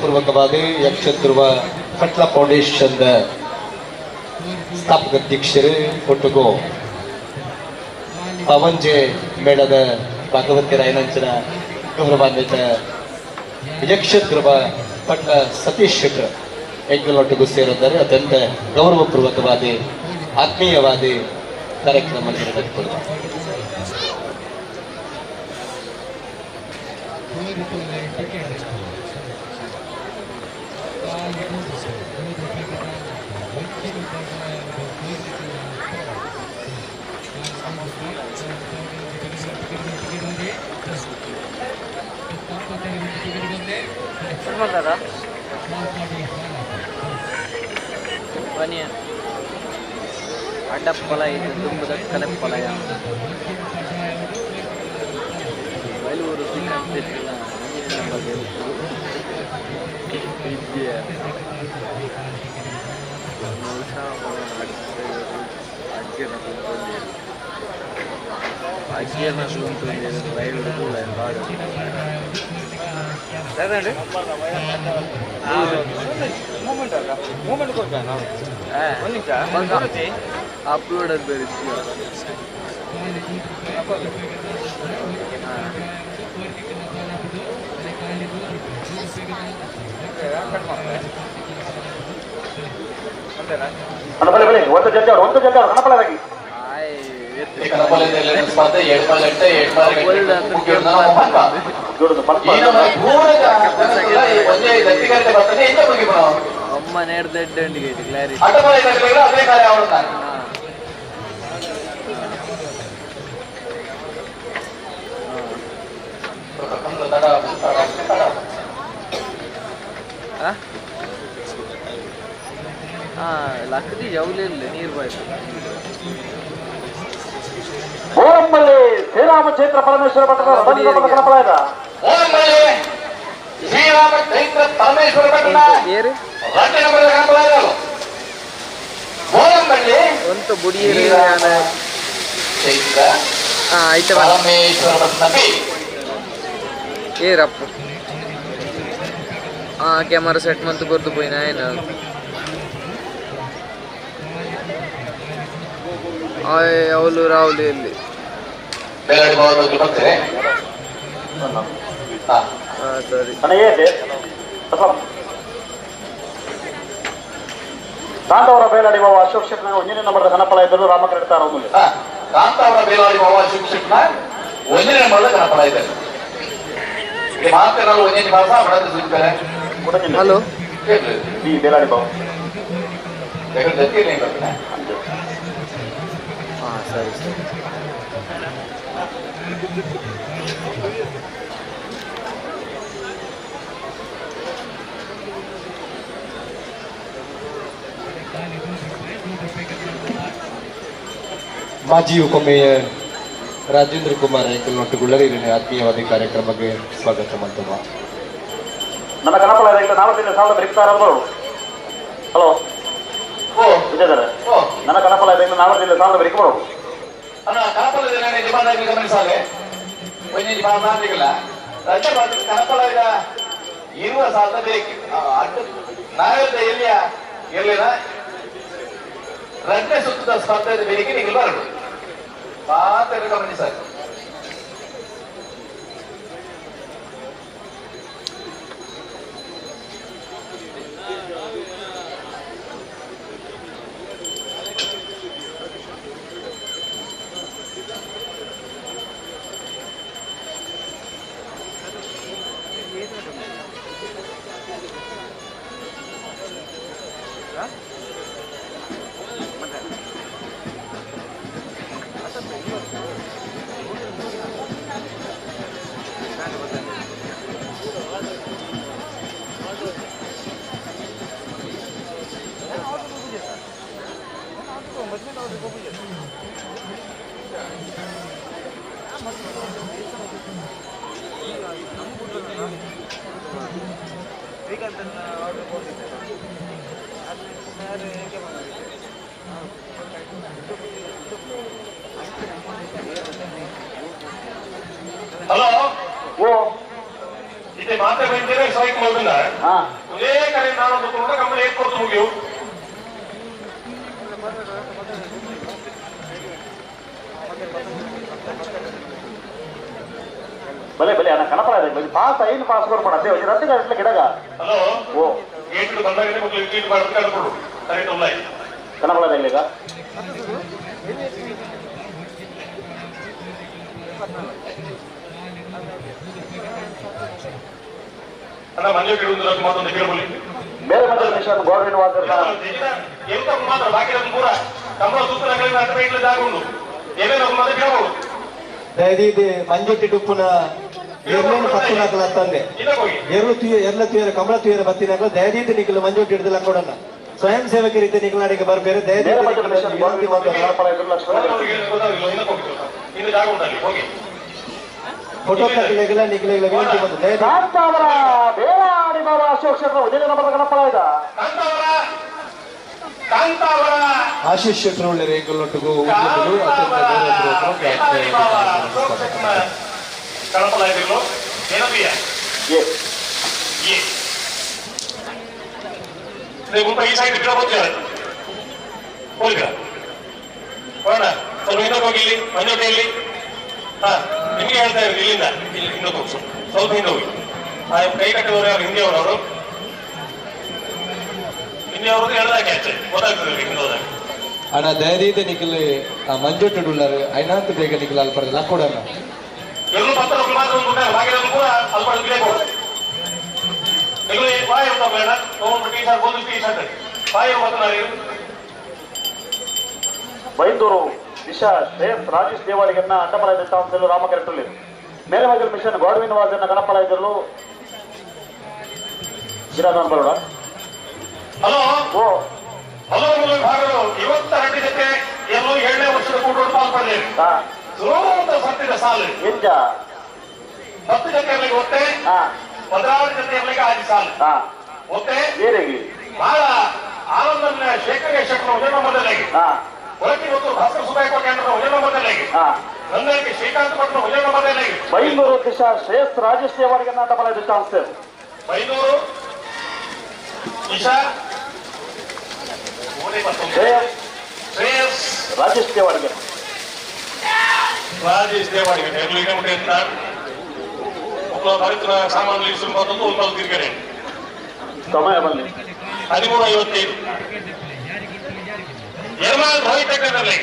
ಗೌರವಪೂರ್ವಕವಾಗಿ Yakshadhruva ಕಟ್ಲ foundation ಸ್ಥಾಪಕ ಅಧ್ಯಕ್ಷರು ಒಟ್ಟಿಗೂ ಪವನ್ಜೆ ಮೇಳದ ಭಾಗವತಿ ರಾಯನಂಚನ ಗೌರವಾನ್ವಿತ ಯಕ್ಷಧ್ರುವ ಕಟ್ಲ ಸತೀಶ್ ಶೆಟ್ಟರ್ ಎಂಗಳೊಟ್ಟಿಗೂ ಸೇರಿದ್ದಾರೆ. ಅತ್ಯಂತ ಗೌರವಪೂರ್ವಕವಾದ ಆತ್ಮೀಯವಾದ ಕಾರ್ಯಕ್ರಮ ನಡೆದುಕೊಳ್ಳುವ ಅಡ್ಡಪ್ಪಲ ಇದು ತುಂಬದ ಕಲೆಪ್ಪಲಯ ಬಯಲೂರು ಸಿಕ್ಕಂತಿಲ್ಲ ವಿದ್ಯೆ ಅಜ್ಜಿಯನ್ನು ಬಯಲೂರು ಕೂಡ ಅಪ್ಲೋಡ್ ಅದು ಬೇರೆ ಅಮ್ಮ ನೇಡ್ದಂಡಿಗೆ ಕ್ಲಾರಿಟಿ ಲಕ್ಕದಿ ಜವಲಿಲ್ಲ ನೀರು ಬಾಯ್ತು ಓರಂಬಲ್ಲಿ ಶ್ರೀರಾಮಚಂದ್ರ ಪರಮೇಶ್ವರ ಭಟ್ಟರ ಗಣಪಳದ ಶ್ರೀರಾಮಚಂದ್ರ ಪರಮೇಶ್ವರ ಭಟ್ಟನ ಒಂದು ಬುಡಿಯೇರಿ ಆಯ್ತ ಏರಪ್ಪ ಕ್ಯಾಮರಾ ಸೆಟ್ ಮಂತು ಕೊರ್ದು ಪೋಯಿನ ಏನ ಅವಳು ರಾಹುಲಿ ಇಲ್ಲಿ ಕಾಂತವರ ಬೇಲಾಡಿ ಬಾಬು ಅಶೋಕ್ ಶೆಟ್ನ ಒಂದನೇ ನಂಬರ್ ಗಣಪಳ ಇದ್ದರು ರಾಮಕೃಷ್ಣ ಕಾಂತಾವರ ಬೇಲಾಡಿ ಬಾಬು ಅಶೋಕ್ ಶೆಟ್ನ ಒಂದನೇ ನಂಬರ್ ಗಣಪಳ ಇದ್ದಾರೆ. ಹಲೋ ಬೇಲಾಡಿ ಬಾಬು ಸರಿ ಸರಿ ಮಾಜಿ ಉಪಮೇಯರ್ ರಾಜೇಂದ್ರ ಕುಮಾರ್ ಎಂಕಲ್ನೊಟ್ಟುಗುಳ್ಳರಿ ಆತ್ಮೀಯವಾದ ಕಾರ್ಯಕ್ರಮಕ್ಕೆ ಸ್ವಾಗತ ಮಾಡ್ತಮ್ಮ. ನನ್ನ ಗಣಪಳ ನಾಲ್ಕು ಸಾಲ ಬರೀತಾರ ಹಲೋ ವಿಜಯಧರ ನನ್ನ ಕನಪಲ ನಾಲ್ಕು ಸಾಲ ಬರೀಕಬಹುದು ಕನಪಲ ಇರುವ ಸಾಲ ಬೇಕು ನಾವೆಲ್ಲ ಎಲ್ಲಿಯ ಎಲ್ಲಿನ ರನ್ನೆ ಸುತ್ತದ ಸ್ಪರ್ಧೆ ಬೇಡಿಕೆ ನೀವು ಬರಬಹುದು ಮಾತ್ರ ಗಮನಿಸಾಗಿ ಇತ್ತೆ ಮಾತ್ರ ಬಂದಿದ್ರೆ ಸ್ಟ್ರೈಕ್ ಮಾಡೋದಿಲ್ಲ ಹಾ ಇದೇ ಕಡೆ ನಾನೊಂದು ಕೂಡ ಕಂಬಳಿ ಏರ್ಕೊಡ್ತು ಮುಗಿಯು ಬಲೆ ಬಲೆ ಅಣ್ಣ ಕನಪಲ ಇದೆ ಪಾಸ್ ಏನು ಪಾಸ್ ಕೊಡ್ಬೇಡ ರದ್ದು ಕಳಿಸ್ಲಿಕ್ಕೆ ಗಿಡಗ ಹಲೋ ಓ ಗೇಟ್ ಬಂದಾಗ ಮಕ್ಕಳು ಟ್ರೀಟ್ ಮಾಡೋದಕ್ಕೆ ಹೇಳ್ಕೊಡು ಕರೆಕ್ಟ್ ಇಲ್ಲ ಕನಪಲ ಈಗ ಅಣ್ಣ ಮಂಜು ಗಿಡುವುದು ಮಾತೊಂದು ಕೇಳಬಲ್ಲಿ ಬೇರೆ ಮಂದಿರ ಮಿಷನ್ ಗೋರ್ಮೆಂಟ್ ವಾದರ್ ಎಂತ ಮಾತ್ರ ಬಾಕಿ ಪೂರ ಕಂಬಳ ಸೂತ್ರಗಳಿಂದ ಅಡ್ಡ ಇಟ್ಲ ಜಾಗುಂಡು ಏನೇನು ಮಾತ್ರ ಕೇಳಬಹುದು ದಯದೀದಿ ಮಂಜುಟ್ಟಿ ಡುಪ್ಪುನ ಎರ್ಲೇನು ಪತ್ತಿನಾಕಲ ತಂದೆ ಎರ್ಲ ತುಯರ ಕಮಲ ತುಯರ ಬತ್ತಿನಾಕಲ ದಯದೀದಿ ನಿಖಿಲ ಮಂಜುಟ್ಟಿ ಹಿಡಿದಿಲ್ಲ ಕೊಡೋಣ ಸ್ವಯಂ ಸೇವಕರಿದ್ದ ನಿಖಲಾಡಿಗೆ ಬರ್ಬೇರೆ ಬೇರೆ ಮಂದಿರ ಮಿಷನ್ ಗೋರ್ಮೆಂಟ್ ವಾದರ್ ಕನಪಲ ಇದ್ರು ಲಕ್ಷ್ಮಣ ಇನ್ನು ಜಾಗುಂಟಲ್ಲಿ ಹೋಗಿ ಫೋಟೋ ಕಟ್ಟಿಗೆಲ್ಲ ನಿಖಿಲೆಗಳ ವಿನಂತಿ ಬಂದು ದಯದೀದಿ ಕಾಂತಾವರ ಬೇಲಾಡಿ ಬಾಬ ಅಶೋಕ್ ಕ್ಷೇತ್ರ ಉದಯ ನಂಬರ್ ಕನಪಲ ಇದ ಕಾಂತಾವರ ಆಶೀಶ್ ಶೆಟ್ಟರ್ ಒಳ್ಳೆ ರೇಖಲೊಟ್ಟಿಗೂ ಕಳಪಲ ಇದಿರ್ಲು ಏನಪ್ಪಿಯ ಮುಂದೆ ಈ ಸೈಡ್ ಗಿಡ ಹೋಗ್ತಾರೆ ಹೋಗ ಹೋಗೋಣ ಸ್ವಲ್ಪ ಹಿಂದೆ ಹೋಗಿ ಇಲ್ಲಿ ಮಂಜೋಟೆಯಲ್ಲಿ ಹಾ ನಿಮ್ಗೆ ಹೇಳ್ತಾ ಇರೋದು ಇಲ್ಲಿಂದ ಇಲ್ಲಿ ಹಿಂದೆ ಹೋಗಿ ಸ್ವಲ್ಪ ಹಿಂದೆ ಹೋಗಿ ಕೈ ಕಟ್ಟಿದವರು ಯಾರು ಹಿಂದಿಯವರು ಅವರು ಹಿಂದಿಯವ್ರದ್ದು ಹೇಳ್ದಾಗೆ ಅಷ್ಟೇ ಗೊತ್ತಾಗ್ತದೆ ಹಿಂದೆ ಹೋದಾಗ ಅಣ್ಣ ದಯದೀದಿ ನಿಖಿಲ್ ಮಂಜುಟ್ಟಿ ಉಳ್ಳಾರು ಐನಾಂತ ಬೇಗ ನಿಖಿಲ್ ಅಲ್ಲಿ ಪಡೆದಿಲ್ಲ ಕೊಡೋಣ ಎಲ್ಲೂ ಪತ್ರ ಮಾತ್ರ ಬಾಗಿಲನ್ನು ಕೂಡ ಅಲ್ಪ ಬೇಕು ನೀವು ಬಾಯಿ ಅಂತ ಬೇಡ ತಗೊಂಡು ಟೀ ಶರ್ಟ್ ಒಂದು ಟೀ ಶರ್ಟ್ ಬಾಯಿ ಮಾತನಾಡಿ ಬೈಂದೂರು ದಿಶಾ ಶ್ರೇಯಸ್ ರಾಜೇಶ್ ದೇವಾಡಿಗನ್ನ ಅಡ್ಡಪಲ ದತ್ತಾಂಶಲು ರಾಮಕರೆಟ್ಟಲ್ಲಿ ಮೇರೆ ಮಂದಿರ ಮಿಷನ್ ಗೋರ್ಮೆಂಟ್ ವಾದನ ಕನಪಲ ಇದ್ದರು ಗಿರಾದಾನ್ ಬರೋಡ ಹಲೋ ಓ ಹಲೋ ಭಾಗಗಳು ಇವತ್ತ ಹಟ್ಟಿ ಜೊತೆ ಎಲ್ಲೋ 7ನೇ ವರ್ಷದ ಕೂಟೋಡು ಪಾಲ್ಪಡಲಿದೆ ಹಾ ಸುರೋತ ಸತ್ತಿದ ಸಾಲು ಎಂಜ 10 ಜೊತೆ ಒತ್ತೆ ಹಾ 16 ಜೊತೆ ಆದಿ ಸಾಲು ಹಾ ಒತ್ತೆ ಏರೇಗಿ ಬಹಳ ಆನಂದನ ಶೇಖರ ಉಜನ ಮೊದಲಿಗೆ ಹಾ ಹೊರಟಿ ಮತ್ತು ಭಾಸ್ಕರ್ ಸುಧಾಯ ಕೊಟ್ಟ ಉಜನ ಮೊದಲಿಗೆ ಹಾ ನಂದಕ್ಕೆ ಶ್ರೀಕಾಂತ್ ಕೊಟ್ಟ ಉಜನ ಮೊದಲಿಗೆ ಬೈಂದೂರು ದಿಶಾ ಶ್ರೇಯಸ್ ರಾಜೇಶ್ ದೇವಾಡಿಗನ್ನ ಅಡ್ಡಪಲ ದತ್ತಾಂಶ ಬೈನೂರು ಇಶಾ ಶ್ರೇಯಸ್ ರಾಜೇಶ್ ದೇವಾಡಿಗ ರಾಜೇಶ್ ದೇವಾಡಿಗೆ ಎರ್ಲಿಗೆ ಮುಟ್ಟೆ ಒಬ್ಬ ಭರಿತರ ಸಾಮಾನ್ಯ ಸುಮಾರು ಒಂದು ತಿರುಗಡೆ ಸಮಯ ಬನ್ನಿ 13:55 ಯರ್ಮಾಲ್ ರೋಹಿತ್ ಟೆಕ್ನಲ್ಲಿ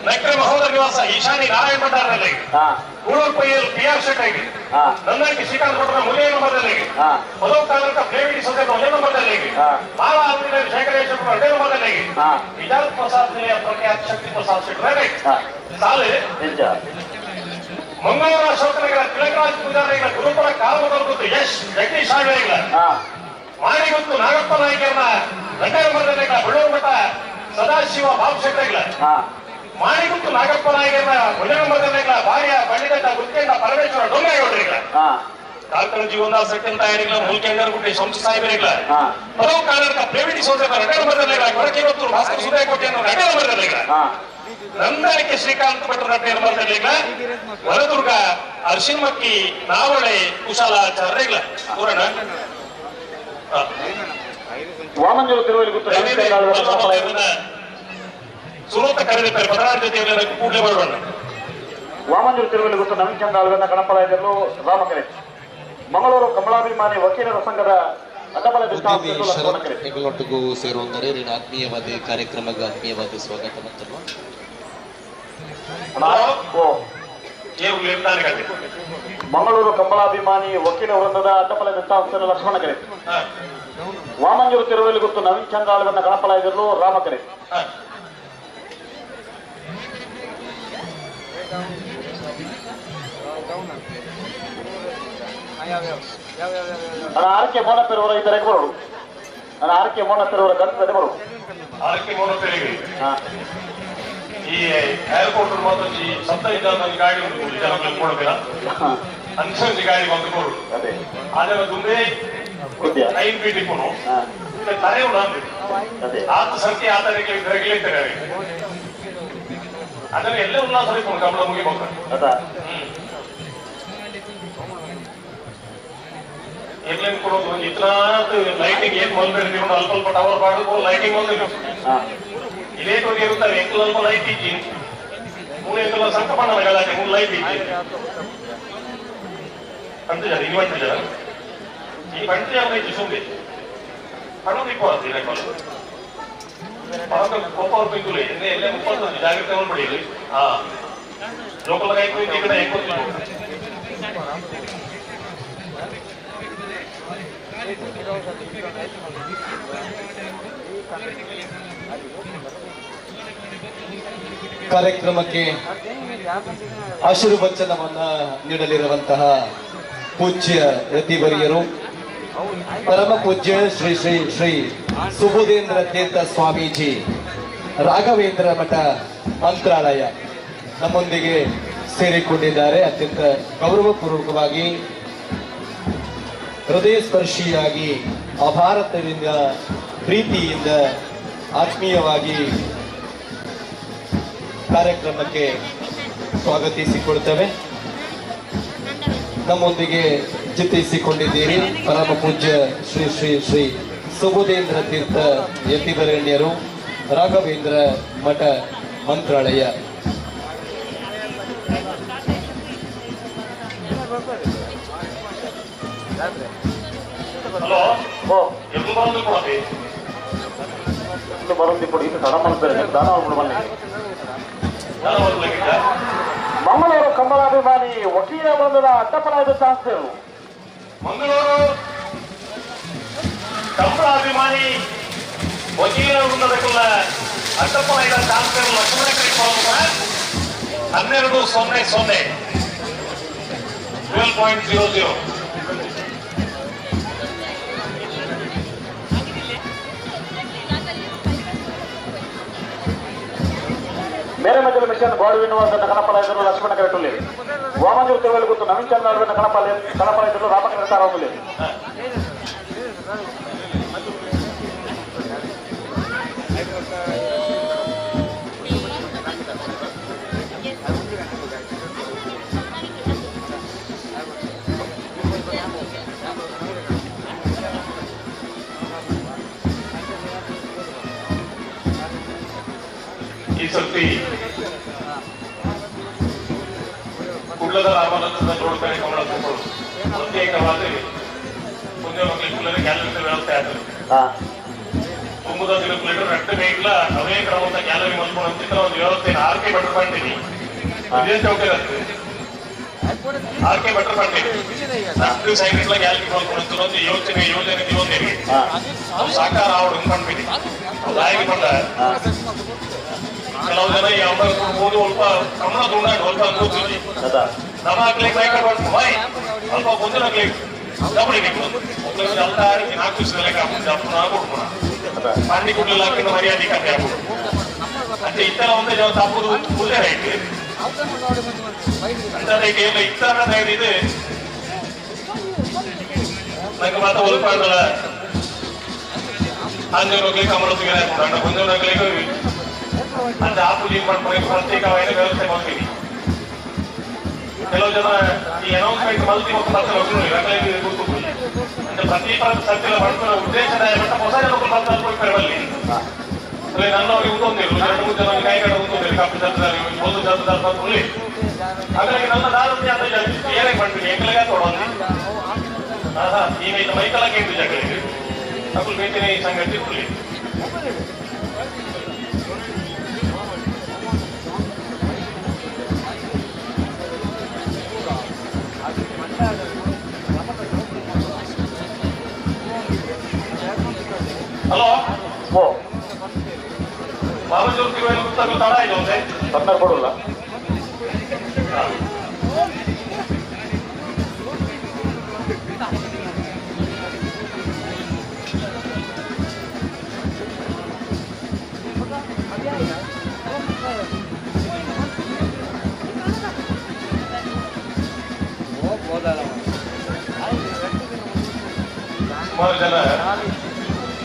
ನಕ್ರ ಮಹೋದರ ನಿವಾಸ ಈಶಾನಿ ನಾರಾಯಣ ಭಂಡಾರದಲ್ಲಿ ಹಾ ಕೂಳೂರು ಪೈಯಲ್ PR ಶೆಟ್ ಆಗಿ ಹಾ ನನ್ನಕ್ಕೆ ಶ್ರೀಕಾಂತ್ ಕೊಟ್ಟರ ಮೊದಲನೇ ನಂಬರ್ದಲ್ಲಿ ಹಾ ಮಧುವ್ ತಾಲೂಕ ಪ್ಲೇವಿಡಿ ಸೊಸೈಟಿ ಮೊದಲನೇ ನಂಬರ್ದಲ್ಲಿ ಹಾ ಬಾಳ ಆದ್ಮೇಲೆ ಶೇಖರೇಶ್ವರ ಎರಡನೇ ನಂಬರ್ದಲ್ಲಿ ಹಾ ವಿಜಾಲ್ ಪ್ರಸಾದ್ ಪ್ರಖ್ಯಾತ ಶಕ್ತಿ ಪ್ರಸಾದ್ ಶೆಟ್ಟರ್ ಹಾ ಸಾಲು ಎಂಜ ಮಂಗಳೂರು ಅಶೋಕನಗರ ತಿಲಕರಾಜ್ ಪೂಜಾರಿಗಳ ಗುರುಪುರ ಕಾಲಮದಲ್ಲಿ ಗೊತ್ತು ಯಶ್ ಜಗದೀಶ್ ಆಳ್ವೆಗಳ ಹಾ ಮಾರಿ ಗೊತ್ತು ನಾಗಪ್ಪ ನಾಯಕರನ್ನ ಎರಡನೇ ನಂಬರ್ದಲ್ಲಿ ಬೆಳ್ಳೂರು ಮಠ ಸದಾಶಿವ ಬಾಬು ಶೆಟ್ಟರ್ಗಳ ಹಾ ಮಾಣಿಗುತ್ತು ನಾಗಪ್ಪ ನಾಯಕರನ್ನ ಮೊದಲನೇ ನಂಬರ್ದಲ್ಲಿ ಭಾರ್ಯ ಪಂಡಿತ ಗುತ್ತೇಂಡ ಪರಮೇಶ್ವರ ಡೊಂಗಾಯಿಗಳ ಹಾ ಕಾರ್ಕಳ ಜೀವನ ಸೆಟ್ಟನ್ ತಯಾರಿಗಳ ಮೂಲ್ಕೆಂಡರ್ ಗುಡ್ಡೆ ಸಂಸ್ಥೆ ಸಾಹೇಬರಿಗಳ ಹಾ ಹಲವು ಕಾಲಕ ಪ್ಲೇವಿಡಿ ಸೋದರ ಎರಡನೇ ನಂಬರ್ದಲ್ಲಿ ಕೊರಕೆ ಗೊತ್ತು ಭಾಸ್ಕರ್ ಸುಧಾಯ ಕೋಟೆ ಎರಡನೇ ನಂಬರ್ದಲ್ಲಿ ಹಾ ನಂದನಕ್ಕೆ ಶ್ರೀಕಾಂತ್ ಭಟ್ರ ಎರಡನೇ ನಂಬರ್ದಲ್ಲಿ ಹೊರದುರ್ಗ ಅರ್ಶಿನ್ಮಕ್ಕಿ ನಾವಳೆ ಕುಶಾಲಾಚಾರ್ಯಗಳ ಪೂರಣ ವಾಮಂಜೂರು ತಿರುವಲ್ಲಿ ಗೊತ್ತು ಸುರತ ಕರೆದಿದ್ದಾರೆ 16 ಜೊತೆ ಕೂಡಲೇ ಬರೋಣ ವಾಮಂಜೂರು ತಿರುವಲ್ಲಿ ಗೊತ್ತು ನವೀನ್ ಚಂದ್ರ ಆಳ್ವನ್ನ ಕಣಪಲ ಇದ್ದರು ರಾಮಕರೆ ಮಂಗಳೂರು ಕಮಲಾಭಿಮಾನಿ ವಕೀಲರ ಸಂಘದ ಅಡ್ಡಪಲ ದತ್ತಾಂಶ ಎಗಳೊಟ್ಟಿಗೂ ಸೇರುವಂದರೆ ಆತ್ಮೀಯವಾದ ಕಾರ್ಯಕ್ರಮಕ್ಕೆ ಆತ್ಮೀಯವಾದ ಸ್ವಾಗತ ಮತ್ತು ಓ ನಿರ್ಧಾರ ಮಂಗಳೂರು ಕಮಲಾಭಿಮಾನಿ ವಕೀಲ ವೃಂದದ ಅಡ್ಡಪಲ ದತ್ತಾಂಶ ಲಕ್ಷ್ಮಣಕೆರೆ ವಾಮಂಜೂರು ತಿರುವಲ್ಲಿ ಗೊತ್ತು ನವೀನ್ ಚಂದ್ರ ಆಳ್ವನ್ನ ಕಣಪಲ ಇದ್ದರು ರಾಮಕರೆ ನನ್ನ ಆರ್ಕೆ ಮೋನಪ್ಪರವರ ಇದ್ದಾರೆ ಬರೋಡು ನನ್ನ ಆರ್ಕೆ ಮೋನಪ್ಪರವರ ಗಂಟೆ ಬರೋಡು ಆರ್ಕೆ ಮೋನಪ್ಪರಿಗೆ ಹಾ ಈ ಏರ್ಪೋರ್ಟ್ ಮಾತ್ರ ಈ ಸಪ್ತ ಇದ್ದ ಗಾಡಿ ಉಂಟು ಜನಗಳಿಗೆ ಕೊಡಬೇಕ ಅಂಚೆ ಗಾಡಿ ಬಂದು ಕೊಡು ಅದೇ ಅದರ ದುಂಬೆ ಗೊತ್ತಿಯಾ 9 ಫೀಟ್ ಇಪ್ಪನು ಹಾ ತರೆ ಉಂಟು ಅದೇ ಆತ ಸಂಖ್ಯೆ ಆತ ರೆಗ್ಯುಲೇಟರ್ ಅದನ್ನ ಎಲ್ಲ ಉಲ್ಲಾಸ ಕಮಲ ಮುಗಿ ಹೋಗ್ತಾರೆ ಅದಾ ಎಲ್ಲೇನು ಕೊಡೋದು ಇತ್ರಾತ್ ಲೈಟಿಂಗ್ ಏನ್ ಬಂದ್ಬಿಡ್ತೀವಿ ಅಲ್ಪ ಅಲ್ಪ ಟವರ್ ಬಾಡು ಲೈಟಿಂಗ್ ಬಂದಿದ್ದು ಇದೇ ಕೊಡಿ ಇರುತ್ತಾರೆ ಎಂಕಲ್ ಅಲ್ಪ ಲೈಟ್ ಇಕ್ಕಿ ಮೂರು ಎಂಕಲ್ ಸಂಕ பண்ண ಗಲಾಟೆ ಮೂರು ಲೈಟ್ ಇಕ್ಕಿ ಅಂತಿದ್ದಾರೆ ಈ ಬಂದಿದ್ದಾರೆ ಈ ಬಂಟಿ ಅವರ ಇದು ಸುಮ್ಮನೆ ಹಣ ದಿಕ್ಕು ರೆಕಾರ್ಡ್ ಒಬ್ಬರು ಬಿಂದುಲೆ ಎಲ್ಲೇ 30 ಜಾಗ್ರತೆ ಮಾಡ್ಬಿಡಿ ಹಾ ಲೋಕಲ್ ಕೈ ಈ ಕಡೆ ಕಾರ್ಯಕ್ರಮಕ್ಕೆ ಆಶೀರ್ವಚನವನ್ನ ನೀಡಲಿರುವಂತಹ ಪೂಜ್ಯ ಯತಿವರಿಯರು ಪರಮ ಪೂಜ್ಯ ಶ್ರೀ ಶ್ರೀ ಶ್ರೀ ಸುಬುಧೇಂದ್ರ ತೀರ್ಥ ಸ್ವಾಮೀಜಿ ರಾಘವೇಂದ್ರ ಮಠ ಮಂತ್ರಾಲಯ ನಮ್ಮೊಂದಿಗೆ ಸೇರಿಕೊಂಡಿದ್ದಾರೆ. ಅತ್ಯಂತ ಗೌರವಪೂರ್ವಕವಾಗಿ ಹೃದಯ ಸ್ಪರ್ಶಿಯಾಗಿ ಅಪಾರದಿಂದ ಪ್ರೀತಿಯಿಂದ ಆತ್ಮೀಯವಾಗಿ ಕಾರ್ಯಕ್ರಮಕ್ಕೆ ಸ್ವಾಗತಿಸಿಕೊಳ್ತೇವೆ. ನಮ್ಮೊಂದಿಗೆ ಚಿತ್ರಿಸಿಕೊಂಡಿದ್ದೀರಿ ಪರಮ ಪೂಜ್ಯ ಶ್ರೀ ಶ್ರೀ ಶ್ರೀ ಸುಬುಧೇಂದ್ರ ತೀರ್ಥ ಯತಿವರೇಣ್ಯರು ರಾಘವೇಂದ್ರ ಮಠ ಮಂತ್ರಾಲಯ. ಹಲೋ ಎಂದು ಬಂದು ಕೊಡಿ ಬರೋದಿ ಕೊಡಿ ತಡ ಮಾಡ್ತಾರೆ ದಾನ ಮಂಗಳೂರು ಕಂಬಳಾಭಿಮಾನಿ ವಕೀಲ ವೃಂದದ ಅಡ್ಡಪರಾಯದ ಸಂಸ್ಥೆಗಳು ಮಂಗಳೂರು ಕಂಬಳಾಭಿಮಾನಿ ವಕೀಲ ವೃಂದದಕ್ಕುള്ള ಅಡ್ಡಪರಾಯದ ಸಂಸ್ಥೆಗಳು ಲಕ್ಷ್ಮಣ ಕೈಗೊಳ್ಳುವ 1200 12.00 ಮೇರೆ ಮಧ್ಯೆ ಮಿಷನ್ ಗೋಡು ವಿನ್ವಾಸನ ಕಣಪಾಲಯದರು ಲಕ್ಷ್ಮಣ ಕರೆಟುಲ್ಲಿ ವಾಮಂಜೂರು ತಿರುವಲ್ಲಿ ಗೊತ್ತು ನವೀನ್ ಚಂದ್ರ ಕಣಪಾಲಯದರು ರಾಮಕೃಷ್ಣ ತಾರಾಮುಲಿ ಈ ಸರ್ತಿ ಕುಳ್ಳದ ರಾಮನಂದನ ನೋಡ್ತಾರೆ ಕಮಲ ತಗೊಂಡು ಪ್ರತ್ಯೇಕವಾದ ಮುಂದೆ ಮಕ್ಕಳಿಗೆ ಗ್ಯಾಲರಿ ವ್ಯವಸ್ಥೆ ಆಗಿದೆ. ತುಂಬದ ಕಿಲೋಮೀಟರ್ ರಟ್ಟು ಬೇಕಿಲ್ಲ ಅವೇ ಕ್ರಮದ ಗ್ಯಾಲರಿ ಮಲ್ಕೊಂಡು ಒಂದು ವ್ಯವಸ್ಥೆ ಆರ್ಕೆ ಬಟರ್ ಮಾಡ್ತೀನಿ ಇದೇ ಚೌಕ ಇರುತ್ತೆ ಆರ್ಕೆ ಬಟರ್ ಮಾಡ್ತೀನಿ ರಟ್ಟು ಸೈನಿಕಲ ಗ್ಯಾಲರಿ ಮಲ್ಕೊಂಡು ಒಂದು ಯೋಜನೆ ಜೀವನ ಸಾಕಾರ ಅವಳು ಅನ್ಕೊಂಡ್ಬಿಡಿ ಅದಾಗಿ ಬಂದ ಕೆಲವು ಜನ ಯಾವ ಓದಿ ಸ್ವಲ್ಪ ಕಮಲ ದುಂಡಾಗಿ ಸ್ವಲ್ಪ ಕೂತಿದ್ವಿ ನಮ್ಮ ಹಾಕ್ಲಿಕ್ಕೆ ಬೈಕ್ ಸ್ವಲ್ಪ ಮುಂದಿನ ಎಲ್ಲರಿಗೆ 4 ದಿವಸದಲ್ಲೇ ಪಾಂಡಿ ಕುಡ್ಲಿಲ್ಲ ಹಾಕಿನ ಮರ್ಯಾದೆ ಕಮ್ಮಿ ಆಗ್ಬೋದು అంటే ఇతర ఉంది తప్పుడు ఫుల్లే రైట్ అంటే ಏನು ಇತರ ಇದು ನಂಗೆ ಮಾತ್ರ ಒಲ್ಪಾಡಲ್ಲ ಅಂಜೋಗ್ಲಿಕ್ಕೆ ಕಮಲಸಿಗೆ ಹಾಕೊಂಡು ಕೊಂಜೋಗ್ಲಿಕ್ಕೆ అంటే ఆ పూజ ಮಾಡ್ಕೊಂಡು ಪ್ರತ್ಯೇಕವಾದ ವ್ಯವಸ್ಥೆ ಮಾಡ್ತೀವಿ. ಕೆಲವು ಜನ ಈ ಅನೌನ್ಸ್ಮೆಂಟ್ ಮಲ್ತಿ ಮತ್ತು ಬರ್ತಾರೆ ಗುರುತು అంటే ಪ್ರತಿ ಸತ್ಯಲ ಮಾಡ್ಕೊಳ್ಳೋ ಉದ್ದೇಶದ ಹೊಸ ಜನರು ಬರ್ತಾರೆ ಬರಲಿ ನನ್ನವರಿಗೆ ಉಂಟೊಂದಿರು 2-3 ಜನ ಕೈಗಡ ಉಂಟೊಂದಿರು ಕಪ್ಪು ಜರ್ದಾರಿ ಒಂದು ಜರ್ದಾರ್ ಬಂದು ಹಾಗಾಗಿ ನನ್ನ ದಾರಿ ಅಂತ ಏನೇ ಮಾಡ್ತೀನಿ ಎಂಕಲಿಗೆ ಕೊಡೋದು ಈಗ ಇದು ಮೈಕಲಕ್ಕೆ ಎಂದು ಜಗಳಿಗೆ ಅಕ್ಕಳು ಬೇತಿನ ಈ ಸಂಗತಿ ಇರಲಿ. ಹಲೋ ಬಾಬಾಜಿ ಪುಸ್ತಕ ತಡ ಆಯ್ತು ಅಂತೆ ತೊಂದರೆ ಕೊಡಲ್ಲ ಸುಮಾರು ಜನ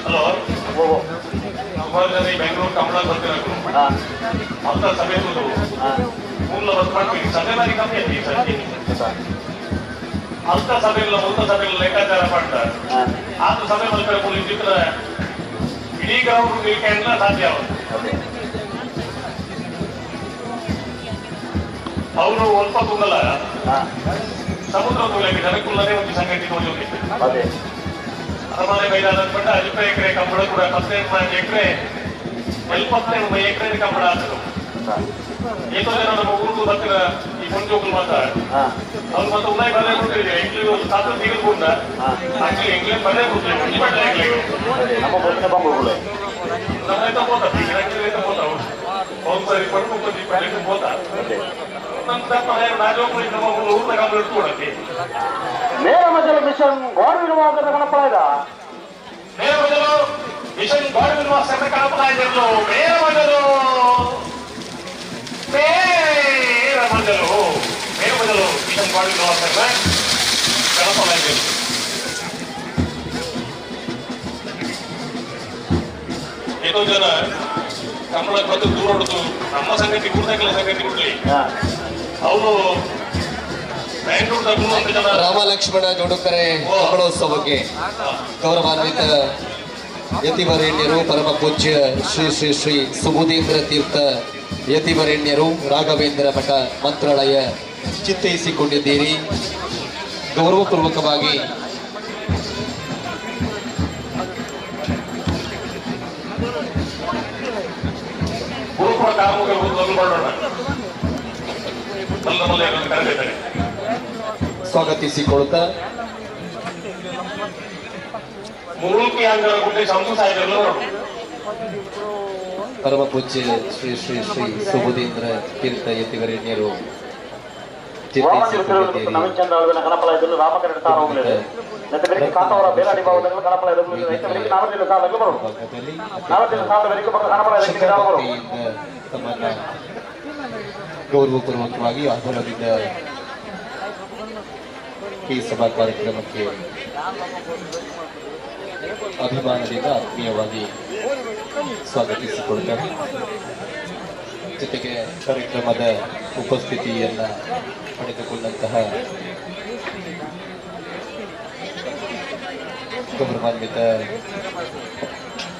ಹಲೋ ಸುಮಾರು ಜನ ಈ ಬೆಂಗಳೂರು ಕಮಲ ಬರ್ತಿರೋದು ಅಂತ ಸಭೆಗಳು ಮೂಲ ಬಸ್ ಮಾಡ್ತೀವಿ ಸಭೆ ಬಾರಿ ಕಮ್ಮಿ ಐತಿ ಅಂಥ ಸಭೆಗಳ ಮೊದಲ ಸಭೆಗಳ ಲೆಕ್ಕಾಚಾರ ಮಾಡ್ತಾರೆ. ಆತ ಸಭೆ ಮಲ್ಕೊಂಡು ಇದ್ದಿದ್ರೆ ಇಡೀ ಗ್ರೌಂಡ್ ನಿಲ್ಕೆಲ್ಲ ಸಾಧ್ಯ ಆಗುತ್ತೆ. ಅವರು ಸ್ವಲ್ಪ ತುಂಬಲ್ಲ ಸಮುದ್ರ ಮೂಲಕ ಜನಕ್ಕುಳ್ಳದೇ ಒಂದು ಸಂಗತಿ ತೋರಿಸಿತ್ತು. ಅರಮನೆ ಮೈದಾನ ಅಂದ್ಬಿಟ್ಟು 50 ಎಕರೆ ಕಂಬಳ ಕೂಡ 18 ಎಕರೆ 75 ಎಕರೆ ಕಂಬಳ ಆಗ್ತದೆ. ಎಷ್ಟೋ ಜನ ನಮ್ಮ ಊರು ಹತ್ತಿರ ಈ ಮುಂಜೋಗಲು ಮಾತಾಡ ಅವ್ರು ಮತ್ತೆ ಉನ್ನಾಯಿ ಬರೇ ಕೊಟ್ಟಿದೆ ಎಂಗ್ಲಿ ಒಂದು ಸಾತ್ರ ಸಿಗಲ್ಕೊಂಡ ಆಕ್ಚುಲಿ ಎಂಗ್ಲಿ ಬರೇ ಕೊಟ್ಟಿದೆ ಮುಂಚೆ ಬಟ್ಟೆ ನಮ್ಮ ರೈತ ಹೋದ ರೈತ ಹೋದ ಅವ್ರು ಸರಿ ಪಡ್ಕೊಂಡು ರೈತ ಹೋದ ನಂತರ ರಾಜೋಪುರಿ ನಮ್ಮ ಊರಿನ ಕಂಬಳ ಇಟ್ಕೊಡಕ್ಕೆ ನೇರಮಜಲು ಮಿಷನ್ ಗೋಡವಿರುವಾಗ ಕಣಪಳದ ನೇರಮಜಲು ಮಿಷನ್ ಗೋಡವಿರುವ ಸಭೆ ಕಣಪಳಾಯಿದ್ರು ನೇರಮಜಲು ಮಿಷನ್ ಗೋಡವಿರುವ ಸಭೆ ಕಣಪಳಾಯಿದ್ರು. ಎಷ್ಟೋ ಜನ ಕಂಬಳಕ್ಕೆ ಬಂದು ದೂರ ಹೊಡೆದು ನಮ್ಮ ಸಂಗತಿ ಗುರುದಾಗಲ ಸಂಗತಿ ಬಿಡ್ಲಿ ಅವರು ರಾಮ ಲಕ್ಷ್ಮಣ ಜೋಡುಕರೆ ಕಂಬಳೋತ್ಸವಕ್ಕೆ ಗೌರವಾನ್ವಿತ ಯತಿವರೇಣ್ಯರು ಪರಮ ಪೂಜ್ಯ ಶ್ರೀ ಶ್ರೀ ಶ್ರೀ ಸುಬುಧೇಂದ್ರ ತೀರ್ಥ ಯತಿವರೇಣ್ಯರು ರಾಘವೇಂದ್ರ ಮಠ ಮಂತ್ರಾಲಯ ಚಿತ್ತೈಸಿಕೊಂಡಿದ್ದೀರಿ. ಗೌರವಪೂರ್ವಕವಾಗಿ ಗುರುಕುಲ ಕಾಮುಗಳು ಮಾಡೋಣ ಕರೆದಿದ್ದಾರೆ. ಸ್ವಾಗತಿಸಿಕೊಳ್ಳುತ್ತಾ ಮುರುಳ್ಕಿ ಅಂಗರ ಗುಡ್ಡೆ ಸಂಸು ಸಾಹಿತ್ಯಗಳು ಪರಮ ಪೂಜ್ಯ ಶ್ರೀ ಶ್ರೀ ಶ್ರೀ ಸುಬುಧೇಂದ್ರ ತೀರ್ಥ ಯತಿವರೇಣ್ಯರು ನವೀನ್ ಅಳವಿನ ಕಣಪಲ ಇದನ್ನು ರಾಮಕರಣ ಸಾರ ಹೋಗಲಿದೆ ಬೆಳಗ್ಗೆ ಕಾಂತವರ ಬೇಲಾಡಿ ಭಾವದಲ್ಲಿ ಕಣಪಲ ಇದನ್ನು ಬೆಳಗ್ಗೆ 4 ದಿನ ಸಾಲಕ್ಕೆ ಬರುವುದು 4 ದಿನ ಸಾಲವರೆಗೂ ಕಣಪಲ ತಮ್ಮನ್ನ ಗೌರವಪೂರ್ವಕವಾಗಿ ಆಧಾರದಿಂದ ಈ ಸಭಾ ಕಾರ್ಯಕ್ರಮಕ್ಕೆ ಅಭಿಮಾನದಿಂದ ಆತ್ಮೀಯವಾಗಿ ಸ್ವಾಗತಿಸಿಕೊಳ್ತಾರೆ. ಜೊತೆಗೆ ಕಾರ್ಯಕ್ರಮದ ಉಪಸ್ಥಿತಿಯನ್ನ ಪಡೆದುಕೊಂಡಂತಹ ಗೌರವಾನ್ವಿತ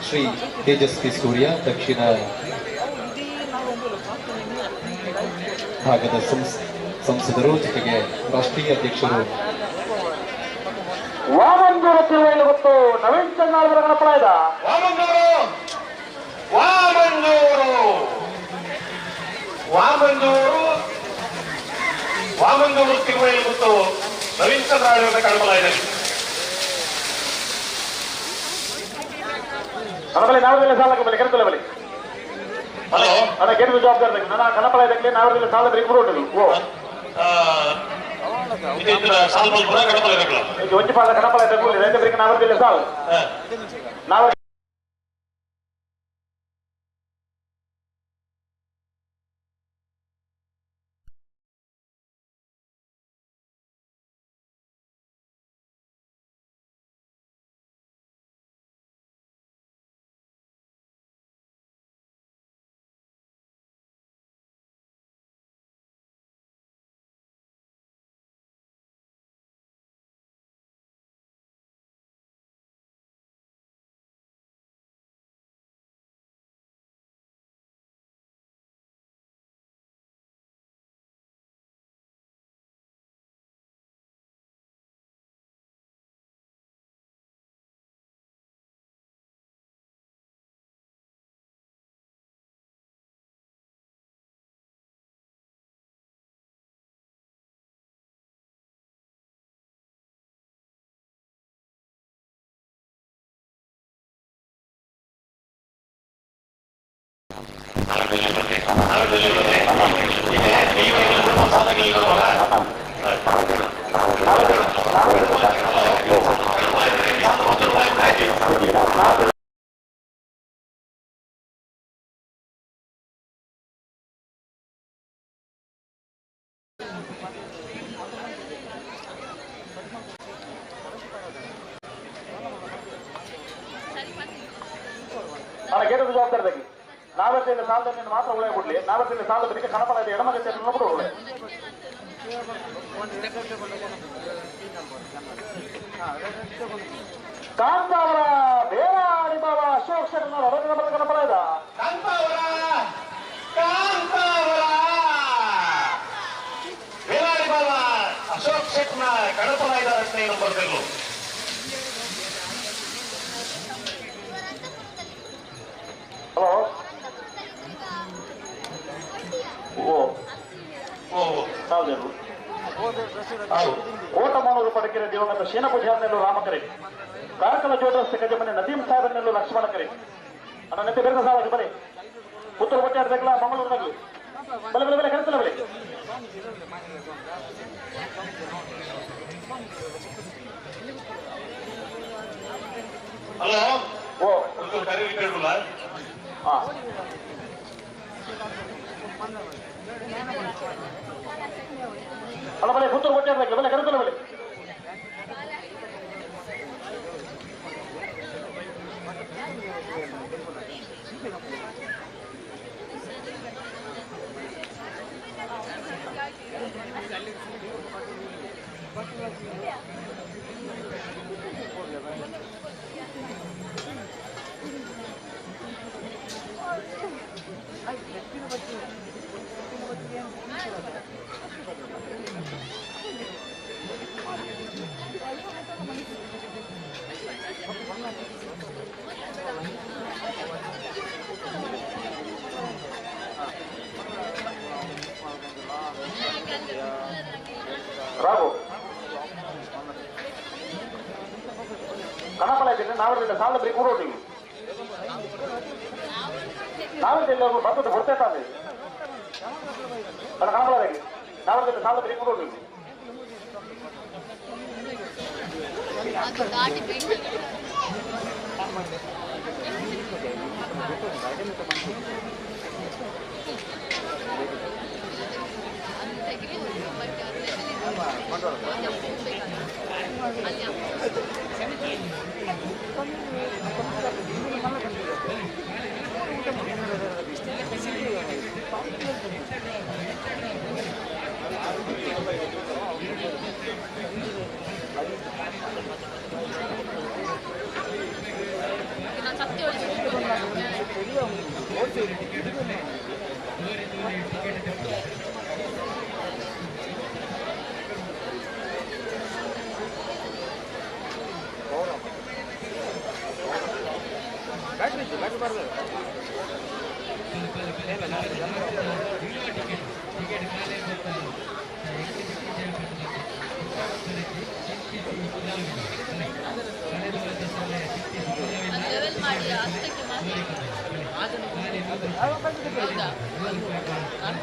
ಶ್ರೀ ತೇಜಸ್ವಿ ಸೂರ್ಯ ದಕ್ಷಿಣ ಭಾಗದ ಸಂಸದರು ಜೊತೆಗೆ ರಾಷ್ಟ್ರೀಯ ಅಧ್ಯಕ್ಷರು ವಾಮಂಜೂರು ತಿರುವೈಲು ಗೊತ್ತು ನವೀನ್ ಚಂದ್ರಾಳವರ ಕಣಪಲ ಇದ ವಾಮಂಜೂರು ತಿರುವೈಲು ಗೊತ್ತು ನವೀನ್ ಚಂದ್ರಾಳವರ ಕಣಪಲ ಇದೆ. ಕಣಪಲೆ ನಾವೇ ಸಾಲಕ್ಕೆ ಬಲಿ ಕರೆತಲೆ ಬಲಿ ಹಲೋ ಅದ ಗೆದ್ದು ಜವಾಬ್ದಾರಿ ನನ್ನ ಕಣಪಲ ಇದಕ್ಕೆ ನಾವೇ ಸಾಲ ಬೇಕು ಓ ಸಾಲ್ ಬಲ್ಪುರ ಕಣಪಲ ಇರಲ್ಲ ಇದು ಒಂಚಿ ಪಾದ ಕಣಪಲ ತಗೊಳ್ಳಿ ರೈತ ಬರಿಗೆ ನಾವೇ ಸಾಲ ನಾವೇ ಗೆದ್ದು ಜವಾಬ್ದಾರಿ ನಾವತ್ತಿನ ಸಾಲದಲ್ಲಿ ಮಾತ್ರ ಉಳೆ ಕೊಡ್ಲಿ ನಾವತ್ತಿನ ಸಾಲ ಬರೀ ಕಣಪಲ ಎಡಮಗತ್ತೆ ನೋಡ್ಬಿಟ್ಟು ಕಾಂತಾವರ ಬೇರಾಡಿ ಬಾಬಾ ಅಶೋಕ್ ಶೆಟ್ನ ಹೊರಗಿನ ಬಲ ಕನಪಲ ಇದ ಬೇಲಾಡಿ ಬಾಬಾ ಅಶೋಕ್ ಶೆಟ್ನ ಕಡಪಲ ಇದ್ದಾರೆ ನಂಬರ್ ಕಲ್ಲು. ಹಲೋ ಸಾವಿರು ಕೋಟಮನೂರು ಪಡಕೆರೆ ದಿವಂಗತ ಶೀನಪೂಜಾರನೆಲ್ಲೂ ರಾಮಕರೆ ಕಾರ್ಕಳ ಜೋಡರಸ್ತೆ ಗಜಮನೆ ನದೀಂ ಸಾಹೇಬನೆಲ್ಲೂ ಲಕ್ಷ್ಮಣಕರೆ ಅಣ್ಣ ನೆತ್ತೆ ಬೇರೆ ಸಾಲ ಬರೀ ಪುತ್ತೂರು ಬಟ್ಟೆ ಆಡ್ಬೇಕಲ್ಲ ಮಂಗಳೂರಿನಾಗಲಿ ಬಲೆ ಬಲೆ ಬಲೆ ಕರೆಸಲ್ಲ ಬಲೆ ಹಲೋ ಓ ಒಂದು ಕರೆ ಕೇಳಲ್ಲ. ಹಾ ಅಲ್ಲ ಬಲೆ ಪುತ್ತೂರು ಬಟ್ಟೆ ಆಡ್ಬೇಕಲ್ಲ ಬಲೆ ಕರೆಸಲ್ಲ ಬಲೆ ರಾಘು ಕಣಪಲ ಇದ್ದೀನಿ ನಾವರಿಂದ ಸಾಲ ಬರೀ ಕೂರೋಟಿಗೆ ನಾವಿಂದ ಎಲ್ಲರೂ ಬರ್ತದೆ ಹೊರತೇತಾನೆ ಅಲ್ಲ ಕಣಪಲದಾಗಿ ನಾವರಿಂದ ಸಾಲ ಬರೀ ಕೂರೋಟಿಗೆ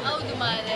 ಹೌದು ಮಾರೆ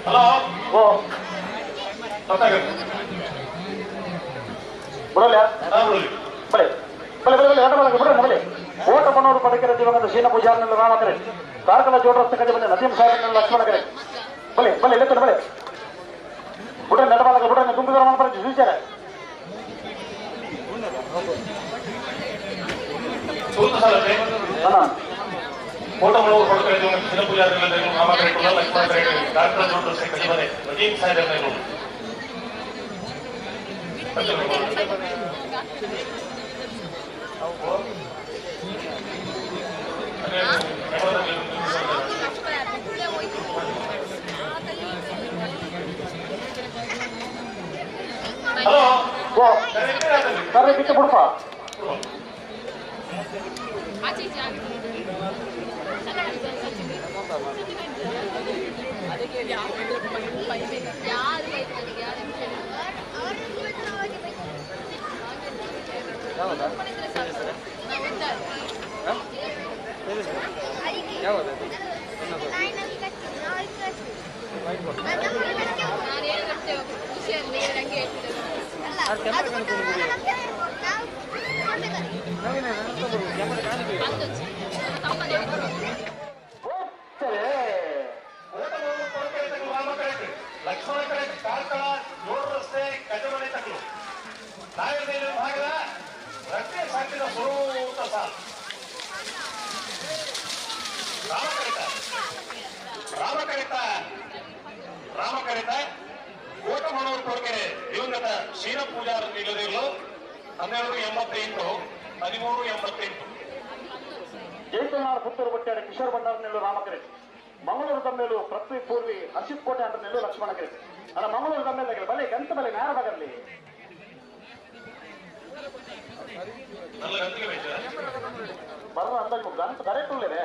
ಹಲೋ ಓ ಗೊತ್ತಾಗ ಬಿಡಲ್ಲ ಬಿಡಲಿ ಬಲೆ ಬಲೆ ಬಲೆ ಬಲೆ ಆಟ ಬಿಡ್ರೆ ಮೊದಲೇ ಕೋಟಮನೂರು ಪಡಕೆರೆ ದಿವಂಗತ ಶೀನ ಪೂಜಾರನೆಲ್ಲ ರಾಮಕರೆ ಕಾರ್ಕಳ ಜೋಡರಸ್ತೆ ಗಜಮನೆ ನದೀಂ ಸಾಹೇಬನೆಲ್ಲ ಲಕ್ಷ್ಮಣಕರೆ ಬಲೆ ಬಲೆ ಎಲ್ಲಿರ್ತಾರೆ ಬಲೆ ಬಿಡ್ರೆ ನೆಟಬಾಲಕ ಬಿಡ್ರೆ ತುಂಬಿದರ ಮನ ಫ್ಯೂಚರ್ ಸೂತ್ರ ಸಾಲಕ್ಕೆ ಅಣ್ಣ ಕೋಟಮನೂರು ಕೊಡಕರೆ ಚಿನ್ನಪೂಜಾರಿ ರಾಮಕರೆಟ್ಟು ಲಕ್ಷ್ಮಣ ಕರೆಟ್ಟು ಡಾಕ್ಟರ್ ದೊಡ್ಡ ಕಲಿಮನೆ ವಜೀಂ ಸಾಹೇಬ್ ಹಲೋ ಕರ್ರೆ ಬಿಟ್ಟು ಬಿಡಪ್ಪ. ಲಕ್ಷ್ಮಣ ಕರೆಟ್ ಕಾರ್ಕಳ ಜೋಡ ರಸ್ತೆ ಗಜಮನೆ ತಗಲು ನಾಗರದೇವಿ ಭಾಗದ ರಸ್ತೆ ಸಾಕಿದ ಸುರೂತ ಸಾಲು ರಾಮಕರಿತ ಕೋಟಮನೂರು ಕೊರಕೆರೆ ದಿವಂಗತ ಕ್ಷೀರ ಪೂಜಾರ ನಿಲ್ಲದಿರಲು 1288 1388 ಜಯಕಲ್ನಾಡು ಪುತ್ತೂರು ಬಟ್ಟೆಯಾಡ ಕಿಶೋರ್ ಭಂಡಾರ ನೆಲ್ಲೂರು ರಾಮಕರೆ ಮಂಗಳೂರು ತಮ್ಮೇಲು ಪೃಥ್ವಿ ಪೂರ್ವಿ ಹರ್ಷಿತ್ ಕೋಟೆ ಅಂತ ನೆಲ್ಲೂರು ಲಕ್ಷ್ಮಣ ಕರೆ ಅಲ್ಲ ಮಂಗಳೂರು ತಮ್ಮೇಲೆ ಬಲೆ ಗಂತ ಬಲೆ ನೇರ ಬಗರ್ಲಿ ಬರ ಅಂದಾಜು ಗಂತ ಕರೆಕ್ಟ್ ಉಳ್ಳೇನೆ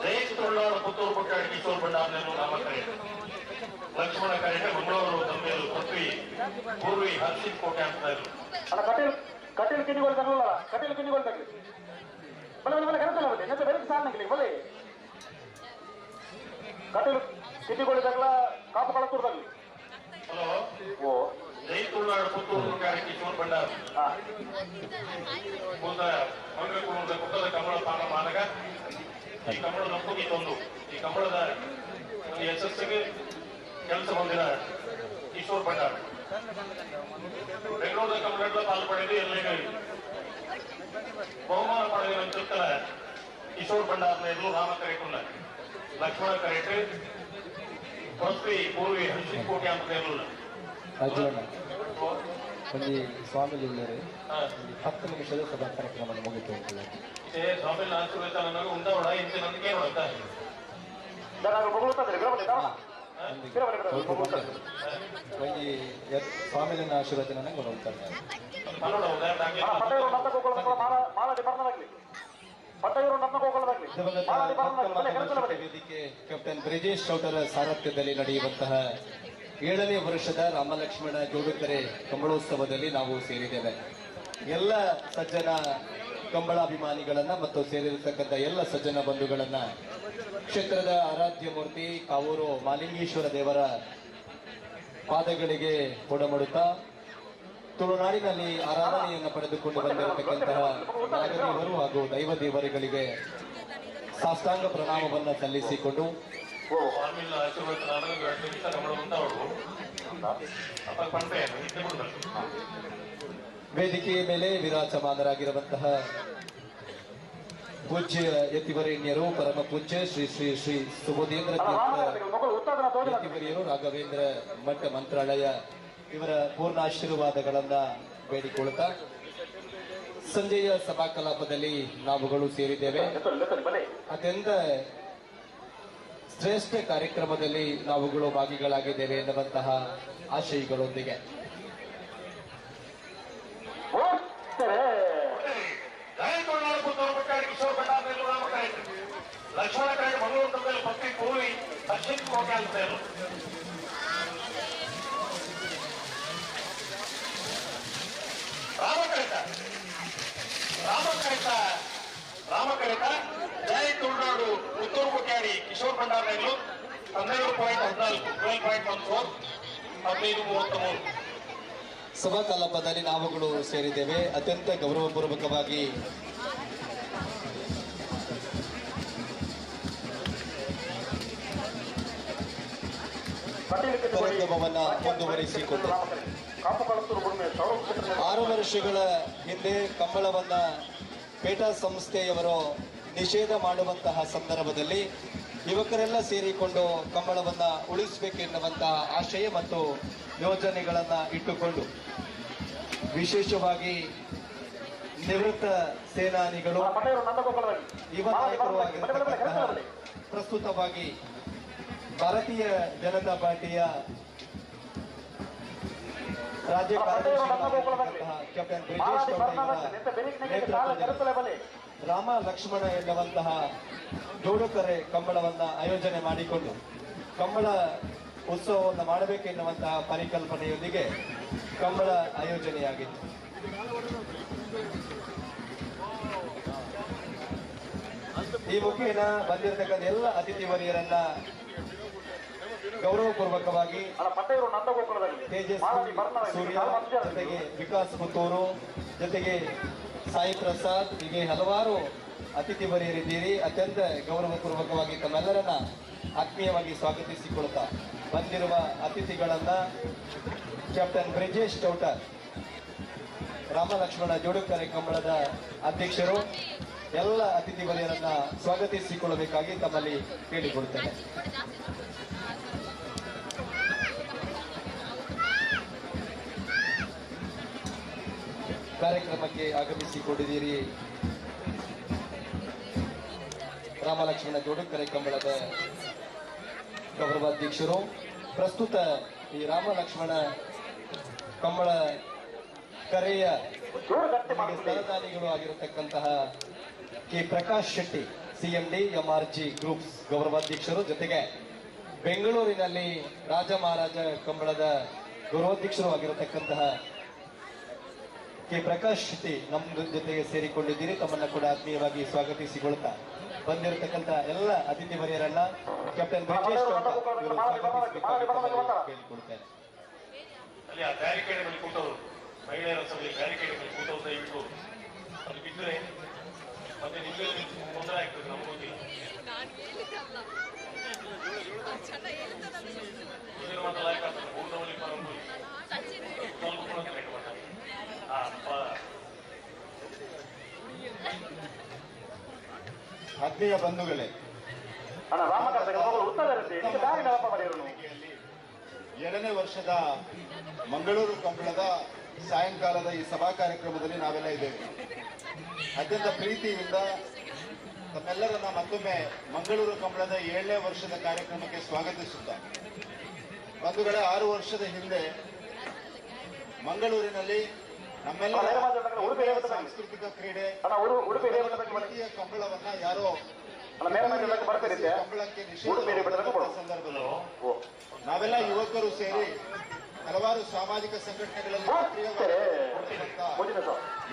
ಜಯಕಲ್ನಾಡು ಪುತ್ತೂರು ಬಟ್ಟೆಯಾಡ ಕಿಶೋರ್ ಭಂಡಾರ ನೆಲ್ಲೂರು ರಾಮಕರೆ ಲಕ್ಷ್ಮಣ ಕರೆ ಮಂಗಳೂರು ತಮ್ಮೇಲು ಪೃಥ್ವಿ ಪೂರ್ವಿ ಹರ್ಷಿತ್ ಕೋಟೆ ಅಂತ ಅಲ್ಲ ಕಟೀಲ್ ಕಿಣಿಗಳು ತಗಲಲ್ಲ ಕಟೀಲ್ ಕಿಣಿಗಳು ತಗಲಿ ಬಲೆ ಬಲೆ ಬಲೆ ಕರೆತಲ್ಲ ಬಲೆ ನೆತ್ತ ಬೆಳಗ್ಗೆ ಸಾಲಿನಾಗಲಿ ಬಲೆ ಕಟೀಲ್ ಕಿಣಿಗಳು ತಗಲ ಕಾಪು ಕಳತೂರು ತಗಲಿ. ಹಲೋ ಓ ಜಯಕಲ್ನಾಡು ಪುತ್ತೂರು ಬಟ್ಟೆಯಾಡ ಕಿಶೋರ್ ಭಂಡಾರ ಹಾ ಕುಟ್ಟದ ಕಮಲ ಪಾನ ಮಾನಗ ಈ ಕಮಲ ನಂಬುಗಿ ತಂದು ಈ ಕಮಲದ ಯಶಸ್ಸಿಗೆ ಕೆಲಸ ಹೊಂದಿದ ಕಿಶೋರ್ ಭಂಡಾರ ಬೆಂಗಳೂರಿನ ಕಮಲಗಳ ಪಾಲು ಪಡೆದು ಎಲ್ಲರಿಗೂ ಬಹುಮಾನ ಪಡೆದ ಚಿತ್ರ ಕಿಶೋರ್ ಭಂಡಾರ ನೆಲ್ಲೂರು ರಾಮಕರೆಕುಲ್ಲ ಲಕ್ಷ್ಮಣ ಕರೆಟ್ ಪೃಥ್ವಿ ಪೂರ್ವಿ ಹರ್ಷಿತ್ ಕೋಟೆ ಅಂತ ನೆಲ್ಲೂರು ರಾಜಣ್ಣ ಒಂದು ಸ್ವಾಮಿಲಿ ಇಲ್ಲರೆ 10 ನಿಮಿಷದ ಸಭಾ ಕಾರ್ಯಕ್ರಮವನ್ನು ಮುಗಿತು ಅಂತೇಳಿ ಸ್ವಾಮಿ ಆಶೀರ್ವಾದ ನನಗೆ ಉಂಟವಡ ಇಂತೆ ನನಗೆ ನೋಡ್ತಾ ಸ್ವಾಮಿಲಿನ ಆಶೀರ್ವಾದ ನನಗೆ ನೋಡ್ತಾರೆ ವೇದಿಕೆ ಕ್ಯಾಪ್ಟನ್ ಬ್ರಿಜೇಶ್ ಚೌಟರ ಸಾರಥ್ಯದಲ್ಲಿ ನಡೆಯುವಂತಹ 7ನೇ ವರ್ಷದ ರಾಮಲಕ್ಷ್ಮಣ ಜೋಡುಕರೆ ಕಂಬಳೋತ್ಸವದಲ್ಲಿ ನಾವು ಸೇರಿದ್ದೇವೆ. ಎಲ್ಲ ಸಜ್ಜನ ಕಂಬಳಾಭಿಮಾನಿಗಳನ್ನ ಮತ್ತು ಸೇರಿರತಕ್ಕಂಥ ಎಲ್ಲ ಸಜ್ಜನ ಬಂಧುಗಳನ್ನ ಕ್ಷೇತ್ರದ ಆರಾಧ್ಯ ಮೂರ್ತಿ ಕಾವೂರು ಮಾಲಿಂಗೇಶ್ವರ ದೇವರ ಪಾದಗಳಿಗೆ ಕೊಡಮಡುತ್ತಾ ತುಳುನಾಡಿನಲ್ಲಿ ಆರಾಧನೆಯನ್ನು ಪಡೆದುಕೊಂಡು ಬಂದಿರತಕ್ಕಂತಹ ನಾಗದೇವರು ಹಾಗೂ ದೈವ ದೇವರುಗಳಿಗೆ ಸಾಷ್ಟಾಂಗ ಪ್ರಣಾಮವನ್ನು ಸಲ್ಲಿಸಿಕೊಂಡು ಸ್ವಾಮಿ ಆಶೀರ್ವಾದ ನನಗೆ 2 ನಿಮಿಷ ಕಮಲ ಉಂಟವಳು ಅಪ್ಪ ಪಂಪೆ ಇದ್ದೆ ಬಿಡ್ತಾರೆ ವೇದಿಕೆಯ ಮೇಲೆ ವಿರಾಜಮಾನರಾಗಿರುವಂತಹ ಪೂಜ್ಯ ಯತಿವರೇಣ್ಯರು ಪರಮ ಪೂಜ್ಯ ಶ್ರೀ ಶ್ರೀ ಶ್ರೀ ಸುಬೋಧೇಂದ್ರ ಯತಿವರಿಯರು ರಾಘವೇಂದ್ರ ಮಠ ಮಂತ್ರಾಲಯ ಇವರ ಪೂರ್ಣ ಆಶೀರ್ವಾದಗಳನ್ನ ಬೇಡಿಕೊಳ್ಳುತ್ತಾ ಸಂಜೆಯ ಸಭಾ ಕಲಾಪದಲ್ಲಿ ನಾವುಗಳು ಸೇರಿದ್ದೇವೆ. ಅತ್ಯಂತ ಶ್ರೇಷ್ಠ ಕಾರ್ಯಕ್ರಮದಲ್ಲಿ ನಾವುಗಳು ಭಾಗಿಗಳಾಗಿದ್ದೇವೆ ಎನ್ನುವಂತಹ ಆಶಯಗಳೊಂದಿಗೆ ಜಯಕಲ್ನಾಡು ಪುತ್ತೂರು ಬಟ್ಟೆಯಾಡ ಕಿಶೋರ್ ಭಂಡಾರ ನೆಲ್ಲೂರು ರಾಮಕರೆ ಲಕ್ಷ್ಮಣ ಕರೆ ಮಂಗಳೂರು ತಮ್ಮೇಲು ಪೃಥ್ವಿ ಪೂರ್ವಿ ಹರ್ಷಿತ್ ಕೋಟೆ ಅಂತ ರಾಮಕರಿತ ಜಯಕಲ್ನಾಡು ಪುತ್ತೂರು ಬಟ್ಟೆಯಾಡಿ ಕಿಶೋರ್ ಭಂಡಾರ ನೆಲ್ಲೂರು 12.14 12.14 15:33 ಸಭಾ ಕಲಾಪದಲ್ಲಿ ನಾವುಗಳು ಸೇರಿದ್ದೇವೆ. ಅತ್ಯಂತ ಗೌರವಪೂರ್ವಕವಾಗಿ ಕಾರ್ಯಕ್ರಮವನ್ನ ಮುಂದುವರಿಸಿಕೊಂಡು 6 ವರ್ಷಗಳ ಹಿಂದೆ ಕಂಬಳವನ್ನ ಪೇಟಾ ಸಂಸ್ಥೆಯವರು ನಿಷೇಧ ಮಾಡುವಂತಹ ಸಂದರ್ಭದಲ್ಲಿ ಯುವಕರೆಲ್ಲ ಸೇರಿಕೊಂಡು ಕಂಬಳವನ್ನ ಉಳಿಸಬೇಕೆನ್ನುವಂತಹ ಆಶಯ ಮತ್ತು ಯೋಜನೆಗಳನ್ನ ಇಟ್ಟುಕೊಂಡು ವಿಶೇಷವಾಗಿ ನಿವೃತ್ತ ಸೇನಾನಿಗಳು ಪಟ್ಟೆಯವರು ನಂದಗೋಪಾಲದಲ್ಲಿ ಯುವ ನಾಯಕರು ಆಗಿರತಕ್ಕಂತಹ ಪ್ರಸ್ತುತವಾಗಿ ಭಾರತೀಯ ಜನತಾ ಪಾರ್ಟಿಯ ರಾಜ್ಯ ಕಾರ್ಯದರ್ಶಿಗಳಾಗಿರ್ತಕ್ಕಂತಹ ಕ್ಯಾಪ್ಟನ್ ಬ್ರಿಜೇಶ್ ಗೌಡ ನೇತೃತ್ವದಲ್ಲಿ ರಾಮ ಲಕ್ಷ್ಮಣ ಎನ್ನುವಂತಹ ಜೋಡುಕರೆ ಕಂಬಳವನ್ನ ಆಯೋಜನೆ ಮಾಡಿಕೊಂಡು ಕಂಬಳ ಉತ್ಸವವನ್ನು ಮಾಡಬೇಕೆನ್ನುವಂತಹ ಪರಿಕಲ್ಪನೆಯೊಂದಿಗೆ ಕಂಬಳ ಆಯೋಜನೆಯಾಗಿತ್ತು. ಈ ಮುಖೇನ ಬಂದಿರತಕ್ಕಂಥ ಎಲ್ಲ ಅತಿಥಿ ವರ್ಯರನ್ನ ಗೌರವಪೂರ್ವಕವಾಗಿ ಪಟ್ಟೆಯವರು ನಂದಗೋಪಾಲದಲ್ಲಿ ತೇಜಸ್ವಿ ಸೂರ್ಯ ಜೊತೆಗೆ ವಿಕಾಸ್ ಪುತ್ತೂರು ಜೊತೆಗೆ ಸಾಯಿ ಪ್ರಸಾದ್ ಹೀಗೆ ಹಲವಾರು ಅತಿಥಿ ವರ್ಯರಿದ್ದೀರಿ. ಅತ್ಯಂತ ಗೌರವಪೂರ್ವಕವಾಗಿ ತಮ್ಮೆಲ್ಲರನ್ನ ಆತ್ಮೀಯವಾಗಿ ಸ್ವಾಗತಿಸಿಕೊಳ್ತಾ ಬಂದಿರುವ ಅತಿಥಿಗಳನ್ನ ಕ್ಯಾಪ್ಟನ್ ಬ್ರಿಜೇಶ್ ಚೌಟರ್ ರಾಮ ಲಕ್ಷ್ಮಣ ಜೋಡುಕರೆ ಕಂಬಳದ ಅಧ್ಯಕ್ಷರು ಎಲ್ಲ ಅತಿಥಿ ವರ್ಯರನ್ನ ಸ್ವಾಗತಿಸಿಕೊಳ್ಳಬೇಕಾಗಿ ತಮ್ಮಲ್ಲಿ ಕೇಳಿಕೊಳ್ತೇನೆ. ಕಾರ್ಯಕ್ರಮಕ್ಕೆ ಆಗಮಿಸಿಕೊಂಡಿದ್ದೀರಿ ರಾಮ ಲಕ್ಷ್ಮಣ ಜೋಡುಕರೆ ಕಂಬಳದ ಗೌರವಾಧ್ಯಕ್ಷರು. ಪ್ರಸ್ತುತ ಈ ರಾಮ ಲಕ್ಷ್ಮಣ ಕಂಬಳ ಕರೆಯ ಸ್ಥಳದಾನಿಗಳು ಆಗಿರತಕ್ಕಂತಹ K Prakash Shetty CMD MRG groups ಗೌರವಾಧ್ಯಕ್ಷರು, ಜೊತೆಗೆ ಬೆಂಗಳೂರಿನಲ್ಲಿ ರಾಜ ಮಹಾರಾಜ ಕಂಬಳದ ಗೌರವಾಧ್ಯಕ್ಷರು ಆಗಿರತಕ್ಕಂತಹ ಕೆ ಪ್ರಕಾಶ್ ಶೆಟ್ಟಿ ನಮ್ಮ ಜೊತೆಗೆ ಸೇರಿಕೊಂಡಿದ್ದೀರಿ. ತಮ್ಮನ್ನ ಕೂಡ ಆತ್ಮೀಯವಾಗಿ ಸ್ವಾಗತಿಸಿಕೊಳ್ತಾ ಬಂದಿರತಕ್ಕಂತ ಎಲ್ಲ ಅತಿಥಿ ವರ್ಯರನ್ನ ಕ್ಯಾಪ್ಟನ್ ಬ್ರಿಜೇಶ್ ಕೇಳಿಕೊಳ್ತೇನೆ. ಅಲ್ಲಿ ಆ ಬ್ಯಾರಿಕೇಡ್ ಮೇಲೆ ಕೂತವರು ಮಹಿಳೆಯರ ಸಭೆಯಲ್ಲಿ ಬ್ಯಾರಿಕೇಡ್ ಮೇಲೆ ಕೂತವರು ದಯವಿಟ್ಟು ಅದು ಬಿದ್ದರೆ ಮತ್ತೆ ನಿಮಗೆ ತೊಂದರೆ ಆಗ್ತದೆ, ನಮ್ಗೆ ಗೊತ್ತಿಲ್ಲ. ಲೈಕ್ ಆಗ್ತದೆ ಊಟದಲ್ಲಿ ಸ್ವಲ್ಪ ಕೂಡ ಲೆಕ್ಕ ಮಾಡ್ತಾರೆ. ಆತ್ಮೀಯ ಬಂಧುಗಳೇ, ಎರಡನೇ ವರ್ಷದ ಮಂಗಳೂರು ಕಂಬಳದ ಸಾಯಂಕಾಲದ ಈ ಸಭಾ ಕಾರ್ಯಕ್ರಮದಲ್ಲಿ ನಾವೆಲ್ಲ ಇದ್ದೇವೆ. ಅತ್ಯಂತ ಪ್ರೀತಿಯಿಂದ ತಮ್ಮೆಲ್ಲರನ್ನ ಮತ್ತೊಮ್ಮೆ ಮಂಗಳೂರು ಕಂಬಳದ 7ನೇ ವರ್ಷದ ಕಾರ್ಯಕ್ರಮಕ್ಕೆ ಸ್ವಾಗತಿಸುತ್ತಾ, ಬಂಧುಗಳೇ, 6 ವರ್ಷದ ಹಿಂದೆ ಮಂಗಳೂರಿನಲ್ಲಿ ನಮ್ಮೆಲ್ಲರ ಸಾಂಸ್ಕೃತಿಕ ಕ್ರೀಡೆ ರೀತಿಯ ಕಂಬಳವನ್ನ ಯಾರೋ ಕಂಬಳಕ್ಕೆ ನಿಷೇಧ ಸಂದರ್ಭದಲ್ಲಿ ನಾವೆಲ್ಲ ಯುವಕರು ಸೇರಿ ಹಲವಾರು ಸಾಮಾಜಿಕ ಸಂಘಟನೆಗಳಲ್ಲಿ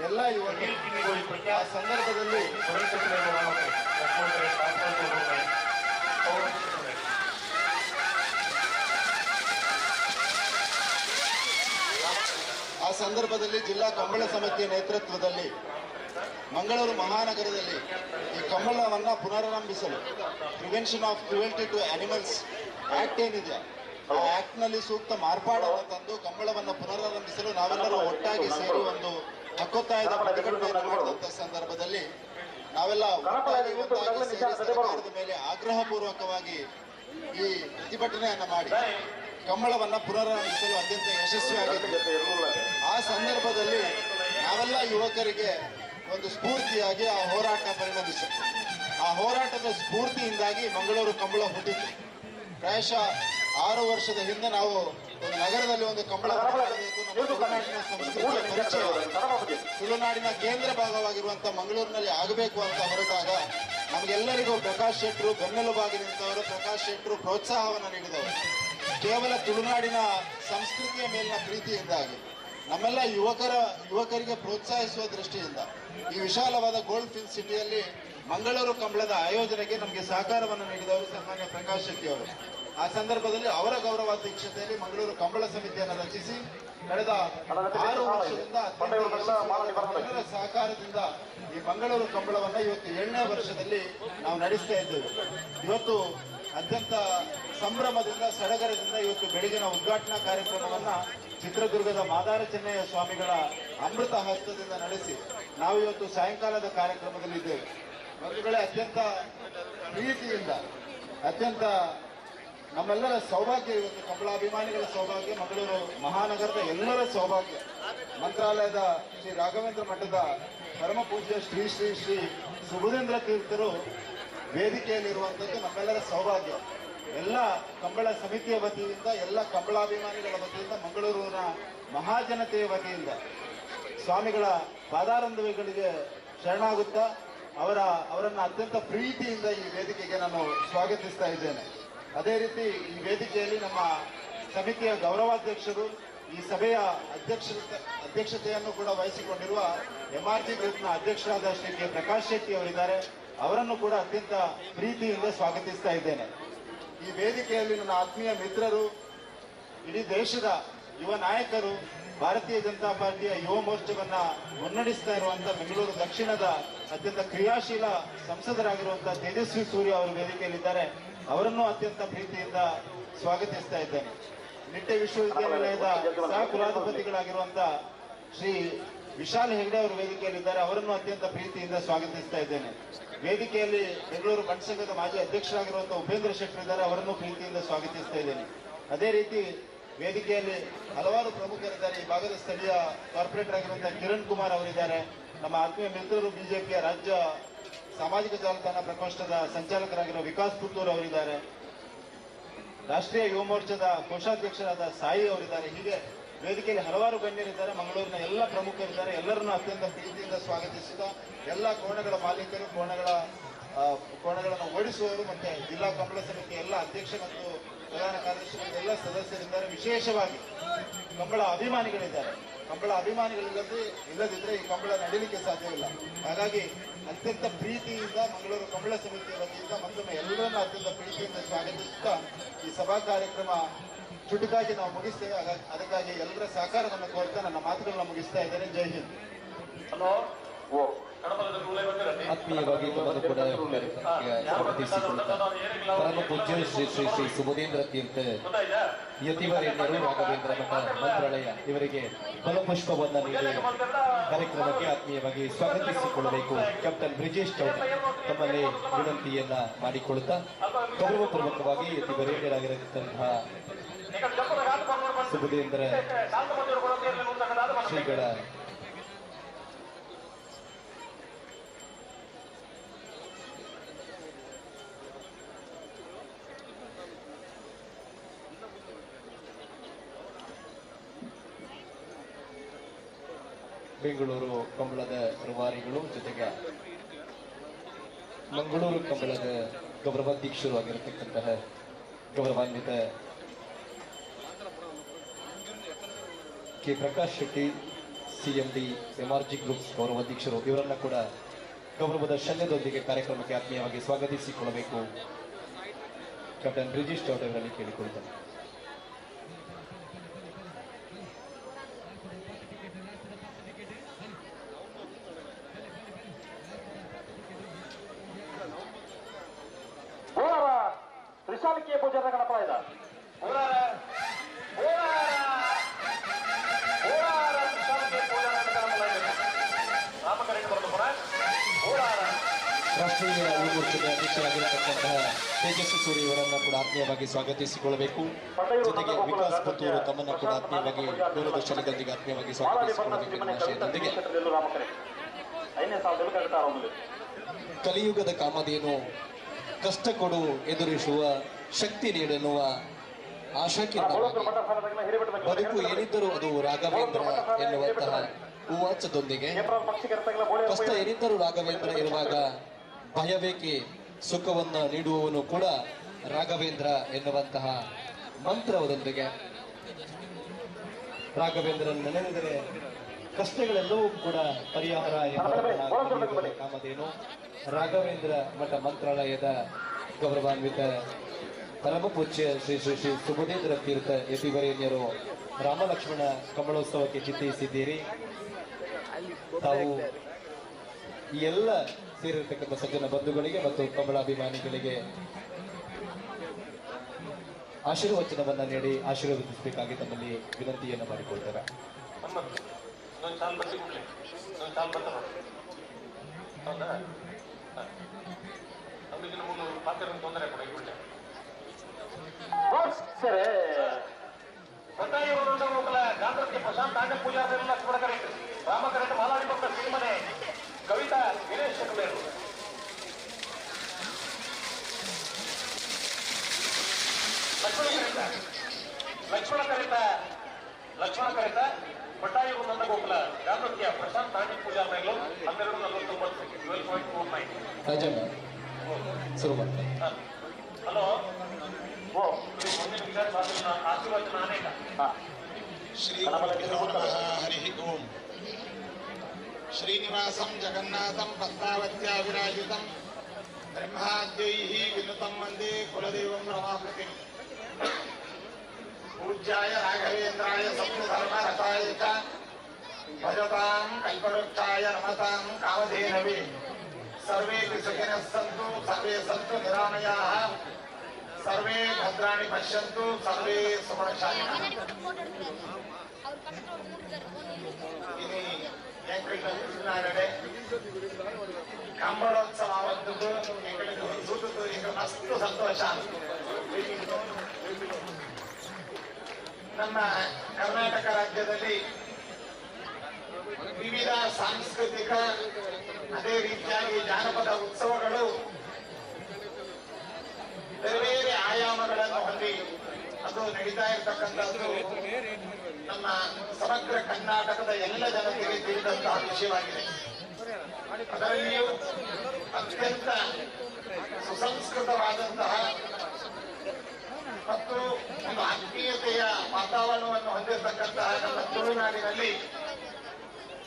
ಎಲ್ಲ ಯುವಕರು ಆ ಸಂದರ್ಭದಲ್ಲಿ ಜಿಲ್ಲಾ ಕಂಬಳ ಸಮಿತಿಯ ನೇತೃತ್ವದಲ್ಲಿ ಮಂಗಳೂರು ಮಹಾನಗರದಲ್ಲಿ ಈ ಕಂಬಳವನ್ನ ಪುನರಾರಂಭಿಸಲು prevention of cruelty to animals act ಏನಿದೆ ಆ ಆಕ್ಟ್ ನಲ್ಲಿ ಸೂಕ್ತ ಮಾರ್ಪಾಡನ್ನು ತಂದು ಕಂಬಳವನ್ನು ಪುನರಾರಂಭಿಸಲು ನಾವೆಲ್ಲರೂ ಒಟ್ಟಾಗಿ ಸೇರಿ ಒಂದು ಹಕ್ಕೊತ್ತಾಯದ ಪ್ರತಿಭಟನೆಯನ್ನು ಮಾಡಿದಂತ ಸಂದರ್ಭದಲ್ಲಿ ನಾವೆಲ್ಲ ಒಟ್ಟಾಗಿ ಸೇರಿ ಸರ್ಕಾರದ ಮೇಲೆ ಆಗ್ರಹ ಪೂರ್ವಕವಾಗಿ ಈ ಪ್ರತಿಭಟನೆಯನ್ನ ಮಾಡಿ ಕಂಬಳವನ್ನ ಪುನರಾರಂಭಿಸಲು ಅತ್ಯಂತ ಯಶಸ್ವಿಯಾಗಿದೆ. ಆ ಸಂದರ್ಭದಲ್ಲಿ ನಾವೆಲ್ಲ ಯುವಕರಿಗೆ ಒಂದು ಸ್ಫೂರ್ತಿಯಾಗಿ ಆ ಹೋರಾಟ ಪರಿಣಮಿಸಿತು. ಆ ಹೋರಾಟದ ಸ್ಫೂರ್ತಿಯಿಂದಾಗಿ ಮಂಗಳೂರು ಕಂಬಳ ಹುಟ್ಟಿತು. ಪ್ರಾಯಶಃ 6 ವರ್ಷದ ಹಿಂದೆ ನಾವು ಒಂದು ನಗರದಲ್ಲಿ ಒಂದು ಕಂಬಳ ಮಾಡಬೇಕು, ನಮ್ಮ ತುಳುನಾಡಿನ ಸಂಸ್ಕೃತಿಯ ಪರಿಚಯ ತುಳುನಾಡಿನ ಕೇಂದ್ರ ಭಾಗವಾಗಿರುವಂತಹ ಮಂಗಳೂರಿನಲ್ಲಿ ಆಗಬೇಕು ಅಂತ ಹೊರಟಾಗ ನಮಗೆಲ್ಲರಿಗೂ ಪ್ರಕಾಶ್ ಶೆಟ್ಟರು ಬೆನ್ನೆಲುಬಾಗಿ ನಿಂತವರು, ಪ್ರಕಾಶ್ ಶೆಟ್ಟರು ಪ್ರೋತ್ಸಾಹವನ್ನು ನೀಡಿದವರು. ಕೇವಲ ತುಳುನಾಡಿನ ಸಂಸ್ಕೃತಿಯ ಮೇಲಿನ ಪ್ರೀತಿಯಿಂದಾಗಿ ನಮ್ಮೆಲ್ಲ ಯುವಕರಿಗೆ ಪ್ರೋತ್ಸಾಹಿಸುವ ದೃಷ್ಟಿಯಿಂದ ಈ ವಿಶಾಲವಾದ ಗೋಲ್ಡ್ ಫಿಲ್ಮ್ ಸಿಟಿಯಲ್ಲಿ ಮಂಗಳೂರು ಕಂಬಳದ ಆಯೋಜನೆಗೆ ನಮಗೆ ಸಹಕಾರವನ್ನು ನೀಡಿದವರು ಸನ್ಮಾನ್ಯ ಪ್ರಕಾಶ್ ಶೆಟ್ಟಿ ಅವರು. ಆ ಸಂದರ್ಭದಲ್ಲಿ ಅವರ ಗೌರವಾಧ್ಯಕ್ಷತೆಯಲ್ಲಿ ಮಂಗಳೂರು ಕಂಬಳ ಸಮಿತಿಯನ್ನು ರಚಿಸಿ ಕಳೆದ 6 ವರ್ಷದಿಂದ ಜನರ ಸಹಕಾರದಿಂದ ಈ ಮಂಗಳೂರು ಕಂಬಳವನ್ನ ಇವತ್ತು 7ನೇ ವರ್ಷದಲ್ಲಿ ನಾವು ನಡೆಸ್ತಾ ಇದ್ದೇವೆ. ಇವತ್ತು ಅತ್ಯಂತ ಸಂಭ್ರಮದಿಂದ ಸಡಗರದಿಂದ ಇವತ್ತು ಬೆಳಗಿನ ಉದ್ಘಾಟನಾ ಕಾರ್ಯಕ್ರಮವನ್ನ ಚಿತ್ರದುರ್ಗದ ಮಾದಾರ ಚೆನ್ನಯ್ಯ ಸ್ವಾಮಿಗಳ ಅಮೃತ ಹಸ್ತದಿಂದ ನಡೆಸಿ ನಾವು ಇವತ್ತು ಸಾಯಂಕಾಲದ ಕಾರ್ಯಕ್ರಮದಲ್ಲಿದ್ದೇವೆ. ಬಂಧುಗಳೇ, ಅತ್ಯಂತ ಪ್ರೀತಿಯಿಂದ ಅತ್ಯಂತ ನಮ್ಮೆಲ್ಲರ ಸೌಭಾಗ್ಯ, ಇವತ್ತು ಕಂಬಳಾಭಿಮಾನಿಗಳ ಸೌಭಾಗ್ಯ, ಮಂಗಳೂರು ಮಹಾನಗರದ ಎಲ್ಲರ ಸೌಭಾಗ್ಯ. ಮಂತ್ರಾಲಯದ ಶ್ರೀ ರಾಘವೇಂದ್ರ ಮಠದ ಪರಮ ಪೂಜ್ಯ ಶ್ರೀ ಶ್ರೀ ಶ್ರೀ ಸುಬುಧೇಂದ್ರ ತೀರ್ಥರು ವೇದಿಕೆಯಲ್ಲಿರುವಂಥದ್ದು ನಮ್ಮೆಲ್ಲರ ಸೌಭಾಗ್ಯ. ಎಲ್ಲ ಕಂಬಳ ಸಮಿತಿಯ ವತಿಯಿಂದ, ಎಲ್ಲ ಕಂಬಳಾಭಿಮಾನಿಗಳ ವತಿಯಿಂದ, ಮಂಗಳೂರಿನ ಮಹಾಜನತೆಯ ವತಿಯಿಂದ ಸ್ವಾಮಿಗಳ ಪಾದಾರಂಧಗಳಿಗೆ ಶರಣಾಗುತ್ತಾ ಅವರನ್ನು ಅತ್ಯಂತ ಪ್ರೀತಿಯಿಂದ ಈ ವೇದಿಕೆಗೆ ನಾನು ಸ್ವಾಗತಿಸ್ತಾ ಇದ್ದೇನೆ. ಅದೇ ರೀತಿ ಈ ವೇದಿಕೆಯಲ್ಲಿ ನಮ್ಮ ಸಮಿತಿಯ ಗೌರವಾಧ್ಯಕ್ಷರು, ಈ ಸಭೆಯ ಅಧ್ಯಕ್ಷತೆಯನ್ನು ಕೂಡ ವಹಿಸಿಕೊಂಡಿರುವ MRG ಗ್ರೂಪ್ನ ಅಧ್ಯಕ್ಷರಾದ ಶ್ರೀ ಕೆ ಪ್ರಕಾಶ್ ಶೆಟ್ಟಿ ಅವರಿದ್ದಾರೆ. ಅವರನ್ನು ಕೂಡ ಅತ್ಯಂತ ಪ್ರೀತಿಯಿಂದ ಸ್ವಾಗತಿಸ್ತಾ ಇದ್ದೇನೆ. ಈ ವೇದಿಕೆಯಲ್ಲಿ ನನ್ನ ಆತ್ಮೀಯ ಮಿತ್ರರು, ಇಡೀ ದೇಶದ ಯುವ ನಾಯಕರು, ಭಾರತೀಯ ಜನತಾ ಪಾರ್ಟಿಯ ಯುವ ಮೋರ್ಚಾವನ್ನ ಮುನ್ನಡೆಸ್ತಾ ಇರುವಂತಹ ಬೆಂಗಳೂರು ದಕ್ಷಿಣದ ಅತ್ಯಂತ ಕ್ರಿಯಾಶೀಲ ಸಂಸದರಾಗಿರುವಂತಹ ತೇಜಸ್ವಿ ಸೂರ್ಯ ಅವರು ವೇದಿಕೆಯಲ್ಲಿದ್ದಾರೆ. ಅವರನ್ನು ಅತ್ಯಂತ ಪ್ರೀತಿಯಿಂದ ಸ್ವಾಗತಿಸ್ತಾ ಇದ್ದೇನೆ. ನಿಟ್ಟೆ ವಿಶ್ವವಿದ್ಯಾನಿಲಯದ ಸಹ ಕುಲಾಧಿಪತಿಗಳಾಗಿರುವಂತಹ ಶ್ರೀ ವಿಶಾಲ್ ಹೆಗ್ಡೆ ಅವರು ವೇದಿಕೆಯಲ್ಲಿದ್ದಾರೆ. ಅವರನ್ನು ಅತ್ಯಂತ ಪ್ರೀತಿಯಿಂದ ಸ್ವಾಗತಿಸ್ತಾ ಇದ್ದೇನೆ. ವೇದಿಕೆಯಲ್ಲಿ ಬೆಂಗಳೂರು ಬಂಡ್ ಸಂಘದ ಮಾಜಿ ಅಧ್ಯಕ್ಷರಾಗಿರುವಂತಹ ಉಪೇಂದ್ರ ಶೆಟ್ಟರ್ ಇದ್ದಾರೆ. ಅವರನ್ನು ಪ್ರೀತಿಯಿಂದ ಸ್ವಾಗತಿಸ್ತಾ ಇದ್ದೇನೆ. ಅದೇ ರೀತಿ ವೇದಿಕೆಯಲ್ಲಿ ಹಲವಾರು ಪ್ರಮುಖರಿದ್ದಾರೆ. ಈ ಭಾಗದ ಸ್ಥಳೀಯ ಕಾರ್ಪೊರೇಟರ್ ಆಗಿರುವಂತಹ ಕಿರಣ್ ಕುಮಾರ್ ಅವರಿದ್ದಾರೆ. ನಮ್ಮ ಆತ್ಮೀಯ ಮಿತ್ರರು, ಬಿಜೆಪಿಯ ರಾಜ್ಯ ಸಾಮಾಜಿಕ ಜಾಲತಾಣ ಪ್ರಕೋಷ್ಠದ ಸಂಚಾಲಕರಾಗಿರುವ ವಿಕಾಸ್ ಪುತ್ತೂರ್ ಅವರಿದ್ದಾರೆ. ರಾಷ್ಟ್ರೀಯ ಯುವ ಮೋರ್ಚಾದ ಕೋಶಾಧ್ಯಕ್ಷರಾದ ಸಾಯಿ ಅವರಿದ್ದಾರೆ. ಹೀಗೆ ವೇದಿಕೆಯಲ್ಲಿ ಹಲವಾರು ಗಣ್ಯರಿದ್ದಾರೆ. ಮಂಗಳೂರಿನ ಎಲ್ಲ ಪ್ರಮುಖರಿದ್ದಾರೆ. ಎಲ್ಲರನ್ನೂ ಅತ್ಯಂತ ಪ್ರೀತಿಯಿಂದ ಸ್ವಾಗತಿಸುತ್ತಾ, ಎಲ್ಲ ಕೋಣಗಳ ಮಾಲೀಕರು, ಕೋಣಗಳನ್ನು ಓಡಿಸುವವರು ಮತ್ತೆ ಜಿಲ್ಲಾ ಕಂಬಳ ಸಮಿತಿ ಎಲ್ಲ ಅಧ್ಯಕ್ಷ ಮತ್ತು ಪ್ರಧಾನ ಕಾರ್ಯದರ್ಶಿ ಮತ್ತು ಎಲ್ಲ ಸದಸ್ಯರಿದ್ದಾರೆ. ವಿಶೇಷವಾಗಿ ಕಂಬಳ ಅಭಿಮಾನಿಗಳಿದ್ದಾರೆ. ಕಂಬಳ ಇಲ್ಲದಿದ್ರೆ ಈ ಕಂಬಳ ನಡೀಲಿಕ್ಕೆ ಸಾಧ್ಯವಿಲ್ಲ. ಹಾಗಾಗಿ ಅತ್ಯಂತ ಪ್ರೀತಿಯಿಂದ ಮಂಗಳೂರು ಕಂಬಳ ಸಮಿತಿಯ ವತಿಯಿಂದ ಮತ್ತೊಮ್ಮೆ ಎಲ್ಲರನ್ನೂ ಅತ್ಯಂತ ಪ್ರೀತಿಯಿಂದ ಸ್ವಾಗತಿಸುತ್ತಾ ಈ ಸಭಾ ಕಾರ್ಯಕ್ರಮ ಚುಟುಕಾಗಿ ನಾವು ಮುಗಿಸ್ತೇವೆ. ಅದಕ್ಕಾಗಿ ಎಲ್ಲರ ಸಹಕಾರವನ್ನು ಕೋರ್ತಾ ನನ್ನ ಮಾತುಗಳನ್ನ ಮುಗಿಸ್ತಾ ಇದ್ದೇನೆ. ಜೈ ಹಿಂದ್. ಆತ್ಮೀಯವಾಗಿ ತಮ್ಮನ್ನು ಕೂಡ ಕಾರ್ಯಕ್ರಮಕ್ಕೆ ಸ್ವಾಗತಿಸಿಕೊಳ್ಳುತ್ತಾ ಪರಮ ಪೂಜ್ಯ ಶ್ರೀ ಶ್ರೀ ಶ್ರೀ ಸುಬುಧೇಂದ್ರ ತೀರ್ಥ ಯತಿವರೇಣ್ಯರು ರಾಘವೇಂದ್ರ ಮಠ ಮಂತ್ರಾಲಯ ಇವರಿಗೆ ಫಲಪುಷ್ಪವನ್ನು ನೀಡಿ ಕಾರ್ಯಕ್ರಮಕ್ಕೆ ಆತ್ಮೀಯವಾಗಿ ಸ್ವಾಗತಿಸಿಕೊಳ್ಳಬೇಕು. ಕ್ಯಾಪ್ಟನ್ ಬ್ರಿಜೇಶ್ ಚೌಟ ತಮ್ಮಲ್ಲಿ ವಿನಂತಿಯನ್ನ ಮಾಡಿಕೊಳ್ಳುತ್ತಾ ಗೌರವಪೂರ್ವಕವಾಗಿ ಯತಿವರೇಣ್ಯರಾಗಿರತಕ್ಕಂತಹ ಸುಬುಧೇಂದ್ರ ಶ್ರೀಗಳ ಬೆಂಗಳೂರು ಕಂಬಳದ ರೂವಾರಿಗಳು ಜೊತೆಗೆ ಮಂಗಳೂರು ಕಂಬಳದ ಗೌರವಾಧ್ಯಕ್ಷರು ಆಗಿರತಕ್ಕಂತಹ ಗೌರವಾನ್ವಿತ K Prakash Shetty CMD MRG groups ಗೌರವಾಧ್ಯಕ್ಷರು ಇವರನ್ನ ಕೂಡ ಗೌರವದ ಶಲ್ಯದೊಂದಿಗೆ ಕಾರ್ಯಕ್ರಮಕ್ಕೆ ಆತ್ಮೀಯವಾಗಿ ಸ್ವಾಗತಿಸಿಕೊಳ್ಳಬೇಕು. ಕ್ಯಾಪ್ಟನ್ ಬ್ರಿಜೇಶ್ ಚೌಟ ಅವರಲ್ಲಿ ಕೇಳಿಕೊಳ್ಳುತ್ತಾರೆ. ತ್ರಿಶಾಲಿಕೆಯ ಪೂಜಾರ ಗಣಪ ಇದ ರಾಷ್ಟ್ರೀಯ ಯುವ ಮೋರ್ಚಾದ ಅಧ್ಯಕ್ಷರಾಗಿರತಕ್ಕಂತಹ ತೇಜಸ್ವಿ ಸೂರ್ಯ ಇವರನ್ನು ಕೂಡ ಆತ್ಮೀಯವಾಗಿ ಸ್ವಾಗತಿಸಿಕೊಳ್ಳಬೇಕು. ಜೊತೆಗೆ ವಿಕಾಸ್ ಪುತ್ತೂರು ತಮ್ಮನ್ನು ಕೂಡ ಆತ್ಮೀಯವಾಗಿ ದೂರದರ್ಶನದೊಂದಿಗೆ ಆತ್ಮೀಯವಾಗಿ ಸ್ವಾಗತಿಸಿಕೊಳ್ಳಬೇಕು ಎನ್ನುವ ಆಶಯದೊಂದಿಗೆ ಕಲಿಯುಗದ ಕಾಮಧೇನು ಕಷ್ಟ ಕೊಡು ಎದುರಿಸುವ ಶಕ್ತಿ ನೀಡೆನ್ನುವ ಆಶಾಕಿರಣವಾಗಿ ಬದುಕು ಏನಿದ್ದರೂ ಅದು ರಾಘವೇಂದ್ರ ಎನ್ನುವಂತಹ ಉವಾಚದೊಂದಿಗೆ ಕಷ್ಟ ಏನಿದ್ದರೂ ರಾಘವೇಂದ್ರ ಇರುವಾಗ ಭಯಬೇಕೆ ಸುಖವನ್ನು ನೀಡುವವನು ಕೂಡ ರಾಘವೇಂದ್ರ ಎನ್ನುವಂತಹ ಮಂತ್ರದೊಂದಿಗೆ ರಾಘವೇಂದ್ರನ ನೆನೆದರೆ ಕಷ್ಟಗಳೆಲ್ಲವೂ ಕೂಡ ಪರಿಹಾರ ಎನ್ನುವ ಕಾಮಧೇನು ರಾಘವೇಂದ್ರ ಮಠ ಮಂತ್ರಾಲಯದ ಗೌರವಾನ್ವಿತ ಪರಮ ಪೂಜ್ಯ ಶ್ರೀ ಶ್ರೀ ಶ್ರೀ ಸುಬುಧೇಂದ್ರ ತೀರ್ಥ ಯತಿವರೇಣ್ಯರು ರಾಮಲಕ್ಷ್ಮಣ ಕಮಲೋತ್ಸವಕ್ಕೆ ಚಿತ್ತೈಸಿದ್ದೀರಿ. ತಾವು ಈ ಎಲ್ಲ ಸೇರಿರತಕ್ಕಂಥ ಸಜ್ಜನ ಬಂಧುಗಳಿಗೆ ಮತ್ತು ಕಮಲಾಭಿಮಾನಿಗಳಿಗೆ ಆಶೀರ್ವಚನವನ್ನ ನೀಡಿ ಆಶೀರ್ವದಿಸಬೇಕಾಗಿ ತಮ್ಮಲ್ಲಿ ವಿನಂತಿಯನ್ನು ಮಾಡಿಕೊಳ್ತಾರೆ. ಇನ್ನೊಂದು ಸಾಲು ಬರ್ತಿ ಕೂಡಲೇ ಇನ್ನೊಂದು ಸಾಲು ಬರ್ತಾರ ಹೌದಾ? ನಮಗೆ ಮೂರು ಪಾತ್ರ ತೊಂದರೆ ಕೊಡ ಕೂಡಲೇ ಸರಿ ಬಂದಾಯ ಹೋಗಲ ಗಾಂಧರ್ಗೆ ಪ್ರಶಾಂತ್ ತಾಂಡ ಪೂಜಾ ಲಕ್ಷ್ಮಣ ಕರೆಕ್ಟ್ ರಾಮ ಕರೆಕ್ಟ್ ಮಾಲಾಡಿ ಭಕ್ತ ಸಿರಿಮನೆ ಕವಿತಾ ವಿನೇಶ್ ಕಬೇರು ಲಕ್ಷ್ಮಣ ಕರೆತ ಬಟಾಯಿ ನಂದ ಗೋಕುಲ ಗಾಂಧರ್ಯ ಪ್ರಶಾಂತ್ ತಾಂಡಿ ಪೂಜಾ ಮೇಲೂ 12:49 12.49 ರಾಜಣ್ಣ ಶುರು ಮಾಡ್ತಾರೆ. ಹಲೋ ಮುಂದಿನ ವಿಚಾರ ಆಶೀರ್ವಚನ ಅನೇಕ ಶ್ರೀ ಹರಿ ಓಂ. ಶ್ರೀನಿವಾಸಂ ಜಗನ್ನಾಥಂ ಪದ್ಮಾವತ್ಯಾ ವಿರಾಜಿತಂ ಬ್ರಹ್ಮಾದ್ಯೈಃ ವಿನುತಂ ವಂದೇ ಕುಲದೇವಂ ರಮಾಪತಿಂ. ಪೂಜ್ಯಾಯ ರಾಘವೇಂದ್ರಾಯ ಸತ್ಯಧರ್ಮರತಾಯ ಚ ಭಜತಾಂ ಕಲ್ಪವೃಕ್ಷಾಯ ನಮತಾಂ ಕಾಮಧೇನವೇ. ಸರ್ವೇಪಿ ಸುಖಿನಃ ಸಂತು ಸರ್ವೇ ಸಂತು ನಿರಾಮಯಾಃ ಸರ್ವೇ ಭದ್ರಾಣಿ ಪಶ್ಯಂತು ಸರ್ವೇ ಸುಮನಃಶಾಲಿನಃ. ఇది వెంకటనారాయణ కంబళోత్సవ అవద్దు ఇక్కడ చూడుతూ ఇంకా మస్తు సంతోష. ನಮ್ಮ ಕರ್ನಾಟಕ ರಾಜ್ಯದಲ್ಲಿ ವಿವಿಧ ಸಾಂಸ್ಕೃತಿಕ ಅದೇ ರೀತಿಯಾಗಿ ಜಾನಪದ ಉತ್ಸವಗಳು ಬೇರೆ ಬೇರೆ ಆಯಾಮಗಳನ್ನು ಹೊಂದಿ ಅದು ನಡೀತಾ ಇರತಕ್ಕಂಥದ್ದು ನಮ್ಮ ಸಮಗ್ರ ಕರ್ನಾಟಕದ ಎಲ್ಲ ಜನತೆಗೆ ತಿಳಿದಂತಹ ವಿಷಯವಾಗಿದೆ. ಅದರಲ್ಲಿಯೂ ಅತ್ಯಂತ ಸುಸಂಸ್ಕೃತವಾದಂತಹ ಮತ್ತು ಒಂದು ಆತ್ಮೀಯತೆಯ ವಾತಾವರಣವನ್ನು ಹೊಂದಿರತಕ್ಕಂತಹ ನಮ್ಮ ತುಳುನಾಡಿನಲ್ಲಿ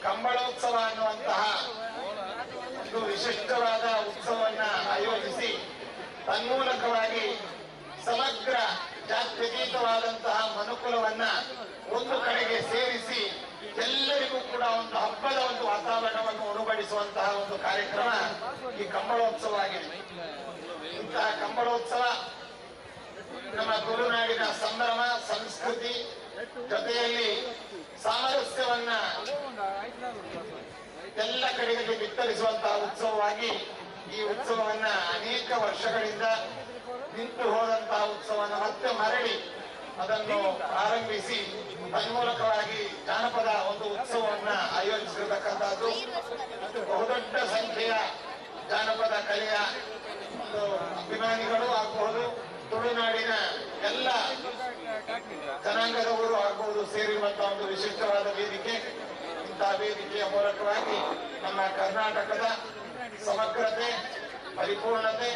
ಕಂಬಳೋತ್ಸವ ಅನ್ನುವಂತಹ ಒಂದು ವಿಶಿಷ್ಟವಾದ ಉತ್ಸವವನ್ನ ಆಯೋಜಿಸಿ ತನ್ಮೂಲಕವಾಗಿ ಸಮಗ್ರ ಜಾತ್ಯತೀತವಾದಂತಹ ಮನುಕುಲವನ್ನ ಒಂದು ಕಡೆಗೆ ಸೇರಿಸಿ ಎಲ್ಲರಿಗೂ ಕೂಡ ಒಂದು ಹಬ್ಬದ ಒಂದು ವಾತಾವರಣವನ್ನು ಉಣಬಡಿಸುವಂತಹ ಒಂದು ಕಾರ್ಯಕ್ರಮ ಈ ಕಂಬಳೋತ್ಸವ ಆಗಿದೆ. ಇಂತಹ ಕಂಬಳೋತ್ಸವ ನಮ್ಮ ತುಳುನಾಡಿನ ಸಂಭ್ರಮ ಸಂಸ್ಕೃತಿ ಜೊತೆಯಲ್ಲಿ ಸಾಮರಸ್ಯವನ್ನ ಎಲ್ಲ ಕಡೆಗಳಿಗೆ ಬಿತ್ತರಿಸುವಂತಹ ಉತ್ಸವವಾಗಿ ಈ ಉತ್ಸವವನ್ನ ಅನೇಕ ವರ್ಷಗಳಿಂದ ನಿಂತು ಹೋದಂತಹ ಉತ್ಸವವನ್ನು ಮತ್ತೆ ಮರಳಿ ಅದನ್ನು ಪ್ರಾರಂಭಿಸಿ ತನ್ಮೂಲಕವಾಗಿ ಜಾನಪದ ಒಂದು ಉತ್ಸವವನ್ನ ಆಯೋಜಿಸಿರತಕ್ಕಂಥದ್ದು. ಬಹುದೊಡ್ಡ ಸಂಖ್ಯೆಯ ಜಾನಪದ ಕಲೆಯ ಒಂದು ಅಭಿಮಾನಿಗಳು ಆಗಬಹುದು, ತುಳುನಾಡಿನ ಎಲ್ಲ ಜನಾಂಗದವರು ಆಗಬಹುದು ಸೇರಿರುವಂತಹ ಒಂದು ವಿಶಿಷ್ಟವಾದ ವೇದಿಕೆ. ಇಂತಹ ವೇದಿಕೆಯ ಮೂಲಕವಾಗಿ ನಮ್ಮ ಕರ್ನಾಟಕದ ಸಮಗ್ರತೆ, ಪರಿಪೂರ್ಣತೆ,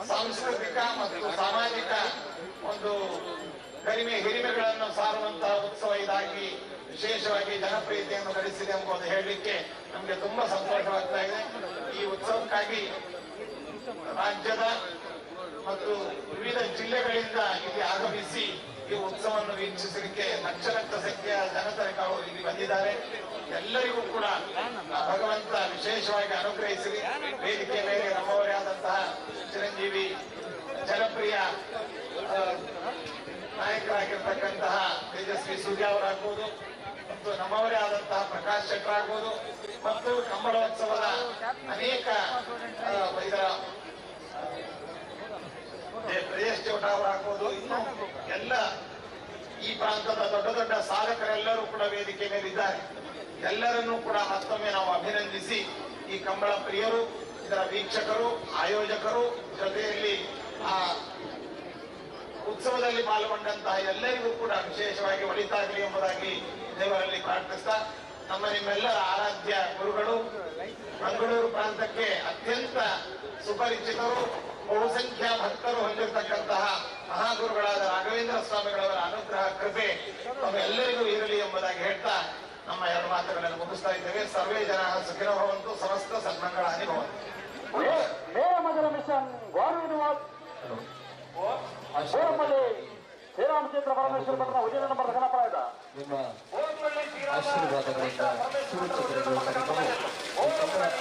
ಸಾಂಸ್ಕೃತಿಕ ಮತ್ತು ಸಾಮಾಜಿಕ ಒಂದು ಕಡಿಮೆ ಹಿರಿಮೆಗಳನ್ನು ಸಾರುವಂತಹ ಉತ್ಸವ ಇದಾಗಿ ವಿಶೇಷವಾಗಿ ಜನಪ್ರಿಯತೆಯನ್ನು ಗಳಿಸಿದೆ ಎಂಬುದು ಹೇಳಲಿಕ್ಕೆ ನಮಗೆ ತುಂಬಾ ಸಂತೋಷವಾಗ್ತಾ ಇದೆ. ಈ ಉತ್ಸವಕ್ಕಾಗಿ ರಾಜ್ಯದ ಮತ್ತು ವಿವಿಧ ಜಿಲ್ಲೆಗಳಿಂದ ಇಲ್ಲಿ ಆಗಮಿಸಿ ಈ ಉತ್ಸವವನ್ನು ವೀಕ್ಷಿಸಲಿಕ್ಕೆ ಲಕ್ಷ ಲಕ್ಷ ಸಂಖ್ಯೆಯ ಜನತನಿಕರು ಇಲ್ಲಿ ಬಂದಿದ್ದಾರೆ. ಎಲ್ಲರಿಗೂ ಕೂಡ ಭಗವಂತ ವಿಶೇಷವಾಗಿ ಅನುಗ್ರಹಿಸಲಿ. ವೇದಿಕೆ ಮೇಲೆ ನಮ್ಮವರೇ ಆದಂತಹ ಚಿರಂಜೀವಿ ಜನಪ್ರಿಯ ನಾಯಕರಾಗಿರ್ತಕ್ಕಂತಹ ತೇಜಸ್ವಿ ಸೂರ್ಯ ಅವರಾಗ್ಬೋದು ಮತ್ತು ನಮ್ಮವರೇ ಆದಂತಹ ಪ್ರಕಾಶ್ ಶೆಟ್ಟರ್ ಆಗ್ಬೋದು ಮತ್ತು ಕಂಬಳೋತ್ಸವದ ಅನೇಕ ಇದರ ಪ್ರದೇಶ್ ಚೌಟ ಅವರಾಗ್ಬೋದು, ಇನ್ನು ಎಲ್ಲ ಈ ಪ್ರಾಂತದ ದೊಡ್ಡ ದೊಡ್ಡ ಸಾಧಕರೆಲ್ಲರೂ ಕೂಡ ವೇದಿಕೆ ಮೇಲಿದ್ದಾರೆ. ಎಲ್ಲರನ್ನೂ ಕೂಡ ಮತ್ತೊಮ್ಮೆ ನಾವು ಅಭಿನಂದಿಸಿ ಈ ಕಂಬಳ ಪ್ರಿಯರು, ಇದರ ವೀಕ್ಷಕರು, ಆಯೋಜಕರು ಜೊತೆಯಲ್ಲಿ ಆ ಉತ್ಸವದಲ್ಲಿ ಪಾಲ್ಗೊಂಡಂತಹ ಎಲ್ಲರಿಗೂ ಕೂಡ ವಿಶೇಷವಾಗಿ ಒಳಿತಾಗಲಿ ಎಂಬುದಾಗಿ ದೇವರಲ್ಲಿ ಪ್ರಾರ್ಥಿಸ್ತಾ ನಮ್ಮ ನಿಮ್ಮೆಲ್ಲರ ಆರಾಧ್ಯ ಗುರುಗಳು ಮಂಗಳೂರು ಪ್ರಾಂತಕ್ಕೆ ಅತ್ಯಂತ ಸುಪರಿಚಿತರು, ಬಹುಸಂಖ್ಯಾ ಭಕ್ತರು ಹೊಂದಿರತಕ್ಕಂತಹ ಮಹಾಗುರುಗಳಾದ ರಾಘವೇಂದ್ರ ಸ್ವಾಮಿಗಳವರ ಅನುಗ್ರಹ ಕೃಪೆ ನಮ್ಮೆಲ್ಲರಿಗೂ ಇರಲಿ ಎಂಬುದಾಗಿ ಹೇಳ್ತಾ ನಮ್ಮ ಎರಡು ಮಾತುಗಳನ್ನು ಮುಗಿಸ್ತಾ ಇದ್ದೇವೆ. ಸರ್ವೇ ಜನ ಸುಖಿನೋ ಭವಂತು, ಸಮಸ್ತ ಸನ್ಮಂಗಳ ಅನುಭವಂತು. ಮೇರ ಮಿಷನ್ ಶ್ರೀರಾಮಚಂದ್ರ ಪರಮೇಶ್ವರ ಭಟ್ರ ಉದಯ ನಂಬರ್ ಗಣಪರಾಯದ ನಿಮ್ಮ ಆಶೀರ್ವಾದಗಳಿಂದ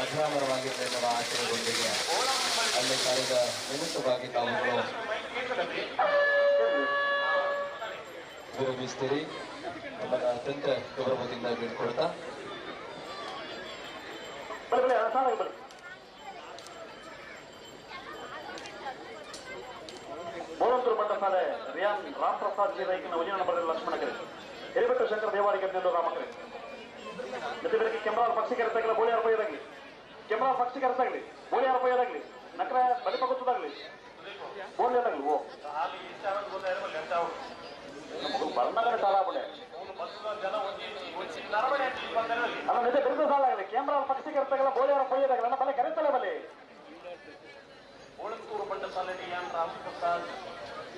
ಅಜರಾಮರವಾಗಿದೆ ಎನ್ನುವ ಆಶಯದೊಂದಿಗೆ ಅಲ್ಲಿ ಕಳೆದ ನಿಮಿತ್ತವಾಗಿ ತಾವುಗಳು ವಿರಮಿಸ್ತೀರಿ ನಮ್ಮನ್ನ ಅತ್ಯಂತ ಗೌರವದಿಂದ ಬೀಳ್ಕೊಡ್ತಾ ಬಳಿ ಬಳಿ ಸಾಲಾಗಿ ಬಳಿ ಬೋಳಂತೂರು ಬಂಡ ಸಾಲೆ ರಿಯಾನ್ ರಾಮ್ ಪ್ರಸಾದ್ ಜಿ ರೈಕಿನ ಉಜಿನ ನಂಬರ್ ಲಕ್ಷ್ಮಣ ಕರೆ ಹಿರಿಬೆಟ್ಟು ಶಂಕರ ದೇವಾಡಿಗೆ ನೆಲ್ಲೂರು ರಾಮಕರೆ ಜೊತೆಗೆ ಕೆಮರಾಲ್ ಪಕ್ಷಿ ಕೆರೆತಾಗಲಿ ಬೋಳಿಯಾರ ಪೈದಾಗಲಿ ಕೆಮರಾಲ್ ಪಕ್ಷಿ ಕೆರೆತಾಗಲಿ ಬೋಳಿಯಾರ ಪೈದಾಗಲಿ ನಕ್ರ ಬಲಿಪಗುತ್ತದಾಗಲಿ ಬೋಳ್ಯದಾಗಲಿ ಓ ಬರ್ಣಗಡೆ ಸಾಲ ಆಗ್ಬಿಟ್ಟೆ ಅಲ್ಲ ನಿಜ ಬಿರುದು ಸಾಲ ಆಗಲಿ ಕೆಮರಾಲ್ ಪಕ್ಷಿ ಕೆರೆತಾಗಲ್ಲ ಬೋಳಿಯಾರ ಪೈದಾಗಲಿ ನನ್ನ ಬಲೆ ಕರೆತಲ್ಲ ಬಲಿ ಬೋಳಂತೂರು ಬಂಡ ಸಾಲೆ ರಿಯಾನ್ ರಾಮ್ ಪ್ರಸಾದ್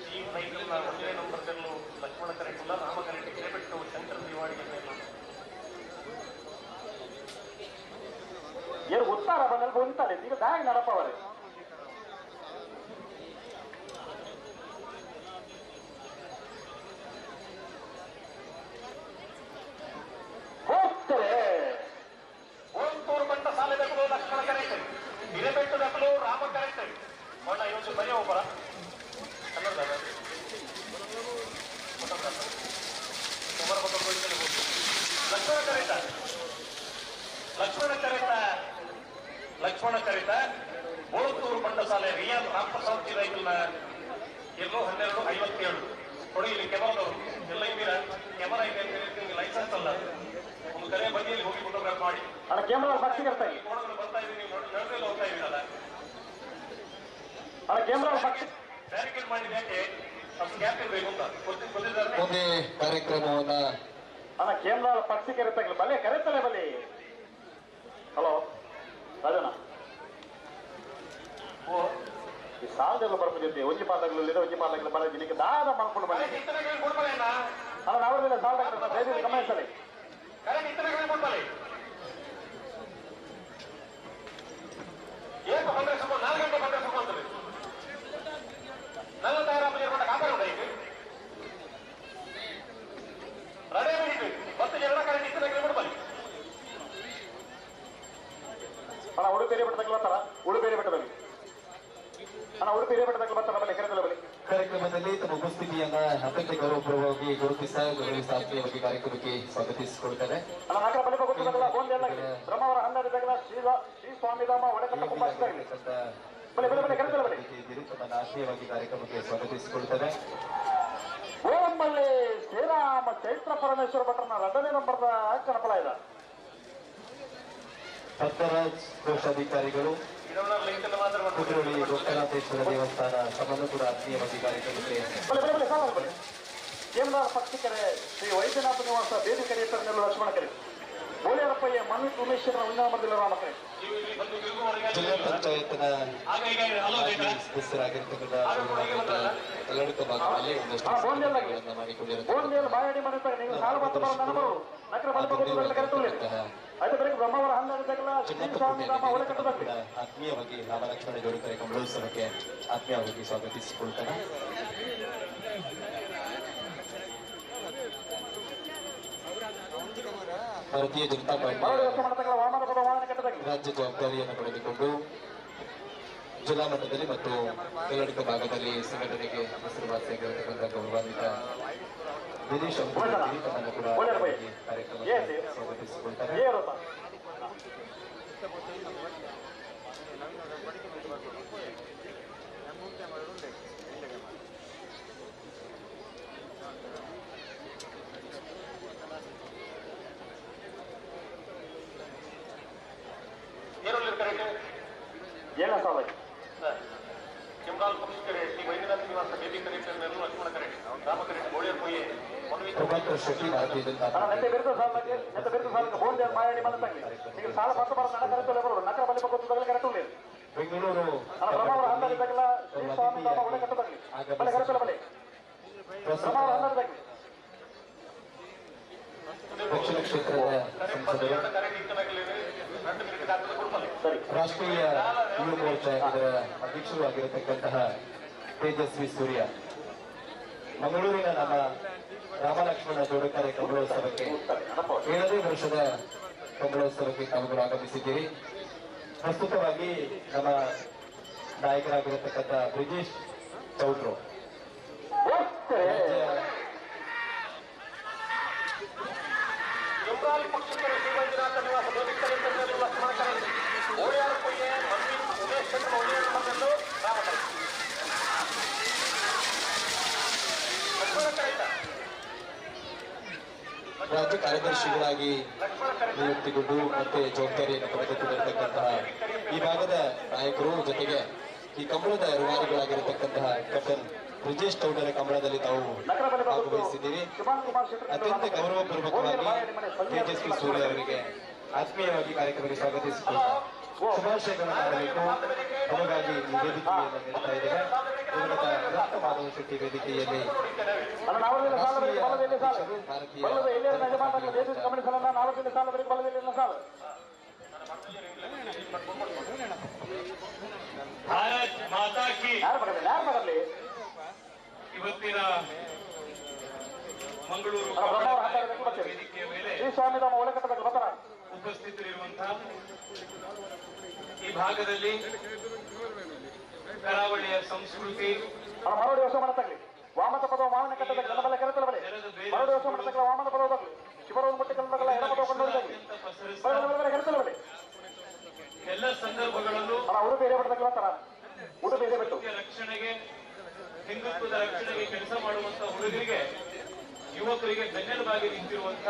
ಜಿ ರೈಕಿನ ಒಂದನೇ ನಂಬರ್ ಲಕ್ಷ್ಮಣ ಕರೆಕುಲ್ಲ ರಾಮ ಕರೆಕ್ಟ್ ಹಿರೇಬೆಟ್ಟು ಶಂಕರ ದೇವಾಡಿಗೆ ಏನು ಉತ್ತಾರ ಬಂದಲ್ಲಿ ಹೊಂತಾಳೆ ಈಗ ದಾಗಿ ನಡಪ ಅವರೇ ಹೋಗ್ತಾರೆ ಬೋಳಂತೂರು ಬಂಡ ಸಾಲೆ ದಕ್ಕಲು ಲಕ್ಷ್ಮಣ ಕರೆಕ್ಟ್ ಹಿರೇಬೆಟ್ಟು ದಕ್ಕಲು ರಾಮ ಕರೆಕ್ಟ್ ಬಣ್ಣ ಇವತ್ತು ಬರೀ ಒಬ್ಬರ ಕನ್ನಡ ಲಕ್ಷ್ಮಣ ಕರೆತ ಲಕ್ಷ್ಮಣ ಕರೆತ ಬೋಳಂತೂರು ಬಂಡ ಸಾಲೆ ರಿಯಾನ್ ರಾಮ್ ಪ್ರಸಾದ್ ಜಿ ರೈಕಲ್ನ 1257 ನೋಡಿ ಇಲ್ಲಿ ಕೆಮರಾದವರು ಎಲ್ಲ ಇದ್ದೀರಾ ಕೆಮರಾ ಇದೆ ಅಂತ ನಿಮ್ಗೆ ಲೈಸೆನ್ಸ್ ಅಲ್ಲ ಒಂದು ಕರೆ ಬದಿಯಲ್ಲಿ ಹೋಗಿ ಫೋಟೋಗ್ರಾಫ್ ಮಾಡಿ ಅಲ್ಲ ಕ್ಯಾಮ್ರಾ ಪಕ್ಷಿ ಕೆರೆತಾಗಿ ಫೋಟೋಗಳು ಬರ್ತಾ ಇದ್ದೀವಿ ನೀವು ನಡೆದಲ್ಲಿ ಹೋಗ್ತಾ ಇದ್ದೀರಲ್ಲ ಅಲ್ಲ ಕ್ಯಾಮ್ರಾ ಪಕ್ಷಿ ಬ್ಯಾರಿಕೇಡ್ ಮಾಡಿದ ಯಾಕೆ ಅಷ್ಟು ಗ್ಯಾಪ್ ಇರಬೇಕು ಅಂತ ಗೊತ್ತಿದ್ದಾರೆ ಮುಂದೆ ಕಾರ್ಯಕ್ರಮವನ್ನ ಅಲ್ಲ ಕ್ಯಾಮ್ರಾ ಪಕ್ಷಿ ಕೆರೆತಾಗಲಿ ಬಲೆ ಕರೆತಲೆ ಬಲಿ ಹಲೋ ರಾಜನ ಓ ಈ ಸಾಲದೆಲ್ಲ ಬರ್ಬಿಟ್ಟಿರ್ತೀವಿ ಒಂಜಿ ಪಾದಾಗಲಿದೆ ಒಂಜಿ ಪಾದಾಗಲಿ ಬರ ಜಿನಿಗೆ ದಾದ ಮಾಡ್ಕೊಂಡು ಬನ್ನಿ ಕೊಡ್ಬಲ್ಲ ಅಲ್ಲ ನಾವೆಲ್ಲ ಸಾಲದಾಗ ದಯವಿಟ್ಟು ಗಮನಿಸಲಿ ಕರೆಕ್ಟ್ ಇತನೆಗಳು ಕೊಡ್ಬಲ್ಲ ಏಕ ಬಂದ್ರೆ ಸ್ವಲ್ಪ 4 ಗಂಟೆ ಬಂದ್ರೆ ಸ್ವಲ್ಪ ಅಂತದೆ ನನ್ನ ತಯಾರಾಪಲ್ಲಿ ಇರ್ಕೊಂಡ ಕಾಪಾಡ ಈಗ ರಡೇ ಬಿಟ್ಟು ಮತ್ತೆ ಎರಡು ಕರೆಕ್ಟ್ ಇತನೆಗಳು ಕೊಡ್ಬಲ್ಲ ಅಣ್ಣ ಉಡುಪೇರಿ ಬೆಟ್ಟದಾಗ ಬರ್ತಾರ ಉಡುಪೇರಿ ಬೆಟ್ಟದಲ್ಲಿ ಅಣ್ಣ ಉಡುಪೇರಿ ಬೆಟ್ಟದಾಗ ಬರ್ತಾರ ಬಲ್ಲಿ ಕರೆತಲೆ ಬಲಿ ಕಾರ್ಯಕ್ರಮದಲ್ಲಿ ತಮ್ಮ ಉಪಸ್ಥಿತಿಯನ್ನ ಅತ್ಯಂತ ಗೌರವಪೂರ್ವಕವಾಗಿ ಗೌರವಿಸ್ತಾ ಆತ್ಮೀಯವಾಗಿ ಕಾರ್ಯಕ್ರಮಕ್ಕೆ ಸ್ವಾಗತಿಸಿಕೊಳ್ತಾರೆ ಅಣ್ಣ ನಾಲ್ಕರ ಬಲಿ ಗೊತ್ತಾಗಲ್ಲ ಗೋಂದಿಯಲ್ಲಾಗಲಿ ಬ್ರಹ್ಮಾವರ ಹಂದಾಗಲಿ ಶ್ರೀ ಸ್ವಾಮಿಧಾಮ ಒಡೆಕಟ್ಟ ಕುಂಬಾರಿಸಿದಾಗಲಿ ಬಲಿ ಬಲಿ ಬಲಿ ಕರೆತಲೆ ಬಲಿ ತಮ್ಮನ್ನ ಆತ್ಮೀಯವಾಗಿ ಕಾರ್ಯಕ್ರಮಕ್ಕೆ ಸ್ವಾಗತಿಸಿಕೊಳ್ತಾರೆ ಓಮಲ್ಲಿ ಶ್ರೀರಾಮ ಚೈತ್ರ ಪರಮೇಶ್ವರ ಭಟ್ರನ 2ನೇ ನಂಬರ್ದ ಕಣಪಲ ಇದೆ ಪದ್ಮರಾಜ್ ಕೋಶಾಧಿಕಾರಿಗಳು ಕುದುರೋಳಿ ಗೋಕರ್ಣೇಶ್ವರ ದೇವಸ್ಥಾನ ತಮ್ಮನ್ನು ಕೂಡ ಆತ್ಮೀಯವಾಗಿ ಕಾರ್ಯಕ್ರಮಕ್ಕೆ ಬಲಿ ಬಲಿ ಬಲಿ ಸಾಲ ಬಲಿ ಕೇಂದ್ರ ಪಕ್ಷಿಕರೆ ಶ್ರೀ ವೈದ್ಯನಾಥ ನಿವಾಸ ಬೇದಿ ಕರೆಯುತ್ತಾರೆ ನೆಲ್ಲೂರು ಲಕ್ಷ್ಮಣ ಕರೆ ಬೋಳಿಯರಪ್ಪಯ್ಯ ಮನು ಉಮೇಶ್ವರನ 1ನೇ ನಂಬರ್ದಲ್ಲಿ ರಾಮ ಕರೆ ಜಿಲ್ಲಾ ಪಂಚಾಯತ್ನ ಸದಸ್ಯರಾಗಿರ್ತಕ್ಕಂಥ ಕಲ್ಲಡ್ಕ ಭಾಗದಲ್ಲಿ ಒಂದಷ್ಟು ಸಭೆಗಳನ್ನ ಮಾಡಿಕೊಂಡಿರುತ್ತಾರೆ ಗೋಂದಿಯಲ್ಲಿ ಬಾಯಡಿ ಮನೆ ನೀವು ಸಾಲ ಮತ್ತು ಬರೋ ನನಗೂ ನಕರ ಬಲಿ ಕರೆತುಳ್ಳಿ ಆಯ್ತು ಬರೀ ಬ್ರಹ್ಮಾವರ ಹಂದಾಗಲ್ಲ ಶ್ರೀ ಸ್ವಾಮಿಧಾಮ ಒಡೆಕಟ್ಟದಲ್ಲಿ ಆತ್ಮೀಯವಾಗಿ ರಾಮಲಕ್ಷ್ಮಣ ಜೋಡಿ ಕಾರ್ಯಕ್ರಮೋತ್ಸವಕ್ಕೆ ಆತ್ಮೀಯವಾಗಿ ಸ್ವಾಗತಿಸಿಕೊಳ್ತಾರೆ ಭಾರತೀಯ ಜನತಾ ಪಾರ್ಟಿ ರಾಜ್ಯ ಜವಾಬ್ದಾರಿಯನ್ನು ಪಡೆದುಕೊಂಡು ಜಿಲ್ಲಾ ಮಟ್ಟದಲ್ಲಿ ಮತ್ತು ಕರ್ನಾಟಕ ಭಾಗದಲ್ಲಿ ಸಂಘಟನೆಗೆ ಹೆಸರುವಾಸಿಯಾಗಿರತಕ್ಕಂಥ ಗೌರವಾನ್ವಿತ ದಿನೇಶ್ ತಮ್ಮನ್ನು ಕೂಡ ಕಾರ್ಯಕ್ರಮಕ್ಕೆ ಸ್ವಾಗತಿಸಿಕೊಳ್ತಾರೆ ಏನ ಸಾಲ ಕೆಂಬಾಲ್ ಪಕ್ಷಿಕರೆ ಶ್ರೀ ವೈದ್ಯನಾಥ ನಿವಾಸ ಬೇದಿ ಕರೆಕ್ಟರ್ ನೆಲ್ಲೂರು ಲಕ್ಷ್ಮಣ ಕರೆಕ್ಟ್ ರಾಮ ಕರೆಕ್ಟ್ ಬೋಳಿಯರ್ ಪೊಯ್ಯೆ ಪ್ರಭಾಕರ್ ಶೆಟ್ಟಿ ಭಾರತೀಯ ಜನತಾ ನೆತ್ತೆ ಬಿರುದು ಸಾಲಕ್ಕೆ ಗೋಂದಿಯ ಬಾಯಡಿ ಮನೆ ತಂಗಿ ನೀವು ಸಾಲ ಮತ್ತು ಬರೋ ನಡ ಕರೆತಲೆ ಬರೋದು ನಕರ ಬಲಿ ಗೊತ್ತಾಗಲಿ ಕರೆತುಳ್ಳಿ ಬೆಂಗಳೂರು ಬ್ರಹ್ಮಾವರ ಹಂದಾಗಲ್ಲ ಶ್ರೀ ಸ್ವಾಮಿಧಾಮ ಒಡೆಕಟ್ಟದಲ್ಲಿ ಬಲಿ ಕರೆತಲೆ ಬಲಿ ಬ್ರಹ್ಮಾವರ ಹಂದಾಗಲಿ ದಕ್ಷಿಣ ಕ್ಷೇತ್ರದ ಸಂಸದರು ರಾಷ್ಟ್ರೀಯ ಯುವ ಮೋರ್ಚಾ ಇದರ ಅಧ್ಯಕ್ಷರು ಆಗಿರತಕ್ಕಂತಹ ತೇಜಸ್ವಿ ಸೂರ್ಯ ಮಂಗಳೂರಿನ ನಮ್ಮ ರಾಮಲಕ್ಷ್ಮಣ ಜೋಡಕರೆ ಕಮಲೋತ್ಸವಕ್ಕೆ 7ನೇ ವರ್ಷದ ಕಮಲೋತ್ಸವಕ್ಕೆ ತಾವುಗಳು ಆಗಮಿಸಿದ್ದೀರಿ. ಪ್ರಸ್ತುತವಾಗಿ ನಮ್ಮ ನಾಯಕರಾಗಿರತಕ್ಕಂಥ ಬ್ರಿಜೇಶ್ ಚೌಟ್ರು ವಿಠಲ್ ಪಕ್ಷೇಶ್ವರ ಶ್ರೀ ಮಂಜುನಾಥ ನಿವಾಸ ಗೋವಿಂದ ಲಕ್ಷ್ಮಣ ಕರೆ ಓಡಿಯಾರು ಕೊಯ್ಯೆ ಮಂದಿರ ಉಮೇಶ್ ಚಂದ್ರ ಓಡಿಯಾರು ಬಂದೆಂದು ರಾಮಕರೆ ಲಕ್ಷ್ಮಣ ಕರೆತ ರಾಜ್ಯ ಕಾರ್ಯದರ್ಶಿಗಳಾಗಿ ನಿಯುಕ್ತಿಗೊಂಡು ಮತ್ತೆ ಜವಾಬ್ದಾರಿಯನ್ನು ಪಡೆದುಕೊಂಡಿರತಕ್ಕಂತಹ ಈ ಭಾಗದ ನಾಯಕರು ಜೊತೆಗೆ ಈ ಕಂಬಳದ ರೂವಾರಿಗಳಾಗಿರತಕ್ಕಂತಹ ಕ್ಯಾಪ್ಟನ್ ಬ್ರಿಜೇಶ್ ಚೌಡರ ಕಂಬಳದಲ್ಲಿ ತಾವು ಭಾಗವಹಿಸಿದ್ದೀರಿ. ಅತ್ಯಂತ ಗೌರವಪೂರ್ವಕವಾಗಿ ತೇಜಸ್ವಿ ಸೂರ್ಯ ಅವರಿಗೆ ಆತ್ಮೀಯವಾಗಿ ಕಾರ್ಯಕ್ರಮಕ್ಕೆ ಸ್ವಾಗತಿಸಿಕೊಂಡು ಶುಭಾಶಯಗಳನ್ನು ಮಾಡಬೇಕು. ನಮಗಾಗಿ ಈ ವೇದಿಕೆಯನ್ನು ನೀಡ್ತಾ ಇದ್ದೇವೆ. ಇವರದ ರಕ್ತ ಮಾಧವ ಶೆಟ್ಟಿ ವೇದಿಕೆಯಲ್ಲಿ ಭಾರತ್ ಮಾತಾ ಕಿ ಇವತ್ತಿನ ಮಂಗಳೂರು ವೇದಿಕೆಯ ಮೇಲೆ ಉಪಸ್ಥಿತರಿರುವಂತಹ ಈ ಭಾಗದಲ್ಲಿ ಕರಾವಳಿಯ ಸಂಸ್ಕೃತಿ ಮರಡಿ ಹೊಸ ಮಾಡತಕ್ಕಲಿ ವಾಮದ ಪದವ ಮಾವಿನ ಕಟ್ಟದ ಗಣಬಲ ಕೆರೆತಲಬಲೆ ಮರಡಿ ಹೊಸ ಮಾಡತಕ್ಕಲ ವಾಮದ ಪದವದಾಗಲಿ ಶಿವರವನ್ನು ಮುಟ್ಟಿ ಕಲ್ಲದಗಳ ಎಡಪದವ ಕೊಂಡೋದಾಗಲಿ ಕೆರೆತಲಬಲೆ ಎಲ್ಲ ಸಂದರ್ಭಗಳಲ್ಲೂ ಉಡುಪಿ ಏರಿಯ ಬಿಡ್ತಕ್ಕಲ ತರ ಉಡುಪಿ ಏರಿಯ ಬಿಟ್ಟು ರಕ್ಷಣೆಗೆ ಹಿಂದುತ್ವದ ರಕ್ಷಣೆಗೆ ಕೆಲಸ ಮಾಡುವಂತ ಹುಡುಗರಿಗೆ ಯುವಕರಿಗೆ ಬೆನ್ನೆಲುಬಾಗಿ ನಿಂತಿರುವಂತ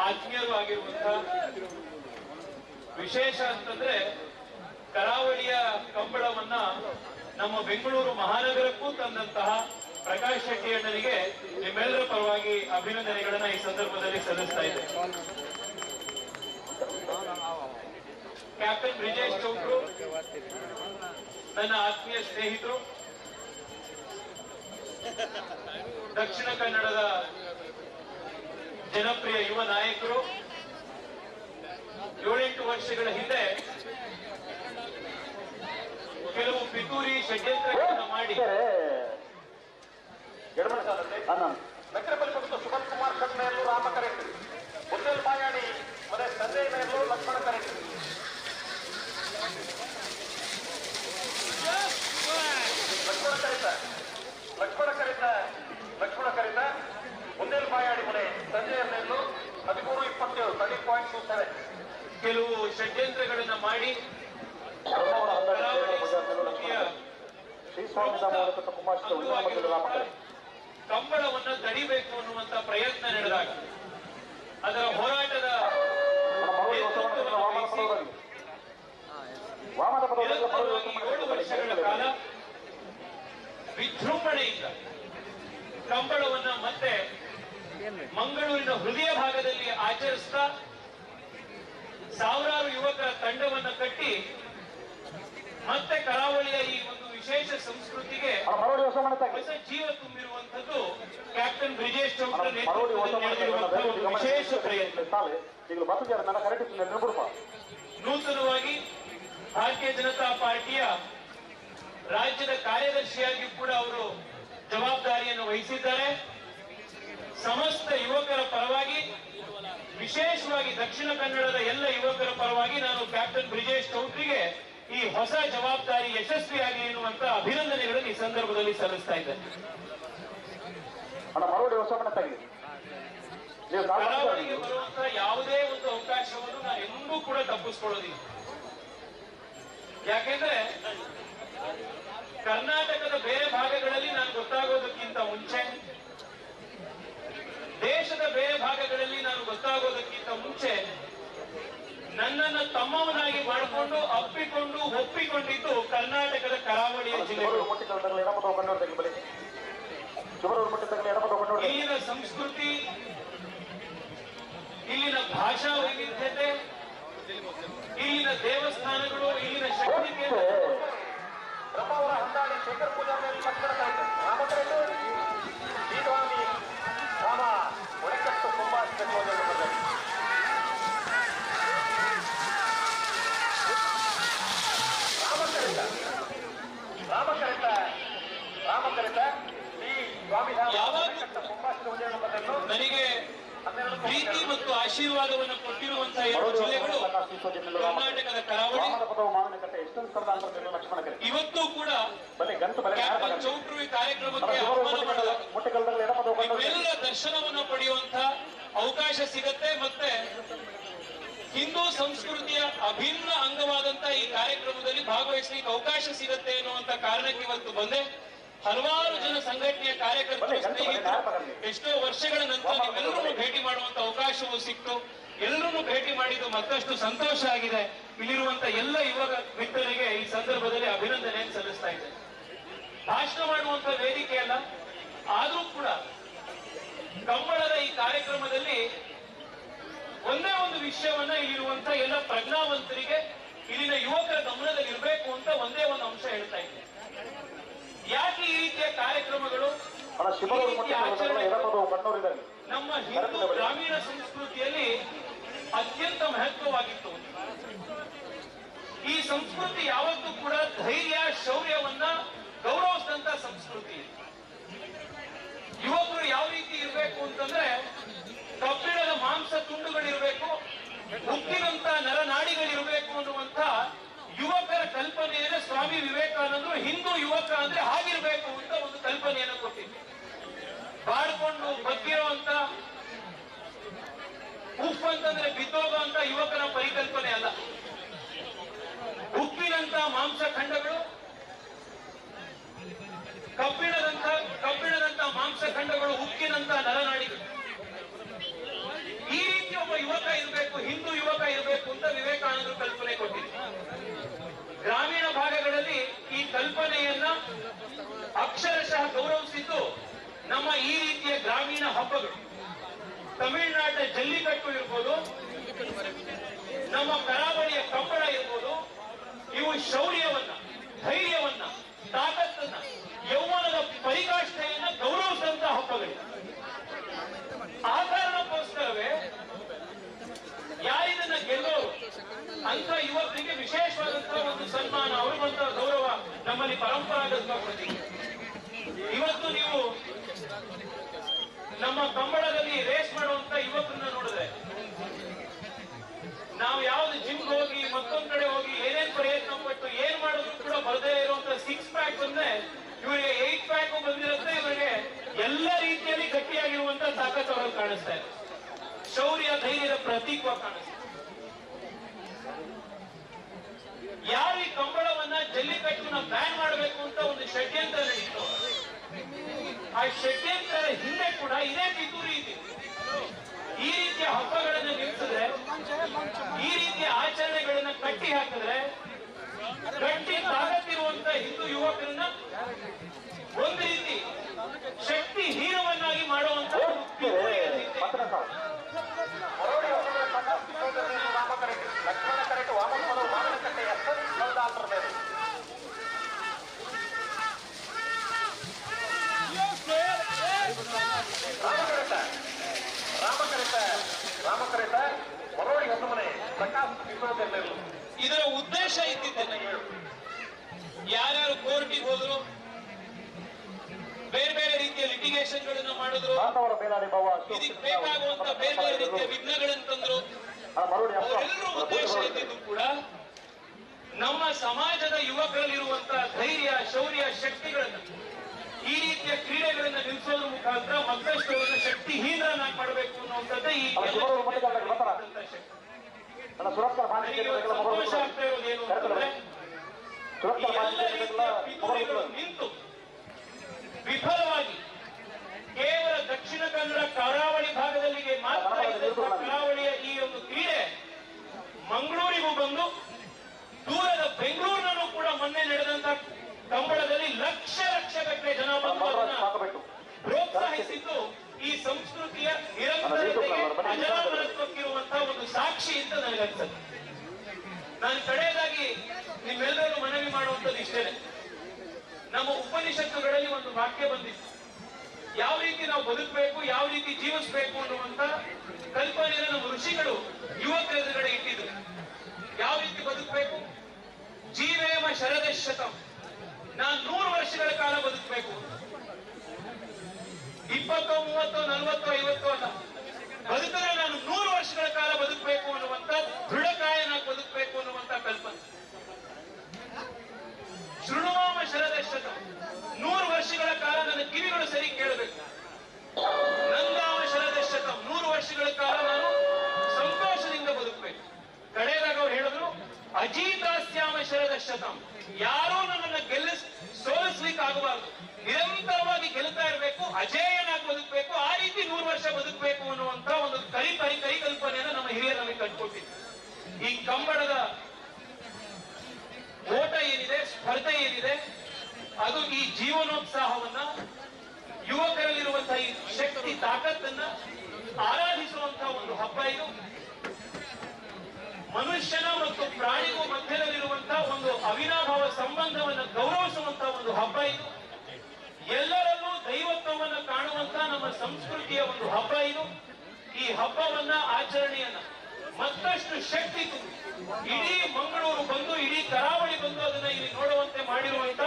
ಆತ್ಮೀಯರು ಆಗಿರುವಂತ ವಿಶೇಷ ಅಂತಂದ್ರೆ ಕರಾವಳಿಯ ಕಂಬಳವನ್ನ ನಮ್ಮ ಬೆಂಗಳೂರು ಮಹಾನಗರಕ್ಕೂ ತಂದಂತಹ ಪ್ರಕಾಶ್ ಶೆಟ್ಟಿ ಅಣ್ಣನಿಗೆ ನಿಮ್ಮೆಲ್ಲರ ಪರವಾಗಿ ಅಭಿನಂದನೆಗಳನ್ನ ಈ ಸಂದರ್ಭದಲ್ಲಿ ಸಲ್ಲಿಸ್ತಾ ಇದೆ. ಕ್ಯಾಪ್ಟನ್ ಬ್ರಿಜೇಶ್ ಚೌಟ್ರು ನನ್ನ ಆತ್ಮೀಯ ಸ್ನೇಹಿತರು, ದಕ್ಷಿಣ ಕನ್ನಡದ ಜನಪ್ರಿಯ ಯುವ ನಾಯಕರು. 7-8 ವರ್ಷಗಳ ಹಿಂದೆ ಕೆಲವು ಪಿತೂರಿ ಷಡ್ಯಂತ್ರಗಳನ್ನು ಮಾಡಿ ನಗರಪಲ್ಲಿ ಮತ್ತು ಸುಮನ್ ಕುಮಾರ್ ಖಟ್ ಮೇಲೂ ರಾಮ ಕರೆಕ್ಟ್ ಬುದ್ದಲ್ ಬಾಯಾಡಿ ಮತ್ತೆ ಸಂಜಯ್ ಮೇಲೂ ಲಕ್ಷ್ಮಣ ಕರೆಕ್ಟ್ ಲಕ್ಷ್ಮಣ ಕರೆತ ಬುದ್ದಲ್ ಬಾಯಾಡಿ ಮನೆ ಸಂಜಯ್ ಮೇಲೂ 13-27 30.27 ಕೆಲವು ಷಡ್ಯಂತ್ರಗಳನ್ನ ಮಾಡಿ ಕಂಬಳವನ್ನ ತಡಿಬೇಕು ಅನ್ನುವಂತ ಪ್ರಯತ್ನ ನಡೆದಾಗ ಅದರ ಹೋರಾಟದ ನಿರಂತರವಾಗಿ 7 ವರ್ಷಗಳ ಕಾಲ ವಿಜೃಂಭಣೆಯಿಂದ ಕಂಬಳವನ್ನ ಮತ್ತೆ ಮಂಗಳೂರಿನ ಹೃದಯ ಭಾಗದಲ್ಲಿ ಆಚರಿಸ್ತಾ ಸಾವಿರಾರು ಯುವಕರ ತಂಡವನ್ನು ಕಟ್ಟಿ ಮತ್ತೆ ಕರಾವಳಿಯ ಈ ಒಂದು ವಿಶೇಷ ಸಂಸ್ಕೃತಿಗೆ ಹೊಸ ಜೀವ ತುಂಬಿರುವಂತದ್ದು ಕ್ಯಾಪ್ಟನ್ ಬ್ರಿಜೇಶ್ ಚೌಟ್ರ ನೇತೃತ್ವದಲ್ಲಿ ವಿಶೇಷ ಪ್ರಯತ್ನ. ನೂತನವಾಗಿ ಭಾರತೀಯ ಜನತಾ ಪಾರ್ಟಿಯ ರಾಜ್ಯದ ಕಾರ್ಯದರ್ಶಿಯಾಗಿ ಕೂಡ ಅವರು ಜವಾಬ್ದಾರಿಯನ್ನು ವಹಿಸಿದ್ದಾರೆ. ಸಮಸ್ತ ಯುವಕರ ಪರವಾಗಿ, ವಿಶೇಷವಾಗಿ ದಕ್ಷಿಣ ಕನ್ನಡದ ಎಲ್ಲ ಯುವಕರ ಪರವಾಗಿ ನಾನು ಕ್ಯಾಪ್ಟನ್ ಬ್ರಿಜೇಶ್ ಚೌಟ್ರಿಗೆ ಈ ಹೊಸ ಜವಾಬ್ದಾರಿ ಯಶಸ್ವಿಯಾಗಿ ಎನ್ನುವಂತ ಅಭಿನಂದನೆಗಳನ್ನು ಈ ಸಂದರ್ಭದಲ್ಲಿ ಸಲ್ಲಿಸ್ತಾ ಇದ್ದೇನೆ. ಕರಾವಳಿಗೆ ಬರುವಂತಹ ಯಾವುದೇ ಒಂದು ಅವಕಾಶವನ್ನು ನಾನು ಎಂದೂ ಕೂಡ ತಪ್ಪಿಸ್ಕೊಳ್ಳೋದಿಲ್ಲ. ಯಾಕೆಂದ್ರೆ ಕರ್ನಾಟಕದ ಬೇರೆ ಭಾಗಗಳಲ್ಲಿ ನಾನು ಗೊತ್ತಾಗೋದಕ್ಕಿಂತ ಮುಂಚೆ, ದೇಶದ ಬೇರೆ ಭಾಗಗಳಲ್ಲಿ ನಾನು ಗೊತ್ತಾಗೋದಕ್ಕಿಂತ ಮುಂಚೆ ನನ್ನನ್ನು ತಮ್ಮವನಾಗಿ ಮಾಡಿಕೊಂಡು ಅಪ್ಪಿಕೊಂಡು ಒಪ್ಪಿಕೊಂಡಿದ್ದು ಕರ್ನಾಟಕದ ಕರಾವಳಿಯ ಜಿಲ್ಲೆಗಳು. ಇಲ್ಲಿನ ಸಂಸ್ಕೃತಿ, ಇಲ್ಲಿನ ಭಾಷಾ ವೈವಿಧ್ಯತೆ, ಇಲ್ಲಿನ ದೇವಸ್ಥಾನಗಳು, ಇಲ್ಲಿನ ಶಕ್ತಿ ಶೇಖರ್ ಪೂಜಾ ಮೇಲೆ ರಾಮ ಒಳಕಟ್ಟು ತುಂಬಾ ನನಗೆ ಪ್ರೀತಿ ಮತ್ತು ಆಶೀರ್ವಾದವನ್ನು ಕೊಟ್ಟಿರುವಂತಹ ಎರಡು ಜಿಲ್ಲೆಗಳು ಕರ್ನಾಟಕದ ಕರಾವಳಿ. ಇವತ್ತು ಕೂಡ ಕ್ಯಾಪ್ಟನ್ ಚೌಟ್ರಿ ಕಾರ್ಯಕ್ರಮಕ್ಕೆ ಆಹ್ವಾನ ಮಾಡಲಾಗಿದೆ. ಇವೆಲ್ಲ ದರ್ಶನವನ್ನು ಪಡೆಯುವಂತಹ ಅವಕಾಶ ಸಿಗತ್ತೆ. ಮತ್ತೆ ಹಿಂದೂ ಸಂಸ್ಕೃತಿಯ ಅಭಿನ್ನ ಅಂಗವಾದಂತಹ ಈ ಕಾರ್ಯಕ್ರಮದಲ್ಲಿ ಭಾಗವಹಿಸಲಿಕ್ಕೆ ಅವಕಾಶ ಸಿಗತ್ತೆ ಎನ್ನುವಂತ ಕಾರಣಕ್ಕೆ ಇವತ್ತು ಬಂದೆ. ಹಲವಾರು ಜನ ಸಂಘಟನೆಯ ಕಾರ್ಯಕರ್ತರು, ಎಷ್ಟೋ ವರ್ಷಗಳ ನಂತರ ನೀವೆಲ್ಲರೂ ಭೇಟಿ ಮಾಡುವಂತ ಅವಕಾಶವೂ ಸಿಕ್ತು. ಎಲ್ಲರನ್ನೂ ಭೇಟಿ ಮಾಡಿದ್ದು ಮತ್ತಷ್ಟು ಸಂತೋಷ ಆಗಿದೆ. ಇಲ್ಲಿರುವಂತ ಎಲ್ಲ ಯುವ ಮಿತ್ರರಿಗೆ ಈ ಸಂದರ್ಭದಲ್ಲಿ ಅಭಿನಂದನೆಯನ್ನು ಸಲ್ಲಿಸ್ತಾ ಇದ್ದೇನೆ. ಭಾಷಣ ಮಾಡುವಂತ ವೇದಿಕೆ ಅಲ್ಲ, ಆದ್ರೂ ಕೂಡ ಕಂಬಳದ ಈ ಕಾರ್ಯಕ್ರಮದಲ್ಲಿ ಒಂದೇ ಒಂದು ವಿಷಯವನ್ನ ಇಲ್ಲಿರುವಂತ ಎಲ್ಲ ಪ್ರಜ್ಞಾವಂತರಿಗೆ, ಇಲ್ಲಿನ ಯುವಕರ ಗಮನದಲ್ಲಿ ಇರಬೇಕು ಅಂತ ಒಂದೇ ಒಂದು ಅಂಶ ಹೇಳ್ತಾ ಇದ್ದೆ. ಯಾಕೆ ಈ ರೀತಿಯ ಕಾರ್ಯಕ್ರಮಗಳು, ನಮ್ಮ ಹಿಂದೂ ಗ್ರಾಮೀಣ ಸಂಸ್ಕೃತಿಯಲ್ಲಿ ಅತ್ಯಂತ ಮಹತ್ವವಾಗಿತ್ತು. ಈ ಸಂಸ್ಕೃತಿ ಯಾವತ್ತೂ ಕೂಡ ಧೈರ್ಯ, ಶೌರ್ಯವನ್ನ ಗೌರವಿಸಿದಂತ ಸಂಸ್ಕೃತಿ. ಯುವಕರು ಯಾವ ರೀತಿ ಇರಬೇಕು ಅಂತಂದ್ರೆ, ಕಬ್ಬಿಣದ ಮಾಂಸ ತುಂಡುಗಳಿರಬೇಕು, ಉಕ್ಕಿನಂತ ನರನಾಡಿಗಳಿರಬೇಕು ಅನ್ನುವಂತ ಯುವಕರ ಕಲ್ಪನೆಯನ್ನು ಸ್ವಾಮಿ ವಿವೇಕಾನಂದರು ಹಿಂದೂ ಯುವಕ ಅಂದ್ರೆ ಹಾಗಿರ್ಬೇಕು ಅಂತ ಒಂದು ಕಲ್ಪನೆಯನ್ನು ಕೊಟ್ಟಿದ್ರು. ಬಾಡ್ಕೊಂಡು ಬಗ್ಗಿರುವಂತ, ಉಫ್ ಅಂತಂದ್ರೆ ಬಿದ್ದೋಗುವಂತ ಯುವಕನ ಪರಿಕಲ್ಪನೆ ಅಲ್ಲ. ಉಕ್ಕಿನಂತ ಮಾಂಸಖಂಡಗಳು, ಕಬ್ಬಿಣದಂತ ಮಾಂಸಖಂಡಗಳು, ಉಕ್ಕಿನಂತ ನರನಾಡಿಗಳು, ಈ ರೀತಿ ಒಬ್ಬ ಯುವಕ ಇರಬೇಕು, ಹಿಂದೂ ಯುವಕ ಇರಬೇಕು ಅಂತ ವಿವೇಕಾನಂದರು ಕಲ್ಪನೆ ಕೊಟ್ಟಿದ್ರು. ಗ್ರಾಮೀಣ ಭಾಗಗಳಲ್ಲಿ ಈ ಕಲ್ಪನೆಯನ್ನ ಅಕ್ಷರಶಃ ಗೌರವಿಸಿದ್ದು ನಮ್ಮ ಈ ರೀತಿಯ ಗ್ರಾಮೀಣ ಹಬ್ಬಗಳು. ತಮಿಳುನಾಡಿನ ಜಲ್ಲಿಕಟ್ಟು ಇರ್ಬೋದು, ನಮ್ಮ ಕರಾವಳಿಯ ಕಂಬಳ ಇರ್ಬೋದು, ಇವು ಶೌರ್ಯವನ್ನ, ಧೈರ್ಯವನ್ನ, ತಾಕತ್ತನ್ನ, ಯೌವನದ ಪರಿಕಾಷ್ಠೆಯನ್ನ ಗೌರವಿಸಿದಂತಹ ಹಬ್ಬಗಳು. ಆ ಕಾರಣಕ್ಕೋಸ್ಕರವೇ ಯಾರಿದನ್ನ ಗೆಲ್ಲೋರು ಅಂತ ಯುವಕರಿಗೆ ವಿಶೇಷವಾದಂತಹ ಒಂದು ಸನ್ಮಾನ, ಅವ್ರಿಗಂತ ಗೌರವ ನಮ್ಮಲ್ಲಿ ಪರಂಪರಾಗತ ಪ್ರತೀಕ. ಇವತ್ತು ನೀವು ನಮ್ಮ ಕಂಬಳದಲ್ಲಿ ರೇಸ್ ಮಾಡುವಂತ ಯುವಕರನ್ನ ನೋಡಿದ್ರೆ, ನಾವು ಯಾವ್ದು ಜಿಮ್ಗೆ ಹೋಗಿ ಮತ್ತೊಂದ್ ಕಡೆ ಹೋಗಿ ಏನೇನ್ ಪ್ರಯತ್ನ ಪಟ್ಟು ಏನ್ ಮಾಡಿದ್ರು ಕೂಡ ಬರದೇ ಇರುವಂತ 6 ಪ್ಯಾಕ್ ಬಂದ್ರೆ ಇವರಿಗೆ 8 ಪ್ಯಾಕ್ ಬಂದಿರುತ್ತೆ. ಇವರಿಗೆ ಎಲ್ಲ ರೀತಿಯಲ್ಲಿ ಗಟ್ಟಿಯಾಗಿರುವಂತ ತಾಕತ್ ಅವರಲ್ಲಿ ಕಾಣಿಸ್ತಾ ಇದೆ. ಶೌರ್ಯ, ಧೈರ್ಯದ ಪ್ರತೀಕವಾಗಿ ಕಾಣಿಸ್ತಾ ಇದೆ. ಯಾರು ಈ ಕಂಬಳವನ್ನ, ಜಲ್ಲಿಕಟ್ಟನ್ನ ಬ್ಯಾನ್ ಮಾಡಬೇಕು ಅಂತ ಒಂದು ಷಡ್ಯಂತ್ರ ನಡೀತು, ಆ ಷಡ್ಯಂತ್ರ ಹಿಂದೆ ಕೂಡ ಇದೇ ಪಿತೂರಿ ಇದೆ. ಈ ರೀತಿಯ ಹಬ್ಬಗಳನ್ನು ನಿಲ್ಲಿಸಿದ್ರೆ, ಈ ರೀತಿಯ ಆಚರಣೆಗಳನ್ನ ಕಟ್ಟಿ ಹಾಕಿದ್ರೆ, ಗಟ್ಟಿ ತಾಕತ್ತಿರುವಂತ ಹಿಂದೂ ಯುವಕರನ್ನ ಒಂದು ರೀತಿ ಶಕ್ತಿ ಹೀನವನ್ನಾಗಿ ಮಾಡುವಂತ ಲಕ್ಷ್ಮಣ ಕರೆಕ್ಟ್ ವಾಮನಕಟ್ಟೆ ರಾಮಕರೆತ ಮರೋಡಿ ಒಂದು ಮನೆ ಪ್ರಕಾಶ್. ಇದರ ಉದ್ದೇಶ ಇದ್ದಿದ್ದೇನೆ, ಯಾರ್ಯಾರು ಕೋರ್ಟಿಗೆ ಹೋದ್ರು, ಬೇರೆ ಬೇರೆ ರೀತಿಯ ಲಿಟಿಗೇಷನ್ ಗಳನ್ನ ಮಾಡಿದ್ರು, ಇದಕ್ಕೆ ಬೇಕಾಗುವಂತ ಬೇರೆ ಬೇರೆ ರೀತಿಯ ವಿಘ್ನಗಳನ್ನು ತಂದ್ರು. ಅವರೆಲ್ಲರೂ ಉದ್ದೇಶ ಇದ್ದಿದ್ದು ಕೂಡ ನಮ್ಮ ಸಮಾಜದ ಯುವಕರಲ್ಲಿರುವಂತಹ ಧೈರ್ಯ, ಶೌರ್ಯ, ಶಕ್ತಿಗಳನ್ನ ಈ ರೀತಿಯ ಕ್ರೀಡೆಗಳನ್ನ ನಿಲ್ಲಿಸೋದ್ರ ಮುಖಾಂತರ ಮತ್ತಷ್ಟು ಅವರನ್ನ ಶಕ್ತಿಹೀನರನ್ನಾಗಿ ಮಾಡಬೇಕು ಅನ್ನುವಂಥದ್ದೇ ಈ ಸಂತೋಷ ಆಗ್ತಾ ಇರೋದೇನು ಅಂತಂದ್ರೆ, ಎಲ್ಲ ರೀತಿಯ ಪಿತೂರಿಗಳು ನಿಂತು ವಿಫಲವಾಗಿ ಕೇವಲ ದಕ್ಷಿಣ ಕನ್ನಡ ಕರಾವಳಿ ಭಾಗದಲ್ಲಿಗೆ ಮಾತ್ರ ಕರಾವಳಿಯ ಈ ಒಂದು ಕ್ರೀಡೆ ಮಂಗಳೂರಿಗೂ ಬಂದು ದೂರದ ಬೆಂಗಳೂರಿನಲ್ಲೂ ಕೂಡ ಮೊನ್ನೆ ನಡೆದಂತ ಕಂಬಳದಲ್ಲಿ ಲಕ್ಷ ಗಟ್ಟಲೆ ಜನ ಬಂದು ಪ್ರೋತ್ಸಾಹಿಸಿದ್ದು ಈ ಸಂಸ್ಕೃತಿಯ ನಿರಂತರತೆಗೆ, ಅಜರಾಮರತ್ವಕ್ಕಿರುವಂತಹ ಒಂದು ಸಾಕ್ಷಿ ಅಂತ ನನಗನ್ಸುತ್ತೆ. ನಾನು ಕಡೆಯದಾಗಿ ನಿಮ್ಮೆಲ್ಲರೂ ಮನವಿ ಮಾಡುವಂಥದ್ದು ಇಷ್ಟೇನೆ. ನಮ್ಮ ಉಪನಿಷತ್ತುಗಳಲ್ಲಿ ಒಂದು ವಾಕ್ಯ ಬಂದಿತ್ತು, ಯಾವ ರೀತಿ ನಾವು ಬದುಕಬೇಕು, ಯಾವ ರೀತಿ ಜೀವಿಸಬೇಕು ಅನ್ನುವಂತ ಕಲ್ಪನೆಯನ್ನು ನಮ್ಮ ಋಷಿಗಳು ಯುವಕರ ಎದುರುಗಡೆ ಇಟ್ಟಿದ್ರು. ಯಾವ ರೀತಿ ಬದುಕಬೇಕು? ಜೀವೇಮ ಶರದಶತಂ, ನಾನು 100 ವರ್ಷಗಳ ಕಾಲ ಬದುಕಬೇಕು. 20, 30, 40, 50 ಅಲ್ಲ, ಬದುಕಿದ್ರೆ ನಾನು 100 ವರ್ಷಗಳ ಶತಂ. ಯಾರೂ ನನ್ನನ್ನು ಸೋಲಿಸ್ಲಿಕ್ಕೆ ಆಗಬಾರ್ದು. ನಿರಂತರವಾಗಿ ಗೆಲ್ತಾ ಇರಬೇಕು, ಅಜೇಯನಾಗಿ ಬದುಕಬೇಕು, ಆ ರೀತಿ 100 ವರ್ಷ ಬದುಕಬೇಕು ಅನ್ನುವಂತ ಒಂದು ಕಲ್ಪನೆಯನ್ನು ನಮ್ಮ ಹಿರಿಯರು ನಮಗೆ ಕಟ್ಕೊಟ್ಟಿದ್ರು. ಈ ಕಂಬಳದ ಓಟ ಏನಿದೆ, ಸ್ಪರ್ಧೆ ಏನಿದೆ, ಅದು ಈ ಜೀವನೋತ್ಸಾಹವನ್ನ, ಯುವಕರಲ್ಲಿರುವಂತಹ ಈ ಶಕ್ತಿ ತಾಕತ್ತನ್ನ ಆರಾಧಿಸುವಂತಹ ಒಂದು ಹಬ್ಬ ಇದು. ಮನುಷ್ಯನ ಮತ್ತು ಪ್ರಾಣಿಗೂ ಮಧ್ಯದಲ್ಲಿರುವಂತಹ ಒಂದು ಅವಿನಾಭಾವ ಸಂಬಂಧವನ್ನು ಗೌರವಿಸುವಂತಹ ಒಂದು ಹಬ್ಬ ಇದು. ಎಲ್ಲರಲ್ಲೂ ದೈವತ್ವವನ್ನು ಕಾಣುವಂತ ನಮ್ಮ ಸಂಸ್ಕೃತಿಯ ಒಂದು ಹಬ್ಬ ಇದು. ಈ ಹಬ್ಬವನ್ನ, ಆಚರಣೆಯನ್ನ ಮತ್ತಷ್ಟು ಶಕ್ತಿ ತುಂಬಿ ಇಡೀ ಮಂಗಳೂರು ಬಂದು, ಇಡೀ ಕರಾವಳಿ ಬಂದು ಅದನ್ನ ಇಲ್ಲಿ ನೋಡುವಂತೆ ಮಾಡಿರುವಂತ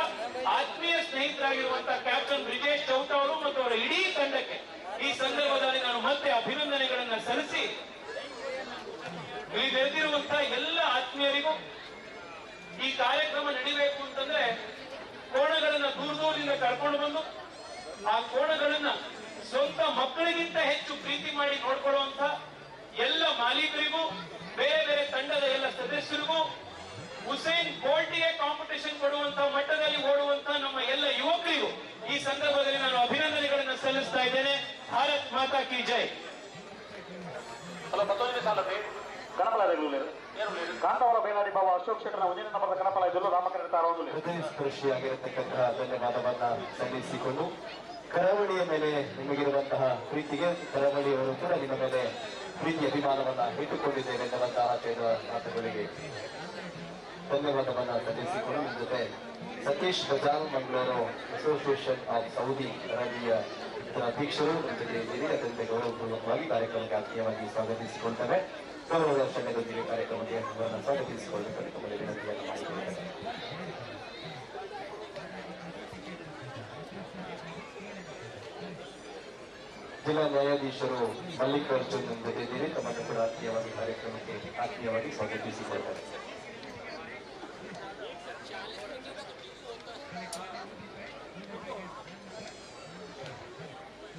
ಆತ್ಮೀಯ ಸ್ನೇಹಿತರಾಗಿರುವಂತಹ ಕ್ಯಾಪ್ಟನ್ ಬ್ರಿಜೇಶ್ ಚೌಟ ಅವರು ಮತ್ತು ಅವರ ಇಡೀ ತಂಡಕ್ಕೆ ಈ ಸಂದರ್ಭದಲ್ಲಿ ನಾನು ಮತ್ತೆ ಅಭಿನಂದನೆಗಳನ್ನ ಸಲ್ಲಿಸಿ, ಇಲ್ಲಿ ನೆರೆದಿರುವಂತಹ ಎಲ್ಲ ಆತ್ಮೀಯರಿಗೂ ಈ ಕಾರ್ಯಕ್ರಮ ನಡಿಬೇಕು ಅಂತಂದ್ರೆ ಕೋಣಗಳನ್ನ ದೂರದಿಂದ ಕರ್ಕೊಂಡು ಬಂದು ಆ ಕೋಣಗಳನ್ನ ಸ್ವಂತ ಮಕ್ಕಳಿಗಿಂತ ಹೆಚ್ಚು ಪ್ರೀತಿ ಮಾಡಿ ನೋಡ್ಕೊಳ್ಳುವಂತ ಎಲ್ಲ ಮಾಲೀಕರಿಗೂ, ಬೇರೆ ಬೇರೆ ತಂಡದ ಎಲ್ಲ ಸದಸ್ಯರಿಗೂ, ಹುಸೇನ್ ಬೋಲ್ಟ್ಗೆ ಕಾಂಪಿಟೇಷನ್ ಕೊಡುವಂತ ಮಟ್ಟದಲ್ಲಿ ಓಡುವಂತ ನಮ್ಮ ಎಲ್ಲ ಯುವಕರಿಗೂ ಈ ಸಂದರ್ಭದಲ್ಲಿ ನಾನು ಅಭಿನಂದನೆಗಳನ್ನು ಸಲ್ಲಿಸ್ತಾ ಇದ್ದೇನೆ. ಭಾರತ್ ಮಾತಾ ಕಿ ಜೈ. ಅಲ್ಲ ಮತ್ತೊಂದು ಸಾಲದೆ ಕಣಪಲ ಕಾಂತಾವರ ಬೇಲಾಡಿ ಬಾಬಾ ಅಶೋಕ್ ಶೆಟ್ಟರ್ನ ಮುಂದಿನ ನಂಬರ್ದ ಕಣಪಲ ಇದನ್ನು ರಾಮಕೃಷ್ಣ ತಾರೋದು ಹೃದಯ ಸ್ಪರ್ಶಿಯಾಗಿರತಕ್ಕಂತಹ ಧನ್ಯವಾದವನ್ನ ಸಲ್ಲಿಸಿಕೊಂಡು, ಕರಾವಳಿಯ ಮೇಲೆ ನಿಮಗಿರುವಂತಹ ಪ್ರೀತಿಗೆ ಕರಾವಳಿಯವರು ಕೂಡ ನಿಮ್ಮ ಮೇಲೆ ಪ್ರೀತಿ ಅಭಿಮಾನವನ್ನ ಇಟ್ಟುಕೊಂಡಿದ್ದೇವೆ ಎನ್ನುವಂತಹ ಆಚೆಯ ಮಾತುಗಳಿಗೆ ಧನ್ಯವಾದವನ್ನ ಸಲ್ಲಿಸಿಕೊಂಡು, ನಿಮ್ಮ ಜೊತೆ Satish Bajal Mangaluru association of Saudi Arabia ಇದರ ಅಧ್ಯಕ್ಷರು ನಮ್ಮ ಜೊತೆ ಇದ್ದೀರಿ. ಅತ್ಯಂತ ಗೌರವಪೂರ್ವಕವಾಗಿ ಕಾರ್ಯಕ್ರಮಕ್ಕೆ ಆತ್ಮೀಯವಾಗಿ ಸ್ವಾಗತಿಸಿಕೊಳ್ತೇವೆ. ಗೌರವದರ್ಶನದೊಂದಿಗೆ ಕಾರ್ಯಕ್ರಮಕ್ಕೆ ಸ್ವಾಗತಿಸಿಕೊಳ್ಳಬೇಕಂತ ತಮ್ಮಲ್ಲಿ ವಿನಂತಿಯನ್ನು ಮಾಡಿಕೊಳ್ಳುತ್ತೇವೆ. ಜಿಲ್ಲಾ ನ್ಯಾಯಾಧೀಶರು ಮಲ್ಲಿಕಾರ್ಜುನ್ ನಮ್ಮ ಜೊತೆ ಇದ್ದೀರಿ. ತಮ್ಮನ್ನು ಕೂಡ ಆತ್ಮೀಯವಾಗಿ ಕಾರ್ಯಕ್ರಮಕ್ಕೆ ಆತ್ಮೀಯವಾಗಿ ಸ್ವಾಗತಿಸಿಕೊಳ್ತಾರೆ.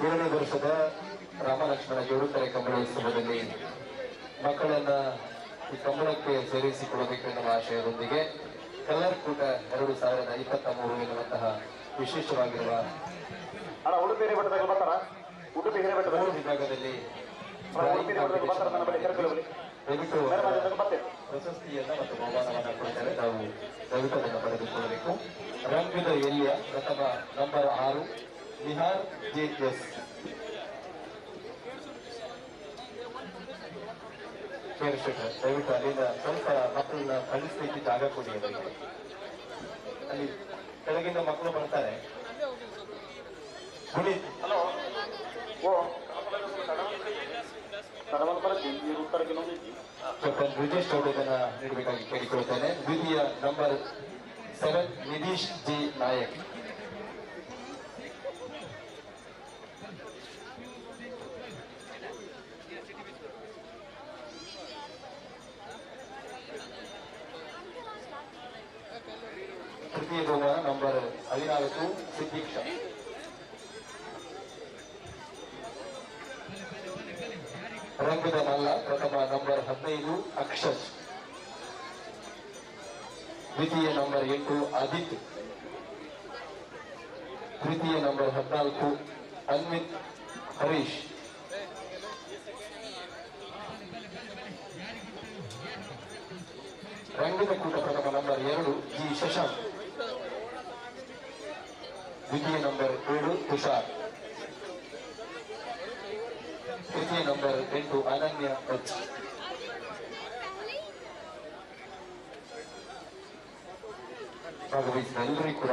ಮೂರನೇ ವರ್ಷದ ರಾಮಲಕ್ಷ್ಮಣ ಜೋಡುಕರೆ ಕಂಬಳೋತ್ಸವದಲ್ಲಿ ಮಕ್ಕಳನ್ನ ಈ ಕಂಬಳಕ್ಕೆ ಸೇರಿಸಿಕೊಳ್ಳಬೇಕು ಎನ್ನುವ ಆಶಯದೊಂದಿಗೆ ಕಲರ್ ಕೂಟ 2023 ಎನ್ನುವಂತಹ ವಿಶೇಷವಾಗಿರುವ ಉಡುಪಿ ಹಿರೇಬೆಟ್ಟದಾಗ ಬರ್ತಾರ. ಉಡುಪಿ ಹಿರೇಬೆಟ್ಟದ 3 ವಿಭಾಗದಲ್ಲಿ ದಯವಿಟ್ಟು ಪ್ರಶಸ್ತಿಯನ್ನ ಮತ್ತು ಬಹುಮಾನವನ್ನ ಕೊಡ್ತಾರೆ. ನಾವು ದಯವಿಟ್ಟು ಅದನ್ನು ಪಡೆದುಕೊಳ್ಳಬೇಕು. ರಂಗದ ಎಲ್ಲಿಯ ಪ್ರಥಮ ನಂಬರ್ 6 ನಿಹಾರ್ ಜೆಎಸ್. ದಯವಿಟ್ಟು ಅಲ್ಲಿಂದ ಸ್ವಲ್ಪ ಮಕ್ಕಳನ್ನ ಕಳಿಸ್ಲಿಕ್ಕೆ ಜಾಗ ಕೊಡಿ. ಅವರಿಗೆ ಅಲ್ಲಿ ಕೆಳಗಿಂದ ಮಕ್ಕಳು ಬರ್ತಾರೆ. ಗುಡಿ ಹಲೋ ಓ ಕ್ಯಾಪ್ಟನ್ ಬ್ರಿಜೇಶ್ ಚೌಟ ಇದನ್ನ ನೀಡಬೇಕಾಗಿ ಕೇಳಿಕೊಳ್ತೇನೆ. ದ್ವಿತೀಯ ನಂಬರ್ 7 ನಿಧೀಶ್ ಜಿ ನಾಯಕ್. ತೃತೀಯ ಬಹುಮಾನ ನಂಬರ್ 14 ಸಿದ್ದೀಕ್ಷ. ರಂಗದ ಮಲ್ಲ ಪ್ರಥಮ ನಂಬರ್ 15 ಅಕ್ಷತ್. ದ್ವಿತೀಯ ನಂಬರ್ 8 ಆದಿತ್ಯ. ತೃತೀಯ ನಂಬರ್ 14 ಅನ್ವಿತ್ ಹರೀಶ್. ರಂಗದ ಕೂಟ ಪ್ರಥಮ ನಂಬರ್ 2 ಜಿ ಶಶಾಂಕ್. ದ್ವಿತೀಯ ನಂಬರ್ 7 ತುಷಾರ್. ತೃತೀಯ ನಂಬರ್ 8 ಅನನ್ಯ ಎಚ್. ಭಾಗವಹಿಸಿದ ಎಲ್ಲರಿಗೂ ಕೂಡ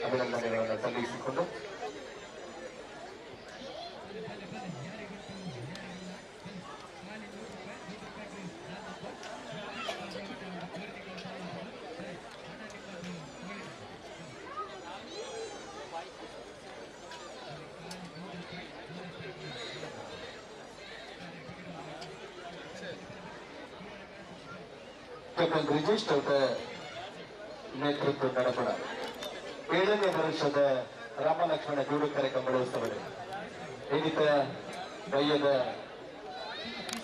ಅಭಿನಂದನೆಗಳನ್ನು ಸಲ್ಲಿಸಿಕೊಂಡು ಕ್ಯಾಪ್ಟನ್ ಬ್ರಿಜೇಶ್ ಚೌಟ ನೇತೃತ್ವ ನಡಪಡ 7ನೇ ವರ್ಷದ ರಾಮಲಕ್ಷ್ಮಣ ಜೋಡುಕರೆ ಕಂಬಳೋತ್ಸವದಲ್ಲಿ ಏನಿತ ವಯ್ಯದ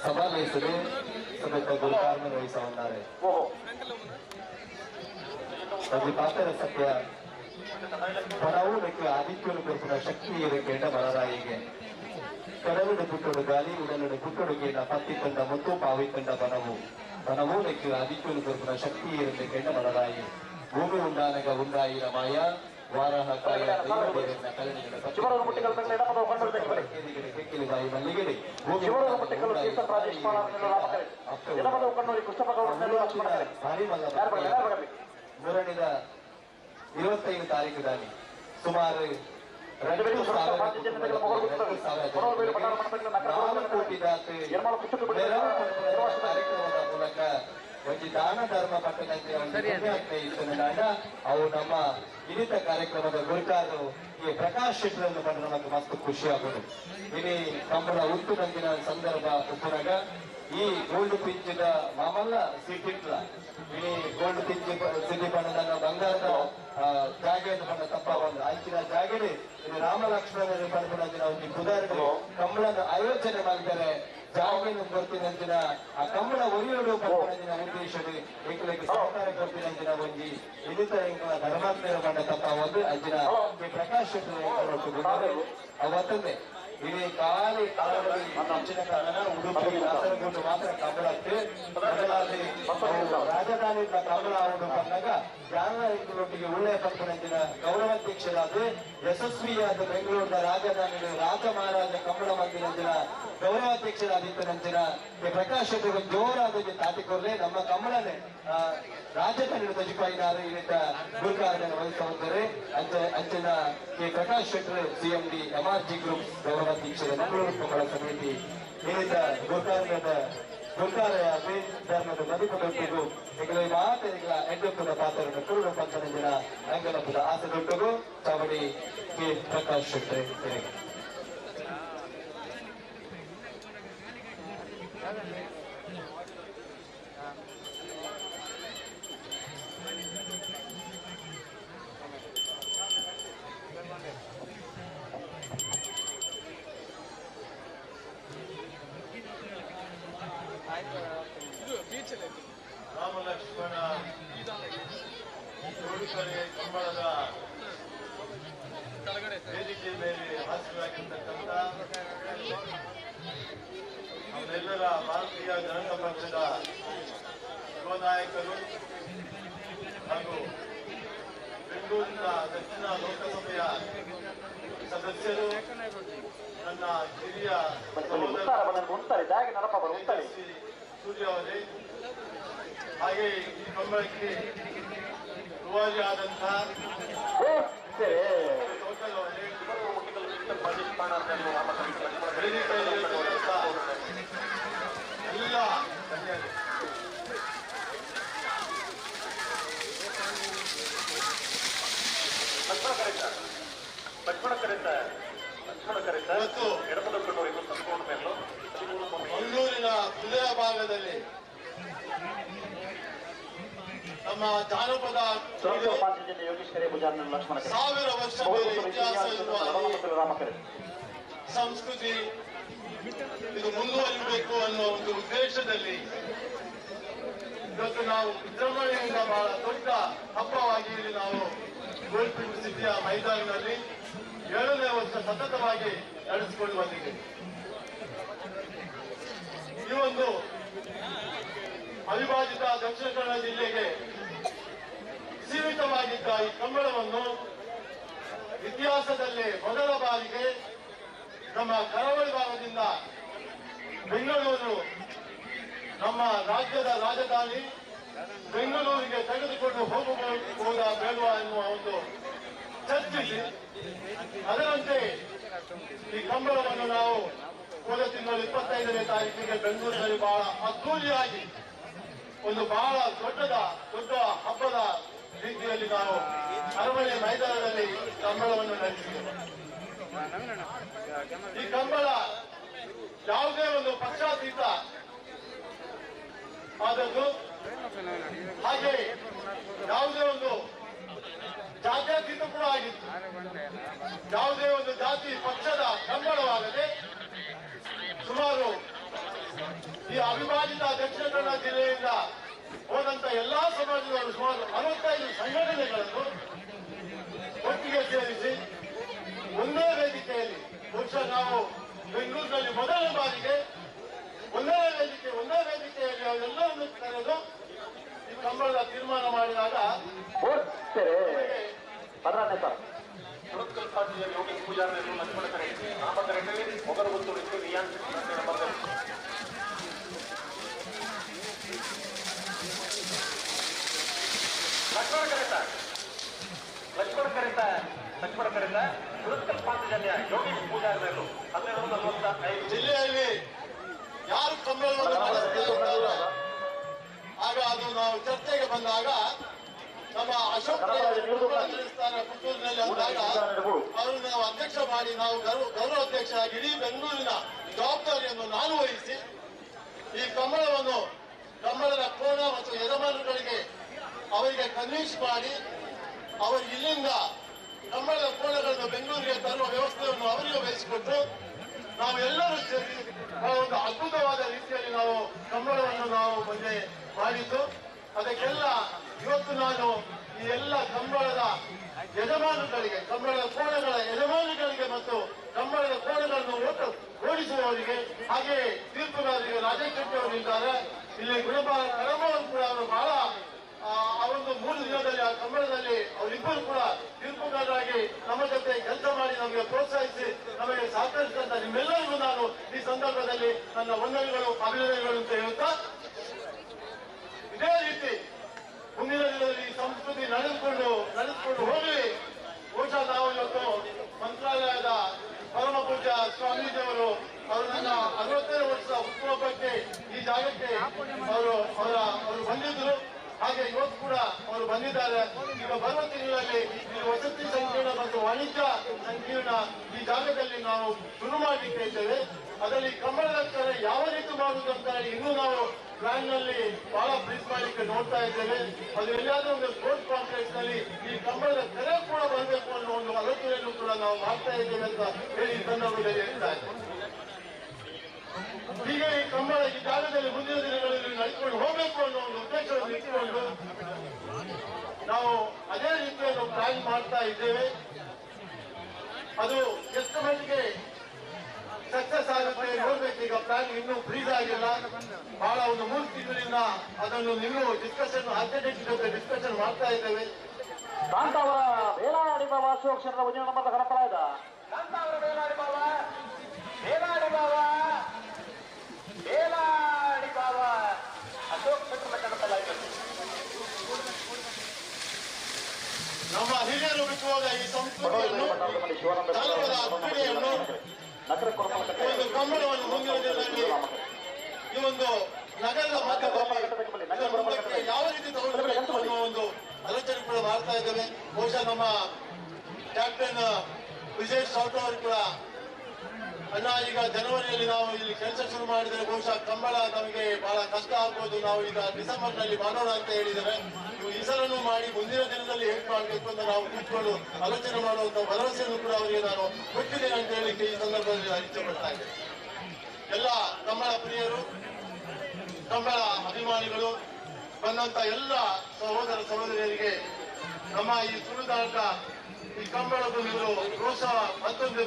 ಸಭಾಲಯಿಸದೆ ಸಮೇತ ಗುರುಕಾರ್ಯ ವಹಿಸುತ್ತಾರೆ. అది పాత్ర సత్య పడవు నీకు ఆదిత్యులు కొడుకున్న శక్తి ఇరుకేట బలరాయిಗೆ ಕಡಲುಡು ಪುಟ್ಟುಡು ಗಾಲಿ ಉಡಲುಡು ಪುಟ್ಟುಡುಗೆ ಪತ್ತಿ ತಂಡ ಮತ್ತು ಪಾವಿ ತಂಡ ಬನವು నీకు ఆదిత్యులు కొడుకున్న శక్తి ఇరుకేట బలరాయి భూమి ఉండానగ ఉండాయి రమాయ ವಾರಹ ಕಾಯ ದೈವದೇವನ ಕಲನಿಗಳ ಬಾಯಿ ಮಲ್ಲಿಗೆಡೆ ಭಾರಿ ಮಲ್ಲ ಮೂರನೇದ 25 ತಾರೀಕು ದಾನಿ ಸುಮಾರು 2 ಕೋಟಿ ಕಾರ್ಯಕ್ರಮದ ಮೂಲಕ ಒಂದು ದಾನ ಧರ್ಮ ಪಟ್ಟಣಕ್ಕೆ ಅವು ನಮ್ಮ ವಿನಿತ ಕಾರ್ಯಕ್ರಮದ ಗುರುಕಾರರು ಈ ಪ್ರಕಾಶ್ ಶೆಟ್ಟರನ್ನು ಕಂಡ್ರೆ ನಮಗೆ ಮಸ್ತ್ ಖುಷಿ ಆಗೋದು. ಇಲ್ಲಿ ಕಂಬಳ ಉತ್ತು ನಂಗಿನ ಸಂದರ್ಭ ಉಪ್ಪುನಾಗ ಈ ಗೋಲ್ಡ್ ಪಿಂಚಿನ ಮಾಮಲ್ಲ ಸಿಟ್ಟಿಟ್ಲ ಈ ಗೋಲ್ಡ್ ಪಿಂಚಿ ಸಿಟಿ ಬಣ್ಣದ ಬಂಗಾರದ ಜಾಗೆಯನ್ನು ಬಣ್ಣ ತಪ್ಪ ಬಂದ ಅಂಚಿನ ಜಾಗೆಡೆ ಇಲ್ಲಿ ರಾಮ ಲಕ್ಷ್ಮಣರು ಪಡ್ಕೊಂಡ ಒಂದು ಕುದಾರರು ಕಂಬಳದ ಆಯೋಜನೆ ಮಾಡಿದ್ದಾರೆ. ಜಾಗವನ್ನು ಕೊಡ್ತೀನಿ ಅಂತಿನ ಆ ಕಂಬಳ ಒರಿಯೋಡು ಪಡ್ಕೊಂಡ ಉದ್ದೇಶವೇ ಏಕಲಕ್ಕೆ ಸಹಕಾರ ಕೊಡ್ತೀನಿ ಅಂತಿನ ಒಂಜಿ ಇನ್ನಿತರ ಇಂಕಲ ಧರ್ಮಾತ್ಮರ ಬಣ್ಣ ತಪ್ಪ ಒಂದು ಅಂಚಿನ ಪ್ರಕಾಶ್ ಅವತ್ತನ್ನೇ ಇಡೀ ಕಾಲಿ ಕಾಲದಲ್ಲಿ ಅಂಚಿನ ಕಾರಣ ಉಡುಪಿ ಕಾಸರಗೋಡು ಮಾತ್ರ ಕಂಬಳಕ್ಕೆ ಬದಲಾಗಿ ರಾಜಧಾನಿ ಕಂಬಳ ಉಡು ಬಂದಾಗ ಜಾನರೊಟ್ಟಿಗೆ ಒಳ್ಳೆಯ ಪಂಪನಂಚಿನ ಗೌರವಾಧ್ಯಕ್ಷರಾದ ಯಶಸ್ವಿಯಾದ ಬೆಂಗಳೂರಿನ ರಾಜಧಾನಿ ರಾಜ ಮಹಾರಾಜ ಕಂಬಳ ಮಂದಿರಂಚಿನ ಗೌರವಾಧ್ಯಕ್ಷರಾದಿತ್ತನಂಚಿನ ಪ್ರಕಾಶ್ ಜೋರಾದ ತಾತಿಕೊರ್ಲೆ ನಮ್ಮ ಕಂಬಳನೆ ರಾಜಧಾನಿ ತಜಿಪಾಯಿನಾರು ಇಲ್ಲಿದ್ದ ಗುರುಕಾರಣ ವಹಿಸುತ್ತಾರೆ. ಅಂಚಿನ K Prakash Shettar CMD MRG group ಗೌರವಾಧ್ಯಕ್ಷರ ಮಂಗಳೂರು ಕಂಬಳ ಸಮಿತಿ ಇಲ್ಲಿದ್ದ ಗುರುಕಾರ್ಯ ಧರ್ಮದ ಬದುಕುಗೊಟ್ಟಿಗೂ ಈಗಲೇ ಮಾತರಿಗಳ ಎಡ್ಡಪ್ಪದ ಪಾತ್ರವನ್ನು ಕುರುಡು ಪಂಚನಂದಿನ ಅಂಗನಪ್ಪದ ಆಸೆಗೊಟ್ಟಿಗೂ ಚಾವಡಿ ಕೆ ಪ್ರಕಾಶ್ ಶೆಟ್ಟರ್. ರಾಮ ಲಕ್ಷ್ಮಣ ಜೋಡುಕರೆ ಕಂಬಳದ ವೇದಿಕೆ ಮೇಲೆ ಹಾಸ್ಯವಾಗಿರ್ತಕ್ಕಂಥ ನಮ್ಮೆಲ್ಲರ ಭಾರತೀಯ ಜನತಾ ಪಕ್ಷದ ಯುವ ನಾಯಕರು ಹಾಗೂ ಬೆಂಗಳೂರಿನ ದಕ್ಷಿಣ ಲೋಕಸಭೆಯ ಸದಸ್ಯರು, ನನ್ನ ಹಿರಿಯ ಸೂರ್ಯ ಅವರೇ, ಹಾಗೆ ಈ ಕಂಬಳಕ್ಕೆ ರುವಾರಿ ಆದಂತಹ ಎಲ್ಲ ಇವತ್ತು ಮಂಗಳೂರಿನ ಹೃದಯ ಭಾಗದಲ್ಲಿ ನಮ್ಮ ಜಾನಪದ ಸಾವಿರ ವರ್ಷಗಳ ಇತಿಹಾಸ ಇರುವ ಸಂಸ್ಕೃತಿ ಇದು ಮುಂದುವರಿಬೇಕು ಅನ್ನೋ ಒಂದು ಉದ್ದೇಶದಲ್ಲಿ ಇವತ್ತು ನಾವು ವಿಜೃಂಭಣೆಯಿಂದ ಬಹಳ ದೊಡ್ಡ ಹಬ್ಬವಾಗಿ ಇಲ್ಲಿ ನಾವು ಗೋಲ್ಪಿಂಡ್ ಸಿಟಿಯ ಮೈದಾನದಲ್ಲಿ 7ನೇ ವರ್ಷ ಸತತವಾಗಿ ನಡೆಸಿಕೊಂಡು ಬಂದಿದ್ದೇವೆ. ಈ ಒಂದು ಅವಿಭಾಜಿತ ದಕ್ಷಿಣ ಕನ್ನಡ ಜಿಲ್ಲೆಗೆ ಸೀಮಿತವಾಗಿದ್ದ ಈ ಕಂಬಳವನ್ನು ಇತಿಹಾಸದಲ್ಲೇ ಮೊದಲ ಬಾರಿಗೆ ನಮ್ಮ ಕರಾವಳಿ ಭಾಗದಿಂದ ಬೆಂಗಳೂರು, ನಮ್ಮ ರಾಜ್ಯದ ರಾಜಧಾನಿ ಬೆಂಗಳೂರಿಗೆ ತೆಗೆದುಕೊಂಡು ಹೋಗಬಹುದಾ ಬೇಡವಾ ಎನ್ನುವ ಒಂದು ಚರ್ಚಿಸಿ ಅದರಂತೆ ಈ ಕಂಬಳವನ್ನು ನಾವು ಹೋದ ತಿಂಗಳು 25ನೇ ತಾರೀಕಿಗೆ ಬೆಂಗಳೂರಿನಲ್ಲಿ ಬಹಳ ಅದ್ದೂರಿಯಾಗಿ ಒಂದು ಬಹಳ ದೊಡ್ಡ ಹಬ್ಬದ ರೀತಿಯಲ್ಲಿ ನಾವು ಅರಮನೆ ಮೈದಾನದಲ್ಲಿ ಕಂಬಳವನ್ನು ನಡೆಸಿದ್ದೇವೆ. ಈ ಕಂಬಳ ಯಾವುದೇ ಒಂದು ಪಕ್ಷಾತೀತ ಆದದ್ದು, ಹಾಗೆ ಯಾವುದೇ ಒಂದು ಜಾತ್ಯತೀತ ಕೂಡ ಆಗಿತ್ತು. ಯಾವುದೇ ಒಂದು ಜಾತಿ ಪಕ್ಷದ ಕಂಬಳವಾಗದೆ ಸುಮಾರು ಈ ಅವಿಭಾಜಿತ ದಕ್ಷಿಣ ಪ್ರಕರಣ ಜಿಲ್ಲೆಯಿಂದ ಹೋದಂತ ಎಲ್ಲಾ ಸಮಾಜದವರು ಸುಮಾರು 65 ಸಂಘಟನೆಗಳನ್ನು ಒಟ್ಟಿಗೆ ಸೇರಿಸಿ ಒಂದೇ ವೇದಿಕೆಯಲ್ಲಿ ಬಹುಶಃ ನಾವು ಬೆಂಗಳೂರಿನಲ್ಲಿ ಮೊದಲ ಬಾರಿಗೆ ಒಂದೇ ವೇದಿಕೆಯಲ್ಲಿ ಅವೆಲ್ಲವನ್ನು ಕರೆದು ಈ ಕಂಬಳದ ತೀರ್ಮಾನ ಮಾಡಿದಾಗ ಪೊಲಿಟಿಕಲ್ ಪಾರ್ಟಿಯ ಯೋಗೇಶ್ ಪೂಜಾರರು ಲಕ್ಷ್ಮಣ ಕರೆ ನಾಮಕರಣದಲ್ಲಿ ಮೊಗರು ಗೊತ್ತು ರಿಯಾನ್ ಲಕ್ಷ್ಮಣ ಕರೆತ ಪೊಲಿಟಿಕಲ್ ಪಾರ್ಟಿಯ ಯೋಗೇಶ್ ಪೂಜಾರರು 1245 ಜಿಲ್ಲೆಯಲ್ಲಿ ಯಾರು ಕಂಬಳವನ್ನು ನಡೆಸ್ತಾರೆ ಆಗ ಅದು ನಾವು ಚರ್ಚೆಗೆ ಬಂದಾಗ ನಮ್ಮ ಅಶೋಕ್ ಪುತ್ತೂರಿನಲ್ಲಿ ಅಂದಾಗ ಅವರು ನಾವು ಅಧ್ಯಕ್ಷ ಮಾಡಿ ನಾವು ಗೌರವಾಧ್ಯಕ್ಷರಾಗಿ ಇಡೀ ಬೆಂಗಳೂರಿನ ಜವಾಬ್ದಾರಿಯನ್ನು ನಾನು ವಹಿಸಿ ಈ ಕಂಬಳದ ಕೋಣ ಮತ್ತು ಯಜಮಾನರುಗಳಿಗೆ ಅವರಿಗೆ ಕನ್ವಿನ್ಸ್ ಮಾಡಿ ಅವರು ಇಲ್ಲಿಂದ ಕಂಬಳದ ಕೋಣಗಳನ್ನು ಬೆಂಗಳೂರಿಗೆ ತರುವ ವ್ಯವಸ್ಥೆಯನ್ನು ಅವರಿಗೆ ವಹಿಸಿಕೊಟ್ಟು ನಾವು ಎಲ್ಲರೂ ಸೇರಿ ಒಂದು ಅದ್ಭುತವಾದ ರೀತಿಯಲ್ಲಿ ನಾವು ಕಂಬಳವನ್ನು ನಾವು ಮುಂದೆ ಮಾಡಿದ್ದು. ಅದಕ್ಕೆಲ್ಲ ಇವತ್ತು ನಾನು ಈ ಎಲ್ಲ ಕಂಬಳದ ಯಜಮಾನರುಗಳಿಗೆ, ಕಂಬಳದ ಕೋಣಗಳ ಯಜಮಾನಿಗಳಿಗೆ ಮತ್ತು ಕಂಬಳದ ಕೋಣಗಳನ್ನು ಓಡಿಸುವವರಿಗೆ, ಹಾಗೆ ತೀರ್ಪುಗಾರರಿಗೆ ರಾಜೇಶ್ ಶೆಟ್ಟಿ ಅವರಿದ್ದಾರೆ, ಇಲ್ಲಿ ಗುಣಪಾಲ ಕಡಮವರು ಕೂಡ ಅವರು ಬಹಳ ಆ ಒಂದು 3 ದಿನದಲ್ಲಿ ಆ ಕಂಬಳದಲ್ಲಿ ಅವರಿಬ್ಬರು ಕೂಡ ತೀರ್ಪುಗಾರರಾಗಿ ನಮ್ಮ ಜೊತೆ ಕೆಲಸ ಮಾಡಿ ನಮಗೆ ಪ್ರೋತ್ಸಾಹಿಸಿ ನಮಗೆ ಸಹಕರಿಸಿದಂತ ನಿಮ್ಮೆಲ್ಲರಿಗೂ ನಾನು ಈ ಸಂದರ್ಭದಲ್ಲಿ ನನ್ನ ವಂದನೆಗಳು, ಅಭಿನಂದನೆಗಳು ಅಂತ ಹೇಳುತ್ತಾ, ಇದೇ ರೀತಿ ಮುಂದಿನ ದಿನದಲ್ಲಿ ಈ ಸಂಸ್ಕೃತಿ ನಡೆದುಕೊಂಡು ಹೋಗಲಿ. ಬಹುಶಃ ನಾವು ಇವತ್ತು ಮಂತ್ರಾಲಯದ ಪರಮ ಪೂಜ್ಯ ಸ್ವಾಮೀಜಿಯವರು ನನ್ನ 60ನೇ ವರ್ಷದ ಹುಟ್ಟುಹಬ್ಬಕ್ಕೆ ಈ ಜಾಗಕ್ಕೆ ಅವರು ಬಂದಿದ್ರು. ಹಾಗೆ ಇವತ್ತು ಕೂಡ ಅವರು ಬಂದಿದ್ದಾರೆ. ಈಗ ಬರುವ ತಿಂಗಳಲ್ಲಿ ಈ ವಸತಿ ಸಂಕೀರ್ಣ ಮತ್ತು ವಾಣಿಜ್ಯ ಸಂಕೀರ್ಣ ಈ ಜಾಗದಲ್ಲಿ ನಾವು ಶುರು ಮಾಡಲಿಕ್ಕೆ ಇದ್ದೇವೆ. ಅದರಲ್ಲಿ ಕಂಬಳದ ಕರೆ ಯಾವ ರೀತಿ ಮಾಡುವುದು ಅಂತ ಹೇಳಿ ಇನ್ನೂ ನಾವು ಪ್ಲಾನ್ ನಲ್ಲಿ ಬಹಳ ಬ್ರೀಫ್ ಮಾಡಲಿಕ್ಕೆ ನೋಡ್ತಾ ಇದ್ದೇವೆ. ಅದು ಎಲ್ಲಾದ್ರೂ ಒಂದು ಸ್ಪೋರ್ಟ್ಸ್ ಕಾಂಪ್ಲೆಕ್ಸ್ ನಲ್ಲಿ ಈ ಕಂಬಳದ ಕರೆ ಕೂಡ ಬರಬೇಕು ಅನ್ನೋ ಒಂದು ಆಲೋಚನೆಯನ್ನು ಕೂಡ ನಾವು ಮಾಡ್ತಾ ಇದ್ದೇವೆ ಅಂತ ಹೇಳಿ ಈ ಸಂದರ್ಭದಲ್ಲಿ ಹೇಳ್ತಾ ಇದ್ದೇವೆ. ಹೀಗೆ ಈ ಕಂಬಳ ಈ ಜಾಗದಲ್ಲಿ ಮುಂದಿನ ದಿನಗಳಲ್ಲಿ ನಡೆದುಕೊಂಡು ಹೋಗಬೇಕು ಅನ್ನೋ ಒಂದು ಉದ್ದೇಶವನ್ನು ಇಟ್ಟುಕೊಂಡು ನಾವು ಅದೇ ರೀತಿಯನ್ನು ಪ್ಲಾನ್ ಮಾಡ್ತಾ ಇದ್ದೇವೆ. ಅದು ಎಷ್ಟು ಮಟ್ಟಿಗೆ ಸಕ್ಸಸ್ ಆಗುತ್ತೆ ನೋಡ್ಬೇಕು. ಈಗ ಪ್ಲಾನ್ ಇನ್ನೂ ಫ್ರೀಸ್ ಆಗಿಲ್ಲ. ಬಹಳ ಒಂದು 3 ತಿಂಗಳಿಂದ ಅದನ್ನು ಇನ್ನೂ ಡಿಸ್ಕಷನ್ ಆರ್ಕಿಟೆಕ್ಟ್ ಜೊತೆ ಡಿಸ್ಕಷನ್ ಮಾಡ್ತಾ ಇದ್ದೇವೆ. ಕಾಂತಾವರ ಬೇಲಾಡಿ ಬಾಬಾ ಶಿವಕ್ಷೇತ್ರದ ಉದ್ಯೋಗ ನಂಬರ್ ಕರಪಡ ಇದ ಕಾಂತಾವರ ಬೇಲಾಡಿ ಬಾಬಾ ಅಶೋಕ್ ಕ್ಷೇತ್ರದ ಕನಸಲಾಗಿದೆ. ನಮ್ಮ ಹಿರಿಯರು ಬಿಟ್ಟುವಾಗ ಈ ಸಂಸ್ಕೃತಿಯನ್ನು ಜಾನಪದ ಕ್ರೀಡೆಯನ್ನು ಒಂದು ಕಂಬಳವನ್ನು ಮುಂದಿನ ದಿನದಲ್ಲಿ ಈ ಒಂದು ನಗರದ ಮಧ್ಯದಲ್ಲಿ ಯಾವ ರೀತಿ ತಗೊಳ್ಬೇಕು ಅನ್ನೋ ಒಂದು ಆಲೋಚನೆ ಕೂಡ ಮಾಡ್ತಾ ಇದ್ದೇವೆ. ಬಹುಶಃ ನಮ್ಮ ಕ್ಯಾಪ್ಟನ್ ವಿಜಯ್ ಸೌಟ್ ಅವರು ಕೂಡ ಅಣ್ಣ ಈಗ ಜನವರಿಯಲ್ಲಿ ನಾವು ಇಲ್ಲಿ ಕೆಲಸ ಶುರು ಮಾಡಿದರೆ ಬಹುಶಃ ಕಂಬಳ ನಮಗೆ ಬಹಳ ಕಷ್ಟ ಆಗ್ಬೋದು, ನಾವು ಈಗ ಡಿಸೆಂಬರ್ ನಲ್ಲಿ ಮಾಡೋಣ ಅಂತ ಹೇಳಿದರೆ ಈ ಸಲನು ಮಾಡಿ ಮುಂದಿನ ದಿನದಲ್ಲಿ ಹೇಗೆ ಮಾಡಬೇಕು ಅಂತ ನಾವು ಕೂತ್ಕೊಂಡು ಆಲೋಚನೆ ಮಾಡುವಂತ ಭರವಸೆಯನ್ನು ಕೂಡ ಅವರಿಗೆ ನಾನು ಕೊಟ್ಟಿದ್ದೇನೆ ಅಂತ ಹೇಳಿಕ್ಕೆ ಈ ಸಂದರ್ಭದಲ್ಲಿ ಇಚ್ಛೆ ಪಡ್ತಾ ಇದ್ದೇನೆ. ಎಲ್ಲ ಕಂಬಳ ಪ್ರಿಯರು, ಕಂಬಳ ಅಭಿಮಾನಿಗಳು ಬಂದಂತ ಎಲ್ಲ ಸಹೋದರ ಸಹೋದರಿಯರಿಗೆ ನಮ್ಮ ಈ ಸುಳಿದಾಟ ಈ ಕಂಬಳದ ನೀವು ಪ್ರೋತ್ಸಾಹ ಮತ್ತೊಂದು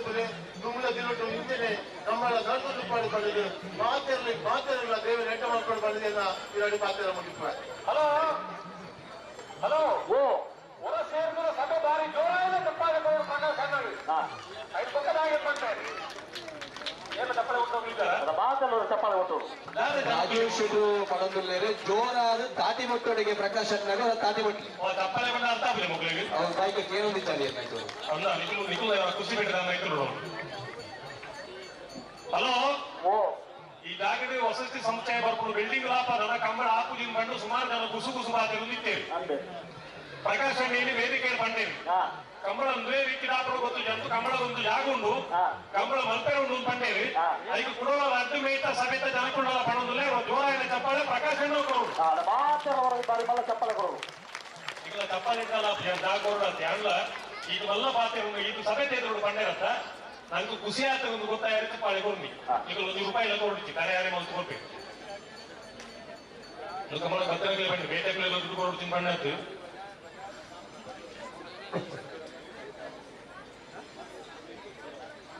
ತುಂಬಳ ದಿನಟ್ಟು ಇಂಚಿನ ಕಂಬಳ ನಡ್ಕೊಂಡು ಪಡೆದು ಮಾತಿರಲಿಲ್ಲ ದೇವರು ನೆಟ್ಟ ಮಾಡ್ಕೊಂಡು ಬಂದಿದ್ದ ಇರಡಿ ಮಾತಿರ ಮುಗಿಸ್ತಾರೆ. ಹಲೋ ಹೊರ ಸೇರಿದ ಸಭೆ ಬಾರಿ ಜೋರಾದ ತಪ್ಪಾದ ಪ್ರಕಾಶ್ ಐದು ಪಕ್ಕದಾಗಿ ಮಾಡ್ತಾರೆ. ಏನು ತಪ್ಪಳೆ ಉಂಟು ಮಾತಲ್ಲೂರು ಚಪ್ಪಾಳೆ ಉಂಟು ರಾಜೇಶ್ ಪಡಂದುಲ್ಲೇರು ಜೋರಾದ ತಾಟಿ ಮುಟ್ಟೊಡೆಗೆ ಪ್ರಕಾಶ್ ನಗರ ತಾಟಿ ಮುಟ್ಟಿ ತಪ್ಪಲೆ ಬಂದ ಅರ್ಥ ಆಗಲಿ ಮಕ್ಕಳಿಗೆ ಅವ್ರ ಬಾಯಿಗೆ ಕೇಳೋದಿದ್ದಾರೆ ಏನಾಯ್ತು ಅಲ್ಲ ನಿಖಿಲ್ ಖುಷಿ ಬಿಟ್ಟಿದ ರೈತರು. ಹಲೋ ಈ ಜಾಗದಲ್ಲಿ ವಸತಿ ಸಮುಚ್ಚಯ ಬರ್ಕೊಂಡು ಬಿಲ್ಡಿಂಗ್ ಲಾಪ ನನ್ನ ಕಂಬಳ ಹಾಕುದಿನ ಬಂದು ಸುಮಾರು ಜನ ಗುಸು ಬಾತರು ನಿಂತೇವೆ. ಪ್ರಕಾಶ ಮೇಲೆ ವೇದಿಕೆ ಬಂದೇವೆ. ಕಂಬಳ ಒಂದೇ ರೀತಿ ದಾಪಡ ಗೊತ್ತು ಜಂತು ಕಂಬಳದೊಂದು ಜಾಗ ಉಂಡು, ಕಂಬಳ ಮಲ್ಪೆರ ಉಂಡು ಬಂದೇವೆ. ಅದಕ್ಕೆ ಕೊಡುವ ಅಡ್ಡು ಮೇಯ್ತ ಸಮೇತ ಜನಕೊಂಡಲ್ಲ ಪಡೋದಿಲ್ಲ ಜೋರಾಗಿನ ಚಪ್ಪಾಳೆ ಪ್ರಕಾಶ ಚಪ್ಪಾಳೆ ಕೊಡೋದು ಈಗ ಚಪ್ಪಾಳೆ ಇದ್ದಲ್ಲ ಜಾಗ ಅಂತ ಅಲ್ಲ ಇದು ಮಲ್ಲ ಪಾತೆ ಇದು ಸಮೇತ ಎದುರು ಬಂಡೇರತ್ತ ನಂಗೆ ಖುಷಿ ಆಯ್ತ ಒಂದು ಗೊತ್ತಾಯ ಚಪ್ಪಾಳೆ ಕೊಡ್ನಿ ಈಗ ₹1 ಕೊಡ್ಲಿಕ್ಕೆ ಕರೆ ಯಾರೇ ಒಂದು ಕೊಡ್ಬೇಕು. ಕಮಲ ಕತ್ತರಿಗೆ ಬಂದು ಬೇಟೆಗಳೆಲ್ಲ ದುಡ್ಡು ಕೊಡ್ತೀನಿ ಬಣ್ಣದ್ದು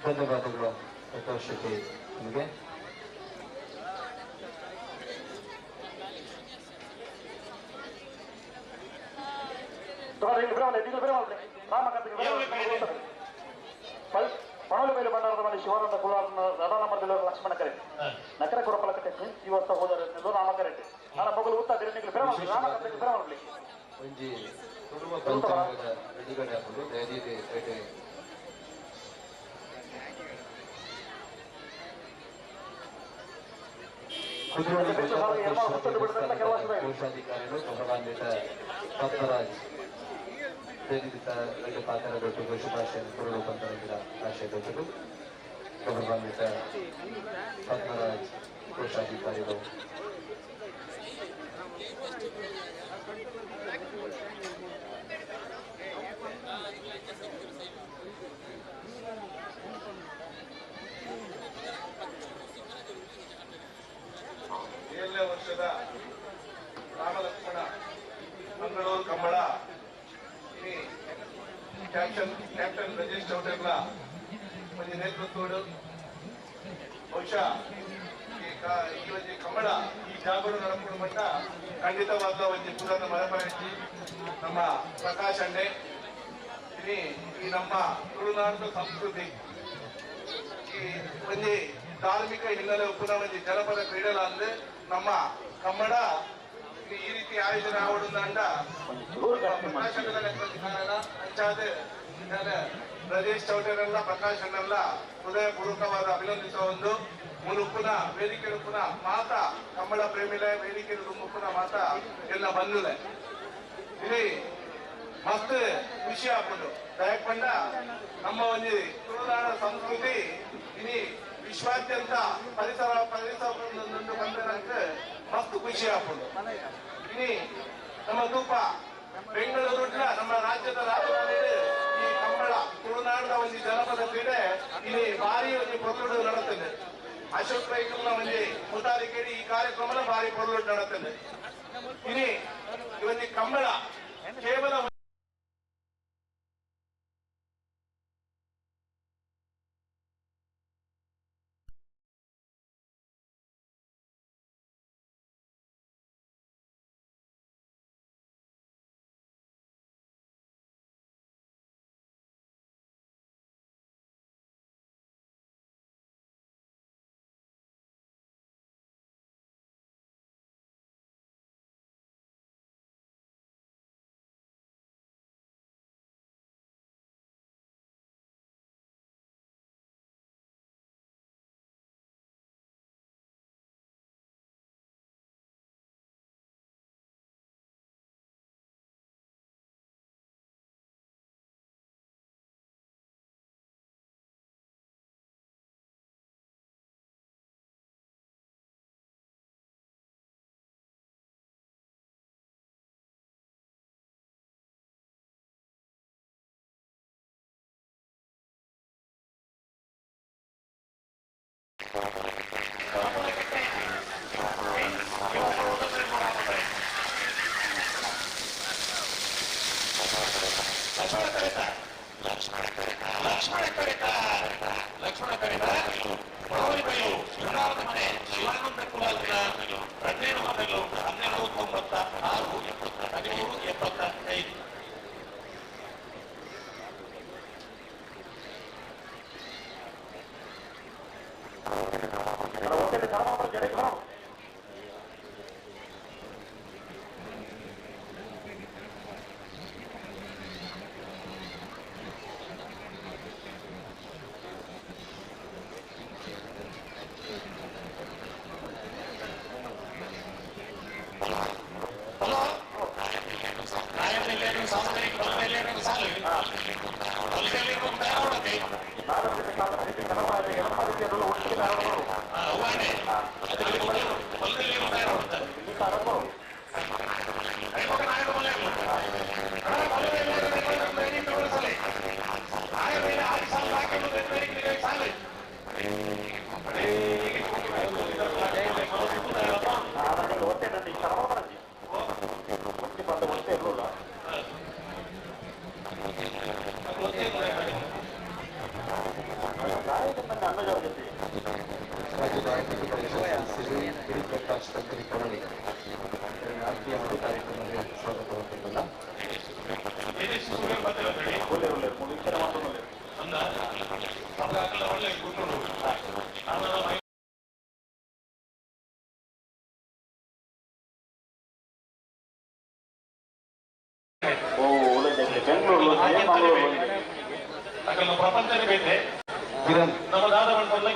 ಧನ್ಯವಾದಗಳು ಪ್ರಕಾಶ್ ಶೆಟ್ಟಿ ನಿಮಗೆ. ಮಣಲು ಮೇಲೆ ಬಣ್ಣದ ಮನೆ ಶಿವಾನಂದ ಕುಲಾರನ ರಥನಮರದಲ್ಲಿ ಲಕ್ಷ್ಮಣ ಕರೆ ನಕರ ಕೊರಪಲಕಟ್ಟೆ ಈ ವರ್ಷ ಹೋದರೆಂದು ನಾಮಕರೆಟ್ಟೆ ನನ್ನ ಮಗಳು ಉತ್ತ ದಿನನಿಗೆ ರಾಮಕಥೆಗೆ ಬೆರವಲಿ ಒಂಜಿ ಕುಟುಂಬ ಪಂಚಾಂಗದ ಬಿಡುಗಡೆ ಹಾಕಲು ದಯದೀದೆ ಪೇಟೆ ಕೋಶಾಧಿಕಾರಿಗಳು ಗೌರವಾನ್ವಿತ ಪದ್ಮರಾಜ್ ಪ್ರೇರಿತ ಪಾತ್ರ ದೊಡ್ಡ ಶುಭಾಶಯ ಕುರುಡು ಪಂಚರಂಗಿದ ಆಶಯ ದೊಡ್ಡದು ಗೌರವಾನ್ವಿತ ಪದ್ಮರಾಜ್ ಕೋಶಾಧಿಕಾರಿಗಳು. ಏಳನೇ ವರ್ಷದ ರಾಮಲಕ್ಷ್ಮಣ ಮಂಗಳೂರು ಕಂಬಳ ಕ್ಯಾಪ್ಟನ್ ರಜೇಶ್ ಚೌಟರ್ಲ ಒಂದು ನೇತೃತ್ವಡು ಬಹುಶಃ ಈ ಕಂಬಳ ಈ ಜಾಗಗಳು ನಡಪುಡು ಮಟ್ಟ ಖಂಡಿತವಾದ ಒಂದು ಪುರಾಣ ಮರಪರಿಸಿ ನಮ್ಮ ಪ್ರಕಾಶ್ ಅಂಡೆ ಈ ನಮ್ಮ ತುಳುನಾಡು ಸಂಸ್ಕೃತಿ ಈ ಒಂದು ಧಾರ್ಮಿಕ ಹಿನ್ನೆಲೆ ಉಪ್ಪುನ ಒಂದು ಜನಪದ ಕ್ರೀಡೆಲ ಅಂದ್ರೆ ನಮ್ಮ ಕನ್ನಡ ಈ ರೀತಿ ಆಯೋಜನೆ ಆವಡುಂದ ಕಾರಣ ಅಂಚಾದ ಪ್ರದೇಶ್ ಚೌಟರೆಲ್ಲ ಪ್ರಕಾಶ್ ಅನ್ನೆಲ್ಲ ಹೃದಯಪೂರ್ವಕವಾದ ಅಭಿನಂದಿಸುವ ಒಂದು ಮುನುಪ್ಪುನ ವೇದಿಕೆ ಉಪ್ಪುನ ಮಾತ ಕನ್ನಡ ಪ್ರೇಮಿಲೆ ವೇದಿಕೆ ಮುಪ್ಪುನ ಮಾತ ಎಲ್ಲ ಬಂದಿದೆ ಇಲ್ಲಿ ಮಸ್ತ್ ಖುಷಿ ಹಾಕೊಂಡು ದಯಕ್ ಬಂದ ನಮ್ಮ ಒಂದು ತುಳುನಾಡ ಸಂಸ್ಕೃತಿ ಇಲ್ಲಿ ವಿಶ್ವಾದ್ಯಂತ ಪರಿಸರ ಬಂದ ಮಸ್ತ್ ಖುಷಿ ಹಾಕೊಂಡು ಇಲ್ಲಿ ನಮ್ಮ ತೂಪ ಬೆಂಗಳೂರು ನಮ್ಮ ರಾಜ್ಯದ ರಾಜಧಾನಿ ಈ ಕಂಬಳ ತುಳುನಾಡದ ಒಂದು ಜನಪದ ಕ್ರೀಡೆ ಇಲ್ಲಿ ಭಾರಿ ಒಂದು ಪ್ರೊಲ್ಲು ನಡೆತ್ತದೆ. ಅಶೋಕ್ ರೈಕಲ್ನ ಒಂದು ಮುತಾರಿ ಕೇಳಿ ಈ ಕಾರ್ಯಕ್ರಮದ ಭಾರಿ ಪ್ರೊಲ್ಲು ನಡೆತ್ತದೆ. ಇಲ್ಲಿ ಈ ಒಂದು ಕಂಬಳ ಕೇವಲ ಒತ್ತಡ ಪ್ರಕಾಶ್ ತಂತ್ರಿ ಕೊರಳಿ ಆತ್ಮೀಯ ಮತ್ತು ಕಾರ್ಯಕ್ರಮಕ್ಕೆ ಸ್ವಾಗತವನ್ನು ಪ್ರಪಂಚನೇ ಬೇತೆ ಕಿರಣ್ ನಮ್ಮ ದಾದ ಮಾಡ್ಕೊಂಡ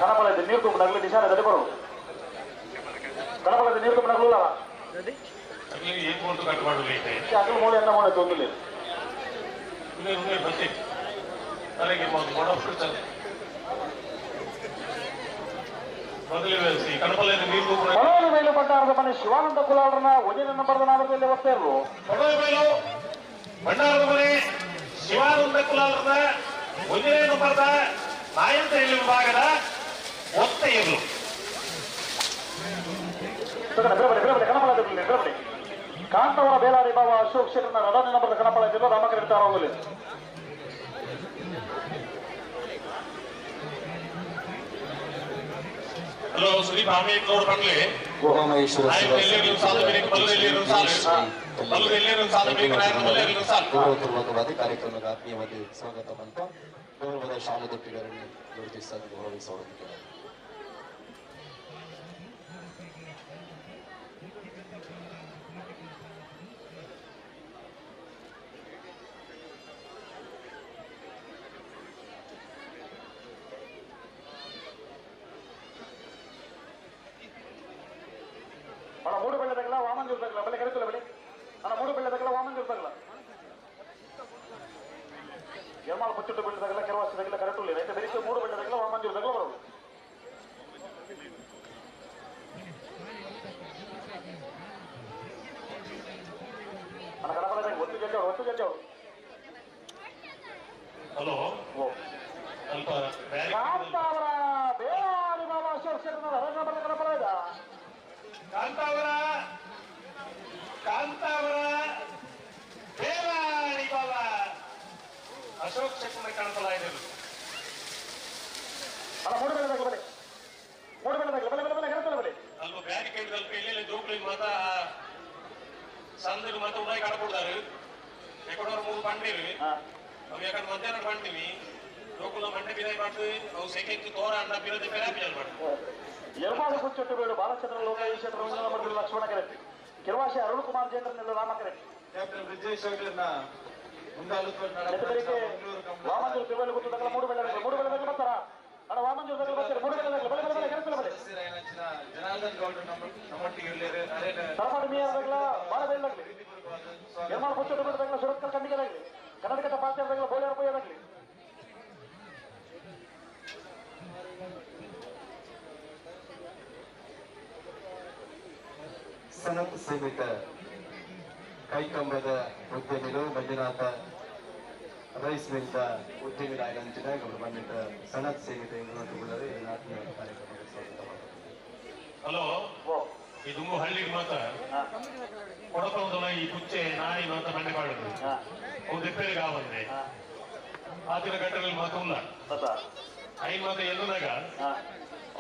ಕನಪಲದ ನೀರು ತುಂಬನಾಗಲಿ ನಿಶಾನ ದಡಿ ಬರು ಕನಪಲದ ನೀರು ತುಂಬನಾಗಲ್ಲ ಏನ್ ಕೊಟ್ಟು ಕಟ್ ಮಾಡಲಿ ಅಕಲ್ ಮೂಲೆ ಅನ್ನ ಮಾಡೋ ತೊಂದಿಲ್ಲ ಬರ್ತಿ ನನಗೆ ಮಾಡಬಿಡ್ತಾರೆ ಮೊದಲೇ ಕನಪಲದ ನೀರು ಕೊಳಲು ಬೈಲು ಭಂಡಾರದ ಮನೆ ಶಿವಾನಂದ ಕುಲಾಳರನ್ನ ಒಜನ ನಂಬರ್ದ ನಾಮದಲ್ಲಿ ಒತ್ತೇ ಇರು ಕೊಳಲು ಬೈಲು ಭಂಡಾರದ ಮನೆ ಶಿವಾನಂದ ಕುಲಾಳರದ ಒಂದನೇ ನಂಬರ್ದ ನಾಯಂತ ವಿಭಾಗದ ಒತ್ತೆ ಇರಲು ಕನಪಲ ಕಾಂತವರ ಬೇಲಾರಿ ಬಾಬಾ ಅಶೋಕ್ ಶೆಟ್ಟರ್ನ ಎರಡನೇ ನಂಬರ್ದ ಕನಪಲ ಜಿಲ್ಲಾ ರಾಮಕರಿತ ಹೋಗಲಿ ಹಲೋ ಸುದೀಪ್ ಆಮೇಲೆ ನೋಡ್ ಬಂದ್ಲಿ ಗುಹಾಮಹೇಶ್ವರ ಗೌರವಪೂರ್ವಕವಾದ ಕಾರ್ಯಕ್ರಮಕ್ಕೆ ಆತ್ಮೀಯವಾಗಿ ಸ್ವಾಗತ ಅಂತ ಗೌರವದ ಶಾಲದೊಟ್ಟಿಗರನ್ನು ಗುರುತಿಸಿ ಗೌರವಿಸುವುದಕ್ಕೆ ಮೂಡು ಬೆಳ್ಳದಾಗಲ್ಲ ವಾಮನ್ ಇರ್ಬೇಕಲ್ಲ ಬೆಲೆ ಕರೆತಲ್ಲ ಬೆಲೆ ಅಣ್ಣ ಮೂಡು ಬೆಳ್ಳದಾಗಲ್ಲ ವಾಮನ್ ಇರ್ಬೇಕಲ್ಲ ಎರ್ಮಾಲ್ ಮುಚ್ಚಿಟ್ಟು ಬೆಳ್ಳದಾಗಲ್ಲ ಕೆರವಾಸದಾಗಲ್ಲ ಕರೆಕ್ಟುಲ್ಲ ರೈತ ಬೆರಿಕೆ ಮೂಡು ಬೆಳ್ಳದಾಗಲ್ಲ ವಾಮನ್ ಇರ್ಬೇಕಲ್ಲ ಬರೋದು ಅಣ್ಣ ಕನಪಲದಾಗ ಒತ್ತು ಜಡ್ಜವ್ರು ಹಲೋ ಸ್ವಲ್ಪ ಕಾಂತಾವರ ಬೇಲಾರಿ ಬಾಬಾ ಅಶೋಕ್ ಶೆಟ್ಟರ್ನ ಎರಡನೇ ನಂಬರ್ದ ಕನಪಲ ಇದೆ ಕಾಂತಾವರ ಬೇಲಾರಿ ಬಾಬಾ ಅಶೋಕ್ ಶೆಟ್ಟರ್ನ ಕನಪಲ ಇದೆ ಅಲ್ಲ ಮೂಡು ಬೆಳ್ಳದಾಗ ಬೆಲೆ ಮೂಡು ಬೆಳ್ಳದಾಗ ಬೆಲೆ ಬೆಲೆ ಬೆಲೆ ಕರೆತಲ್ಲ ಬೆಲೆ ಅಲ್ಪ ಬ್ಯಾರಿಕೇಡ್ ಅಲ್ಪ ಎಲ್ಲೆಲ್ಲ ಜೋಕ್ಲಿ ಮಾತ ಸಂದರ್ಭ ಮಾತ ಉಡಾಯಿ ಕಾಡ್ಕೊಡ್ತಾರೆ ಎಕಡೋರು ಮೂರು ಬಂದಿರು ಅವು ಯಾಕಂದ್ರೆ ಮಧ್ಯಾಹ್ನ ಬಂದಿವಿ ಜೋಕುಲ ಮಂಡೆ ಬಿರಾಯಿ ಮಾಡ್ತು ಅವು ಸೆಕೆಂಡ್ ತೋರ ಅಣ್ಣ ಬಿರೋದಿ ಪೆರಾಪಿಯಲ್ ಮಾಡ್ತು ಎರ್ಮಾಳು ಕುಚ್ಚೊಟ್ಟು ಬೇಡು ಬಾಲಚಂದ್ರ ಲೋಕೇಶ್ ನಂಬರ್ ಲಕ್ಷ್ಮಣ ಕರೆಕ್ಟ್ ಕಿರವಾಶೆ ಅರುಣ್ ಕುಮಾರ್ ಜೇಂದ್ರನೆಲ್ಲ ರಾಮ ಕರೆಕ್ಟ್ ಕ್ಯಾಪ್ಟನ್ ಬ್ರಿಜೇಶ್ ಅವರನ್ನ ವಾಮಂಜೂರು ತಿರುವಲ್ಲಿ ಕೂತದಾಗ ಮೂಡು ಬೆಳ್ಳದಾಗ ಬರ್ತಾರ ಅಣ್ಣ ವಾಮಂಜೂರು ಬರ್ತಾರೆ ಮೂಡು ಬೆಳ್ಳದಾಗ ಬೆಲೆ ಬೆಲೆ ಬೆಲೆ ಕರೆಸಲ್ಲ ಬೆಲೆ ಜನಾರ್ದನ್ ಗೌಡ್ರು ನಮ್ಮೊಟ್ಟಿಗೆ ಇರ್ಲಿರಿ ತರಪಾಡಿ ಮೀಯಾದಾಗಲ ಬಾಳ ಬೆಳ್ಳಾಗ್ಲಿ ಎರ್ಮಾಳು ಕುಚ್ಚೊಟ್ಟು ಬೇಡದಾಗಲ ಸುರತ್ಕಲ್ ಖಂಡಿಗೆದಾಗ್ಲಿ ಕರ್ನಾಟಕದ ಪಾತ್ಯಾದಾಗಲ ಬೋಳಿಯಾರ ಪೊಯ್ಯದಾಗ್ಲಿ ಸನತ್ ಸೀಮಿತ ಕೈಕಂಬದ ಉದ್ಯಮಿಗಳು ಮಂಜುನಾಥ ರೈಸ್ ಮಿಲ್ದ ಉದ್ಯಮಿಗಳಾಗಂಚಿನ ಗೌರವಾನ್ವಿತ ಸನತ್ ಸೀಮಿತ ಎಂಬುವುಳ್ಳರು ಇದನ್ನು ಆತ್ಮೀಯ ಕಾರ್ಯಕ್ರಮಕ್ಕೆ ಸ್ವಾಗತ ಮಾಡುತ್ತಾರೆ. ಹಲೋ ಇದು ಹಳ್ಳಿ ಮಾತ ಕೊಡಪಂದಲ ಈ ಕುಚ್ಚೆ ನಾಯಿ ಮಾತ ಮಂಡೆ ಮಾಡುದು ಅವು ದೆಪ್ಪೆಗೆ ಬಂದೆ ಆತಿನ ಗಂಟೆಗಳಲ್ಲಿ ಮಾತು ಇಲ್ಲ ಐದು ಮಾತ ಎಲ್ಲನಾಗ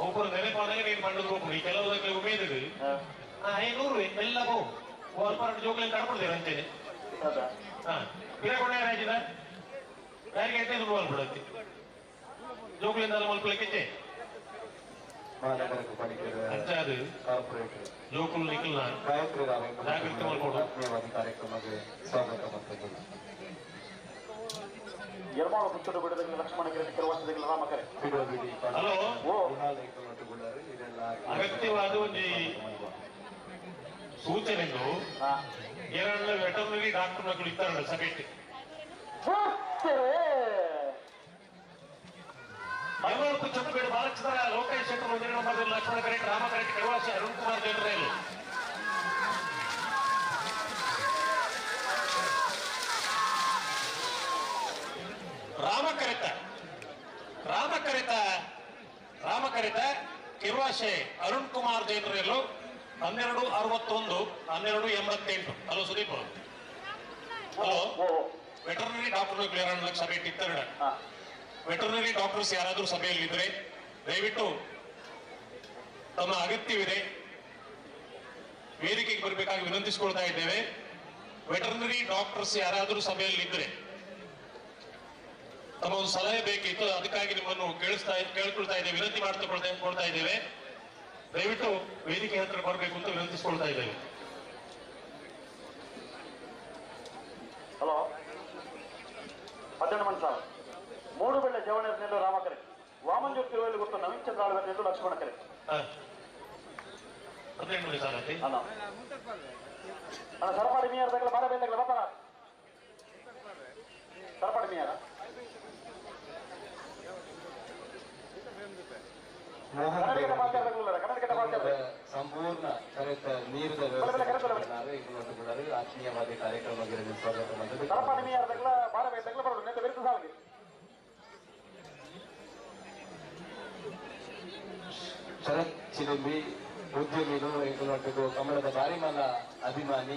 ಒಬ್ಬರು ನೆನಪಾದಾಗ ನೀನು ಮಂಡದು ಹೋಗ್ಬಿಡಿ ಈ ಕೆಲವುದಕ್ಕೆ ಉಮೇದಿದು 500 ಎಲ್ಲ ಬಹು ಓಲ್ಪಾರ ಜೋಕ್ಲಿಂದ ಕಡ್ಬಿಡ್ತೀರ ಅಂತೇನೆ ಗಿರಗೊಂಡ ರಾಜ್ಯದ ಯಾರಿಗೆ ಎಂಟು ಬಿಡುತ್ತೆ ಜೋಕ್ಲಿಂದ ಮಲ್ಪಲಿಕ್ಕೆ ಮಹಾನಗರ ಪಾಲಿಕೆಯ ಕಾರ್ಪೊರೇಟರ್ ಜೋಕುಲ್ ನಿಖಿಲ್ನ ಗಾಯತ್ರಿ ಜಾಗೃತಿ ಮಾಡ್ಕೊಡು ಆತ್ಮೀಯವಾದ ಕಾರ್ಯಕ್ರಮಕ್ಕೆ ಸ್ವಾಗತ ಮಾಡ್ತಿದ್ದೇನೆ. ಎರ್ಮಾಳು ಕುಚ್ಚೊಟ್ಟು ಬೇಡದಾಗ ಲಕ್ಷ್ಮಣ ಕರೆಕ್ಟ್ ಕಿರವಾಸದಾಗಲ ರಾಮ ಕರೆಕ್ಟ್ ಹಲೋ ಅಗತ್ಯವಾದ ಒಂದು ಸೂಚನೆಗಳು ಏನೆಲ್ಲ ವೆಟರ್ನರಿ ಡಾಕ್ಟರ್ ಮಕ್ಕಳು ಇರ್ತಾರಲ್ಲ ಸಭೆಗೆ ಎಲ್ಲರೂ ಚಂದ್ರಬೇಡ ಬಾಲಚಂದ್ರ ಲೋಕೇಶ್ ಶೆಟ್ಟರ್ ಒಂದನೇ ನಂಬರ್ ಲಕ್ಷ್ಮಣ ಕರೆಕ್ಟ್ ರಾಮ ಕರೆಕ್ಟ್ ಕೆರವಾಸಿ ಅರುಣ್ ಕುಮಾರ್ ಜನರೇಲು ರಾಮಕರಿತ ಕಿರ್ವಾಶೆ ಅರುಣ್ ಕುಮಾರ್ ಜೈನರೆಲ್ಲೂ 1261 1288. Hello Sudeep hello veterinary doctor clear ಸಭೆ ಇಟ್ಟಿರ್ತಾರೆ ವೆಟರ್ನರಿ ಡಾಕ್ಟರ್ಸ್ ಯಾರಾದ್ರೂ ಸಭೆಯಲ್ಲಿದ್ರೆ ದಯವಿಟ್ಟು ತಮ್ಮ ಅಗತ್ಯವಿದೆ ವೇದಿಕೆಗೆ ಬರಬೇಕಾಗಿ ವಿನಂತಿಸಿಕೊಳ್ತಾ ಇದ್ದೇವೆ. ವೆಟರ್ನರಿ ಡಾಕ್ಟರ್ಸ್ ಯಾರಾದರೂ ಸಭೆಯಲ್ಲಿ ಇದ್ರೆ ತಮ್ಮ ಒಂದು ಸಲಹೆ ಬೇಕಿತ್ತು, ಅದಕ್ಕಾಗಿ ನಿಮ್ಮನ್ನು ಕೇಳ್ಕೊಳ್ತಾ ಇದ್ದೇವೆ, ವಿನಂತಿ ಮಾಡ್ಕೊಳ್ತಾ ಇದ್ದೇವೆ. ದಯವಿಟ್ಟು ವೇದಿಕೆ ಹತ್ರ ಬರಬೇಕು ಅಂತ ವಿನಂತಿಸಿಕೊಳ್ತಾ ಇದ್ದೇವೆ. ಹಲೋ, ಮಧ್ಯಾಹ್ನ ಮನ್ಸ ಮೂಡುಬೆಳ್ಳೆ ಜವಣೆರನೆಲ್ಲೂ ರಾಮಕರೆ, ವಾಮಂಜೂರು ತಿರುವಲ್ಲಿ ಗೊತ್ತು ನವೀನ್ ಚಂದ್ರ ಆಳ್ವೆನೆಲ್ಲೂ ಲಕ್ಷ್ಮಣ ಕರೆ. ಅಣ್ಣ ಸರಪಾಡಿ ಮೀಯಾರ ತಗಲ ಬಾರ ಬೇಂದಗಲ ಬರ್ತಾರ ಸರಪಾಡಿ ಮೀಯಾರ ಸಂಪೂರ್ಣ ಕರೆತ ನೀರಿನ ಆತ್ಮೀಯವಾದ ಕಾರ್ಯಕ್ರಮಗಳಿಗೆ ಸ್ವಾಗತ ಮಾಡಿದೆ. ಸರಪಾಡಿ ಮೀಯಾರ ತಗಲ ಬಾರ ಬೇಂದಗಲ ಬರೋದು ನೆತ್ತ ವಿರುದ್ಧ ಸಾಲಿಗೆ ಶರತ್ ಚಿಲಿಂಬಿ ಉದ್ಯಮಿಗಳು ಎಂಟು ಕಮಲದ ಬಾರಿಮನ ಅಭಿಮಾನಿ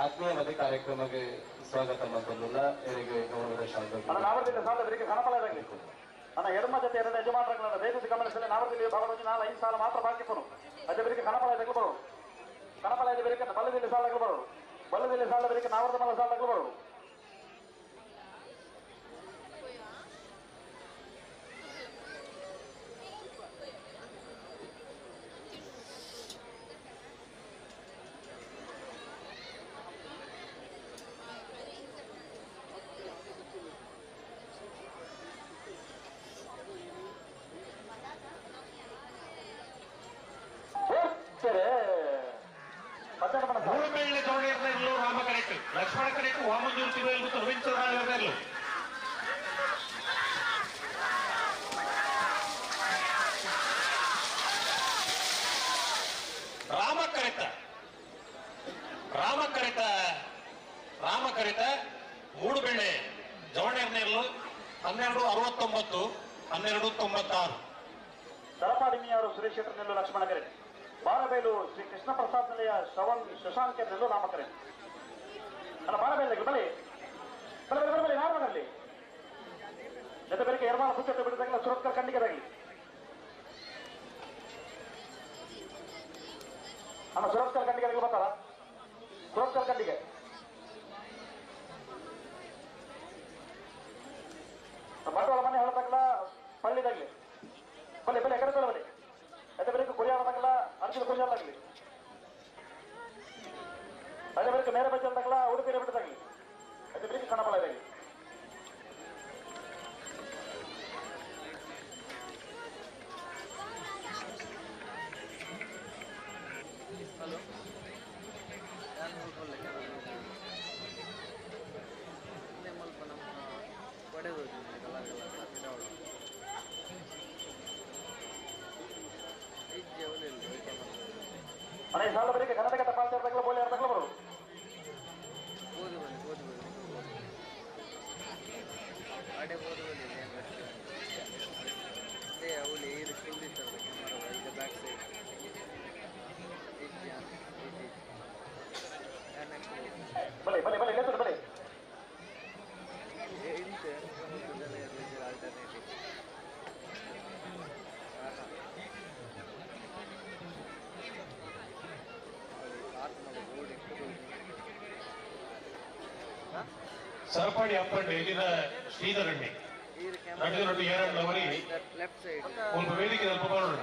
ಆತ್ಮೀಯವಾದ ಕಾರ್ಯಕ್ರಮಕ್ಕೆ ಸ್ವಾಗತ ಮಾಡಲ್ಲ. ಇವರಿಗೆ ಗೌರವದ ಶಾಂತ ನಾವರ್ದಿಲ್ಲ ಸಾಲದವರಿಗೆ ಹಣಪಲಾಗಲಿ ನನ್ನ ಎಡಮ ಜೊತೆ ಎರಡು ಯಜಮಾನರ ದೇಶದ ಗಮನಿಸಲಿ ನಾವರ್ದಿಲ್ಲ ಭಾಗದಲ್ಲಿ 4-5 ಸಾಲ ಮಾತ್ರ ಬಾಕಿ ಕೊಡು ಅದವರಿಗೆ ಹಣಪಲಾಯಗಳು ಬರೋದು ಕಣಪಲಾಯದವರಿಗೆ ಬಲ್ಲದಲ್ಲಿ ಸಾಲಗಳು ಬರೋದು ಬಲ್ಲದಲ್ಲಿ ಸಾಲದವರಿಗೆ ನಾವರ್ದ ಮಲ ಸಾಲಗಳು ಬರೋದು. ಮೂಡುಬೆಳ್ಳೆ ಜವಣೆರನೆಲ್ಲೂ ರಾಮ ಕರೆಕ್ಟ್, ಲಕ್ಷ್ಮಣ ಕರೆಕ್ಟ್, ವಾಮಂಜೂರು ತಿರುವಲ್ಲಿ ಮತ್ತು ನವೀನ್ ಚಂದ್ರ ಆಳ್ವೆನೆಲ್ಲೂ. ರಾಮ ಕರೆತ ಮೂಡುಬೆಳ್ಳೆ ಜವಣೆರನೆಲ್ಲೂ 1269 1296. ಸರಪಾಡಿ ಮೀಯಾರು ಸುರೇಶ್ ಶೆಟ್ಟರ್ನೆಲ್ಲೂ ಲಕ್ಷ್ಮಣ ಕರೆ, ಬಾರಬೇಲು ಶ್ರೀ ಕೃಷ್ಣ ಪ್ರಸಾದ್ ನಿಲಯ ಶ್ರವಣ್ ಶಶಾಂಕನೆಲ್ಲೂ ನಾಮಕರೆ. ಅಲ್ಲ ಬಾರಬೇಲಿಗೆ ಬಲಿ ಬಲೆ ಬಲೆ ಬಲೆ ನಾರ್ಮನಲ್ಲಿ ಜೊತೆ ಬೆಳಗ್ಗೆ ಎರಮಾಳ ಪುಸ್ತಕ ಬಿಡಿದಾಗಲ ಸುರತ್ಕರ್ ಖಂಡಿಗೆದಾಗಲಿ ಅಣ್ಣ ಸುರತ್ಕರ್ ಖಂಡಿಗೆ ಬರ್ತಾರ ಸುರತ್ಕರ್ ಖಂಡಿಗೆ ಬಂಡವಾಳ ಮನೆ ಹೊರದಾಗಲ ಪಳ್ಳಿದಾಗ್ಲಿ ಬಲೆ ಬಲೆ ಕರೆತಲ್ಲ ಬಲೆ ಅದೇ ಬೆಳಗ್ಗೆ ಕುರಿಯಾಡದಾಗಲ ಅರ್ಜುನ ಕುರಿಯಾಡಾಗ್ಲಿ ಅದೇ ಬೆಳಗ್ಗೆ ಮೇರೆ ಬಜ್ಜಲ್ದಾಗಲ ಉಡುಪಿ ಬಿಟ್ಟದಾಗ್ಲಿ ಅದೇ ಬೆಳಗ್ಗೆ ಕಣಪಳ ಇದಾಗಲಿ. ಹಲೋ ಯಾರು ನೋಡ್ಕೊಳ್ಳಿ ಮಲ್ಪ ನಮ್ಮ ಪಡೆದು ಅಣ್ಣ ಈ ಸಾಲ ಬರೀ ಕರ್ನಾಟಕ ತಪಾಲ್ ಸೇರಿದಾಗಲ ಬೋಲಿ ಆಡ್ದಾಗಲ ಬರೋದು ಓದು ಬನ್ನಿ ಅಡೆ ಓದು ಬನ್ನಿ ಅದೇ ಅವಳಿ ಇದು ಕುಳಿತಾರೆ ಈಗ ಬ್ಯಾಕ್ ಸೈಡ್ ಬಲೆ ಬಲೆ ಬಲೆ ಲೆಕ್ಕ ಬಲೆ ಆಲ್ಟರ್ನೇಟಿವ್ ಸರಪಾಡಿ ಅಪ್ಪಂಡು ಇಲ್ಲಿನ ಶ್ರೀಧರಣ್ಣಿ ನಡು ಏರಣ್ಣವರಿ ಲೆಫ್ಟ್ ಸೈಡ್ ಒಂದು ವೇದಿಕೆ ನೋಡೋಣ.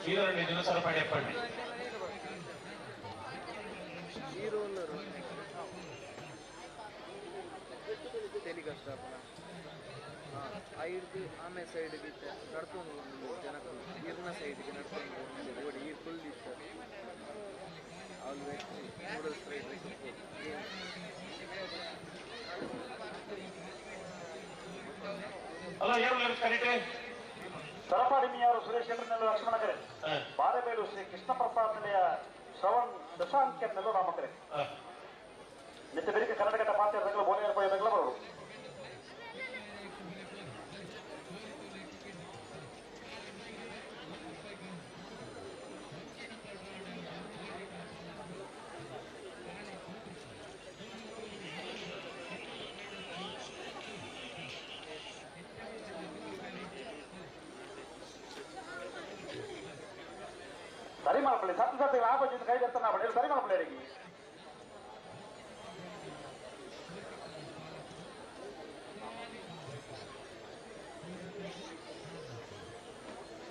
ಶ್ರೀಧರಣ್ಣಿ ದಿನ ಸರಪಾಡಿ ಅಪ್ಪಂಡಿ ಈ ರೋಲರು తెలియకస్తాపన ఐదు ఆమె సైడ్కి నడుతుంది జనకులు ఈర్న సైడ్కి నడుతుంది ఓడి ఈ ఫుల్ తీస్తారు వాళ్ళు పెట్టి నూడిల్స్ ఫ్రైడ్ రైస్ ಅಲ್ಲ ಏನು ಕರೆಕ್ಟೇ ಸರಪಾಡಿ ಮೀಯಾರು ಸುರೇಶ್ ಶೆಟ್ಟರ್ನೆಲ್ಲೂ ಲಕ್ಷ್ಮಣ ಕರೆ, ಬಾರೆಬೇಲು ಶ್ರೀ ಕೃಷ್ಣ ಪ್ರಸಾದ್ ನಿಲಯ ಶ್ರವಣ್ ಶಶಾಂಕನೆಲ್ಲೂ ನಾಮಕರೆ. ನಿತ್ಯ ಬೆಳಿಗ್ಗೆ ಕರ್ನಾಟಕ ತಪಾಲ್ ಸೇರಿದಾಗಲ ಬೋಲಿ ಏರ್ಪಡಿದಾಗಲ ಬರೋದು ಮಾಡಲಿ ಸತ್ತು ಸತ್ತಿಗೆ ಆಪೋಜಿಟ್ ಕೈ ಎತ್ತ ಮಾಡಿ ಸರಿ ಮಾಡಲಿ ಅಡಿಗೆ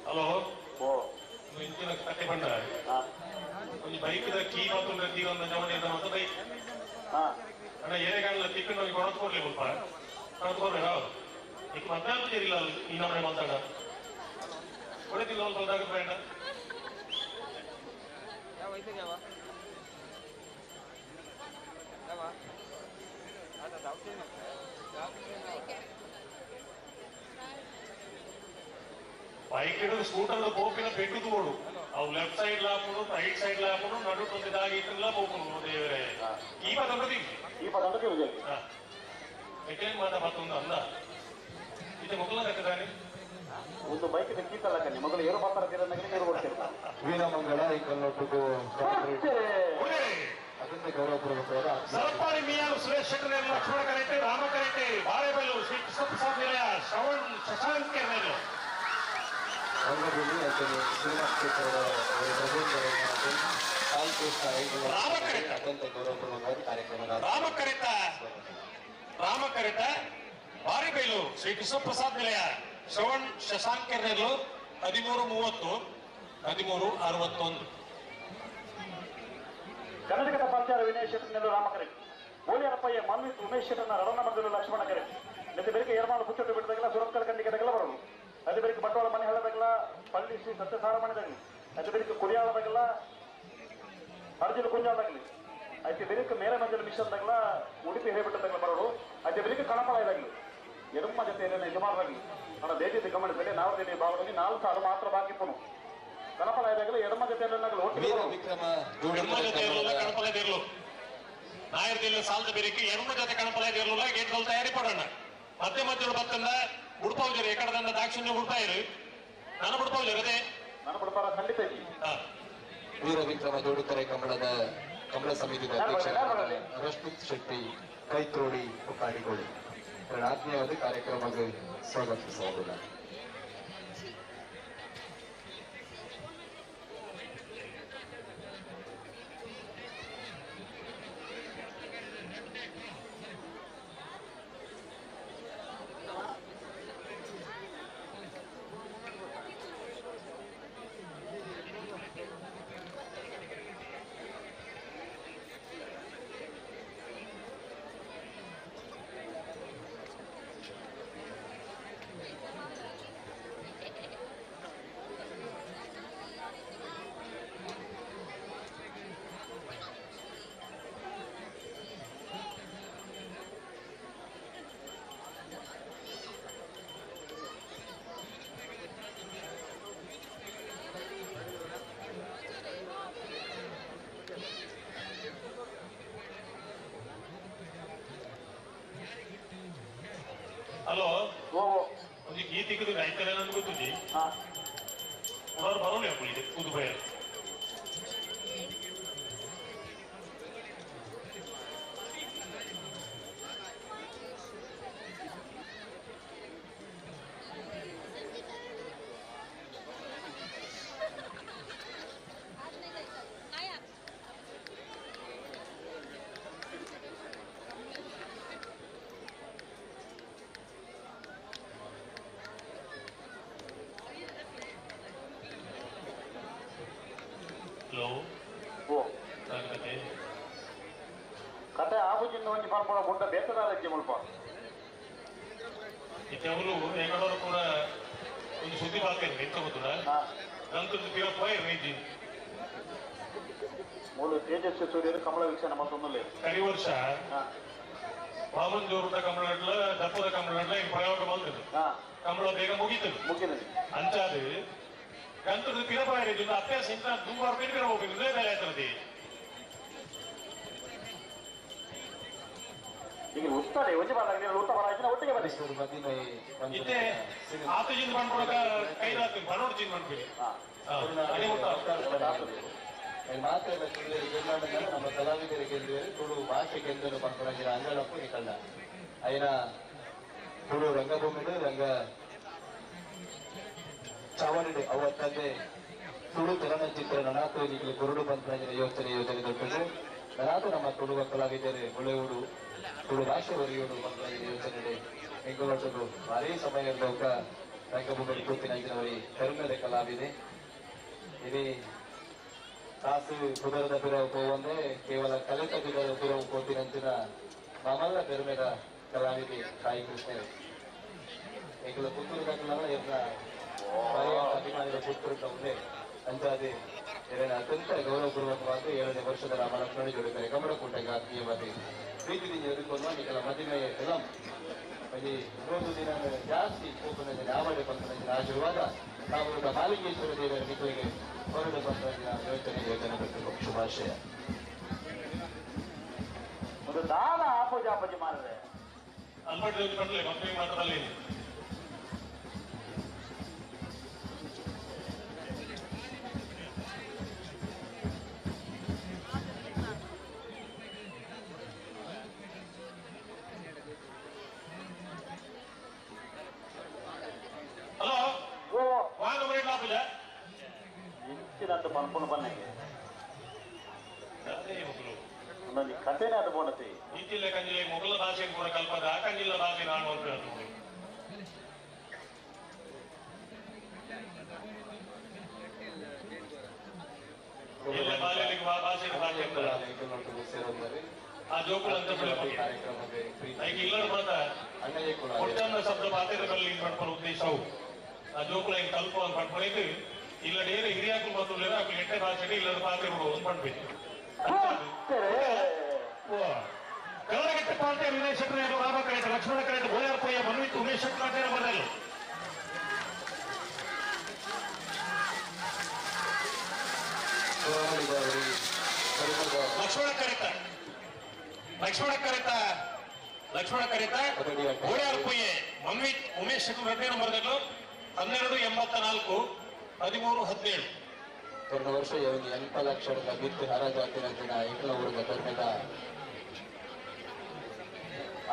ಹಲೋ ಓ ಇಂಚಿನ ಕಟ್ಟೆ ಬಂಡ ಒಂದು ಬೈಕ್ ಕೀ ಮತ್ತು ಕೀ ಒಂದು ಜವಳಿ ಅಂತ ಮತ್ತು ಬೈಕ್ ಅಣ್ಣ ಏನೇಗಾಗಲ್ಲ ತಿಕ್ಕೊಂಡು ಹೋಗಿ ಕೊಡೋದ್ಕೊಡ್ಲಿ ಸ್ವಲ್ಪ ಕೊಡೋದ್ಕೊಡ್ಬೇಕ ಈಗ ಮಧ್ಯಾಹ್ನ ಸೇರಿಲ್ಲ ಈ ನಮ್ಮನೆ ಮಾತಾಡ ಹೊಡಿತಿಲ್ಲ ಒಂದು ಸ್ವಲ್ಪ ಫ್ರೆಂಡ್ ಯಾವ ಐತೆ ಯಾವ ಯಾವ ಅದು ಡಾಕ್ಟರ್ బైక్ స్కూటర్ పోపిన పెట్టుకోడు అవి లెఫ్ట్ సైడ్ లాపుడు రైట్ సైడ్ లాపుడు నడుతుంది దాగిట్లా పోకును దేవరే ఈ పదండి ఎక్కేం మాట పడుతుంది అందా ఇది మొక్కల కట్టదాని ಒಂದು ಬೈಕ್ ಕೀತಲ್ಲ ಕಣ್ಣಿ ಮೊದಲು ಏರು ಮಾತಾಡ್ತೀರ ನೀರು ಕೊಡ್ತೀರ ವೀರಮಂಗಲ ಈ ಕಲ್ಲೊಟ್ಟಿಗೂ ಅತ್ಯಂತ ಗೌರವಪೂರ್ವಕವಾದ ಸರಪಾಡಿ ಮಿಯಾರು ಸುರೇಶ್ ಶೆಟ್ಟರ್ ಲಕ್ಷ್ಮಣ ಕರೆಕ್ಟೆ ರಾಮ ಕರೆಕ್ಟೆ ಬಾಳೆಬೈಲು ಶ್ರೀ ಕೃಷ್ಣಪ್ರಸಾದ್ ನಿಲಯ ಶ್ರವಣ್ ಶಶಾಂಕ್ ಕೆರೆಗಳು ರಂಗಭೂಮಿ ಅಥವಾ ಸಿನಿಮಾ ಕ್ಷೇತ್ರದ ಅತ್ಯಂತ ಗೌರವಪೂರ್ವಕವಾದ ಕಾರ್ಯಕ್ರಮ ರಾಮ ಕರೆತ ಬಾರಿಬೈಲು ಶ್ರೀ ಕೃಷ್ಣಪ್ರಸಾದ್ ನಿಲಯ ಶ್ರವಣ್ ಶಶಾಂಕ್ ಕೆರೆಗಳು 13:30 13:61 ಕರ್ನಾಟಕದ ಪಾಲ್ಚಾರ ವಿನಯ್ ಶೆಟ್ಟರ್ನೆಲ್ಲೂ ರಾಮಕರೆ ಗೋಳಿಯರಪ್ಪಯ್ಯ ಮನ್ವಿತ್ ಉಮೇಶ್ ಶೆಟ್ಟರ್ನ ರಡನ ಮದ್ದಲು ಲಕ್ಷ್ಮಣ ಕರೆ ಮತ್ತೆ ಬೆಳಿಗ್ಗೆ ಎರಮಾಳು ಪುಚ್ಚಟ್ಟು ಬಿಟ್ಟದಾಗಲ್ಲ ಸುರತ್ಕಲ್ ಕಂಡಿಗೆದಾಗಲ್ಲ ಬರೋದು ಅದೇ ಬೆಳಿಗ್ಗೆ ಬಂಟ್ವಾಳ ಮನೆ ಹೇಳದಾಗಲ್ಲ ಪಳ್ಳಿ ಶ್ರೀ ಸತ್ಯಸಾರ ಮನೆದಾಗಲಿ ಅದೇ ಬೆಳಿಗ್ಗೆ ಕುರಿಯಾಳದಾಗಲ್ಲ ಅರ್ಜುನ ಕುಂಜಾದಾಗಲಿ ಅದೇ ಬೆಳಿಗ್ಗೆ ಮೇರೆ ಮಂಜಲು ಮಿಷನ್ದಾಗಲ್ಲ ಉಡುಪಿ ಹೇಳಿಬಿಟ್ಟದಾಗಲ್ಲ ಬರೋದು ಅದೇ ಬೆಳಿಗ್ಗೆ ಕಣಪಳ ಇದಾಗಲಿ ಎಡಮ್ಮ ಜೊತೆಯಲ್ಲಿ ಯಜಮಾನರಾಗಲಿ ನನ್ನ ದೇಶದ ಗಮನಿಸಲಿ ನಾವು ದೇವಿ ಭಾವವಾಗಿ 4 ಸಾಲು ಮಾತ್ರ ಬಾಕಿ ಪುನು ಕಣಪಳ ಇದಾಗಲಿ ಎಡಮ್ಮ ಜೊತೆಯಲ್ಲಿ ಕಣಪಲ ನಾಯರ್ದಿಲ್ಲ ಸಾಲದ ಬೇರೆಕ್ಕೆ ಎಡಮ ಜೊತೆ ಕಣಪಲ ಇರಲಿಲ್ಲ ಗೇಟ್ಗಳು ತಯಾರಿ ಪಡೋಣ ಮಧ್ಯಗಳು ಬತ್ತಂದ ಉಡುಪೌಜರು ಎಕಡದಂಡ ದಾಕ್ಷಿಣ್ಯ ಉಡುಪಾಯರು ನಾನು ಉಡುಪೌಜರು ಅದೇ ನಾನು ಬಿಡ್ತಾರ ಖಂಡಿತ ವೀರ ವಿಕ್ರಮ ಜೋಡುಕರೆ ಕಮಲ ಸಮಿತಿಯ ಅಧ್ಯಕ್ಷ ರಶ್ಮಿತ್ ಶೆಟ್ಟಿ ಕೈತೋಡಿ ಕಾಡಿಗೋಡಿ ಆತ್ಮೀಯವಾದ ಕಾರ್ಯಕ್ರಮಕ್ಕೆ ಸ್ವಾಗತಿಸುವುದಿಲ್ಲ. ಹಲೋ ಒಂದು ಗೀತಿಗೆ ರೈತರ ನನಗೆ ಗೊತ್ತಿದೆ ಅವ್ರು ಬರೋಣ ಹಾಕೊಳ್ಳಿ ಉದುಬಯ ಹಲೋ ಕತೆ ಆಗುಜಿಂದ ಒಂದು ಮಾಡ್ಕೊಳ್ಳೋ ಗುಡ್ಡ ಬೇಸದಾರಕ್ಕೆ ಮುಲ್ಪ ಇತ್ಯಾವಲು ಹೆಂಗಳವರು ಕೂಡ ಒಂದು ಸುದ್ದಿ ಬಾಕೇನು ಎಂತ ಗೊತ್ತದ ನಂತರ ತೀರ ಪೋಯರ್ ನೈಜಿ ಮೂಲ ತೇಜಸ್ವಿ ಸೂರ್ಯರು ಕಮಲ ವೀಕ್ಷಣೆ ಮತ್ತೊಂದು ಕಡಿ ವರ್ಷ ಮಾಮಂಜೂರುದ ಕಮಲಡ್ಲ ದಪ್ಪದ ಕಮಲಡ್ಲ ಈ ಪ್ರಯೋಗ ಬಂದದ್ದು ಕಮಲ ಬೇಗ ಮುಗಿತದೆ ಅಂಚಾದು ಗಂಟದ ಪಿರಪಾಯಿದ್ದು ಅಭ್ಯಾಸ ಇಂತ ತುಂಬ ಬೇರೆ ಹೋಗ್ಬೇಕು ಬೇರೆ ಆಯ್ತದೆ ಈಗ ಉತ್ತಾರೆ ಒಂಜಿ ಬಾಲಾಗಿ ಉತ್ತರ ಒಟ್ಟಿಗೆ ಬನ್ನಿ ಇತ್ತೆ ಆತಜಿಂದ ಮಾಡ್ಕೊಳಕ ಕೈದಾತು ಬರೋಡ್ ಚಿಂದ ಮಾಡ್ತೀವಿ ಮಾತೆಲ್ಲ ನಮ್ಮ ಕಲಾವಿದರಿಗೆ ತುಳು ಭಾಷೆಗೆ ಎಂದು ಮಾಡ್ಕೊಳಗಿರ ಅಂಗಳಪ್ಪು ನಿಕಂಡ అయిన ತುಳು ರಂಗಭೂಮಿಡು ರಂಗ ಚಾವಣಿಡು ಅವತ್ತಂದೆ ತುಳು ಚಲನಚಿತ್ರ ನನಾತೋನಿಗೆ ಕುರುಡು ಪಂಚಾಯತಿನ ಯೋಜನೆ ದೊಡ್ಡದು ನನಾತು ನಮ್ಮ ತುಳುವ ಕಲಾವಿದರೆ ಮುಳೆಯೂಡು ತುಳು ಭಾಷೆ ಒರೆಯೂಡು ಪಂಚಾಯತಿನ ಯೋಜನೆ ಬೆಂಗಳೂರು ಭಾರೀ ಸಮಯದ ರಂಗಭೂಮಿ ಕೂತಿನಂಚಿನವರಿ ಕರುಣದ ಕಲಾವಿದೆ ಇಡೀ ಕಾಸು ಕುದುರದ ಪಿರವು ಹೋವಂದ್ರೆ ಕೇವಲ ಕಲಿತ ಕುದುರದ ಪಿರವು ಕೂತಿನಂಚಿನ ನಮ್ಮೆಲ್ಲ ಬೆರುಮೆದ ಕಲಾವಿದೆ ತಾಯಿ ಕೃಷ್ಣರೇ ಈಗಲ ಪುತ್ತೂರು ದಾಖಲೆಲ್ಲ ಎಲ್ಲ ಅಭಿಮಾನಿಗಳ ಪುತ್ತೂರು ಒಂದೇ ಅಂತಾದೆ ಎರಡನೇ ಅತ್ಯಂತ ಗೌರವಪೂರ್ವಕವಾಗಿ 7ನೇ ವರ್ಷದ ರಾಮ ಲಕ್ಷ್ಮಣ ಜೋಡಿದ್ದಾರೆ ಕಮಲಕೋಟೆಗೆ ಆತ್ಮೀಯವಾದಿ ಪ್ರೀತಿದಿಂದ ಎದುರ್ಕೊಂಡು ನಿಖಲ ಮದುವೆ ಫಿಲಂ ಅಲ್ಲಿ 1 ದಿನ ಜಾಸ್ತಿ ಕೋಪನದ ಆವಡೆ ಪಂಥದ ಆಶೀರ್ವಾದ ಕಾವಲದ ಮಾಲಿಕೇಶ್ವರ ದೇವರ ನಿಖಲಿಗೆ ಹೊರಡು ಪಂಥದ ಯೋಜನೆ ಬಗ್ಗೆ ಶುಭಾಶಯ ಒಂದು ದಾನ ಆಪೋಜಾಪಜಿ ಮಾಡಿದ್ರೆ ಅಲ್ಬರ್ಟ್ ಪಟ್ಲೆ ಮಕ್ಕಳಿಗೆ ಮಾತ್ರದಲ್ಲಿ ಹಲೋ ಇಂಚಿನಂತ ಪನ್ಪುಣ ಬನ್ನೆಗೆ ಒಂದೊಂದು ಕಥೆನೇ ಅದು ಬೋಣತಿ ಇಂಚಿಲ್ಲ ಕಂಜಿಲೆ ಮೊದಲ ಭಾಷೆ ಕೂಡ ಕಲ್ಪದ ಆ ಕಂಜಿಲ್ಲ ಭಾಷೆ ನಾನು ಅಂತ ಭಾಷೆ ಆ ಜೋಕುಳ ಅಂತ ಇಲ್ಲರ ಮಾತ್ರ ಒಟ್ಟನ್ನ ಶಬ್ದ ಪಾತ್ರೆಗಳಲ್ಲಿ ಪಡ್ಕೊಳ್ಳೋ ಉದ್ದೇಶವು ಆ ಜೋಕುಳ ಹಿಂಗೆ ಕಲ್ಪ ಅಂತ ಪಡ್ಕೊಳಕ್ಕೆ ಇಲ್ಲಡೇನು ಹಿರಿಯಾಕಲು ಮತ್ತು ಅಕ್ಕಳು ಎಟ್ಟೆ ಭಾಷೆಗೆ ಇಲ್ಲದ ಪಾತ್ರೆ ಒಂದು ಪಡ್ಬೇಕು ಕನ್ನಡಗಟ್ಟ ಪಾರ್ಟಿಯ ವಿನಯ್ ಶೆಟ್ಟರ್ ರಾಮ ಕರೆತ ಲಕ್ಷ್ಮಣ ಕರೆತ ಗೋಯಾರ್ಪಯ್ಯ ಮನ್ವಿತ್ ಉಮೇಶ್ ಶೆಟ್ಟರ್ ಬರಲು ಲಕ್ಷ್ಮಣ ಕರೆತ ಗೋಯಾರ್ಪಯ್ಯ ಮನ್ವಿತ್ ಉಮೇಶ್ ಶೆಟ್ಟರ್ ಹದಿನೇಳು ಬರಲು 1284 1317 ಎರಡು ವರ್ಷ 8 ಲಕ್ಷದ ಬಿತ್ತು ಹರಾಜಾತಿನ ಏಕಲ ಊರಿನ ಕರ್ಮದ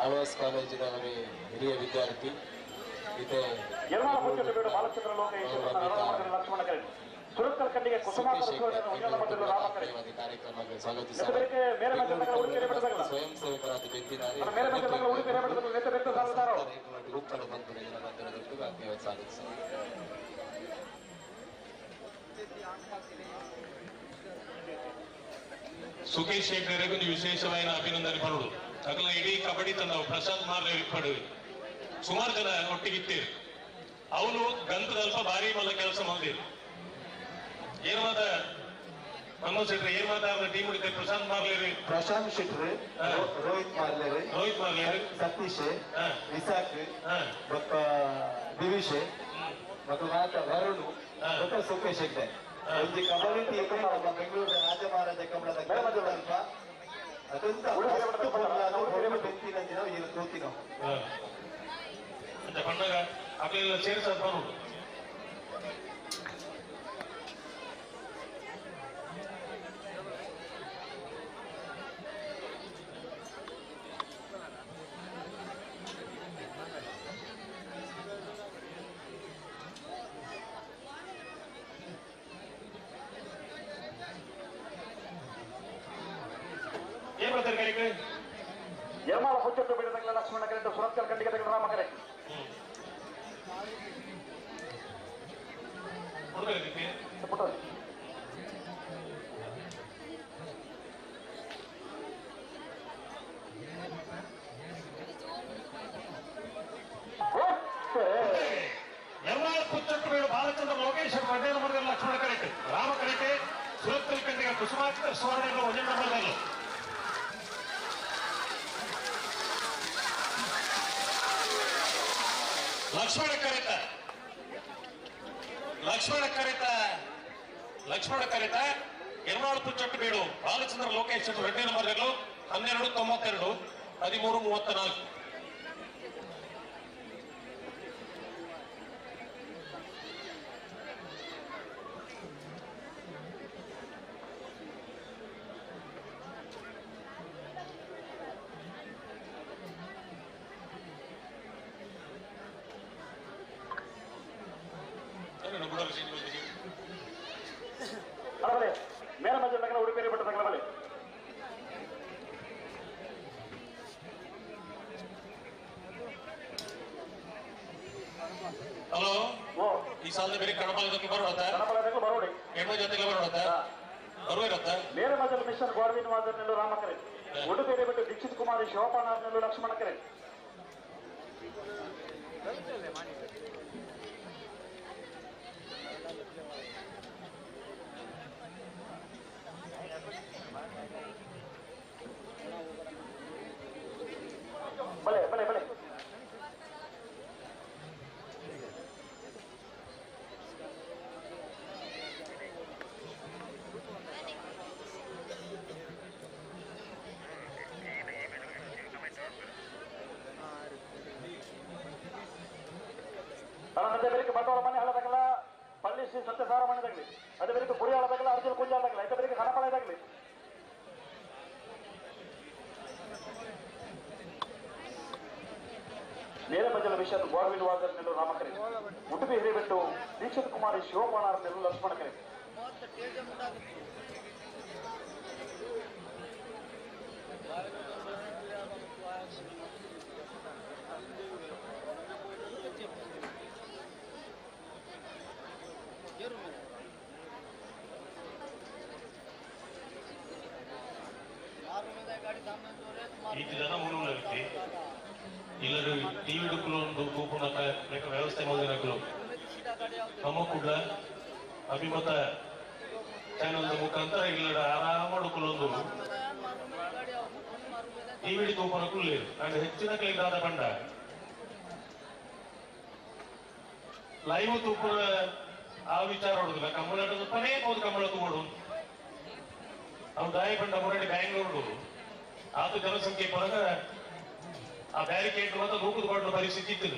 ಆಳ್ವಾಸ್ ಕಾಲೇಜಿನವರೇ ಹಿರಿಯ ವಿದ್ಯಾರ್ಥಿ ಇದೆ ಬಾಲಚಂದ್ರ ಲೋಕೇಶ್ವರ ಲಕ್ಷ್ಮಣ ಕರೆ ಸುರತ್ಕಲ್ ಕಂಡಿಗೆ ಕಾರ್ಯಕ್ರಮಕ್ಕೆ ಸ್ವಾಗತಿಸಿದ್ದಾರೆ ಸ್ವಯಂ ಸೇವಕರಾದ ಬೆಂದಿದ್ದಾರೆ ಉಪ್ಪಳ ಬಂಧುಗಳ ಮಧ್ಯದೊಟ್ಟಿಗೆ ಆತ್ಮೀಯವಾಗಿ ಸ್ವಾಗತಿಸಿದ್ದಾರೆ ಸುಖೇಶ್ ಶೆಟ್ಟರಿಗೆ ಒಂದು ವಿಶೇಷವಾದ ಅಭಿನಂದನೆ ಪಡುವುದು ಅಗಲ ಇಡೀ ಕಬಡ್ಡಿ ತಂದ ಪ್ರಶಾಂತ್ ಮಾರ್ಲೆ ಪಡುವೆ ಸುಮಾರು ಜನ ಒಟ್ಟಿಗಿತ್ತೀರಿ ಅವನು ಗಂತದಲ್ಪ ಭಾರಿ ಮಲ್ಲ ಕೆಲಸ ಮಾಡಿದ್ರು ಏನಾದ ಮನೋಜ್ ಶೆಟ್ಟಿ ಏನ್ ಮಾತಾಡ ಟೀಮ್ ಉಳಿತಾರೆ ಪ್ರಶಾಂತ್ ಶೆಟ್ಟಿ ರೋಹಿತ್ ಮಾರ್ಲೆ ಸತೀಶ್ ವಿಸಾಕ್ ದಿವಿಶ್ ಮತ್ತು ವರುಣ್ ಮತ್ತು ಸುಖೇಶ್ ಹೆಗ್ಡೆ ಒಂದು ಕಬಡ್ಡಿ ಟೀಮ್ ನಮ್ಮ ಬೆಂಗಳೂರಿನ ರಾಜ ಮಹಾರಾಜ ಕಮಲದ ಅಲ್ಪ ಅದಂತ ಬೆಂತಿನ ದಿನ ಏನು ಕೂತಿನೋ ಪಣ್ಣಗ ಅವೆಲ್ಲ ಸೇರಿಸ ಬರುದು ಯರ್ಮಾಳ ಹುಚ್ಚತ್ತು ಬಿಡದಂಗ ಲಕ್ಷ್ಮಣ ಕರೆ ಸುರತ್ಕಲ್ ಕಂಡಿಗೆ ತಗೊಂಡು ರಾಮ ಕರೆ ಯರ್ಮಾಳ ಹುಚ್ಚತ್ತು ಬೇಡ ಬಾಲಚಂದ್ರ ಲೋಕೇಶ್ ಮಧ್ಯಾಹ್ನ ಮರದ ಲಕ್ಷ್ಮಣ ಕರೆಕ್ಟ್ ರಾಮ ಕರೆಕ್ಟ್ ಸುರತ್ಕಲ್ ಕಂಡಿಗೆ ಕುಸುಮಾಕರ್ ಸುವರ್ಣ ಒಂದೇ ನಂಬರ್ದಲ್ಲಿ ಲಕ್ಷ್ಮಣ ಕರೆತ ಎರ್ನಾಳು ಪುಚ್ಚಟ್ಟು ಬೇಡು ಬಾಲಚಂದ್ರ ಲೋಕೇಶ್ ಎರಡನೇ ನಂಬರ್ಗಳು 1292 1334 ಗುಡಲ ಹಲೋ ಓ ಈ ಸಾಲದ ಬೇರೆ ಕಣಪಾಲದಕ್ಕೆ ಬರೋಡತ್ತ ಕಣಪಾಲದಕ್ಕೆ ಬರೋಡಿ ಹೆಣ್ಣು ಜೊತೆಗೆ ಬರೋಡತ್ತ ಬರುವಿರತ್ತ ನೇರ ಮೊದಲು ಮಿಷನ್ ಗೋರ್ವಿನ್ ವಾದರ್ನೆಲ್ಲೂ ರಾಮಕರೆ ಉಡುಪಿಗೆ ಬಿಟ್ಟು ದೀಕ್ಷಿತ್ ಕುಮಾರಿ ಶಿವಪಾನಾರ್ನೆಲ್ಲೂ ಲಕ್ಷ್ಮಣ ಕರೆ ಬಲೆ ಬಲೆ ಬಲೆ ಅದೇ ಬೇರೆ ಬಟ್ಟವರ ಮನೆ ಹಳದಾಗಲ್ಲ ಪಳ್ಳಿ ಶ್ರೀ ಸತ್ಯಸಾರ ಮನೆದಾಗಲಿ ಅದೇ ಬೇರೆ ಗುರಿ ಹಳದಾಗಲ್ಲ ಅರ್ಜುನ ಕುಂಜ ಹಳದಾಗಲ್ಲ ಅದೇ ಬೇರೆ ಕಣಪಾಳ ಇದಾಗಲಿ ನೇರಮಂಜಲ ಮಿಷನ್ ಗೋರ್ವಿನ್ ವಾದರ್ ನೆಲ್ಲೂರು ರಾಮಕರೆ ಉಡುಪಿ ಹಿರಿಬಿಟ್ಟು ದೀಕ್ಷಿತ್ ಕುಮಾರಿ ಶಿವಪಾನಾರ್ ನೆಲ್ಲೂರು ಲಕ್ಷ್ಮಣ ಕರೆ ಇದು ಜನ ಮೂಲಕ್ಕೆ ಇಲ್ಲರೂ ಟಿವಿ ಡುಕ್ಕಲು ಒಂದು ಕೂಪನ್ ಲೆಕ್ಕ ವ್ಯವಸ್ಥೆ ಮಾಡಿರಗಳು ನಮ್ಮ ಕೂಡ ಅಭಿಮತ ಚಾನಲ್ ಮುಖಾಂತರ ಇಲ್ಲಡ ಆರಾಮ ಡುಕ್ಕಲೊಂದು ಟಿವಿ ಕೂಪನ್ ಕುಲ್ಲೇರು ಅಂಡ್ ಹೆಚ್ಚಿನ ಕೈಗಾದ ಬಂಡ ಲೈವ್ ತೂಪುರ ಆ ವಿಚಾರ ಹೊಡುದಿಲ್ಲ ಕಂಬಳ ಪನೇ ಹೋದ್ ಕಂಬಳ ತಗೊಂಡು ಅವ್ನು ದಾಯಿ ಬಂಡ ಹೊರಡಿ ಬ್ಯಾಂಗ್ಳೂರು ಆತ ಜನಸಂಖ್ಯೆ ಪರಗ ಆ ಬ್ಯಾರಿಕೇಡ್ ಮಾತ್ರ ನೂಕುದುಕೊಂಡು ಪರಿಸ್ಥಿತಿ ಇತ್ತು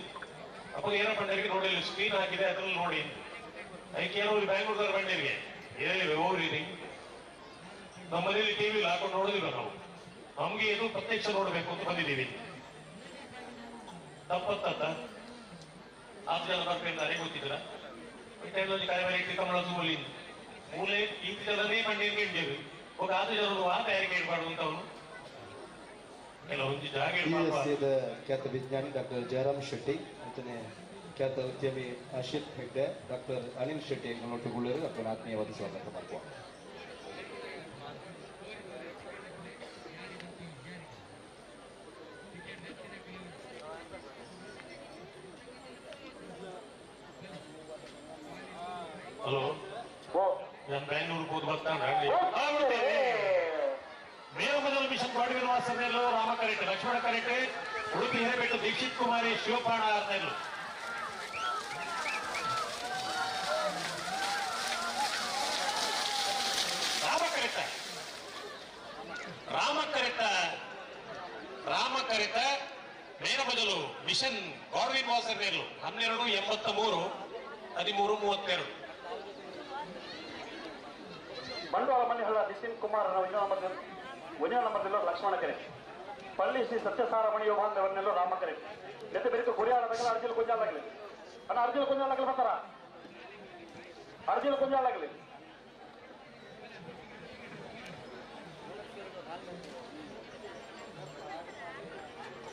ಅಪ್ಪ ಏನೋ ಬಂಡರಿಗೆ ನೋಡಿಲ್ಲ ಸ್ಕ್ರೀನ್ ಹಾಕಿದೆ ಅದ್ರಲ್ಲಿ ನೋಡಿ ಅದಕ್ಕೆ ಏನೋ ಬ್ಯಾಂಗ್ಳೂರ್ದವ್ರು ಬಂಡರಿಗೆ ಏನಿವೆ ಓರಿರಿ ನಮ್ಮ ಮನೇಲಿ ಟಿವಿಲಿ ಹಾಕೊಂಡು ನೋಡಿದಿಲ್ಲ ನಾವು ನಮ್ಗೆ ಏನು ಪ್ರತ್ಯಕ್ಷ ನೋಡ್ಬೇಕು ಅಂತ ಬಂದಿದ್ದೀವಿ ತಪ್ಪತ್ತ ಆರು ಜನ ಬರ್ತಾರೆ ಗೊತ್ತಿದ್ರ ಟೈಮ್ನಲ್ಲಿ ಕಾಯಿಲೆ ಇಟ್ಟು ಕಮಲ ತುಂಬಲಿ ಮೂಲೆ ಈ ಜನನೇ ಮಣ್ಣಿನ ಗೆಂಡೇರು ಹೋಗ ಆರು ಜನರು ಆ ಬ್ಯಾರಿಕೇಡ್ ಮಾಡುವಂತವನು ಕೆಲವೊಂದು ಜಾಗ ದ ಖ್ಯಾತ ವಿಜ್ಞಾನಿ ಡಾಕ್ಟರ್ ಜಯರಾಮ್ ಶೆಟ್ಟಿ ಅಂತಾನೆ ಖ್ಯಾತ ಉದ್ಯಮಿ ಅಶಿತ್ ಹೆಗ್ಡೆ ಡಾಕ್ಟರ್ ಅನಿಲ್ ಶೆಟ್ಟಿ ಒಟ್ಟುಗೊಳ್ಳರು ಡಾಕ್ಟರ್ ಆತ್ಮೀಯವಾದ ಸ್ವಾಗತ ಮಾಡ್ಕೋ ಹಲೋ ನಾನು ಬ್ಯಾಂಗ್ಳೂರ್ಗೆ ಹೋದ್ ಬರ್ತಾನೆ ಮೇರಮಜಲ್ ಮಿಷನ್ ಗೋರ್ವಿನ್ ವಾಸನೆಲ್ಲೂ ರಾಮ ಕರೆಟೆ ಲಕ್ಷ್ಮಣ ಕರೆಟೆ ಉಡುಪಿ ಹಿರೇಬೆಟ್ಟು ದೀಕ್ಷಿತ್ ಕುಮಾರಿ ಶಿವಪಾಣ ಆರ್ನೆಲ್ಲು ರಾಮ ಕರೆತ ಮೇರಮಜಲು ಮಿಷನ್ ಗೋರ್ವಿನ್ ವಾಸನೆಲ್ಲು 1283 1332 ಬಂಡವಾಳ ಮನೆಹಳ್ಳ ನಿತಿನ್ ಕುಮಾರ್ ಒಂದೇ ನಂಬರ್ದಲ್ಲೂ ಲಕ್ಷ್ಮಣ ಕೆರೆ ಪಳ್ಳಿ ಶ್ರೀ ಸತ್ಯಸಾರ ಮಣಿಯೋ ಬಾಂಧವನ್ನೆಲ್ಲೂ ರಾಮ ಕೆರೆ ಜೊತೆ ಬೆರೆತು ಗುರಿಯಾಳದಾಗಲಿ ಅರ್ಜುನ ಕುಂಜಾಲಾಗಲಿ ಅಣ್ಣ ಅರ್ಜುನ ಕುಂಜಾಲಾಗಲಿ ಬರ್ತಾರ ಅರ್ಜುನ ಕುಂಜಾಲಾಗಲಿ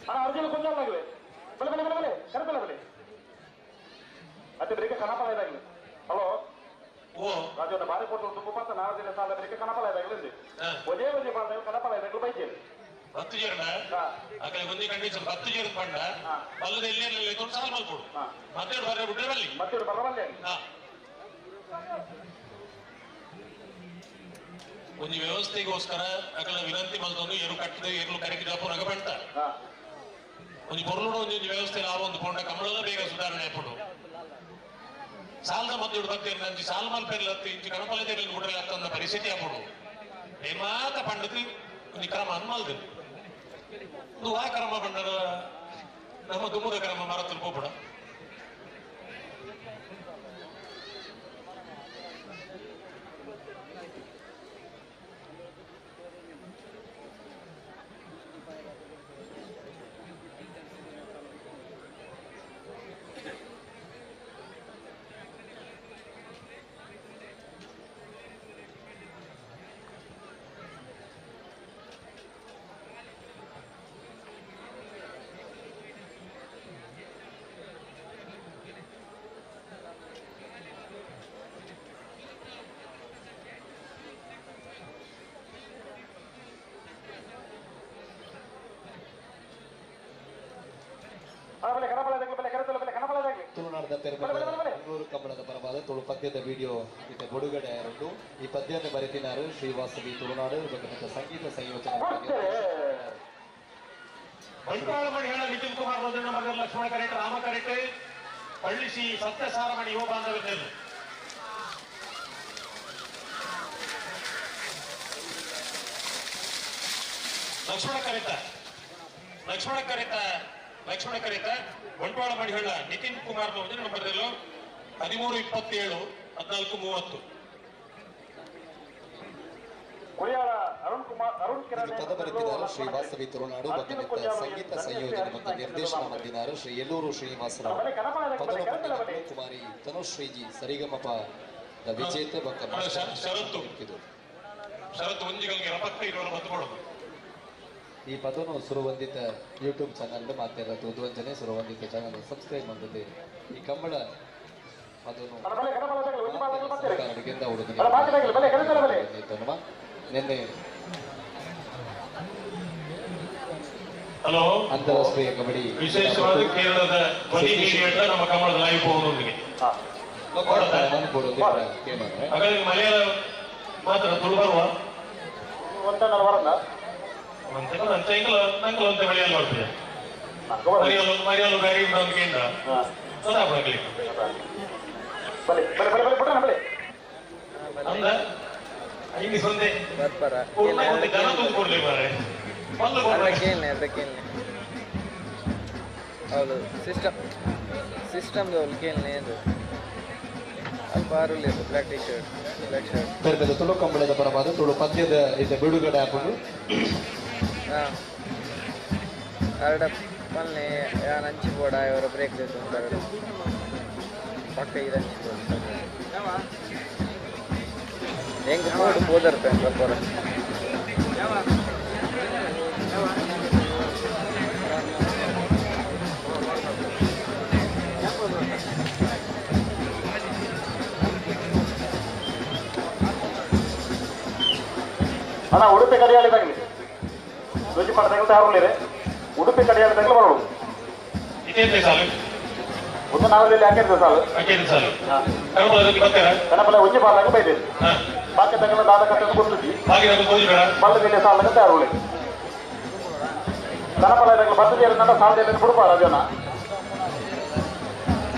ಅಣ್ಣ ಅರ್ಜುನ ಕುಂಜಾಲಾಗಲಿ ಬಲೆ ಬಲೆ ಬಲೆ ಬಲೆ ಕರೆತಲ್ಲ ಬಲೆ ಮತ್ತೆ ಬೆಳಿಗ್ಗೆ ಕಣಪಾಲ ಇದಾಗಲಿ ಹಲೋ ರಾಜವನ್ನ ಬಾರಿ ಕೊಟ್ಟು ತುಂಬ ಮಾತ್ರ 4 ದಿನ ಸಾಲ ಬೆಳಿಗ್ಗೆ ಕಣಪಾಲ ಇದಾಗಲಿ ಒಂದೇ ಒಂದೇ ಬಾಂಧವ ಕಣಪಾಲ ಇದಾಗಲು ಬೈತೇನೆ 10 ಜನ ಅಕಡೆ ಒಂದೇ ಕಂಡೀಷನ್ 10 ಜನ ಪಂಡ ಬಲ್ಲದ ಎಲ್ಲೆಲ್ಲ ತೊಂದು ಸಾಲ ಮಲ್ಕೊಡು ಮತ್ತೆ ಬರ್ರೆ ಬಿಟ್ರೆ ಬಲ್ಲಿ ಮತ್ತೆ ಬರಬಲ್ಲೆ ಒಂದು ವ್ಯವಸ್ಥೆಗೋಸ್ಕರ ಅಕಲ ವಿನಂತಿ ಮಲ್ತೊಂದು ಏರು ಕಟ್ಟದೆ ಏರ್ಲು ಕರೆಕ್ಟ್ ಜಾಪುನಾಗ ಬಂಟ ಒಂದು ಬೊರ್ಲುಡು ಒಂದು ವ್ಯವಸ್ಥೆ ನಾವು ಒಂದು ಕೊಂಡ ಕಮಲದ ಬೇಗ ಸುಧಾರಣೆ ಆಯ್ಪಡು ಸಾಲದ ಮದ್ದು ಬರ್ತೇನೆ ನಂಜಿ ಸಾಲ ಮಲ್ಪೆಲ್ಲ ಇಂಚು ಕಣಪಲ್ಲದಲ್ಲಿ ಬಿಡ್ರೆ ಅಂತ ಪರಿಸ್ಥಿತಿ ಆಗ್ಬಿಡು ಏಮಾತ ಪಂಡದು ಒಂದು ಕ್ರಮ ಅನ್ಮಲ್ದು ಒಂದು ಆ ಕ್ರಮ ಪಂಡದ ನಮ್ಮ ದುಮ್ಮದ ಕ್ರಮ ಮರತಲ್ಲಿ ಹೋಗ್ಬಿಡ ಬಣ್ಣದ ತೆರಮೆ ಮಂಗಳೂರು ಕಂಬಳದ ಪರವಾದ ತುಳು ಪದ್ಯದ ವಿಡಿಯೋ ಇತ್ತ ಬಿಡುಗಡೆ ಆಯರುಂಡು ಈ ಪದ್ಯವನ್ನು ಬರೆದಿನಾರು ಶ್ರೀವಾಸವಿ ತುಳುನಾಡು ಬಗ್ಗೆ ಸಂಗೀತ ಸಂಯೋಜನೆ ಬಂಟ್ವಾಳ ಮಣಿಗಳ ನಿತಿನ್ ಕುಮಾರ್ ರೋದಣ್ಣ ಮಗ ಲಕ್ಷ್ಮಣ ಕರೆಟ್ ರಾಮ ಕರೆಟ್ ಪಳ್ಳಿಸಿ ಸತ್ಯಸಾರಮಣಿ ಯುವ ಬಾಂಧವ್ಯದಲ್ಲಿ ಲಕ್ಷ್ಮಣ ಕರೆತ ಬಂಟ್ವಾಳ ಮಣಿಗಳ ನಿತಿನ್ ಕುಮಾರ್ ರೋದಣ್ಣ ನಂಬರ್ದಲ್ಲೂ 1327 1430 ಪದ ಬರೆದಿದ್ದಾರೆ ಶ್ರೀವಾಸವಿ ತುಳುನಾಡು ಬಗ್ಗೆ ಸಂಗೀತ ಸಂಯೋಜನೆ ಮತ್ತು ನಿರ್ದೇಶನ ಮಾಡಿದ್ದಾರೆ ಶ್ರೀ ಯಲ್ಲೂರು ಶ್ರೀನಿವಾಸರಾವ್ ಪದ ಕುಮಾರಿ ತನುಶ್ರೀಜಿ ಸರಿಗಮಪ ವಿಜೇತೆ ಈ ಪದನು ಸುರವಂದಿತ ಯೂಟ್ಯೂಬ್ ಚಾನಲ್ ಮಾತಾಡೋದು ಉದ್ವಂಜನೆ ಸುರವಂದಿತ ಚಾನಲ್ ಸಬ್ಸ್ಕ್ರೈಬ್ ಮಾಡಿದೆ ಈ ಕಂಬಳ ಅದನ್ನು ನಿನ್ನೆ ಹಲೋ ಅಂತಾರಾಷ್ಟ್ರೀಯ ಕಬಡ್ಡಿ ವಿಶೇಷವಾದ ಕೇರಳದ ನಮ್ಮ ಕಮಲದ ಲೈವ್ ಹೋಗೋದೊಂದಿಗೆ ಹಾಗಾಗಿ ಮಲಯಾಳ ಮಾತ್ರ ತುಳು ಬರುವ ನಂಗಲಂತ ಮಲಯಾಳ ನೋಡ್ತದೆ ಮಲಯಾಳ ಬ್ಯಾರಿ ಉಂಡ ಸದಾಪಡಲಿ ಅಂದ ಐದು ಸೊಂದೆ ದನ ತಂದು ಕೊಡ್ಲಿ ಮಾರೆ ಹೌದು ಸಿಸ್ಟಮ್ದು ಅವ್ರು ಕೇಳನೆ ಅದು ಅಲ್ಪ ಆರುಲ್ಲಿರು ಬ್ಲ್ಯಾಕ್ ಟಿ ಶರ್ಟ್ ತುಳು ಕಂಬಳದ ಪರವಾದ ತುಳು ಪದ್ಯದ ಇದು ಬಿಡುಗಡೆ ಹಾಕೊಂಡು ಹಾಂ ಅರಡ ಪಲ್ಲೆ ಯಾರು ಹಂಚಿಬೋಡ ಇವರ ಬ್ರೇಕ್ ತೆಗೆದುಕೊಂಡಾರೆ ಪಕ್ಕ ಇದು ಹಂಚಿಬೋಡ ಹೆಂಗೆ ಬೋರ್ಡು ಬೋದರ್ಪೆ ಪ್ರಪೋರ ಅಣ್ಣ ಉಡುಪಿ ಕಡಿಯಾಳಿದಾಗಲಿ ರುಚಿ ಪಡೆದಾಗ ತಯಾರಿದೆ ಉಡುಪಿ ಕಡಿಯಾಳಿದಾಗಲೇ ಬರೋದು ಒಂದು ನಾವಲ್ಲಿ ಹಾಕಿರ್ತೇವೆ ಸಾಲು ಕಣಪಲ್ಲ ಒಂಜಿ ಪಾಲಾಗ ಬೈದೇವೆ ಬಾಕಿ ತಗಲ ದಾದ ಕಟ್ಟನ್ನು ಗೊತ್ತಿದ್ವಿ ಬಲ್ಲದಲ್ಲಿ ಸಾಲಾಗ ತಯಾರು ಕಣಪಲ್ಲ ಬರ್ತದೆ ನನ್ನ ಸಾಲದಲ್ಲಿ ಬಿಡ್ಬಾರ ಜನ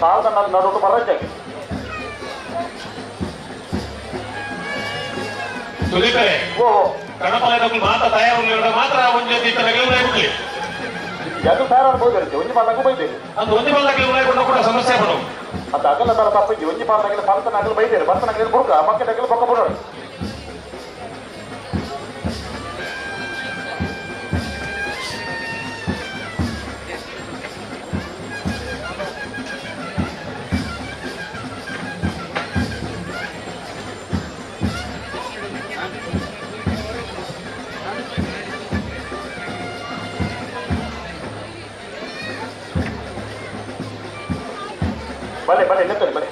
ಸಾಲದ ನಡುಟು ಬರಜ್ಜಾಗಿ ಕಣಪಾಲಯದಲ್ಲಿ ಮಾತ್ರ ತಯಾರು ಮಾತ್ರ ಒಂದು ಎರಡು ಸಾವಿರ ಅನ್ಬೋದು ಇರುತ್ತೆ ಒಂಜಿ ಪಾಲಾಗ ಬೈದೇವೆ ಅದು ಒಂದು ಪಾಲಕ್ಕೆ ಕೂಡ ಸಮಸ್ಯೆ ಬರೋ ಅದು ಅಗಲ ತರ ತಪ್ಪಿದ್ವಿ ಒಂಜಿ ಪಾಲಾಗಿಲ್ಲ ಭರತನ ಆಗಲು ಬೈದೇವೆ ಭರತನ ಆಗಲಿ ಬುಡ್ಕ ಮಕ್ಕಳ ಬೊಕ್ಕ ಬಿಡೋರು ಬಲೆ ಬಲೆ ಎತ್ತರಿ ಬಲೆ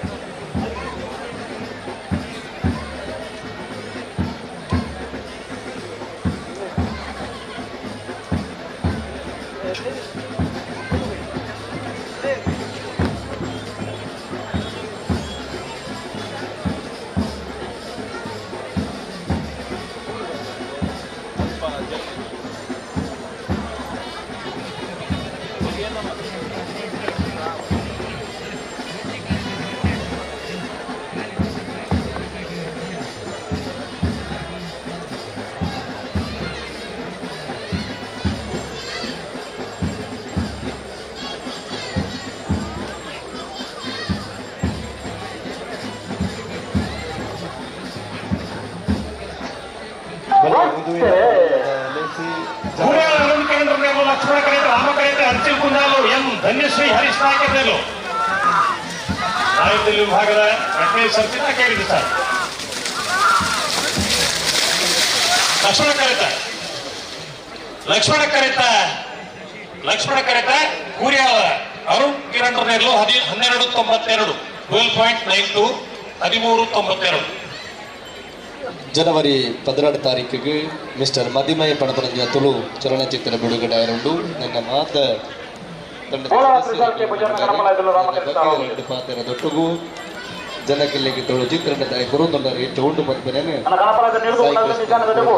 ಲಕ್ಷ್ಮಣ ಕರೆತ ರಾಮ ಕರೆತ ಅರ್ಚಿಲ್ ಕುಂದಾಲು ಎಂ ಧನ್ಯಶ್ರೀ ಹರೀಶ್ ನಾಯಕರು ಸಾಹಿತ್ಯ ವಿಭಾಗದ ಘಟನೆ ಸಂಚಿತ ಕೇಳಿದೆ ಸರ್ ಲಕ್ಷ್ಮಣ ಕರೆತ ಕೂರ್ಯಾಳ ಅರುಣ್ ಕಿರಣ್ ನೇರ್ಲು 1292 12.92 1392 ಜನವರಿ 12 ತಾರೀಕಿಗೆ ಮಿಸ್ಟರ್ ಮದಿಮಯ ಪಣಪರಂಜ ತುಳು ಚಲನಚಿತ್ರ ಬಿಡುಗಡೆ ಆಯರುಂಡು ನನ್ನ ಮಾತ ತಂಡದ ಬೋಳ ಸದಸ್ಯರು ತ್ರಿಶಾಲ್ ಕೆ ಪೂಜಾರನ ಗಣಪಲಾಯದಲ್ಲೂ ರಾಮಕೃಷ್ಣ ತಾವು. ಎರಡು ಪಾತ್ರ ದೊಟ್ಟುಗು ಜನಕ್ಕಿಲ್ಲಿಗೆ ತೊಳು ಚಿತ್ರಣದ ಗುರುತೊಂಡರು ಹೆಚ್ಚು ಉಂಡು ಮಧ್ವನೇನೆ ನನ್ನ ಗಣಪಲಾಯದ ನಿಲ್ಕೊಂಡು ನಿಜಾನದ ಡೆಬು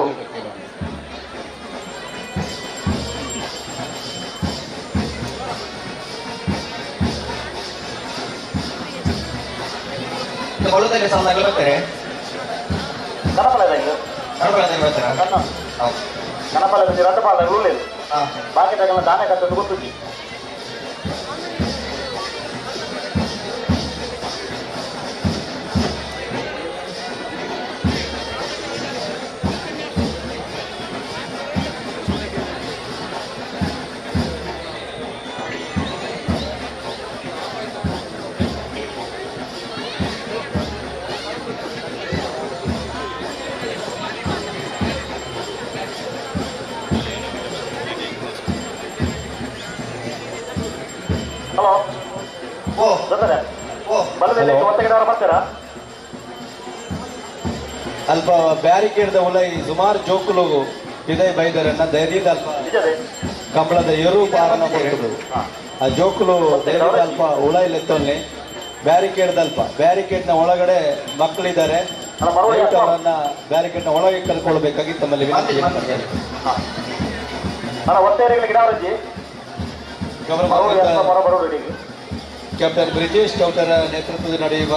ಬಳುದಲ್ಲಿ ಸಾಲಾಗಲು ಬರ್ತಾರೆ ಗಣಪಲಾಯದ ಇದು ನಡುಗಳಲ್ಲಿ ಬರ್ತಾರ ಗಣಪಲಾಯದ ರದ್ದು ಪಾಲದ ಉಳ್ಳಿಲ್ಲ ಬಾಕಿದಾಗೆಲ್ಲ ದಾನೆ ಕಟ್ಟೋದು ಗೊತ್ತಿದ್ದಿ ಹಲೋ ಓ ಬರ್ತಾರೆ ಓ ಬಲದಲ್ಲಿ ಒತ್ತಗಿದವರು ಬರ್ತೀರಾ ಅಲ್ಪ ಬ್ಯಾರಿಕೇಡ್ದ ಉಲೈ ಸುಮಾರು ಜೋಕುಲು ಇದೇ ಬೈದರನ್ನ ಧೈರ್ಯದ ಅಲ್ಪ ನಿಜದೇ ಕಂಬಳದ ಎರು ಪಾರನ ಕೊಟ್ಟರು ಆ ಜೋಕುಲು ಧೈರ್ಯದ ಅಲ್ಪ ಉಳೈಲೆತ್ತೊನ್ನೆ ಬ್ಯಾರಿಕೇಡ್ನ ಒಳಗಡೆ ಮಕ್ಕಳಿದ್ದಾರೆ ನನ್ನ ಮರವಳಿ ಅವರನ್ನ ಬ್ಯಾರಿಕೇಡ್ನ ಒಳಗೆ ಕರ್ಕೊಳ್ಬೇಕಾಗಿ ತಮ್ಮಲ್ಲಿ ವಿನಂತಿ ಮಾಡ್ತಾರೆ. ನನ್ನ ಒತ್ತೇರಿಗಳ ಗಿಡವರಜ್ಜಿ ಗೌರವಾನ್ವಿತ ಬರೋಡಿ ಕ್ಯಾಪ್ಟನ್ ಬ್ರಿಜೇಶ್ ಚೌಟರ ನೇತೃತ್ವದಲ್ಲಿ ನಡೆಯುವ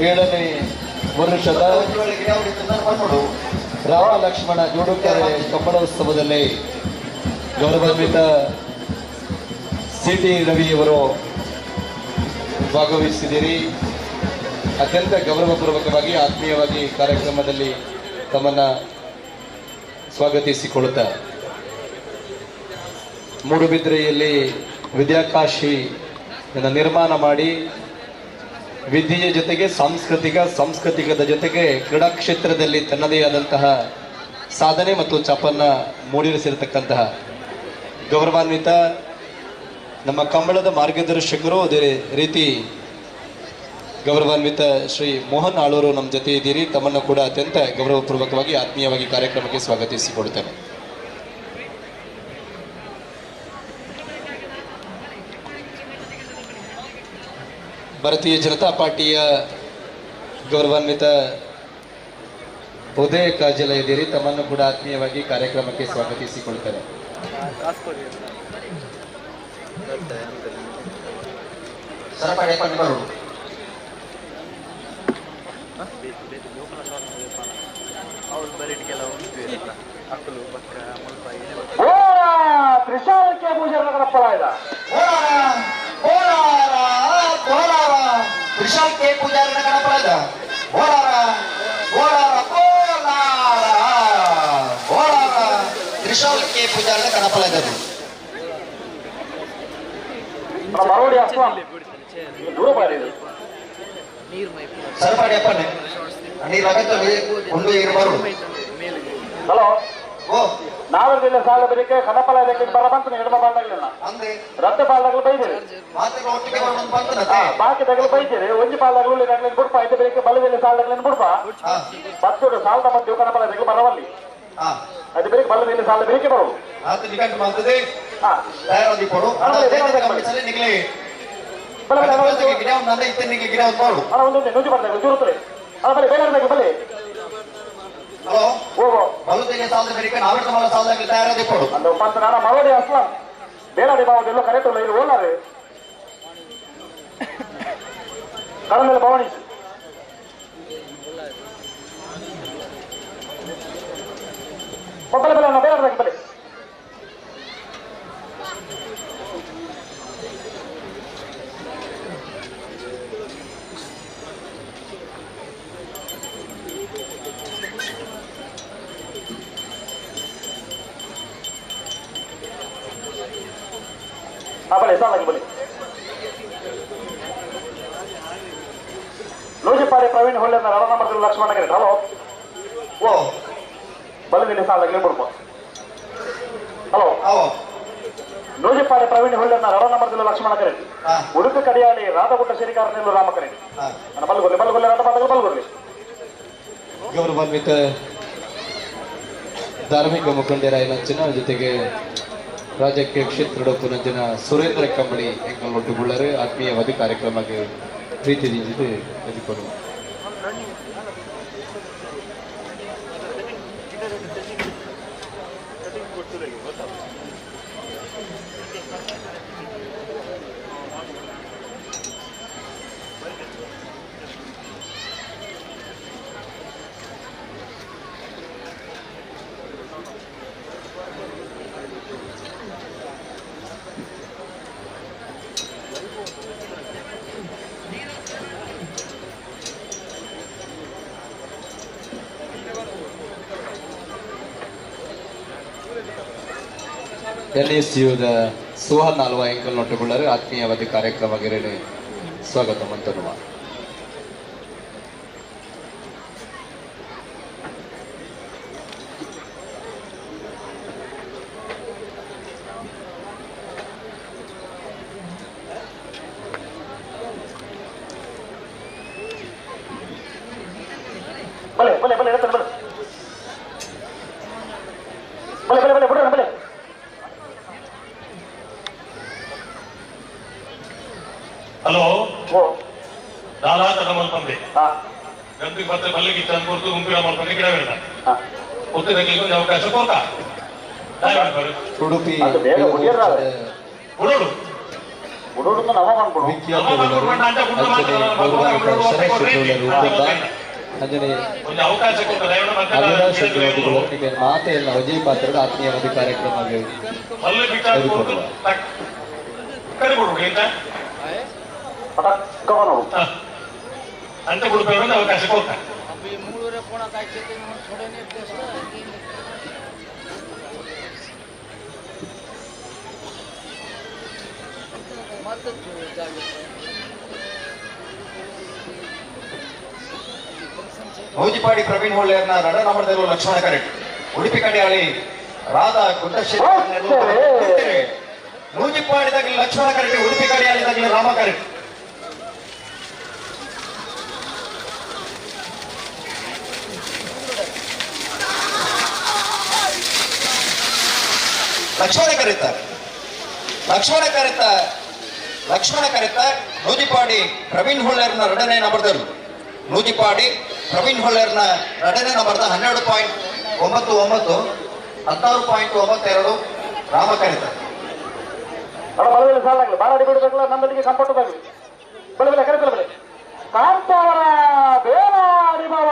7ನೇ ವರ್ಷದ ರಾಮ ಲಕ್ಷ್ಮಣ ಜೋಡುಕೆರೆ ಕಂಬಳೋತ್ಸವದಲ್ಲಿ ಗೌರವಾನ್ವಿತ ಸಿಟಿ ರವಿಯವರು ಭಾಗವಹಿಸಿದಿರಿ. ಅತ್ಯಂತ ಗೌರವಪೂರ್ವಕವಾಗಿ ಆತ್ಮೀಯವಾಗಿ ಕಾರ್ಯಕ್ರಮದಲ್ಲಿ ತಮ್ಮನ್ನ ಸ್ವಾಗತಿಸಿಕೊಳ್ಳುತ್ತಾರೆ. ಮೂಡುಬಿದ್ರೆಯಲ್ಲಿ ವಿದ್ಯಾಕಾಶಿ ನಿರ್ಮಾಣ ಮಾಡಿ ವಿದ್ಯೆಯ ಜೊತೆಗೆ ಸಾಂಸ್ಕೃತಿಕದ ಜೊತೆಗೆ ಕ್ರೀಡಾ ಕ್ಷೇತ್ರದಲ್ಲಿ ತನ್ನದೇ ಆದಂತಹ ಸಾಧನೆ ಮತ್ತು ಛಾಪನ್ನ ಮೂಡಿರಿಸಿರತಕ್ಕಂತಹ ಗೌರವಾನ್ವಿತ ನಮ್ಮ ಕಂಬಳದ ಮಾರ್ಗದರ್ಶಕರು, ಅದೇ ರೀತಿ ಗೌರವಾನ್ವಿತ ಶ್ರೀ ಮೋಹನ್ ಆಳೂರು ನಮ್ಮ ಜೊತೆ ಇದ್ದೀರಿ. ತಮ್ಮನ್ನು ಕೂಡ ಅತ್ಯಂತ ಗೌರವಪೂರ್ವಕವಾಗಿ ಆತ್ಮೀಯವಾಗಿ ಕಾರ್ಯಕ್ರಮಕ್ಕೆ ಸ್ವಾಗತಿಸಿಕೊಡುತ್ತೇನೆ. ಭಾರತೀಯ ಜನತಾ ಪಾರ್ಟಿಯ ಗೌರವಾನ್ವಿತ ಉದಯ ಕಾಜಲ ಇದ್ದೀರಿ. ತಮ್ಮನ್ನು ಕೂಡ ಆತ್ಮೀಯವಾಗಿ ಕಾರ್ಯಕ್ರಮಕ್ಕೆ ಸ್ವಾಗತಿಸಿಕೊಳ್ತಾರೆ. ಸರಪಡೆ ಪಂಡಿತರು ಅವ್ರು ಬರೀಟ್ಗೆಲ್ಲ ಉಂಟು ಅಕ್ಕಲು ಬಕ್ಕ ಮುಲ್ಪ Trishal K ಪೂಜಾರನ ಗಣಪಲಾಯದ Trishal K ಪೂಜಾರನ ಗಣಪಲಾಯದ Trishal K ಪೂಜಾರನ ಗಣಪಲಾಯದ ಮರವಡಿ Assam ದೂರ ಬಾರಿದು ನೀರು ಮೈ ಸರಪಡೆ ಅಪ್ಪನೆ ನೀರು ಅಗತ್ಯ ಒಂದು ಇರಬಾರು. ಹಲೋ ಓ ನಾವೆಲ್ಲ ಸಾಲ ಬರೀಕೆ ಕಣಪಲಾಯದಕ್ಕೆ ಬರಬಂತ ಎಡಮ ಬಾಲ್ದಾಗಲಿಲ್ಲ ಅಂದೆ ರದ್ದ ಬಾಲ್ದಾಗಲು ಬೈದಿರಿ ಮಾತ್ರ ಒಟ್ಟಿಗೆ ಬರೋದು ಬಂತನತೆ ಬಾಕಿದಾಗಲು ಬೈದಿರಿ ಒಂಜಿ ಬಾಲ್ದಾಗಲು ಬುಡ್ಪ ಇದು ಬರೀಕೆ ಬಲದಲ್ಲಿ ಸಾಲದಾಗಲಿನ ಬುಡ್ಪ ಬತ್ತೋಡು ಸಾಲದ ಮಧ್ಯೆ ಕಣಪಲಾಯದಕ್ಕೆ ಬರವಲ್ಲಿ ಅದು ಬರೀಕೆ ಬಲದಲ್ಲಿ ಸಾಲ ಬರೀಕೆ ಬರೋದು ಆತ ನಿಕಟ ಮಾಡ್ತದೆ ತಯಾರಾದಿ ಕೊಡು ನಿಗಲಿ ಗಿಡ ನನ್ನ ಇತ್ತನಿಗೆ ಗಿಡ ಮಾಡು ಒಂದು ನುಜು ಬರ್ತಾರೆ ಜೂರುತ್ತಾರೆ ಬಲೆ ಬೇರೆ ಬಲೆ ಹಲೋ ಹೋಗೋ ಬಲುತೆಗೆ ಸಾಲದ ಬರೀಕೆ ನಾವಿಟ್ಟು ಮಾಡೋ ಸಾಲದಾಗಿ ತಯಾರಾದಿ ಕೊಡು அந்த உட்காந்து நானா மறுபடி அஸ்லாம் வேளாடி பாவம் எல்லாம் கரெக்ட் உள்ள இது ஓடாது கடமையில பவனி பக்கல நான் வேலை பலே boleh, sama lagi boleh. Lojipade Praveen Holle na Rana Namar Lakshmana Kare. Halo. ಓ ಬಲದಲ್ಲಿ ಸಾಲಾಗಿ ಬಿಡ್ಬೋ. ಹಲೋ. ಅವ ಲೋಜಪಾಡೆ ಪ್ರವೀಣ್ ಹೊಳ್ಳೆ ರಣ ನಂಬರ್ ಲಕ್ಷ್ಮಣ ಕರೆ ಉಡುಪಿ ಕಡಿಯಾಳಿ ರಾಧಗುಟ್ಟ ಶ್ರೀಕಾರನೆಲ್ಲೂ ರಾಮಕರೆ ನನ್ನ ಬಲ್ಗೊಲ್ಲೆ ರಥ ಪಾದಗಳು ಬಲ್ಗೊಳ್ಳಿ. ಗೌರವಾನ್ವಿತ ಧಾರ್ಮಿಕ ಮುಖಂಡರ ಇಲಾಚಿನ ಜೊತೆಗೆ ರಾಜ್ಯಕ್ಕೆ ಕ್ಷೇತ್ರ ಪುನಂಜನ ಸುರೇಂದ್ರ ಕಂಬಳಿ ಎಂಗಳೊಟ್ಟುಗುಳ್ಳರು ಆತ್ಮೀಯವಾದ ಕಾರ್ಯಕ್ರಮಕ್ಕೆ ಪ್ರೀತಿ ದಿಂಜಿದು ಎದುಕೊಂಡು ಎನ್ಎಸ್ಯುದ ಸುಹಾನ್ ಆಲ್ವಾ ಎಂಕಲ್ ನೊಟ್ಟುಗುಳ್ಳರು ಆತ್ಮೀಯವಾದ ಕಾರ್ಯಕ್ರಮಕ್ಕೆ ಸ್ವಾಗತ ಮಂತನುವ ಬಲೆ ಬಲೆ ಬಲೆ ಹೇಳ್ತಾರೆ ಬಲೆ ಬಲೆ ಬಲೆ ಬಲೆ ಬಿಡ್ರಿ ಬಲೆ ಹಲೋ ಓ ದಾದಾ ತಡ ಮಲ್ಪಂದೆ ಹಾ ಗಂಟಿಗೆ ಮತ್ತೆ ಬಲ್ಲಿಗೆ ಇತ್ತು ಅನ್ಕೊಡ್ತು ಗುಂಪಿನ ಮಲ್ಪಂದೆ ಗಿಡ ಬೇಡ ಹಾ ಒತ್ತಿರಕ್ಕೆ ಒಂದು ಅವಕಾಶ ಕೊಡ್ತಾ ಉಡುಪಿ ಅದು ಬೇಗ ಹುಡುಗಿಯರ ಹುಡುಡು ಹುಡುಗರನ್ನ ನಾವ ಮಾಡ್ಕೊಡು ಅಂಜನೆ ಒಂದು ಅವಕಾಶ ಕೊಡ್ತಾರೆ ಅವಿನಾಶ್ ನಿಮಗೆ ಮಾತೆಲ್ಲ ಅಜಯ್ ಪಾತ್ರದ ಆತ್ಮೀಯವಾದ ಕಾರ್ಯಕ್ರಮಕ್ಕೆ ಮಲ್ಲೆ ಬಿಟ್ಟಾಗ ಕಡಿಬಿಡು ಎಂತ ಪಟಕ್ಕವ ನೋಡು ಅಂತ ಕೊಡ್ಬೇಕು ಒಂದು ಅವಕಾಶ ಕೊಡ್ತಾರೆ ಮೌಜಿಪಾಡಿ ಪ್ರವೀಣ್ ಹೊಳ್ಳೆಯರ್ನ ರಣರಾಮರದಲ್ಲೂ ಲಕ್ಷ್ಮಣ ಕರೆಕ್ಟ್ ಉಡುಪಿ ಕಡೆಯಾಳಿ ರಾಧಾ ಕುಂದಶೇಖರ್ ಮೌಜಿಪಾಡಿದಾಗಲಿ ಲಕ್ಷ್ಮಣ ಕರೆಕ್ಟ್ ಉಡುಪಿ ಕಡೆಯಾಳಿದಾಗಲಿ ರಾಮ ಕರೆಕ್ಟ್ ಲಕ್ಷ್ಮಣ ಕರೆತ ನೂಜಿಪಾಡಿ ಪ್ರವೀಣ್ ಹೊಳ್ಳೆಯರ್ನ ಎರಡನೇ ನಂಬರ್ದರು ನೂಜಿಪಾಡಿ ಪ್ರವೀಣ್ ಹೊಳ್ಳೆಯರ್ನ ಎರಡನೇ ನಂಬರ್ದ 12.99 16.92 ರಾಮ ಕರೆತ ಬಲದಲ್ಲಿ ಸಾಲಾಗಲಿ ಬಾಳ ಅಡಿಬಿಡಬೇಕಲ್ಲ ನಮ್ಮಲ್ಲಿಗೆ ಸಂಪಟ್ಟದಾಗಲಿ ಬಲೆ ಬಲೆ ಕರೆ ಬಲೆ ಕಾಂತಾವರ ಬೇಡ ಅಡಿಬಾವ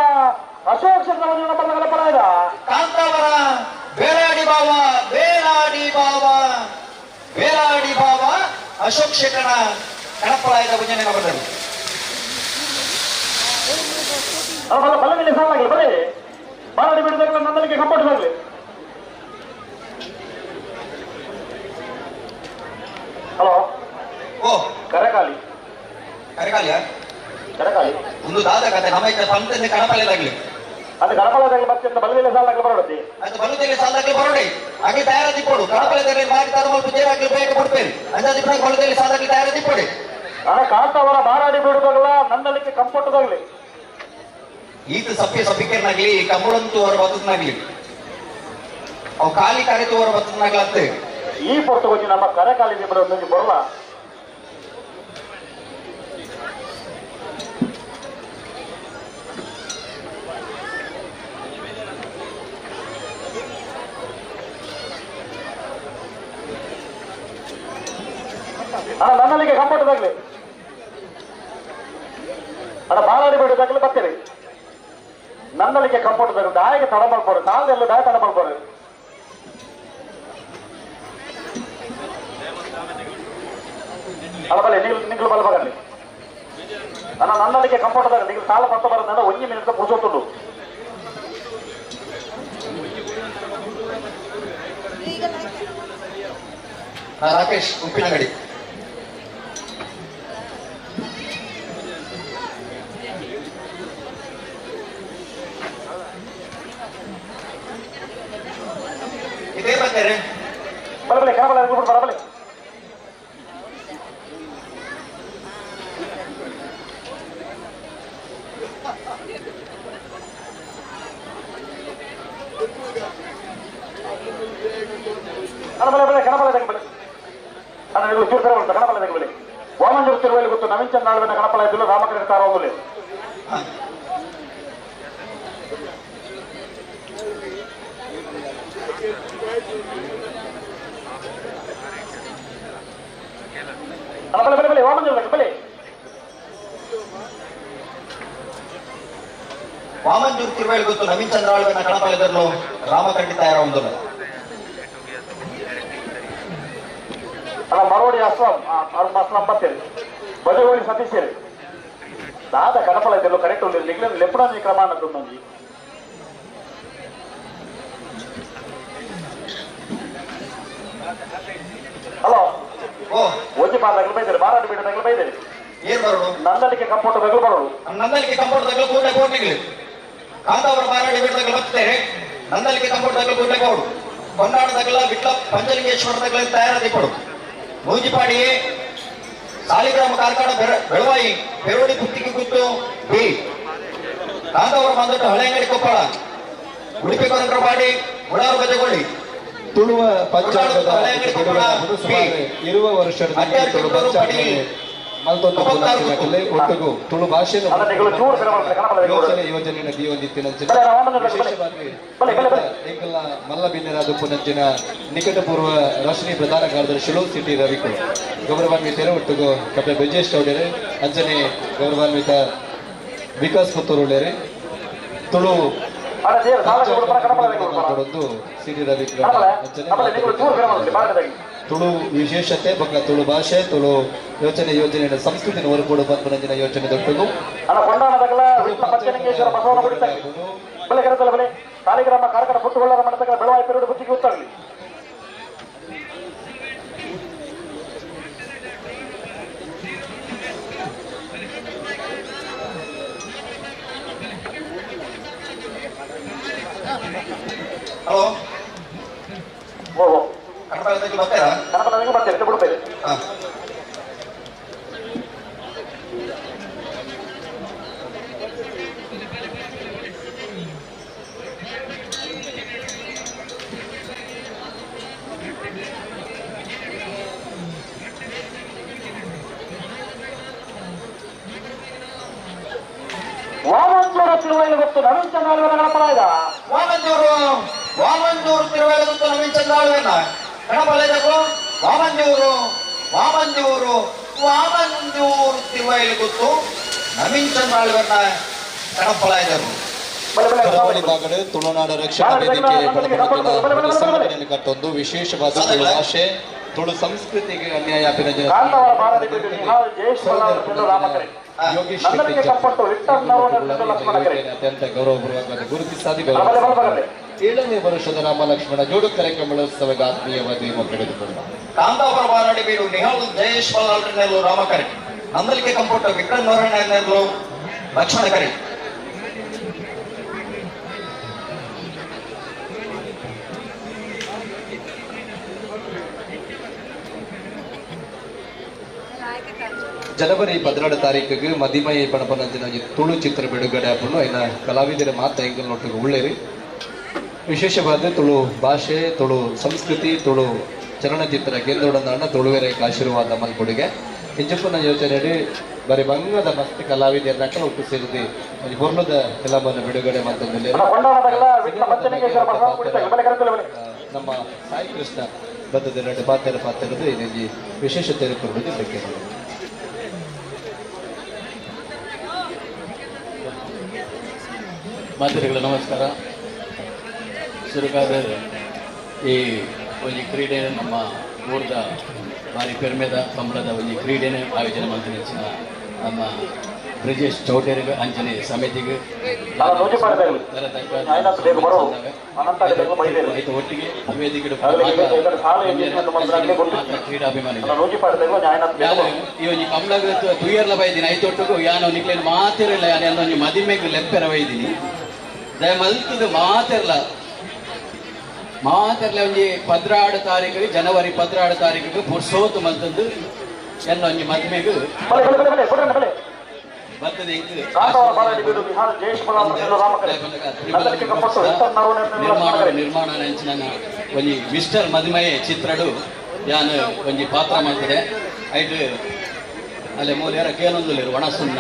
ಅಶೋಕ್ ಚಂದ್ರವನ್ನ ನಂಬರ್ ಪರ ಇದ ಕಾಂತಾವರ ಬೇಲಾಡಿ ಬಾವ ಅಶೋಕ್ ಶೇಖರನ ಕಣಪ್ಪಳಾಯದ ಮುಂಜಾನೆ ನಂಬರ್ದರು ಬಲದಲ್ಲಿ ಸಾಲಾಗಲಿ ಬಲೆ ಬಾಳ ಅಡಿಬಿಡಬೇಕಲ್ಲ ನಮ್ಮಲ್ಲಿಗೆ ಸಂಪಟ್ಟದಾಗಲಿ ಹಲೋ ಓ ಕರೆಕಾಲಿ ಒಂದು ದಾದ ಕತೆ ನಮ್ಮ ಸಂತಂದೆ ಕಣಪಲ್ಯದಾಗ್ಲಿ ಅದು ಗಣಪಲದಾಗಲಿ ಮತ್ತೆ ಬಲದಲ್ಲಿ ಸಾಲಾಗಲಿ ಬರೋಡಿ ಅದು ಬಲುದಲ್ಲಿ ಸಾಲಾಗ್ಲಿ ಬರೋಡಿ ಹಾಗೆ ತಯಾರಾಗಿ ಕೊಡು ಕಣಪಲ್ಯದಲ್ಲಿ ಮಾಡಿ ತರ ಸ್ವಲ್ಪ ಜೇರಾಗ್ಲಿ ಬೇಗ ಕೊಡ್ತೇವೆ ಅಂದಾಜು ಬಲದಲ್ಲಿ ಸಾಲಾಗ್ಲಿ ತಯಾರಾಗಿ ಕೊಡಿ ಕಾಂತಾವರ ಬಾರಾಡಿ ಬಿಡುವಾಗಲ್ಲ ನನ್ನಲ್ಲಿಗೆ ಕಂಫರ್ಟ್ದಾಗ್ಲಿ ಈತ ಸಪ್ಪಿಕೆರ್ನಾಗ್ಲಿ ಕಂಬಳಂತೂ ಅವರ ಬದುಕನಾಗ್ಲಿ ಅವು ಖಾಲಿ ಕರೆತು ಅವರ ಬದುಕನಾಗ್ಲತ್ತೆ ಈ ಪೊಟ್ಟು ಹೋಗಿ ನಮ್ಮ ಕರೆಕಾಲಿಗೆ ಬರೋದು ಬರಲ್ಲ ನನ್ನಲ್ಲಿಗೆ ಕಂಫರ್ಟ್ದಾಗ್ಲಿ ಬಾರಾಡಿ ಬಿಡೋದಾಗ್ಲಿ ಬರ್ತೀರಿ ನನ್ನಲ್ಲಿಗೆ ಕಂಫರ್ಟ್ದಾಗ್ಲಿ ದಾಯಿಗೆ ತಡ ಮಾಡ್ಬೋದು ಕಾಲದೆಲ್ಲ ದಾಯ ತಡ ಮಾಡ್ಬೋದು ಬಲೆ ನಿಗ್ಲು ಬಲ ಬಗಲಿ ನನ್ನಲ್ಲಿಗೆ ಕಂಫರ್ಟ್ದಾಗ ನಿಗ್ಲು ಸಾಲ ಪತ್ತ ಬರೋದ್ರಿಂದ 1 ಮಿನಿಟ್ ಪುರುಸೊತ್ತುಂಡು ರಾಕೇಶ್ ಉಪ್ಪಿನಗಡಿ ಇದೇ ಬರ್ತಾರೆ ಬಲೆ ಕಾಬಲ ಬರಬಲೆ ಬಲೆ ಕಣಬಲ ಚೂರು ಬರಬಹುದು ಗಣಪಲ ತೆಗಲಿ ವಾಮಂಜೂರು ತಿರುವಲ್ಲಿ ಗೊತ್ತು ನವೀನ್ ಚಂದ್ರ ನಾಳ್ವೆನ ಗಣಪಲ ಇದ್ದಿಲ್ಲ ರಾಮಕೃಷ್ಣ ತಾರೋಗುಲಿ ಗಣಪಲ ಬೆಲೆ ಬೆಲೆ ವಾಮಂಜೂರು ಬೆಲೆ ವಾಮಂಜೂರು ತಿರುವೇಳಿ ಗೊತ್ತು ನವೀನ್ ಚಂದ್ರಾಳ್ವೆನ ಕಣಪಾಲೆದರ್ಲು ರಾಮಕಂಡಿ ತಯಾರ ಒಂದಲ್ಲ ಅಲ್ಲ ಮರೋಡಿ ಅಸ್ಲಾಂ ಬರ್ತೇನೆ ಬದಿಗೋಳಿ ಸತೀಶೇರಿ ದಾದ ಕಣಪಲ ಇದ್ದಿರಲು ಕರೆಕ್ಟ್ ಉಂಟು ಲೆಪ್ಪಡಾನಿ ಕ್ರಮ ಅನ್ನೋದು ನಂಜಿ ಹಲೋ ಓಜಿ ಬಾರ್ದಾಗಲು ಬೈದೇರಿ ಬಾರಾಟ ಬೀಡದಾಗಲು ಬೈದೇರಿ ಏನ್ ಬರೋದು ನಂದಲಿಕೆ ಕಂಪೌಂಡ್ ತಗಲು ಬರೋದು ನಂದಲಿಕೆ ಕಂಪೌಂಡ್ ತಗಲು ಕೂಡಲೇ ಕೋರ್ಟಿಗೆ ಕಾಂತಾವರ ಬಾರಾಡಿ ಬೀಡದಾಗಲು ಬರ್ತೇನೆ ನಂದಲಿಕೆ ಕಂಪೌಂಡ್ ತಗಲು ಕೂಡಲೇ ಕೋಡು ಕೊಂಡಾಡದಾಗಲ ಬಿಟ್ಲ ಪಂಚಲಿಂಗೇಶ್ವರದಾಗಲ ತಯಾರಾದಿಪಡು ಮೂಜಿಪಾಡಿಯೇ ಸಾಲಿಗ್ರಾಮ ಕಾರ್ಖಾನೆ ಬೆಳವಾಯಿ ಬೆರೋಡಿ ಪುತ್ತಿಗೆ ಗುತ್ತು ಬಿ ಕಾಂತಾವರ ಬಂದಟ್ಟು ಹಳೆಂಗಡಿ ಕೊಪ್ಪಳ ಉಡುಪಿ ಕೊರಂಕರಪಾಡಿ ಉಡಾರು ಬಜಗೊಳ್ಳಿ ತುಳುವ ಪಂಚಾಂಗದ ಇರುವ ವರ್ಷದ ತುಳು ಪಂಚಾಂಗ ಮಲ್ತೊಂದು ಪುನರ್ಜನಕಲೆ ಒಟ್ಟಿಗೂ ತುಳು ಭಾಷೆ ಯೋಜನೆ ದಿಯೊಂದಿತ್ತಿನ ವಿಶೇಷವಾಗಿ ಏಕಲ್ಲ ಮಲ್ಲಬಿನ್ನರಾದ ಪುನಂಚಿನ ನಿಕಟಪೂರ್ವ ರಾಷ್ಟ್ರೀಯ ಪ್ರಧಾನ ಕಾರ್ಯದರ್ಶಿಗಳು ಸಿಟಿ ರವಿಕುಳು ಗೌರವಾನ್ವಿತರ ಒಟ್ಟಿಗೂ ಡಾಕ್ಟರ್ ಬ್ರಿಜೇಶ್ ಚೌಡರೆ ಅಂಜನೆ ಗೌರವಾನ್ವಿತ ವಿಕಾಸ್ ಪುತ್ತೂರುಳ್ಳೇರೆ ತುಳು ಸಿಟಿ ರವಿಕುಳು ತುಳು ವಿಶೇಷತೆ ಬೊಕ್ಕ ತುಳು ಭಾಷೆ ತುಳು ಯೋಜನೆ ಸಂಸ್ಕೃತಿನ ಹೊರಗೂಡು ಪಂಪನಂಜಿನ ಯೋಜನೆ ದೊಡ್ಡದು ಸಾಲಿಗ್ರಾಮ ಕಾರ್ಖಾನೆ ಪುಟ್ಟುಗೊಳ್ಳರ ಮಟ್ಟದ ಬೆಳವಾಯಿ ಪೆರಡು ಬುತ್ತಿಗೆ ಗೊತ್ತಾಗಲಿ ಹಲೋ ಓಹೋ ಕಣಪಾಲೆದಕ್ಕೆ ಬರ್ತೀರಾ ಕಣಪನಿಗೆ ಬರ್ತೇವೆ ಬಿಡ್ಬೇಕು ವಾಮಂಜೂರು ತಿರುವಳಿ ಗೊತ್ತು ನವೀನ್ ಚಂದ್ರ ಗಣಪಲ ಇದ ವಾಮಂಜೂರು ತಿರುವೇಳಿ ಗೊತ್ತು ನವೀನ್ ಚಂದ್ರಾಳ್ವೆನ ಗಣಪಾಲೆದಕ್ಕೂ ವಾಮಂಜೂರು ತಿರುವೇಳಿ ಗೊತ್ತು ನವೀನ್ ಚಂದ್ರಾಳ್ವೆನ ಗಣಪಾಲೆದರು ಕರಾವಳಿ ಭಾಗದ ತುಳುನಾಡ ರಕ್ಷಣಾ ವೇದಿಕೆ ಸಂಘಟನೆ ಕಟ್ಟೊಂದು ವಿಶೇಷವಾದ ತುಳು ಭಾಷೆ ತುಳು ಸಂಸ್ಕೃತಿಗೆ ಅನ್ಯಾಯ ಯೋಗೀಶ್ ಅತ್ಯಂತ ಗೌರವಪೂರ್ವಕವಾದ ಗುರುತಿಸಾದಿ ಏಳನೇ ವರ್ಷದ ರಾಮ ಲಕ್ಷ್ಮಣ ಜೋಡು ಕಾರ್ಯಕ್ರಮೋತ್ಸವಕ್ಕೆ ಆತ್ಮೀಯವಾದಿ ಪಡೆದುಕೊಂಡ ಕಾಂತಾವರ ಬಾರಾಡಿ ಬೀಡು ನಿಹಾಲ್ ಜಯೇಶ್ ಪಲ್ಲಾಲ್ನೆರಲು ರಾಮಕರೆ ನಂದಲಿಕೆ ಕಂಪೌಂಡ್ ವಿಕ್ರಮ್ ನಾರಾಯಣನೆರಲು ಲಕ್ಷ್ಮಣ ಕರೆ ಜನವರಿ 12 ತಾರೀಕಿಗೆ ಮದಿಮೈ ಪಣಪನಂಚಿನ ತುಳು ಚಿತ್ರ ಬಿಡುಗಡೆ ಆಪನ್ನು ಐನ ಕಲಾವಿದರ ಮಾತ ಎಂಕಲ್ ನೊಟ್ಟಿಗೆ ಉಳ್ಳೇರಿ ವಿಶೇಷವಾದ ತುಳು ಭಾಷೆ ತುಳು ಸಂಸ್ಕೃತಿ ತುಳು ಚಲನಚಿತ್ರ ಗೆಂದೊಡನ ತುಳುವೆರೆ ಆಶೀರ್ವಾದ ಮಲ್ಕೊಡುಗೆ ಇಂಜಪ್ಪನ ಯೋಜನೆಯಡಿ ಬರೀ ಬಂಗದ ಮಸ್ತ್ ಕಲಾವಿದರನ್ನ ಒಟ್ಟು ಸೇರಿದೆ ಹೊರ್ಲದ ಫಿಲಮನ್ನು ಬಿಡುಗಡೆ ಮಾಡ್ತಂದಲ್ಲಿ ನಮ್ಮ ಸಾಯಿ ಕೃಷ್ಣ ಬದ್ದದ ಎರಡು ಪಾತ್ರದ್ದು ಇದೊಂದು ವಿಶೇಷತೆ ಕೊಡುವುದು ಬಗ್ಗೆ ಮಾತೃಗಳ ನಮಸ್ಕಾರ ಸುರುಗಾದ ಈ ಒಂದು ಕ್ರೀಡೆ ನಮ್ಮ ಊರದ ಭಾರಿ ಪೆರ್ಮೆದ ಕಂಬಳದ ಒಂದು ಕ್ರೀಡೆನೇ ಆಯೋಜನೆ ಮಾಡ್ತಿನ ನಮ್ಮ ಬ್ರಿಜೇಶ್ ಚೌಟೇರಿಗೆ ಅಂಜನೆ ಸಮಿತಿಗೆ ಒಟ್ಟಿಗೆ ವೇದಿಕೆ ಕ್ರೀಡಾಭಿಮಾನಿಗಳು ಈ ಒಂದು ಕಂಬಳದ ತುಯ್ಯರ್ಲ ಬೈದಿನಿ ಐತೊಟ್ಟಿಗೂ ಯಾನು ನಿಕ್ಲೇನು ಮಾತಿರಲ್ಲ ಯಾನು ಒಂದು ಮದಿಮೆಗೆ ಲೆಪ್ಪೆರ ಬೈದಿನಿ ದಯ ಮಲ್ತದ ಮಾತಿರಲ್ಲ ಒಂಜಿ 16 ತಾರೀಕಿಗೆ ಜನವರಿ 16 ತಾರೀಕಿಗೆ ಪುರ್ಸೋತು ಮಲ್ತದ್ದು ಎನ್ನ ಒಂಜಿ ಮದ್ಮೆಗೆ ಬರ್ತದೆ ನಿರ್ಮಾಣ ನೆಂಚಿನ ಒಂಜಿ ಮಿಸ್ಟರ್ ಮದುಮೆ ಚಿತ್ರಡು ಯಾನು ಒಂಜಿ ಪಾತ್ರ ಮಾಡ್ತದೆ ಐದು ಅಲ್ಲೇ ಮೂಲೆಯರ ಕೇಳೊಂದು ಒಣಸುನ್ನ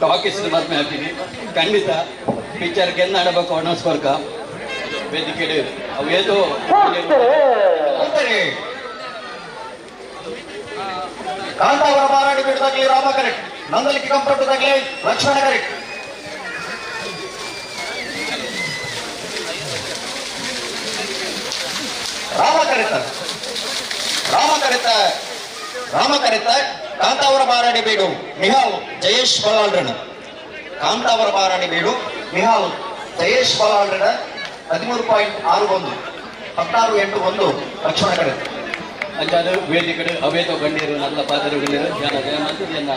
ಟಾಕೀಸ್ ಮದ್ಮೆ ಹಾಕಿದ್ವಿ ಖಂಡಿತ ಪಿಕ್ಚರ್ ಕೆಂದ ಆಡಬೇಕು ಒಣಸ್ಕೊರ್ಕ ವೇದಿಕೆ ಅವು ಏದು ಕಾಂತಾವರ ಮಾರಾಡಿ ಬಿಡದಾಗಲಿ ರಾಮ ಕರೆಕ್ಟ್, ನಂದಲಿಕ್ಕೆ ಕಂಪಟ್ಟದಾಗಲಿ ಲಕ್ಷ್ಮಣ ಕರೆಕ್ಟ್. ರಾಮ ಕರೆತ ಕಾಂತಾವರ ಮಾರಾಡಿ ಬೀಡು ನಿಹಾಲ್ ಜಯೇಶ್ ಬಲಾಲ್ರಣ. ಕಾಂತಾವರ ಮಾರಾಡಿ ಬೀಡು ನಿಹಾಲ್ ಜಯೇಶ್ ಬಲಾಲ್ರಣ 13.61 16.81 ಲಕ್ಷ್ಮಣ ಕರೆತ. ಅಂಚಾದ ವೇದಿಕೆ ಅವೇತೋ ಗಣ್ಯರು ನನ್ನ ಪಾತ್ರ ಗಣ್ಯರು ಜನ ಜಯಮಂತ ಜನ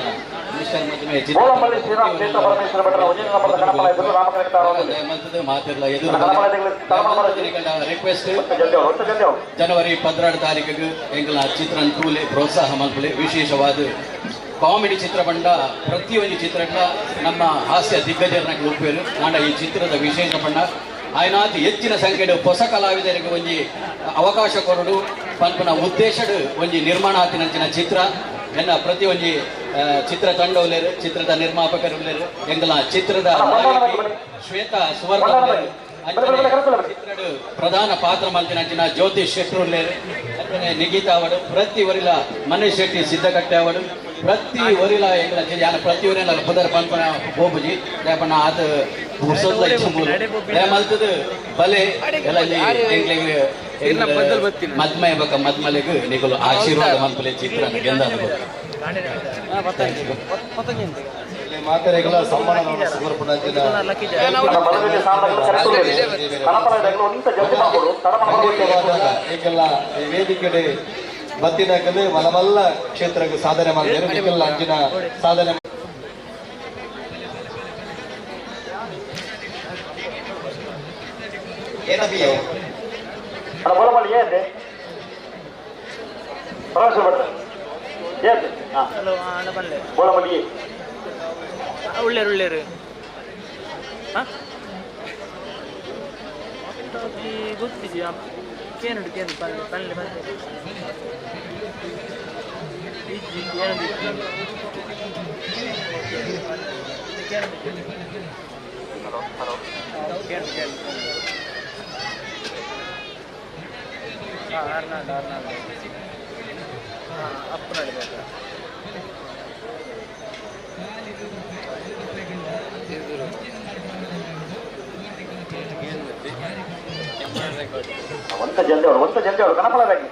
ಮಿಸ್ಟರ್ ಮದುವೆ ಗೋಲಂಬಳ್ಳಿ ಶ್ರೀರಾಮ್ ಕ್ಷೇತ್ರ ಪರಮೇಶ್ವರ ಭಟ್ರ ಉಜಿನ ನಂಬರ್ ಗಣಪನ ಎದುರು ರಾಮಕರೆಕ್ಟಾರವರು ಜಯಮಂತದ ಮಾತಿರಲ್ಲ ಎದುರು ರಿಕ್ವೆಸ್ಟ್ ಜನವರಿ 12 ತಾರೀಕಿಗೆ ಎಂಗಳ ಚಿತ್ರನ ತೂಲೆ ಪ್ರೋತ್ಸಾಹ ಮಲ್ಪಲೆ ವಿಶೇಷವಾದ ಕಾಮಿಡಿ ಚಿತ್ರಪಂಡ ಪ್ರತಿಯೊಂದು ಚಿತ್ರಗಳ ನಮ್ಮ ಹಾಸ್ಯ ದಿಗ್ಗಜರನ್ನ ಉಪಯೋಗ ನಾಡ ಈ ಚಿತ್ರದ ವಿಶೇಷ ಪಂಡ ಆಯ್ನಾತಿ ಹೆಚ್ಚಿನ ಸಂಖ್ಯೆಯ ಹೊಸ ಕಲಾವಿದರಿಗೆ ಒಂಜಿ ಅವಕಾಶ ಕೊರಡು ಪಂಪನ ಉದ್ದೇಶಡ್ ಒಂಜಿ ನಿರ್ಮಾಣ ಆತಿನಂಚಿನ ಚಿತ್ರ ಎನ್ನ ಪ್ರತಿ ಒಂಜಿ ಚಿತ್ರ ತಂಡ ಉಳ್ಳೇರು, ಚಿತ್ರದ ನಿರ್ಮಾಪಕರು ಉಳ್ಳೇರು, ಎಂಗಲ ಚಿತ್ರದ ಶ್ವೇತಾ ಸುವರ್ಣ ಚಿತ್ರಡು ಪ್ರಧಾನ ಪಾತ್ರ ಮಲ್ತಿನಂಚಿನ ಜ್ಯೋತಿಷ್ ಶೆಟ್ರು ಉಳ್ಳೇರು, ನಿಗೀತಾ ಅವಡು ಪ್ರತಿ ವರಿಲ ಮನೇಶ್ ಶೆಟ್ಟಿ ಸಿದ್ದಕಟ್ಟೆ ಅವಡು ಪ್ರತಿ ವರಿಲ ಎಂಗಲ ಯಾನ ಪ್ರತಿ ವರಿಲ ಪುದರ್ ಪಂಪನ ಬೋಬುಜಿ ಲೇಪನ ಆತ ಮಲ್ತದ ಬಲೆ ಎಲ್ಲ ಮದ್ಮೆ ಬಕ ಮದ್ಮಲೆಗ್ ನಿಗಲು ಆಶೀರ್ವಾದ ಮಲ್ಪಲೆ ಚಿತ್ರ ಗೆಂದಾದ ಮಾತೆರೆಗಳ ಸಮ್ಮಾನವನ್ನು ಸಮರ್ಪಣೆ ಈಗೆಲ್ಲ ವೇದಿಕೆ ಬತ್ತಿನಕಲೆ ಮಲಮಲ್ಲ ಕ್ಷೇತ್ರಕ್ಕೆ ಸಾಧನೆ ಮಾಡಿದ್ರು ಈಗೆಲ್ಲ ಅಂಜಿನ ಸಾಧನೆ ಏನಬಿಯೋ ಅಣ್ಣ ಗೋಲಂಬಳ್ಳಿ ಏನ್ರಿ ಪರಮೇಶ್ವರ ಭಟ್ರ ಏನ್ರಿ ಗೋಲಂಬಳ್ಳಿ ಉಳ್ಳೇರು ಗೊತ್ತಿದ್ಯಾ ಕೇನುಡು ಕೇನು ಪಲ್ಲೆ ಪಲ್ಲೆ ಬಂದೆ ಕೇನು ಅರ್ನಾಲ್ಡ್ ಅಪ್ಪು ನಡಿಬೇಕು ಒಂತ ಜಲ್ದಿ ಕನಪಳದಾಗಿ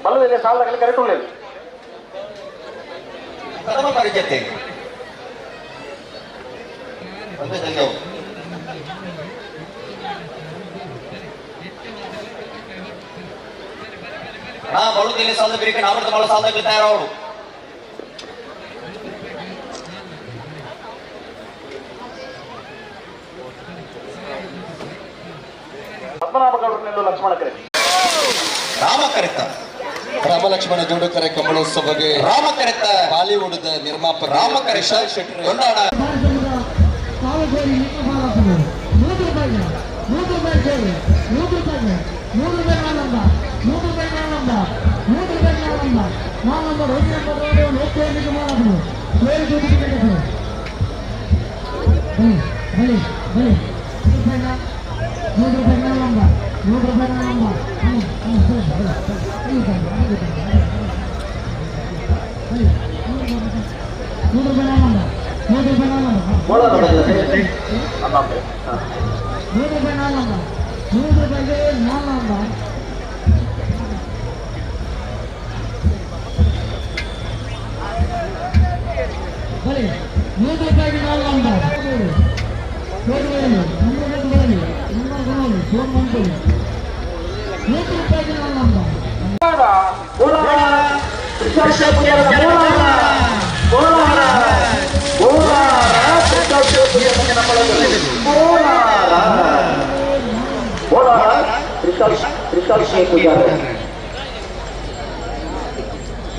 ಬಲ್ಲದಲ್ಲಿ ಸಾಲದಾಗಲಿ ಕರೆಕ್ಟ್ ಉಳ್ಳೇದು ಪ್ರಥಮ ಪರಿಚಯ ನಾ ಬಳುದಲ್ಲಿ ಸಾಲ ಬೇರೆ ನಾವೃತ ಬಳ ಸಾಲದಲ್ಲಿ ತಯಾರವರು ಪದ್ಮನಾಭಗೌಡರನ್ನೆಲ್ಲೂ ಲಕ್ಷ್ಮಣ ಕರೆ ರಾಮ ಕರೆತ ರಾಮ ಲಕ್ಷ್ಮಣ ಜೋಡುಕರೆ ಕಮಲೋತ್ಸವಗೆ ರಾಮ ಕರೆತ ಬಾಲಿವುಡ್ ನಿರ್ಮಾಪಕ ರಾಮ ಕರೆತ ಶೆಟ್ಟಿ ಕೊಂಡಾಡ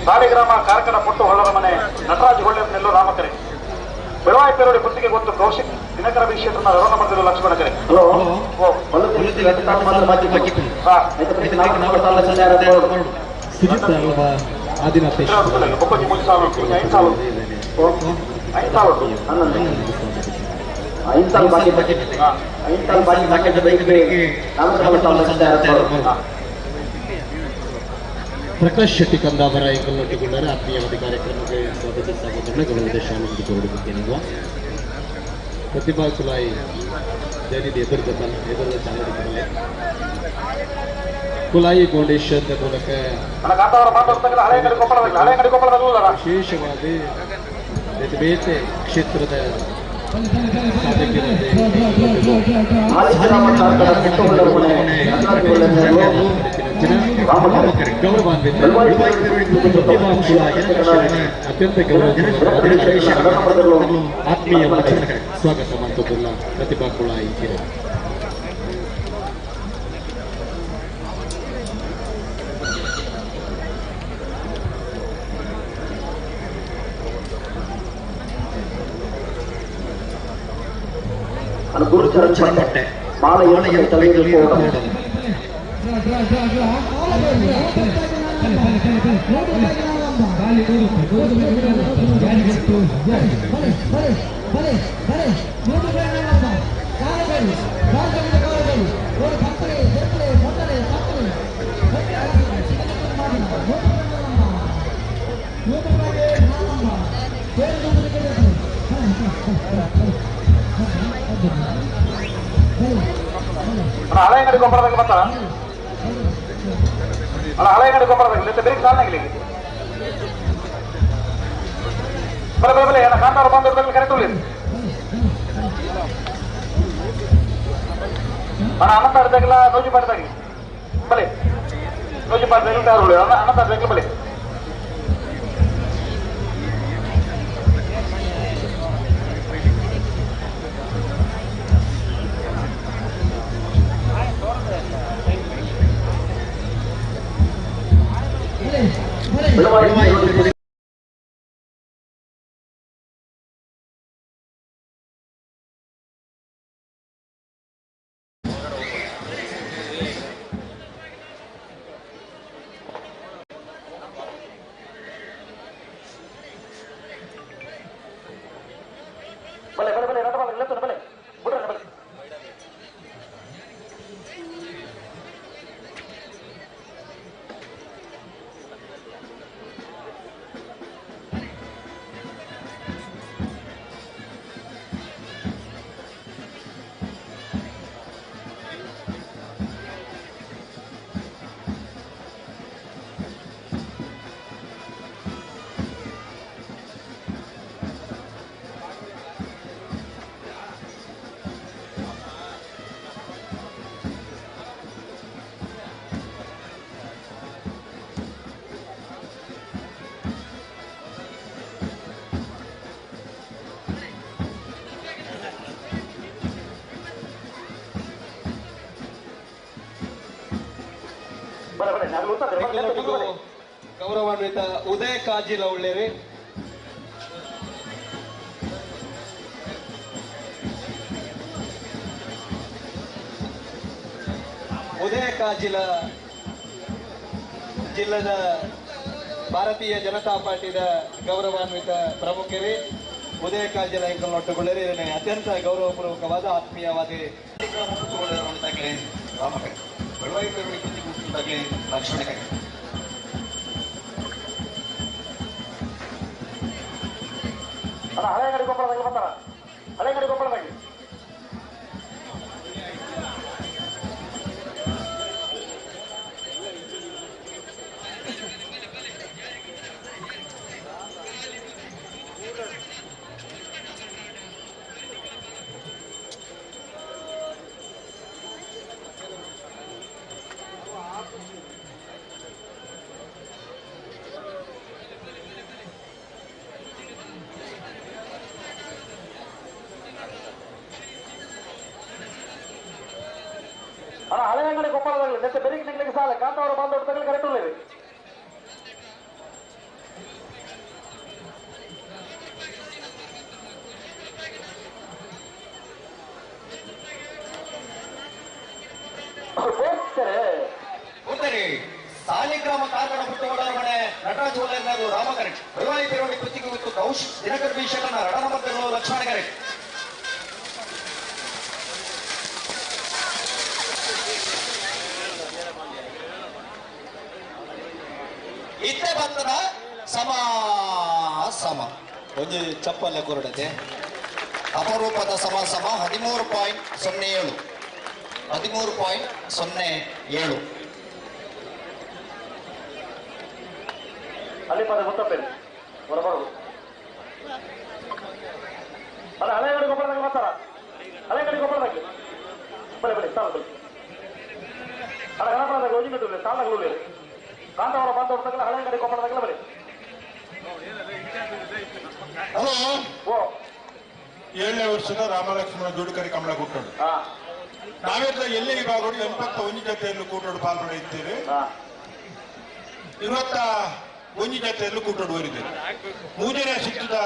ಸಾಲಿಗ್ರಾಮ ಕಾರ್ಕಳ ಪುಟ್ಟು ಹೊಳ್ಳರ ಮನೆ ನಟರಾಜ್ ಹೊಳ್ಳೆಯನ್ನೆಲ್ಲೂ ರಾಮಕರೆ ಬೆಳವಾಯಿ ಪೇರೋಡಿ ಪುತ್ತಿಗೆ ಗೊತ್ತು ಕೌಶಿಕ್ ದಿನಕರ ಕ್ಷೇತ್ರನ ರೋಣ ಮಂದಿರ ಲಕ್ಷ್ಮಣ ಕರೆ ಹಲೋ ಆದಿನಾಥೇಶ್ವರ ಪ್ರಕಾಶ್ ಶೆಟ್ಟಿ ಕಂದಾವರ ಎಂಕಲ್ನೊಟ್ಟಿಗೊಂಡರೆ ಆತ್ಮೀಯವಾದ ಕಾರ್ಯಕ್ರಮಕ್ಕೆ ಸ್ವಾಗತಿಸಲಾಗುತ್ತದೆ. ಗೌರವದ ಶಾಲೆಗೆ ಕೊರಡುತ್ತೇನೆ ಪ್ರತಿಭಾ ಕುಲಾಯಿ ಜನಿದ ಎದುರದ ಚಾಲನೆ ಕುಲಾಯಿ ಫೌಂಡೇಶನ್ ಮೂಲಕ ವಿಶೇಷವಾದ ಬೇತೆ ಕ್ಷೇತ್ರದ ಗೌರವಾನ್ವಿತ ಅತ್ಯಂತ ಆತ್ಮೀಯ ಸ್ವಾಗತ ಮಾಡ್ತದಲ್ಲ ಪ್ರತಿಭಾ ಕುಳಾಯಿ ಗುರುಚರಪಟ್ಟೆ ಮಾಲೆಯ ತಲೆಗೆ ಹಳೆಯಂಗಡಿ ಗೊಬ್ಬರದಾಗ ಬರ್ತಾರ ಅಲ್ಲ ಹಳೆಯಂಗಡಿ ಗೊಬ್ಬರದಾಗ ಬೇರೆ ಸಾಲಿನಾಗಲಿ ಬಲೆ ಏನ ಕಾಂತಾರ ಬಂದ ಕರೆಕ್ಟ್ ಅಣ್ಣ ಅನಂತ ಅಡ್ದಾಗಿಲ್ಲ ನೋಜಿ ಪಾಡ್ದಾಗಿ ಬಲೆ ನೋಜಿ ಪಾಡ್ದಾಗಿ ತಯಾರು ಅನಂತ ಅಡ್ದಾಗಿಲ್ಲ ಬಲೆ ಗೌರವಾನ್ವಿತ ಉದಯ ಕಾಜಿಲ ಒಳ್ಳೆರಿ ಉದಯ ಕಾಜಿಲ ಜಿಲ್ಲದ ಭಾರತೀಯ ಜನತಾ ಪಾರ್ಟಿದ ಗೌರವಾನ್ವಿತ ಪ್ರಮುಖರೇ ಉದಯ ಕಾಜಿಲ ಎಂಕಲ್ನೊಟ್ಟುಗೊಳ್ಳರಿ ಅತ್ಯಂತ ಗೌರವಪೂರ್ವಕವಾದ ಆತ್ಮೀಯವಾದ ಲಕ್ಷ್ಮಣ ಹಳೆಯಂಗಡಿ ಗೊಬ್ಬರದಾಗ ಬರ್ತಾರ ಹಳೆಯಂಗಡಿ ಗೊಬ್ಬರದಾಗಿ ಹಳೆಯಂಗಡಿ ಗೊಬ್ಬರದಾಗಲಿ ಮತ್ತೆ ಬೆರಿಗೆ ನಿಗ್ಲಿಕ್ಕೆ ಸಾಲ ಕಾಂತವರ ಬಂದೋಟ ತಗಲಿ ಕರೆಕ್ಟ್ ಉಳ್ಳೇವಿ ಸಾಲಿಗ್ರಾಮ ಕಾರ್ಕಳ ಪುಟ್ಟವಳರ ಮನೆ ನಟರಾಜ್ ಒಲೆಯರು ರಾಮಕರೆಟ್ ವೈವಾಹಿ ಪೇರೋಡಿ ಕೃತಿಗೆ ಮತ್ತು ಕೌಶ್ ದಿನಕರ್ ಭೀಷಣನ ರಣಮದ್ದಲು ಲಕ್ಷ್ಮಣ ಕರೆಟ್ ಇತ್ತೆ ಭತ್ತದ ಸಮ ಸಮ ಒಂದು ಚಪ್ಪಲ್ಲ ಕೊರಡತೆ ಅಪರೂಪದ ಸಮ 13.07 13.07 ಅಲ್ಲಿ ಪದ ಗೊತ್ತಪ್ಪೇನು ಹೊರಬರೋದು ಅಲ್ಲ ಹಳೆ ಗಡಿ ಗೊಬ್ಬರದಾಗ ಬರ್ತಾರ ಹಳೆ ಗಡಿ ಗೊಬ್ಬರದಾಗಿ ಬಳಿ ಸಾಲ ಬಳಿ ಅಲ್ಲ ಗಣಪನದಾಗ ಯೋಜನೆ ಬಿಟ್ಟಿಲ್ಲ ಸಾಲಾಗಲೂ ಕಾಂತವರ ಬಾಂಧವ್ರದಾಗಲ್ಲ ಹಳೆ ಗಡಿ ಗೊಬ್ಬರದಾಗಲ್ಲ ಬಳಿ ಹಲೋ ಓ 7ನೇ ವರ್ಷದ ರಾಮಲಕ್ಷ್ಮಣ ಜೋಡುಕರಿ ಕಮಲ ಕೂಟೋಡು ಹಾ ನಾವೆಲ್ಲ ಎಲ್ಲೇ ಇವಾಗೋಡು 81 ಜೊತೆಯನ್ನು ಕೂಟೋಡು ಪಾಲ್ಗೊಳ್ಳುತ್ತೇವೆ ಇವತ್ತ ಒಂಜಿ ಜೊತೆಯಲ್ಲೂ ಕೂಟೋಡು ಬರಿದ್ದೇವೆ ಮೂಜನೇ ಸಿಕ್ಕಿದ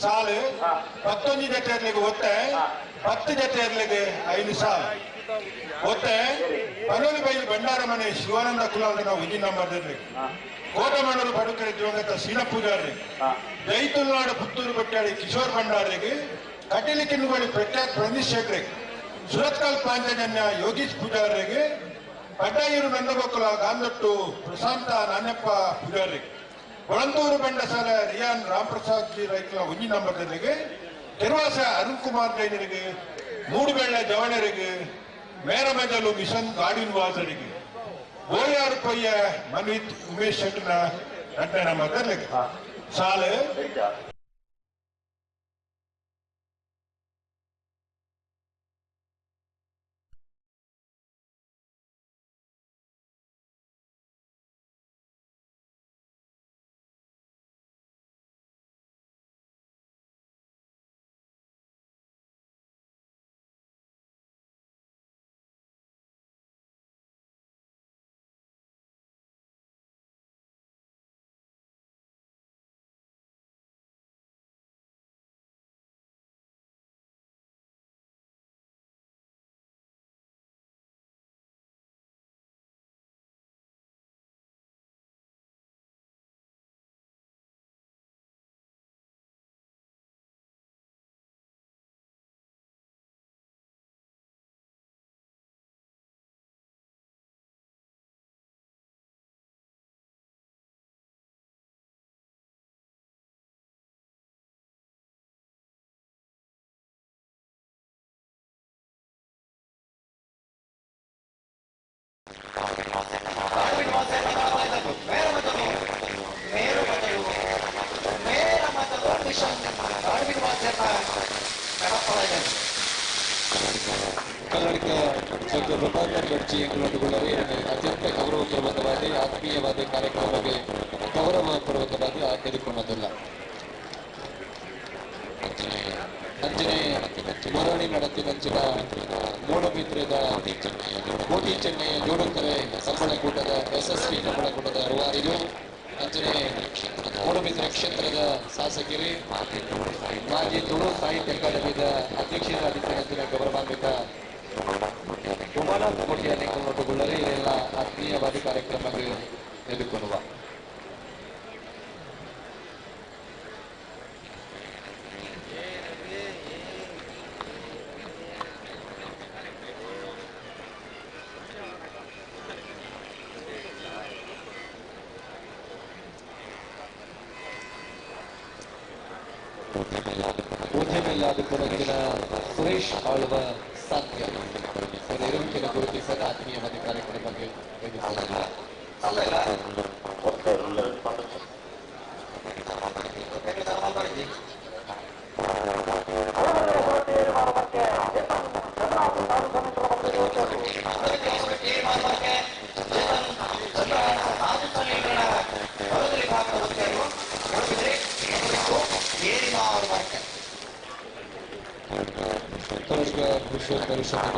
ಸಾಲು 11 ಜೊತೆಯಲ್ಲಿಗೆ ಒತ್ತೆ 10 ಜೊತೆಯಲ್ಲಿಗೆ 5 ಸಾಲು ಒತ್ತೆ ಪನೋಲಿ ಬೈಲು ಭಂಡಾರ ಮನೆ ಶಿವಾನಂದ ಕುಲಾದ ನಾವು ಒಂಜಿ ನಂಬರ್ದಲ್ಲಿ ಕೋಟಮಣ್ಣೂರು ಪಡುಕರೆ ದಿವಂಗತ ಸೀನ ಪೂಜಾರಿ ಜೈತುಲ್ನಾಡು ಪುತ್ತೂರು ಬಟ್ಟಾಡಿ ಕಿಶೋರ್ ಭಂಡಾರಿಗೆ ಕಟೀಲಿಕಿನ್ನುಗಳಿ ಪ್ರಖ್ಯಾತ್ ಪ್ರನೀಶ್ ಶೇಟ್ರಿಗೆ ಸುರತ್ಕಲ್ ಪಾಂಚಜನ್ಯ ಯೋಗೀಶ್ ಪೂಜಾರಿಗೆ ಪಡ್ಡಾಯೂರು ನಂದಗೋಕುಲ ಗಾಂದಟ್ಟು ಪ್ರಶಾಂತ ನಾಣ್ಯಪ್ಪ ಪೂಜಾರಿಗೆ ಕೊಳಂದೂರು ಬಂಡಸಾಲ ರಿಯಾನ್ ರಾಮಪ್ರಸಾದ್ ಜಿ ರೈತಲ ಒಂಜಿ ನಂಬರ್ಗಳಿಗೆ ಕೆರವಾಸ ಅರುಣ್ ಕುಮಾರ್ ಜೈನರಿಗೆ ಮೂಡುಬೆಳ್ಳ ಜವಣರಿಗೆ ಮೇರಮೆದಲು ಮಿಷನ್ ಗಾಡಿನ್ ವಾಸರಿಗೆ ಗೋಯಾರು ಪಯ್ಯ ಮನ್ವಿತ್ ಉಮೇಶ್ ಶೆಟ್ಟನ 2ನೇ ನಂಬರ್ದಲ್ಲಿ ಸಾಲು ಕನ್ನಡಕ್ಕೆ ಡಾಕ್ಟರ್ ಪ್ರಭಾಕರ್ ಗಡ್ಜಿ ಎಂಬುವವರಿಗೆ ಅತ್ಯಂತ ಗೌರವಪೂರ್ವಕವಾಗಿ ಆತ್ಮೀಯವಾದ ಕಾರ್ಯಕ್ರಮಕ್ಕೆ ಗೌರವಪೂರ್ವಕವಾಗಿ ತೆಗೆದುಕೊಂಡದಲ್ಲ ಅಂಜನೆ ಮರಳಿ ನಡೆಸಿದಂಚಿನ ಮೂಡಬಿದ್ರದ ಕೋಟಿ ಚೆನ್ನೈಯ ಜೋಡುಕರೆ ಸಂಬಳಕೂಟದ ಯಶಸ್ವಿ ಸಂಬಳಕೂಟದ ರೂವಾರಿಗೂ ಅಂಜನೆ ಮೂಡಬಿದ್ರೆ ಕ್ಷೇತ್ರದ ಶಾಸಕರಿ ಮಾಜಿ ತುಳು ಸಾಹಿತ್ಯ ಅಕಾಡೆಮಿದ ಅಧ್ಯಕ್ಷರಾಗಿದ್ದ ಗೌರವಾನ್ವಿತ ಉಮಾನಾಥ್ ಕೋಟಿಯ ನೇತೃತ್ವಗೊಳ್ಳಲು ಇದೆಲ್ಲ ಆತ್ಮೀಯವಾದ ಕಾರ್ಯಕ್ರಮಕ್ಕೆ ತೆಗೆದುಕೊಳ್ಳುವ ಉದ್ಯಮಿಲ್ಲಾದ ಕೊಡಗಿನ ಸುರೇಶ್ ಆಳ್ವ ಸಾಧ್ಯ ಇರುವಿಕೆನ ಗುರುತಿಸದ ಆತ್ಮೀಯವಾದ ಕಾರ್ಯಕ್ರಮಕ್ಕೆ ತೆಗೆದುಕೊಳ್ಳುವ ಕರ್ನಾಟಕ ಕೃಷಿ ಪರಿಷತ್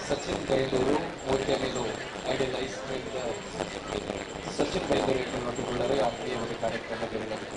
Sachin Baiduru, Motiamilu, idealized Sachin Baiduru ನೋಡಿಕೊಳ್ಳರೆ ಆತ್ಮೀಯ ಒಂದು ಕಾರ್ಯಕ್ರಮ ಜರುಗುತ್ತದೆ.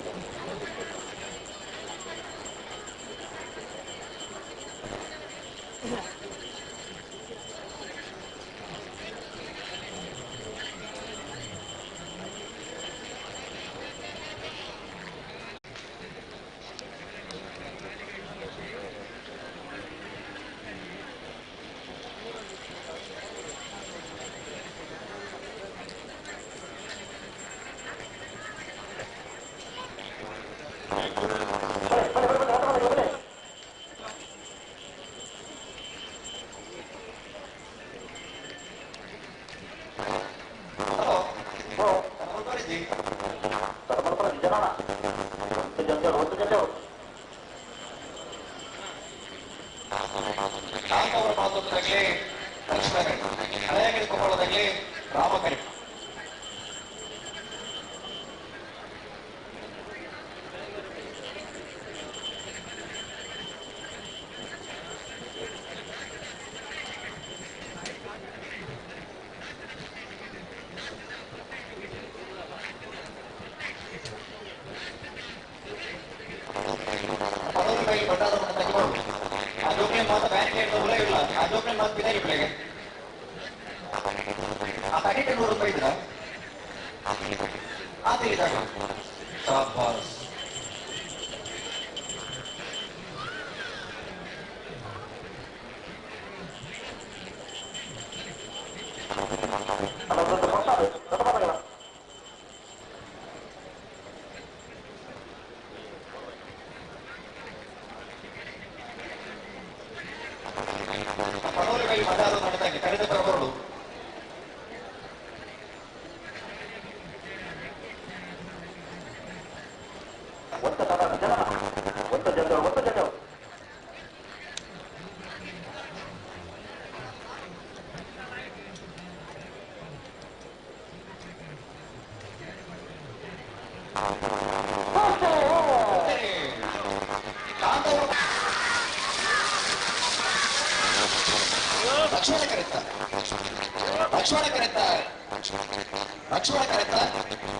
ರಕ್ಷಣೆ ಕರೆತ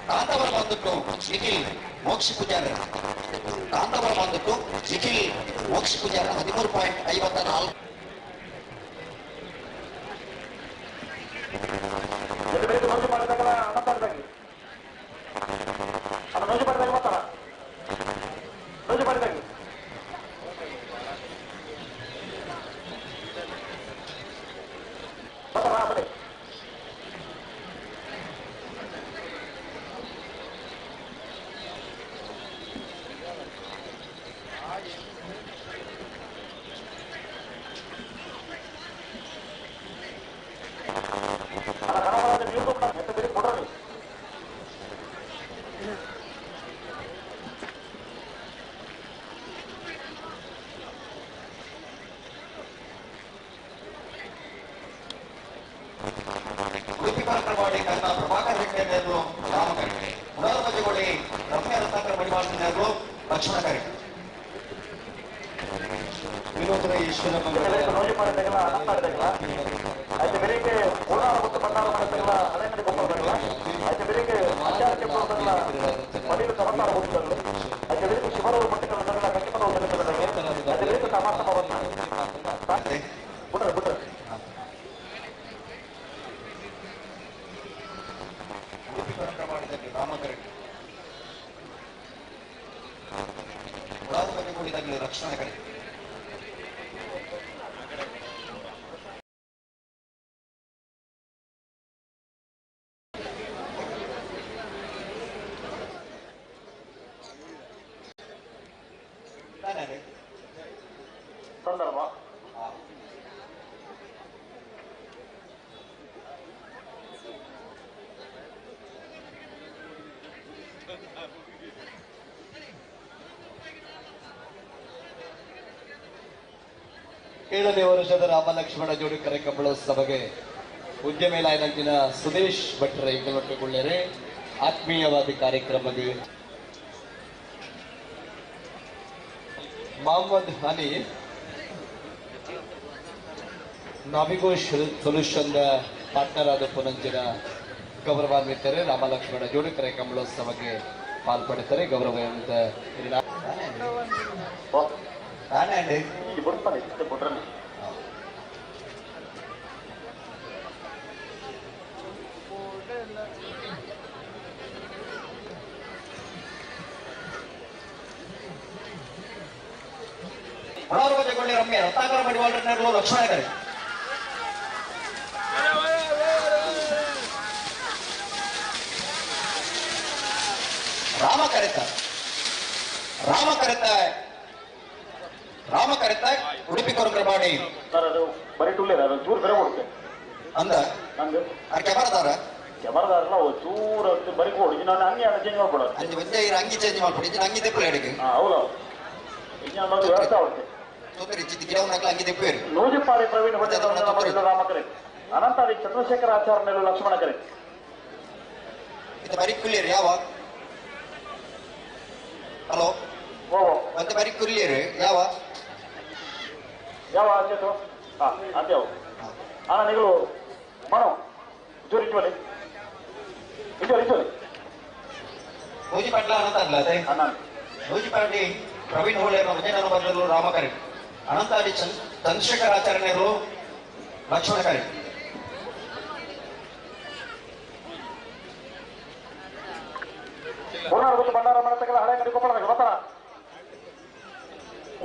ಕಾಂತವರ ಬಂದ್ಬಿಟ್ಟು ನಿಖಿಲ್ ಮೋಕ್ಷ ಪೂಜಾರ ಕಾಂತವರ ಬಂದ್ಬಿಟ್ಟು ನಿಖಿಲ್ ಮೋಕ್ಷ ಪೂಜಾರ 13.54 ಪ್ರಭಾಕರ್ ರೆಡ್ಡಿ ರಾಮಕರ್ಣಿ ಪುನರ್ವಜಗೊಳ್ಳಿ ರಮ್ಯ ರತ್ನಾಕರ ಮಡಿವಾಳರು ಲಕ್ಷ್ಮಣ ಕರೆ ವಿನೋದರ ಈಶ್ವರ అయితే ಬೆಳಿಗ್ಗೆ ಕೋಲಾರ ಮತ್ತು ಬಳ್ಳಾರಿ ಮನೆಗಳ ಹಳೆಮನೆ ಗೊಂಬೆಗಳ అయితే ಬೆಳಿಗ್ಗೆ ಆಚಾರಕ್ಕೆ ಬರೋದಲ್ಲ ಮಡಿಲು ಸಮಾಚಾರ ಹೋಗುತ್ತಲ್ಲ అయితే ಬೆಳಿಗ್ಗೆ ಶಿವರವರು ಮಟ್ಟಗಳ ನಗರ ಕಟ್ಟಿಮನವರು ನೆಲೆಸಲಿದೆ అయితే ಬೆಳಿಗ್ಗೆ ಸಮಾಸಮವನ್ನು ಬಿಟ್ರೆ ಏಳನೇ ವರ್ಷದ ರಾಮ ಲಕ್ಷ್ಮಣ ಜೋಡುಕರೆ ಕಂಬಳೋತ್ಸವಗೆ ಉದ್ಯಮಿ ಲಾಯನಂಚಿನ ಸುದೇಶ್ ಭಟ್ರ ಇಂಗಲೊಟ್ಟುಕೊಳ್ಳರೆ ಆತ್ಮೀಯವಾದ ಕಾರ್ಯಕ್ರಮಕ್ಕೆ ಮೊಹಮ್ಮದ್ ಹನಿ ನಾವಿಗೋ ಸೊಲ್ಯೂಷನ್ ಪಾರ್ಟ್ನರ್ ಆದ ಪುನಂಚಿನ ಗೌರವಾನ್ವಿತರೆ ರಾಮ ಲಕ್ಷ್ಮಣ ಜೋಡುಕರೆ ಕಂಬಳೋತ್ಸವಕ್ಕೆ ಪಾಲ್ಪಡುತ್ತಾರೆ. ಗೌರವಾನ್ವಿತ ಮನೋರಂಜನೆಗೊಳ್ಳಿ ರಮ್ಯ ರತ್ನಾಕರ ಮಡಿವಾಳರು ಲಕ್ಷ್ಮಣಕರೆ ರಾಮ ಕರೆತ ಉಡುಪಿ ಕೊರಕರಮಾಡಿ ಬರೀ ಟೂಲೇ ಚೂರು ಬೇರೆ ಕೊಡುತ್ತೆ ಅಂದ ನಂದು ಕ್ಯಾಮರಾದಾರ ಕ್ಯಾಮರಾದಾರಲ್ಲ ಚೂರು ಬರೀ ಕೊಡು ನಾನು ಹಂಗೆ ಚೇಂಜ್ ಮಾಡ್ಕೊಡೋದು ಅಂಜಿ ಒಂದೇ ಅಂಗಿ ಚೇಂಜ್ ಮಾಡ್ಬಿಡಿ ಅಂಗಿ ತೆಪ್ಪಲ ಎಡೆಗೆ ಹೌದು ಇನ್ನೊಂದು ವ್ಯವಸ್ಥೆ ಆಗುತ್ತೆ ಗಿಡವನ್ನಾಗಲ ಅಂಗಿ ತೆಪ್ಪೇರು ನೂಜಿಪಾಡಿ ಪ್ರವೀಣ್ ಹೊಟ್ಟೆ ರಾಮಕರೆ ಅನಂತಾಡಿ ಚಂದ್ರಶೇಖರ ಆಚಾರ್ಯ ಲಕ್ಷ್ಮಣಕರೆ ಇದು ಬರೀ ಕುಲಿಯರು ಯಾವ ಹಲೋ ಓ ಮತ್ತೆ ಬರೀ ಕುಲಿಯರು ಯಾವ ಯಾವ ಆಚೆತು ಹಾ ಅದ್ಯಾವು ಅಣ್ಣ ನೀವು ಮನೋ ಜೋರು ಇಟ್ಟುವಲ್ಲಿ ನೂಜಿಪಾಟ್ಲ ಅನಂತ ಅಲ್ಲ ಅದೇ ನೂಜಿಪಾಡಿ ಪ್ರವೀಣ್ ಹೋಳೆಯರು ವಿಜಯನಗರ ಬಂದರು ರಾಮಕರೆ ಅನಂತಾಡಿ ಚಂದ್ರಶೇಖರ ಆಚಾರ್ಯರು ಲಕ್ಷ್ಮಣಕರೆ ಊರ್ನಾಡು ಗೊತ್ತು ಬಂಡಾರ ಮನೆ ತಗಲಿ ಹಳೆ ಕಡೆ ಕೊಪ್ಪಳದಾಗ ಗೊತ್ತಾರ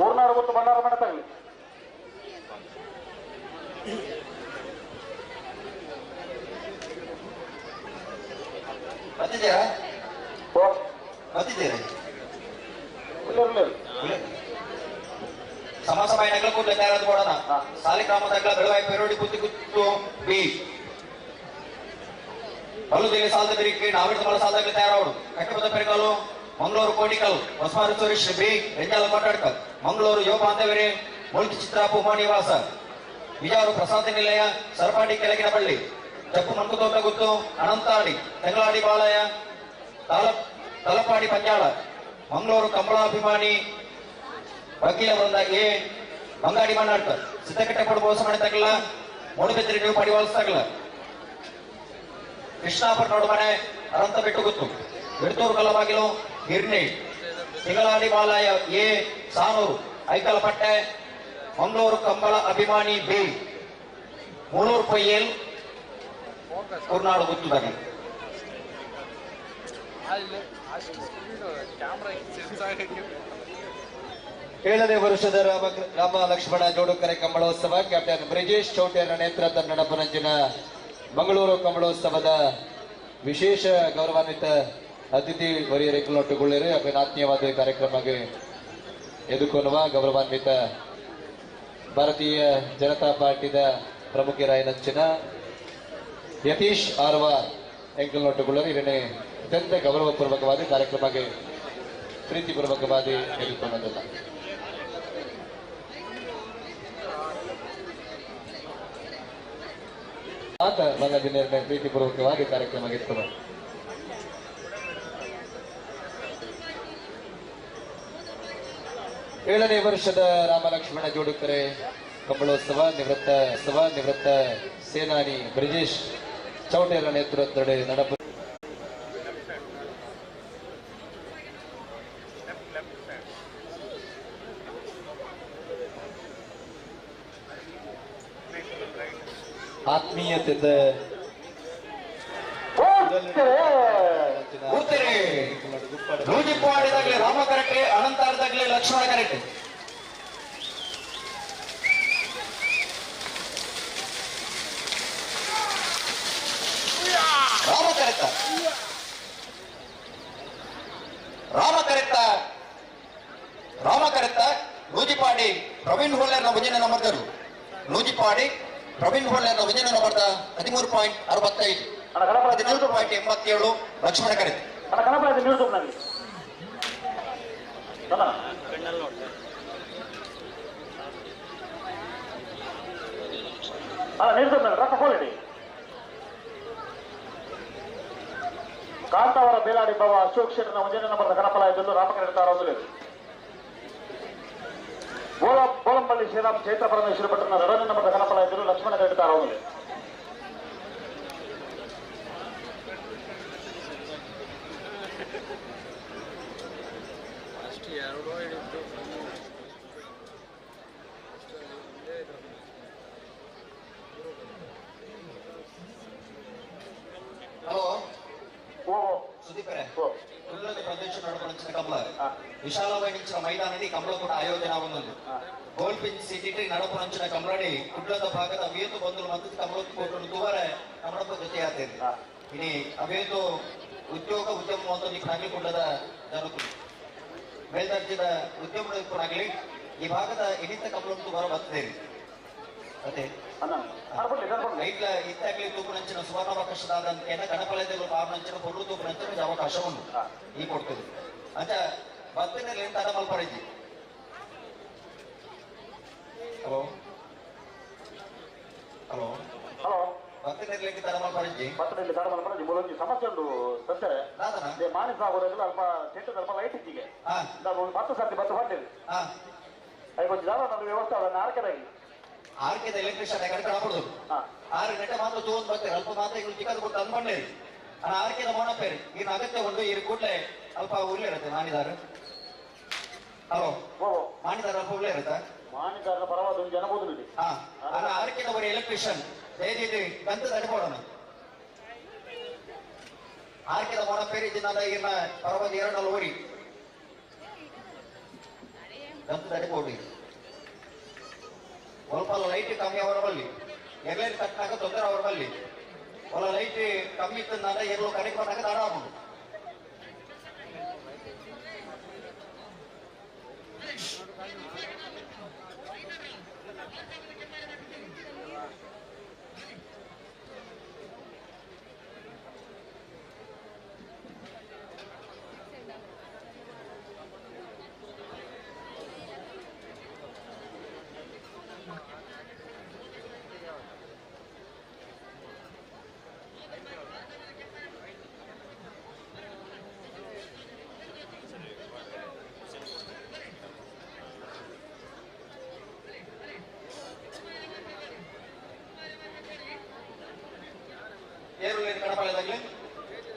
ಊರ್ನಾಡು ಗೊತ್ತು ಬಂಡಾರ ಮನೆ ತಗಲಿ ಬರ್ತಿದ್ದೀರಾ ಓ ಬರ್ತಿದ್ದೀರಾ ಸಮಾಸ ಮೈನಗಳ ಕೂಡಲೇ ತಯಾರಾದ ಕೊಡೋಣ ಸಾಲಿಗ್ರಾಮದಾಗಲ ಬೆಳವಾಯಿ ಪೆರೋಡಿ ಕುತ್ತಿ ಕುತ್ತು ಬಿ ಬಲ್ಲುದೇವಿ ಸಾಲದ ಬೆರಿಕೆ ನಾವಿಡ ಮಳ ಸಾಲದಾಗಲೇ ತಯಾರಾವಡು ಕಟ್ಟಬದ ಪೆರಿಕಲು ಮಂಗಳೂರು ಕೋಟಿಕಲ್ ಹೊಸಮಾರುಚೂರಿ ಶ್ರೀ ಬಿ ರೆಂಜಾಲ ಕೊಟ್ಟಾಡ್ಕಲ್ ಮಂಗಳೂರು ಯೋಗ ಬಾಂಧವರೇ ಮುಲ್ಕಿ ಚಿತ್ರಾಪು ಉಮಾನಿವಾಸ ವಿಜಾರು ಪ್ರಸಾದ ನಿಲಯ ಸರಪಾಡಿ ಕೆಳಗಿನ ಬಳ್ಳಿ ಚಪ್ಪು ಮಂಕುತೋಟ ಗುತ್ತು ಅನಂತಾಡಿ ತೆಂಗಳಾಡಿ ಬಾಲಯ ತಲಪಾಡಿ ಪಂಜಾಳ ಮಂಗಳೂರು ಕಂಬಳಾಭಿಮಾನಿ ವಕೀಲ ವೃಂದ ಎ ಬಂಗಾಡಿ ಮಣ್ಣಾಡ್ಕರ್ ಸಿದ್ದಕಟ್ಟೆ ಪಡು ಬೋಸ ಮನೆ ತಗಲ ಮೂಡುಬೆದ್ರಿ ನೀವು ಪಡಿವಾಲ್ಸ್ತಾಗಲ ಕೃಷ್ಣಾಪುರ ನೋಡು ಮನೆ ಅರಂತ ಬಿಟ್ಟು ಗುತ್ತು ಬಿಡ್ತೂರು ಕಲ್ಲಬಾಗಿಲು ಗಿರ್ನಿ ತಿಂಗಳಾಡಿ ಬಾಲಯ ಎ ಸಾನೂರು ಐಕಲಪಟ್ಟೆ ಮಂಗಳೂರು ಕಂಬಳ ಅಭಿಮಾನಿ ಬಿ ಮೂಳೂರು ಪೊಯ್ಯಲ್ ಕುರ್ನಾಡು ಗುತ್ತುದಾಗಿ ಏಳನೇ ವರ್ಷದ ರಾಮ ಲಕ್ಷ್ಮಣ ಜೋಡುಕರೆ ಕಂಬಳೋತ್ಸವ ಕ್ಯಾಪ್ಟನ್ ಬ್ರಿಜೇಶ್ ಚೌಟ್ಯರ ನೇತೃತ್ವದ ನಡಪನಂಚಿನ ಮಂಗಳೂರು ಕಂಬಳೋತ್ಸವದ ವಿಶೇಷ ಗೌರವಾನ್ವಿತ ಅತಿಥಿ ವರಿಯರಿಗೊಳ್ಳಿರು ಆತ್ಮೀಯವಾದ ಕಾರ್ಯಕ್ರಮಕ್ಕೆ ಎದುಕೊನ್ನುವ ಗೌರವಾನ್ವಿತ ಭಾರತೀಯ ಜನತಾ ಪಾರ್ಟಿದ ಪ್ರಮುಖರಾಯನಂಚಿನ ಯತೀಶ್ ಆರ್ವಾರ್ ಎಂಕಲ್ನೊಟ್ಟುಗೊಳ್ಳರು ಇದನ್ನೇ ಅತ್ಯಂತ ಗೌರವಪೂರ್ವಕವಾದ ಕಾರ್ಯಕ್ರಮಕ್ಕೆ ಪ್ರೀತಿಪೂರ್ವಕವಾದ ಎದುಕೊಳ್ಳೋದಿಲ್ಲ ಆತ ನನ್ನ ದಿನ ಪ್ರೀತಿಪೂರ್ವಕವಾಗಿ ಕಾರ್ಯಕ್ರಮಕ್ಕೆ ಇತ್ತು. ಏಳನೇ ವರ್ಷದ ರಾಮ ಲಕ್ಷ್ಮಣ ಜೋಡುಕರೆ ಕಂಬಳೋತ್ಸವ ನಿವೃತ್ತ ಸೇನಾನಿ ಬ್ರಿಜೇಶ್ ಚೌಟೇರ ನೇತೃತ್ವದ ನಡಪ ಆತ್ಮೀಯತೆದ ನೂಜಿಪಾಡಿದಾಗಲೇ ರಾಮ ಕರೆಕ್ಟೆ ಅನಂತಾರದಾಗಲೇ ಲಕ್ಷ್ಮಣ ಕರೆಕ್ಟೆ ರಾಮ ಕರೆತ್ತ ನೂಜಿಪಾಡಿ ಪ್ರವೀಣ್ ಹೋಳ್ಳೆರ್ನ ಭುಜನ ನಂಬರ್ದರು ನೂಜಿಪಾಡಿ ಪ್ರವೀಣ್ ಹೋಳ್ಳೆರ್ನ ಭುಜನ ನಂಬರ್ದ 13.65 14.87 ಲಕ್ಷ್ಮಣ ಕರೆತ್ತ ಅಣ್ಣ ಕನಪ ಇದೆ ನೀರು ತುಂಬ ನನಗೆ ಅಲ್ಲ ನೀರು ತುಂಬ ರೊಕ್ಕ ಹೋಗಿ ಕಾಂತಾವರ ಬೇಲಾಡಿ ಬಾವ ಅಶೋಕ್ ಶೆಟ್ಟರ್ನ 1ನೇ ನಂಬರ್ದ ಕನಪಲಾಯದಲ್ಲೂ ರಾಮಕರಣ ತಾರಾವಲು ಬೋಳಂಪಳ್ಳಿ ಶ್ರೀರಾಮ್ ಚೈತ್ರ ಪರಮೇಶ್ವರ ಭಟ್ರನ 2ನೇ ನಂಬರ್ದ ಕನಪಲಾಯದಲ್ಲೂ ಲಕ್ಷ್ಮಣ ಕರಣ ತಾರಾವಲು ಹಲೋ ಸುದೀಪರೇ ಉಳ್ಳದ ಪ್ರದೇಶ ನಡುಪಡಿಸಿದ ಕಮಲ ವಿಶಾಲವಾಗಿಂచిన ಮೈದಾನದಿ ಕಮಲ ಕೂಡ ಆಯೋಜನೆ ಆಗುವುದು ಗೋಲ್ ಪಿಂಚ್ ಸಿಟಿ ನಡುಪಡಿಸಿದ ಕಮಲಡಿ ಕುಡ್ಲದ ಭಾಗದ ಅವೇತು ಬಂಧುಗಳು ಮತ್ತು ಕಮಲ ಕೊಟ್ಟು ತೂವರೆ ನಮ್ಮಪ್ಪ ಜೊತೆ ಆತೇನೆ ಇನಿ ಅವೇತು ಉದ್ಯೋಗ ಉದ್ಯಮ ಒಂದು ನಿಕ್ಕಾಗಿ ಕುಡ್ಲದ ಜನರು ಮೇಲ್ದರ್ಜೆದ ಉದ್ಯಮಗಳಾಗಲಿ ಈ ಭಾಗದ ಇನ್ನಿತ ಕಮಲ ತೂವರ ಬರ್ತೇನೆ ಮತ್ತೆ ಐಟ್ಲ ಇತ್ತಾಗಲಿ ತೂಪುನಂಚಿನ ಸುವರ್ಣಾವಕಾಶದ ಏನ ಗಣಪಲಯದಲ್ಲಿ ಪಾರ್ನಂಚಿನ పొర్లు తూపునంచిన అవకాశం ఉంది ఈ కొడుతుంది అంటే భక్తుని ఎంత అమలు పడింది హలో హలో ಹಲೋ ಭಕ್ತನಿರ್ಲಿಕ್ಕೆ ತರಮಲ್ ಪಡಿಸಿ ಭಕ್ತರಲ್ಲಿ ತರಮಲ್ ಪಡಿಸಿ ಮೂಲೊಂದು ಸಮಸ್ಯೆ ಉಂಟು ಸತ್ತರೆ ಮಾನಿಸ ಆಗೋದಿಲ್ಲ ಅಲ್ಪ ಚೆಟ್ಟು ಸ್ವಲ್ಪ ಲೈಟ್ ಇದ್ದೀಗೆ ನಾನು 10 ಸರ್ತಿ ಬತ್ತು ಹೊಂದಿದೆ ಅದು ಕೊಂಚ ಜಾಗ ನನ್ನ ವ್ಯವಸ್ಥೆ ಅದನ್ನು ಆರ್ಕೆದಾಗಿ ಆರ್ಕೆದ ಎಲೆಕ್ಟ್ರಿಷಿಯನ್ ಎಕಡೆ ಕಡಪಡುದು 6 ಗಂಟೆ ಮಾತ್ರ ತೋನ್ ಬರ್ತಾರೆ ಅಲ್ಪ ಮಾತ್ರ ಇವ್ರು ಚಿಕ್ಕದು ಕೊಟ್ಟು ಅಂದ್ಕೊಂಡೇರಿ ಆ ಆರ್ಕೆದ ಮೊಣಪೇರಿ ಇನ್ನು ಅಗತ್ಯ ಒಂದು ಈ ಕೂಡಲೇ ಅಲ್ಪ ಉಳ್ಳೆ ಇರುತ್ತೆ ಮಾನಿದಾರ ಹಲೋ ಮಾನಿದಾರ ಅಲ್ಪ ಉಳ್ಳೆ ಇರುತ್ತಾ ಮಾನಿದಾರನ ಪರವಾದ ಒಂದು ಜನ ಬೋದು ಆರ್ಕೆದ ಒಂದು ಎಲೆಕ್ಟ್ರಿಷಿಯನ್ ದಯచేసి ಗಂತ ತಡಿಪೋಣ ಆರ್ಕೆದ ಮೊಣಪೇರಿ ದಿನದ ಇನ್ನ ಪರವಾದ 2 ಓರಿ ಗಂತ ತಡಿಪೋಡಿ ಸ್ವಲ್ಪ ಲೈಟ್ ಕಮ್ಮಿ ಅವರ ಬಲ್ಲಿ ಎರ್ಲೇನು ಕಟ್ಟಾಗ ತೊಂದರೆ ಅವರ ಬಲ್ಲಿ ಒಳ ಲೈಟ್ ಕಮ್ಮಿ ಇತ್ತಂದ್ರೆ ಎಲ್ಲೋ ಕಡೆಗೆ ಬಂದಾಗ ತಡ ಆಗ್ಬೋದು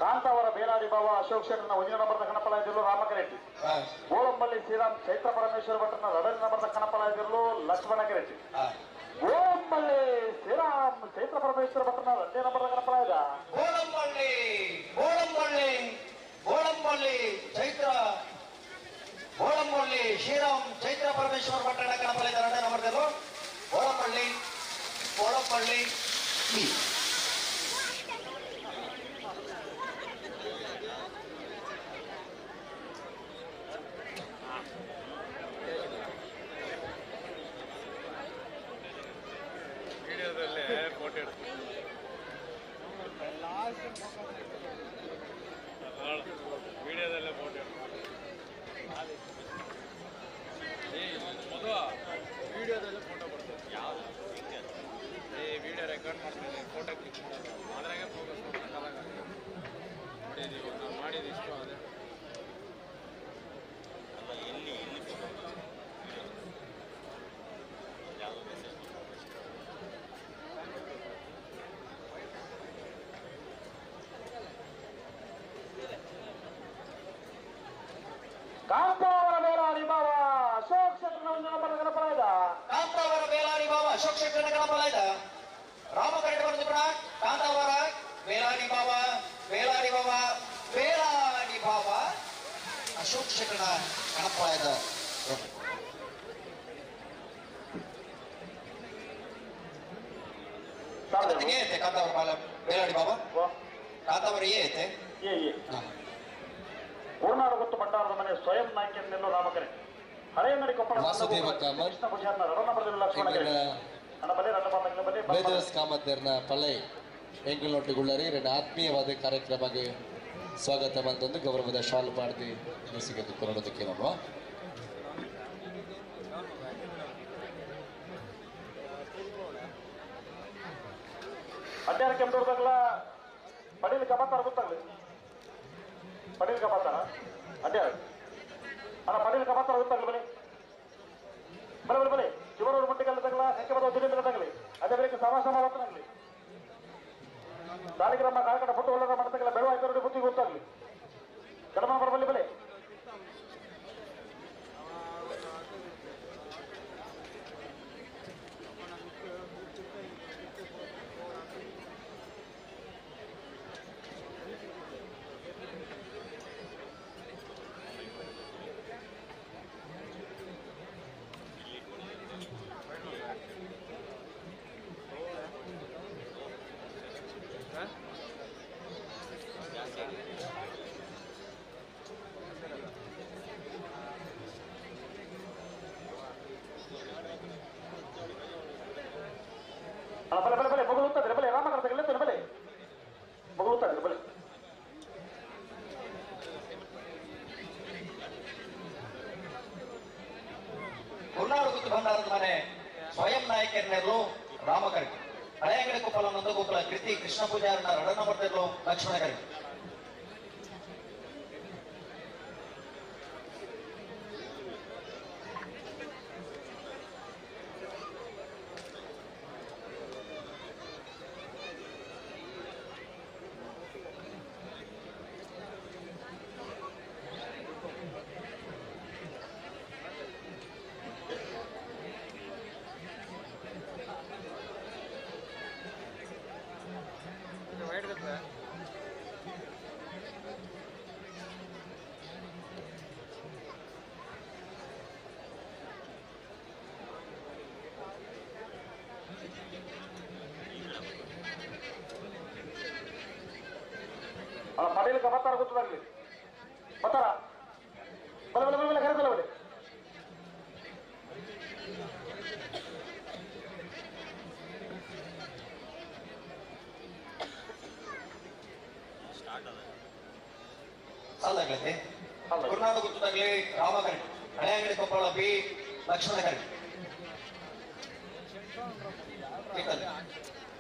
ಕಾಂತಾವರ ಬೇಲಾಡಿ ಬಾವ ಅಶೋಕ್ ಶೆಟ್ಟರ್ನ 1ನೇ ನಂಬರ್ದ ಕನಪಲಾಯದಿರಲು ರಾಮಕರೆಡ್ಡಿ ಗೋಳಂಪಳ್ಳಿ ಶ್ರೀರಾಮ್ ಚೈತ್ರ ಪರಮೇಶ್ವರ ಭಟ್ರನ 2ನೇ ನಂಬರ್ದ ಕನಪಲಾಯದಿರಲು ಲಕ್ಷ್ಮಣ ಕೆರೆಡ್ಡಿ ಗೋಳಂಪಳ್ಳಿ ಶ್ರೀರಾಮ್ ಚೈತ್ರ ಪರಮೇಶ್ವರ ಭಟ್ರನ 2ನೇ ನಂಬರ್ದ ಕನಪಲಾಯದ ಗೋಳಂಪಳ್ಳಿ ಶ್ರೀರಾಮ್ ಚೈತ್ರ ಪರಮೇಶ್ವರ ಭಟ್ರನ ಕನಪಲಾಯದ 2ನೇ ನಂಬರ್ದಲ್ಲೂ ಗೋಳಂಪಳ್ಳಿ ವಿಡಿಯೋದಲ್ಲೇ ಫೋಟೋ ವಿಡಿಯೋದಲ್ಲೇ ಫೋಟೋ ಬರ್ತದೆ ಯಾವುದು ವಿಡಿಯೋ ರೆಕಾರ್ಡ್ ಮಾಡ್ತೀನಿ ಫೋಟೋ ಕ್ಲಿಕ್ ಮಾಡೋದು ಅದ್ರಾಗೆ ಫೋಕಸ್ ಮಾಡಿದ್ದೀವಿ ನಾವು ಮಾಡಿದ್ದು ಇಷ್ಟು ಅದೇ ಎಲ್ಲಿ ಕಾಂತಾವರ ಬೇಲಾಡಿ ಬಾವ ಅಶೋಕ್ ಶೆಟ್ಟರ್ನ 1ನೇ ನಂಬರ್ದ ಕನಪಲಾಯದ ಕಾಂತಾವರ ಬೇಲಾಡಿ ಬಾವ ಅಶೋಕ್ ಶೆಟ್ಟರ್ನ ಕನಪಲಾಯದ ರಾಮಕರೆಡ್ಡಿ ಬಂದು ಕೂಡ ಕಾಂತಾವರ ಬೇಲಾಡಿ ಬಾವ ಅಶೋಕ್ ಶೆಟ್ಟರ್ನ ಕನಪಲಾಯದ ಕಾಂತಾವರ ಬೇಲಾಡಿ ಬಾವ ಕಾಂತಾವರ ಏತೆ ಕೋರ್ನಾಡು ಗೊತ್ತು ಭಂಡಾರದ ಮನೆ ಸ್ವಯಂ ನಾಯ್ಕೆಯನ್ನೆಲ್ಲೂ ರಾಮಕರೆ ಹಳೆಯನ್ನಡಿ ಕೊಪ್ಪಳ ವಾಸುದೇವ ಕಾಮತ್ ಕೃಷ್ಣ ಪೂಜಾರ್ನ 2ನೇ ನಂಬರ್ದಲ್ಲಿ ಲಕ್ಷ್ಮಣ ಬೇದಸ್ ಕಾಮತ್ತರ್ನ ಪಲ್ಲೈ ಎಂಕುಲೊಟ್ಟಿಗುಳ್ಳರಿ 2 ಆತ್ಮೀಯವಾದ ಕಾರ್ಯಕ್ರಮಕ್ಕೆ ಸ್ವಾಗತ ಬಂತಂದು ಗೌರವದ ಶಾಲು ಪಾಡ್ದು ಸಿಗದು ಕೊರಡೋದಕ್ಕೆ ನಮ್ಮ ಅಡ್ಡಾರ ಕೆಂಪುರ್ದಾಗಲ ಪಡೀಲ್ ಕಬಾತಾರ ಗೊತ್ತಾಗಲಿ ಪಡೀಲ್ ಕಬಾತಾರ ಅಡ್ಡಾರ ಅಲ್ಲ ಪಡೀಲ್ ಕಬಾತಾರ ಗೊತ್ತಾಗಲಿ ಬನ್ನಿ ಬಲೆ ಬಲೆ ಶಿವರೂರು ಮುಟ್ಟಿಗಲ್ಲದಾಗಲ ಸಂಖ್ಯೆ ದಿನದಾಗಲಿ ಅದೇ ಬೇರೆ ಸಮಾಸಮಾವತ್ತನಾಗಲಿ ಸಾಲಿಗ್ರಾಮ ಕಾಲ್ಕಡ ಫೋಟೋ ಒಳ್ಳದ ಮಾಡ್ತಾಗಲ್ಲ ಬೆಳವ ಐದು ಬುದ್ಧಿಗೆ ಗೊತ್ತಾಗಲಿ ಕಡಮ ಬರಬಲ್ಲಿ ಬಲೆ ಬಲೆ ಬಲೆ ಬಲೆ ಮಗಳು ಉತ್ತದ್ರೆ ಬಲೆ ರಾಮಕರ ತಗಲಿರ್ತಾನೆ ಬಲೆ ಮಗಳು ಉತ್ತಾದ್ರೆ ಬಲೆ ಉನ್ನಾಳು ಗುತ್ತು ಭಂಡಾರದ ಮನೆ ಸ್ವಯಂ ನಾಯಕರನ್ನೆಲ್ಲೂ ರಾಮಕರಿಗೆ ಹಳೆಯಂಗಡಿ ಕೊಪ್ಪಲ ನಂದಗೋಪಾಲ ಕೃತಿ ಕೃಷ್ಣ ಪೂಜಾರನ ರಡನ ಮಟ್ಟದಲ್ಲೂ ಲಕ್ಷ್ಮಣಕರಿಗೆ ಪಡೀಲ್ ಕಬಾತಾರ ಗೊತ್ತಾಗಲಿ ಬತ್ತಾರ ಬಲೆ ಬಲೆ ಬಲೆ ಕರೆದಲ್ಲ ಬಲೆ ಸಾಲಾಗ್ಲತೆ ಗುರುನಾಡು ಗುತ್ತದಾಗ್ಲಿ ರಾಮಕರಿ ಹಳೆಯಂಗಡಿ ಕೊಪ್ಪಳ ಬಿ ಲಕ್ಷ್ಮಣಕರಿ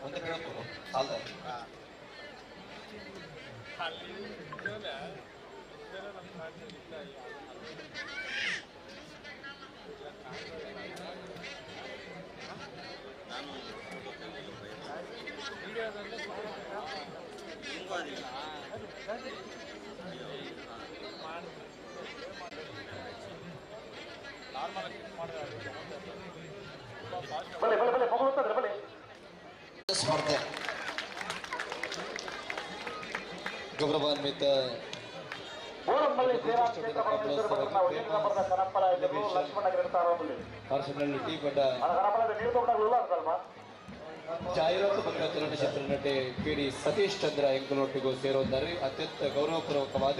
ಒಂದು ಕೇಳ್ತು ಸಾಲ್ದ ಬಲೆ ಬಲೆ ಬಲೆ ಮಗಳು ಉತ್ತದ್ರೆ ಬಲೆ ಸ್ಪರ್ಧೆ ಗೌರವಾನ್ವಿತ ಬೋರಮ್ಮಲ್ಲಿ ಶ್ರೀರಾಮಚಂದ್ರ ಕನಪ್ಪಲ ಲಕ್ಷ್ಮಣಗಿರಿ ತಾರೋಬಲ್ಲಿ ಪರ್ಸನಾಲಿಟಿ ಬಡ ಕನಪ್ಪಲದ ನೀರು ತೊಗೊಂಡಾಗಲ್ಲ ಅಂತಲ್ವಾ ಜಾಹೀರಾತು ಬಗ್ಗೆ ಚಲನಚಿತ್ರ ನಟಿ ಕೆ.ಡಿ. ಸತೀಶ್ ಚಂದ್ರ ಎಂಕಲೊಟ್ಟಿಗೂ ಸೇರೋದಾರೆ ಅತ್ಯಂತ ಗೌರವಪೂರ್ವಕವಾದ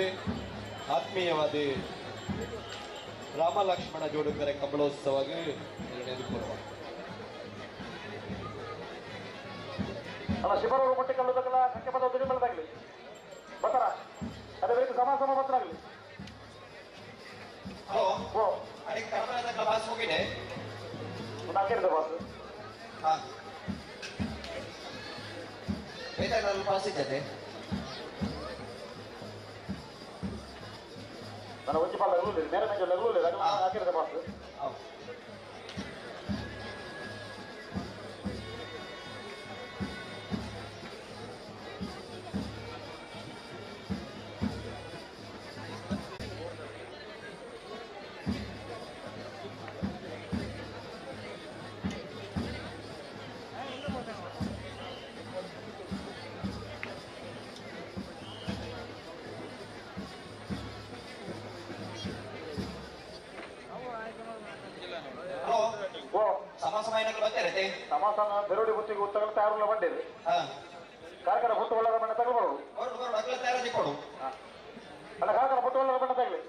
ಆತ್ಮೀಯವಾದ ರಾಮ ಲಕ್ಷ್ಮಣ ಜೋಡುಗರ ಕಮಲೋತ್ಸವಗೆ ಎರಡನೇದು ಪೂರ್ವ ಅಲ್ಲ ಶಿವರೂರು ಮುಟ್ಟಿಕಲ್ಲದಾಗಲ ಸಂಖ್ಯೆ ಪದ ದಿನದಾಗಲಿ ಬತ್ತಾರ ಅದೇ ಬೇಕು ಸಮಾಸಮ ಬತ್ತರಾಗಲಿ ಹಲೋ ಓ ಅದಕ್ಕೆ ಕರ್ನಾಟಕ ಬಾಸ್ ಹೋಗಿದೆ ನಾಲ್ಕೇರಿದೆ ಬಾಸ್ ಹಾ ಬೇತಾಗಲ್ಲಿ ಪಾಸ್ ಇದ್ದದೆ ನನ್ನ ಒಂಚಿ ಪಾಲ ಲಗಲು ಇಲ್ಲ ಮೇರೆ ನಂಗೆ ಲಗಲು ಇಲ್ಲ ನಾಲ್ಕೇರಿದೆ ಬಾಸ್ ಹೌದು ಹಲೋ ಓ ಸಮಾಸಮಾಯನಕ್ಕೆ ಬರ್ತಾರೆ ಸಮಾಸನ ಬೆರೋಡಿ ಬುತ್ತಿಗೆ ಉತ್ತಗಲ ತಯಾರುಲ್ಲ ಬಂದಿರಿ ಹಾ ಕಾರ್ಕಡ ಫುಟ್ಟು ಒಳ್ಳದ ಬಣ್ಣ ತಗೊಳ್ಬಾರ್ದು ಬರೋಡು ಬರೋಡು ಅಗ್ಲ ತಯಾರಾಗಿ ಕೊಡು ಅಲ್ಲ ಕಾರ್ಕಡ ಫುಟ್ಟು ಒಳ್ಳದ ಬಣ್ಣ ತಗಲಿ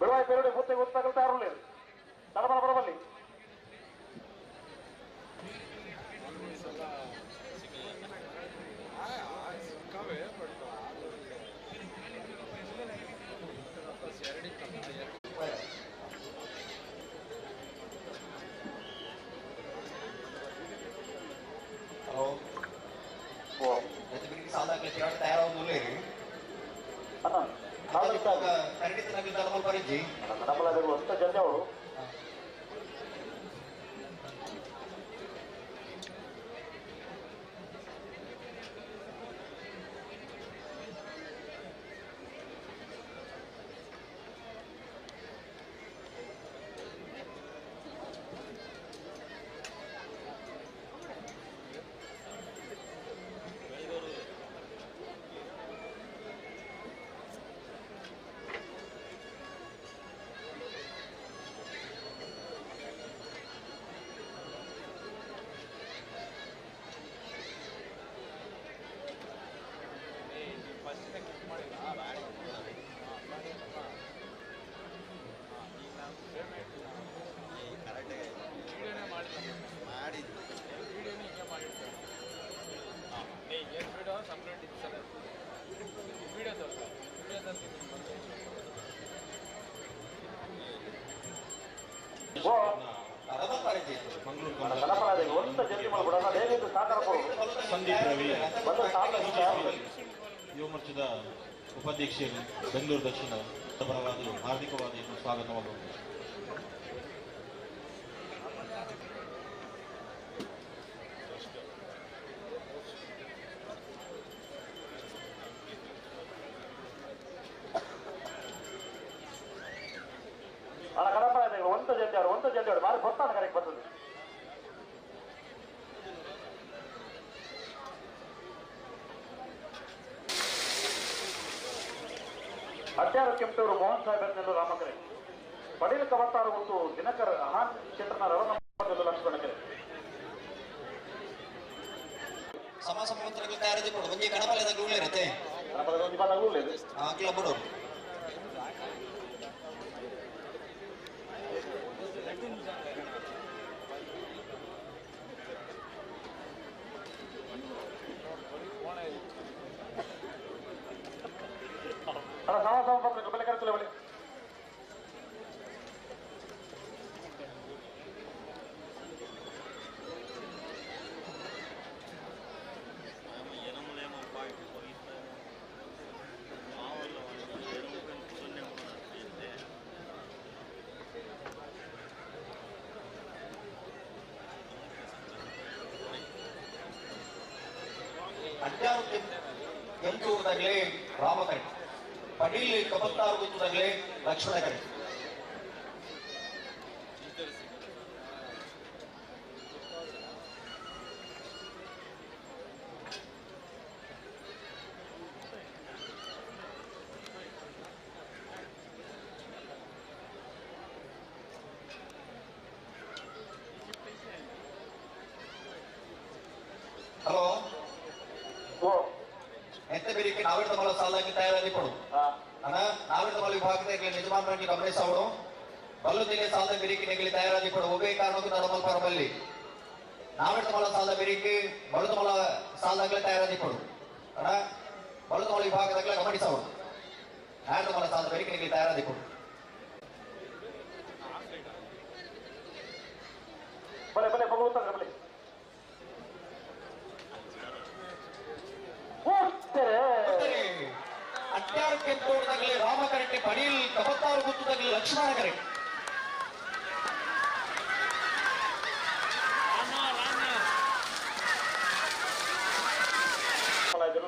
ಬೆಳವಾಯಿ ಬೆರೋಡಿ ಬುತ್ತಿಗೆ ಉತ್ತಗಲ ತಯಾರುಲ್ಲ ತಡಬಲ ಬರಬಲ್ಲಿ ತಿರಾಟ ತಯಾರಾಗುದಿಲ್ಲ ರೀ ಖಂಡಿತ ನಗಲಿ ತಡಮಲ್ ಪರಿಚಿ ಹೊಸ ಜಲ್ದಿ ಅವರು ಸಂದೀಪ್ ರವಿ ಯುವ ಮೋರ್ಚಾದ ಉಪಾಧ್ಯಕ್ಷರು ಬೆಂಗಳೂರು ದಕ್ಷಿಣ ಪರವಾಗಿ ಹಾರ್ದಿಕವಾದ ಸ್ವಾಗತವಾಗುವುದು. ಒಂದು ಜಲ್ದಿ ಅವರು ಬಾರಿ ಬರ್ತಾನೆ ಕರೆಕ್ಟ್ ಬರ್ತದೆ. ಅಡ್ಯಾರ ಕೆಂಪೂರು ಮೋಹನ್ ಸಾಹೇಬ್ ನೆಲ್ಲೂರು ರಾಮಕರೆ ಪಡೀಲ್ ಕವತ್ತಾರು ಮತ್ತು ದಿನಕರ್ ಅಹಾನ್ ಕ್ಷೇತ್ರನ ರವನಲ್ಲೂ ಲಕ್ಷ್ಮಣಕರೆ ಸಮಾಸ ಮಂತ್ರಗಳು ತಯಾರಿಸಿ ಕೊಡು ಒಂದು ಗಣಪಲದಾಗ ಉಳ್ಳಿರುತ್ತೆ ಕ್ಲಬ್ ಬಿಡೋರು sama-sama kembali ke balik. ಎಂಟೂರದಾಗಲೇ ರಾಮಕರೆ ಪಡೀಲ್ ಕಬತ್ತಾರು ಗುತ್ತದಾಗಲೇ ಲಕ್ಷ್ಮಣಕರೆ ಹಲೋ ಎಂತ ಬೇರೆ ನಾವಿಡ್ದ ಮಲ ಸಾಲಾಗಿ ತಯಾರಾಗಿ ಕೊಡು ಅಣ್ಣ ನಾವಿಡ್ದ ಮಲ ವಿಭಾಗದಲ್ಲಿ ಯಜಮಾನರಾಗಿ ಗಮನಿಸೋಡು ಬಲ್ಲು ಜಿಲ್ಲೆ ಸಾಲದ ಬಿರಿಕಿ ನೆಗಲಿ ತಯಾರಾಗಿ ಕೊಡು ಒಬ್ಬೇ ಕಾರಣಕ್ಕೂ ನಡಮಲ್ ಪರಬಲ್ಲಿ ನಾವಿಡ್ದ ಮಲ ಸಾಲದ ಬಿರಿಕಿ ಬಳುದ ಮಲ ಸಾಲದಾಗಲೇ ತಯಾರಾಗಿ ಕೊಡು ಅಣ್ಣ ಬಳುದ ಮಲ ವಿಭಾಗದಾಗಲೇ ಗಮನಿಸೋಡು ನಾವಿಡ್ದ ಮಲ ಸಾಲದ ಬಿರಿಕಿ ನೆಗಲಿ ತಯಾರಾಗಿ ಕೊಡು ಬಲೆ ಬಲೆ ಭಗವಂತ ಬಲೆ ಅಟ್ಟಾರು ಕೆಂಪೂರದಾಗಲೇ ರಾಮಕರೆಟ್ಟೆ ಪಡೀಲ್ ಕಬತ್ತಾರು ಗುತ್ತದಾಗಲೇ ಲಕ್ಷ್ಮಣಕರೆ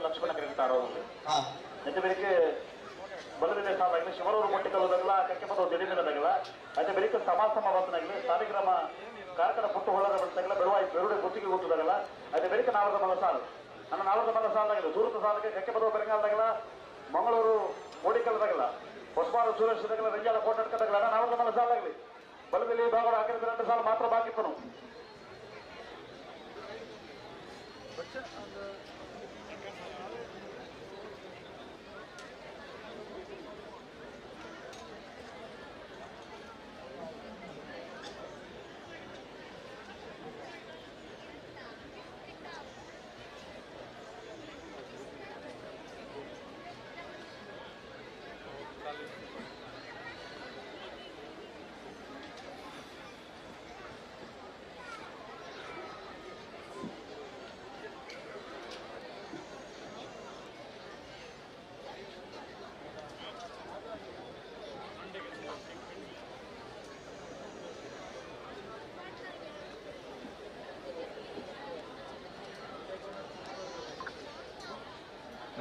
ಲಕ್ಷ್ಮಣಕರೆ ಅಂತಾರೋ ನೆಟ್ಟ ಬೇರೆ ಬಲದಿನ ಸಾಲಾಗಲಿ ಶಿವರೂರು ಮೊಟ್ಟಿಕಲ್ಲದಾಗಲ್ಲ ಕಕ್ಕೆ ಬಂದು ದಿಢೀರದಾಗಲ್ಲ ಅದೇ ಬೇರೆ ಸಮಾಸಮ ಬಂತನಾಗಲಿ ಸಾಲಿಗ್ರಾಮ ಕಾರ್ಕಳ ಪುಟ್ಟು ಹೊಳ್ಳದ ಬಂತಾಗಲ್ಲ ಬೆರುಡೆ ಗುತ್ತಿಗೆ ಗೊತ್ತದಾಗಲ್ಲ ಅದೇ ಬೇರೆ ನಾವದ ಮಲ ಸಾಲು ನನ್ನ ನಾವದ ಮಲ ಸಾಲಾಗಲ್ಲ ದೂರದ ಸಾಲಕ್ಕೆ ಕಕ್ಕೆ ಬರುವ ಬೆಳಗಾಲದಾಗಲ್ಲ ಮಂಗಳೂರು ಕೋಡಿಕಲ್ಲದಾಗಲ್ಲ ಹೊಸಬಾರ ಸುರೇಶದಾಗಲ್ಲ ರಂಜಾಲ ಕೋಟಡ್ಕದಾಗಲ್ಲ ನಾವದ ಮಲ ಸಾಲಾಗಲಿ ಬಲದಲ್ಲಿ ಭಾಗಗಳು ಹಾಕಿದ್ರೆ 2 ಸಾಲ ಮಾತ್ರ ಬಾಕಿತ್ತು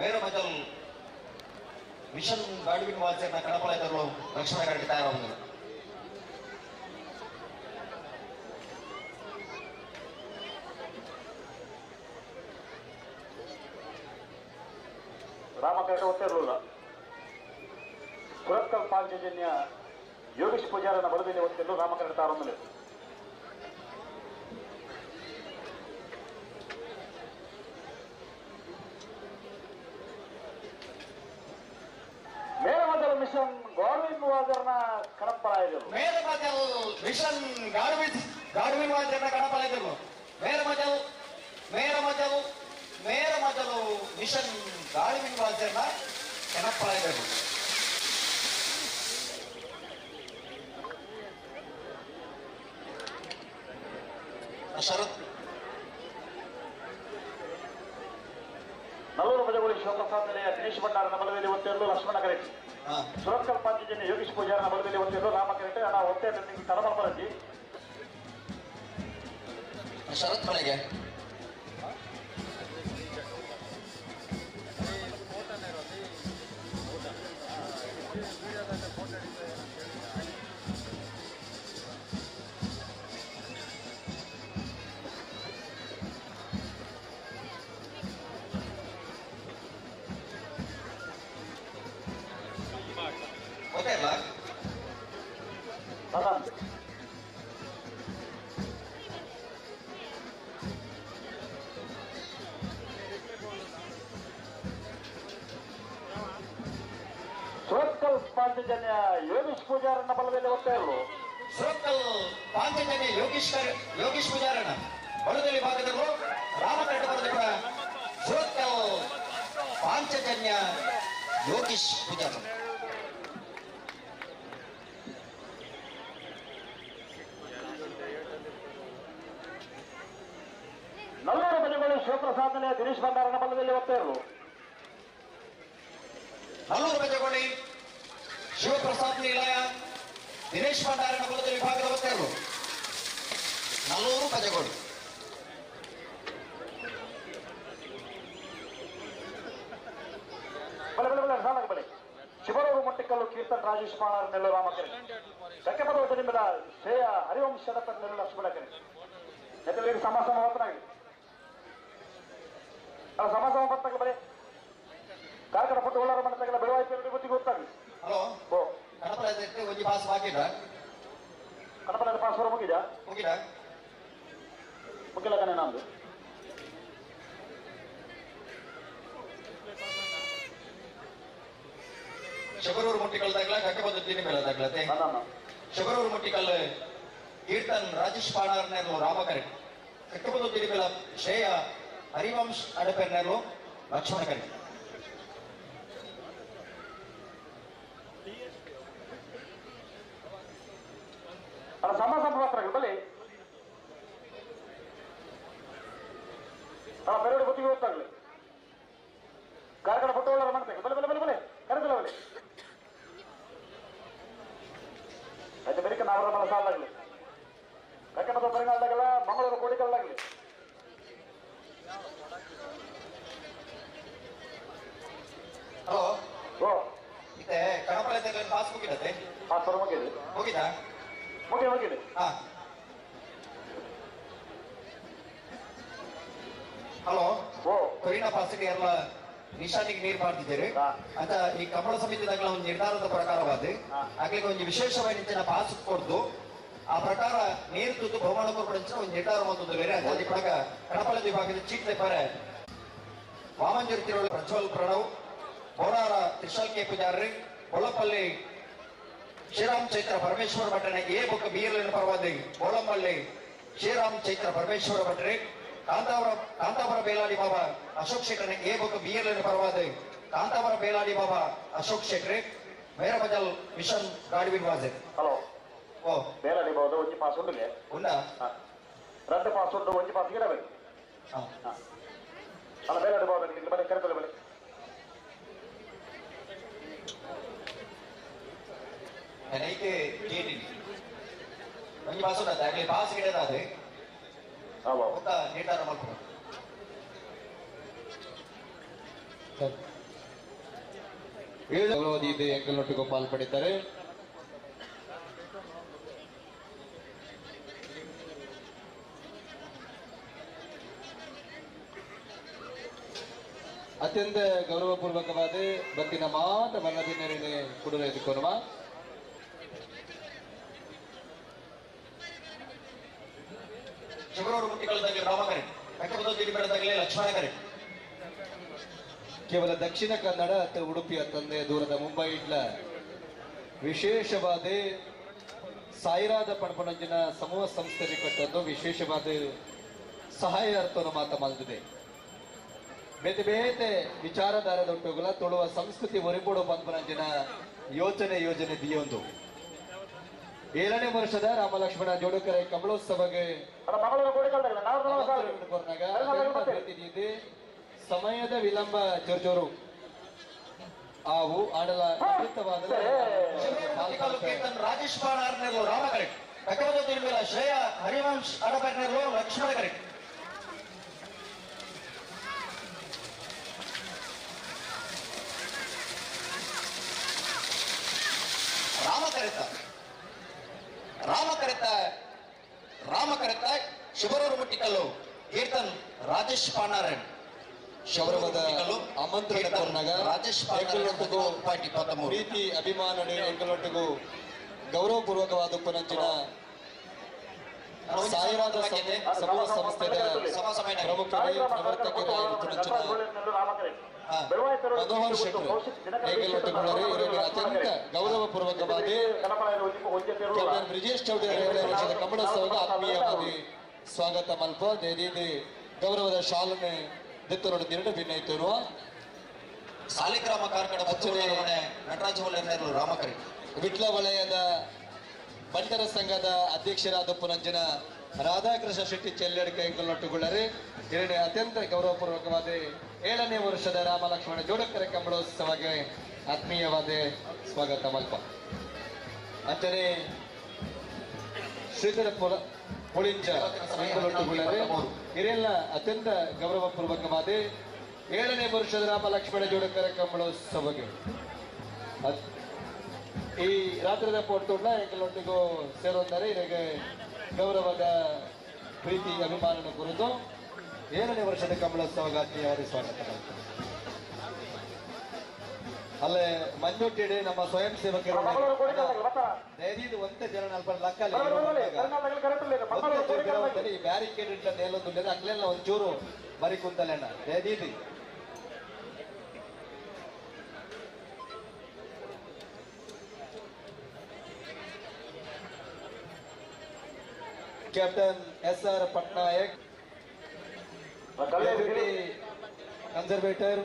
ಮೇರ ಮಜಲ್ ಮಿಷನ್ ಗಾಡುವಿನ ವಾಚರ್ನ ಕಣಪಾಲಯದವರು ಲಕ್ಷ್ಮಣ ಕರೆಕ್ಟ್ ತಯಾರಾಗುವುದು ರಾಮಕೇಟ ಒತ್ತಿರಲಿಲ್ಲ. ಸುರತ್ಕಲ್ ಪಾಂಚಜನ್ಯ ಯೋಗೇಶ್ ಪೂಜಾರನ ಬಲದಲ್ಲಿ ಒತ್ತಿರಲು ರಾಮಕೇಟ ತಾರೊಂದಲೇ ಮೇಲಮಜಲ್ ಮಿಷನ್ ಗಾಡ್ವಿನ್ ವಾಜರ್ನ ಕಣಪಾಲಯದರು ಮೇಲಮಜಲ್ ಮಿಷನ್ ಗಾಡುವಿನ ವಾಚರ್ನ ಕಣಪಾಲಯದರು ಮೇಲಮಜಲು ಮಿಷನ್ ಗಾಡುವಿನ ವಾಚರ್ನ ಕಣಪಾಲಯದರು ಶರತ್ ನಲ್ಲೂರು ಬಜಗೋಳಿ ಶಿವಪ್ರಸಾದ್ ನಿಲಯ ದಿನೇಶ್ ಭಂಡಾರನ ಬಲದಲ್ಲಿ ಒತ್ತಿರಲು ಲಕ್ಷ್ಮಣ ಕರೆಕ್ಟ್. ಸುರತ್ಕಲ್ ಪಾಂಚಜನ್ಯ ಯೋಗೇಶ್ ಪೂಜಾರನ ಬಲದಲ್ಲಿ ಒತ್ತಿರಲು ರಾಮಕರೆಕ್ಟ್. ಹಣ ಒತ್ತೆ ತಡಮಲ್ ಬರಜಿ ಶರತ್ ಮಳೆಗೆ ಗೊತ್ತಿಲ್ಲ ಸುರತ್ಕಲ್ ಪಾಂಚಜನ್ಯ ಯೋಗೇಶ್ ಪೂಜಾರನ ಬಲದಲ್ಲಿ ಒತ್ತಿರಲು ಸುರತ್ಕಲ್ ಪಾಂಚಜನ್ಯ ಯೋಗೀಶ್ ಪೂಜಾರನ ಬಲದಲ್ಲಿ ಭಾಗದಲ್ಲೂ ರಾಮಕರೆಕ್ಟ್ ಬರೆದ ಸುರತ್ಕಲ್ ಪಾಂಚಜನ್ಯ ಯೋಗೀಶ್ ಪೂಜಾರ ನಲ್ಲೂರು ಬಜಗೋಳಿ ಶಿವಪ್ರಸಾದ್ ನಿಲಯ ದಿನೇಶ್ ಭಂಡಾರನ ಬಲದಲ್ಲಿ ಒತ್ತಿರಲು ನಲ್ಲೂರು ಬಜಗೋಳಿ ಶಿವಪ್ರಸಾದ್ ನಿಲಯ ದಿನೇಶ್ ಭಂಡಾರನ ಬಲದಲ್ಲಿ ಭಾಗದ ಒತ್ತಿರಲು ನಲ್ಲೂರು ಬಜಗೋಳಿ ಬಲೆ ಬಲೆ ಶಿವರೂರು ಮೊಟ್ಟಿಕಲ್ಲು ಕೀರ್ತನ್ ರಾಜೇಶ್ ಮಾಳಾರ್ ನೆಲ್ಲು ರಾಮಕೆರೆ ಸಖ್ಯಪದವಚನಿಂಬದ ಶ್ರೇಯ ಹರಿವಂಶದ ನೆಲ್ಲು ಲಕ್ಷ್ಮಣಕೆರೆ ಯಾಕಂದ್ರೆ ಸಮಾಸ ಮಾತನಾಗಿ ಸಮಾಸ ಬರ್ತಕ್ಕೆ ಬರೀ ಕಾರ್ಕಳ ಪಟ್ಟು ಒಳ್ಳಾರ ಮನಸ್ಸಾಗೆಲ್ಲ ಬೆಳವಾಯ್ತು ಗೊತ್ತಿಗೆ ಗೊತ್ತಾಗಲಿ. ಹಲೋ ಓ ಕಣಪಾಲಯದಕ್ಕೆ ಒಂದು ಪಾಸ್ ಬಾಕಿದ ಕಣಪಾಲಯದ ಪಾಸ್ವರ ಮುಗಿದ ಮುಗಿದ ಮುಗಿಲ್ಲ ಕಣೆ ನಂದು ಶಬರೂರು ಮುಟ್ಟಿಕಲ್ದಾಗ್ಲ ಕಕ್ಕೆ ಬಂದಿದ್ದೀನಿ ಮೇಲದಾಗ್ಲತೆ ಶಬರೂರು ಮುಟ್ಟಿಕಲ್ ಕೀರ್ತನ್ ರಾಜೇಶ್ ಪಾಣಾರ್ನೇರು ರಾಮಕರೆ ಕಕ್ಕೆ ಬಂದಿದ್ದೀನಿ ಮೇಲ ಶ್ರೇಯ ಹರಿವಂಶ್ ಅಡಪೆರ್ನೇರು ಲಕ್ಷ್ಮಣ ಕರೆ ಅಲ್ಲ ಸಮಾಸ ಮಾತ್ರ ಬಲಿ ಬೇರೆ ಗೊತ್ತಿಗೆ ಗೊತ್ತಾಗ್ಲಿ ಕಾರ್ಕಳ ಪಟ್ಟು ಒಳ್ಳಾರ ಮಾಡ್ತೇವೆ ಬಲೆ ಬಲೆ ಬಲೆ ಬಲೆ ಕರೆದಿಲ್ಲ ಬಲೆ అయితే ಬೆರಿಕ ನಾವರ ಮನ ಸಾಲಾಗಲಿ ಕಕ್ಕನದ ಬರಗಾಲದಾಗಲ್ಲ ಮಂಗಳೂರು ಕೋಡಿಕಲ್ಲಾಗಲಿ ಹಲೋ ಓ ಇದೆ ಕಣಪಾಲಯದಲ್ಲಿ ಪಾಸ್ ಮುಗಿದತೆ ಪಾಸ್ವರ ಮುಗಿದೆ ಮುಗಿದಾ ಮುಗಿದೆ ಹಾ ಹಲೋ ಓ ಕೊರಿನಾ ಪಾಸಿಗೆ ಎಲ್ಲ ನಿಶಾನಿಗೆ ನೀರು ಮಾಡ್ತಿದ್ದೀರಿ ಅಂತ ಈ ಕಮಲ ಸಮಿತಿದಾಗಲ ಒಂದು ನಿರ್ಧಾರದ ಪ್ರಕಾರವಾದ ಆಗ್ಲಿಕ್ಕೆ ಒಂದು ವಿಶೇಷವಾಗಿ ಪಾಸ್ ಕೊಡ್ದು ಆ ಪ್ರಕಾರ ನೀರು ತುದ್ದು ಬಹುಮಾನ ಕೊಡ್ಬಿಡ ಒಂದು ನಿರ್ಧಾರ ಒಂದು ಬೇರೆ ಅಲ್ಲಿ ಕೊಡಗ ಕಣಪಾಲ ವಿಭಾಗದ ಚೀಟ್ ಪೇಪರ್ ವಾಮಂಜೂರಿ ತಿರುಳು ಪ್ರಜ್ವಲ್ ಪ್ರಣವ್ ಬೋನಾರ ತ್ರಿಶಾಲ್ ಕೆ ಪೂಜಾರಿ ಕೊಲ್ಲಪಲ್ಲಿ ಶ್ರೀರಾಮ್ ಚೈತ್ರ ಪರಮೇಶ್ವರ ಭಟ್ಟನ ಎ ಬುಕ್ ಬೀರ್ಲಿನ ಪರವಾದಿ ಬೋಳಂಬಳ್ಳಿ ಶ್ರೀರಾಮ್ ಚೈತ್ರ ಪರಮೇಶ್ವರ ಭಟ್ರಿ ಕಾಂತಾವರ ಬೇಲಾಡಿ ಬಾಬಾ ಅಶೋಕ್ ಶೆಟ್ಟರ್ನ ಎ ಬುಕ್ ಬೀರ್ಲಿನ ಪರವಾದಿ ಕಾಂತಾವರ ಬೇಲಾಡಿ ಬಾಬಾ ಅಶೋಕ್ ಶೆಟ್ರಿ ಮೇರ ಮಜಲ್ ಮಿಷನ್ ಗಾಡ್ವಿನ್ ವಾಜೆ ಹಲೋ ಓ ಬೇಲಾಡಿ ಬಾಬಾ ಒಂಜಿ ಪಾಸ್ ಉಂಟು ಉಂಡಾ ರದ್ದು ಪಾಸ್ ಉಂಟು ಒಂಜಿ ಪಾಸ್ ಗಿಡಬೇಕು ಅಲ್ಲ ಬೇಲಾಡಿ ಬಾಬಾ ಬಲೆ ಕರೆತಲೆ ಬಲೆ ನನಗೆ ಕೇಳಿ ಒಂಜಿ ಪಾಸ್ ಉಂಟಾ ಆಗ್ಲಿ ಪಾಸ್ ಗಿಡದಾದೆ ನಿರ್ಧಾರ ಮಾಡ್ಕೊಂಡು ಗೌರವದಿಂದ ಎಂಕಲ್ನೊಟ್ಟಿಗೂ ಪಾಲ್ಪಡಿದ್ದಾರೆ. ಅತ್ಯಂತ ಗೌರವಪೂರ್ವಕವಾದ ಬತ್ತಿನ ಮಾತ ಬಲ್ಲದಿನ ಕುಡುರೆ ಎದುಕೊನುವ ಶಿವರೂರು ಮುಟ್ಟಿಕೊಳ್ಳದಾಗಲಿ ರಾಮಕರೆ ಬೆಟ್ಟದಲ್ಲಿ ಲಕ್ಷ್ಮಣಕರೆ. ಕೇವಲ ದಕ್ಷಿಣ ಕನ್ನಡ ಅಥವಾ ಉಡುಪಿಯ ತಂದೆ ದೂರದ ಮುಂಬೈ ಇಡ್ಲ ವಿಶೇಷವಾದ ಸಾಯಿರಾದ ಪಣಪಣಂಜಿನ ಸಮೂಹ ಸಂಸ್ಥೆ ಕೊಟ್ಟದ್ದು ವಿಶೇಷವಾದ ಸಹಾಯ ಅರ್ಥವನ್ನು ಮಾತನಾಡಿದೆ. ಬೇತೆ ಬೇತೆ ವಿಚಾರಧಾರದೊಟ್ಟುಗಳ ತೊಳುವ ಸಂಸ್ಕೃತಿ ಒರಿಪೋಡು ಪಂಪನಂಜಿನ ಯೋಜನೆ ದಿಯೊಂದು 7ನೇ ವರ್ಷದ ರಾಮಲಕ್ಷ್ಮಣ ಜೋಡುಕರೆ ಕಮಲೋತ್ಸವಗೆ ಸಮಯದ ವಿಳಂಬ ಚರ್ಚೋರು ಆವು ಆಡಲ ರಾಜೇಶ್ ಪಾಣಾರ್ನೆರಲು ರಾಮಕರೆ ಶ್ರೇಯ ಹರಿವಂಶ್ ಅಡಬರ್ನೆರಲು ಲಕ್ಷ್ಮಣಕರೆ. ರಾಮಕರೆತ ಶಿವರೂರು ಮುಟ್ಟಿಕಲ್ಲು ಕೀರ್ತನ್ ರಾಜೇಶ್ ಪಾಣಾರನ್ ಶೌರವದ ಆಮಂತ್ರಣ ಕೊರ್ನಾಗ ರಾಜೇಶ್ ಪ್ರೀತಿ ಅಭಿಮಾನ ಎಂಕಲೊಟ್ಟಿಗೂ ಗೌರವಪೂರ್ವಕವಾದ ಉಪನಂಚಿನ ಸಾಯಿರಾದ ಸಮೂಹ ಸಂಸ್ಥೆಯ ಪ್ರಮುಖರೇ ಪ್ರವರ್ತಕರೇ ಮನೋಹರ್ ಶೆಟ್ಟರ್ ಎಂಕಲೊಟ್ಟಿಗೊಳ್ಳರೆ ಇವರಿಗೆ ಅತ್ಯಂತ ಗೌರವಪೂರ್ವಕವಾದ ಕ್ಯಾಪ್ಟನ್ ಬ್ರಿಜೇಶ್ ಚೌಧರಿ ವರ್ಷದ ಕಮಲೋತ್ಸವದ ಆತ್ಮೀಯವಾದ ಸ್ವಾಗತ ಮಲ್ಪ ದೇದಿ ಗೌರವದ ಶಾಲನೆ ದತ್ತರೋಡು ನಿರಡು ಭಿನ್ನಯಿತು ಸಾಲಿಗ್ರಾಮ ಕಾರ್ಕಳ ನಟರಾಜ ಹೊಳ್ಳೆರು ರಾಮಕರಿ ವಿಟ್ಲ ವಲಯದ ಬಂಟರ ಸಂಘದ ಅಧ್ಯಕ್ಷರಾದ ಪುನಂಜನ ರಾಧಾಕೃಷ್ಣ ಶೆಟ್ಟಿ ಚೆಲ್ಲಡಿಕ ಎಂಕಲ್ನೊಟ್ಟುಗೊಳ್ಳರೆ ಎರಡನೇ ಅತ್ಯಂತ ಗೌರವಪೂರ್ವಕವಾದ 7ನೇ ವರ್ಷದ ರಾಮಲಕ್ಷ್ಮಣ ಜೋಡಕರ ಕಂಬಳೋತ್ಸವಕ್ಕೆ ಆತ್ಮೀಯವಾದ ಸ್ವಾಗತ ಮಲ್ಪ. ಅಂತೆಯೇ ಶ್ರೀಧರ ಪುಳಿಂಚ ಎಂಕಲ್ನೊಟ್ಟುಗೊಳ್ಳರೆ ಇವರೆಲ್ಲ ಅತ್ಯಂತ ಗೌರವಪೂರ್ವಕವಾದ 7ನೇ ವರ್ಷದ ರಾಮಲಕ್ಷ್ಮಣ ಜೋಡಕರ ಕಂಬಳೋತ್ಸವಕ್ಕೆ ಈ ರಾತ್ರಿದ ಪೊಟ್ಟುಳ್ಳ ಎಂಕಲೊಟ್ಟಿಗೂ ಸೇರುತ್ತಾರೆ. ಇವರಿಗೆ ಗೌರವದ ಪ್ರೀತಿ ಅಭಿಮಾನನ ಕುರಿತು 7ನೇ ವರ್ಷದ ಕಂಬಳೋತ್ಸವಕ್ಕೆ ಆತ್ಮೀಯವಾದ ಸ್ವಾಗತ. ಅಲ್ಲೇ ಮಂಜುಟ್ಟಿಡಿ ನಮ್ಮ ಸ್ವಯಂ ಸೇವಕರು ದಯವಿಟ್ಟು ಒಂದೇ ಜನ ನಲ್ಪ ಲಕ್ಕಲ್ಲಿ ಬ್ಯಾರಿಕೇಡ್ ಇಟ್ಟ ನೇಲೊಂದು ಅಕ್ಲೆಲ್ಲ ಒಂಚೂರು ಬರಿ ಕುಂತಲೆಣ್ಣ ದಯವಿಟ್ಟು captain SR Patnaik deputy conservator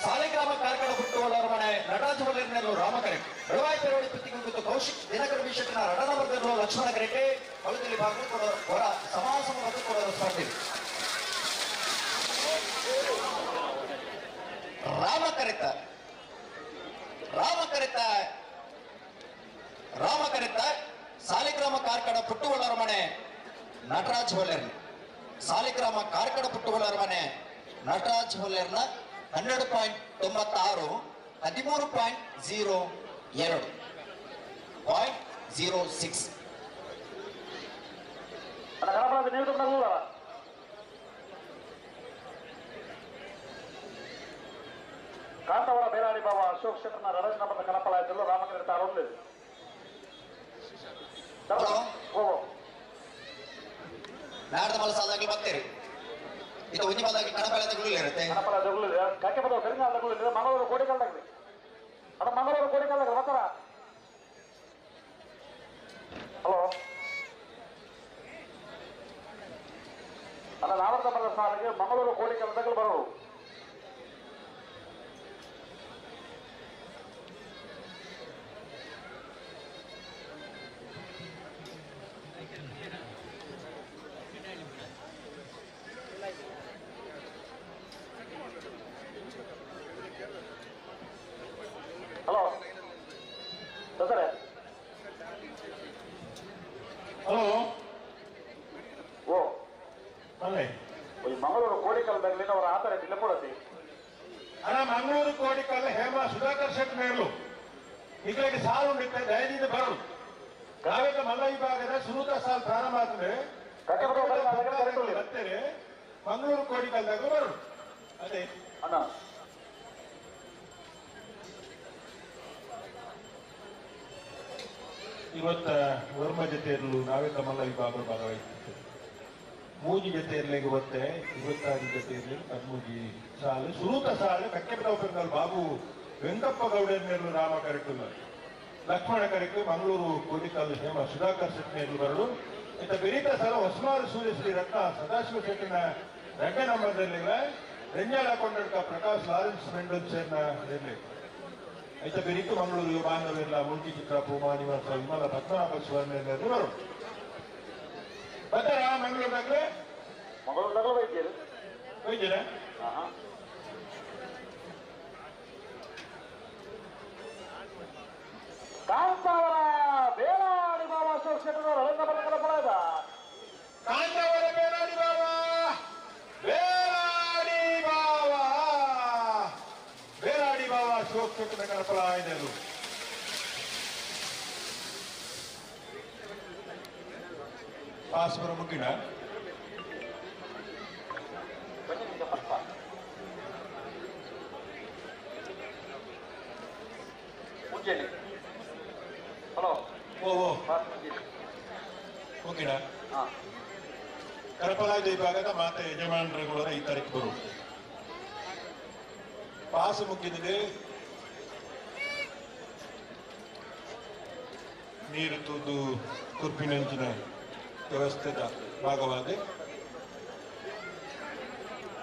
Saligrama Karkala ಹುಟ್ಟುವವರ ಮನೆ ನಟರಾಜ ಹೊಳ್ಳೆರು ರಾಮಕರೆ ಬೆಳವಾಯಿ ಪೆರೋಡಿ ಪುತ್ತಿಕೊಂಡು ಕೌಶಿಕ್ ದಿನಕರ ವಿಷಯನ ರಡನವರ್ಗರು ಲಕ್ಷ್ಮಣ ಕರೆಟೆ ಹೊಲದಲ್ಲಿ ಭಾಗಗಳು ಕೊಡೋರು ಹೊರ ಸಮಾಸಮ ಮತ್ತು ಕೊಡೋರು ಸ್ಪರ್ಧೆ ರಾಮಕರೆತ ಸಾಲಿಗ್ರಾಮ ಕಾರ್ಕಳ ಪುಟ್ಟುವಳ್ಳರ ಮನೆ ನಟರಾಜ್ ಹೊಳ್ಳೆರು ಸಾಲಿಗ್ರಾಮ ಕಾರ್ಕಳ ಪುಟ್ಟುವಳ್ಳರ ಮನೆ ನಟರಾಜ್ ಹೊಳ್ಳೆರ್ನ 12.96 13.02 0.06 ಕಾಂತವರ ಬೇರಾಡಿ ಬಾಬಾ ಅಶೋಕ್ ಶೆಟ್ಟರ್ನ ರಡಜನಪದ ಕನಪಲಾಯದಲ್ಲೂ ರಾಮಕೃತ ಅರೊಂದು ನಾಡ್ದ ಮಲಸಾದಾಗಲಿ ಬರ್ತೀರಿ ಇದು ಉದ್ಯಮದಾಗಿ ಕಣಪಾಲದಗಳು ಇರುತ್ತೆ ಕಣಪಾಲದಗಳು ಕಕ್ಕೆ ಬದಲು ಕರಿನಾಳದಗಳು ಇದೆ ಮಂಗಳೂರು ಕೋಡಿಕಾಲದಾಗಲಿ ಅದು ಮಂಗಳೂರು ಕೋಡಿಕಾಲದಾಗ ಬರ್ತಾರ ಹಲೋ ಅಲ್ಲ ನಾವರ್ತ ಬರದ ಸಾಲಿಗೆ ಮಂಗಳೂರು ಕೋಡಿಕಾಲದಾಗಲು ಬರೋರು ಇಕಡೆಗೆ ಸಾಲು ಉಂಡಿತ್ತೆ ದಯದಿಂದ ಬರೋದು ನಾವೆಲ್ಲ ಮಲ್ಲ ವಿಭಾಗದ ಸುನೂತ ಸಾಲು ಪ್ರಾರಂಭ ಆಗ್ತದೆ ಬರ್ತೇನೆ ಮಂಗಳೂರು ಕೋಡಿಕಲ್ದಾಗ ಬರೋದು ಅದೇ ಅಣ್ಣ ಇವತ್ತ ವರ್ಮ ಜೊತೆಯಲ್ಲೂ ನಾವೆಲ್ಲ ಮಲ್ಲ ವಿಭಾಗ ಭಾಗವಹಿಸುತ್ತೆ ಮೂಜಿ ಜೊತೆ ಇರ್ಲಿಕ್ಕೆ ಗೊತ್ತೆ ಇವತ್ತಾಗಿ ಜೊತೆ ಇರ್ಲಿ ಕದ್ಮೂಜಿ ಸಾಲು ಸುನೂತ ಸಾಲು ಕಕ್ಕೆಪದ ಬಾಬು ವೆಂಕಪ್ಪ ಗೌಡನೇರು ರಾಮ ಕರೆಕ್ಟುಲ್ಲ ಲಕ್ಷ್ಮಣ ಕರೆಕ್ಟು ಮಂಗಳೂರು ಕೋಡಿಕಲ್ ಹೇಮ ಸುಧಾಕರ್ ಶೆಟ್ಟಿನೇರು ಬರಲು ಇಂಥ ಬೆರೀತ ಸಲ ಹೊಸಮಾರು ಸೂರ್ಯಶ್ರೀ ರತ್ನ ಸದಾಶಿವ ಶೆಟ್ಟಿನ 2ನೇ ನಂಬರ್ದಲ್ಲಿಲ್ಲ ರೆಂಜಾಳ ಕೊಂಡಡ್ಕ ಪ್ರಕಾಶ್ ಲಾರೆನ್ಸ್ ಮೆಂಡಲ್ ಸೇರ್ನ ಇರಲಿ ಐತ ಬೆರೀತು ಮಂಗಳೂರು ಬಾಂಧವೆಲ್ಲ ಮುಲ್ಕಿ ಚಿತ್ರ ಪೂಮಾ ನಿವಾಸ ವಿಮಲ ಪದ್ಮನಾಭ ಸ್ವಾಮಿಯವರು ಬರೋದು ಬರ್ತಾರಾ ಮಂಗಳೂರಿನಾಗ್ಲೇ ಮಂಗಳೂರಿನಾಗಲೂ ವೈದ್ಯರು ಹೋಯ್ತೀರಾ ಕಾಂತಾವರ ಬೇಲಾಡಿ ಬಾಬಾ ಅಶೋಕ್ ಶೆಟ್ಟರ್ ರವೀಂದ್ರ ಬರ್ಕರ ಪಡೆದ ಕಾಂತಾವರ ಬೇಲಾಡಿ ಬಾಬಾ ಬೇಲಾಡಿ ಬಾಬಾ ಬೇಲಾಡಿ ಬಾಬಾ ಅಶೋಕ್ ಶೆಟ್ಟರ್ ಕನಪಲ ಆಯ್ದಲು ಪಾಸ್ಪರ ಮುಗಿನ ಮುಂಚೆನೆ ಹಲೋ ಓ ಮುಗಿನ ಕರಪಲಾಯ್ದ ವಿಭಾಗದ ಮಾತೆ ಯಜಮಾನರುಗಳ 5 ತಾರೀಕು ಬರು ಪಾಸ್ ಮುಗಿದಿದೆ ನೀರು ತೂದು ಕುರ್ಪಿನಂಚಿನ ವ್ಯವಸ್ಥೆದ ಭಾಗವಾದ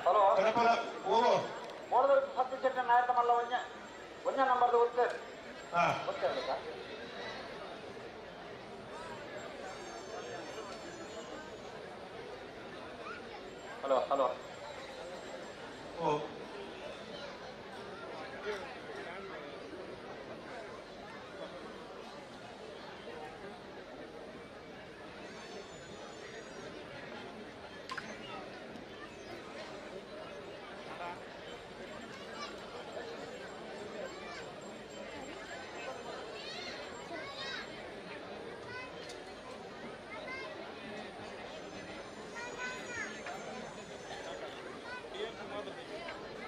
ಹಲೋ ಕರಪಲ ಓ ಮೋಡದ ಸತ್ಯ ಚೆಟ್ಟ ನಾಯಕ ಮಲ್ಲ ಒಂಜ ನಂಬರ್ದು ಗೊತ್ತೇವೆ ಹಾ ಗೊತ್ತೇವೆ ಹಲೋ ಹಲೋ ಓ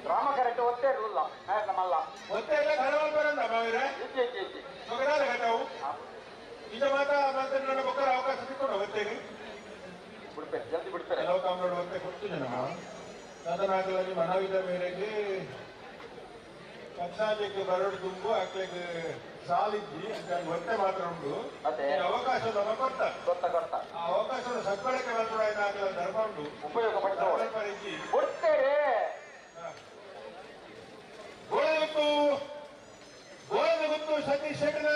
ರಾಮ ಕರೆಕ್ಟ್ ಒತ್ತೇ ಇರಲಿಲ್ಲ ನಾಯಕ ಮಲ್ಲ ಮತ್ತೆ ಎಲ್ಲ ಘನವಾದ ಬರಂದ ಬಾವಿರ ಇಜ್ಜಿ ಇಜ್ಜಿ ಇಜ್ಜಿ ಮಗನಾದ ಘಟವು ಈಗ ಮಾತ್ರ ನನ್ನ ಬೊಕ್ಕರ ಅವಕಾಶ ಸಿಕ್ಕೊಂಡು ಒತ್ತೆಗೆ ಬಿಡ್ತಾರೆ ಜಲ್ದಿ ಬಿಡ್ತಾರೆ ಕೆಲವು ಕಾಮಗಳು ಒತ್ತೆ ಕೊಡ್ತೀನಿ ನಮ್ಮ ತದನಾಗಲಿ ಮನವಿದ ಮೇರೆಗೆ ಪಕ್ಷಾಜಕ್ಕೆ ಬರೋಡು ತುಂಬು ಆಕ್ಳಿಗೆ ಸಾಲಿದ್ದಿ ಅಂತ ಒತ್ತೆ ಮಾತ್ರ ಉಂಟು ಅದೇ ಅವಕಾಶ ನಮ್ಮ ಕೊಡ್ತ ಆ ಅವಕಾಶದ ಸದ್ಬಳಕೆ ಮಾತ್ರ ಧರ್ಮ ಉಂಟು ಉಪಯೋಗ ಪಡಿಸಿ ಪರಿಚಿ ಕೊಡ್ತೇವೆ ಗೋಳದ ಗೊತ್ತು ಸತೀಶ್ ಶೆಟ್ಟನ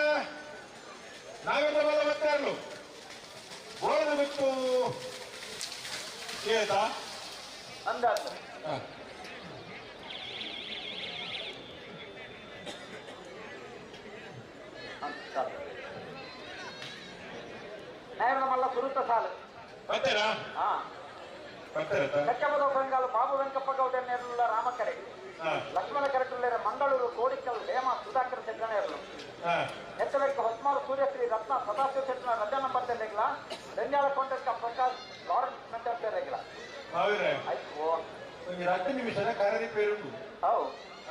ನಾವೆಲ್ಲ ಬಲ್ಲ ಬರ್ತಾರಲು ಗೋಳದ ಗೊತ್ತು ಕೇಳ್ತಾ ಅಂದಾಜು ನಾಯಕ ಮಲ್ಲ ಸುರುತ್ತ ಸಾಲು ಬರ್ತೀರಾ ಹಾ ಬರ್ತಾರೆ ಕಚ್ಚಬದ ಬೆಂಗಾಲು ಬಾಬು ವೆಂಕಪ್ಪ ಗೌಡನೇರುಳ್ಳ ರಾಮಕರೆ ಲಕ್ಷ್ಮಣ ಕರೆಟುಳ್ಳೇರ ಮಂಗಳೂರು ಕೋಡಿಕಲ್ ಹೇಮ ಸುಧಾಕರ್ ಶೆಟ್ಟನೇರಲು ನೆತ್ತವೆಕ್ಕ ಹೊಸಮಾರು ಸೂರ್ಯಶ್ರೀ ರತ್ನ ಸದಾಶಿವ ಶೆಟ್ಟನ 2ನೇ ನಂಬರ್ದಲ್ಲಿಲ್ಲ ರೆಂಜಾಳ ಕೊಂಡಕ್ಕ ಪ್ರಕಾಶ್ ಲಾರೆನ್ಸ್ ಮೆಂಟರ್ದಲ್ಲಿಲ್ಲ ಆಯ್ತು 10 ನಿಮಿಷದ ಕರಡಿ ಪೇರುಂಟು ಹೌ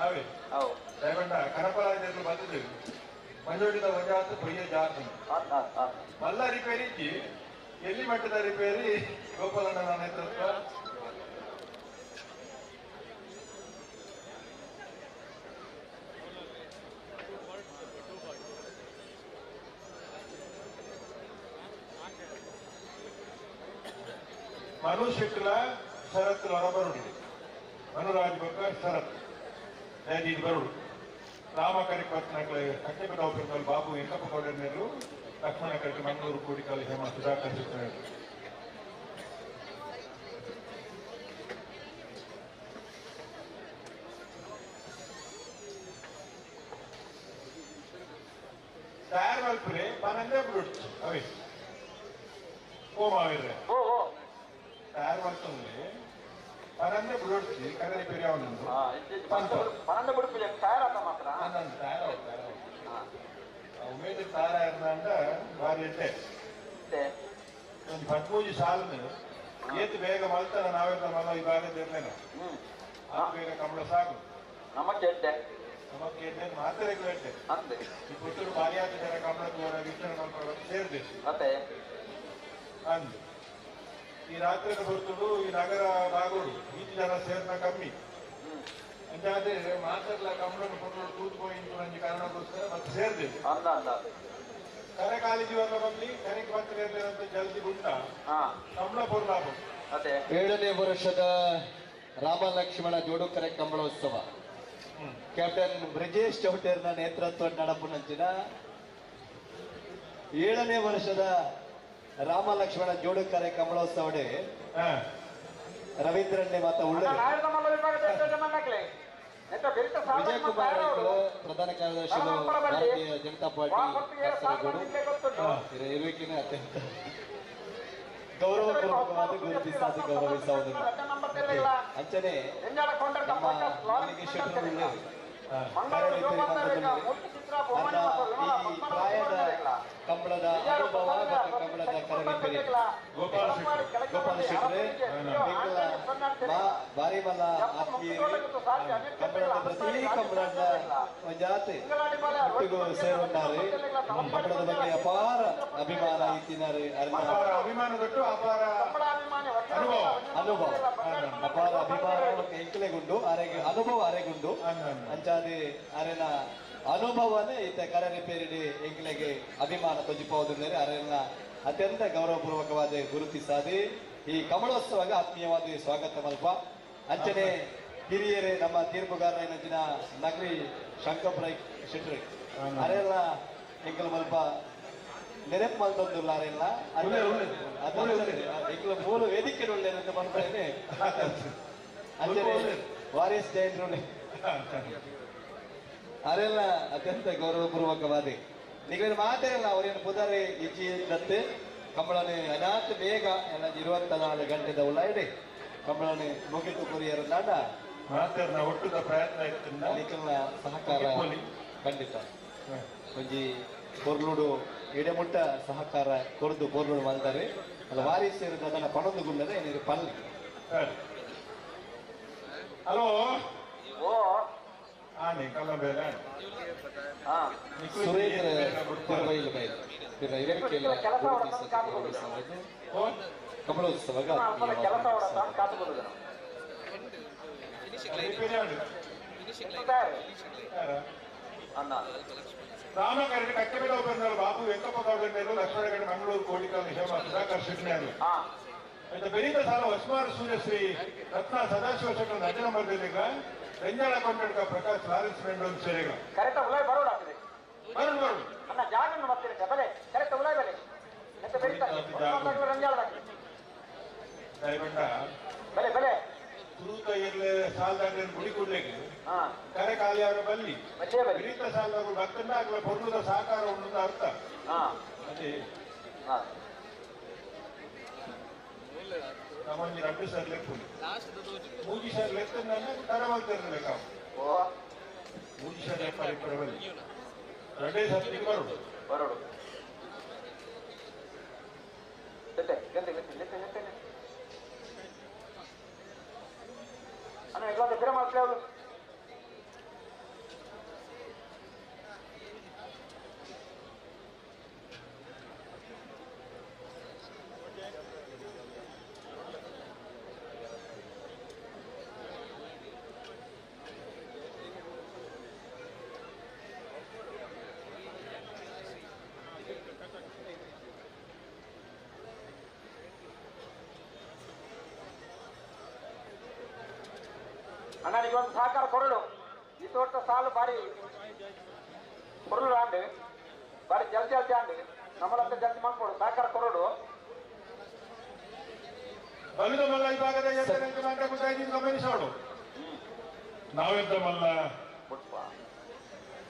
ಅವೇ ಹೌ ದಯವಂಡ ಕರಪಲಾಯದಲ್ಲಿ ಬಂದಿದ್ದೇವೆ ಮಂಜೋಡಿದ ವಜಾತು ಪಯ್ಯ ಜಾತಿ ಮಲ್ಲ ರಿಪೇರಿ ಇಜ್ಜಿ ಎಲ್ಲಿ ಮಟ್ಟದ ರಿಪೇರಿ ಗೋಪಾಲಣ್ಣ ನೇತೃತ್ವ ಮನು ಶೆಟ್ಟಲ ಶರತ್ ಹೊರಬರುಡು ಮನುರಾಜ್ ಬಕ್ಕ ಶರತ್ ದಯದೀದು ಬರುಡು ರಾಮ ಕರಿಪತ್ನಗಳ ಕಟ್ಟೆಪದ ಒಬ್ಬರು ಬಾಬು ವೆಂಕಪ್ಪ ಗೌಡನೇರು ಲಕ್ಷ್ಮಣ ಕಟ್ಟಿ ಮಂಗಳೂರು ಕೋಡಿಕಲ್ ಹೇಮ ಸುಧಾಕರ್ ಶೆಟ್ಟನೇರು ತಯಾರು ಮಲ್ಪರೆ ಪನಂದೇ ಬಿಡುತ್ತೆ ಅವೇ ಓಮಾವಿರ್ರೆ ತಯಾರು ಮಾಡ್ತಂದ್ರೆ ಪನಂದೇ ಬಿಡುತ್ತೆ ಕರಡಿ ಪೇರಿ ಅವನೊಂದು ಪನಂದ ಬಿಡುತ್ತೆ ತಯಾರಾದ ಮಾತ್ರ ತಯಾರ ಉಮೇದ್ ತಾರಾಯಣ ಬಾರಿ ಇಟ್ಟೆ ಒಂದು 13 ಸಾಲನ್ನು ಏತ್ ಬೇಗ ಮಲ್ತಾನ ನಾವೆಲ್ಲ ಮನ ಈ ಭಾಗದಿರ್ಲೇನ ಅದು ಬೇಗ ಕಂಬಳ ಸಾಕು ನಮಗೆ ನಮಗೆ ಮಾತ್ರೆಗಳು ಇಟ್ಟೆ ಈ ಪುತ್ತೂರು ಬಾರಿಯಾದ ಜನ ಕಂಬಳ ವಿತರಣೆ ಮಾಡ್ಕೊಂಡು ಸೇರಿದೆ ಅಂದು ಈ ರಾತ್ರಿ ಹೊರತುಡು ಈ ನಗರ ಬಾಗೋಡು ಈಚೆ ಜನ ಸೇರ್ನ ಕಮ್ಮಿ ಅಂತಾದ್ರೆ ಮಾತಾಡ್ಲ ಕಂಬಳ ಕೊಟ್ಟು ಕೂತ್ಕೊಂಡು ನಂಗೆ ಕಾರಣಕ್ಕೋಸ್ಕರ ಮತ್ತೆ ಸೇರ್ದೇವೆ ಕರೆ ಕಾಲಿ ಜೀವನ ಬಂದು ಕರೆಗೆ ಬರ್ತಾರೆ ಅಂತ ಜಲ್ದಿ ಗುಂಟ ಕಂಬಳ ಪೂರ್ಲಾಭ 7ನೇ ವರ್ಷದ ರಾಮ ಲಕ್ಷ್ಮಣ ಜೋಡುಕರೆ ಕಂಬಳೋತ್ಸವ ಕ್ಯಾಪ್ಟನ್ ಬ್ರಿಜೇಶ್ ಚೌಟೇರ್ನ ನೇತೃತ್ವ ನಡಪುನಂಚಿನ 7ನೇ ವರ್ಷದ ರಾಮ ಲಕ್ಷ್ಮಣ ಜೋಡುಕರೆ ಕಂಬಳೋತ್ಸವಡೆ ರವೀಂದ್ರನ್ನೇ ಮಾತ ವಿಜಯ್ ಕುಮಾರ್ ಪ್ರಧಾನ ಕಾರ್ಯದರ್ಶಿಗಳು ಭಾರತೀಯ ಜನತಾ ಪಾರ್ಟಿ ಇರುವಿಕೆನೇ ಅತ್ಯಂತ ಗೌರವಪೂರ್ವಕವಾದ ಗುರುತಿಸಾದ ಗೌರವಿಸುವುದು ಅಂಚನೆ ಪ್ರಾಯದ ಕಂಬಳದ ಅನುಭವ ಮತ್ತು ಕಂಬಳದ ಕರವಿಪರಿ ಗೋಪಾಲ ಶೆಟ್ರೆ ಬಾರಿ ಮಲ್ಲ ಆತ್ಮೀಯರಿ ಕಂಬಳದ ಪ್ರತಿ ಕಂಬಳದ ಜಾತಿ ಒಟ್ಟಿಗೂ ಸೇರುತ್ತಾರೆ ಕಂಬಳದ ಬಗ್ಗೆ ಅಪಾರ ಅಭಿಮಾನ ಇತ್ತಿದ್ದಾರೆ ಅಭಿಮಾನ ಬಿಟ್ಟು ಅಪಾರ ಅನುಭವ ಅಪಾರ ಅಭಿಮಾನ ಕೈಕಲೆಗುಂಡು ಅನುಭವ ಅರೆಗುಂಡು ಅಂಚಾದೆ ಅರೆನ ಅನುಭವನೇ ಈತ ಕರೆ ರಿಪೇರಿ ಎಂಕ್ಲೆಗೆ ಅಭಿಮಾನ ತೊಜಿಪೋದ್ರೆ ಅರೆನ ಅತ್ಯಂತ ಗೌರವಪೂರ್ವಕವಾದ ಗುರುತಿಸಾದಿ ಈ ಕಮಲೋತ್ಸವಗೆ ಆತ್ಮೀಯವಾದ ಸ್ವಾಗತ ಮಲ್ಪ ಅಂಚನೆ ಹಿರಿಯರೇ ನಮ್ಮ ತೀರ್ಪುಗಾರ ನಂಚಿನ ನಗರಿ ಶಂಕಪ್ರೈ ಶೆಟ್ರಿ ಅರೆಲ್ಲ ಎಂಕಲ್ ಮಲ್ಪ ನೆನಪು ಮಲ್ತೊಂದಿಲ್ಲ ಅರೆಲ್ಲ ಎಂಕಲ ಮೂಲ ವೇದಿಕೆ ಒಳ್ಳೆಯಂತ ಮಲ್ಪೇನೆ ಅಂಚನೆ ವಾರಿಸ್ ಜೈನ್ ಅರೆಲ್ಲ ಅತ್ಯಂತ ಗೌರವಪೂರ್ವಕವಾದ ನಿಗೇನು ಮಾತಾಡಲ್ಲ ಅವ್ರೇನು ಪುದರೆ ಇಚ್ಚಿದಂತೆ ಕಂಬಳನೆ ಅನಾಥ ಬೇಗ ಎಲ್ಲ 24 ಗಂಟೆದ ಉಳ್ಳಾಯಿಡೆ ಕಂಬಳನೆ ಮುಗಿತು ಕೊರಿಯರ ನಾಡ ಮಾತಾಡ ಒಟ್ಟುದ ಪ್ರಯತ್ನ ಇತ್ತು ನಿಖಲ್ನ ಸಹಕಾರ ಖಂಡಿತ ಒಂಜಿ ಪೊರ್ಲುಡು ಎಡೆಮುಟ್ಟ ಸಹಕಾರ ಕೊರದು ಪೊರ್ಲುಡು ಮಾಡ್ತಾರೆ ಅಲ್ಲ ವಾರಿ ಸೇರಿದ ಅದನ್ನ ಪಣೊಂದು ಗುಳ್ಳದೆ ಏನಿದೆ ಪಲ್ಲೆ ಹಲೋ ಓ ಆನೆ ಕಲ್ಲ ಬೇರೆ ಸುರೇಂದ್ರ ತಿರುವೈಲು ಬೈಲು ಕಮಲೋತ್ಸವ ರಾಮಕರಡಿ ಕಟ್ಟೆಬೇಡ ಬಂದರು ಬಾಬು ವೆಂಕಪ್ಪ ಗೌಡರು ಲಕ್ಷ್ಮಣಗಡ ಮಂಗಳೂರು ಕೋಟಿಕಲ್ ಹೇಮ ಸುಧಾಕರ್ ಶಿಕ್ಷಣರು ಬೆರೀತ ಸಾಲ ಹೊಸ್ಮಾರ್ ಸೂರ್ಯಶ್ರೀ ರತ್ನ ಸದಾಶಿವ ಶಂಕರ್ ನಜನ ಮಧ್ಯದೀಗ ರಂಜಾಳ ಕೊಂಡಡ್ಕ ಪ್ರಕಾಶ್ ಲಾರೆನ್ಸ್ ಮೆಂಡೋನ್ ಸೇರೆಗ ಕರೆಕ್ಟ್ ಉಲಾಯ್ ಬರೋಣ ಆಗ್ತದೆ ಬರೋದು ಬರೋದು ಅನ್ನ ಜಾಗನ್ನು ಬರ್ತೀರಿ ಬಲೆ ಕರೆಕ್ಟ್ ಉಲಾಯ್ ಬಲೆ ಎಂತ ಬೆಳೀತಾರೆ ರಂಜಾಳದಾಗಿ ದಯವಿಟ್ಟ ಬಲೆ ಬಲೆ ತುರುತ ಇರ್ಲೆ ಸಾಲದಾಗ ಗುಡಿ ಕೊಡ್ಲಿಕ್ಕೆ ಕರೆ ಖಾಲಿ ಅವರ ಬಲ್ಲಿ ಬೆರೀತ ಸಾಲದಾಗ ಭಕ್ತನ ಆಗ್ಲ ಪೊರ್ಲುದ ಸಹಕಾರ ಉಂಟು ಅರ್ಥ ಅದೇ ನಮ್ಮಲ್ಲಿ 2 ಸರ್ ಲೆಕ್ಕ 3 ಸರ್ ಲೆಕ್ಕ ನಾನು ತರವಾಗ್ತಿರ್ಲಿಲ್ಲ ಮೂಜಿ ಸರ್ ಲೆಕ್ಕ ಪರಿಪರವಲ್ಲಿ 2 ಸರ್ ಬರೋಡು ಬರೋಡು ಅಣ್ಣ ಇವಾಗ ಎದುರು ಮಾಡ್ತೀವಿ ಅವರು ಅಣ್ಣನಿಗೆ ಒಂದು ಸಹಕಾರ ಕೊರಳು ಈ ತೋಟ ಸಾಲು ಬಾರಿ ಕೊರಳು ಆಂಡು ಬಾರಿ ಜಲ್ದಿ ಜಲ್ದಿ ಆಂಡು ನಮ್ಮಲ್ಲಂತ ಜಲ್ದಿ ಮಾಡ್ಕೊಡು ಸಹಕಾರ ಕೊರಡು ಬಲಿದ ಮಲ್ಲ ಈ ಭಾಗದ ಗಮನಿಸೋಡು ನಾವೆಂತ ಮಲ್ಲ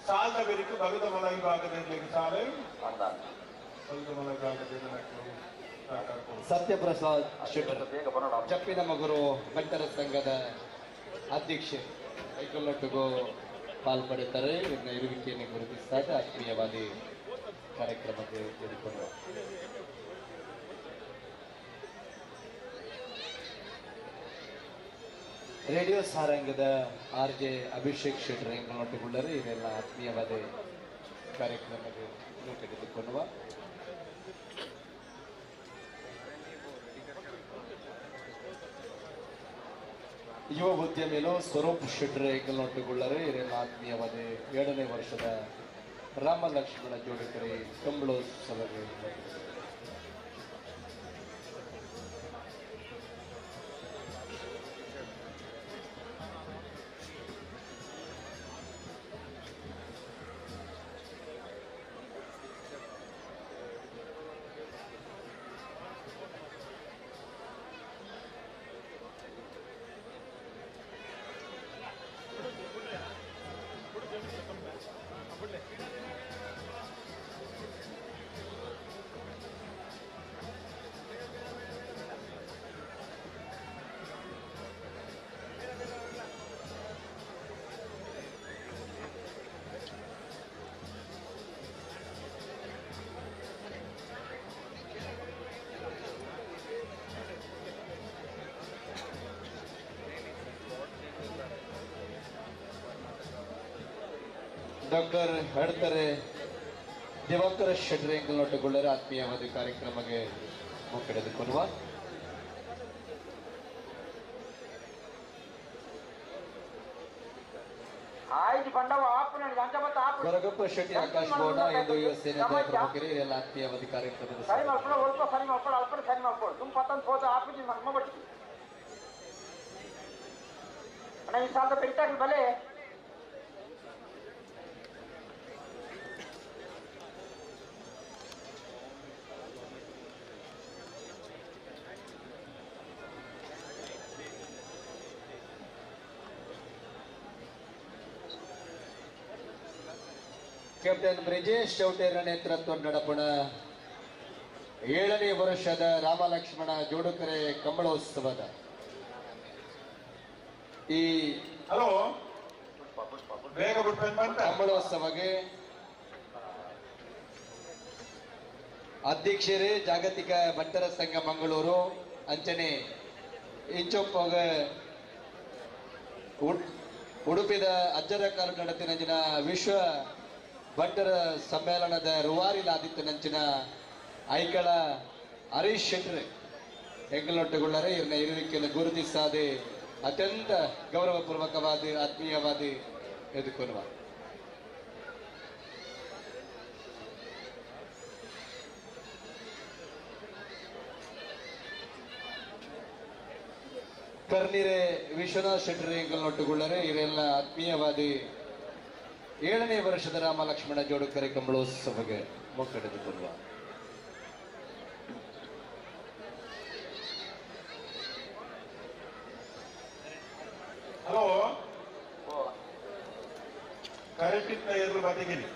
ಸಾಲದ ಬೆರಿಕು ಬಲಿದ ಮಲ್ಲ ಈ ಭಾಗದಲ್ಲಿ ಸಾಲು ಬಲಿದ ಮಲ್ಲ ಈ ಭಾಗದಲ್ಲಿ ಸತ್ಯಪ್ರಸಾದ್ ಶೆಟ್ಟರ್ ಚಪ್ಪಿನ ಮಗುರು ಬಂಟರ ಸಂಘದ ಅಧ್ಯಕ್ಷೆ ಕೈಗೊಳ್ಳೊಟ್ಟಿಗೂ ಪಾಲ್ಪಡುತ್ತಾರೆ ಇರುವಿಕೆಯನ್ನು ಗುರುತಿಸಿದಾಗ ಆತ್ಮೀಯವಾದಿ ಕಾರ್ಯಕ್ರಮಕ್ಕೆ ತೆಗೆದುಕೊಳ್ಳುವ ರೇಡಿಯೋ ಸಾರಂಗದ RJ ಅಭಿಷೇಕ್ ಶೆಟ್ಟರ್ ಎಂಗಳೊಟ್ಟಿಗುಳ್ಳರೆ ಇದೆಲ್ಲ ಆತ್ಮೀಯವಾದ ಕಾರ್ಯಕ್ರಮಕ್ಕೆ ತೆಗೆದುಕೊಳ್ಳುವ ಯುವ ಉದ್ಯಮಿಗಳು ಸ್ವರೂಪ್ ಶೆಟ್ಟರ್ ಎಂಗಳೊಟ್ಟಿಗುಳ್ಳರೆ ಇದೆಲ್ಲ ಆತ್ಮೀಯವಾದ 7ನೇ ವರ್ಷದ ರಾಮ ಲಕ್ಷ್ಮಣ ಜೋಡಕರೆ ಕಂಬಳೋತ್ಸವಕ್ಕೆ ಡಾಕ್ಟರ್ ಹಡ್ತಾರೆ ದಿವಾಕರ ಶೆಟ್ಟರ್ ಎಂಗಳೊಟ್ಟಿಗುಳ್ಳರೆ ಆತ್ಮೀಯವಾದ ಕಾರ್ಯಕ್ರಮಕ್ಕೆ ಮುಕ್ಕೆಡೆದುಕೊಳ್ಳುವ ಕೊರಗಪ್ಪ ಶೆಟ್ಟಿ ಆಕಾಶ್ ಗೌಡ ಎಂದು ಯುವ ಸೇನೆ ಪ್ರಮುಖರು ಎಲ್ಲ ಆತ್ಮೀಯವಾದ ಕಾರ್ಯಕ್ರಮದ ಕ್ಯಾಪ್ಟನ್ ಬ್ರಿಜೇಶ್ ಚೌಟೇರ ನೇತೃತ್ವ ನಡಪಣ 7ನೇ ವರ್ಷದ ರಾಮ ಲಕ್ಷ್ಮಣ ಜೋಡುಕರೆ ಕಂಬಳೋತ್ಸವದ ಈ ಕಂಬಳೋತ್ಸವಗೆ ಅಧ್ಯಕ್ಷರೇ ಜಾಗತಿಕ ಬಂಟರ ಸಂಘ ಮಂಗಳೂರು ಅಂಚನೆ ಇಂಚೊಪ್ಪಗ ಉಡುಪಿದ ಅಜ್ಜರ ಕಾಲು ನಡತಿನಂಚಿನ ವಿಶ್ವ ಬಂಟರ ಸಮ್ಮೇಳನದ ರೂವಾರಿಲಾದಿತ್ತ ನಂಚಿನ ಐಕಳ ಹರೀಶ್ ಶೆಟ್ರ್ ಎಂಗಳೊಟ್ಟುಗುಳ್ಳರೆ ಇರ್ನ ಇರುವಿಕೆಯನ್ನು ಗುರುತಿಸಾದೆ ಅತ್ಯಂತ ಗೌರವಪೂರ್ವಕವಾದ ಆತ್ಮೀಯವಾದ ಎದುಕೊಳ್ಳುವ ಕರ್ನೀರೆ ವಿಶ್ವನಾಥ್ ಶೆಟ್ರ್ ಎಂಗಳೊಟ್ಟುಗುಳ್ಳರೆ ಇವರೆಲ್ಲ ಆತ್ಮೀಯವಾದ 7ನೇ ವರ್ಷದ ರಾಮ ಲಕ್ಷ್ಮಣ ಜೋಡುಕರೆ ಕಂಬಳೋತ್ಸವಕ್ಕೆ ಮುಕ್ಕೆಡೆದುಕೊಳ್ಳುವ ಹಲೋ ಕರೆಂಟ್ ಇತ್ತ ಎದುರು ಬದಿಗಿನಿ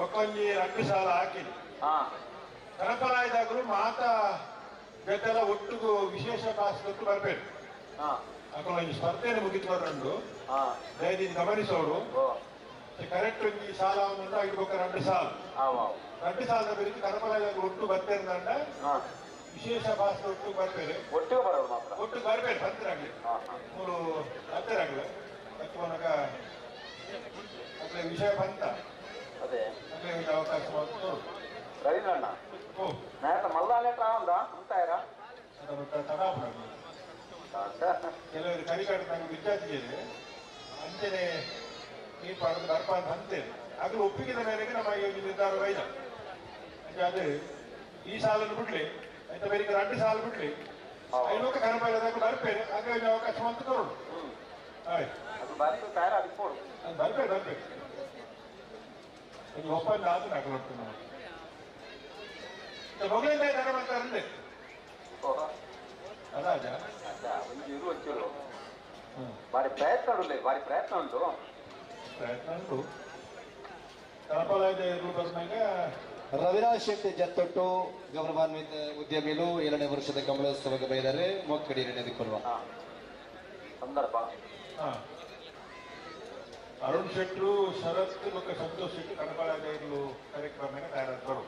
ಒಕ್ಕೊಂಜಿ 2 ಸಾಲ ಹಾಕಿನಿ ಕನಪಲಾಯ್ದಾಗಲು ಮಾತಾ ಜೊತೆಲ್ಲ ಒಟ್ಟಿಗೂ ವಿಶೇಷ ಕಾಸು ಕೊಟ್ಟು ಬರಬೇಕು ಅಕೊಂದು ಸ್ಪರ್ಧೆಯನ್ನು ಮುಗಿದುಕೊಂಡು ದಯದಿಂದ ಗಮನಿಸೋರು ಕರೆಕ್ಟ್ ಈ ಸಾಲವನ್ನು ಇಡ್ಬೇಕಾರೆ 2 ಸಾಲ 2 ಸಾಲದ ಬೆಳಿಗ್ಗೆ ಕನಪಲಾಯ್ದಾಗ ಒಟ್ಟು ಬರ್ತೇನೆ ವಿಶೇಷ ಭಾಷೆ ಒಟ್ಟು ಬರ್ತೇವೆ ಒಟ್ಟು ಬರಬೇಕು ಹತ್ತಿರಾಗ್ಲಿ 3 ಹತ್ತಿರಾಗ್ಲಿ ಅಕ್ಕವನಗ ಅದೇ ವಿಷಯ ಬಂತ ಅದೇ ಅವಕಾಶ ರವೀಂದ್ರಣ್ಣ ಮಲ್ಲಾಲೆ ఉందా ఉంటాయరా ಕೆಲವರು ಕರಿಕಾಡು ನಂಗೆ ವಿದ್ಯಾರ್ಥಿಗಳು ಅಂಚನೆ ಈ ಪಡೆದು ಬರ್ಪ ಅಂತ ಅಂತೇವೆ ಅದು ಒಪ್ಪಿಗೆದ ಮೇರೆಗೆ ನಮ್ಮ ಈ ನಿರ್ಧಾರ ವೈದ ಅದು ಈ ಸಾಲನ್ನು ಬಿಡ್ಲಿ ಆಯ್ತಾ ಬೇರೆ 2 ಸಾಲ ಬಿಡ್ಲಿ ಐನೂಕ ಕನಪಾಯದಾಗ ಬರ್ಪೇನೆ ಹಾಗಾಗಿ ಅವಕಾಶ ಅಂತ ಕೊಡೋಣ ಅದು ಬರ್ಬೇಕು ಬರ್ಬೇಕು ಇದು ಒಪ್ಪಂದ ಆದ್ರೂ ನಗಲೊಟ್ಟು ನಾವು ಮೊಗಲಿಂದ ಧನ ಮಾಡ್ತಾರಂತೆ ಅದಾಜ ಭಾರಿ ಪ್ರಯತ್ನ ಉಂಟು ಕನಪಾಲಯದ ಬಂದಾಗ ರವಿರಾಜ್ ಶೆಟ್ಟಿ ಜತ್ತೊಟ್ಟು ಗೌರವಾನ್ವಿತ ಉದ್ಯಮಿಗಳು 7ನೇ ವರ್ಷದ ಕಂಬಳೋತ್ಸವಕ್ಕೆ ಬೈದರೆ ಮೊಕ್ಕಡಿ ನೆನೆದುಕೊಳ್ಳುವ ಸಂದರ್ಭ ಅರುಣ್ ಶೆಟ್ರು ಶರತ್ ಬೊಕ್ಕ ಸಂತೋಷ್ ಶೆಟ್ಟಿ ಕಣಪಾಳದೈರ್ಲು ಕಾರ್ಯಕ್ರಮ ತಯಾರಾದರು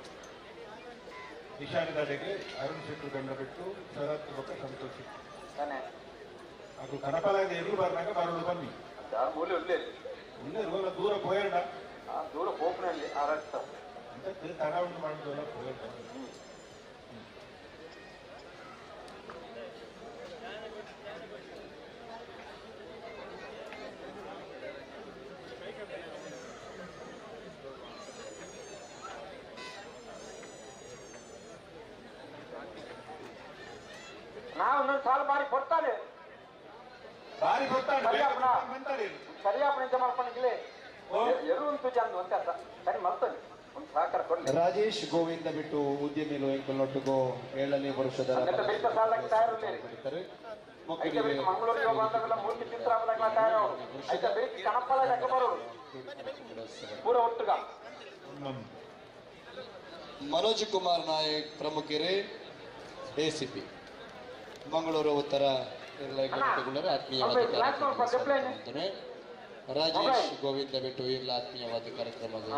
ನಿಶಾನಿದಾಡೆಗೆ ಅರುಣ್ ಶೆಟ್ರು ಗಂಡ ಬಿಟ್ಟು ಶರತ್ ಬೊಕ್ಕ ಸಂತೋಷ್ ಶೆಟ್ಟಿ ಅದು ಕಣಪಾಳದೈರ್ಲು ಬರ್ನಾಗ ಬರೋದು ಬನ್ನಿ ಇಲ್ಲೇ ರೋಲ ದೂರ ಪೋಯಡ ದೂರ ಹೋಗ್ನಲ್ಲಿ ಆರಾಟ ತಡ ಉಂಟು ಮಾಡಿದ್ವಲ್ಲ ಪೋಯಡ ಒಂದೊಂದು ಸಾಲ ಬಾರಿ ಕೊಡ್ತಾನೆ ಸರಿಯಾಪಣೆ ಜಮಾಪಣೆಗೆ ಎರುವಂತೂ ಚಂದ ಅಂತ ಸರಿ ಮಲ್ತಾನೆ ಒಂದು ಸಹಕಾರ ಕೊಡ್ಲಿ. ರಾಜೇಶ್ ಗೋವಿಂದ ಬಿಟ್ಟು ಉದ್ಯಮಿಲು ಎಂಕಲ್ನೊಟ್ಟಿಗೂ 7ನೇ ವರ್ಷದ ಮಂಗಳೂರಿಗೆ ಬಂದಾಗಲ್ಲ ಮೂರ್ತಿ ಚಿತ್ರ ತಯಾರು ಆಯ್ತಾ ಬೇಕಿ ಕಣಪ್ಪಳ ಬರೋರು ಪೂರ ಒಟ್ಟುಗ ಮನೋಜ್ ಕುಮಾರ್ ನಾಯಕ್ ಪ್ರಮುಖರೇ ಎಸಿಪಿ ಮಂಗಳೂರು ಉತ್ತರ ಆತ್ಮೀಯವಾದ ರಾಜೇಶ್ ಗೋವಿಂದ ಬಿಟ್ಟು ಇಲ್ಲ ಆತ್ಮೀಯವಾದ ಕಾರ್ಯಕ್ರಮಗಳು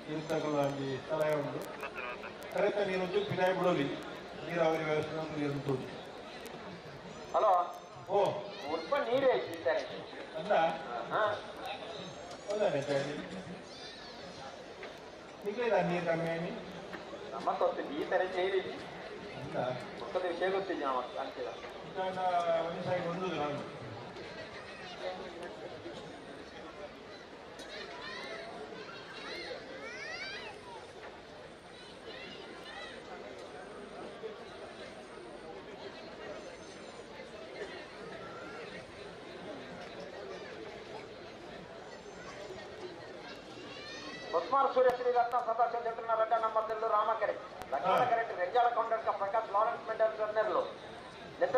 ತೀರ್ಥಗಳಲ್ಲಿ ಸಲಹೆ ಉಂಟು ಕರೆಕ್ಟ್ ನೀರೊಂದು ಪಿದಾಯಿ ಬಿಡೋಲಿ ನೀರಾವರಿ ವ್ಯವಸ್ಥೆ ನೀರು ಹಲೋ ಓ ಉಲ್ಪ ನೀರೇ ಅಂದ ಒಂದೇ ನಿಗಲಿದ ನೀರು ಕಮ್ಮಿ ಆಗಿ ನಮ್ಮ ಗೊತ್ತಿಲ್ಲ ಈ ತರ ಸೇರಿ ಅಂದ ಮಕ್ಕಳ ವಿಷಯ ಗೊತ್ತಿಲ್ಲ ನಾವು ಅಂತೀರ ಒಂದು ಸೈಡ್ ಒಂದು ನಾನು ಉಸ್ಮಾನ್ ಸೂರ್ಯ ಶ್ರೀ ರತ್ನ ಸದಾಶಿವ ಚಂದ್ರನ రెడ్డ నంబర్ 2 రామకరే లక్ష్మణ కరెక్ట్ రెంజాల కౌంటర్ ప్రకాశ్ లారెన్స్ మెండల్ జర్నర్లో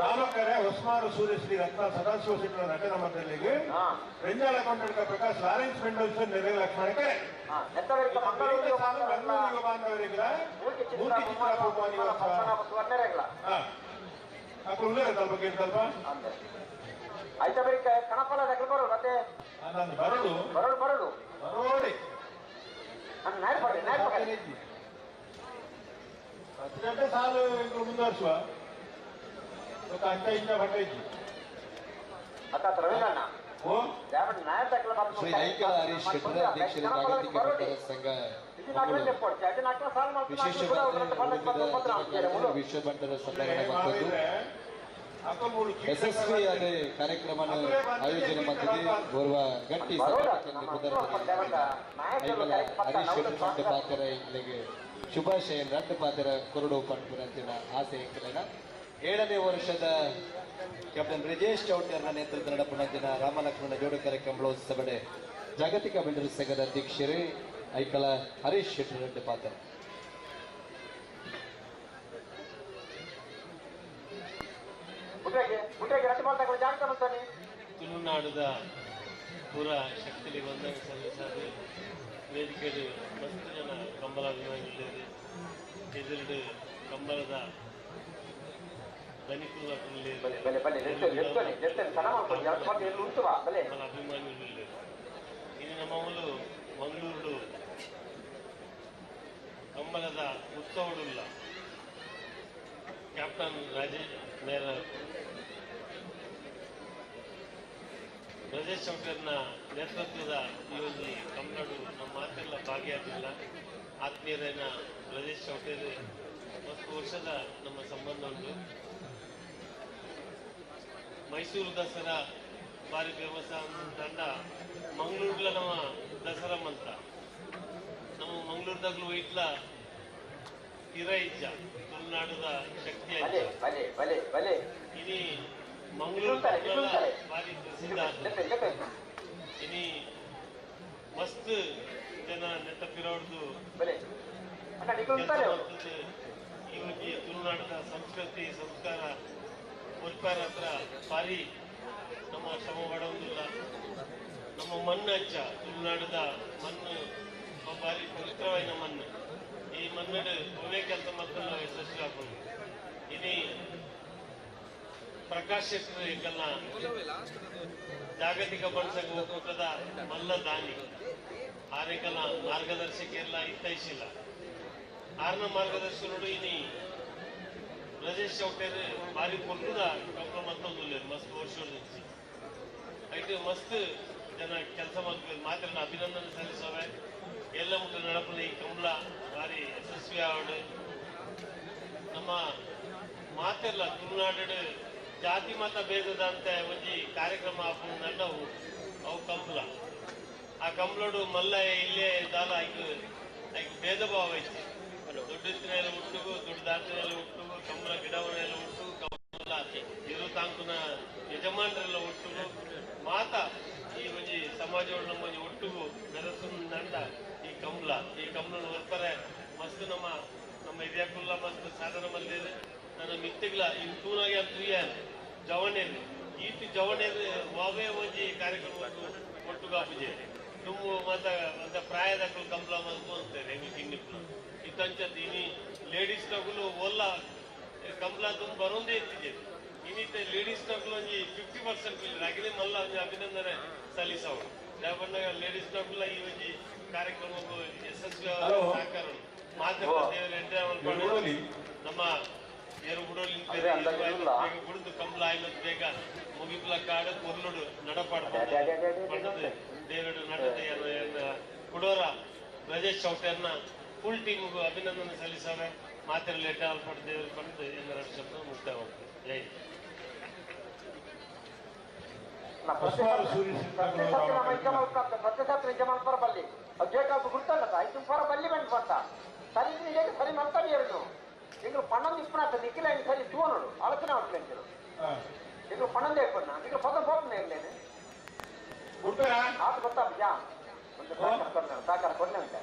ರಾಮಕರೆ ಉಸ್ಮಾನ್ ಸೂರ್ಯ ಶ್ರೀ ರತ್ನ ಸದಾಶಿವ ಚಂದ್ರನ రెడ్డ నంబర్ 2 రెంజాల కౌంటర్ ಪ್ರಕಾಶ್ ಲಾರೆನ್ಸ್ ಮೆಂಡಲ್ ಜರ್ನರ್ ಲಕ್ಷ್ಮಣ ಕರೆ ಎತ್ತವರಿಕ ಮಂಗಳೂರು ಬಾಂಧವರಿಗಳ ಮೂರ್ತಿ ಚಿತ್ರ ಸ್ವರ್ಣರೇಗಳ ಅక్కడ ಉಳ್ಳೇರ ಬಗ್ಗೆ ಸ್ವಲ್ಪ అయితే మరి కనపల దగ్గర బరు ಮತ್ತೆ ನಾನು ಬರಡು ಬರಡು ಬರಡು ಬರೋಡಿ ನಾಯ್ ಪಡೆ 10 ಗಂಟೆ ಸಾಲು ಮುಂದುವರಿಸುವ ఒక అంట ఇంట పట్టేది ಅತ್ತ ರವೀಂದ್ರಣ್ಣ ಓ ಯಾವನ ನಾಯ ತಕ್ಕಲ ಮಾತು ಶ್ರೀ ಐಕ್ಯ ಹರೀಶ್ ಶೆಟ್ಟರ್ ಅಧ್ಯಕ್ಷರ ಜಾಗತಿಕ ಭಕ್ತರ ಸಂಘ ವಿಶ್ವ ಭಕ್ತರ ಸಮ್ಮೇಳನ ಯಶಸ್ವಿಯಾದ ಕಾರ್ಯಕ್ರಮನ ಆಯೋಜನೆ ಮಾಡಿದೆ ಓರ್ವ ಗಟ್ಟಿ ಹರೀಶ್ ಶೆಟ್ಟರ್ ಪಾತ್ರ ಇಲ್ಲಿಗೆ ಶುಭಾಶಯ ರದ್ದು ಪಾತ್ರ ಕೊರಡು ಪಂಪುರಂತಿನ ಆಸೆ ಎಂಕಲನ 7ನೇ ವರ್ಷದ ಕ್ಯಾಪ್ಟನ್ ಬ್ರಿಜೇಶ್ ಚೌಟ್ಯರ್ನ ನೇತೃತ್ವ ನಡಪುಣಂಚಿನ ರಾಮಲಕ್ಷ್ಮಣ ಜೋಡುಕರೆ ಕಂಬಳೋತ್ಸವಡೆ ಜಾಗತಿಕ ಬಿಲ್ಡರ್ಸ್ ಸಂಘದ ಅಧ್ಯಕ್ಷರೇ ಐಕಲ ಹರೀಶ್ ಶೆಟ್ಟಿ ಪಾತ್ರ ತುಳುನಾಡುದ ಪೂರ ಶಕ್ತಿಗೆ ವಂದನೆ ಸಲ್ಲಿಸಾದು ವೇದಿಕೆಯಲ್ಲಿ ಮಸ್ತ್ ಜನ ಕಂಬಳ ಅಭಿಮಾನಿಗಳಿದ್ದಾರೆ. ಎದುರುಡು ಕಂಬಳದ ಧನಿಕುಲ ಅಭಿಮಾನಿಗಳಿದ್ದಾರೆ. ಇದು ನಮ್ಮ ಮಂಗಳೂರು ಕಂಬಳದ ಉತ್ಸವಡುಲ್ಲ ಕ್ಯಾಪ್ಟನ್ ರಾಜೇಶ್ ಚೌಟರ್ನ ನೇತೃತ್ವದ ಈ ಒಂದು ಕಂಬಳಡು ನಮ್ಮ ಮಾತೆಲ್ಲ ಭಾಗಿಯಾಗಿಲ್ಲ. ಆತ್ಮೀಯರೇನ ರಾಜೇಶ್ ಚೌಟರ್ 10 ವರ್ಷದ ನಮ್ಮ ಸಂಬಂಧ ಉಂಟು. ಮೈಸೂರು ದಸರಾ ಭಾರಿ ಫೇಮಸ್ ತಂಡ ಮಂಗಳೂರ್ಲ ನಮ್ಮ ದಸರಾ ಮಂತ ನಮ್ಮ ಮಂಗಳೂರದಾಗ್ಲೂ ಇಟ್ಲ ಇಜ್ಜ ತುಳುನಾಡುದ ಶಕ್ತಿ ಇನಿ ಮಂಗಳೂರು ಭಾರಿ ಪ್ರಸಿದ್ಧ ಇನಿ ಮಸ್ತ್ ಜನ ನೆಟ್ಟಪಿರೋಡ್ದು ಈ ತುಳುನಾಡಿನ ಸಂಸ್ಕೃತಿ ಸಂಸ್ಕಾರ ಉತ್ಪಾರ ಹತ್ರ ಭಾರಿ ನಮ್ಮ ಶ್ರಮ ಪಡೋದಿಲ್ಲ. ನಮ್ಮ ಮಣ್ಣು ಹಚ್ಚ ತುಳುನಾಡಿದ ಮಣ್ಣು ಭಾರಿ ಪವಿತ್ರವಾದ ಮಣ್ಣು. ಈ ಮಣ್ಣು ಒಳ್ಳೆ ಕೆಲಸ ಮಕ್ಕಳನ್ನ ಯಶಸ್ವಿ ಹಾಕೊಂಡು ಇನಿ ಪ್ರಕಾಶ್ ಶೆಟ್ಟಿ ಕಲ್ಲ ಜಾಗತಿಕ ಬಣ್ಸಕ್ಕೆ ಹೋಗ್ತದ ಮಲ್ಲ ದಾನಿ ಆರೇಕಲ ಮಾರ್ಗದರ್ಶಕ ಎಲ್ಲ ಇತ್ತೈಸಿಲ್ಲ. ಆರನ ಮಾರ್ಗದರ್ಶಕರು ಇನಿ ರಾಜೇಶ್ ಚೌಟರ್ ಭಾರಿ ಕೊಟ್ಟದ ಕಂಪ್ಲ ಮತ್ತೊಂದು ಮಸ್ತ್ ವರ್ಷೋಡಿಸಿ ಐತೆ ಮಸ್ತ್ ಜನ ಕೆಲಸ ಮಾಡ್ಬೇಕು ಮಾತ್ರ ಅಭಿನಂದನೆ ಸಲ್ಲಿಸವೆ. ಎಲ್ಲ ಮುಟ್ಟ ನಡಪನ ಈ ಕಂಬಳ ಭಾರಿ ಯಶಸ್ವಿ ಆವಡು. ನಮ್ಮ ಮಾತೆಲ್ಲ ತುಳುನಾಡು ಜಾತಿ ಮತ ಭೇದದ ಅಂತ ಒಂಜಿ ಕಾರ್ಯಕ್ರಮ ಹಾಕೊಂಡು ಅವು ಕಂಬಳ ಆ ಕಂಬಳಡು ಮಲ್ಲ ಇಲ್ಲೇ ದಾಲ ಐಕ್ ಭೇದ ಭಾವ ಐತಿ. ದೊಡ್ಡ ಎತ್ತಿನೆಲ್ಲ ಉಂಟುಗು ದೊಡ್ಡ ದಾಟಿನೆಲ್ಲ ಉಂಟುಗು ಕಂಬಳ ಗಿಡವನ್ನೆಲ್ಲ ಉಂಟು ಕಂಬಳ ಇರು ತಾಂಕುನ ಯಜಮಾನರೆಲ್ಲ ಒಟ್ಟುಗು ಮಾತ ಈ ಒಂಜಿ ಸಮಾಜಗಳು ನಮ್ಮ ಒಟ್ಟುಗು ಬೆರಸಂದ ಈ ಕಂಬಳ ಹೊರತಾರೆ ಮಸ್ತ್ ನಮ್ಮ ಇದ್ಯಾಕುಲ್ಲ ಮಸ್ತ್ ಸಾಧನ ಮಲ್ದೇನೆ ನನ್ನ ಮಿತ್ತಿಗ್ಲ ಇನ್ ತೂನಾಗೆ ಅಂತ ಜವಣೇರು ಈತಿ ಜವಣೇರು ವಾವೇ ಒಂಜಿ ಕಾರ್ಯಕ್ರಮ ಒಟ್ಟುಗಾ ಪೂಜೆ ತುಂಬ ಮತ್ತ ಪ್ರಾಯದ ಕಂಬಳ ಮಲ್ಕು ಅಂತಾರೆ ಕಿನ್ನಿಪ್ಲು ಇತ್ತಂಚತ್ ಇನಿ ಲೇಡೀಸ್ ನಗುಲು ಒಲ್ಲ ಕಂಬಳ ತುಂಬ ಬರೋದೇ ಇತ್ತಿದೆ. ಇನ್ನಿತ ಲೇಡೀಸ್ ನಗುಲು ಒಂಜಿ 50% ಇಲ್ಲ ಹಾಗೆ ಮಲ್ಲ ಒಂಜಿ ಅಭಿನಂದನೆ ಸಲ್ಲಿಸವು ಯಾಕಂದಾಗ ಲೇಡೀಸ್ ನಗುಲ ಈ ಒಂಜಿ ಕಾರ್ಯಕ್ರಮಕ್ಕೂ ಯಶಸ್ವಿ ಸಹಕಾರ ಮಾಧ್ಯಮ ದೇವರ ನಮ್ಮ ಏರು ಬಿಡೋಲಿ ಬಿಡುದು ಕಂಬಳ ಆಯ್ಲತ್ ಬೇಗ ಮುಗಿಪ್ಲ ಕಾಡು ಕೊರ್ಲುಡು ನಡಪಾಡ್ದು ದೇವಡು ನಡತೆ ಕುಡೋರ ರಾಜೇಶ್ ಚೌಟರ್ನ ಫುಲ್ ಟೀಮ್ಗೂ ಅಭಿನಂದನೆ ಸಲ್ಲಿಸವೆ. ಮಾತ್ರ ಲೇಟ್ ಆಲ್ಪಟ್ಟು ದೇವರು ಬಂದು ಎಲ್ಲರ ಶಬ್ದ ಮುಕ್ತವಾಗ್ತದೆ. ಜೈ ಬಲ್ಲಿ ಗುರ್ತಲ್ಲ ಇದು ಫಾರ ಬಲ್ಲಿ ಬಂದು ಬರ್ತಾ ಸರಿ ಸರಿ ಮಾಡ್ತಾನೆ ಎರಡು ಈಗ ಪಣ್ಣೊಂದು ಇಪ್ಪಣ ನಿಖಿಲ ಸರಿ ತೂನೋಡು ಆಲೋಚನೆ ಮಾಡ್ಕೊಂಡು ಈಗ ಪಣ್ಣೊಂದೇ ಇಪ್ಪಣ್ಣ ಈಗ ಪದ ಹೋಗ್ತಾನೆ ಇರ್ಲೇನೆ ಆತು ಗೊತ್ತಾ ಜಾ ಒಂದು ಸಾಕಾರ ಕೊಡ್ನೆ ಉಂಟ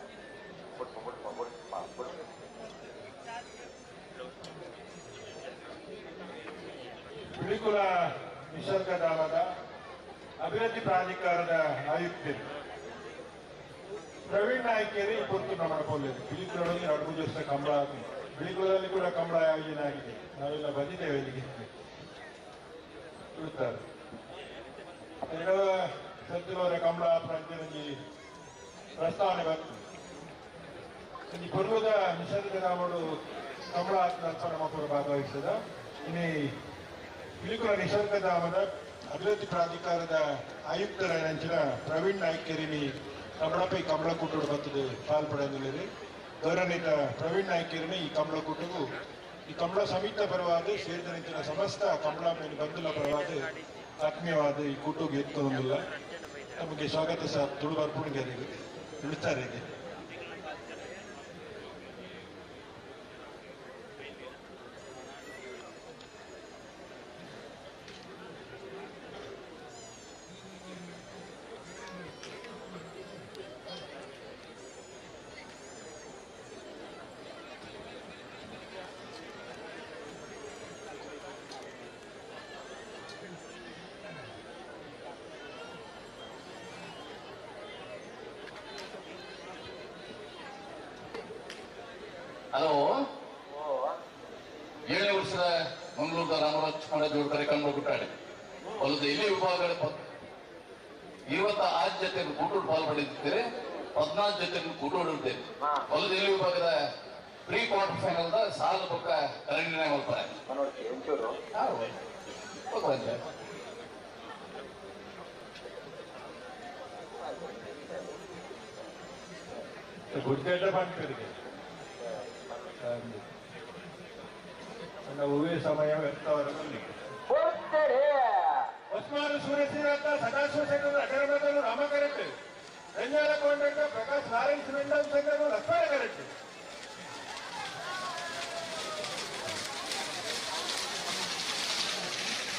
ಪಿಲಿಕುಳ ನಿಸರ್ಗಧಾಮದ ಅಭಿವೃದ್ಧಿ ಪ್ರಾಧಿಕಾರದ ಆಯುಕ್ತರು ಪ್ರವೀಣ್ ನಾಯ್ಕೇರಿ ಪೂರ್ತಿ ಪ್ರಮಾಣ ಪಡೆದಿದೆ. ಪಿಲಿಕುಳದಲ್ಲಿ 2-3 ದಿವಸ ಕಂಬಳ ಪಿಲಿಕುಳದಲ್ಲಿ ಕೂಡ ಕಂಬಳ ಆಯೋಜನೆ ಆಗಿದೆ. ನಾವೆಲ್ಲ ಬಂದಿದ್ದೇವೆ ಇಲ್ಲಿಗೆ ಇರುತ್ತಾರೆ 2 ಸತ್ತಿವರ ಕಂಬಳ ಪ್ರಾಂತ್ಯದಲ್ಲಿ ಪ್ರಸ್ತಾವನೆ ಬಂತು. ಈ ಪೂರ್ವದ ನಿಸರ್ಗಧಾಮಡು ಕಂಬಳ ನಮ್ಮ ಪೂರ್ವ ಭಾಗವಹಿಸಿದ ಇನ್ನು ಪಿಲಿಕುಳ ನಿಸರ್ಗಧಾಮದ ಅಭಿವೃದ್ಧಿ ಪ್ರಾಧಿಕಾರದ ಆಯುಕ್ತರ ನಂಚಿನ ಪ್ರವೀಣ್ ನಾಯ್ಕೇರಿನಿ ಕಂಬಳಪೈ ಕಂಬಳ ಕೂಟುಡು ಬರ್ತದೆ ಪಾಲ್ಪಡೆಂದಿಲ್ಲದೆ ಗೌರವಾನ್ವಿತ ಪ್ರವೀಣ್ ನಾಯ್ಕೇರಿನಿ ಈ ಕಂಬಳ ಕೂಟಗೂ ಈ ಕಂಬಳ ಸಮಿತ ಪರವಾದ ಸೇರಿದ ನಿಂತಿನ ಸಮಸ್ತ ಕಂಬಳ ಮೇಲೆ ಬಂಧುಲ ಪರವಾದ ಆತ್ಮೀಯವಾದ ಈ ಕೂಟುಗೆ ಎತ್ತೊಂದಿಲ್ಲ ನಮಗೆ ಸ್ವಾಗತ ಸಹ ತುಳು ಬರ್ಪುಣಿಗರಿಗೆ ತಿಳಿಸ್ತಾರೆ. ಹಲೋ, 7ನೇ ವರ್ಷದ ಮಂಗಳೂರದ ರಾಮಲಕ್ಷ್ಮಣ ಜೋಡ್ಕರೆ ಕಂಡು ಗುಟ್ಟಾಡೆ ಹೊಲದ ಇಲ್ಲಿ ವಿಭಾಗದ 26 ಜೊತೆ ಕೂಟೂರು ಪಾಲ್ಪಡಿದ್ದೇವೆ, 14 ಜೊತೆ ಕೂಟೂಡಿದ್ದೇವೆ. ಹೊಲದ ಇಲ್ಲಿ ವಿಭಾಗದ ಪ್ರೀ ಕ್ವಾರ್ಟರ್ ಫೈನಲ್ ಸಾಲ ಪಕ್ಕ ಕರೆಂಡಿನ ಹೋಗ್ತಾರೆ ಗುಡ್ಡೆಡ್ಡ ಮಾಡ್ತಿರಿಗೆ ಹೂವೇ ಸಮಯ ವ್ಯರ್ಥವರಲ್ಲಿ ಹೊಸ್ಮಾರು ಸೂರ್ಯಶ್ರೀರತ್ನ ಸದಾಶಿವ ಶಂಕರ ಅಗರಬದಲು ರಾಮ ಕರೆಕ್ಟ್ ರಂಜಾನ ಕೊಂಡಂಗ ಪ್ರಕಾಶ್ ನಾರಾಯಣ್ ವೆಂಡಂ ಶಂಕರ್ ಲಕ್ಷ್ಮಣ ಕರೆಕ್ಟ್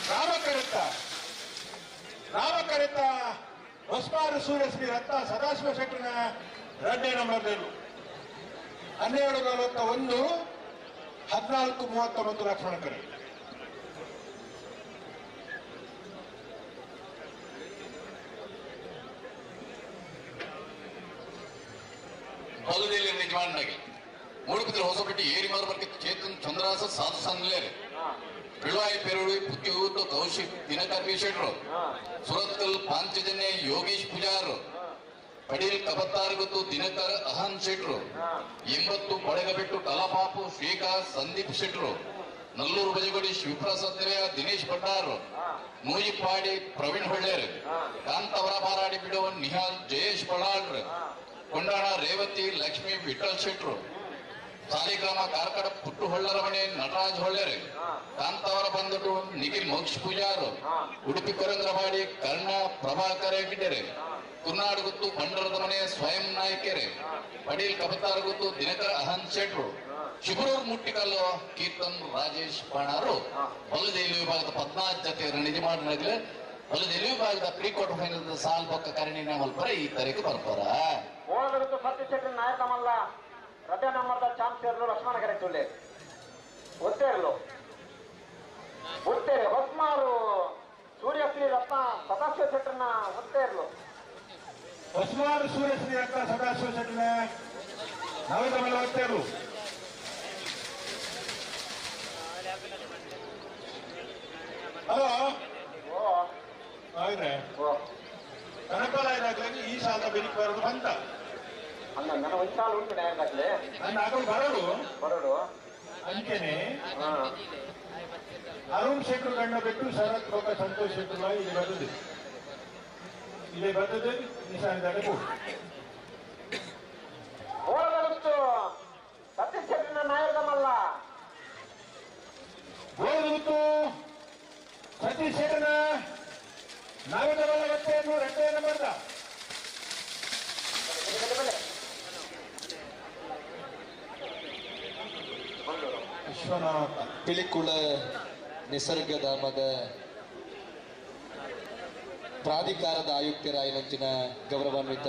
ರಾಮ ಕರೆತ ಹೊಸ್ಮಾರು ಸೂರ್ಯಶ್ರೀ ರತ್ನ ಸದಾಶಿವ ಶಂಕರನ 2ನೇ ನಂಬರ್ನಲ್ಲೂ 12:41 14:39 ಲಕ್ಷ್ಮಣ ಕರೆ. ಹೊಲದಲ್ಲಿ ಯಜಮಾನಾಗಿ ಮೂಡುಬಿದ್ರೆ ಹೊಸಪಟ್ಟಿ ಏರಿ ಮಾರುಬರ್ಕೆ ಚೇತನ್ ಚಂದ್ರಾಸ ಸಾಧು ಸಂಗ್ಲೇರೆ ಪಿಳುವಾಯಿ ಪೆರುಳಿ ಪುತ್ತಿ ಊತು ಕೌಶಿಕ್ ದಿನಕರ್ ಶೆಟ್ರು ಸುರತ್ಕಲ್ ಪಾಂಚಜನ್ಯ ಯೋಗೀಶ್ ಪೂಜಾರ್ ಪಡೀಲ್ ಕಬತ್ತಾರ್ ಗೊತ್ತು ದಿನಕರ್ ಅಹನ್ ಶೆಟ್ರು 80 ಕೊಡಗಬೆಟ್ಟು ಕಲಪಾಪು ಶ್ರೀಕಾಂತ್ ಸಂದೀಪ್ ಶೆಟ್ರು ನಲ್ಲೂರು ಬಜಗೋಡಿ ಶಿವಪ್ರಸಾದ್ ದಿನೇಶ್ ಭಂಡಾರ್ ನೂಯಿಪಾಡಿ ಪ್ರವೀಣ್ ಹೊಳ್ಳೇರ್ ಕಾಂತವರ ಬಾರಾಡಿ ಬಿಡುವ ನಿಹಾಲ್ ಜಯೇಶ್ ಬಳ್ಳಾಳ್ರ್ ಕೊಂಡಾಣ ರೇವತಿ ಲಕ್ಷ್ಮೀ ವಿಠಲ್ ಶೆಟ್ರು ಸಾಲಿಗ್ರಾಮ ಕಾರ್ಕಡ ಪುಟ್ಟು ಹೊಳ್ಳರ ಮನೆ ನಟರಾಜ್ ಹೊಳ್ಳೆರೆ ಕಾಂತವರ ಬಂದಟು ನಿಖಿಲ್ ಮೋಕ್ಷ ಪೂಜಾರ್ ಉಡುಪಿ ಕೊರಂದ್ರವಾಡಿ ಕರ್ಣ ಪ್ರಭಾಕರ ಗಿಡ್ಡೆರೆ ಕುರ್ನಾಡ್ ಗೊತ್ತು ಬಂಡರದ ಮನೆ ಸ್ವಯಂ ನಾಯಕೆರೆ ಪಡೀಲ್ ಕಬತಾರ್ ಗೊತ್ತು ದಿನಕರ ಅಹನ್ ಶೆಟ್ರು ಶಿಬರೂರ್ ಮುಟ್ಟಿಕಲ್ಲು ಕೀರ್ತನ್ ರಾಜೇಶ್ ಬಾಣಾರು ಹೊಲದೇಲಿ ವಿಭಾಗದ 14 ಜೊತೆ ನಿಜಮಾಡಿನಾಗಲೇ ಹೊಲದೇಲಿ ವಿಭಾಗದ ಪ್ರೀ ಕ್ವಾರ್ಟರ್ ಫೈನಲ್ ಸಾಲ್ ಪಕ್ಕ ಕರಣಿನ ಮಲ್ಪರ ಈ ತರಕ್ಕೆ ಬರ್ತಾರ ಸತ್ಯಶೇಖರ್ ನಾಯಕಮಲ್ಲ 2ನೇ ನಂಬರ್ದ ಚಾಂಪಿಯರ್ ಲಕ್ಷ್ಮಣ ಕರೆಕ್ಟುಳ್ಳೆ ಒತ್ತೇರ್ಲು ಒತ್ತೇರೆ ಹೊಸ್ಮಾರು ಸೂರ್ಯಶ್ರೀ ರತ್ನ ಸದಾಶಿವ ಶೆಟ್ಟರ್ನ ಒತ್ತೇರ್ಲು ಹೊಸ್ಮಾರು ಸೂರ್ಯಶ್ರೀ ರತ್ನ ಸದಾಶಿವ ಶೆಟ್ಟರ್ನ 4ನೇ ನಂಬರ್ ಒತ್ತೇರ್ಲು. ಹಲೋ ಆಯ್ರೆ ಕನಕಲಾಯದಾಗ್ಲಿ ಈ ಸಾಲ ಬೆನಿಕ್ ಬರೋದು ಬಂತ ಅಲ್ಲ ನನ್ನ ಒಂದು ಸಾಲ ಉಂಟು ನ್ಯಾಯದಾಗ್ಲಿ ನನ್ನ ಆಗಲು ಬರೋಡು ಅಂಚೆನೆ ಅರುಣ್ ಶೆಟ್ಟರು ಗಂಡ ಬಿಟ್ಟು ಶರತ್ ಲೋಕ ಸಂತೋಷ್ ಶೆಟ್ಟರು ಇಲ್ಲಿ ಬರ್ತದೆ ನಿಶಾನಿದ್ದಾರೆ ಓಡಗಲುತ್ತು ಸತ್ಯಶೇಖರನ ನಾಯಕಮಲ್ಲ ಓಡಗಲುತ್ತು ಸತೀಶೇಖರನ ನಾಯಕಮಲ್ಲ ಒತ್ತೆಯನ್ನು 2ನೇ ನಂಬರ್ದ ವಿಶ್ವನಾಥ ಪಿಲಿಕುಳ ನಿಸರ್ಗಧಾಮದ ಪ್ರಾಧಿಕಾರದ ಆಯುಕ್ತರಾಯಿನಂಚಿನ ಗೌರವಾನ್ವಿತ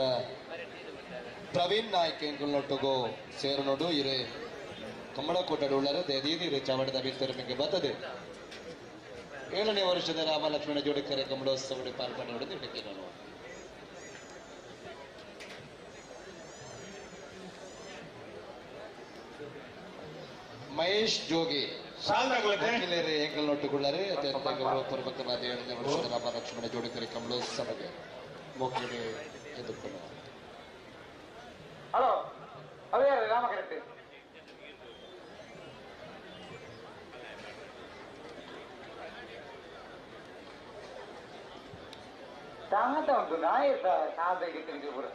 ಪ್ರವೀಣ್ ನಾಯ್ಕ ಎಂಗುಲ್ನೊಟ್ಟಿಗೂ ಸೇರನೋಡು ಇರೆ ಕಮ್ಮಳಕೋಟೆ ಉಳ್ಳರ ದೇದೀದಿ ಚಾವಡದ ಬಿತ್ತರಮಿಗೆ ಬರ್ತದೆ 7ನೇ ವರ್ಷದ ರಾಮಲಕ್ಷ್ಮಣ ಜೋಡಿಕೆರೆ ಕಮಲೋತ್ಸವಕ್ಕೆ ಪಾಲ್ಗೊಂಡು ಇದಕ್ಕೆ ನಾನು ಮಹೇಶ್ ಜೋಗಿ ಸಾಲಾಗಲೇ ಎಂಕಲ್ ನೋಟುಕೊಳ್ಳರೆ ಅತ್ಯಂತ ಗೌರವಪೂರ್ವಕವಾದ 7ನೇ ವರ್ಷದ ರಾಮಲಕ್ಷ್ಮಣ ಜೋಡಿಕೆರೆ ಕಮಲೋತ್ಸವಕ್ಕೆ ಮುಖ್ಯಗೆ ಎದುರುಕೊಂಡು ಹಲೋ ಅದೇ ರಾಮ ಕರೆಕ್ಟ್ ತಾತ ಉಂಟು ನಾಯಿ ಸಾಧಿಗೆ ತಿರುಗಿ ಪುರ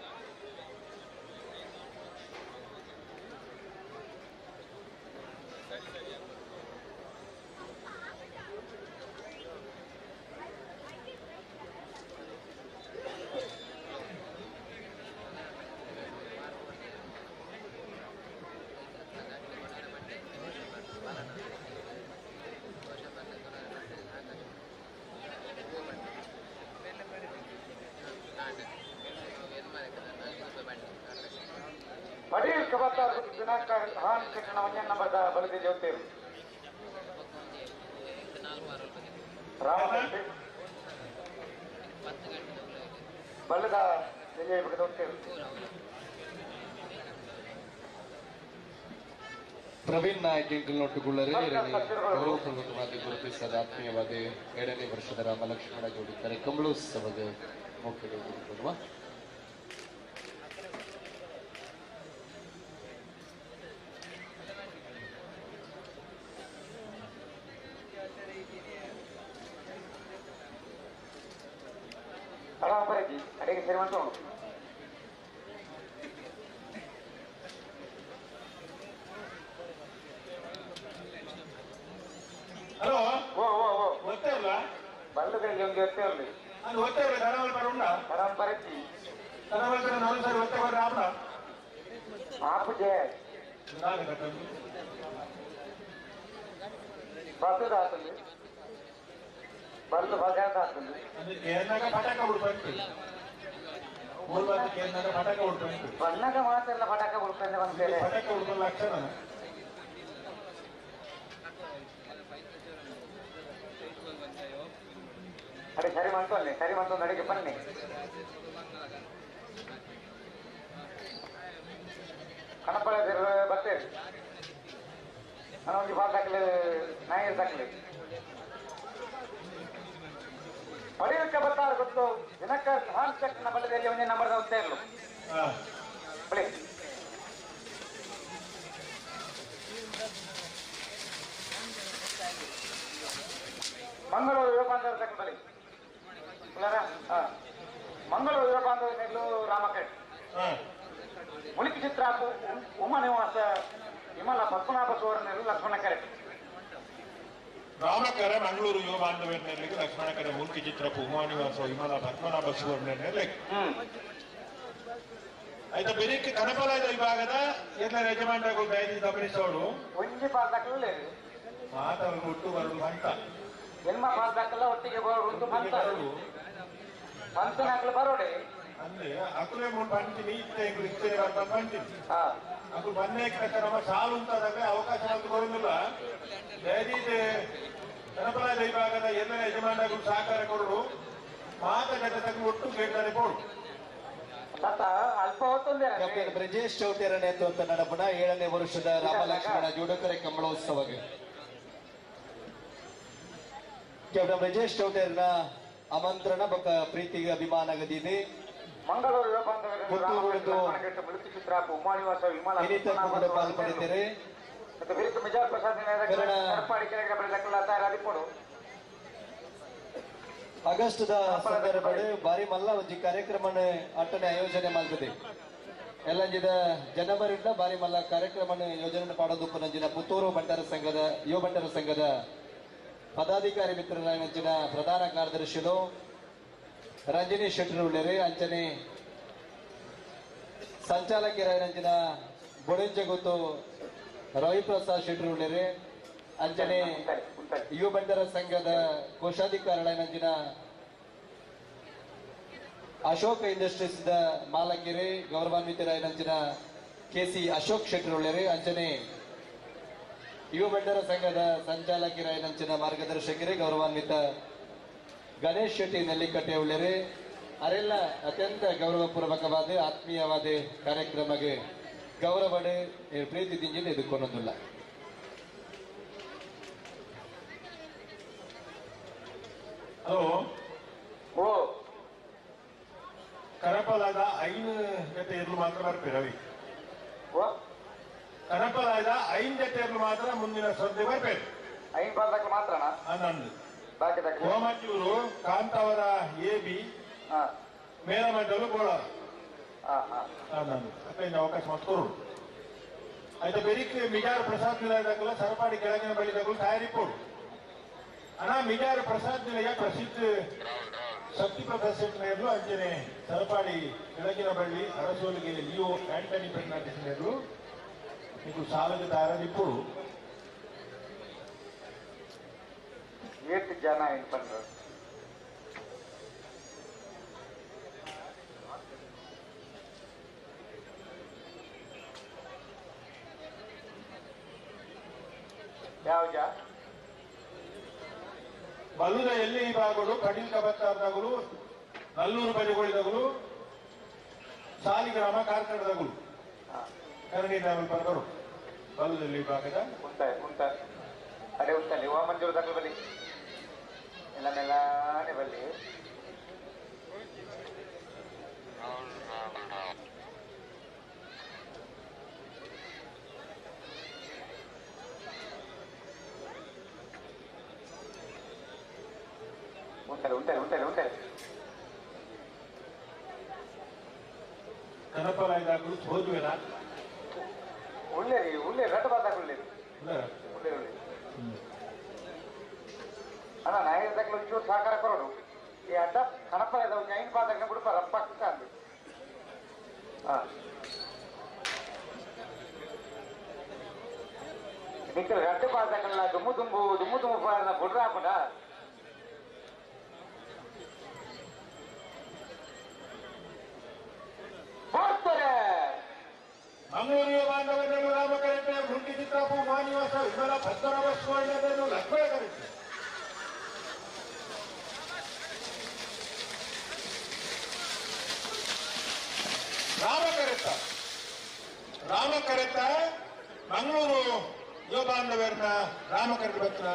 ಪಡೀಲ್ ಕಬತ್ತಾರ್ ದಿನಾಕರ್ ಹಾನ್ ಕಟ್ಟಣ 1ನೇ ನಂಬರ್ದ ಬಲದಿ ಜೋತೇರು ರಾಮ ಬಲ್ಲದ ವಿಜಯ ಬಗ್ಗೆ ಜೋತೇರು ಪ್ರವೀಣ್ ನಾಯಕ್ ಎಂಕಲ್ನೊಟ್ಟುಗುಳ್ಳರೆ ಗೌರವಪೂರ್ವಕವಾಗಿ ಗುರುತಿಸಿದ ಆತ್ಮೀಯವಾದ 2ನೇ ವರ್ಷದ ರಾಮ ಲಕ್ಷ್ಮಣ ಜೋಡಿ ಕರೆ ಕಂಬಳೋತ್ಸವದ ಮುಖ್ಯ ಕೊಡುವ ಅಡಿಗೆ ಸೇರುವಂತ ಹಲೋ ಓ ಓ ಓ ಗೊತ್ತೇ ಇಲ್ಲ ಬಲ್ಲು ಕೈಗೆ ಒಂದು ಗೊತ್ತೇ ಇರಲಿ ಅದು ಗೊತ್ತೇ ಇಲ್ಲ ಧನವಲ್ಪರ ಉಂಡ ಪರಂಪರೆಚ್ಚಿ ಧನವಲ್ಪರ ನಾನು ಸರಿ ಗೊತ್ತೇ ಬರ್ರಿ ಆಪಣ ಆಪುಜೆ ನಾನು ಕಟ್ಟಂದು ಬಸ್ಸು ದಾತಲ್ಲಿ ಬಲ್ಲು ಬಜಾರ್ ದಾತಲ್ಲಿ ಅದು ಕೇರ್ನಾಗ ಪಟಾಕ ಬಿಡ್ಬೇಕು ಮೂರು ಬಾರಿ ಕೇರ್ನಾಗ ಪಟಾಕ ಬಿಡ್ಬೇಕು ಬಣ್ಣಗ ಮಾತೆಲ್ಲ ಪಟಾಕ ಬಿಡ್ಕೊಂಡು ಬಂದೇಳಿ ಪಟಾಕ ಬಿಡ್ಕೊಂಡು ಲಕ್ಷಣ ಅಡೆ ಸರಿ ಮಾಡ್ಕೊಳ್ಳಿ ಸರಿ ಮಾಡ್ಕೊಂಡು ಅಡಿಗೆ ಬನ್ನಿ ಕಣಪಳ ಬರ್ತೇವೆ ನಾನು ಒಂದು ಬಾಲ್ ದಾಖಲೆ ನಾಯಿ ದಾಖಲೆ ಹೊಡೆಯಕ್ಕೆ ಬರ್ತಾರೆ ಗೊತ್ತು ದಿನಕ್ಕೆ ಹಾನ್ ತಕ್ಷಣ ಬಲ್ಲದಲ್ಲಿ ಒಂದೇ ನಂಬರ್ ಹೋಗ್ತಾ ಇರಲು ಬಳಿ ಮಂಗಳೂರು ಯುವಬಾಂಧವರ ತಕ್ಕ ಬಳಿ ಮಂಗಳೂರು ಯುವಬಾಂಧವ ನೆಗ್ಲೂರು ರಾಮಕೇಟ್ ಮುಳಿಕಿ ಚಿತ್ರ ಉಮಾ ನಿವಾಸ ವಿಮಲ ಪದ್ಮನಾಭ ಸುವರ್ಣರು ಲಕ್ಷ್ಮಣ ಕೆರೆ ರಾಮಕರೆ ಮಂಗಳೂರು ಯುವ ಬಾಂಧವ್ಯರಿಗೆ ಲಕ್ಷ್ಮಣ ಕರೆ ಮುಲ್ಕಿ ಚಿತ್ರಪ್ಪು ಉಮಾನಿವಾಸ ವಿಮಲ ಪದ್ಮನಾಭ ಸುವರ್ಣರಿಗೆ ಆಯ್ತಾ ಬೆರಿಕೆ ಕನಪಲಯದ ವಿಭಾಗದ ಎಲ್ಲ ಯಜಮಾನಗಳು ದಯದಿ ಗಮನಿಸೋಳು ಒಂಜಿ ಪಾಲ್ ದಾಖಲೆ ಮಾತವರು ಒಟ್ಟು ಬರಲು ಮಂಟ ಜನ್ಮ ಪಾಲ್ ದಾಖಲ ಒಟ್ಟಿಗೆ ಬರೋದು ಮಂತನ ಹಾಕಲು ಬರೋಡೆ ಅಂದ್ರೆ ಅಕುಲೇ ಮೂರು ಪಂಚಿನಿ ಇತ್ತೆ ಬರ್ತಾನೆ ಪಂಚಿನಿ ಅಕುಲು ಬನ್ನೇಕ ನಮ್ಮ ಸಾಲು ಉಂಟಾದಾಗ ಅವಕಾಶ ಅಂತ ಕೊಡುವುದಿಲ್ಲ ದಯದೀದೆ ಕನಪಲಯದ ವಿಭಾಗದ ಎಲ್ಲ ಯಜಮಾನಗಳು ಸಹಕಾರ ಕೊಡಲು ಮಾತ ಜಗತ್ತಕ್ಕೆ ಒಟ್ಟು ಬೇಕನೆ ಕೊಡು ಅಲ್ಪ ಹೊತ್ತೊಂದೇ ಕ್ಯಾಪ್ಟನ್ ಬ್ರಿಜೇಶ್ ಚೌಟಿಯರ ನೇತೃತ್ವ ನಡಪಣ 7ನೇ ವರ್ಷದ ರಾಮಲಕ್ಷ್ಮಣ ಜೋಡಕರೆ ಕಂಬಳೋತ್ಸವಗೆ ಕ್ಯಾಪ್ಟನ್ ಬ್ರಿಜೇಶ್ ಚೌಟಿಯರ್ನ ಆಮಂತ್ರಣ ಬೊಕ್ಕ ಪ್ರೀತಿಗೆ ಅಭಿಮಾನಗದಿದೆ ಮಂಗಳೂರು ಯುವಬಾಂಧವರು ಮುಳುಕಿ ಚಿತ್ರ ಉಮಾನಿವಾಸ ವಿಮಲ ಪಾಲ್ಪಡಿದ್ದಾರೆ ಮಿಜಾರ್ ಪ್ರಸಾದ್ ಎಡಪಾಡಿ ಕೆಳಗಡೆ ಬೆಳೆದಕ್ಕಲ್ಲ ತಯಾರಾದಿಪ್ಪಡು ಆಗಸ್ಟ್ದ ಸಂದರ್ಭದಲ್ಲಿ ಬಾರಿ ಮಲ್ಲ ಒಂಜಿ ಕಾರ್ಯಕ್ರಮ ಅಟ್ಟನೆ ಆಯೋಜನೆ ಮಾಡ್ತದೆ ಎಲ್ಲಂಜಿದ ಜನವರಿಯಿಂದ ಬಾರಿ ಮಲ್ಲ ಕಾರ್ಯಕ್ರಮ ಯೋಜನೆ ಮಾಡೋದು ನಂಜಿನ ಪುತ್ತೂರು ಬಂಟರ ಸಂಘದ ಯುವ ಬಂಟರ ಸಂಘದ ಪದಾಧಿಕಾರಿ ಮಿತ್ರರ ಪ್ರಧಾನ ಕಾರ್ಯದರ್ಶಿಗಳು ರಂಜನಿ ಶೆಟ್ಟರು ಉಳ್ಳೇರಿ ಅಂಚನೆ ಸಂಚಾಲಕರಂಜಿನ ಬೊಡೆಂಜೆ ಗೊತ್ತು ರವಿಪ್ರಸಾದ್ ಶೆಟ್ಟರು ಉಳ್ಳೇರಿ ಅಂಚನೆ ಯುವ ಬಂಟರ ಸಂಘದ ಕೋಶಾಧಿಕಾರಿಗಳಂಜಿನ ಅಶೋಕ ಇಂಡಸ್ಟ್ರೀಸ್ ಮಾಲಕಿರಿ ಗೌರವಾನ್ವಿತರಂಚಿನ ಕೆಸಿ ಅಶೋಕ್ ಶೆಟ್ಟರು ಉಳ್ಳೇರಿ ಅಂಚನೆ ಯುವ ಬಂಟರ ಸಂಘದ ಸಂಚಾಲಕರಂಚಿನ ಮಾರ್ಗದರ್ಶಕರೇ ಗೌರವಾನ್ವಿತ ಗಣೇಶ್ ಶೆಟ್ಟಿ ನೆಲ್ಲಿಕಟ್ಟೆ ಉಳ್ಳೇರಿ ಅರೆಲ್ಲ ಅತ್ಯಂತ ಗೌರವಪೂರ್ವಕವಾದ ಆತ್ಮೀಯವಾದ ಕಾರ್ಯಕ್ರಮಕ್ಕೆ ಗೌರವಡೆ ಪ್ರೀತಿ ದಿಂಜಿನ ಎದುರ್ಕೊಳ್ಳೋದಿಲ್ಲ ಹಲೋ ಓ ಕನಪಲದ 5 ಜೊತೆ ಇರ್ಲು ಮಾತ್ರ ಬರ್ತೀವಿ ರವಿ ಓ ಕನಪಲದ 5 ಜೊತೆ ಇರ್ಲು ಮಾತ್ರ ಮುಂದಿನ ಸ್ಪರ್ಧೆ ಬರ್ಬೇಕು 5 ಪಾಲ್ ದಾಖಲೆ ಮಾತ್ರನಾ ನಂದು ಬಾಕಿ ದಾಖಲೆ ಗೋಮಂಜೂರು ಕಾಂತಾವರ AB ಮೇಲಮಂಡಲು ಗೋಳಾರ ನಂದು ಅಕ್ಕೈಂದ ಅವಕಾಶ ಮಾಡ್ಕೊರು ಆಯ್ತಾ ಬೆರಿಕ್ ಮಿಜಾರ್ ಪ್ರಸಾದ್ ನಿಲಯದಾಗಲ ಸರಪಾಡಿ ಕೆಳಗಿನ ಬಳಿದಾಗಲು ತಯಾರಿಪೋಡು ಅಣ್ಣ ಮಿಜಾರ್ ಪ್ರಸಾದ್ ನಿಲಯ ಪ್ರಸಿದ್ಧ ಶಕ್ತಿ ಪ್ರದರ್ಶಕರು ಅಂಚನೆ ಸರಪಾಡಿ ಕೆಳಗಿನ ಬಳ್ಳಿ ಅರಸೋಲಿಗೆ ಲಿಯೋ ಆಂಟನಿ ಪೆರ್ನಾಟಿಸಿನರು మీకు ಸಾಲದ ತಯಾರಿಪೋಡು ಎಷ್ಟು ಜನ ಏನು ಪಂಡ್ರು ಯಾವ ಬಲ್ಲುದ ಎಲ್ಲಿ ವಿಭಾಗಗಳು ಕಡಿಲ್ ಕಬತ್ತಾರ್ದಾಗಲು ನಲ್ಲೂರು ಬರಿಗೊಳಿದಾಗಲು ಸಾಲಿಗ್ರಾಮ ಕಾರ್ಕಳದಾಗಲು ಕರಡಿ ಡ್ಯಾಮಲ್ ಬರ್ಬರು ಬಲದಲ್ಲಿ ವಿಭಾಗದ ಉಂಟ ಅದೇ ಉಂಟಲ್ಲಿ ಓ ಮಂಜೂರು ದಾಖಲೆ ಬಲ್ಲಿ ಎಲ್ಲ ಮೆಲ್ಲಾನೆ ಬಲ್ಲಿ ಉಂಟಲ್ಲಿ ಕನಪಲಾಯ್ದಾಗಲು ಹೋದ್ವೇನ ಉಳ್ಳೆ ರಟ್ಟು ಬಾದಾಗ ಉಳ್ಳೆ ಅಣ್ಣ ನಾ ಹೇಳಿದಾಗಲೂ ಒಂಚೂರು ಸಹಕಾರ ಕೊರೋಡು ಈ ಅಡ್ಡ ಕನಪಲಾಯ್ದ ಒಂದು ಐದು ಬಾದಾಗ ಬಿಡಪ್ಪ ರಪ್ಪ ಆಗ್ತಾ ಅಂದು ನಿಕ್ಕಲು ರಟ್ಟು ಬಾದಾಗಲ್ಲ ದುಮ್ಮು ದುಮ್ಮು ಬುಡ್ರ ಹಾಕೊಂಡ ಮಂಗಳೂರು ಬಾಂಧವ್ಯಗಳು ರಾಮಕರೆಟ್ಟೆ ಮುಲ್ಕಿ ಚಿತ್ತಾಪು ಮಾನಿವಾಸ ವಿಮಲ ಭದ್ರವ ಸ್ವರ್ಣದನ್ನು ಲಕ್ಷ್ಮಣ ಕರೆಟ್ಟೆ ರಾಮಕರೆತ್ತ ಮಂಗಳೂರು ಯುವ ಬಾಂಧವ್ಯರನ್ನ ರಾಮಕರೆತ ಬತ್ರ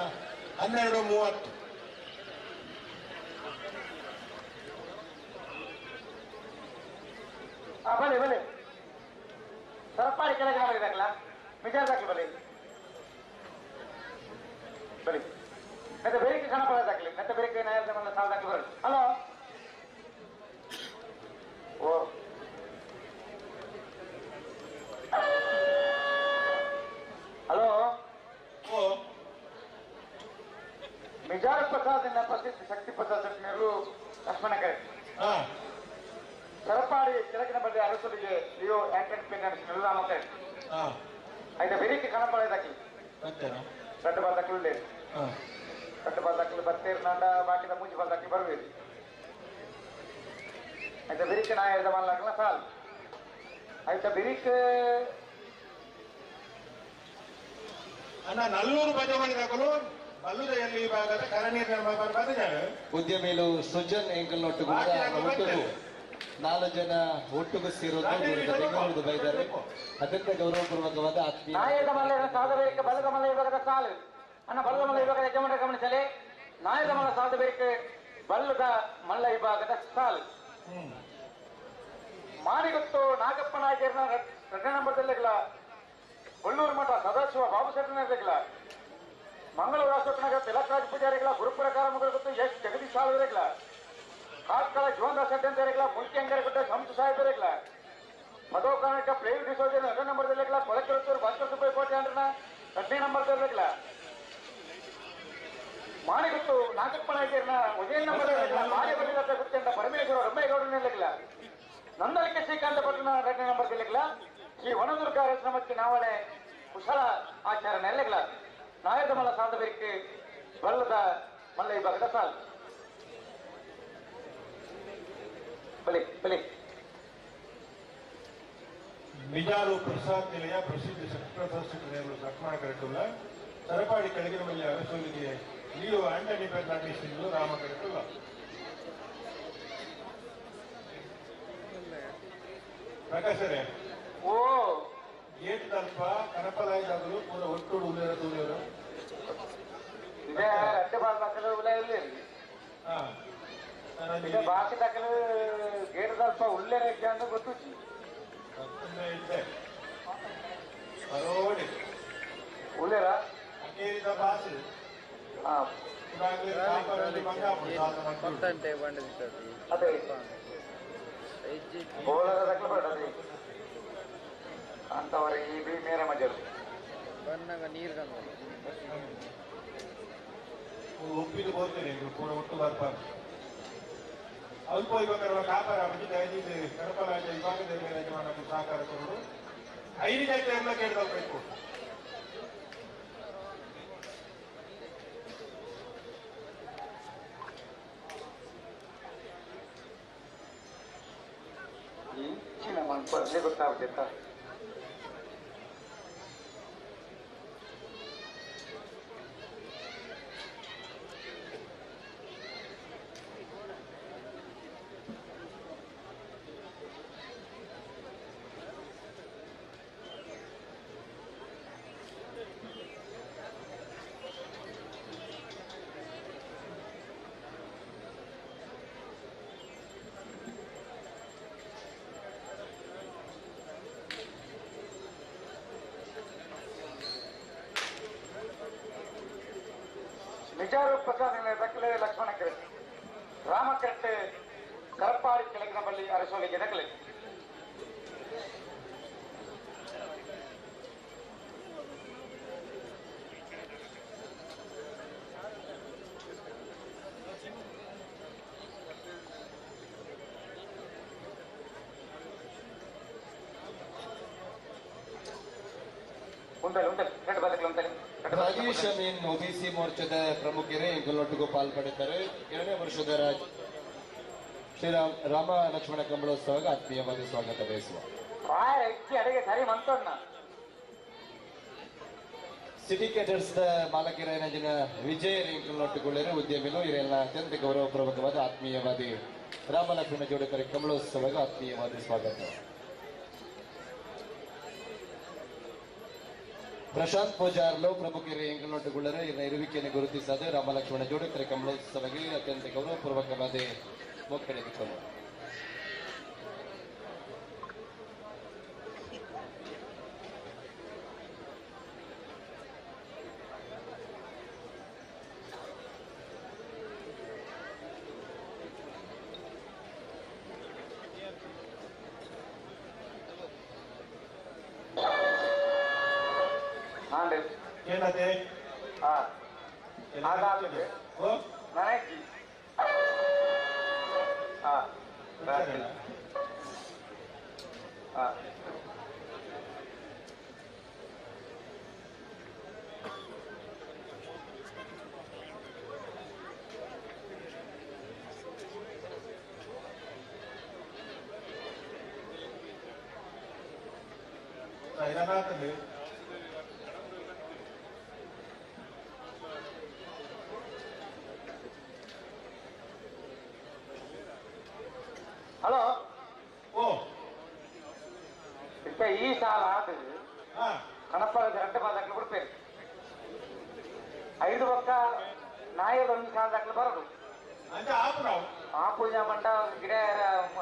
12:30 ಬಲೆ ಸರಪಾಡಿ ಕೆಳಗೆ ಮಾಡಿದಾಗಲ್ಲ ವಿಚಾರದಾಗ್ಲಿ ಬಲಿ ಮತ್ತೆ ಬೇರೆ ಕಣ ಪಡೋದಾಗ್ಲಿ ಮತ್ತೆ ಬೇರೆ ನ್ಯಾಯಾಲಯದ ಸಾಲದಾಗ್ಲಿ ಬರಲಿ ಹಲೋ ಓ ಹಲೋ ಓ ಮಿಜಾರ್ ಪ್ರಸಾದ್ ಪ್ರಸಿದ್ಧ ಶಕ್ತಿ ಪ್ರಸಾದ್ ನೀರು ಲಕ್ಷ್ಮಣ ಕರೆ ಸರಪಾಡಿ ಕೆಳಗಿನ ಬಗ್ಗೆ ಅರಸರಿಗೆ ಲಿಯೋ ಆಂಟನ್ ಪೆನ್ ನಿರ್ಧಾಮಕ್ಕೆ అయితే ಬೆರಿಕೆ ಕಣಪಳೆದಾಕಿ ರಟ್ಟು ಬಾದಾಕಲು లేదు ರಟ್ಟು ಬಾದಾಕಲು ಬರ್ತೇರು ನಾಂಡ ಬಾಕಿದ ಮುಂಚೆ ಬಾದಾಕಿ ಬರಬೇಕು అయితే ಬೆರಿಕೆ ನಾ ಹೇಳ್ದ ಮಾಡ್ಲಾಕಲ್ಲ ಸಾಲ್ అయితే ಬೆರಿಕೆ ಅಣ್ಣ ನಲ್ಲೂರು ಬಜೆ ಮಾಡಿದಾಗಲು ಮಲ್ಲುದೆಯಲ್ಲಿ ಭಾಗದ ಕರನೀರಿನ ಬರ್ಬಾದಿದ್ದಾರೆ ಉದ್ಯಮೇಲು ಸುಜನ್ ಎಂಕಲ್ನೊಟ್ಟಿಗೂ ಒಟ್ಟಿಗೂ 4 ಜನ ಒಟ್ಟಿಗೂ ಸೇರೋದು ಬೆಂಗಳೂರು ಬೈದಾರೆ ಅದಕ್ಕೆ ಗೌರವಪೂರ್ವಕವಾದ ಆತ್ಮೀಯ ನಾಯದ ಮಲ್ಲ ಸಾಧಬೇಕು ಬಲದ ಮಲ್ಲ ಇವಾಗ ಸಾಲು ಅಣ್ಣ ಬಲದ ಮಲ್ಲ ಇವಾಗ ಯಜಮಾನ ಗಮನಿಸಲಿ ನಾಯದ ಮಲ್ಲ ಸಾಧಬೇಕು ಬಲ್ಲದ ಮಲ್ಲ ವಿಭಾಗದ ಸಾಲು ಮಾರಿಗೊತ್ತು ನಾಗಪ್ಪ ನಾಯಕರನ್ನ ರಟನೆ ನಂಬರ್ದಲ್ಲಿಲ್ಲ ಕೊಲ್ಲೂರು ಮಠ ಸದಾಶಿವ ಬಾಬು ಶೆಟ್ಟರ್ನಲ್ಲಿಲ್ಲ ಮಂಗಳೂರು ಅಶೋಕನಗರ ತಿಲಕರಾಜ ಪೂಜಾರಿಗಳ ಗುರುಪುರಕಾರ ಮುಗಳು ಗೊತ್ತು ಎಷ್ಟು ಜಗದೀಶ್ ಸಾಲುವರಿಗಳ ಕಾಟ್ಕಳ ಜೀವನದಾಸ್ ಅಂತ ಇರಲಿಲ್ಲ ಮುಲ್ಕಿ ಅಂಗಡಿ ಕೊಟ್ಟ ಸಂತ ಸಾಹೇಬ್ ಇರಲಿಲ್ಲ ಮಧೋಕಾರಕ ಪ್ರೇಮ್ ಡಿಸೋಜನ್ 2 ನಂಬರ್ದಲ್ಲಿಲ್ಲ ಕೊಳಕೆರತ್ತೂರು ಭಾಸ್ಕರ್ ಸುಬ್ಬಯ್ಯ ಕೋಟೆ ಅಂದ್ರನ 10ನೇ ನಂಬರ್ದಲ್ಲಿಲ್ಲ ಮಾಣಿಗುತ್ತು ನಾಗಪ್ಪ ನಾಯಕರನ್ನ 1ನೇ ನಂಬರ್ದಲ್ಲಿಲ್ಲ ಮಾರಿ ಬಲಿದ ಗುತ್ತಂಡ ಪರಮೇಶ್ವರ ರಮ್ಮೇಗೌಡನಲ್ಲಿಲ್ಲ ನಂದಲಿಕೆ ಶ್ರೀಕಾಂತ ಪಟ್ಟಣ 2ನೇ ನಂಬರ್ದಲ್ಲಿಲ್ಲ ಶ್ರೀ ವನದುರ್ಗ ರತ್ನಮತ್ತಿ ನಾವಳೆ ಕುಶಲ ಆಚಾರ್ಯನಲ್ಲಿಲ್ಲ ನಾಯದ ಮಲ್ಲ ಸಾಧಬೇಕು ಬಲ್ಲದ ಮಲ್ಲ ವಿಭಾಗದ ಸಾಲು ಬಲಿ ಮಿಜಾರು ಪ್ರಸಾದ್ ನಿಲಯ ಪ್ರಸಿದ್ಧ ಶಕ್ತಿಪ್ರಸಾದ್ ಲಕ್ಷ್ಮಣ ಕರೆಟ್ಟುಲ್ಲ ಸರಪಾಡಿ ಕೆಳಗಿನ ಮನೆಯ ಅರಸೋಲಿಗೆ ಲಿಯೋ ಆಂಟನಿ ಫೆರ್ನಾಂಡಿಸ್ ರಾಮ ಕರೆಟ್ಟುಲ್ಲ ಪ್ರಕಾಶರೇ ಓ ಏಟ್ ತಲ್ಪ ಕನಪಲಾಯಿದಾಗಲು ಪೂರ ಒಟ್ಟು ಉಳಿಯರ ತೂಲಿಯವರು ಇದೇ ರಟ್ಟೆ ಬಾಲ್ ದಾಖಲೆ ಉಳಿಯಲ್ಲಿ ಬಾಕಿ ದಾಖಲೆ ಗೇಟ್ ಸ್ವಲ್ಪ ಉಳ್ಳೇ ರೇಖೆ ಅಂತ ಗೊತ್ತು ಇದ್ದೆ ಬರೋಡಿ ಉಳ್ಳೇರ ಅಕ್ಕೇರಿದ ಬಾಸು ಕೊಟ್ಟಂತೆ ಬಂದಿರ್ತದೆ ಅದೇ ಬೋಲರ ದಾಖಲೆ ಬೇಡ ಅಂತವರಿಗೆ ಈ ಮೇರೆ ಮಜಲು ಬಂದಾಗ ನೀರು ತಂದು ಒಪ್ಪಿದು ಬೋಲ್ತೇನೆ ಪೂರ ಒಟ್ಟು ಬರ್ಬಾರ್ದು ಅಲ್ಪ ಇವಾಗ ಕಾಪಾರ ಬಂದಿದ್ದ ಐದು ಕಡಪರಾಜ ವಿಭಾಗದ ಮೇಲೆ ಯಜಮಾನಕ್ಕೆ ಸಹಕಾರ ಕೊಡೋದು 5 ಜನ ಎಲ್ಲ ಕೇಳ್ಬೇಕು ಚಿನ್ನ ಮನ್ಪರ್ಲೆ ಗೊತ್ತಾಗ್ತೈತ ಬಿಜಾರು ಪ್ರಸಾದ ದಕ್ಕಲೆ ಲಕ್ಷ್ಮಣ ಕೆರೆಟ್ ರಾಮ ಕೆರೆಟ್ ಕರಪಾಡಿ ಕೆಳಗಿನ ಬಲ್ಲಿ ಅರಸೋಲಿಗೆ ದಕ್ಕಲೆ ರಾಜೇಶ್ ಅಮೀನ್ ಒಬಿಸಿ ಮೋರ್ಚಾದ ಪ್ರಮುಖರೇ ಇಂಗಳೊಟ್ಟಿಗೂ ಪಾಲ್ಪಡುತ್ತಾರೆ. 2ನೇ ವರ್ಷದ ಶ್ರೀರಾಮ್ ರಾಮ ಲಕ್ಷ್ಮಣ ಕಂಬಳೋತ್ಸವಕ್ಕೆ ಆತ್ಮೀಯವಾಗಿ ಸ್ವಾಗತ ಬಯಸುವ ಅಡಿಗೆ ಸರಿ ಮಂತಣ್ಣ ಸಿಟಿ ಕೇಟರ್ಸ್ ಮಾಲಕರ ನಂಜಿನ ವಿಜಯ ಇಂಗಳೊಟ್ಟುಕೊಳ್ಳರು ಉದ್ಯಮಿಗಳು ಇವರೆಲ್ಲ ಅತ್ಯಂತ ಗೌರವಪೂರ್ವಕವಾದ ಆತ್ಮೀಯವಾದಿ ರಾಮ ಲಕ್ಷ್ಮಣ ಜೋಡಕರ ಕಂಬಳೋತ್ಸವಕ್ಕೆ ಆತ್ಮೀಯವಾದ ಸ್ವಾಗತ. ಪ್ರಶಾಂತ್ ಪೂಜಾರ್ಲು ಪ್ರಮುಖರು ಎಂಗಳೊಟ್ಟುಕೊಳ್ಳರು ಇವರ ಇರುವಿಕೆಯನ್ನು ಗುರುತಿಸಾದ ರಾಮ ಲಕ್ಷ್ಮಣ ಜೋಡಕರ ಕಂಬಳೋತ್ಸವಕ್ಕೆ ಅತ್ಯಂತ ಗೌರವಪೂರ್ವಕವಾದ ಮೊಕ್ಕಳೆದುಕೊಂಡು ಏನದೆ ಹಾಗಾದ್ರೆ ನನಗೆ ಇದನ್ನಾತಂದ್ರೆ ಹಲೋ ಓ ಈ ಸಾಲ ಆದ್ರೆ ಕಣಪ್ಪದ 2 ಪಾದಕ್ಕೆ ಬಿಡ್ತೇನೆ 5 ಪಕ್ಕ ನಾಯದ 1 ಸಾಲ ದಾಖಲೆ ಬರೋದು ಆ ಪೂಜಾ ಮಂಡ ಗಿಡ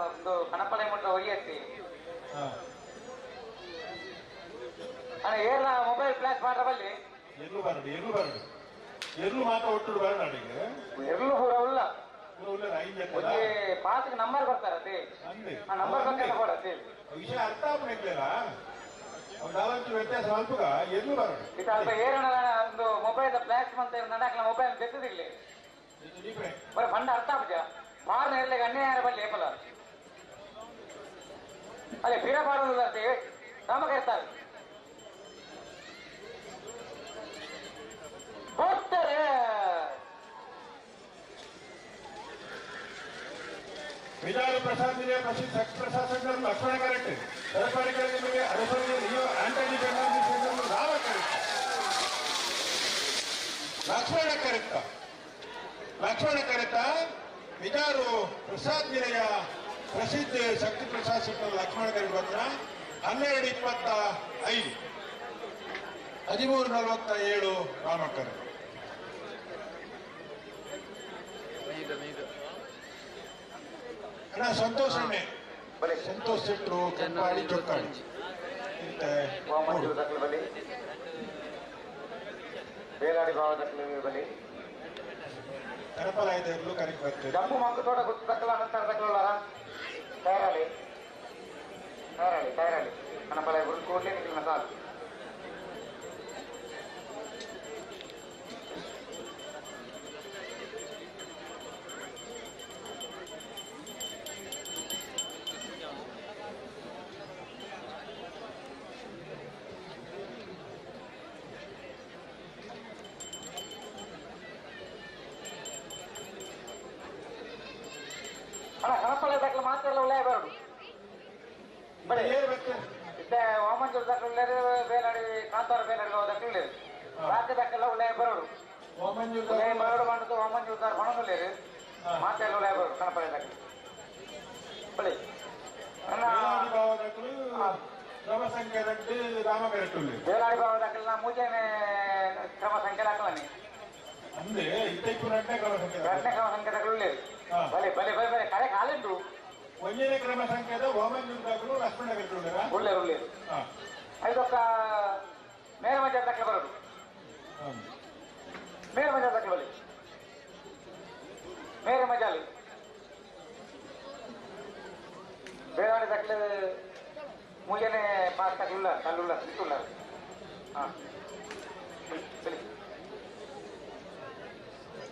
ಒಂದು ಕಣಪ್ಪಲೆ ಮಂಡ ಹೊರಿಯತ್ತಿ ಅಣ್ಣ ಏರ್ಲ ಮೊಬೈಲ್ ಫ್ಲಾಶ್ ಮಾಡ್ರಬಲ್ಲಿ ಎರ್ಲು ಮಾತ್ರ ಒಟ್ಟು ಬೇಡ ಅಡಿಗೆ ಎರ್ಲು ಪೂರ ಉಲ್ಲ ಪಾಸ್ಗೆ ನಂಬರ್ ಬರ್ತಾರತ್ತೆ ಆ ನಂಬರ್ ಬಗ್ಗೆ ಕೊಡತ್ತೆ ವಿಷಯ ಅರ್ಥ ಆಗ್ಲಿಲ್ಲ ನಾವಂತೂ ವ್ಯತ್ಯಾಸ ಸ್ವಲ್ಪ ಎರ್ಲು ಬರೋಣ ಇದು ಅಲ್ಪ ಏರಣ ಒಂದು ಮೊಬೈಲ್ ಫ್ಲಾಶ್ ಅಂತ ನಡಾಕ್ಲ ಮೊಬೈಲ್ ಬೆತ್ತದಿಲ್ಲ ಬರೀ ಫಂಡ ಅರ್ಥ ಆಗ್ತದೆ ಮಾರ್ನ ಎಲ್ಲ ಅನ್ಯ ಯಾರ ಬಲ್ಲಿ ಏಪಲ ಅಲ್ಲೇ ಫಿರ ಮಾಡೋದಿಲ್ಲ ಅಂತ ನಮಗೆ ಇರ್ತಾರೆ ಹೋಗ್ತಾರೆ ಬಿಜಾರು ಪ್ರಸಾದ್ ಪ್ರಸಿದ್ಧ ಪ್ರಶಾಸಕರು ಲಕ್ಷ್ಮಣ ಕರೆಕ್ಟ್ ಸರಕಾರಿಗಳಿಗೆ ನಿಮಗೆ ಅರಸರಿಗೆ ನೀವು ಆಂಟನಿ ಬೆಂಗಾಲಿ ರಾಮ ಕರೆಕ್ಟ್ ಲಕ್ಷ್ಮಣ ಕರೆಕ್ಟ ಬಿಜಾರು ಪ್ರಸಾದ್ ನಿಲಯ ಪ್ರಸಿದ್ಧ ಶಕ್ತಿ ಪ್ರಶಾಸಕರು ಲಕ್ಷ್ಮಣ ಕರೆಕ್ಟ್ ಬಂದ್ರ 12:25 13:47 ರಾಮಕರ್ ಅಣ್ಣ ಸಂತೋಷ್ ಅಣ್ಣೆ ಸಂತೋಷ್ ಶೆಟ್ರು ಕಪ್ಪಾಡಿ ಚೊಕ್ಕಾಡಿ ಬಲಿ ಬೇಲಾಡಿ ಭಾವ ದಕ್ಕಲು ಬಲಿ ಕರಪಲ ಇದೆ ಕರೆಕ್ಟ್ ಬರ್ತದೆ ಜಂಬು ಮಂಕು ತೋಟ ಗುತ್ತು ದಕ್ಕಲ ಅನಂತರ ದಕ್ಕಲಾರ ತಯಾರಾಳಿ ಕಣಪಲ ಕೂಡಲೇ ನಿಖಿಲ್ನ ಸಾಲು ಕಣಪಲ ದಕ್ಕಲು ಮಾತ್ರ ಎಲ್ಲ ಒಳ್ಳೆಯ ಬರೋದು ಬರೀ ಇತ್ತೆ ವಾಮಂಜೂರು ದಕ್ಕಲು ಬೇಲಾಡಿ ಕಾಂತಾರ ಬೇಲಾಡಿ ದಕ್ಕಲು ರಾಜ್ಯ ದಕ್ಕೆಲ್ಲ ಒಳ್ಳೆಯ ಬರೋದು ಒಳ್ಳೆಯ ಬರೋಡು ಮಾಡುದು ವಾಮಂಜೂರು ದಾರ ಹೊಣಗಲೇರು ಮಾತೆಲ್ಲ ಒಳ್ಳೆಯ ಬರೋದು ಕಣಪಲ ದಕ್ಕಲು ಬಳಿ ಕ್ರಮ ಸಂಖ್ಯೆ ರಾಮ ಕರೆಕ್ಟ್ ಬೇಲಾಡಿ ಭಾವ ದಕ್ಕಲ್ಲ ಮೂಜೆನೆ ಕ್ರಮ ಸಂಖ್ಯೆ ಹಾಕಲಾನೆ ಅಂದ್ರೆ ಇತ್ತೈಪು ಎರಡನೇ ಕ್ರಮ ಸಂಖ್ಯೆ ದಕ್ಕಲು ಬಲೆ ಬಲೆ ಬಲೆ ಬಲೆ ಕರೆ ಕಾಲೆಂಡು ಒಂದನೇ ಕ್ರಮ ಸಂಖ್ಯೆದ ವಾಮಂಜೂರು ಲಕ್ಷ್ಮಣ ಕರೆಕ್ಟ್ ಒಳ್ಳೆ ಐದೊಕ್ಕ ಮೇಲ್ಮಂಜ ದಕ್ಕಲೆ ಬರೋದು ಮೇಲ್ಮಂಜ ದಕ್ಕಲೆ ಬಲಿ मेरे मजाल बेवाड़ी तकले मुझे पास तकलुला तलुला तुला हाँ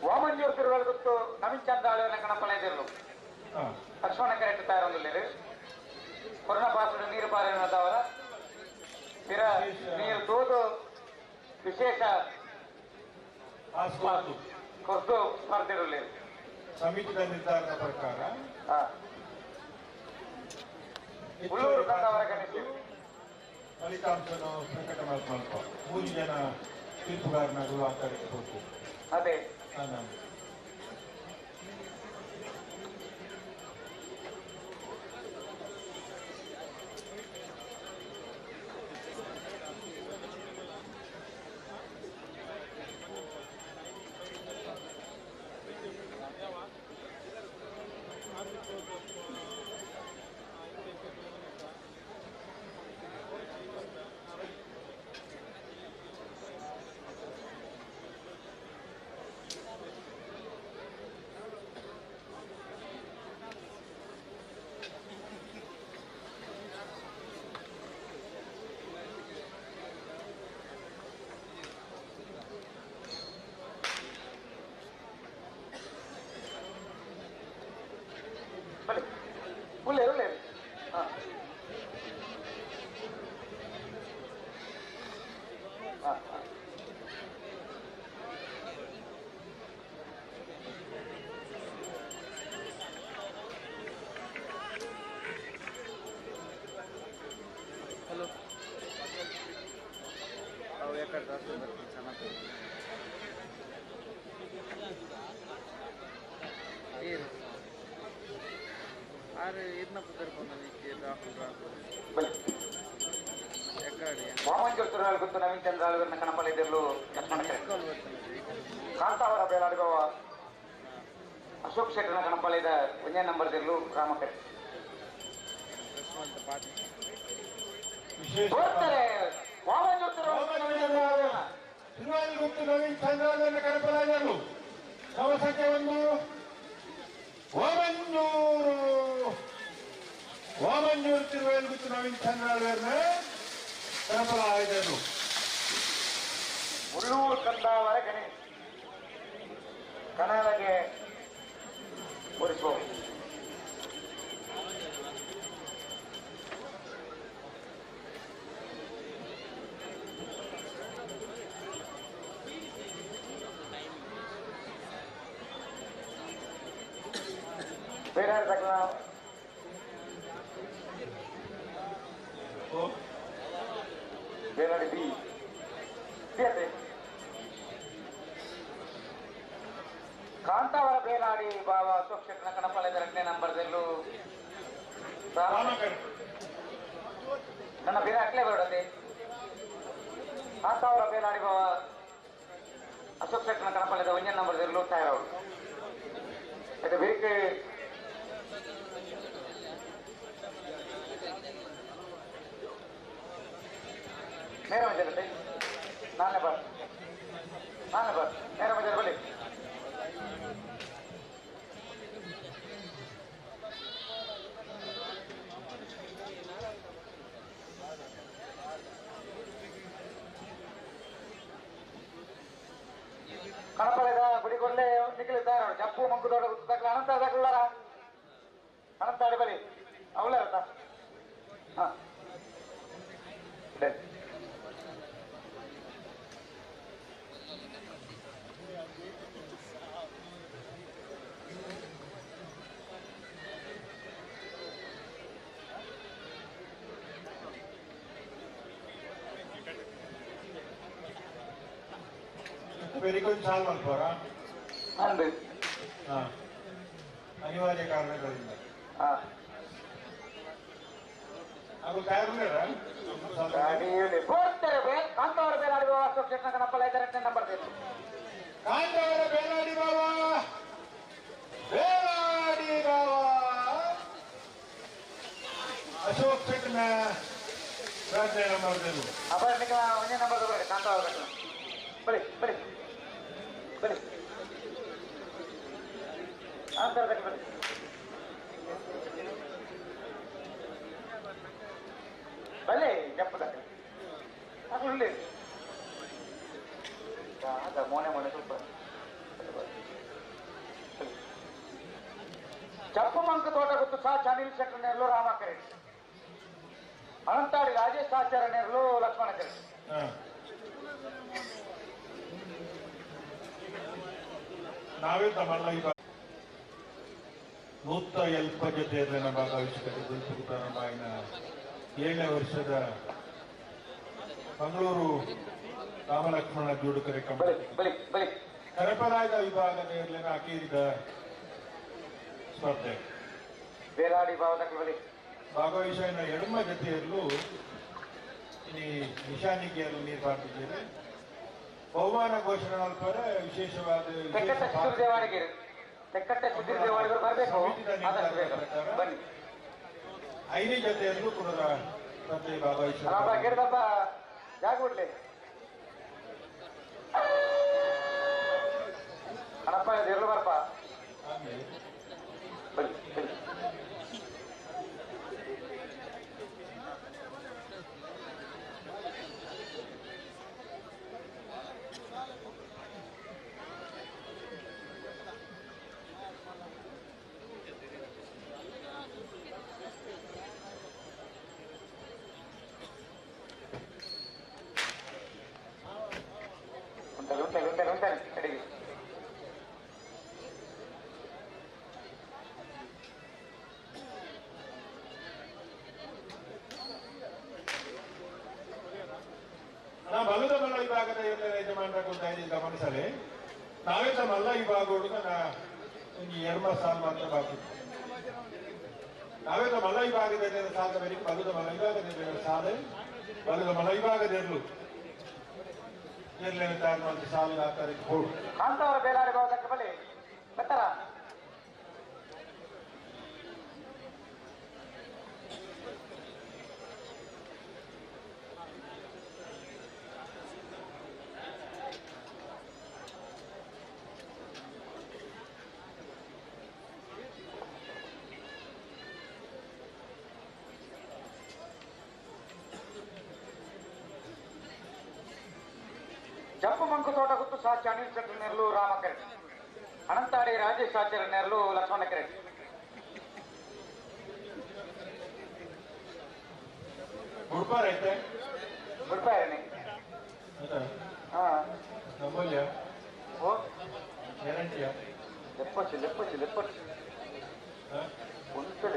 ವಾಮಂಜೂರು ತಿರುಗಳು ಗೊತ್ತು ನವೀನ್ ಚಂದ್ರ ಆಳ್ವರ ಕಣಪಳೆದಿರಲು ಲಕ್ಷ್ಮಣ ಕರೆಕ್ಟ್ ತಯಾರೊಂದಿಲ್ಲ ಕೊರೋನಾ ಪಾಸದ ನೀರು ಪಾರದವರ ಸ್ಥಿರ ನೀರು ತೋದು ವಿಶೇಷ ಕೊರ್ದು ಸ್ಪರ್ಧೆರಲಿ ಸಮಿತಿಯ ನಿರ್ಧಾರದ ಪ್ರಕಾರ ಉಳ್ಳೂರು ಕಂದವರ ಗಣಿಸಿ ಫಲಿತಾಂಶವನ್ನು ಪ್ರಕಟ ಮಾಡ್ಕೊಂಡು 3 ಜನ ತೀರ್ಪುಗಾರನಾಗಲು ಆ ಕಡೆಗೆ ಹೋಗ್ತೀವಿ ಅದೇ ಉಳ್ಳೇರು ಹಾಂ ಹಾಂ ಹಾಂ ಹಲೋ ಅವು ಯಾಕಡೆ ಜಾಸ್ತಿ ಬರ್ತೀನಿ ಚೆನ್ನಾಗಿ ಏನು अरे इतना पुत्र को नहीं किया राहुल ವಾಮಂಜೂರು ತಿರುಗಳು ಗೊತ್ತು ನವೀನ್ ಚಂದ್ರ ಆಳ್ವರ ಕಣಪಳೆದಿರಲು ಲಕ್ಷ್ಮಣ ಕಾಂತಾವರ ಬೇಲಾಡುವ ಅಶೋಕ್ ಶೆಟ್ಟರ್ನ ಕಣಪಳೆದ 1ನೇ ನಂಬರ್ ದಿರಲು ರಾಮಕರೆ ವಾಮಂಜೂರು ತಿರುವಲ್ಲಿ ಗೊತ್ತು ನವೀನ್ ಚಂದ್ರ ಆಳ್ವರ ಕಣಪಳೆದಿರಲು ಸಮ ಸಂಖ್ಯೆ 1 ವಾಮಂಜೂರು ತಿರುವಲ್ಲಿ ಗೊತ್ತು ನವೀನ್ ಚಂದ್ರ ಆಳ್ವರ್ನ ಕಣಪಳೆದಿರಲು ಉಳ್ಳೂರು ಕಂದಾವರ ಗಣಿ ಕಣಗೆ ಒರಿಸುವ ಬೇರೆ ತಕ್ಕ ಬೇಲಾಡಿ ಬಿ ಅದೇ ಕಾಂತಾವರ ಬೇಲಾಡಿ ಬಾಬಾ ಅಶೋಕ್ ಶೆಟ್ಟರ್ನ ಕಣಪಳೆದ 2ನೇ ನಂಬರ್ದಲ್ಲೂ ನನ್ನ ಬೇರೆ ಹಾಕ್ಲೇ ಬರೋಡದೆ ಕಾಂತಾವರ ಬೇಲಾಡಿ ಬಾಬಾ ಅಶೋಕ್ ಶೆಟ್ಟರ್ನ ಕಣಪಳೆದ 1ನೇ ನಂಬರ್ದಲ್ಲೂ ತಯಾರವರು ಅದು ಬೇರೆ ನೇರ ಮಜಾರತೆ ನಾನೇ ಬರ್ ನೇರ ಮಜಾರ ಬಲಿ ಕಣಪಳೆದ ಗುಡಿಗೊಳ್ಳೆ ನಿಖಿಲಿದ್ದಾರೆ ಜಪ್ಪು ಮಂಗುದೋಡ ಗುತ್ತಕ್ಲ ಅನಂತ ಅದಕ್ಲಾರ ಅನಂತ ಆಡಿ ಬಲಿ ಅವಳೇ ಅರ್ಥ ಹಾ ಬೇರಿಗೊಂದು ಸಾಲ್ ಮಾಡ್ಬೋರಾ ಅನಿವಾರ್ಯ ಕಾರಣಗಳಿಂದ ಅದು ತಯಾರಿಲ್ಲ ಕಾಂತಾವರ ಬೇಲಾಡಿ ಬಾಬಾ ಅಶೋಕ್ ಶೆಟ್ಟರ್ನ ಕಣಪಳೆದ 2ನೇ ನಂಬರ್ ಕಾಂತಾವರ ಬೇಲಾಡಿ ಬಾಬಾ ಅಶೋಕ್ ಶೆಟ್ಟರ್ನ 2ನೇ ನಂಬರ್ದಲ್ಲೂ ಅಪರ 1ನೇ ನಂಬರ್ ಕಾಂತಾವರ ಬಲಿ ಬಲಿ ಬಲಿ ಆಂತರದಲ್ಲಿ ಬನ್ನಿ. ಬಲೆ ಜಪ್ಪದಾಗ ಅದು ಉಳ್ಳಿ ಮೋನೆ ಮೋನೆ ಸ್ವಲ್ಪ ಜಪ್ಪು ಮಂಕ ತೋಟ ಗೊತ್ತು ಸಹ ಅನಿಲ್ ಶೆಟ್ಟಿ ನೆರಳು ರಾಮಕರೆ ಅನಂತಾಡಿ ರಾಜೇಶ್ ಆಚಾರ್ಯ ನೆರಳು ಲಕ್ಷ್ಮಣ ಕರೆ ನಾವಿದ್ದ ಮಲ್ಲ ಈಗ ನೂತ ಎಲ್ಪ ಜೊತೆಯಲ್ಲಿ ನಮ್ಮ ಭಾಗವಹಿಸಿದ ಮಾಯಿನ 7ನೇ ವರ್ಷದ ಮಂಗಳೂರು ರಾಮಲಕ್ಷ್ಮಣ ಜೋಡುಕರೆ ಕರಪರಾಯದ ವಿಭಾಗದಲ್ಲಿ ಹಾಕಿದ ಸ್ಪರ್ಧೆ ಬೇರಾಡಿ ಭಾಗವಹಿಸಿದ ಎಡಮ ಜೊತೆಯಲ್ಲೂ ಈ ನಿಶಾನಿಗೆಯಲ್ಲೂ ನೀರು ಪಾರ್ತಿದ್ದೇವೆ. ಬಹುಮಾನ ಘೋಷಣೆ ಮಲ್ಪರ ವಿಶೇಷವಾದ ಐನೇ ಜೊತೆಯಲ್ಲೂ ಕೂಡ ಸ್ಪರ್ಧೆ ಭಾಗವಹಿಸಿದ ಜಾಗ್ಬಿಡ್ಲಿ ಅಣಪ್ಪ ಇರಲು ಬರ್ಪ ఉంటాను అడిగి ಬಲದ ಮಲ್ಲ ವಿಭಾಗದ ಯಜಮಾನರ ಗಮನಿಸಲೇ ನಾವೇತ ಮಲ್ಲ ವಿಭಾಗ ಎರಡು ಸಾಲ ಮಾತ್ರ ಬಾಕಿ ನಾವೇತ ಮಲ್ಲ ವಿಭಾಗದ ಸಾಲ ಬರೀ ಬಲದ ಮಲ್ಲ ವಿಭಾಗದ ಸಾಲ ಬಲದ ಮಲ್ಲ ವಿಭಾಗದಲ್ಲೂ ನಿರ್ಲಯ ತಯಾರು ಸಾಲ ಹಾಕಿ ಹೋಡು ಕಾಂತವರ ಬೇಲಾಡಿ ಭಾಗಕ್ಕೆ ಬಳಿ ಬೆತ್ತರ ಜಪ್ಪು ಮಂಕು ತೋಟ ಗುತ್ತು ಸಾಚಿ ಅನಿಲ್ ಶೆಟ್ಟಿ ನೆರಳು ರಾಮಕರೆ ಅನಂತಾಡಿ ರಾಜೇಶ್ ಆಚಾರ್ಯ ನೆರಳು ಲಕ್ಷ್ಮಣ ಕೆರೆ ಗುಡ್ಪಾಯರಣಿ ಓ ಲೆಪ್ಪಚ್ಚು ಒಂದ್ಸಲ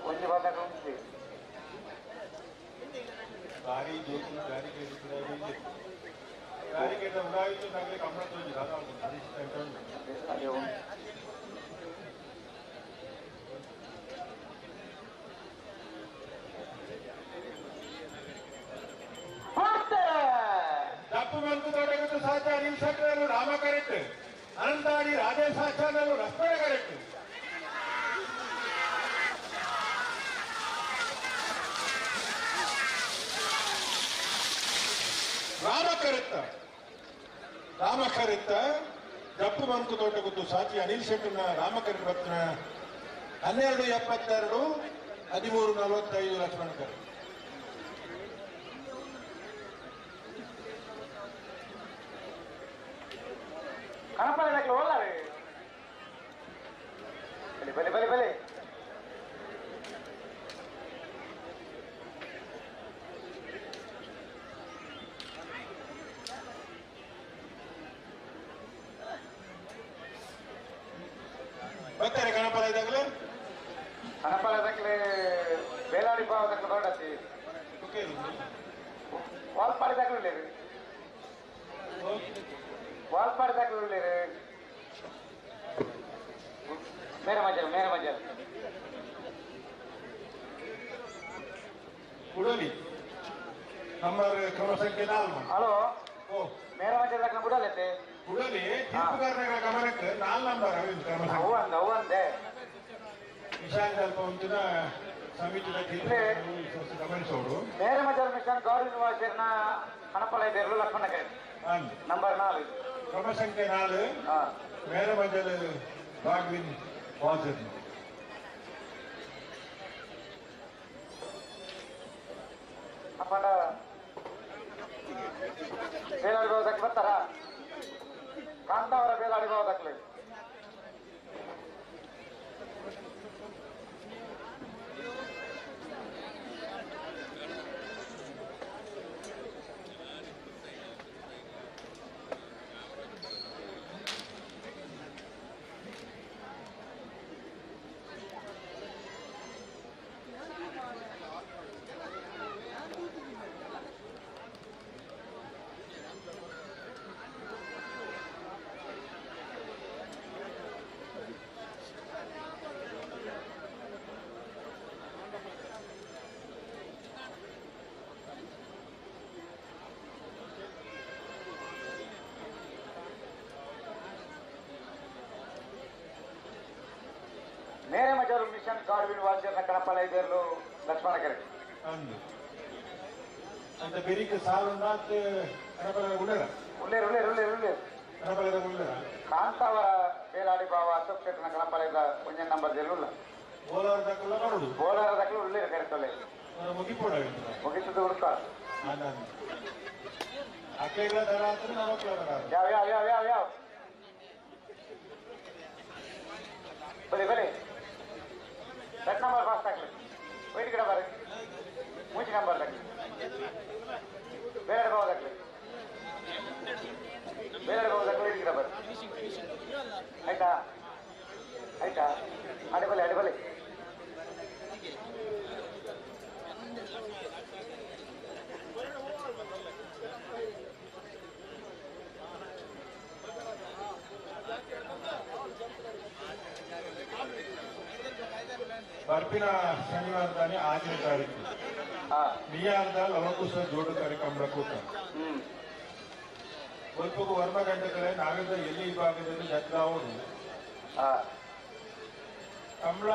ಒಂದು ಭಾಗ ಉಂಟು ಭಾರಿ ಜೋತಿ ಗಾರಿಗೆ ಉಡಾಯಿತು ನಗಲಿ ಗಮನ ತಪ್ಪು ಮಂಕು ತೋಟಗತ್ತು ಸಾಚ ಅನಿಲ್ ಶೆಟ್ಟರು ರಾಮ ಕರೆಕ್ಟ್ ಅನಂತಾಡಿ ರಾಜೇಶ್ ಆಚಾರ್ಯರು ಲಕ್ಷ್ಮಣ ಕರೆಕ್ಟ್ ರಾಮಕರಿತ್ತ ಜಪ್ಪು ಮಂಕು ತೋಟಗುತ್ತು ಸಾಚಿ ಅನಿಲ್ ಶೆಟ್ಟನ ರಾಮಕರಿ ರತ್ನ 1272 1345 ಲಕ್ಷ್ಮಣ ಕರೆ ಕಣಪಾಡಿ ಹೋಗಲ್ಲ ಬಲೆ ಬಲೆ ಬಲೆ ಬರ್ತಾರೆ ಗಣಪಾಲ ಇದಾಗಲೇ ಬೇಲಾಡಿ ಭಾವದಕ್ಕೆ ಹೊರಡತಿ ವಾಲ್ಪಾಡಿದಾಗಲೂ ಇಲ್ಲೇರಿ ವಾಲ್ಪಾಡಿದಾಗಲೂ ಇಲ್ಲೇರಿ ಮೇರೆ ಮಜಲ್ ಉಡಲಿ ನಂಬರ್ ಕ್ರಮ ಸಂಖ್ಯೆ 4 ಹಲೋ ಮೇರೆ ಮಜಲ್ ಬಿಡಲೈತೆ ಉಡಲಿ ತೀರ್ಪುಗಾರರ ಗಮನಕ್ಕೆ 4 ನಂಬರ್ ಅವು ಅಂದೆ ವಿಶಾಲ್ ಸ್ವಲ್ಪ ಒಂದಿನ ಸಮಿತಿಯ ಗಮನಿಸೋರು ಮೇರೆ ಮಜಲ್ ಮಿಷನ್ ಗೌರಿ ನಿವಾಸಿಯನ್ನ ಹಣಪಲ ಇದೆ ಲಕ್ಷ್ಮಣ ಕರೆ ನಂಬರ್ 4 ಕ್ರಮ ಸಂಖ್ಯೆ 4 मेरे मजल बागविन वाजन ಅಪ್ಪಂಡ ಬೇಲಾಡಿಬೋದಕ್ಕೆ ಬರ್ತಾರ ಕಾಂತಾವರ ಬೇಲಾಡಿಬೋದಕ್ಕೆ मेरे मजर मिशन कार्विन वाचर कणपल इधर लक्ष्मण करे अंत बेरीक सालुंदात कणपल उल्लेर उल्लेर उल्लेर उल्लेर उल्लेर कणपल उल्लेर कांतावर बेलाडी बाव अशोक क्षेत्र कणपल कुंजन नंबर जेलुल्ला बोलार दक्कल करोडु बोलार दक्कल उल्लेर करेतले मुगिपोड मुगितुदु हुडुका आनंद अकेला दरात्र नमकला दरात्र याव याव याव याव याव भले भले सेट नंबर 5 तक वेट करा बारे मुझे नंबर तक बेलाडी बाव तक वेट करा बारे आಯ್ತಾ ಆಯ್ತಾ ಅಡಿಬಲೆ ಅಡಿಬಲೆ ಬರ್ಪಿನ ಶನಿವಾರದಾನೆ 5ನೇ ತಾರೀಕು ನಿಯಾರ್ದ ಲವಕುಶ ಜೋಡು ಕಾರ್ಯಕ್ರಮ ಕೂಟ ಒಲ್ಪಗೂ ವರ್ಮ ಗಂಟೆಗಳೇ ನಾಗದ ಎಲ್ಲಿ ಭಾಗದಲ್ಲಿ ಜತ್ಲಾವರು ಕಮಲ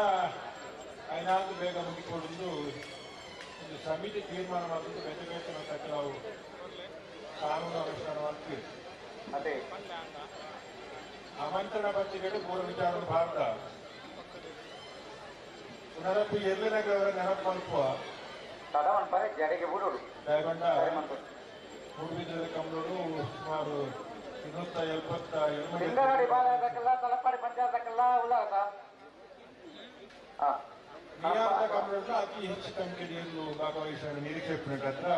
ಐನಾದ್ರು ಬೇಗ ಮುಗಿಕೊಂಡು ಒಂದು ಸಮಿತಿ ತೀರ್ಮಾನ ಮಾಡಿದ್ದು ಬೆಚ್ಚ ನಾವು ಕಾನೂನು ಅನುಷ್ಠಾನ ಮಾಡ್ತೀವಿ ಅದೇ ಆಮಂತ್ರಣ ಪತ್ರಿಕೆಗಳು ಪೂರ್ವ ವಿಚಾರದ ಭಾರತ ಪುನರಪ್ಪಿ ಎಲ್ಲನಗರ ನೆನಪು ಮಲ್ಪುವ ದಯಗೊಂಡ ಮೂಡುಬಿದ್ರದ ಕಮಲೋಡು ಸುಮಾರು 272 ಲಿಂಗನಡಿ ಬಾಲಕಲ್ಲ ತಲಪಾಡಿ ಪಂಚಾಯತಕ್ಕಲ್ಲ ಉಲ್ಲಾಸ ನಿಯಾರ್ದ ಕಮಲೋಡು ಅತಿ ಹೆಚ್ಚು ಸಂಖ್ಯೆಯಲ್ಲಿ ಭಾಗವಹಿಸುವ ನಿರೀಕ್ಷೆ ಹತ್ರ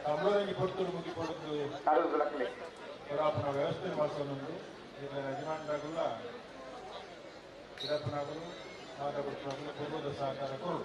ಕಮಲೋರಂಗಿ ಪುತ್ತೂರು ಮುಗಿಪಡುದು ಪುರಾಪುನ ವ್ಯವಸ್ಥೆ ಮಾಡಿಸೋದು ಇದರ ಯಜಮಾನರಾಗಲ್ಲ ಇದಪ್ಪನಾಗಲು ಮಾತಾಡುತ್ತಾಗಲು ಪೂರ್ವದ ಸಹಕಾರ ಕೊಡು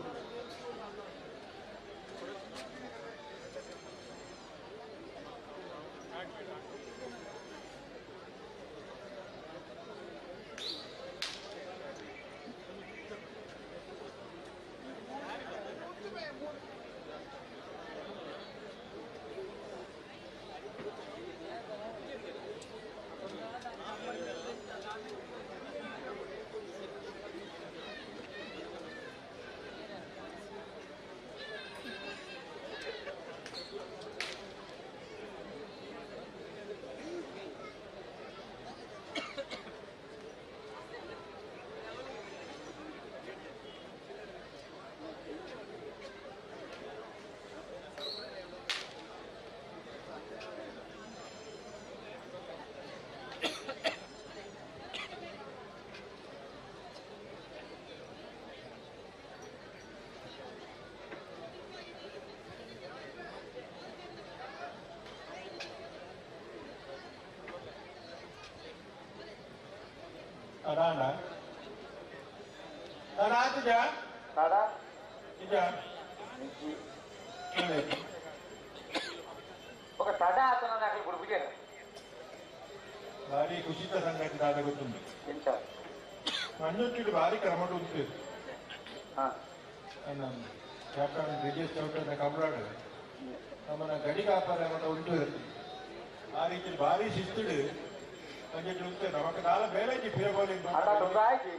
Ada itu ya? Ada. Iya. Oke, ada atau nak ikut berpikir? Bari kusita sangat tidak ada betul. Insya. Manjut itu bari kerama tuntut. Anam. Siapa yang register chauta na kamera ada? Kamera gadi kapar yang ada tuntut. Bari itu bari sister. Manjut tuntut. Nama kenal bela ji pihak boleh. Ada tuntut aja.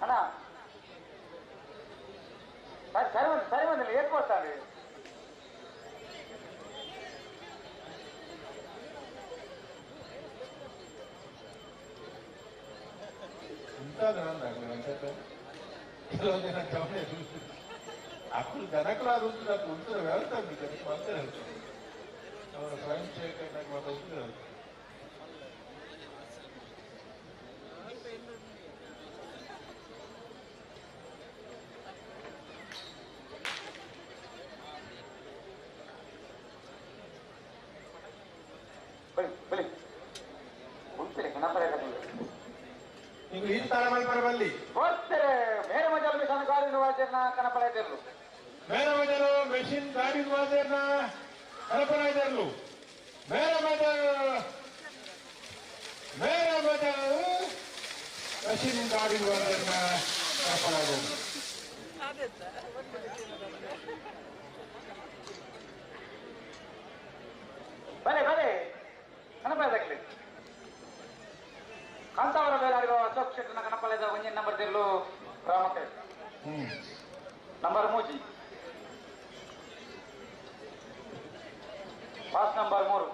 Ana. Saya mana lihat kok tadi. ಉತ್ಸಾಹ ನಂದಾಗಲಿ ಅಂತ ಕೆಲವು ಜನ ಗಮನ ಅಕ್ಕಳು ಜನಕಲಾದ ಉತ್ತರ ವ್ಯವಸ್ಥೆ ಆಗಬೇಕು ಅಂತ ಹೇಳ್ತಾರೆ ಅವರ ಸ್ವಯಂ ಸೇವಕ ಮಾತ್ರ ಉತ್ತರ ನೀವು ಈ ತಾರಮಲ್ಪರ ಬಲ್ಲಿ ಬರ್ತಾರೆ ಮೇರೆ ಮಜಲು ಮಿಷನ್ ಗಾಡಿ ವಾದ್ಯನ ಕನಪಳಾಯ್ತಿರ್ಲು ಮೇರೆ ಮಜಲು ಮೆಷಿನ್ ಗಾಡಿ ವಾದ್ಯನ ಕನಪಳಾಯ್ತಿರ್ಲು ಮೇರೆ ಮಜಲು ಮೆಷಿನ್ ಗಾಡಿ ವಾದ್ಯನ ಕನಪಳಾಯ್ತಿರ್ಲು ಬಲೆ ಬಲೆ ಕನಪಳಾಯ್ತಕ್ಲಿ ಕಾಂತಾವರ ಬೇಲಾಡಿರುವ ಅಶೋಕ್ ಶೆಟ್ಟರ್ನ ಕನಪಳೆದ ಒಂಜಿನ ನಂಬರ್ ತೆರಲು ರಾಮಕ್ಕೆ ನಂಬರ್ ಮೂಜಿ ಪಾಸ್ ನಂಬರ್ 3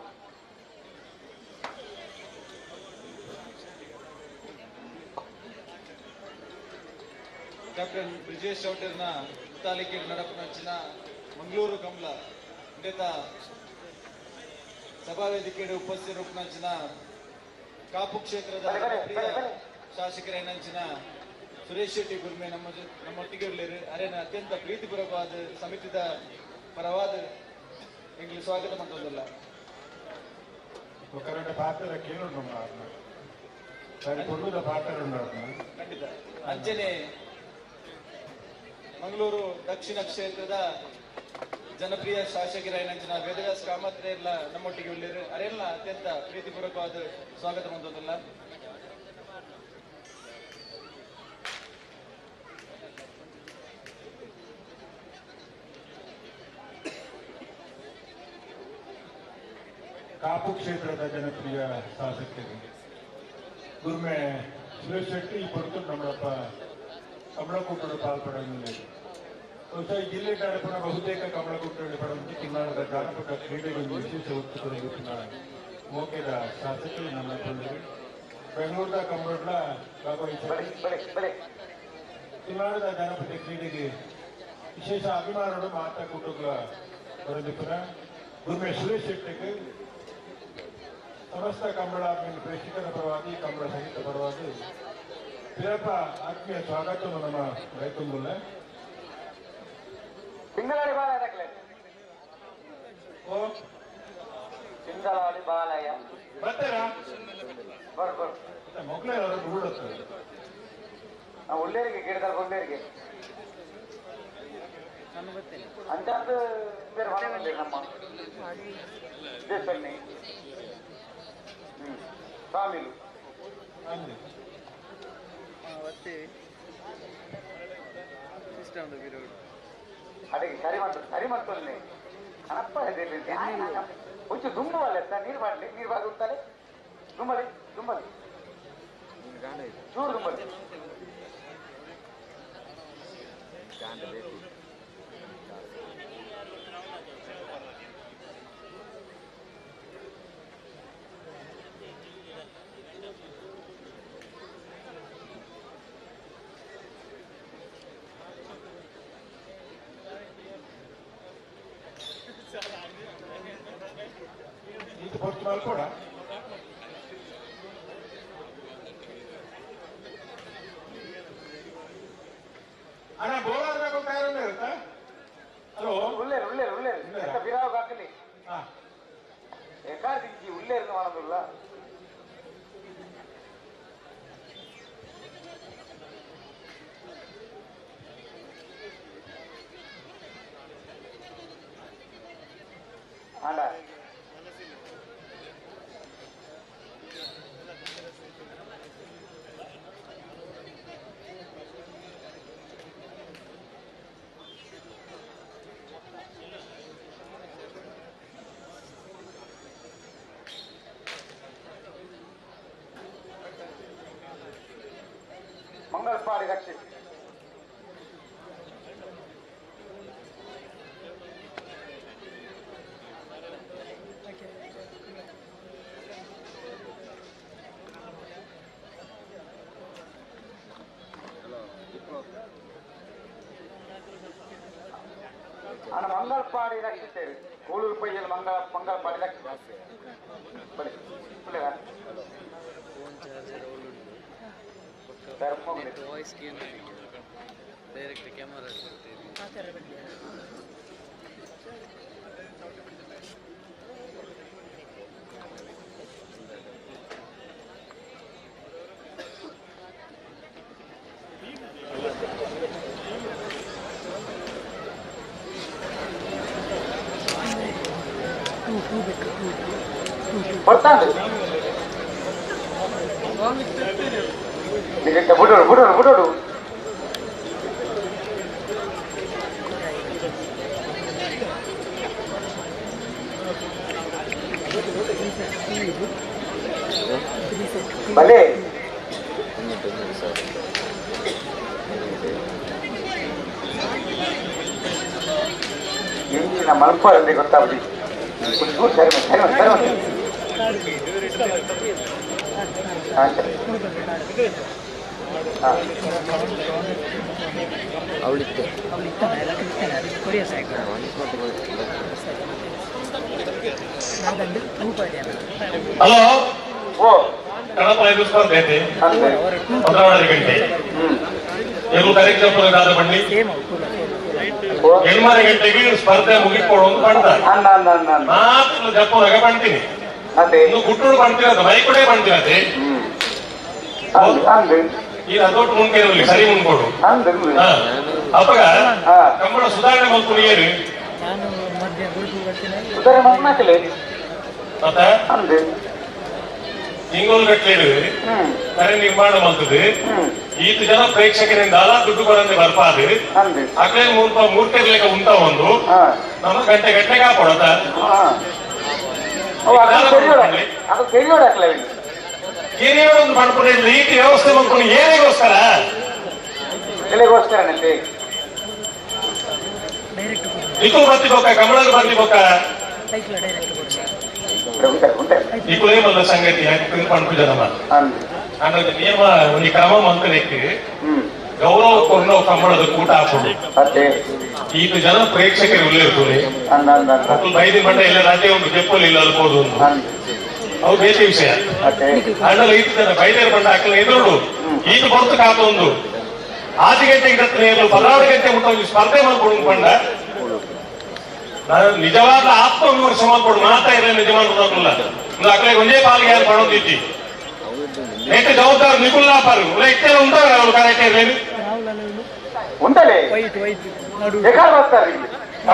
ಕ್ಯಾಪ್ಟನ್ ಬ್ರಿಜೇಶ್ ಚೌಟರ್ನ ತಾಲೀಕಿನ ನಡಪನಂಚಿನ ಮಂಗಳೂರು ಕಮಲ ಇಂಡೆತ ಸಭಾ ವೇದಿಕೆಗೆ ಉಪಸ್ಥಿತರೂಪನಂಚಿನ ಕಾಪು ಕ್ಷೇತ್ರದ ಪ್ರಿಯ ಶಾಸಕರೇನಂಚಿನ ಸುರೇಶ್ ಶೆಟ್ಟಿ ಗುರ್ಮೆ ನಮ್ಮೊಟ್ಟಿಗೆ ಇರಲಿರು ಅರೇನ ಅತ್ಯಂತ ಪ್ರೀತಿಪೂರ್ವಕವಾದ ಸಮಿತಿದ ಪರವಾದ ಎಂಗ್ಲಿ ಸ್ವಾಗತ ಮಂತೊಂದಿಲ್ಲ ಕರೆಂಟ್ ಪಾತ್ರ ಕೇಳೋಣ ಕೊಡುವುದ ಪಾತ್ರ ಖಂಡಿತ ಅಂಚನೆ ಮಂಗಳೂರು ದಕ್ಷಿಣ ಕ್ಷೇತ್ರದ ಜನಪ್ರಿಯ ಶಾಸಕರೇನಂಚಿನ ವೇದವ್ಯಾಸ ಕಾಮತ್ರೆ ಎಲ್ಲ ನಮ್ಮೊಟ್ಟಿಗೆ ಉಳ್ಳಿರು ಅರೆಲ್ಲ ಅತ್ಯಂತ ಪ್ರೀತಿಪೂರ್ವಕವಾದ ಸ್ವಾಗತ ಹೊಂದೋದಿಲ್ಲ ಕಾಪು ಕ್ಷೇತ್ರದ ಜನಪ್ರಿಯ ಶಾಸಕರು ಗುರ್ಮೆ ಸುರೇಶ್ ಶೆಟ್ಟಿ ಪೊರ್ತು ನಮ್ಮಪ್ಪ ಕಮಲಕುಟ್ಟರು ಪಾಲ್ಪಡಲಿಲ್ಲ ಬಹುಶಃ ಈ ಜಿಲ್ಲೆ ನಡಪನ ಬಹುತೇಕ ಕಮಲಕುಟ್ಟರು ಪಡೆದು ಕಿನ್ನಾಳದ ಜಾನಪದ ಕ್ರೀಡೆಗಳಿಗೆ ವಿಶೇಷ ಒತ್ತು ಕೊಡುತ್ತಿನ ಮೋಕೆದ ಶಾಸಕರು ನಮ್ಮ ಬಂದರು ಬೆಂಗಳೂರಿನ ಕಮಲಗಳ ಭಾಗವಹಿಸಿದ್ದಾರೆ ಕಿನ್ನಾಳದ ಜಾನಪದ ಕ್ರೀಡೆಗೆ ವಿಶೇಷ ಅಭಿಮಾನಗಳು ಮಾತಾ ಕುಟುಂಬ ಬರೆದಿಪ್ಪನ ಗುರ್ಮೆ ಸುರೇಶ್ ಶೆಟ್ಟಿಗೆ ಸಮಸ್ತ ಕಂಬಳ ಪ್ರೇಕ್ಷಕರ ಪರವಾಗಿ ಕಂಬಳ ಸಂಗೀತ ಪರವಾಗಿ ಪಿರಪ್ಪ ಆತ್ಮೀಯ ಸ್ವಾಗತವನ್ನು ನಮ್ಮ ರೈತಂಬುಲ್ಲ ಸಿಂಗಲಾಡಿ ಬಾಲಯ ಓ ಸಿಂಗಲಾಡಿ ಬಾಲಯ ಬರ್ತಾರಾ ಬರ್ ಮಕ್ಕಳೇ ಅವರು ಉಳ್ಳುತ್ತಾರೆ ಉಳ್ಳೇರಿಗೆ ಗಿಡದಲ್ಲಿ ಉಳ್ಳೇರಿಗೆ ಅಂತ ಬೇರೆ ನಮ್ಮ ದೇಶದಲ್ಲಿ ಸ್ವಾಮಿಲು ಅಡಿಗೆ ಸರಿ ಮಾಡ್ತಾನೆ ಅನಪ್ಪ ಹುಚ್ಚು ದುಂಬುವಲ್ಲ ನೀರು ಮಾಡಲಿ ನೀರು ಬಾಗಿ ಉಂಟಲೆ ದುಂಬಲಿ ಚೂರು ದುಂಬಲಿ ಇದು ಪೊರ್ತು ಮಲ್ಕೋಡ ಅಣ್ಣ ಬೋಲಾದಾಗ ಕಾರಣ ಇರುತ್ತಾ ಹಲೋ ಉಳ್ಳೇರು ಬಿರಾವ್ ಹಾಕಲಿ ಎಕಾದಿಕ್ಕಿ ಉಳ್ಳೇರು ಮಾಡೋದಿಲ್ಲ ಆಂಡ ಮಂಗಳಪಾಡಿ ರಕ್ಷಿಸಿ ಅಣ್ಣ ಮಂಗಳಪಾಡಿ ರಕ್ಷಿಸ್ತೇವೆ ಕೂಳೂರು ಪೈಯಲ್ಲಿ ಮಂಗಳಪಾಡಿ ರಕ್ಷಿಸ್ತೇವೆ phone charger voice game direct camera ಬರ್ತಾನೆ ಬಿಡೋಡು ಭಲೇ ಎಂಜಿನ ಮಲ್ಪ ಅಂದೆ ಗೊತ್ತಾಗ್ಲಿ ಹಲೋ ಓ ಕನ್ನಡ ಸ್ಪರ್ಧೆ ಐತಿ 12 ಗಂಟೆ ಎಲ್ಲಿ ಕಾರ್ಯಕ್ರಮ ದಾದ ಬನ್ನಿ 8:30 ಗಂಟೆಗೆ ಸ್ಪರ್ಧೆ ಮುಗಿಸ್ಕೊಡು ಅಂತ ಮಾಡ್ತಾರೆ ನಾಲ್ಕು ಜಪ್ಪನಾಗ ಬಂತೀನಿ ಇನ್ನು ಗುಟ್ಟುಡು ಬಂತೀರ ಮೈಕೂಡೆ ಬಂತೀರತ್ತೆ ಈಗ ಅದೊಟ್ಟು ಮುಂದೆ ಇರಲಿ ಸರಿ ಮುಂದ್ಕೊಡು ಅಪ್ಪಗ ಕಂಬಳ ಸುಧಾರಣೆ ಮಾಡ್ಕೊಂಡು ಏರು ಮತ್ತೆ ತಿಂಗಳು ಗಟ್ಟಲೆ ಕರೆ ನಿರ್ಮಾಣ ಮಾಡ್ತದೆ ಈತ ಜನ ಪ್ರೇಕ್ಷಕರಿಂದ ದುಡ್ಡು ಬರಂತೆ ಬರ್ಪಾದು ಅಕಲೇ ಮೂರ್ತಿರ್ಲಿಕ್ಕೆ ಉಂಟ ಒಂದು ನಮ್ಮ ಗಂಟೆ ಗಂಟೆಗೆ ಹಾಕೊಡತ್ತ ಕಿರಿಯೋಡೊಂದು ಮಾಡ್ಕೊಂಡು ರೀತಿ ವ್ಯವಸ್ಥೆ ಮಾಡ್ಕೊಂಡು ಏನಿಗೋಸ್ಕರ ಇದು ಬರ್ತಿಬೋಕ ಕಮಲಲ್ಲಿ ಬರ್ತಿಬೋಕ ఇప్పుడు ఏమన్నా సంగతి పనుకుంటానమ్మా అన్నది నియమ ఈ క్రమం అంతరికి గౌరవ కొన్న కమ్మడదు కూట ఆపుడు ఈత ಜನ ಪ್ರೇಕ್ಷಕರು ಇರ್ತಾರೆ ಬೈದಿ ಮಂಡ ಎಲ್ಲ ರಾಜ್ಯ ಒಂದು ಜಪ್ಪಲ್ಲಿ ಇಲ್ಲ ಅಲ್ಬೋದು ಅವು ಬೇರೆ ವಿಷಯ ಅಣ್ಣಲ್ಲ ಈತ ಜನ ಬೈದೇರು ಬಂಡ ಹಾಕಲ್ಲ ಎದುರು ಈತ ಬರ್ತು ಕಾತ ಒಂದು 6 ಗಂಟೆಗೆ 16 ಗಂಟೆ ಮುಟ್ಟ ಒಂದು ಸ್ಪರ್ಧೆ ಮಾಡ್ಕೊಂಡು ಬಂಡ ನಿಜವಾದ ಆತ್ಮವಿಮರ್ಶ ಮಾಡ್ಕೊಂಡು ಮಾತಾ ಇರಲಿ ನಿಜ ಮಾಡ್ಕೊಡಲ್ಲ ಅಕ್ಕಡೆ ಒಂದೇ ಪಾಲಿಗೆ ಯಾರು ಮಾಡೋದಿತ್ತಿ ಎಷ್ಟು ಜವಾಬ್ದಾರಿ ನಿಗುಲ್ಲ ಪಾರು ಇಷ್ಟೇ ఉంటారు వాళ్ళు కరెక్ట్ లేదు ఉంటలే ఎక్కడ వస్తారు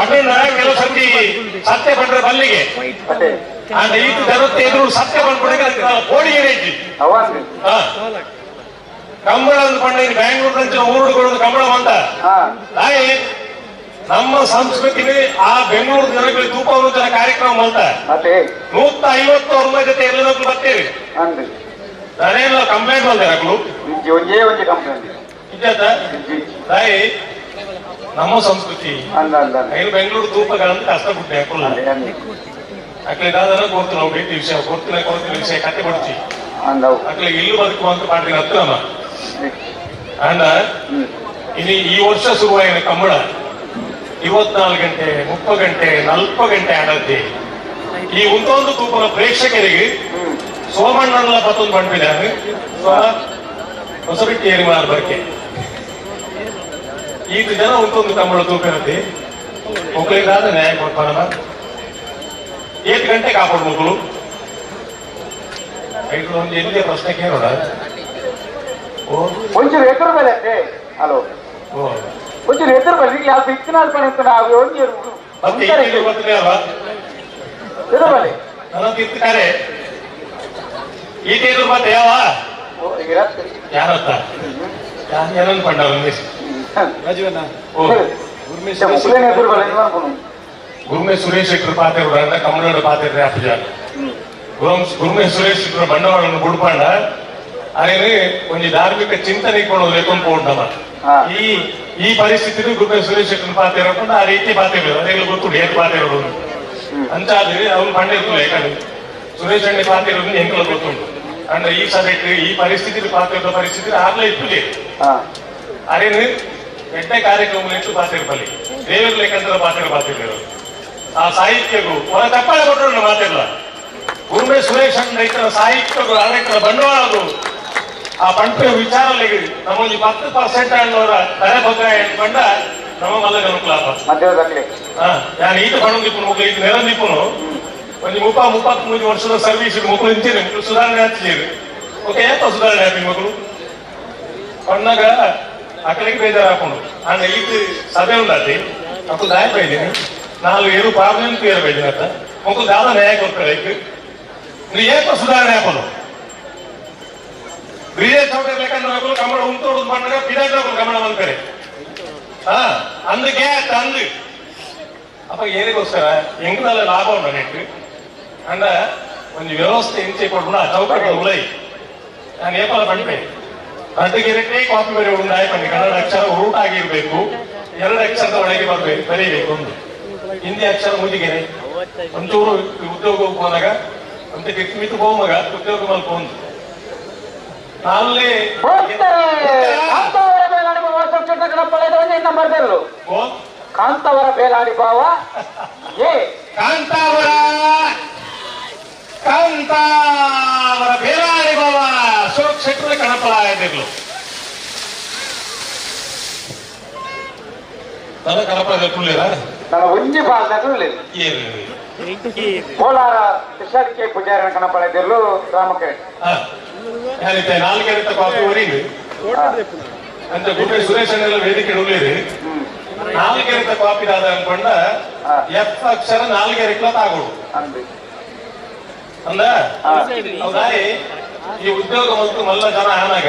ಅದನ್ನ ಕೆಲವು ಸರ್ತಿ ಸತ್ಯ ಬಂದ್ರೆ ಬಲ್ಲಿಗೆ ಅಂದ್ರೆ ಈತ ಜರುತ್ತೆ ಎದುರು ಸತ್ಯ ಬಂದ್ಬಿಡಿಗೆ ಕೋಡಿ ಏನೈತಿ ಕಂಬಳ ಅಂದ್ಕೊಂಡ ಬ್ಯಾಂಗ್ಳೂರ್ నుంచి ಊರುಗಳು ಕಂಬಳ ಅಂತ ನಮ್ಮ ಸಂಸ್ಕೃತಿಗೆ ಆ ಬೆಂಗಳೂರು ಜನಗಳಿಗೆ ತೂಪವೃತ್ತನ ಕಾರ್ಯಕ್ರಮ ಅಂತ 150 ಅವ್ರ ಜೊತೆ ಎಲ್ಲ ಬರ್ತೀವಿ ನಾನೇನ ಕಂಪ್ಲೇಂಟ್ ಮಾಡ್ತಾರೆ ತಾಯಿ ನಮ್ಮ ಸಂಸ್ಕೃತಿ ಐದು ಬೆಂಗಳೂರು ತೂಪಗಳಂತ ಕಷ್ಟಪಟ್ಟು ಹಾಕೊಳ್ಳ ಅಕ್ಲಿದಾದನ ಕೊಡ್ತು ನಾವು ಬೇಟಿ ವಿಷಯ ಕೊಡ್ತಿನ ವಿಷಯ ಕತೆ ಕೊಡ್ತೀವಿ ಅಕ್ಲಿಗೆ ಇಲ್ಲು ಬದುಕುವಂತ ಮಾಡ್ತೀನಿ ಹತ್ತು ನಮ್ಮ ಅಂದ ಇನ್ನು ಈ ವರ್ಷ ಶುರುವಾಯಿನ ಕಂಬಳ 24 ಗಂಟೆ 30 ಗಂಟೆ 40 ಗಂಟೆ ಆಡತ್ತೆ ಈ ಒಂದೊಂದು ತೂಪನ ಪ್ರೇಕ್ಷಕರಿಗೆ ಸೋಮಣ್ಣನ ಮತ್ತೊಂದು ಬಂದ್ಬಿದ್ದಾನೆ ಹೊಸಬಿಟ್ಟು ಏರಿ ಬರ್ಕೆ ಈಗ ಜನ ಒಂದೊಂದು ಕಂಬಳ ತೂಕ ಇರುತ್ತೆ ಒಕ್ಕಲಿಗಾದ ನ್ಯಾಯ ಕೊಡ್ತಾರಲ್ಲ 8 ಗಂಟೆಗೆ ಹಾಕೊಂಡು ಮಕ್ಕಳು ಒಂದು ಎಲ್ಲಿಗೆ ಪ್ರಶ್ನೆ ಕೇಳೋಣ కొంచెం ఎదురు వెళ్ళండి హలో కొంచెం ఎదురు వెళ్ళి యాభై విత్తనాలు పని అవి ఎదురువాలి ತಿರ್ತಾರೆ ಈಟೇದು ಮತ್ತೆ ಯಾವ ಯಾರತ್ತ ಏನನ್ನು ಪಂಡ ರಾಜೀವಣ್ಣ ಗುರುಮೆ ಸುರೇಶ್ ಶೆಟ್ಟರು ಪಾತಿರೋಡ ಕಮಲೋಡ ಪಾತಿರ್ರೆ ಅಪ್ಪಜ ಗುರುಮೆ ಸುರೇಶ್ ಶೆಟ್ಟರು ಬಂಡವಾಳವನ್ನು ಗುಡ್ಪಂಡ ఆయన కొంచెం ధార్మిక చింతన కూడా లేకుండా ఈ పరిస్థితిని గురుమೆ ಸುರೇಶ್ ಶೆಟ್ಟರು ಪಾತಿರకుండా ಆ ರೀತಿ ಪಾತಿರೋದು ಅದೆಲ್ಲ ಗೊತ್ತು ಏನ್ ಪಾತಿರೋದು ಅಂತಾದ್ರೆ ಅವ್ರು ಪಂಡಿತರು ಯಾಕಂದ್ರೆ ಸುರೇಶ್ ಅಣ್ಣೆ ಪಾತಿರೋದು ಎಂಕಲ ಗೊತ್ತುಂಟು ಅಂದ್ರೆ ಈ ಸಬ್ಜೆಕ್ಟ್ ಈ ಪರಿಸ್ಥಿತಿ ಪಾತಿರೋ ಪರಿಸ್ಥಿತಿ ಆಗ್ಲೇ ಇತ್ತು ಅರೇನು ಎಡ್ಡೆ ಕಾರ್ಯಕ್ರಮ ಎಷ್ಟು ಪಾತಿರ್ಬಲ್ಲಿ ದೇವರ ಲೆಕ್ಕಂತರ ಮಾತಾಡ್ತಿದ್ರು ಆ ಸಾಹಿತ್ಯಗೂ ಹೊರ ತಪ್ಪಾಳೆ ಕೊಟ್ಟರು ಮಾತಿಲ್ಲ ಗುರುಮೆ ಸುರೇಶ್ ರೈತರ ಸಾಹಿತ್ಯಗಳು ರೈತರ ಬಂಡವಾಳದು ಆ ಪಂಪೆ ವಿಚಾರಗಳಿಗೆ ನಮ್ಮೊಂದು 10% ಅನ್ನೋರ ತಲೆ ಬಗ್ಗೆ ಹೇಳ್ಕೊಂಡ ನಮ್ಮ ಮಲ್ಲಗ ಅನುಕೂಲ ನಾನು ಈತ ಪಣಂದಿಪ್ಪು ಮಕ್ಕಳು ಇದು ನೆರಂದಿಪ್ಪುನು ಒಂದು 33 ವರ್ಷದ ಸರ್ವಿಸ್ ಮಕ್ಕಳು ಇಂಚೇರಿ ಮಕ್ಕಳು ಸುಧಾರಣೆ ಆಗ್ತಿದ್ದೀರಿ ಓಕೆ ಎಂತ ಸುಧಾರಣೆ ಆಗ್ತೀನಿ ಮಕ್ಕಳು ಪಣ್ಣಾಗ ಅಕ್ಕಳಿಗೆ ಬೇಜಾರು ಹಾಕೊಂಡು ನಾನು ಈತ ಸಭೆ ಉಂಟಾತಿ ಮಕ್ಕಳು ದಾಯಕ ಇದ್ದೀನಿ 4 ಏರು ಪ್ರಾಬ್ಲಮ್ ಕ್ಲಿಯರ್ ಬೇಜಿನ ಅಂತ ಮಕ್ಕಳು ದಾದ ನ್ಯಾಯ ಕೊಡ್ತಾರೆ ನೀವು ಏಕ ಸುಧಾರಣೆ ಹಾಕೋದು ಬ್ರಿಜೇಶ್ ಚೌಟರ್ ಲೆಕ್ಕಂದ್ರೆ ಮಕ್ಕಳು ಕಮಲ ಉಂಟೋಡು ಬಂದಾಗ ಪಿದಾಟಗಳು ಕಮಲ ಅಂತಾರೆ ಅಂದಕ್ಕೆ ಅಂದು ಅಪ್ಪ ಏನಿಗೋಸ್ಕರ ಎಂಗದಲ್ಲ ಲಾಭ ಉಂಟ ನೆಟ್ಟು ಅಂದ ಒಂದು ವ್ಯವಸ್ಥೆ ಇಂಚೆ ಕೊಡ್ಬಿಡ ಚೌಕಟ್ಟ ಉಳೈ ನಾನು ಏಪಲ ಬಂಡೆ ಅಡ್ಡಗೆರೆ ಕಾಪಿ ಬರೀ ಉಂಡಾಯ ಬನ್ನಿ ಕನ್ನಡ ಅಕ್ಷರ ಉರುಟಾಗಿರ್ಬೇಕು 2 ಅಕ್ಷರದ ಒಳಗೆ ಬರ್ಬೇಕು ಬರೀಬೇಕು ಒಂದು ಹಿಂದಿ ಅಕ್ಷರ ಮುಗಿಗೆರೆ ಒಂಚೂರು ಉದ್ಯೋಗಕ್ಕೆ ಹೋದಾಗ ಅಂತ ಮಿತ್ತು ಹೋಮಗ ಉದ್ಯೋಗ ಮಲ್ಕೊಂಡು ಕಾಂತಾವರ ಬೇಲಾಡಿ ಬಾವ ಕಾಂತಾವರ ಬೇಲಾಡಿ ಬಾವ ಅಶೋಕ್ ಶೆಟ್ಟರ್ ಕಣಪಳ ಆಗಿರ್ಲು ನನ್ನ ಕಣಪಳ ಕುಳ್ಳಿರ ನನ್ನ ಒಂಜಿ ಬಾಲ್ದಲ್ಲಿ ಕೋಲಾರ ಕೃಷ್ಣಕ್ಕೆ ಪೂಜಾರಿನ ಕಣಪಳ ಇದ್ದಿರ್ಲು ರಾಮಕ್ಕೆ ಯಾರಿತ್ತೆ 4 ಗಂಟೆ ಕಾಫಿ ಹೊರೀರಿ ಅಂತ ಗುಡ್ಡೆ ಸುರೇಶ್ ಅನ್ನೆಲ್ಲ ವೇದಿಕೆ ಉಳ್ಳೇರಿ 4 ಗಂಟೆ ಕಾಫಿ ಆದ ಅನ್ಕೊಂಡ ಎಫ್ ಅಕ್ಷರ 4 ಗಂಟೆ ತಾಗೋಡು ಅಂದ ಹೌದಾಯಿ ಈ ಉದ್ಯೋಗ ಮತ್ತು ಮಲ್ಲ ಜನ ಆನಾಗ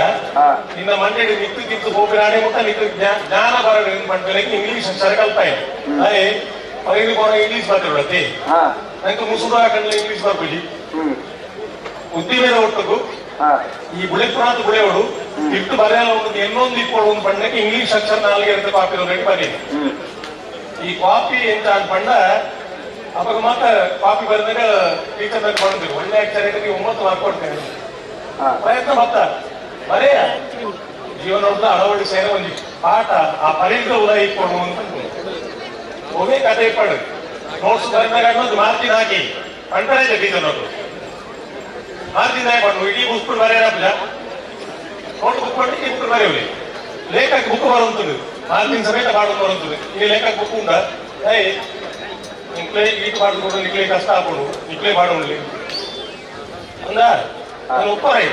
ನಿನ್ನ ಮಂಡ್ಯಡಿ ನಿತ್ತು ಕಿತ್ತು ಹೋಗಿರಾಣೆ ಮುಟ್ಟ ನಿತ್ತು ಜ್ಞಾನ ಬರಡು ಮಾಡ್ಬೇಕು ಇಂಗ್ಲಿಷ್ ಅಕ್ಷರ ಕಲ್ತಾಯಿ ಅದೇ ಅವರಿಗೆ ಕೊಡ ಇಂಗ್ಲಿಷ್ ಬರ್ತಿರತಿ ನಂಗೆ ಮುಸುಡು ಹಾಕಂಡ್ಲೆ ಇಂಗ್ಲಿಷ್ ಬರ್ಬಿಡಿ ಉದ್ದಿಮೆದ ಒಟ್ಟುಗು ಈ ಬುಳೆಪುರಾತ ಬುಳೆವಡು ಇಟ್ಟು ಬರೆಯಲ್ಲ ಒಂದು ಇನ್ನೊಂದು ಇಪ್ಪಡು ಒಂದು ಬಣ್ಣಕ್ಕೆ ಇಂಗ್ಲಿಷ್ ಅಕ್ಷರ 4 ಗಂಟೆ ಕಾಪಿ ರೆಡಿ ಬರೀ ಈ ಕಾಪಿ ಎಂತ ಅನ್ಕೊಂಡ ಅವಾಗ ಮಾತ್ರ ಕಾಪಿ ಬರೆದಾಗ ಟೀಚರ್ ಬಂದಿರು ಒಳ್ಳೆ ಅಕ್ಷರ 9 ಮಾರ್ಕ್ ಕೊಡ್ತೇನೆ ಪ್ರಯತ್ನ ಮತ್ತ ಬರೆಯ ಜೀವನದ ಅಳವಡಿ ಸೇರ ಒಂದು ಪಾಠ ಆ ಪರಿಗ ಉದ ಇಟ್ಕೊಡು ಅಂತ ಒಮ್ಮೆ ಕತೆ ಇಪ್ಪಡು ನೋಟ್ಸ್ ಬರೆದಾಗ ಅನ್ನೋದು ಮಾರ್ಜಿನ್ ಹಾಕಿ ಅಂತಾರೆ ಟೀಚರ್ ನೋಡು ಮಾರ್ಜಿನ್ ಹಾಕೊಂಡು ಇಡೀ ಬುಕ್ ಬರೆಯಲ್ಲ ನೋಟ್ ಬುಕ್ ಮಾಡಿ ಬುಕ್ ಬರೆಯಲಿ ಲೇಖಕ್ ಬುಕ್ ಬರುತ್ತದೆ ಮಾರ್ಜಿನ್ ಸಮೇತ ಮಾಡೋದು ಬರುತ್ತದೆ ಈ ಲೇಖಕ್ ಬುಕ್ ಉಂಟ ನಿಕ್ಲೆ ಈಟ್ ಮಾಡಿಕೊಂಡು ನಿಕ್ಲೆ ಕಷ್ಟ ಹಾಕೊಂಡು ನಿಕ್ಲೆ ಮಾಡೋಣಲಿ ಅಂದ ನಾನು ಉಪ್ಪರೈ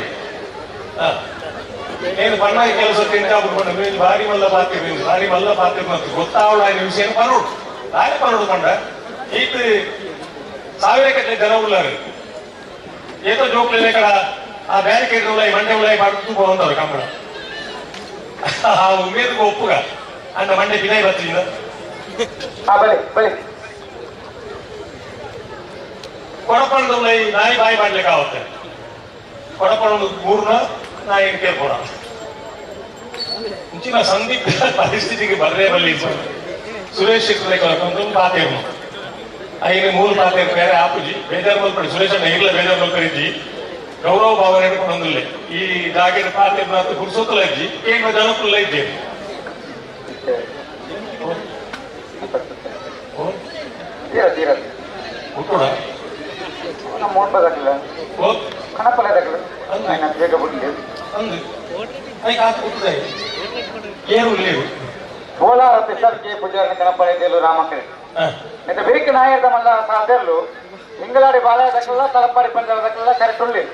నేను పన్నాయి ಕೆಲಸ తింటాపుడు మీరు భారీ మల్ల పాత్ర ಗೊತ್ತಾವಳ ವಿಷಯ ಪರೋಡು ದಾರಿ ಪರೋಡು ಕಂಡ ಈತ 1000 ಗಟ್ಟಲೆ ಜನ ಉಳ್ಳಾರು ಏತೋ ಜೋಕ್ಲೆ ఇక్కడ ఆ బ్యారికేడ్ ఉన్నాయి మండే ఉన్నాయి పడుతూ పోందారు కంబಳ ఆ ఉమ్మేదుకు ఒప్పుగా అంత మండే బినాయి బతిందా ಬಲೆ ಕೊಡಪಣದ ఉన్నాయి ನಾಯಿ ಬಾಯಿ ಮಾಡ್ಲಿಕ್ಕೆ ಆಗುತ್ತೆ ಕೊಡಪಣದ 3ನ ನಾಯಿ ಕೇಳ್ಕೊಡ ಮುಂಚಿನ ಸಂದಿಗ್ಧ ಪರಿಸ್ಥಿತಿಗೆ ಬರ್ರೇ ಬಲ್ಲಿ ಸುರೇಶ್ ಕೊಂದು ಪಾತೇರು ಐದು 3 ಪಾತೇರು ಬೇರೆ ಆಪುಜಿ ಬೇಜಾರು ಮಲ್ಪಡಿ ಸುರೇಶ್ ಅಣ್ಣ ಈಗಲೇ ಬೇಜಾರು ಮಲ್ಪಡಿಜಿ ಗೌರವ ಭಾವನೆ ಹಿಡ್ಕೊಂಡೊಂದಿಲ್ಲ ಈ ಜಾಗದ ಪಾತೇರು ಮತ್ತು ಗುರ್ಸೋತಲ ಇಜ್ಜಿ ಕೇಂದ್ರ ಜನಕ್ಕಲ್ಲ ಇದ್ದೇವೆ ಹುಟ್ಟೋಣ ಅಮೌಂಟ್ ಬದಲಿಲ್ಲ ಕಣಪಲ ಬೇಗ ಬಿಡ್ಲಿ ಕೋಲಾರ ಪಿಸರ್ಗೆ ಪೂಜಾರಿನ ಕಣಪಳ ಇದ್ದಲು ರಾಮಕ್ಕೆ ಮತ್ತೆ ಬೇಕೆ ನಾಯದ ಮಲ್ಲ ಸಾಧರ್ಲು ಇಂಗಳಾಡಿ ಬಾಳೆದಕ್ಕೆಲ್ಲ ತಲಪಾಡಿ ಪಂಜರದಕ್ಕೆಲ್ಲ ಕರೆಕ್ಟ್ ಉಳ್ಳಿ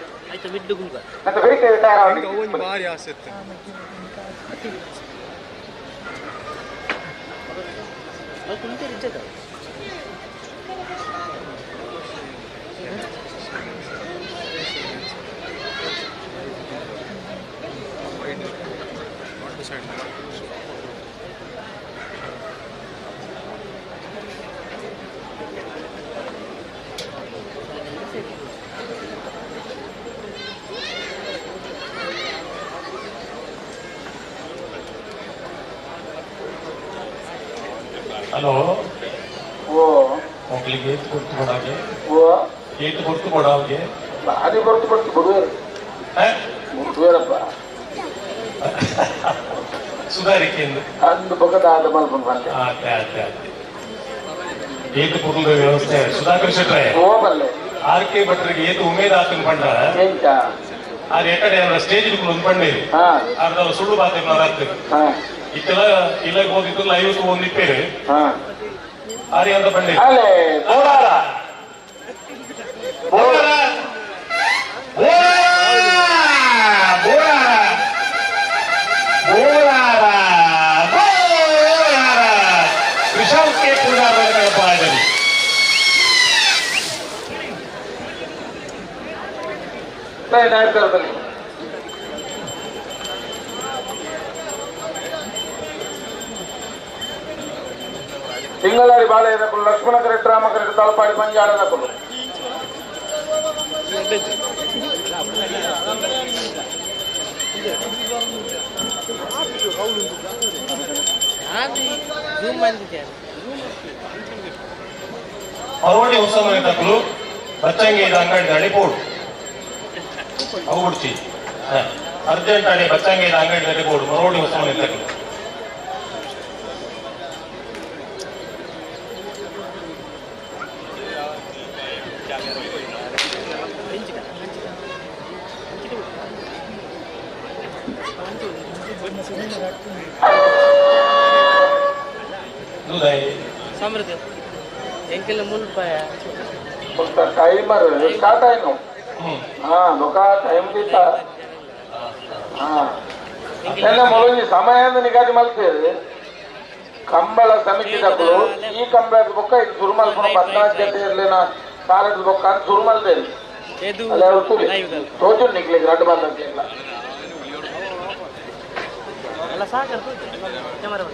ಮತ್ತೆ ಬೇಕೆ ತಯಾರಾಗಿ ಭಾರಿ ಆಸೆ ಹಲೋ ಓ ಮಕ್ಕಳಿಗೆ ಏತು ಕೊಡ್ತು ಕೊಡಾಗೆ ಓ ಏತು ಕೊಡ್ತು ಕೊಡಾವ್ಗೆ ಅದು ಬರ್ತು ಬಿಡುವರು ಬಿಡುವರಪ್ಪ ಸುಧಾರಿಕೆಯಿಂದ ಅಂದು ಬೊಕದಾದ ಮಲ್ಪ ಬಂದೆ ಅದೇ ಅದೇ ಅದೇ ಏತು ಕುಟುಂಬ ವ್ಯವಸ್ಥೆ ಸುಧಾಕರ್ ಶೆಟ್ರೆ ಹೋಗಲ್ಲೇ ಆರ್ಕೆ ಭಟ್ರಿಗೆ ಏತು ಉಮೇದ್ ಆತನ ಪಂಡ ಎಂತ ಅದು ಎಕಡೆ ಸ್ಟೇಜ್ ಒಂದು ಪಂಡೇರಿ ಅರ್ಧ ಸುಳ್ಳು ಬಾತಿನವರಾಗ್ತದೆ ಇತ್ತೆಲ್ಲ ಇಲ್ಲಿಗೆ ಹೋಗಿದ್ದು ಐವತ್ತು ಒಂದಿಪ್ಪೇರು ಆರಿ ಅಂತ ಪಂಡೇರಿ ಬೋಳಾರ ವಿಶಾಲ್ ಕೆ ಪೂಜಾರ ಪಾದರಿ ನಾಯಕರಲ್ಲಿ ತಿಂಗಳಾರಿ ಬಾಳೆಯದಕ್ಕೂ ಲಕ್ಷ್ಮಣ ಕರೆಕ್ಟ್ ರಾಮ ಕರೆಕ್ಟ್ ತಲಪಾಡಿ ಪಂಜಾಡದಕ್ಕೂ ಮರವಡಿ ಉತ್ಸವ ತಕ್ಕಲು ಬಚ್ಚಂಗಿ ಇದು ಅಂಗಡಿ ದಾಡಿ ಪೋಡು ಅವು ಬಿಡ್ತಿ ಅರ್ಜೆಂಟ್ ಆಡಿ ಬಚ್ಚಂಗಿ ಇದು ಅಂಗಡಿ ದಾಡಿ ಪೋಡು ಮರವಡಿ ಉತ್ಸವ ತಕ್ಕಲು ಸಮೃದ್ಧಿ ಎಂಕೆಲ್ಲ ಮುಲ್ಪಾಯ ಟೈಮರ್ ಸ್ಟಾರ್ಟ್ ಆಯ್ತು ನುಕ ಟೈಮ್ ದಿತ್ತ ಮೊದಲು ಸಮಯ ನಿಗಾದಿ ಮಲ್ತೇವೆ ಕಂಬಳ ಸಮಿತಿ ತಕ್ಕಳು ಈ ಕಂಬಳದ ಬೊಕ್ಕ ಇದು ಸುರುಮಲ್ಪುರ 14 ಜೊತೆ ಇರ್ಲಿನ ಕಾಲದ ಬೊಕ್ಕ ಅಂತ ಸುರುಮಲ್ದೇರಿ ಅಲ್ಲ ತುಳಿ ತೋಜು ನಿಗ್ಲಿಕ್ಕೆ ರಡ್ಡು ಬಂದಂತೆ ಇಲ್ಲ ಎಲ್ಲ ಸಾಕು ಕ್ಯಾಮರಾ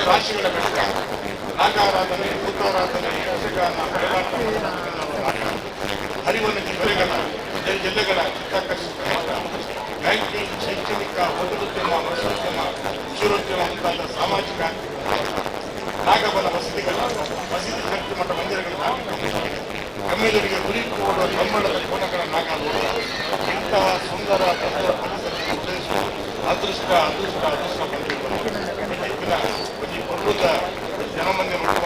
ರಾಶಿಗಳ ಬೆಟ್ಟ ನಾಗಾರಾಧನೆ ಭೂತಾರಾಧನೆ ಯಕ್ಷಗಾನ ಹರಿವನದಿ ಬೆಳೆಗಳ ಜಿಲ್ಲೆಗಳ ಚಿತ್ತಾಕರ್ಷಕ ಬ್ಯಾಂಕಿಂಗ್ ಶೈಕ್ಷಣಿಕ ಹೋಟೆಲೋದ್ಯಮ ವಸೋದ್ಯಮ ಕ್ಷೀರೋದ್ಯಮ ಮುಂತಾದ ಸಾಮಾಜಿಕ ನಾಗಬಲ ವಸತಿ ಶಕ್ತಿ ಮಠ ಮಂದಿರಗಳ ಕಮ್ಮಿದರಿಗೆ ಗುರಿ ಕೊಡುವ ಕಂಬಳದ ಕೋಣಗಳ ನಾಗಾಲು ಇಂತಹ ಸುಂದರ ಪರಿಸರ ಅದೃಷ್ಟ ಪ್ರಕೃತ ಜನಮಂದಿರ ನಮ್ಮ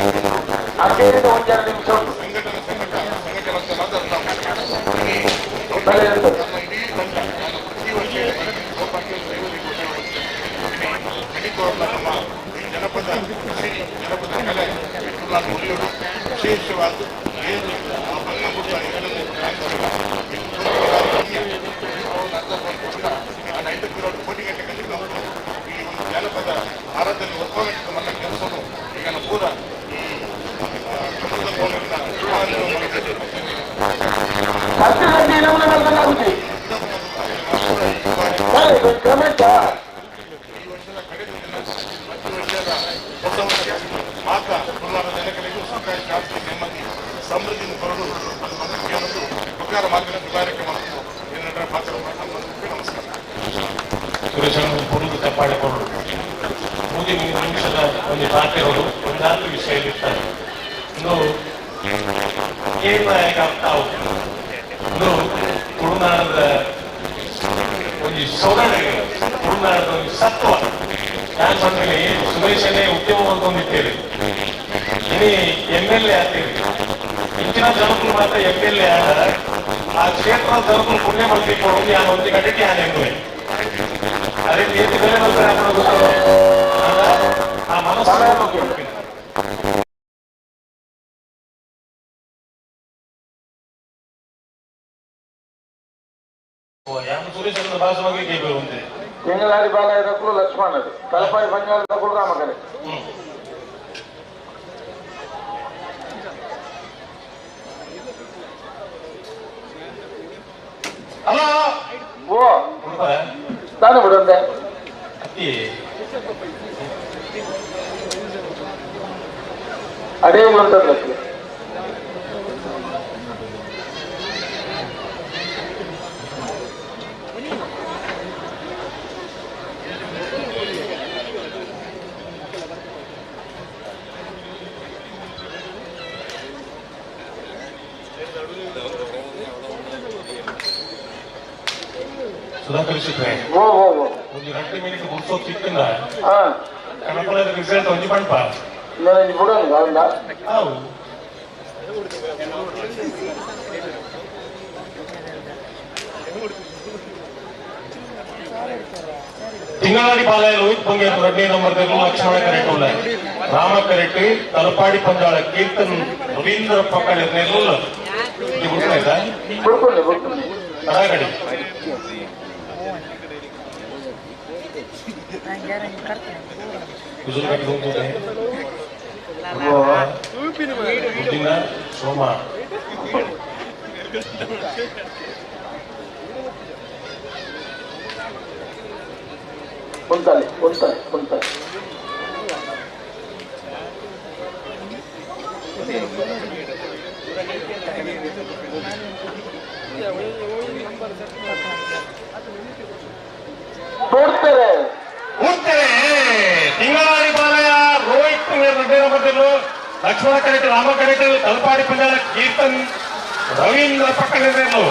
ಜನಪದ ಸಿರಿ ಜನಪದ ಕಲೆ ನೋಡಲು ವಿಶೇಷವಾದ ಏನು ಕೋಟಿ ಗಂಟೆ ಕಲಿತು ಈ ಒಂದು ಜನಪದ ಭಾರತದಲ್ಲಿ ಒಪ್ಪಬೇಕು ನನ್ನ ಕೆಲಸವು ಈಗ ಪೂರ ಈ ಮಾತ್ರ ಕೋಲಾರ ಜನಕರಿಗೂ ಸರ್ಕಾರಿ ಶಾಸ್ತ್ರ ನೆಮ್ಮದಿ ಸಮೃದ್ಧಿಯನ್ನು ಕೊರಡು ಪ್ರಕಾರ ಮಾತಿನ ಕಾರ್ಯಕ್ರಮವನ್ನು ಏನರ ಪಾತ್ರ ನಮಸ್ಕಾರ. ಸುರೇಶನ್ನು ಹುಡುಗು ತಪ್ಪಾಡಿಕೊಂಡು ಮುಂದಿನ ನಿಮಿಷದ ಒಂದು ಮಾತಿರೋದು ಒಂದಾದ್ರೂ ವಿಷಯವಿರ್ತಾರೆ ಇನ್ನು ಏನು ಆಗ್ತಾವು ಇನ್ನು ತುಳುನಾಡದ ಒಂದು ಸೌರಣ್ಯ ತುಳುನಾಡದ ಒಂದು ಸತ್ವ ನಾನು ಬಂದ್ರೆ ಸುರೇಶನೇ ಉದ್ಯಮ ಹೊಂದಿದ್ದೇವೆ ಇನಿ MLA ಆಗ್ತೇವೆ ಹೆಚ್ಚಿನ ಜನಗಳು ಮಾತ್ರ MLA ಆದ ಆ ಕ್ಷೇತ್ರದ ಜನಗಳು ಪುಣ್ಯ ಮಾಡ್ಬೇಕು ನಾನು ಒಂದು ಗಂಟೆಗೆ ನಾನು ಎನ್ನುವೆ ಅದೇ ನೀತಿ ಬೆಲೆ ಬಂದರೆ ಆ ಮನಸ್ಸು ಸುರೇಶನ ಭಾಷವಾಗಿ ಕೇಳಿರುವಂತೆ ತಿಂಗಳಾಡಿ ಬಾಲಾಯದಕ್ಕೂ ಲಕ್ಷ್ಮಣರು ತಲಪಾಡಿ ಬಂಗಾಳದಕ್ಕೂ ರಾಮಕಲೆ ಹಲೋ ಓ ತಾನು ಬಿಡುವಂತೆ ಅಡೇಗಳು ಅಂತ ಸುಧಾಕರ್ ಶಿಕ್ಷೆ ಒಂದು 2 ಮಿನಿಟ್ ಮುಗಿಸೋದು ಸಿಕ್ಕಿಂದ ಕಣಪದ ರಿಸಲ್ಟ್ ಒಂದು ಪಂಪ ಬಿಡೋಣ ಹೌದು ತಿಂಗಳಾಡಿ ಪಾಲಯ ರೋಹಿತ್ ಬಂಗೇರ್ 2ನೇ ನಂಬರ್ ಲಕ್ಷ್ಮಣ ಕರೆಕ್ಟ್ ಉಳ್ಳ ರಾಮ ಕರೆಕ್ಟ್ ತಲಪಾಡಿ ಪಂಜಾಳ ಕೀರ್ತನ್ ರವೀಂದ್ರ ಪಕ್ಕಡ ನೆಲ್ಲ ಇದು ಬಿಡ್ತಾಯ್ತಾ ಕಡಗಡಿ ಕುಜುಲ್ ಕಟ್ಟಿ ಹೋಗ್ತದೆ ಬುದ್ಧಿನ ಸೋಮ ಕುಂತಲೆ ಕುಂತಲೆ ಕುಂತಲೆ ತೋಡ್ತಾರೆ ತಿಂಗಳಾಡಿ ಪಾಲಯ ರೋಹಿತ್ 2ನೇ ನಂಬರ್ದಲ್ಲೂ ಲಕ್ಷ್ಮಣ ಕರೆಕ್ಟ್ ರಾಮ ಕರೆಕ್ಟ್ ತಲಪಾಡಿ ಪಂಜಾಳ ಕೀರ್ತನ್ ರವೀಂದ್ರ ಪಕ್ಕದಲ್ಲೂ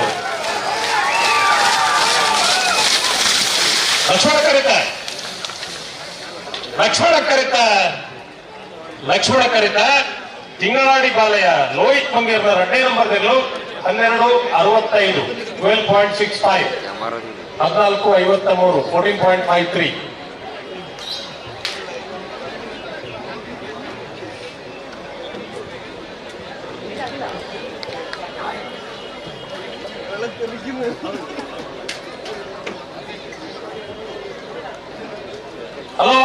ಲಕ್ಷ್ಮಣ ಕರೆತ ತಿಂಗಳಾಡಿ ಪಾಲಯ ಲೋಹಿತ್ ಮಂಗೇರ್ನ 2ನೇ ನಂಬರ್ದಲ್ಲೂ 12:65 12.65 14:53 14.53 ಹಲೋ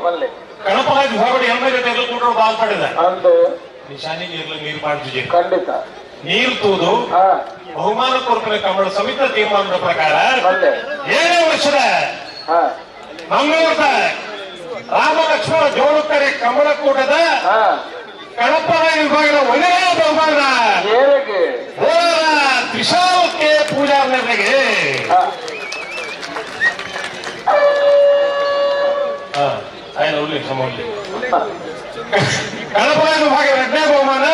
ಬಲ್ಲೆ ಗಣಪರಾಜ್ ಹೊರಗಡೆ ಎಮ್ಮೆ ಕೂಟರು ಬಾಲ್ ಪಡೆದ ಅಂದು ನಿಶಾನಿಗೆ ನೀರು ಮಾಡ್ತಿದ್ದೆ ಖಂಡಿತ ನೀರು ತೂದು ಬಹುಮಾನ ಕೊರಕನ ಕಮಲ ಸಮಿತ ತೀರ್ಮಾನದ ಪ್ರಕಾರ 7ನೇ ವರ್ಷದ ಮಂಗಳೂರದ ರಾಮ ಲಕ್ಷ್ಮಣ ಜೋಡುಕರೆ ಕಮಲ ಕೂಟದ ಗಣಪರ ವಿಭಾಗದ 1ನೇ ಬಹುಮಾನ ತ್ರಿಶಾಲ್ ಕೆ ಪೂಜಾರ್ನವರಿಗೆ ಗಣಪರ ವಿಭಾಗ 2ನೇ ಬಹುಮಾನ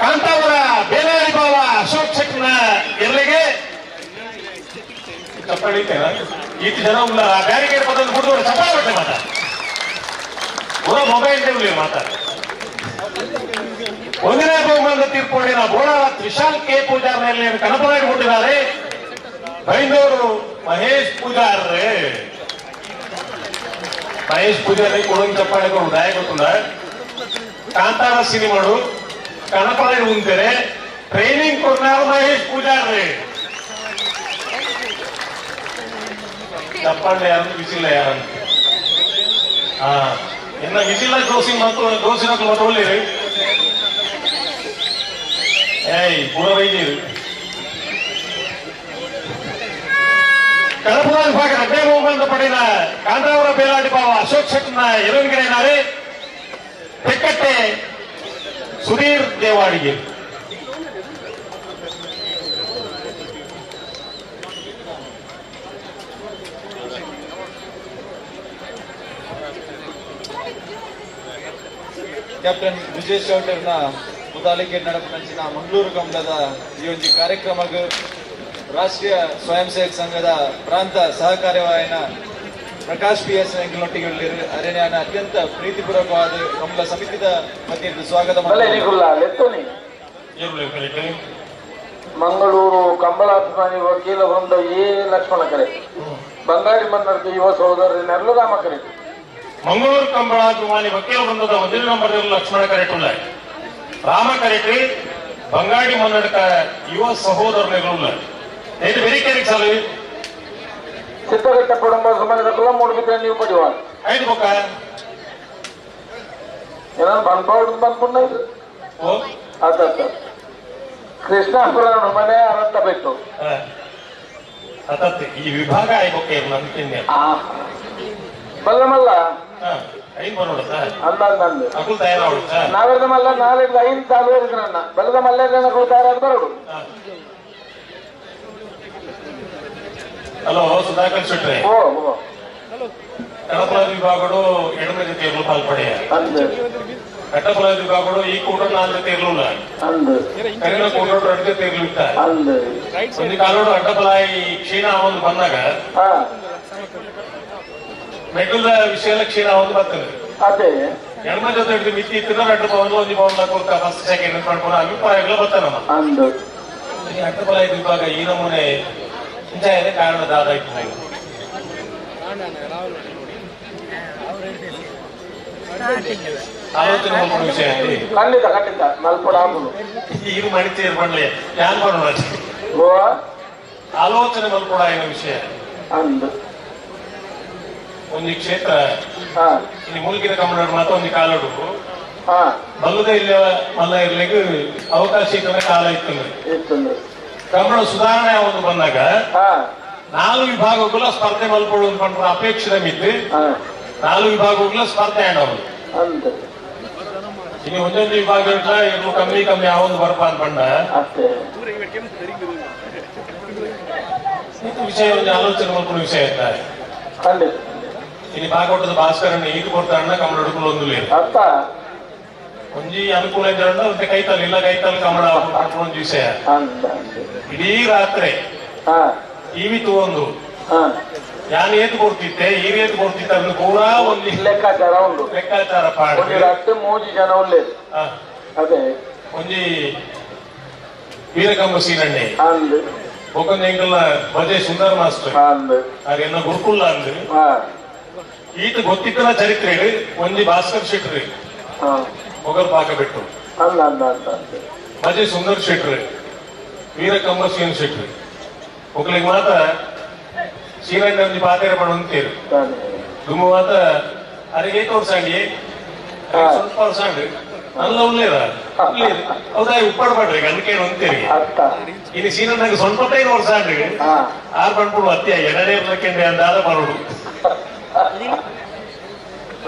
ಕಾಂತಾವರ ಬೇಲಾರಿ ಬಾವ ಅಶೋಕ್ ಶೆಟ್ನ ಎಲ್ಲಿಗೆ ಚಪ್ಪಲಿ ಇತ್ತೇನ ಇಷ್ಟು ಜನ ಉಲ್ಲ ಬ್ಯಾರಿಕೇಡ್ ಪದವನ್ನು ಬಿಟ್ಟು ಚಪ್ಪಾಳೆ ಬಟ್ಟೆ ಮಾತಾ ಪೂರ ಮೊಬೈಲ್ ಟೇಬಲ್ ಮಾತಾ ಒಂದನೇ ಬಹುಮಾನದ ತೀರ್ಪುಡಿನ ಬೋಳಾರ ತ್ರಿಶಾಲ್ ಕೆ ಪೂಜಾರ್ನಲ್ಲಿ ಕನಪನಾಗಿ ಕೊಟ್ಟಿದ್ದಾರೆ ಬೈಂದೂರು ಮಹೇಶ್ ಪೂಜಾರ್ರೆ ಮಹೇಶ್ ಪೂಜಾರಿ ಕೊಡೋನ್ ಚಪ್ಪಾಳೆ ಕೊಡು ದಯ ಗೊತ್ತುಂಡ ಕಾಂತಾರ ಸಿನಿಮಾಡು ಕನಪನಾಗಿ ಉಂತಾರೆ ಟ್ರೈನಿಂಗ್ ಕೊಡ್ನಾರ ಮಹೇಶ್ ಪೂಜಾರ್ರೆ ಚಪ್ಪಾಳೆ ಯಾರು ಬಿಸಿಲ್ಲ ಯಾರು ಹಾ ಇನ್ನ ಬಿಸಿಲ್ಲ ದೋಸಿ ಮತ್ತು ದೋಸಿನ ಮತ್ತು ಒಳ್ಳೆರಿ ಏಯ್ ಪೂರ ವೈದ್ಯರು ಕಡಪದ ವಿಭಾಗ ರಡ್ಡೆ ಬಹುಮಾನದ ಪಡೆದ ಕಾಂತಾವರ ಬೇಲಾಡಿ ಬಾವ ಅಶೋಕ್ ಶೆಟ್ನ ಎರವನ್ಗೆರೆ ತೆಕ್ಕಟ್ಟೆ ಸುಧೀರ್ ದೇವಾಡಿಗೆ ಕ್ಯಾಪ್ಟನ್ ವಿಜಯ್ ಚೌಟರ್ನ ಮುತಾಲಿಕೆ ನಡಪಂಚಿನ ಮಂಗಳೂರು ಕಮಲದ ಈ ಒಂದು ಕಾರ್ಯಕ್ರಮಕ್ಕೆ ರಾಷ್ಟ್ರೀಯ ಸ್ವಯಂ ಸೇವಕ ಸಂಘದ ಪ್ರಾಂತ ಸಹಕಾರ್ಯವಾಹಿನ ಪ್ರಕಾಶ್ PS ಎಂಗಳೊಟ್ಟಿಗೆ ಅರಣ್ಯನ ಅತ್ಯಂತ ಪ್ರೀತಿಪೂರ್ವಕವಾದ ಕಮಲ ಸಮಿತಿದ ವತಿಯಿಂದ ಸ್ವಾಗತ ಮಂಗಳೂರು ಕಂಬಳಾಭಿಮಾನಿ ವಕೀಲ ವೃಂದ ಎ ಲಕ್ಷ್ಮಣ ಕರೆ ಬಂಗಾಡಿ ಮನ್ನರ್ಗ ಯುವ ಸಹೋದರಿ ನೆರಳುರಾಮ ಕರೆ ಮಂಗಳೂರು ಕಂಬಳಾಭಿಮಾನಿ ವಕೀಲ ವೃಂದದ 1ನೇ ನಂಬರ್ ಲಕ್ಷ್ಮಣ ಕರೆಟುಳ್ಳ ರಾಮ ಕರೆಟ್ರಿ ಬಂಗಾಡಿ ಮನ್ನಡ್ಕ ಯುವ ಸಹೋದರನೆಗಳುಳ್ಳ ಇದು ಬೆರಿಕೆರೆ ಸಾಲು ಚಿತ್ರಗಟ್ಟ ಕುಟುಂಬ ಸುಮ್ಮನೆ ಕುಲ ಮೂಡಿಬಿದ್ರೆ ನೀವು ಪಡಿವ ಐದು ಬೊಕ್ಕ ಏನಾದ್ರು ಬಂದ್ಬಾರ್ದು ಬಂದ್ಕೊಂಡ ಆತ ಕೃಷ್ಣಾಪುರ ಮನೆ ಅನಂತ ಬಿಟ್ಟು ಅತತ್ತೆ ಈ ವಿಭಾಗ ಆಯ್ಕೆ ನಂಬಿಕೆ ಬಲ್ಲಮಲ್ಲ ಐದು ಬರೋಣ ಅಂದಂದು ಅಕುಲ್ ತಯಾರಾಡು ನಾವೆಲ್ಲ ಮಲ್ಲ 4-5 ಚಾಲು ಇದ್ರನ್ನ ಬಲ್ಲದ ಮಲ್ಲ ತಯಾರಾಗಿ ಬರೋಡು ಹಲೋ ಸುಧಾಕರ್ ಶೆಟ್ರೆ ಕಡಪಲ ವಿಭಾಗಗಳು ಎಡಮ ಜೊತೆ ಪಾಲ್ಪಡೆಯ ಕಟ್ಟಪಲ ವಿಭಾಗಗಳು ಈ ಕೂಡ 4 ಜೊತೆ ಇರಲಿಲ್ಲ ಕರಿನ ಕೂಡೋಡು 2 ಜೊತೆ ಇರ್ಲಿತ್ತ ಒಂದು ಕಾಲೋಡು ಅಡ್ಡಪಲ ಈ ಕ್ಷೀಣ ಒಂದು ಬಂದಾಗ ಮೆಟ್ಟುದ ವಿಷಯ ಕ್ಷೀಣ ಒಂದು ಬರ್ತದೆ ಅದೇ ಎಡಮ ಜೊತೆ ಹಿಡಿದು ಮಿತಿ ಇತ್ತಿನ 2 ಪವನ್ 1 ಪವನ್ ಕೊಡ್ತಾ ಫಸ್ಟ್ ಸೆಕೆಂಡ್ ಮಾಡ್ಕೊಂಡು ಅಭಿಪ್ರಾಯಗಳು ಬರ್ತಾನಮ್ಮ ಅಡ್ಡಪಲ ವಿಭಾಗ ಈ ನಮೂನೆ ಇಂಚಾಯದೆ ಕಾರಣದಾದ ಆಲೋಚನೆ ಮಾಡ್ಕೊಂಡು ವಿಷಯ ಖಂಡಿತ ಖಂಡಿತ ಮಲ್ಪಡ ಈಗ ಮಣಿತೇರ್ ಬಣ್ಲೆ ಯಾನ್ ಮಾಡೋಣ ಆಲೋಚನೆ ಮಲ್ಪಡ ಏನೋ ವಿಷಯ ಒಂದು ಕ್ಷೇತ್ರ ಇಲ್ಲಿ ಮುಲ್ಕಿನ ಕಮಲ ಮಾತ್ರ ಒಂದು ಕಾಲಡು ಬಲ್ಲದ ಇಲ್ಲ ಮಲ್ಲ ಇರ್ಲಿಕ್ಕೆ ಅವಕಾಶ ಇತ್ತಂದ್ರೆ ಕಾಲ ಇತ್ತು ಕಮಲ ಸುಧಾರಣೆ ಒಂದು ಬಂದಾಗ 4 ವಿಭಾಗಗಳ ಸ್ಪರ್ಧೆ ಮಲ್ಪಡುವುದು ಪಂಡ ಅಪೇಕ್ಷಿತ ಮಿತ್ತು 4 ವಿಭಾಗಗಳ ಸ್ಪರ್ಧೆ ಆಡೋದು ಇನ್ನು ಒಂದೊಂದು ವಿಭಾಗ ಇನ್ನು ಕಮ್ಮಿ ಕಮ್ಮಿ ಯಾವೊಂದು ಬರ್ಪ ಅನ್ಪಂಡ ವಿಷಯ ಒಂದು ಆಲೋಚನೆ ಮಾಡ್ಕೊಂಡು ವಿಷಯ ಇರ್ತಾರೆ ಇಲ್ಲಿ ಭಾಗವತದ ಭಾಸ್ಕರನ್ನ ಈಗ ಕೊಡ್ತಾರಣ್ಣ ಕಮಲ ಹುಡುಕಲು ಒಂದು ಒಂಜಿ ಅನುಕೂಲ ಇದ್ರಣ್ಣ ಮತ್ತೆ ಕೈತಲ್ ಇಲ್ಲ ಕೈತಲ್ ಕಮಲ ಒಂದು ವಿಷಯ ಇಡೀ ರಾತ್ರಿ ಟಿವಿ ತಗೊಂಡು ಯಾನ್ ಏತ್ ಕೊಡ್ತಿದ್ದೆ ಈ ರೇಟ್ ಕೊಡ್ತಿದ್ದೆ ಅದನ್ನು ಪೂರಾ ಒಂದು ಲೆಕ್ಕಾಚಾರ ಉಂಟು ಲೆಕ್ಕಾಚಾರ ಪಾಡಿ 2-3 ಜನ ಒಳ್ಳೇದು ಅದೇ ಒಂಜಿ ವೀರಕಂಬ ಸೀನಣ್ಣೆ ಒಕ್ಕೊಂದು ಎಂಕಲ್ನ ಬಜೆ ಸುಂದರ ಮಾಸ್ಟರ್ ಹಾಗೆನ್ನ ಗುರುಕುಲ್ಲ ಅಂದ್ ಈತ ಗೊತ್ತಿತ್ತನ ಚರಿತ್ರೆ ಒಂಜಿ ಭಾಸ್ಕರ್ ಶೆಟ್ರಿ ಮೊಗಲ್ ಪಾಕ ಬಿಟ್ಟು ಬಜೆ ಸುಂದರ್ ಶೆಟ್ರಿ ವೀರಕಂಬ ಸೀನ್ ಶೆಟ್ರಿ ಒಕ್ಕಲಿಗೆ ಮಾತ್ರ ಸೀನಣ್ಣ ಒಂಜಿ ಪಾತೆರ ಪಡ ಅಂತೀರು ದುಮ್ಮ ಮಾತ ಅರಿಗೆ ತೋರ್ಸಂಡಿ ಸ್ವಲ್ಪ ವರ್ಷಂಡ್ ನಲ್ಲ ಉಳ್ಳೇದ ಹೌದಾ ಉಪ್ಪಾಡ್ಬಾಡ್ರಿ ಅದಕ್ಕೇನು ಅಂತೀರಿ ಇನ್ನು ಸೀನಣ್ಣಗೆ ಸ್ವಲ್ಪ 5 ವರ್ಷ ಅಂಡ್ರಿ 6 ಬಂದ್ಬಿಡು ಅತ್ಯ ಎರಡೇ ಇರ್ಲಕ್ಕೆಂದ್ರೆ ಅಂದಾದ ಬರೋಡು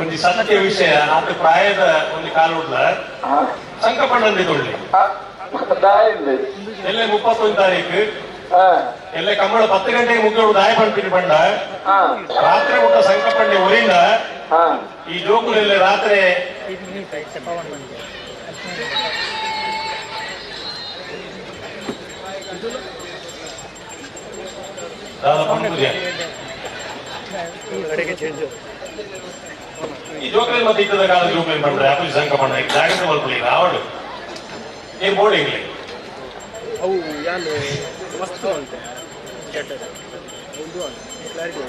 ಒಂದು ಸತ್ಯ ವಿಷಯ ಆತ ಪ್ರಾಯದ ಒಂದು ಕಾಲುಡ್ಲ ಸಂಕಪಣ್ಣಂದಿದೊಳ್ಳಿ ಎಲ್ಲೇ 31 ತಾರೀಕು ಎಲ್ಲೇ ಕಮ್ಮಳ 10 ಗಂಟೆಗೆ ಮುಗಿಯೋಡು ದಾಯ ಪಂಪಿನಿ ಬಂಡ ರಾತ್ರಿ ಊಟ ಸಂಕಪಣ್ಣೆ ಊರಿಂದ ಈ ಜೋಕುಲಲ್ಲಿ ರಾತ್ರಿ ದಾದ ಪಂಪುಜ ಈ ಜೋಕಲ್ಲಿ ಮತ್ತೆ ಇದ್ದದ ಕಾಲ ಜೋಕಲ್ಲಿ ಪಂಡ್ರೆ ಅಪುಜಿ ಸಂಕ ಪಂಡ ಜಾಗ್ರತೆ ಮಲ್ಪಲಿ ರಾವಡು ಏನ್ ಬೋರ್ಡ್ ಇರ್ಲಿ ಅವು ಯಾನು ವಸ್ತು ಅಂತ ಒಂದು ಕ್ಲಾರಿಟಿ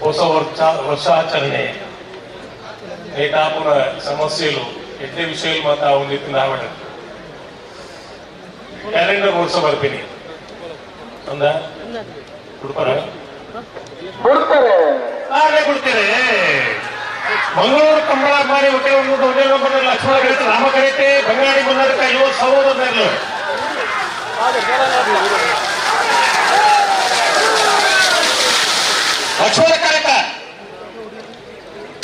ಹೊಸ ವರ್ಷಾಚರಣೆ నేటాపున సమస్యలు ఎట్టే విషయాలు మాత్రం ఉంది రావడ క్యాలెండర్ ವರ್ಷ ಬರ್ತೀನಿ ಅಂದ ಕೊಡ್ತಾರೆ ಮಂಗಳೂರು ಕಂಬಳ ಮಾರಿ ಒಟ್ಟೆ ಒಂದು ಲಕ್ಷ್ಮಣ ಕರೆತೆ ರಾಮ ಕರೆತೆ ಬಂಗಾಳಿ ಮುನ್ನಡಕ ಯುವ ಸಹೋದರರು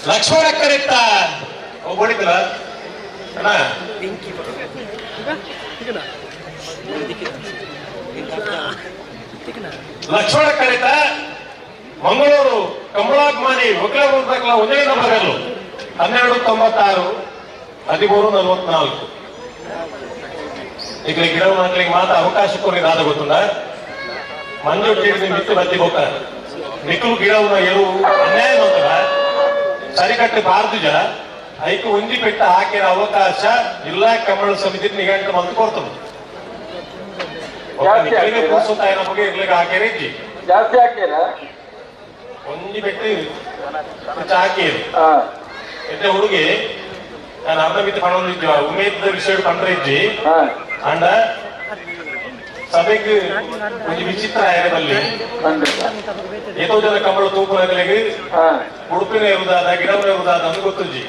ಲಕ್ಷ್ಮಣ ಕರೆತ ಹೊಡಿತಲ್ಲ ಅಣ್ಣ ಲಕ್ಷ್ಮಣ ಕರೆತ ಮಂಗಳೂರು ಕಂಬಳಾಭಿಮಾನಿ ಒಕ್ಕಲಗುಂದಕಲ 1ನೇ ನಂಬರಲ್ಲೂ 1296 1344 ಈಗ ಗಿಡ ಮಕ್ಕಳಿಗೆ ಮಾತ್ರ ಅವಕಾಶ ಕೊಡಿ ರಾದ ಗೊತ್ತುಂಡ ಮಂಜು ಗಿಡದ ಮಿತ್ತು ಬತ್ತಿ ಹೋಗ ನಿಖಲು ಗಿಡವನ್ನ ಎರು ಅನ್ಯಾಯ ನೋಡ್ತಾರ ಸರಿಕಟ್ಟು ಬಾರ್ದುಜ ಐಕು ಒಂದಿ ಪೆಟ್ಟ ಹಾಕಿರೋ ಅವಕಾಶ ಜಿಲ್ಲಾ ಕಂಬಳ ಸಮಿತಿ ನಿಗಂಟ ಮಂದು ಕೊಡ್ತದೆ ಬಗ್ಗೆ ಇರ್ಲಿಕ್ಕೆ ಹಾಕ್ಯಾರ ಇಜ್ಜಿ ಜಾಸ್ತಿ ಹಾಕ್ಯಾರ ಒಂದಿ ಬೆಟ್ಟು ಹಾಕಿರಿ ಎದ್ದೆ ಹುಡುಗಿ ನಾನು ಅರ್ಧ ಬಿತ್ತು ಪಣೋದಿದ್ದ ಉಮೇದ್ ವಿಷಯ ಪಂಡ್ರೆ ಇಜ್ಜಿ ಅಂಡ ಸಭೆಗೆ ಒಂದು ವಿಚಿತ್ರ ಆಯರಲ್ಲಿ ಎಷ್ಟೋ ಜನ ಕಂಬಳ ತೂಪುಗಳಿಗೆ ಉಡುಪಿನ ಇರುವುದಾದ ಗಿಡವನ್ನ ಇರುವುದಾದ ಅಂತ ಗೊತ್ತಿಜ್ಜಿ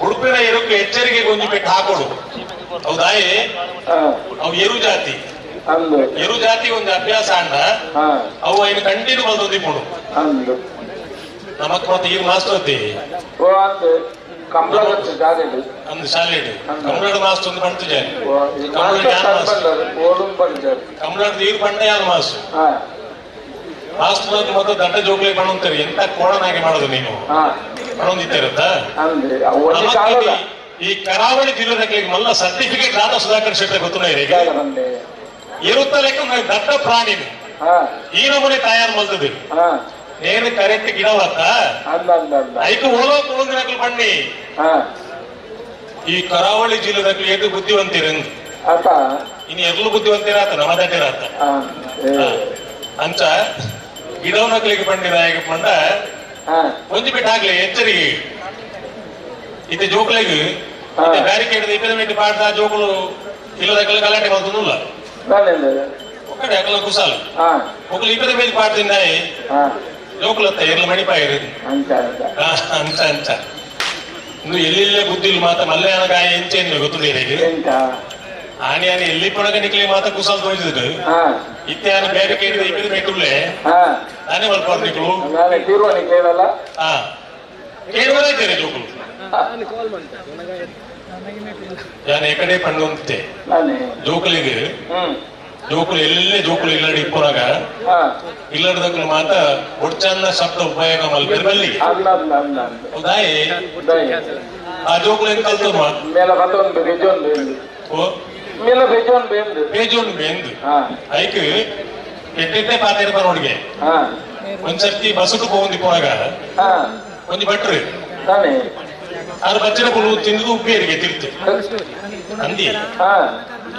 ಉಡುಪಿನ ಇರೋಕ್ಕೆ ಎಚ್ಚರಿಕೆ ಗೊಂಜಿ ಪೆಟ್ಟು ಹಾಕೊಡು ಹೌದಾಯಿ ಅವು ಎರು ಜಾತಿ ಒಂದು ಅಭ್ಯಾಸ ಅಂಡ ಅವು ಐನು ಕಂಟಿನ್ಯೂ ಬಂದೊಂದಿಪ್ಪುಡು ನಮಕ್ ಮತ್ತೆ ಈಗ ಮಾಸ್ಟರ್ ಅತ್ತಿ ಅಂದು ಶಾಲೆ ಕಂಬಳದ ಮಾಸ್ಟರ್ ಒಂದು ಬಂತು ಜಾರಿ ಕಂಬಳದ ನೀರು ಬಂಡ ಯಾರು ಮಾಸ್ಟರ್ ಮಾಸ್ಟರ್ ಮತ್ತೆ ದಡ್ಡ ಜೋಗ್ಲಿ ಬಣ್ಣಂತಾರೆ ಎಂತ ಕೋಣನಾಗಿ ಮಾಡೋದು ನೀನು ಬಣ್ಣೊಂದಿತ್ತಿರುತ್ತ ಈ ಕರಾವಳಿ ಜಿಲ್ಲೆದಾಗಲಿ ಮಲ್ಲ ಸರ್ಟಿಫಿಕೇಟ್ ರಾಧಾ ಸುಧಾಕರ್ ಶೆಟ್ಟಿ ಗೊತ್ತಿಲ್ಲ ಈಗ ಇರುತ್ತ ಲೆಕ್ಕ ದಡ್ಡ ಪ್ರಾಣಿ ಈ ನಮೂನೆ ತಯಾರು ಮಲ್ತದೆ నేను కరెక్ట్ గిడవత ಐದು ಓಲೋ ಕುಳುಂದಿನಕಲು ಬನ್ನಿ ಈ ಕರಾವಳಿ ಜಿಲ್ಲೆದಾಗಲಿ ಎದು ಬುದ್ಧಿವಂತಿರಂದು ಇನ್ನು ಎರ್ಲು ಬುದ್ಧಿವಂತಿರಾತ ನಮ್ಮದಟ್ಟಿರಾತ ಅಂಚ ಗಿಡವನಕಲಿಗೆ ಬಂದಿರ ಈಗ ಬಂಡ ಒಂದಿ ಬಿಟ್ಟು ಆಗ್ಲಿ ಎಚ್ಚರಿಗೆ ಇದು ಜೋಕಲಿಗೆ ಬ್ಯಾರಿಕೇಡ್ ಇಪ್ಪತ್ತು ಪಾಡ್ದ ಜೋಕುಲು ಇಲ್ಲದಾಗಲಿ ಗಲಾಟೆ ಮಾಡ್ತದಲ್ಲ ಒಕ್ಕಡೆ ಅಕಲ ಕುಸಾಲು ಒಕ್ಕಲು ಇಪ್ಪತ್ತು ಮೇಲೆ ಪಾಡ್ದಿಂದ ಜೋಕುಲತ್ತ ಎರ್ಲು ಮಣಿಪಾಯಿರಿ ಅಂಚ ಅಂಚ ಇನ್ನು ಎಲ್ಲೆಲ್ಲೇ ಬುದ್ಧಿಲ್ ಮಾತ ಮಲ್ಯಾಣ ಗಾಯ ಎಂಚೇನು ಗೊತ್ತಿಲ್ಲ ಆನೆ ಆನೆ ಎಲ್ಲಿ ಪೊಳಗ ನಿಕ್ಲಿ ಮಾತ ಕುಸಾಲ್ ತೋರಿಸಿದ್ರು ಇತ್ಯಾನ ಬೇರೆ ಕೇಳಿದ ಇಬ್ಬರು ಬೇಕುಳ್ಳೆ ನಾನೇ ಬರ್ಬಾರ್ದು ನಿಕ್ಳು ಕೇಳುವದೇ ಇದ್ದೇನೆ ಜೋಕುಲು ನಾನು ಈ ಕಡೆ ಪಂಡು ಅಂತೆ ಜೋಕುಲಿಗೆ ಜೋಕುಲು ಎಲ್ಲೇ ಜೋಕುಲು ಇಲ್ಲಡಿ ಇಪ್ಪನಾಗ ಇಲ್ಲಡದಕ್ಕೂ ಮಾತ ಒಡ್ಚನ್ನ ಶಬ್ದ ಉಪಯೋಗ ಮಲ್ಪಲ್ಲಿ ಹೌದಾಯಿ ಆ ಜೋಕುಲು ಹೆಂಗ್ ಕಲ್ತಮ್ಮ ಬೇಜೋನ್ ಬೇಂದು ಐಕ್ ಎಟ್ಟೆಟ್ಟೆ ಪಾತಿರ್ತಾರ ನೋಡಿಗೆ ಒಂದ್ಸರ್ತಿ ಬಸ್ಸು ಹೋಗಿ ಪೋನಾಗ ಒಂದು ಭಟ್ರು ಅದು ಬಚ್ಚಿನ ಪುಲ್ಲು ತಿಂದು ಉಪ್ಪೇರಿಗೆ ತಿರ್ತು ಅಂದಿ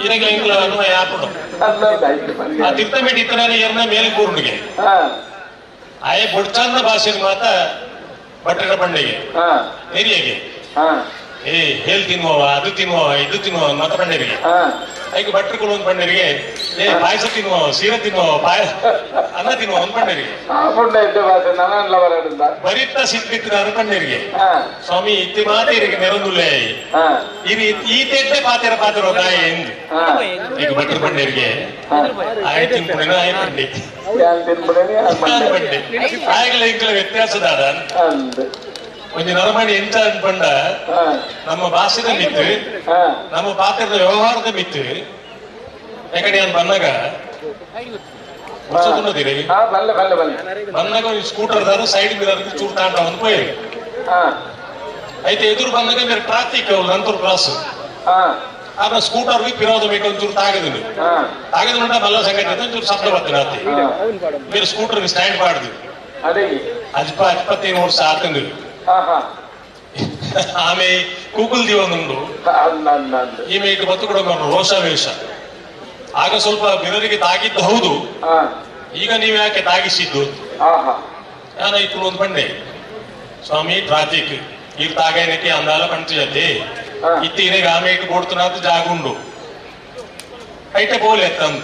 ಇರಾಗ ಇಂಗ್ಲ ಅನ್ವಯ ಹಾಕೊಂಡು ಆ ತಿರ್ತ ಮೇಟಿ ಇತ್ತನೇ ಏರ್ನ ಮೇಲೆ ಕೂರ್ನಿಗೆ ಆಯ ಬೊಡ್ಚಂದ ಭಾಷೆಗೆ ಮಾತ ಭಟ್ರನ ಬಂಡೆಗೆ ಹಿರಿಯಗೆ ಏ ಹೇಲ್ ತಿನ್ನುವ ಅದು ತಿನ್ನುವ ಇದು ತಿನ್ನುವ ಮತ ಬಂಡರಿಗೆ ಐದು ಭಟ್ರು ಕೊಡು ಒಂದು ಬಂಡರಿಗೆ ಏ ಪಾಯಸ ತಿನ್ನುವ ಸೀರೆ ತಿನ್ನುವ ಅನ್ನ ತಿನ್ನುವ ಒಂದು ಬಂಡರಿಗೆ ಬರಿತ್ತ ಸಿಕ್ಕಿತ್ತು ಅನ್ಕೊಂಡರಿಗೆ ಸ್ವಾಮಿ ಇತ್ತಿ ಮಾತಿರಿಗೆ ನೆರದುಲ್ಲೆ ಈ ತೆಟ್ಟೆ ಪಾತಿರ ಪಾತಿರೋ ಗಾಯ ಎಂದು ಈಗ ಭಟ್ರು ಬಂಡರಿಗೆ ಆಯ್ ತಿನ್ಪುಡಿನ ಆಯ್ ಬಂಡಿ ಬಂಡಿ ಆಯ್ಗಳ ಇಂಕಲ ವ್ಯತ್ಯಾಸದಾದ ಒಂದು ನರಮಣಿ ಎಂತ ಅನ್ಕೊಂಡ ನಮ್ಮ ಭಾಷೆದ ಮಿತ್ತು ನಮ್ಮ ಪಾತ್ರದ ವ್ಯವಹಾರದ ಮಿತ್ತು ಯಾಕಡೆ ನಾನು ಬಂದಾಗ ಬಂದಾಗ ಒಂದು ಸ್ಕೂಟರ್ ದಾರು ಸೈಡ್ ಮಿರರ್ ಚೂರು ತಾಂಡ ಒಂದು ಪೋಯಿ అయితే ఎదురు బందగా మీరు ట్రాఫిక్ నంతూరు క్రాస్ ಆಗ ಸ್ಕೂಟರ್ ಪಿರೋದ ಮೇಟು ಒಂಚೂರು ತಾಗದಿಲ್ಲ ತಾಗದಿಲ್ಲ ಮಲ್ಲ ಸಂಗತಿ ಅಂತ ಒಂಚೂರು ಶಬ್ದ ಬರ್ತೀನಿ ಅತ್ತೆ మీరు ಸ್ಕೂಟರ್ ಸ್ಟ್ಯಾಂಡ್ ಮಾಡಿದ್ವಿ ಅಜ್ಪ 25 ವರ್ಷ ಆತಂದು ಆಮೆ ಕೂಗುಲ್ ದಿವೊಂದುಂಡು ಈಮೆ ಇಟ್ಟು ಬತ್ತು ಕೂಡ ರೋಷಾವೇಶ ಆಗ ಸ್ವಲ್ಪ ಬಿರರಿಗೆ ತಾಗಿದ್ದು ಹೌದು ಈಗ ನೀವು ಯಾಕೆ ತಾಗಿಸಿದ್ದು ಯಾನಾಯ್ತು ಒಂದು ಬಂಡೆ ಸ್ವಾಮಿ ಟ್ರಾಫಿಕ್ ಈಗ ತಾಗೇನಕ್ಕೆ ಅಂದಾಲ ಪಂಚಯತೆ ಇತ್ತೀನೆಗೆ ಆಮೆ ಇಟ್ಟು ಕೊಡ್ತುನಾತು ಜಾಗುಂಡು ಐಟೆ ಬೋಲ್ ಎತ್ತಂದು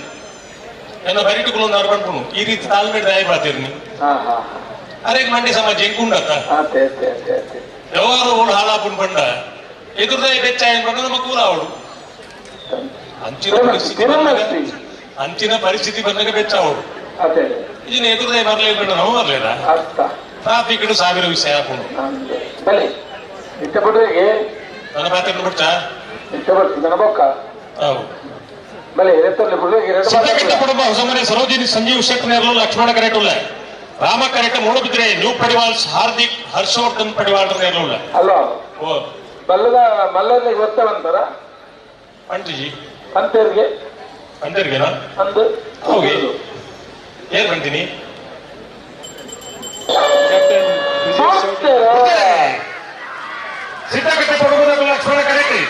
ಏನ ಬರಿಟುಗಳು ಅರ್ಪಣೆ ಈ ರೀತಿ ತಾಳ್ಮೇಲೆ ದಯ ಬಾತಿರ್ನಿ ಅರೆ ಮಂಡಿ ಸಮಾಜ ಹೆಂಗುಂಡತ್ತ ವ್ಯವಹಾರ ಓಡು ಹಾಳಾಪುನ್ ಬಂಡ ಎದುರ್ದಾಯ ಬೆಚ್ಚ ಏನ್ ಬಂಡ ನಮ್ಮ ಕೂಲ ಅವಳು ಅಂಚಿನ ಪರಿಸ್ಥಿತಿ ಬಂದಾಗ ಬೆಚ್ಚ ಅವಳು ಇದನ್ನ ಎದುರ್ದಾಯ ಬರ್ಲೇ ಬೇಡ ನಾವು ಬರ್ಲೇದ ಟ್ರಾಫಿಕ್ ಸಾವಿರ ವಿಷಯ ಹಾಕೊಂಡು ನನ್ನ ಪಾತ್ರ ಬಿಡ್ತಾ ಸಿದ್ದಗಟ್ಟ ಕುಟುಂಬ ಹೊಸಮನೆ ಸರೋಜಿನಿ ಸಂಜೀವ್ ಶೆಟ್ಟಿ ಲಕ್ಷ್ಮಣ ಕರೆಟುಲ್ಲ ರಾಮ ಕರೆಟ ಮೂಡಬಿದ್ರೆ ನ್ಯೂ ಪಡಿವಾಲ್ಸ್ ಹಾರ್ದಿಕ್ ಹರ್ಷವರ್ಧನ್ ಪಡಿವಾಲ್ ನೇರ್ಲುಲ್ಲ ಅಲ್ವಾ ಮಲ್ಲಲ್ಲಿ ಗೊತ್ತವಂತಾರ ಅಂಟಿಜಿ ಅಂತೇರ್ಗೆ ಅಂತೇರ್ಗೆನಾ ಅಂದು ಹೋಗಿ ಏನ್ ಬಂತೀನಿ ಸಿದ್ದಗಟ್ಟ ಕುಟುಂಬದ ಲಕ್ಷ್ಮಣ ಕರೆಟ್ಟಿ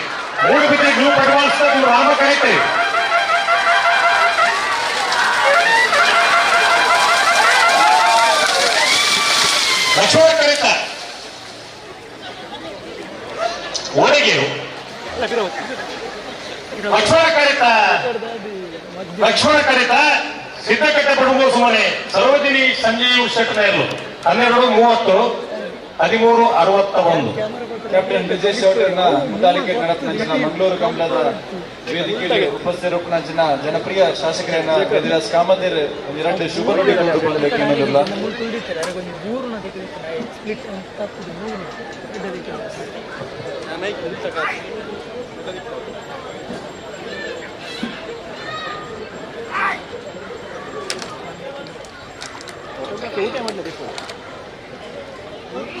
ಮೂಡಬಿದ್ರೆ ನ್ಯೂ ಪಡಿವಾಲ್ಸ್ ರಾಮ ಕರೆಟ್ಟಿ ಲಕ್ಷ್ಮಣ ಕರೆತ ಒಳಗೆರು ಲಕ್ಷ್ಮಣ ಕರೆತ ಸಿದ್ದಗಟ್ಟ ಕುಟುಂಬ ಸುಮನೆ ಸರೋಜಿನಿ ಸಂಜೀವ್ ಶೆಟ್ಟಿ 12:30 13:61 ಕ್ಯಾಪ್ಟನ್ ವಿಜಯ್ ಚೌಟರ್ನ ಮುತಾಲಿಕೆ ನಡಪನಂಚಿನ ಮಂಗಳೂರು ಕಮಲದ ವೇದಿಕೆಯಲ್ಲಿ ಉಪಸ್ಥಿತರೂಪನಂಚಿನ ಜನಪ್ರಿಯ ಶಾಸಕರನ್ನ ಗದಿರಾಜ್ ಕಾಮತೇರ್ ಒಂದೆರಡು ಶುಭ ನುಡಿಗಳು ನುಡಿಕೊಳ್ಳಬೇಕೆನ್ನುವುದಿಲ್ಲ.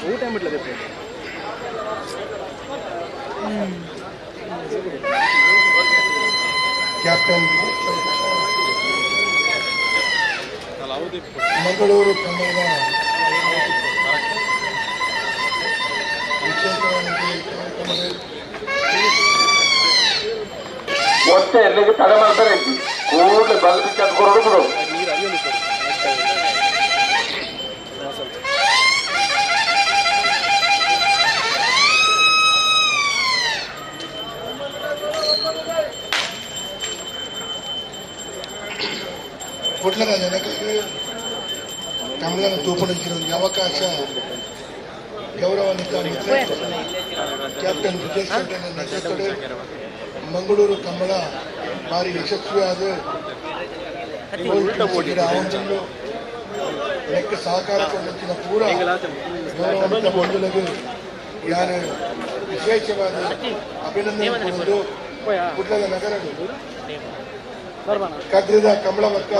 ಊಟ ಬಿಡ್ಲದೆ ಕ್ಯಾಪ್ಟನ್ ಮಂಗಳೂರು ಕನ್ನಡ ಒಟ್ಟೆ ಎಲ್ಲಿಗೆ ತಡೆ ಮಾಡ್ತಾರೆ ಕೂಡಲೇ ಬಲ್ಬಿ ಕಟ್ಕೊರೋಡು ಬಿಡು ಒಟ್ಲರ ಜನಗಳಿಗೆ ಕಮಲನ ತೂಪಡಿಸಿರೋ ಒಂದು ಅವಕಾಶ ಗೌರವಾನ್ವಿತ ಕ್ಯಾಪ್ಟನ್ ವಿಜಯ್ ಚೌಟರ್ನ ನೇತೃತ್ವದಲ್ಲಿ ಮಂಗಳೂರು ಕಮಲ ಭಾರಿ ಯಶಸ್ವಿಯಾದ ಆವಂತಂದು ಲೆಕ್ಕ ಸಹಕಾರ ಕೊಟ್ಟಿನ ಪೂರ ಗೌರವಾನ್ವಿತ ಬಂಧುలకు ಯಾರು ವಿಶೇಷವಾದ ಅಭಿನಂದನೆ ಕೊಡುವುದು ಕುಟ್ಲದ ನಗರ ಕದ್ರಿದ ಕಮಲ ಮಕ್ಕ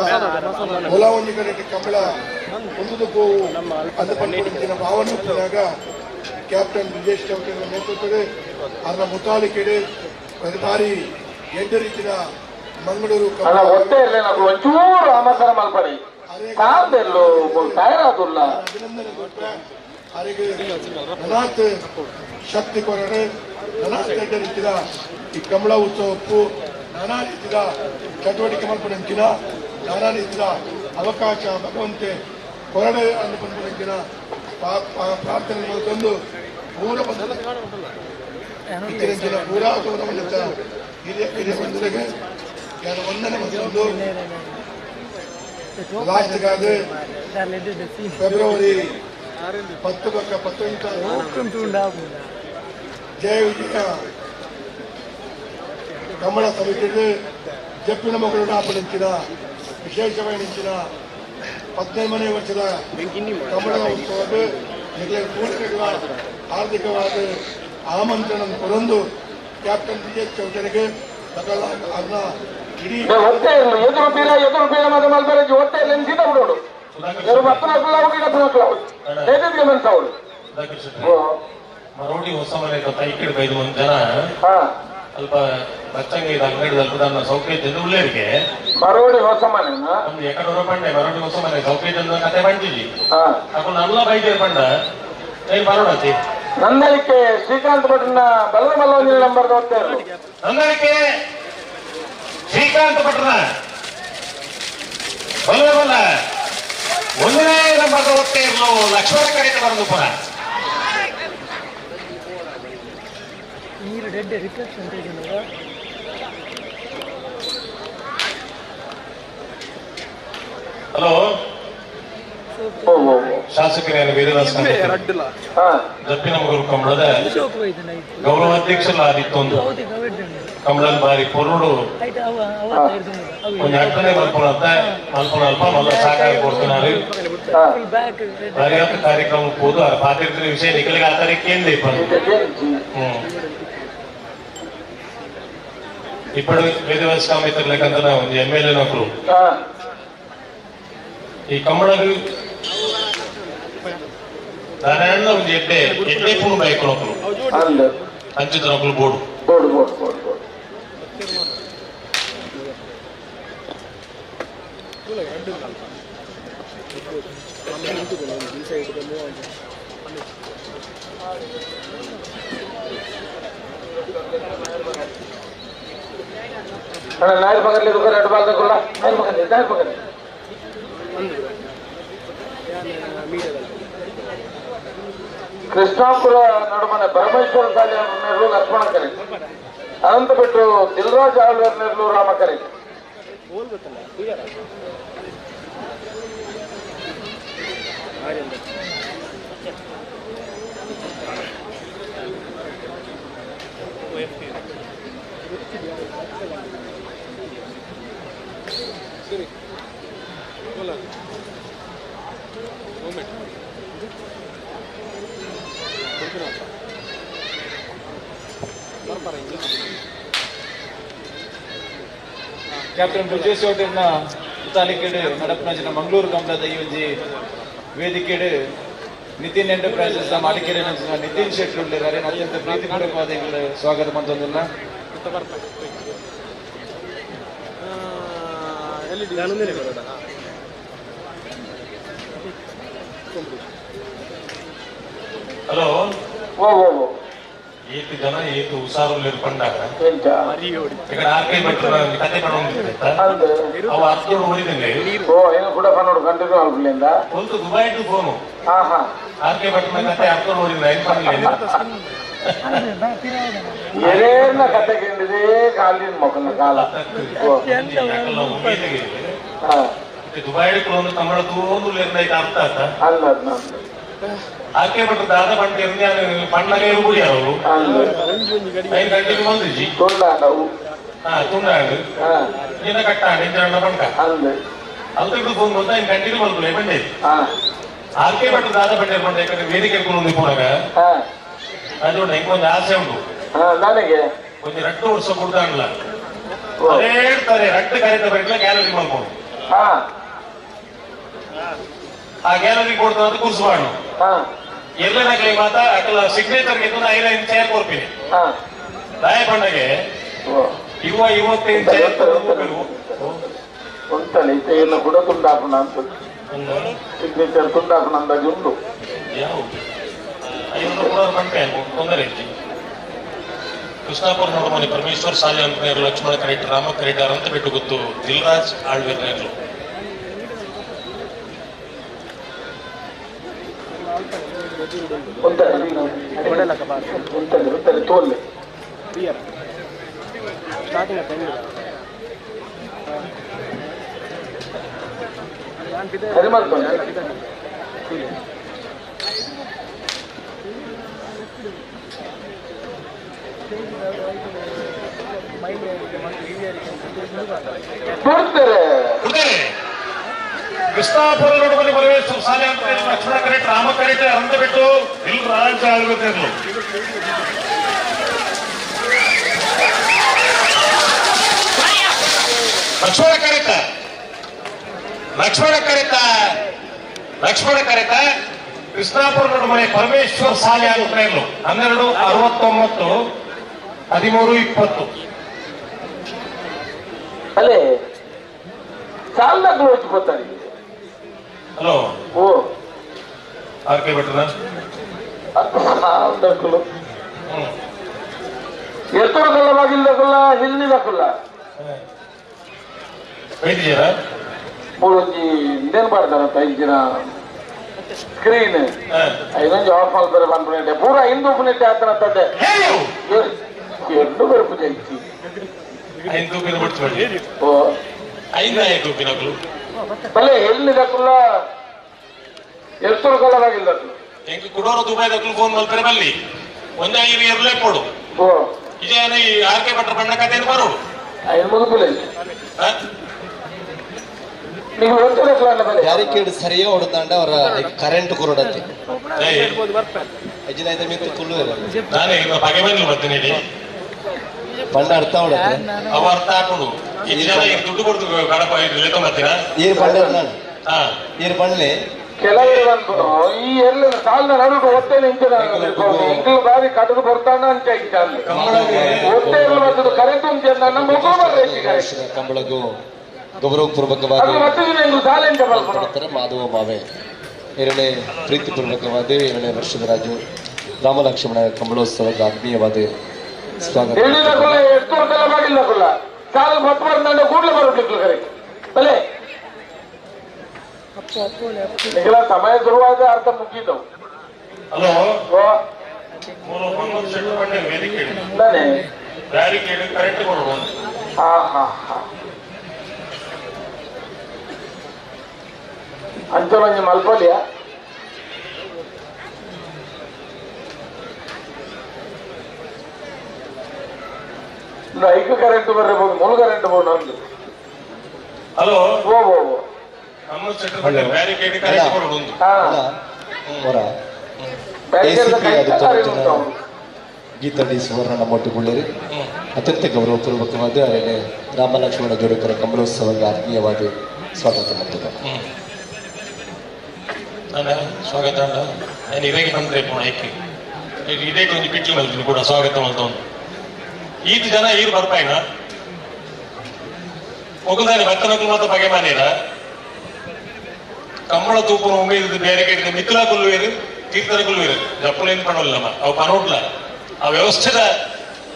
ಹೊಲವೊಂದು ಕಡೆ ಕಮಲ ಹೊಂದುದು ಪೋವು ಅದು ಪಂಡಿನ ಭಾವನೆ ಪುನಾಗ ಕ್ಯಾಪ್ಟನ್ ವಿಜಯ್ ಚೌಟರ್ನ ನೇತೃತ್ವದಲ್ಲಿ ಅದರ ಮುತಾಲಿಕೆಡೆ ಒಂದು ಬಾರಿ ಎಂಟು ರೀತಿಯ ಮಂಗಳೂರು ಒಟ್ಟೆ ಇರಲಿ ನಾವು ಒಂಚೂರು ಆಮಂತ್ರಣ ಮಲ್ಪಡಿ ಕಾಂದೆಲ್ಲೋ ತಯಾರಾದುಲ್ಲ ಅಭಿನಂದನೆ ಕೊಟ್ಟ ಅವರಿಗೆ ನನಾತ್ ಶಕ್ತಿ ಕೊರಡೆ ನನಾತ್ ಎಂಟು ರೀತಿಯ ಈ ಕಮಲ ಉತ್ಸವಕ್ಕೂ ನಾನಾ ರೀತಿಯ ಚಟುವಟಿಕೆ ಮಲ್ಪಡಿನ ನಾನಾ ರೀತಿಯ ಅವಕಾಶ ಭಗವಂತೆ ಕೊರಡೆ ಅನ್ನಪಡಿನ ಪ್ರಾರ್ಥನೆ ತಂದು ಪೂರ ಇತ್ತಿನ ಪೂರಾ ಗೌರವನ್ವಿತ ಹಿರಿಯ ಬಂಧುಗಳಿಗೆ ಯಾರು ವಂದನೆ ಮತ್ತೊಂದು ಲಾಸ್ಟ್ಗಾದ ಫೆಬ್ರವರಿ 10 ಜಯ ವಿಜಯ ಕಮಲ ಸಮಿತಿಗೆ ಜಪ್ಪಿನ ಮಗಳು ಆಪಡಿಸಿದ ವಿಶೇಷವಾಗಿನ 15ನೇ ವರ್ಷದ ಕಮಲದ ಉತ್ಸವಕ್ಕೆ ಪೂರ್ಣಗಳ ಆರ್ಥಿಕವಾದ ಆಮಂತ್ರಣ ಕೊಡೊಂದು ಕ್ಯಾಪ್ಟನ್ ವಿಜಯ್ ಚೌಟರಿಗೆ ಅದನ್ನ ಇಡೀ ಒಟ್ಟೆ ಇಲ್ಲ ಎದುರು ಬೀರ ಮತ್ತೆ ಮಲ್ಪರೆ ಒಟ್ಟೆ ಇಲ್ಲ ಸೀತ ಬಿಡೋಡು ಮರೋಡಿ ಹೊಸ ಮನೆ ಗೊತ್ತಾ ಈ ಕಡೆ 5 ಮಂದಿ ಜನ ಅಲ್ಪ ಬಚ್ಚಂಗ ಇದು ಅಂಗಡಿ ಅಲ್ಪ ನನ್ನ ಸೌಕರ್ಯದಿಂದ ಉಳ್ಳೇರಿಗೆ ಮರೋಡಿ ಹೊಸ ಮನೆ ಒಂದು ಎಕಡೆ ಬಂಡೆ ಮರೋಡಿ ಹೊಸ ಮನೆ ಸೌಕರ್ಯದಿಂದ ಕತೆ ಬಂದಿದ್ವಿ ಅಪ್ಪ ನಲ್ಲ ಬೈದೇರ್ ಬಂಡ ಏನ್ ಬರೋಣತಿ ನಂದಳಿಕೆ ಶ್ರೀಕಾಂತ್ ಭಟ್ರನ ಬಲ್ಲಮಲ್ಲ ಒಂದು ನಂಬರ್ ಓದ್ತೇವೆ ನಂದಳಿಕೆ ಶ್ರೀಕಾಂತ್ ಭಟ್ರನ ಬಲ್ಲಮಲ್ಲ ಒಂದನೇ ನಂಬರ್ ಓದ್ತಾ ಇರ್ಲು ಲಕ್ಷ್ಮಣ ಕಡೆಗೆ ಬರೋದು ಪುನಃ ನೀರು ಡೆಡ್ ರಿಫ್ಲೆಕ್ಷನ್ ಹಲೋ ಶಾಸಕರ ವೇದದಾಸ್ ಜಪ್ಪಿನ ಮಗರು ಕಂಬಳದ ಗೌರವಾಧ್ಯಕ್ಷರಾದಿತ್ತೊಂದು ಕಂಬಳದ ಬಾರಿ ಪೊರುಡು ಒಂದು ಅಟ್ಟನೆ ಮಲ್ಪೊನಂತ ಮಲ್ಪೊನಲ್ಪ ಮಲ್ಲ ಸಾಕಾಗಿ ಕೊಡ್ತಿನಾರು ಬಾರಿ ಅಂತ ಕಾರ್ಯಕ್ರಮ ಹೋದು ಪಾತಿರ್ತಿನ ವಿಷಯ ನಿಖಲಿಗೆ ಆ ತಾರೀಕು ಏನ್ದೆ ఇప్పుడు ವೇದವಾಸ ಕಾಮಿತರ್ಲೇಕಂತ ಒಂದು MLA ನೌಕರು ಈ ಕಮ್ಮಳರು ದಾರಾಯಣ ಒಂದು ಎಡ್ಡೆ ಪೂರ್ಣ ಬೈಕ್ ನೌಕರು ಅಂಚಿತ ನೌಕರು ಬೋರ್ಡು ನಾಯರ್ ಪಕ್ಕದಲ್ಲಿ ಎರಡು ಬಾಲ್ ತಗೊಳ್ಳ ನಾಯರ್ ಪಕ್ಕದಲ್ಲಿ ಕೃಷ್ಣಾಪುರ ನಡುಮನೆ ಪರಮೇಶ್ವರ ಶಾಲೆ ನೆರಳು ಲಕ್ಷ್ಮಣ ಕರೆ ಅನಂತ ಬಿಟ್ಟು ದಿಲ್ರಾಜ್ ಆಳ್ವೇರ್ ನೆರಳು ರಾಮ ಕರೆ ಕ್ಯಾಪ್ಟನ್ ಬ್ರಿಜೇಶ್ ಚೌಟರ್ನ ತಾಲೀಕೆಡು ನಡಪನ ಮಂಗಳೂರು ಕಂಬಳದ ಈ ಒಂಜಿ ವೇದಿಕೆಡು ನಿತಿನ್ ಎಂಟರ್ಪ್ರೈಸಸ್ ಮಾಲಿಕೆರೆ ನಿತಿನ್ ಶೆಟ್ಟಿ ಉಳ್ಳಿದ್ದಾರೆ ಅತ್ಯಂತ ಪ್ರೀತಿಪೂರ್ವಕವಾದ ಸ್ವಾಗತ ಮಂತೊಂದಿಲ್ಲ ಹಲೋ ಏತು ಜನ ಏತು ಹುಷಾರಲ್ಲಿ ಇರ್ಕೊಂಡಾಗ ఇక్కడ ఆర్కే పెట్టిన కథ పడి అవు అర్థం ఓడిదండి ಕೂಡ ಪನ್ನೋಡು ಕಂಟಿನ್ಯೂ ಆಗ್ಲಿಂದ ಒಂದು ದುಬೈ ಟು ಫೋನು ಆರ್ಕೆ పెట్టిన ಕಥೆ ಅರ್ಥం ಓಡಿಲ್ಲ ಏನ್ ಪಡಲಿಲ್ಲ ಎರೇನ ಕಥೆ ಕೇಳಿದೆ ಕಾಲಿನ ಮೊಕಲ ಕಾಲ ದುಬೈ ಒಂದು ತಮಿಳ ತೂಂದು ಐತೆ ಅರ್ಥ ಅಲ್ಲ ಆಕೆ ಬಿಟ್ಟು ದಾದ ಪಂಡಿಯ ಪಣ್ಣಗೆ ರೂಢಿ ಅವರು 5 ಗಂಟೆಗೆ ಬಂದಿಜಿ ತುಂಡಾಂಡು ನಿನ್ನ ಕಟ್ಟಾಂಡು ಇಂಜನ ಪಂಕ ಅಲ್ತಿಟ್ಟು ಫೋನ್ ಬಂದ 5 ಗಂಟೆಗೆ ಬಂದು ಬಂದೆ ಆಕೆ ಬಿಟ್ಟು ದಾದ ಪಂಡಿಯ ಬಂದ ಯಾಕಂದ್ರೆ ವೇದಿಕೆ ಕೊಂಡು ಪೋನಾಗ ಅದೊಂದು ಇಂಕೊಂದು ಆಸೆ ಉಂಟು ನನಗೆ ಒಂದು 2 ವರ್ಷ ಕೊಡ್ತಾಂಡ್ಲ ಅದೇ ಹೇಳ್ತಾರೆ ರಟ್ಟು ಕರೆತ ಬರಲಿಲ್ಲ ಗ್ಯಾಲರಿ ಮಾಡ್ಕೊಂಡು ಆ ಗ್ಯಾಲರಿ ಕೊಡ್ತಾರೆ ಕುರ್ಸು ಮಾಡು ಎಲ್ಲನಾಗ್ಲಿ ಮಾತ ಅಕಲ ಸಿಗ್ನೇಚರ್ ಗೆ ಐದು ಚೇರ್ ಕೊಡ್ತೀನಿ ದಾಯ ಪಂಡಗೆ ಇವತ್ತೈದು ಚೇರ್ ಉಂಟಲ್ಲ ಎಲ್ಲ ಕೂಡ ತುಂಡಾಪಣ ಅಂತ ಸಿಗ್ನೇಚರ್ ತುಂಡಾಪಣ ಅಂದಾಜು ಉಂಟು ತೊಂದರೆ ಕೃಷ್ಣಾಪುರ ನೋಡಮನೆ ಪರಮೇಶ್ವರ್ ಶಾಲೆ ಅಂತ ಲಕ್ಷ್ಮಣ ಕರೆಕ್ಟ್ ರಾಮ ಕರೆಕ್ಟರ್ ಅಂತ ಬಿಟ್ಟು ಗೊತ್ತು ದಿಲ್ರಾಜ್ ಆಳ್ವೇರ್ ತೋಲ್ಲೆ ಕೃಷ್ಣಾಪುರ ನೋಡಬಲ್ಲಿ ಪರಮೇಶ್ವರ ಶಾಲೆ ಅಂತ ಲಕ್ಷ್ಮಣ ಕರೆಕ್ಟ್ ರಾಮ ಕರೆಕ್ಟ್ ಅಂತ ಬಿಟ್ಟು ಇಲ್ಲಿ ರಾಜ ಆಳ್ಬೇಕಿರ್ಲು ಲಕ್ಷ್ಮಣ ಕರೆತ ಕೃಷ್ಣಾಪುರ ನೋಡಬಲ್ಲಿ ಪರಮೇಶ್ವರ ಶಾಲೆ ಅಂತ 1269 13:20 ಅಲ್ಲೇ ಸಾಲದಾಗ್ಲೂ ಹೋಗ್ತಾರೆ. ಹಲೋ ಓ ಆರ್ ಕೆ ಭಟ್ರ ಸಾಲದಾಗ್ಲು ಎತ್ತುರ ಕಲ್ಲವಾಗಿಲ್ಲದಲ್ಲ ಹಿಲ್ಲಿದಕ್ಕಲ್ಲ ಬೈದಿದ್ದೀರಾ ಮೂರೊಂಜಿ ಇದೇನ್ ಮಾಡ್ತಾರಂತ 5 ಜನ ಸ್ಕ್ರೀನ್ ಐದೊಂದು ಆಫ್ ಮಾಡ್ತಾರೆ ಬಂದ್ಬಿಟ್ಟೆ ಪೂರ ಹಿಂದೂ ಪುಣ್ಯತೆ ಆಗ್ತಾನಂತದ್ದೆ ಎರಡು ಬರುಪು ಜೈತಿ 5 ರೂಪಾಯಿ ಬಿಡ್ತೀವಿ ಓ 5 ರೂಪಾಯಿ ಬಲೆ ಎಲ್ಲಿದಕ್ಕಲ್ಲ ಎತ್ತುರ ಕಲ್ಲವಾಗಿಲ್ಲದು ಹೆಂಗೆ ಕುಡೋರು ದುಬೈದಕ್ಕೂ ಫೋನ್ ಮಾಡ್ತಾರೆ ಬಲ್ಲಿ ಒಂದೇ 5 ಇರ್ಲೇ ಕೊಡು ಓ ಇದೇನು ಈ ಆರ್ ಕೆ ಭಟ್ರ ಬಣ್ಣ ಕಥೆಯನ್ನು ಬರೋಡು 5 ಮುದುಕುಲೆ ನೀವು ಓದ್ತಿರಲ್ಲ ಬಲೆ ಬ್ಯಾರಿಕೇಡ್ ಸರಿಯೇ ಹೊಡೆದಾಂಡ ಅವರ ಕರೆಂಟ್ ಕೊರಡತ್ತೆ ಅಜಿನೈದ ಮಿತ್ತು ಕುಲ್ಲು ನಾನೇ ಬಗೆ ಬಂದು ಬರ್ತೀನಿ ಹೇಳಿ ಪಂಡ ಅರ್ಥ ಹೊಡತ್ತೆ ಅವ ಅರ್ಥ ಹಾಕೊಂಡು ಈ ಜನ ಈಗ ದುಡ್ಡು ಕೊಡ್ತು ಕಡಪ ಲೆಕ್ಕ ಬರ್ತೀರಾ ನೀರು ಪಂಡ ನೀರು ಪಂಡ್ಲೆ ಕೆಲವರು ಬಂದ್ರು ಈ ಎಲ್ಲ ಸಾಲಿನ ನಡುವೆ ಒತ್ತೆ ನಿಂತಿನ ಇಂಗ್ಲು ಬಾರಿ ಕಡದು ಬರ್ತಾನ ಅಂತ ಇದ್ದಾನೆ ಒತ್ತೆ ಎಲ್ಲ ಬಂದದ್ದು ಕರೆಂಟ್ ಉಂಟು ನನ್ನ ಮಗು ಬರ್ಬೇಕು ಕಂಬಳಗೂ ಗೌರವಪೂರ್ವಕವಾಗಿ ಮಾಧವ ಮಾವೆ 2ನೇ ಪ್ರೀತಿಪೂರ್ವಕವಾದ 2ನೇ ವರ್ಷದ ರಾಜು ರಾಮಲಕ್ಷ್ಮಣ ಕಂಬಳೋತ್ಸವಕ್ಕೆ ಆತ್ಮೀಯವಾದ ಸ್ವಾಗತ. ಸಮಯ ಶುರುವಾದ ಅರ್ಥ ಮುಗಿದವು. ಹಲೋ ಬ್ಯಾರಿಕೇಡ್ ಕರೆಂಟ್ ಕೊಡುವ ಹಾ ಹಾ ಹಾ ಅಂಚಲೊಂಜಿ ಮಲ್ಪಲಿಯ ಐದು ಕರೆಂಟ್ ಬರಬಹುದು 3 ಕರೆಂಟ್ ಬೋದು ನಮ್ದು. ಹಲೋ ಓ ಓ ಬ್ಯಾರಿಕೇಡ್ ಕರೆಂಟ್ ಕೊಡುವ ಗೀತಡಿ ಸುವರ್ಣ ನಮ್ಮೊಟ್ಟುಕೊಳ್ಳಿರಿ ಅತ್ಯಂತ ಗೌರವಪೂರ್ವಕವಾದ 2ನೇ ರಾಮಲಕ್ಷ್ಮಣ ಜೋಡಕರ ಕಂಬಳೋತ್ಸವಕ್ಕೆ ಆತ್ಮೀಯವಾದ ಸ್ವಾಗತ ಮಾಡ್ತದೆ. ನಾನು ಸ್ವಾಗತ ನಾನು ಇದೇ ಬಂದ್ರೆ ಐಕೆ ಇದೇ ಒಂದು ಪಿಟ್ಲು ಮಲ್ತೀನಿ ಕೂಡ ಸ್ವಾಗತ ಮಾಡ್ತವನು ಈತ ಜನ ಈರು ಬರ್ಪಾಯಿನ ಮುಗುದಾನೆ ಭತ್ತನಕ್ಕೂ ಮಾತ್ರ ಬಗೆ ಮಾನೇರ ಕಂಬಳ ತೂಪು ಉಮೇದು ಬೇರೆ ಕಡೆ ಮಿಥಿಲಾ ಕೊಲ್ಲುವೇರು ಕೀರ್ತನ ಕೊಲ್ಲುವೇರು ಜಪ್ಪಲೇನು ಪಣೋಲ್ಲಮ್ಮ ಅವು ಪನೋಡ್ಲ ಆ ವ್ಯವಸ್ಥೆದ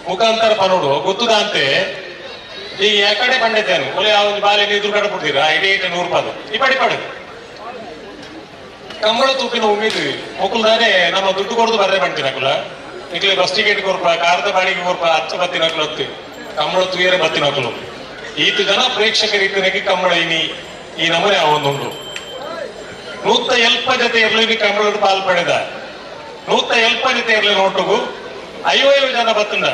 ಮುಖಾಂತರ ಪನೋಡು ಗೊತ್ತುದ ಅಂತೆ ಈ ಕಡೆ ಪಂಡಿತೇನು ಒಲೆ ಆ ಒಂದು ಬಾಲೆ ಎದುರು ಕಡೆ ಬಿಡ್ತೀರಾ 100 ರೂಪಾಯಿ ಈ ಪಡಿ ಪಡೆ ಕಂಬಳ ತೂಪಿನ ಉಮೇದು ಮುಕ್ಕುಲ್ದಾನೆ ನಮ್ಮ ದುಡ್ಡು ಕೊಡದು ಬರ್ರೆ ಬಂತಿನಕುಲ ಈಗಲೇ ಬಸ್ ಟಿಕೆಟ್ ಕೊರ್ಪ ಕಾರದ ಬಾಡಿಗೆ ಕೊರ್ಪ ಹಚ್ಚ ಬತ್ತಿನಕುಲು ಹೊತ್ತು ಕಂಬಳ ತೂಯರೆ ಬತ್ತಿನಕುಲು ಈತ ಜನ ಪ್ರೇಕ್ಷಕರಿದ್ದನಿಗೆ ಕಂಬಳ ಈ ನಮೂನೆ ಅವೊಂದುಂಡು 170 ಜೊತೆ ಇರಲಿ ಕಂಬಳದ ಪಾಲ್ ಪಡೆದ 170 ಜೊತೆ ಇರಲಿ ನೋಟುಗು 50 ಜನ ಬತ್ತಂಡ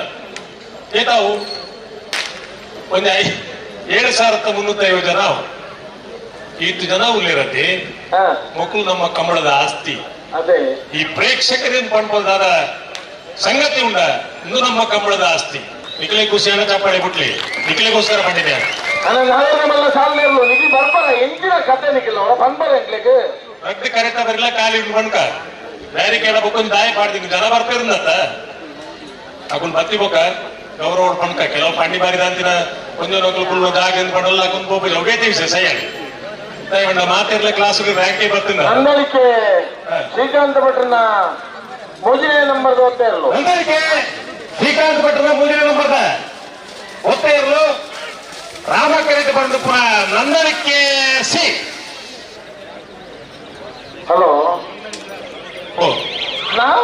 ಏತಾವು ಒಂದು 7,350 ಜನ ಈತು ಜನ ಉಳ್ಳೇರತ್ತೆ ಮಕ್ಕಳು ನಮ್ಮ ಕಂಬಳದ ಆಸ್ತಿ ಅದೇ ಈ ಪ್ರೇಕ್ಷಕರಿಂದ ಪಂಡ್ಬೋದಾದ ಸಂಗತಿ ಉಂಡ ಇಂದು ನಮ್ಮ ಕಂಬಳದ ಆಸ್ತಿ ನಿಖಲೆ ಖುಷಿಯಾನ ಚಾಪಾಡಿ ಬಿಟ್ಲಿ ನಿಖಲೆಗೋಸ್ಕರ ಪಂಡಿದೆ ಸಾಲಿರ್ಲು ನಿಖಿ ಬರ್ಬಲ್ಲ ಎಂಚಿನ ಕತೆ ನಿಖಿಲ್ಲ ಅವರ ಬಂದ್ಬಲ್ಲ ಎಂಕ್ಲಿಕ್ಕೆ ರಕ್ತ ಕರೆಕ್ಟ್ ಬರಲ್ಲ ಕಾಲಿ ಬಣ್ಕ ಬ್ಯಾರಿಕೇಡ ಬುಕ್ಕೊಂದು ದಾಯ ಪಾಡ್ತೀನಿ ಜನ ಬರ್ತಿರಂದತ್ತ ಅಕೊಂಡ್ ಬತ್ತಿ ಬೊಕ್ಕ ಗೌರವ ಪಣ್ಕ ಕೆಲವು ಪಂಡಿ ಬಾರಿದ ಅಂತಿನ ಒಂದೊಂದು ಫುಲ್ ಜಾಗ ಪಡಲ್ಲ ಹಾಕೊಂಡ್ ಹೋಗಿ ಹೋಗೈತಿ ವಿಷಯ ಸೈಯಾಗಿ ದಯವಿಂದ ಮಾತಿರ್ಲ ಕ್ಲಾಸ್ಗೆ ರ್ಯಾಂಕೇ ಬರ್ತೀನಿ ಅಂದಳಿಕೆ ಶ್ರೀಕಾಂತ್ ಭಟ್ರನ ಮೂಜನೇ ನಂಬರ್ ಓದ್ತಾ ಇರಲು ಅಂದಳಿಕೆ ಶ್ರೀಕಾಂತ್ ಭಟ್ರನ ಮೂಜನೇ ನಂಬರ್ದ ಓದ್ತಾ ಇರಲು ರಾಮಕರಿತ ಬಂದು ಪುನಃ ನಂದಳಿಕೆ ಸಿ ಹಲೋ ಓ ನಾವು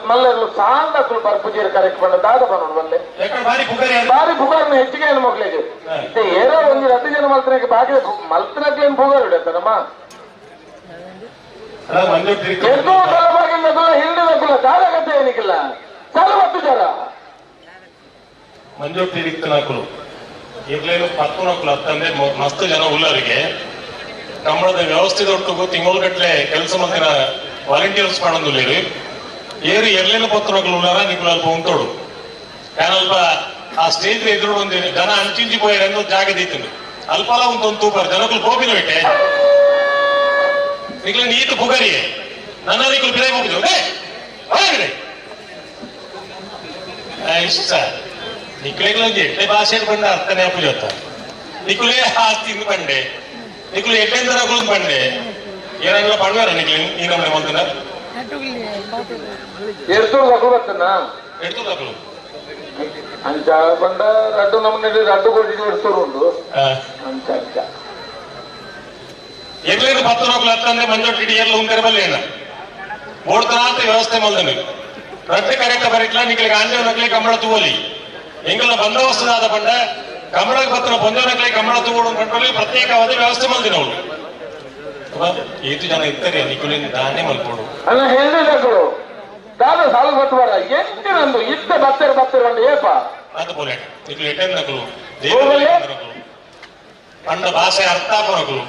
ಮಲ್ಲೆರ್ಲು ಸಾಂದಕ್ಕಳು ಬರ್ಪುಜೀರ್ ಕರೆಕ್ಟ್ ಬಂದ ದಾದ ಬಂದು ಬಂದೆ ಬಾರಿ ಪುಗಾರ್ನ ಹೆಚ್ಚಿಗೆ ಏನು ಮಕ್ಳಿಗೆ ಏನೋ ಒಂದು 10 ಜನ ಮಲ್ತನಕ್ಕೆ ಬಾಗಿ ಮಲ್ತನಕ್ಲೇನು ಪುಗಾರ್ ಹಿಡಿಯತ್ತನಮ್ಮ ಎಂಟು ತಲಬಾಗಿಲ್ಲ ಹಿಂದಿನಕ್ಕಲ್ಲ ದಾರಗತ್ತೆ ಏನಿಕ್ಕಿಲ್ಲ ಸಾಲ 10 ಜನ ಮಂಜು ತಿರುಗ್ತನಕಲು ಇರ್ಲೇನು 10 ನಕಲು ಹತ್ತಂದ್ರೆ ಮಸ್ತ್ ಜನ ಉಳ್ಳವರಿಗೆ ಕಂಬಳದ ವ್ಯವಸ್ಥೆ ದೊಡ್ಡ ತಿಂಗಳಗಟ್ಲೆ ಕೆಲಸ ಮಂದಿನ ವಾಲಂಟಿಯರ್ಸ್ ಮಾಡೋದಿಲ್ಲ ಏರು ಎಲ್ಲೇನು 10 ನಕಲು ಉಳ್ಳಾರ ನಿಖಲು ಅಲ್ಪ ಉಂಟೋಡು ಯಾನಲ್ಪ ಆ ಸ್ಟೇಜ್ ಎದುರು ಒಂದು ಜನ ಅಂಚಿಂಚಿ ಪೋಯರೆಂದು ಜಾಗ ದೀತನು ಅಲ್ಪಲ ಒಂದು ತೂಪಾರು ಜನಕ್ಕಳು ಹೋಗಿನ ಬಿಟ್ಟೆ ನಿಖಲ ನೀತು ಪುಗರಿ ನನ್ನ ನಿಖಲು ಬಿಡೈ ಹೋಗಿದ್ದು ಇಷ್ಟ ನಿಕ್ಲೆಗಳಿಗೆ ಎಡ್ಡೆ ಭಾಷೆ ಬಂಡ ಅರ್ಥನೇ ಅಪುಜತ್ತ ನಿಕ್ಲೆ ಆಸ್ತಿ ಬಂಡೆ ನಿಕ್ಲು ಎಡ್ಡೆಂದ ನಗುಲು ಬಂಡೆ ಏನಾಗಲ್ಲ ಪಡ್ವಾರ ನಿಕ್ಲೆ ಈ ನಮ್ಮನೆ ಬಂದನ ಎಡ್ತೂರು ನಗುಲು ಬರ್ತನ ಎಡ್ತೂರು ನಗುಲು ಅಂಚ ಬಂಡ ರಡ್ಡು ನಮ್ಮನೆ ರಡ್ಡು ಕೊಟ್ಟಿದ್ದು ಎಡ್ತೂರು ಉಂಟು ಅಂಚ ಅಂಚ ಎಗ್ಲೇನು 10 ನಗುಲು ಹತ್ತಂದ್ರೆ ಮಂಜೊಟ್ಟಿಡಿ ಎಲ್ಲ ಉಂಟರ ಬಲ್ಲೇನ ಓಡ್ತಾನಾತ ವ್ಯವಸ್ಥೆ ಮಲ್ದನು ರಡ್ಡು ಕರೆಕ್ಟ್ ಬರೀಟ್ಲ ನಿಕ್ಲಿಗೆ ಆಂಜವ ನಕ್ಲಿ ಕಂಬಳ ತೂವಲಿ ಎಂಗಲ ಬಂದೋಬಸ್ತದಾದ ಪಂಡ ಕಂಬಳಕ್ಕೆ ಬತ್ತನ ಪೊಂಜನಕ್ಲೆ ಕಂಬಳ ತೂಗೋಡು ಕಂಟ್ರೋಲಿ ಪ್ರತ್ಯೇಕವಾದ ವ್ಯವಸ್ಥೆ ಮಲ್ದಿನ ಅವಳು ಏತು ಜನ ಇರ್ತಾರೆ ನಿಖಿಲಿನ ದಾನೆ ಮಲ್ಕೊಡು ಅಲ್ಲ ಹೇಳಿದಗಳು ದಾದ ಸಾಲು ಬತ್ತುವಾರ ಎಂಟು ನಂದು ಇದ್ದ ಬತ್ತರು ಒಂದು ಏಪ ಅದು ಬೋಲೆ ನಿಖಿಲ್ ಎಟ್ಟೆನ್ ನಕಲು ದೇವರಲ್ಲಿ ಪಂಡ ಭಾಷೆ ಅರ್ಥ ಪರಗಳು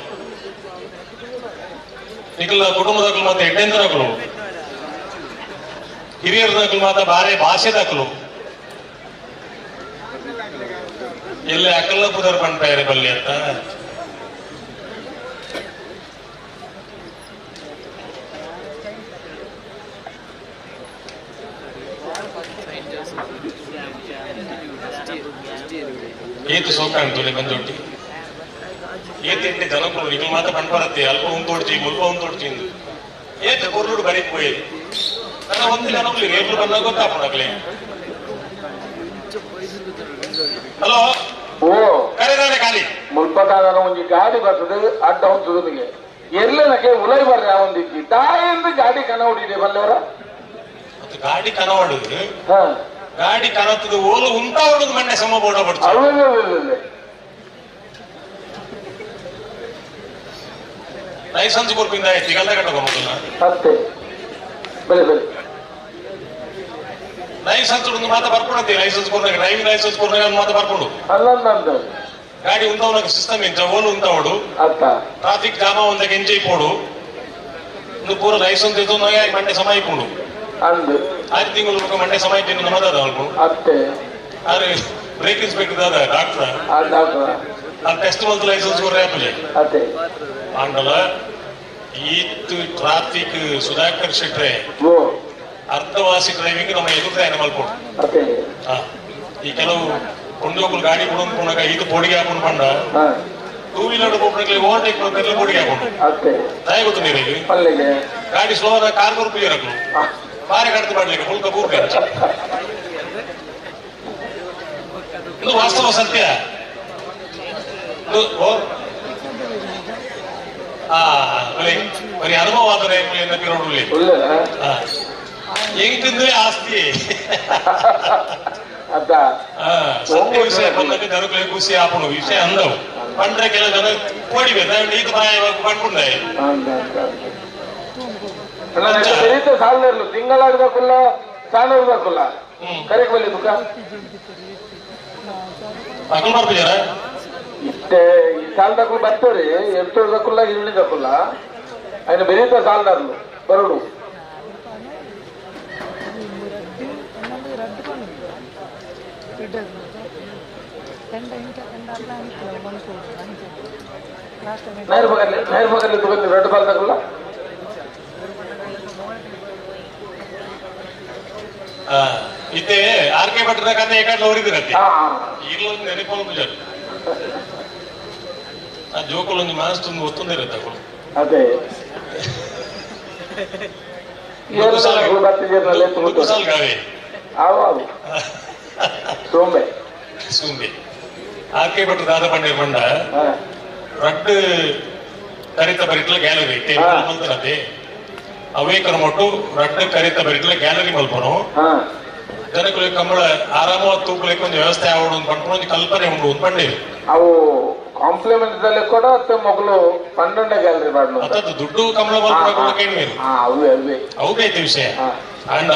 ನಿಖಿಲ್ ಕುಟುಂಬದಕ್ಕಲು ಮತ್ತೆ ಎಡ್ಡೆಂದರಗಳು ಹಿರಿಯರದಕ್ಕಲು ಮಾತ್ರ ಬಾರೆ ಭಾಷೆ ದಕ್ಕಲು ಎಲ್ಲಿ ಅಕಲ್ಲ ಪುದರ್ ಪಂಪಾಯರೆ ಬಲ್ಲಿ ಅಂತ ಏತು ಸೋಕಾಣ್ತುಲೆ ಬಂದೊಟ್ಟಿ ಏತೆಂಟೆ ಜನಕ್ಕಳು ನಿಖಿಲ್ ಮಾತ್ರ ಪಂಪರತ್ತೆ ಅಲ್ಪ ಉಂತೋಡ್ತಿ ಮುಲ್ಪ ಉಂತೋಡ್ತಿ ಏತು ಕೊರ್ಲುಡು ಬರೀಕ್ ಹೋಯ್ತು ನನ್ನ ಒಂದು ಜನಕ್ಕಳು ರೇಪು ಬಂದಾಗ ಗೊತ್ತಾಪಣಕ್ಲೆ ಹಲೋ ಓ ಕರೆದಾನೆ ಖಾಲಿ ಮುಲ್ಪಕಾದ ಒಂಜಿ ಗಾಡಿ ಬರ್ತದೆ ಅಡ್ಡ ಹೊಂದುದಿಗೆ ಎಲ್ಲನಕ್ಕೆ ಉಲೈ ಬರ್ರಿ ಆ ಒಂದಿಕ್ಕಿ ತಾಯಿಂದ ಗಾಡಿ ಕನ ಹೊಡಿದೆ ಬಲ್ಲವರ ಮತ್ತೆ ಗಾಡಿ ಕನ ಹೊಡುದು ಗಾಡಿ ಕನತ್ತದು ಓಲು ಉಂಟಾ ಹೊಡುದು ಮಣ್ಣೆ ಸಮ ಬೋಡ ಬಡ್ತು ಲೈಸೆನ್ಸ್ ಕೊರ್ಪಿಂದ ಆಯ್ತು ಈಗ ಕಟ್ಟ ಮೊದಲ ಅಷ್ಟೇ ಬೆಳೆ ಬೆಳೆ ಲೈಸೆನ್ಸ್ ಒಂದು ಮಾತ್ರ ಬರ್ಕೊಡತ್ತೆ ಲೈಸೆನ್ಸ್ ಕೊಡ್ದಾಗ ಡ್ರೈವಿಂಗ್ ಲೈಸೆನ್ಸ್ ಕೊಡ್ದಾಗ ಮಾತ್ರ ಬರ್ಕೊಂಡು ಅಲ್ಲ ಗಾಡಿ ಉಂಟವನ ಸಿಸ್ಟಮ್ ಎಂಚ ಓಲು ಉಂಟವಡು ಟ್ರಾಫಿಕ್ ಜಾಮ ಒಂದಕ್ಕೆ ಎಂಜೈ ಪೋಡು ಒಂದು ಪೂರ ಲೈಸೆನ್ಸ್ ಇದು ಮಂಡೆ ಸಮಯ ಕೊಡು 6 ತಿಂಗಳು ಮಂಡೆ ಸಮಯ ನಮ್ಮದಾದ ಆದ್ರೆ ಬ್ರೇಕ್ ಇನ್ಸ್ಪೆಕ್ಟರ್ ದಾದ ಡಾಕ್ಟರ್ ಆ ಟೆಸ್ಟ್ ಮಂತ್ ಲೈಸೆನ್ಸ್ ಕೊಡ್ರೆ ಆಪಲೆ ಆಂಡಲ ಈತ್ ಟ್ರಾಫಿಕ್ ಸುಧಾಕರ್ ಶೆಟ್ರೆ ಅರ್ಧವಾಸಿ ಡ್ರೈವಿಂಗ್ ನಮ್ಮ ಎದುರು ಏನ ಮಲ್ಕೊಂಡು ಈ ಕೆಲವು ಕೊಂಡೋಗಲು ಗಾಡಿ ಕೊಡೋನ್ಕೊಂಡಾಗ ಇದು ಪೊಡಿಗೆ ಹಾಕೊಂಡು ಬಂಡ 2 ವೀಲರ್ ಹೋಗ್ಲಿಕ್ಕೆ ಓವರ್ಟೇಕ್ ಮಾಡ್ತಾರೆ ಪೊಡಿಗೆ ಹಾಕೊಂಡು ದಯ ಗೊತ್ತು ನೀರಿಗೆ ಗಾಡಿ ಸ್ಲೋ ಆದ ಕಾರ್ ರೂಪಾಯಿ ಇರಕು ಬಾರಿ ಕಡ್ತು ಮಾಡ್ಲಿಕ್ಕೆ ಮುಲ್ಕ ಪೂರ್ತಿ ಇದು ವಾಸ್ತವ ಸತ್ಯ ಬರೀ ಅನುಭವ ಆದರೆ ನೋಡಲಿ ಎಂಟಂದ್ರೆ ಆಸ್ತಿ ಸತ್ಯ ವಿಷಯ ಬಂದಾಗ ಜನಕ್ಕೆ ಖುಷಿ ಆಪಣು ವಿಷಯ ಅಂದವು ಪಂಡ್ರೆ ಕೆಲ ಜನ ಕೊಡಿವೆ ನೀತು ಪಂಡ್ಕೊಂಡೆ ಸಾಲರ್ಲು ತಿಂಗಳಾಗಬೇಕಲ್ಲ ಸಾಲರ್ಬೇಕಲ್ಲ ಕರೆಗೆ ಬಲ್ಲಿ ದುಃಖ ಅಕಲ್ ಮಾಡ್ತಿದಾರ ಇಷ್ಟೇ ಈ ಸಾಲದಾಕಲು ಬರ್ತವ್ರಿ ಎಂಟೂರದಕ್ಕಲ್ಲ ಇಳಿದಕ್ಕಲ್ಲ ఆయన ಬೆರೀತ ಸಾಲದಾರಲು ಬರೋಡು ನೈರ್ ಭಾಗಲ್ಲಿ ತಗೊಂಡು ರೆಡ್ ಬಾಲ್ ತಗೊಳ್ಳ ಇತ್ತೆ ಆರ್ಕೆ ಭಟ್ರ ಕತೆ ಏಕಾಡ್ಲ ಹೊರಿದಿರತ್ತೆ ಈಗಲೊಂದು ನೆನಪೊಂದು ಜನ ಆ ಜೋಕುಲೊಂದು ಮಾನಸ್ತೊಂದು ಒತ್ತೊಂದಿರುತ್ತೆ ಅವಳು ಅದೇ ಸಾಲ್ಗಾವೆ ಸೋಂಬೆ ಸೂಂಬೆ ಆರ್ಕೆ ಭಟ್ರ ದಾದ ಪಂಡೆ ಬಂಡ ರಡ್ಡು ಕರಿತ ಬರಿಟ್ಲ ಗ್ಯಾಲರಿ ಟೇಬಲ್ ಮಲ್ತನತೆ ಅವೇ ಕರ್ಮೊಟ್ಟು ರಡ್ಡು ಕರಿತ ಬರಿಟ್ಲ ಗ್ಯಾಲರಿ ಮಲ್ಪನು ಜನಕ್ಕೆ ಕಂಬಳ ಆರಾಮವಾಗಿ ತೂಕಲಿಕ್ಕೆ ಒಂದು ವ್ಯವಸ್ಥೆ ಆಗೋದು ಅಂತ ಪಂಡ್ಕೊಂಡು ಒಂದು ಕಲ್ಪನೆ ಉಂಟು ಒಂದು ಪಂಡೆ ಅವು ಕಾಂಪ್ಲಿಮೆಂಟ್ ದಲ್ಲಿ ಕೂಡ ಮಗಳು 12 ಗ್ಯಾಲರಿ ಮಾಡ್ಲು ಅದು ದುಡ್ಡು ಕಂಬಳ ಮಲ್ಪನ ಕೇಳಿ ಅವು ಬೇಯ್ತು ವಿಷಯ ಅಂಡ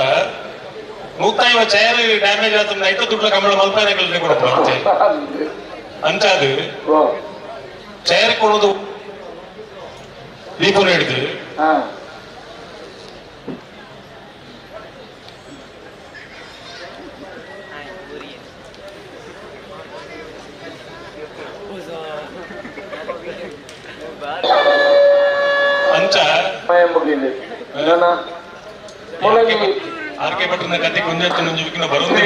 150 ಚೇರ್ ಡ್ಯಾಮೇಜ್ ಆತಂದ್ರೆ ಐತ ದುಡ್ಡು ಕಂಬಳ ಮಲ್ಪನೆ ಕಲ್ರಿ ಕೊಡಪ್ಪ ಅಂಚಾದು ಚೇರ್ ಕೊಡೋದು ದೀಪನ ಹಿಡಿದು ಅಂಚ ಮುಗಿಲಿ ಆರ್ಕೆ ಭಟ್ರನ ಕತೆ ಕೊಂಜತ್ತು ನುಂಜುವಿಕಿನ ಬರೋದೇ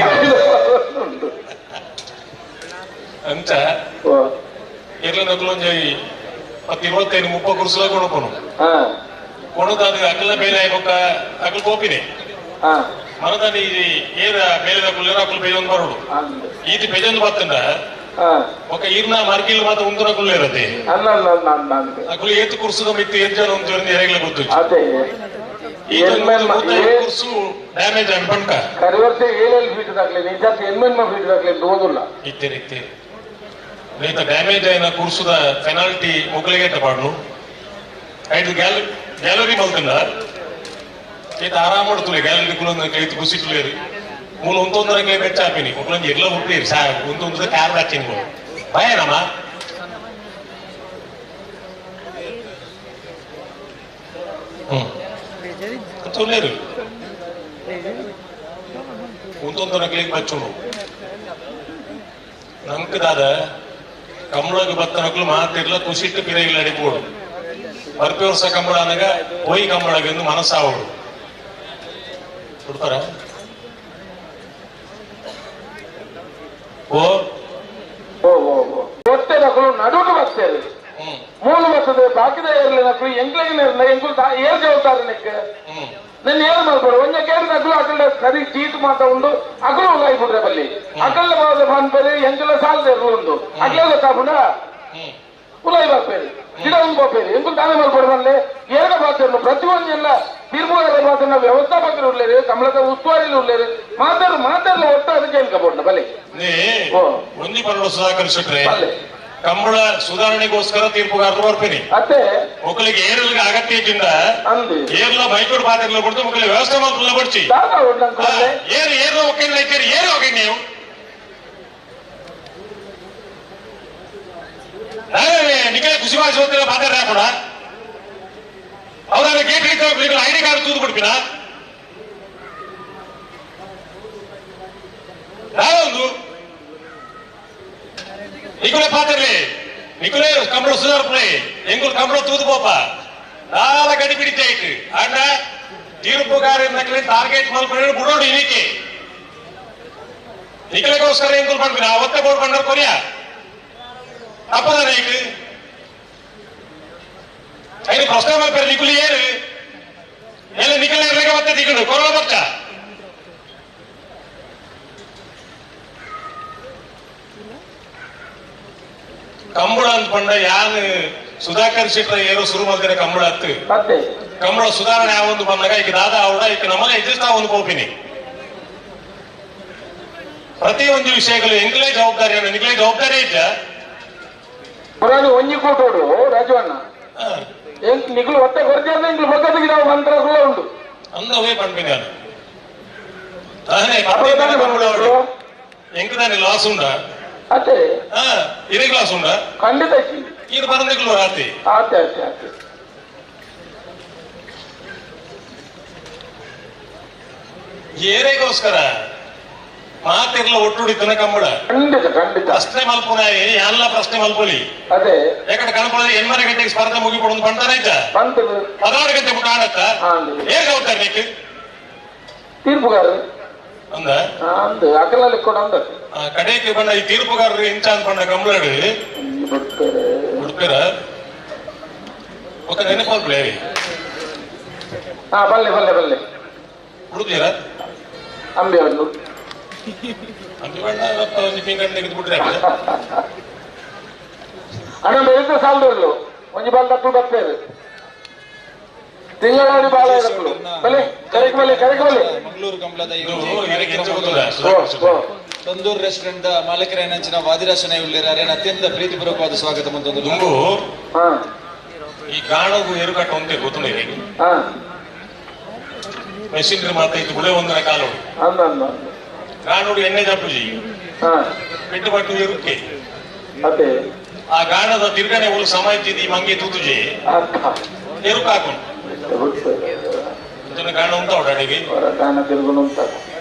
ಅಂತ ಎಲ್ಲ ನಕಲೊಂಜಿ 10-25-30 ಕುರ್ಸುಲ ಕೊಣಪನು ಕೊಣದಾದ ಅಕಲ ಬೇಲೆ ಆಯ್ಕೊಕ್ಕ ಅಕಲ್ ಕೋಪಿನೇ ಮನದಲ್ಲಿ ಏರ ಬೇಲೆ ಕುಲ್ಲರ ಅಕಲ್ ಬೇಜೊಂದು ಬರೋಡು ಈತಿ ಬೇಜೊಂದು ಬರ್ತಂಡ ఒక ఈర్న మార్కిల్ మాత్రం ఉంటున్న కుళ్ళు ఇరదే అకులు ఏతు కుర్సుగా మిత్తి ఏం ಒಂದು ಎರೆಗಳ ಗೊತ್ತು ಅದೇ ಕುರ್ಸು ಡ್ಯಾಮೇಜ್ ಅನ್ಪಂಕ ಕರಿವರ್ತೆ 7 ಫೀಟ್ ದಾಖಲೆ ನಿಜಕ್ಕೆ 8 ಫೀಟ್ ದಾಖಲೆ ಓದಿಲ್ಲ ಇತ್ತೆ ನೇತ ಡ್ಯಾಮೇಜ್ అయిన ಕುರ್ಸುದ ಪೆನಾಲ್ಟಿ ಮುಗ್ಲಿಗೆ ತಪಾಡ್ನು ಐದು ಗ್ಯಾಲರಿ ಮಲ್ತಂದ ಏತ ಆರಾಮ ಮಾಡ್ತುಲೆ ಗ್ಯಾಲರಿ ಕುಲೊಂದು ಕೈತು ಕುಸಿಟ್ಲೇರಿ ಮೂಲ ಒಂದೊಂದರಕ್ಕೆ ಬೆಚ್ಚ ಹಾಪಿನಿ ಒಬ್ಬಳೊಂದು ಎಲ್ಲ ಹುಟ್ಟಿರಿ ಸಾ ಒಂದೊಂದು ಕಾರ್ ಹಾಕಿನಿ ಭಯನಮ್ಮ లేరు ಒಂದೊಂದರಕ್ಕೆ ಬಚ್ಚುನು ನಮ್ಗೆ ದಾದ ಕಂಬಳಕ್ಕೆ ಬತ್ತನಕ್ಕಲು ಮಾತಿರ್ಲ ಕುಸಿಟ್ಟು ಪಿರಗಿಲ್ಲ ಅಡಿಪೋಡು ಬರ್ಪೆ ವರ್ಷ ಕಂಬಳ ಅನ್ನಾಗ ಹೋಯ್ ಕಂಬಳಗೆ ಎಂದು ಮನಸ್ಸಾವಡು ಕೊಡ್ತಾರ ಒಟ್ಟೆ ನಕಲು ನಡುಟು ಬರ್ತೇವೆ ಮೂಲು ಬರ್ತದೆ ಬಾಕಿದ ಇರಲಿ ನಕಲು ಎಂಗ್ಲಿಗಿನ ಇರಲಿಲ್ಲ ಎಂಗುಲ್ ಏನ್ ಜವಾಬ್ದಾರಿ ನಿಕ್ಕೆ ನನ್ನ ಏನು ಮಾಡ್ಬೋದು ಒಂದೇ ಕೇಳಿ ನಕಲು ಅಕಲ್ಡ ಸರಿ ಚೀಟ್ ಮಾತ ಉಂಡು ಅಕಲು ಉಲಾಯ್ಬಿಡ್ರೆ ಬಲ್ಲಿ ಅಕಲ್ಡ ಬಾದ ಬಂದ್ಪೇರಿ ಎಂಕಲ ಸಾಲದ ಇರಲು ಉಂಡು ಅಕಲೇ ಗೊತ್ತಾಪುಂಡ ಉಲಾಯ್ ಬರ್ಪೇರಿ ಗಿಡ ಒಂದು ಬರ್ಪೇರಿ ಎಂಗುಲ್ ತಾನೇ ಮಾಡ್ಬೋದು ಬಲ್ಲೆ ಏನ ಬಾತಿರ್ಲು ಪ್ರತಿಯೊಂದೆಲ್ಲ ತಿರುಮೂಲ ಮಾತನ್ನ ವ್ಯವಸ್ಥಾಪಕರು ಉಳ್ಳೇರಿ ಕಮಲದ ಉಸ್ತುವಾರಿ ಉಳ್ಳೇರಿ ಮಾತಾಡಲು ಒಟ್ಟು ಅದಕ್ಕೆ ಹೇಳ್ಕಬೋಣ ಬಲ್ಲಿ ಒಂದಿ ಬರಲು ಸುಧಾಕರ್ ಶೆಟ್ರೆ ಕಂಬಳ ಸುಧಾರಣೆಗೋಸ್ಕರ ತೀರ್ಪುಗಾರರು ಬರ್ತೀನಿ ಅತ್ತೆ ಮಕ್ಕಳಿಗೆ ಏರಲಿಗೆ ಅಗತ್ಯ ಇದ್ದಿಂದ ಏರ್ಲ ಬೈಕೋಡ್ ಬಾತಿರ್ಲ ಬಿಡ್ತು ಮಕ್ಕಳಿಗೆ ವ್ಯವಸ್ಥೆ ಮಾಡ್ಕೊಳ್ಳ ಬಡ್ಸಿ ಏರು ಒಕ್ಕೇನು ಐತೀರಿ ಏರು ಹೋಗಿ ನೀವು ನಿಖಿಲ ಖುಷಿ ಭಾಷೆ ಹೋಗ್ತಿಲ್ಲ ಮಾತಾಡ್ರ ಕೂಡ ಅವ್ರ ಗೇಟ್ ಹಿಡಿತ ಐಡಿ ಕಾರ್ಡ್ ತೂದು ಬಿಡ್ತೀನ ಯಾವೊಂದು ನಿಖುಲೆ ಪಾತ್ರಲಿ ನಿಖುಲೆ ಕಂಬಳ ಸುಧಾರ್ಪಣೆ ಎಂಗುಲ್ ಕಂಬಳ ತೂದು ಪೋಪ ನಾಲ ಗಡಿ ಬಿಡಿತಾಯ್ತು ಅಣ್ಣ ತೀರ್ಪುಗಾರ ನಕಲಿ ಟಾರ್ಗೆಟ್ ಮಲ್ಪಡೆ ಬಿಡೋಡು ಇನಿಕೆ ನಿಖಲೆಗೋಸ್ಕರ ಎಂಗುಲ್ ಮಾಡ್ತೀನಿ ಅವತ್ತೇ ಬೋರ್ಡ್ ಬಂಡರ್ ಕೊರಿಯ ತಪ್ಪದ ನೈಕ್ ಐದು ಪ್ರಶ್ನೆ ಮಾಡ್ತಾರೆ ನಿಖುಲಿ ಏರು ಎಲ್ಲ ನಿಖಲ ಇರ್ಲಿಕ್ಕೆ ಮತ್ತೆ ದಿಗಡು ಕೊರೋನಾ ಬರ್ಚ ಕಂಬಳ ಅಂದ್ಕೊಂಡ ಯಾನ್ ಸುಧಾಕರ್ ಶೆಟ್ರ ಏರೋ ಶುರು ಮಾಡಿದ್ರೆ ಕಂಬಳ ಹತ್ತು ಕಂಬಳ ಸುಧಾರಣೆ ಯಾವೊಂದು ಬಂದಾಗ ಈಗ ದಾದ ಅವಡ ಈಗ ನಮಗೆ ಎದುರಿಸ್ತಾ ಒಂದು ಕೋಪಿನಿ ಪ್ರತಿಯೊಂದು ವಿಷಯಗಳು ಎಂಗ್ಲೇ ಜವಾಬ್ದಾರಿ ನಿಗ್ಲೇ ಜವಾಬ್ದಾರಿ ಇದ್ದ ಒಂಜಿ ಕೂಟೋಡು ರಾಜವಣ್ಣ ನಿಗ್ಲು ಒಟ್ಟೆ ಕೊರತೆ ಇಂಗ್ಲು ಬಗ್ಗದ ಗಿಡ ಮಂತ್ರ ಕೂಡ ಉಂಟು ಅಂದವೇ ಪಂಪಿನ ಎಂಕದಾನೆ ಲಾಸ್ ಉಂಡ ಅದೇ ಇದೇ ಕ್ಲಾಸ್ ಉಂಡ ಖಂಡಿತ ಇದು ಬಂದಿಗ್ಲು ರಾತ್ರಿ ಆತೆ ಆತೆ ಆತೆ ಏರೆಗೋಸ್ಕರ ಮಾತಿರ್ಲ ಒಟ್ಟುಡಿತನ ಕಂಬಳ ಖಂಡಿತ ಖಂಡಿತ ಪ್ರಶ್ನೆ ಮಲ್ಪುನಾಯಿ ಎಲ್ಲ ಪ್ರಶ್ನೆ ಮಲ್ಪೊಲಿ ಅದೇ ಯಾಕಂದ್ರೆ ಕಣ್ಕೊಳ್ಳೋದು 8 ಗಂಟೆಗೆ ಸ್ಪರ್ಧೆ ಮುಗಿಬಿಡೋದು ಬಂತಾನೈತ 16 ಗಂಟೆ ಮುಟ್ಟ ಆಡತ್ತ ಏನ್ ಜವಾಬ್ದಾರಿ ನೀಕ್ ತೀರ್ಪುಗಾರ ಅಂದ ಅಂದು ಅಕಲಲ್ಲಿ ಕೂಡ ಅಂದ ಕಡೆಗೆ ಬಂದ ಈ ತೀರ್ಪುಗಾರರು ಇಂಚ ಅನ್ಕೊಂಡ ಕಂಬಳಾಡು ಬಿಡ್ತೀರ ఒక ನೆನಪಲ್ಪೇ ಬಲ್ಲೆ ಬಲ್ಲೆ ಬಲ್ಲೆ ಹುಡುಗೀರ ಅಂಬೆ ಹಣ್ಣು ಅಣ್ಣ ಬೆಳೆದ ಸಾಲದಲ್ಲೂ ಒಂಜಿ ಬಾಲ್ ತಪ್ಪು ಬರ್ತೇವೆ ತಿಂಗಳಾಡಿ ಬಾಳ ಇರಲು ಬಲೆ ಕರೆಗೆ ಬಲೆ ಕರೆಗೆ ಬಲೆ ಮಂಗಳೂರು ಕಂಬಳದ ತಂದೂರು ರೆಸ್ಟೋರೆಂಟ್ ಮಾಲೀಕರ ಏನಂಚಿನ ವಾದಿರಾಶನೆ ಉಳ್ಳೇರಾರೇನು ಅತ್ಯಂತ ಪ್ರೀತಿಪೂರ್ವಕವಾದ ಸ್ವಾಗತ ಮಂತೊಂದು ಈ ಗಾಣವು ಎರುಗಟ್ಟ ಒಂದೇ ಗೊತ್ತುಂಡೆ ಮೆಷಿನರಿ ಮಾತ್ರ ಇದು ಗುಳೆ ಒಂದರ ಕಾಲು ಗಾಣೋಡು ಎಣ್ಣೆ ಜಪ್ಪುಜಿ ಬಿಟ್ಟು ಬಟ್ಟು ಇರುಕ್ಕೆ ಆ ಗಾಣದ ತಿರ್ಗಣೆ ಉಳು ಸಮಾಯಿಸಿದಿ ಮಂಗೆ ತೂತುಜಿ ಎರುಕು ಹಾಕೊಂಡು ಗಾಣ ಉಂಟ ಓಡಾಡಿಗೆ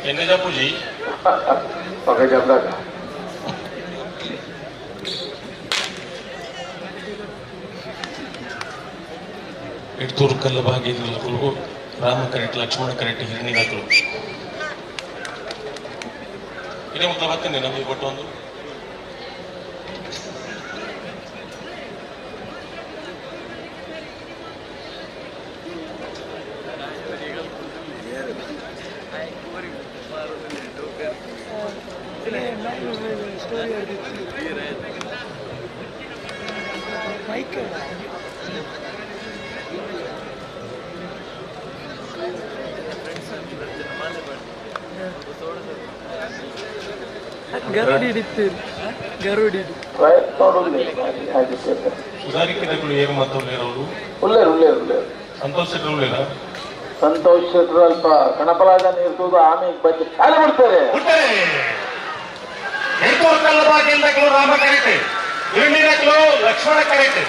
ಎಣ್ಣೆ ಜಪ್ಪುಜಿ ಇಡ್ತೂರು ಕಲ್ಲ ಭಾಗಿ ರಾಮ ಕರೆಕ್ಟ್, ಲಕ್ಷ್ಮಣ ಕರೆಕ್ಟ್, ಹಿರಣಿಗಾಕಲು ಇದೇ ಮಕ್ಕಳ ಬರ್ತೇನೆ ನಮಗೆ ಕೊಟ್ಟು ಒಂದು ಸುಧಾರಿಕೆಗಳು ಏನು ಮಾತಾಡಲಿರೋರು ಸಂತೋಷ ಸಂತೋಷ್ ಶೆಟ್ಟರು ಅಲ್ಪ ಕಣಪಲಾದ ಇರ್ತದೆ ಆಮೇಲೆ ಬಂದು ಕಾಲ ಬಿಡ್ತಾರೆ. ರಾಮ ಕರೆಕ್ಟ್, ಹಿರಣ್ಯಕಲು ಲಕ್ಷ್ಮಣ ಕರೆಕ್ಟ್.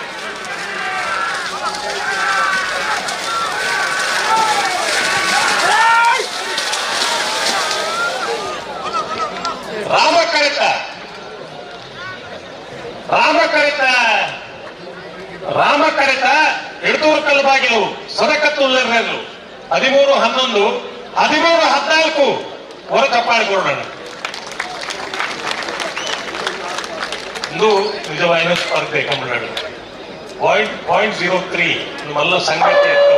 ರಾಮ ಕರೆತ ರಾಮ ಕರೆತ ಎಡತೂರು ಕಲ್ಲು ಬಾಗಿಲು ಸದಕತ್ತುಲ್ಲರು 13-11 13-14 ಹೊರ ತಪ್ಪಾಡಿಕೊಳ್ಳೋಣ. ಒಂದು ನಿಜವಾದ ಸ್ಪರ್ಧೆ ಕಮ್ಮನಾಡು .03 ಮಲ್ಲ ಸಂಗತಿ ಇತ್ತು.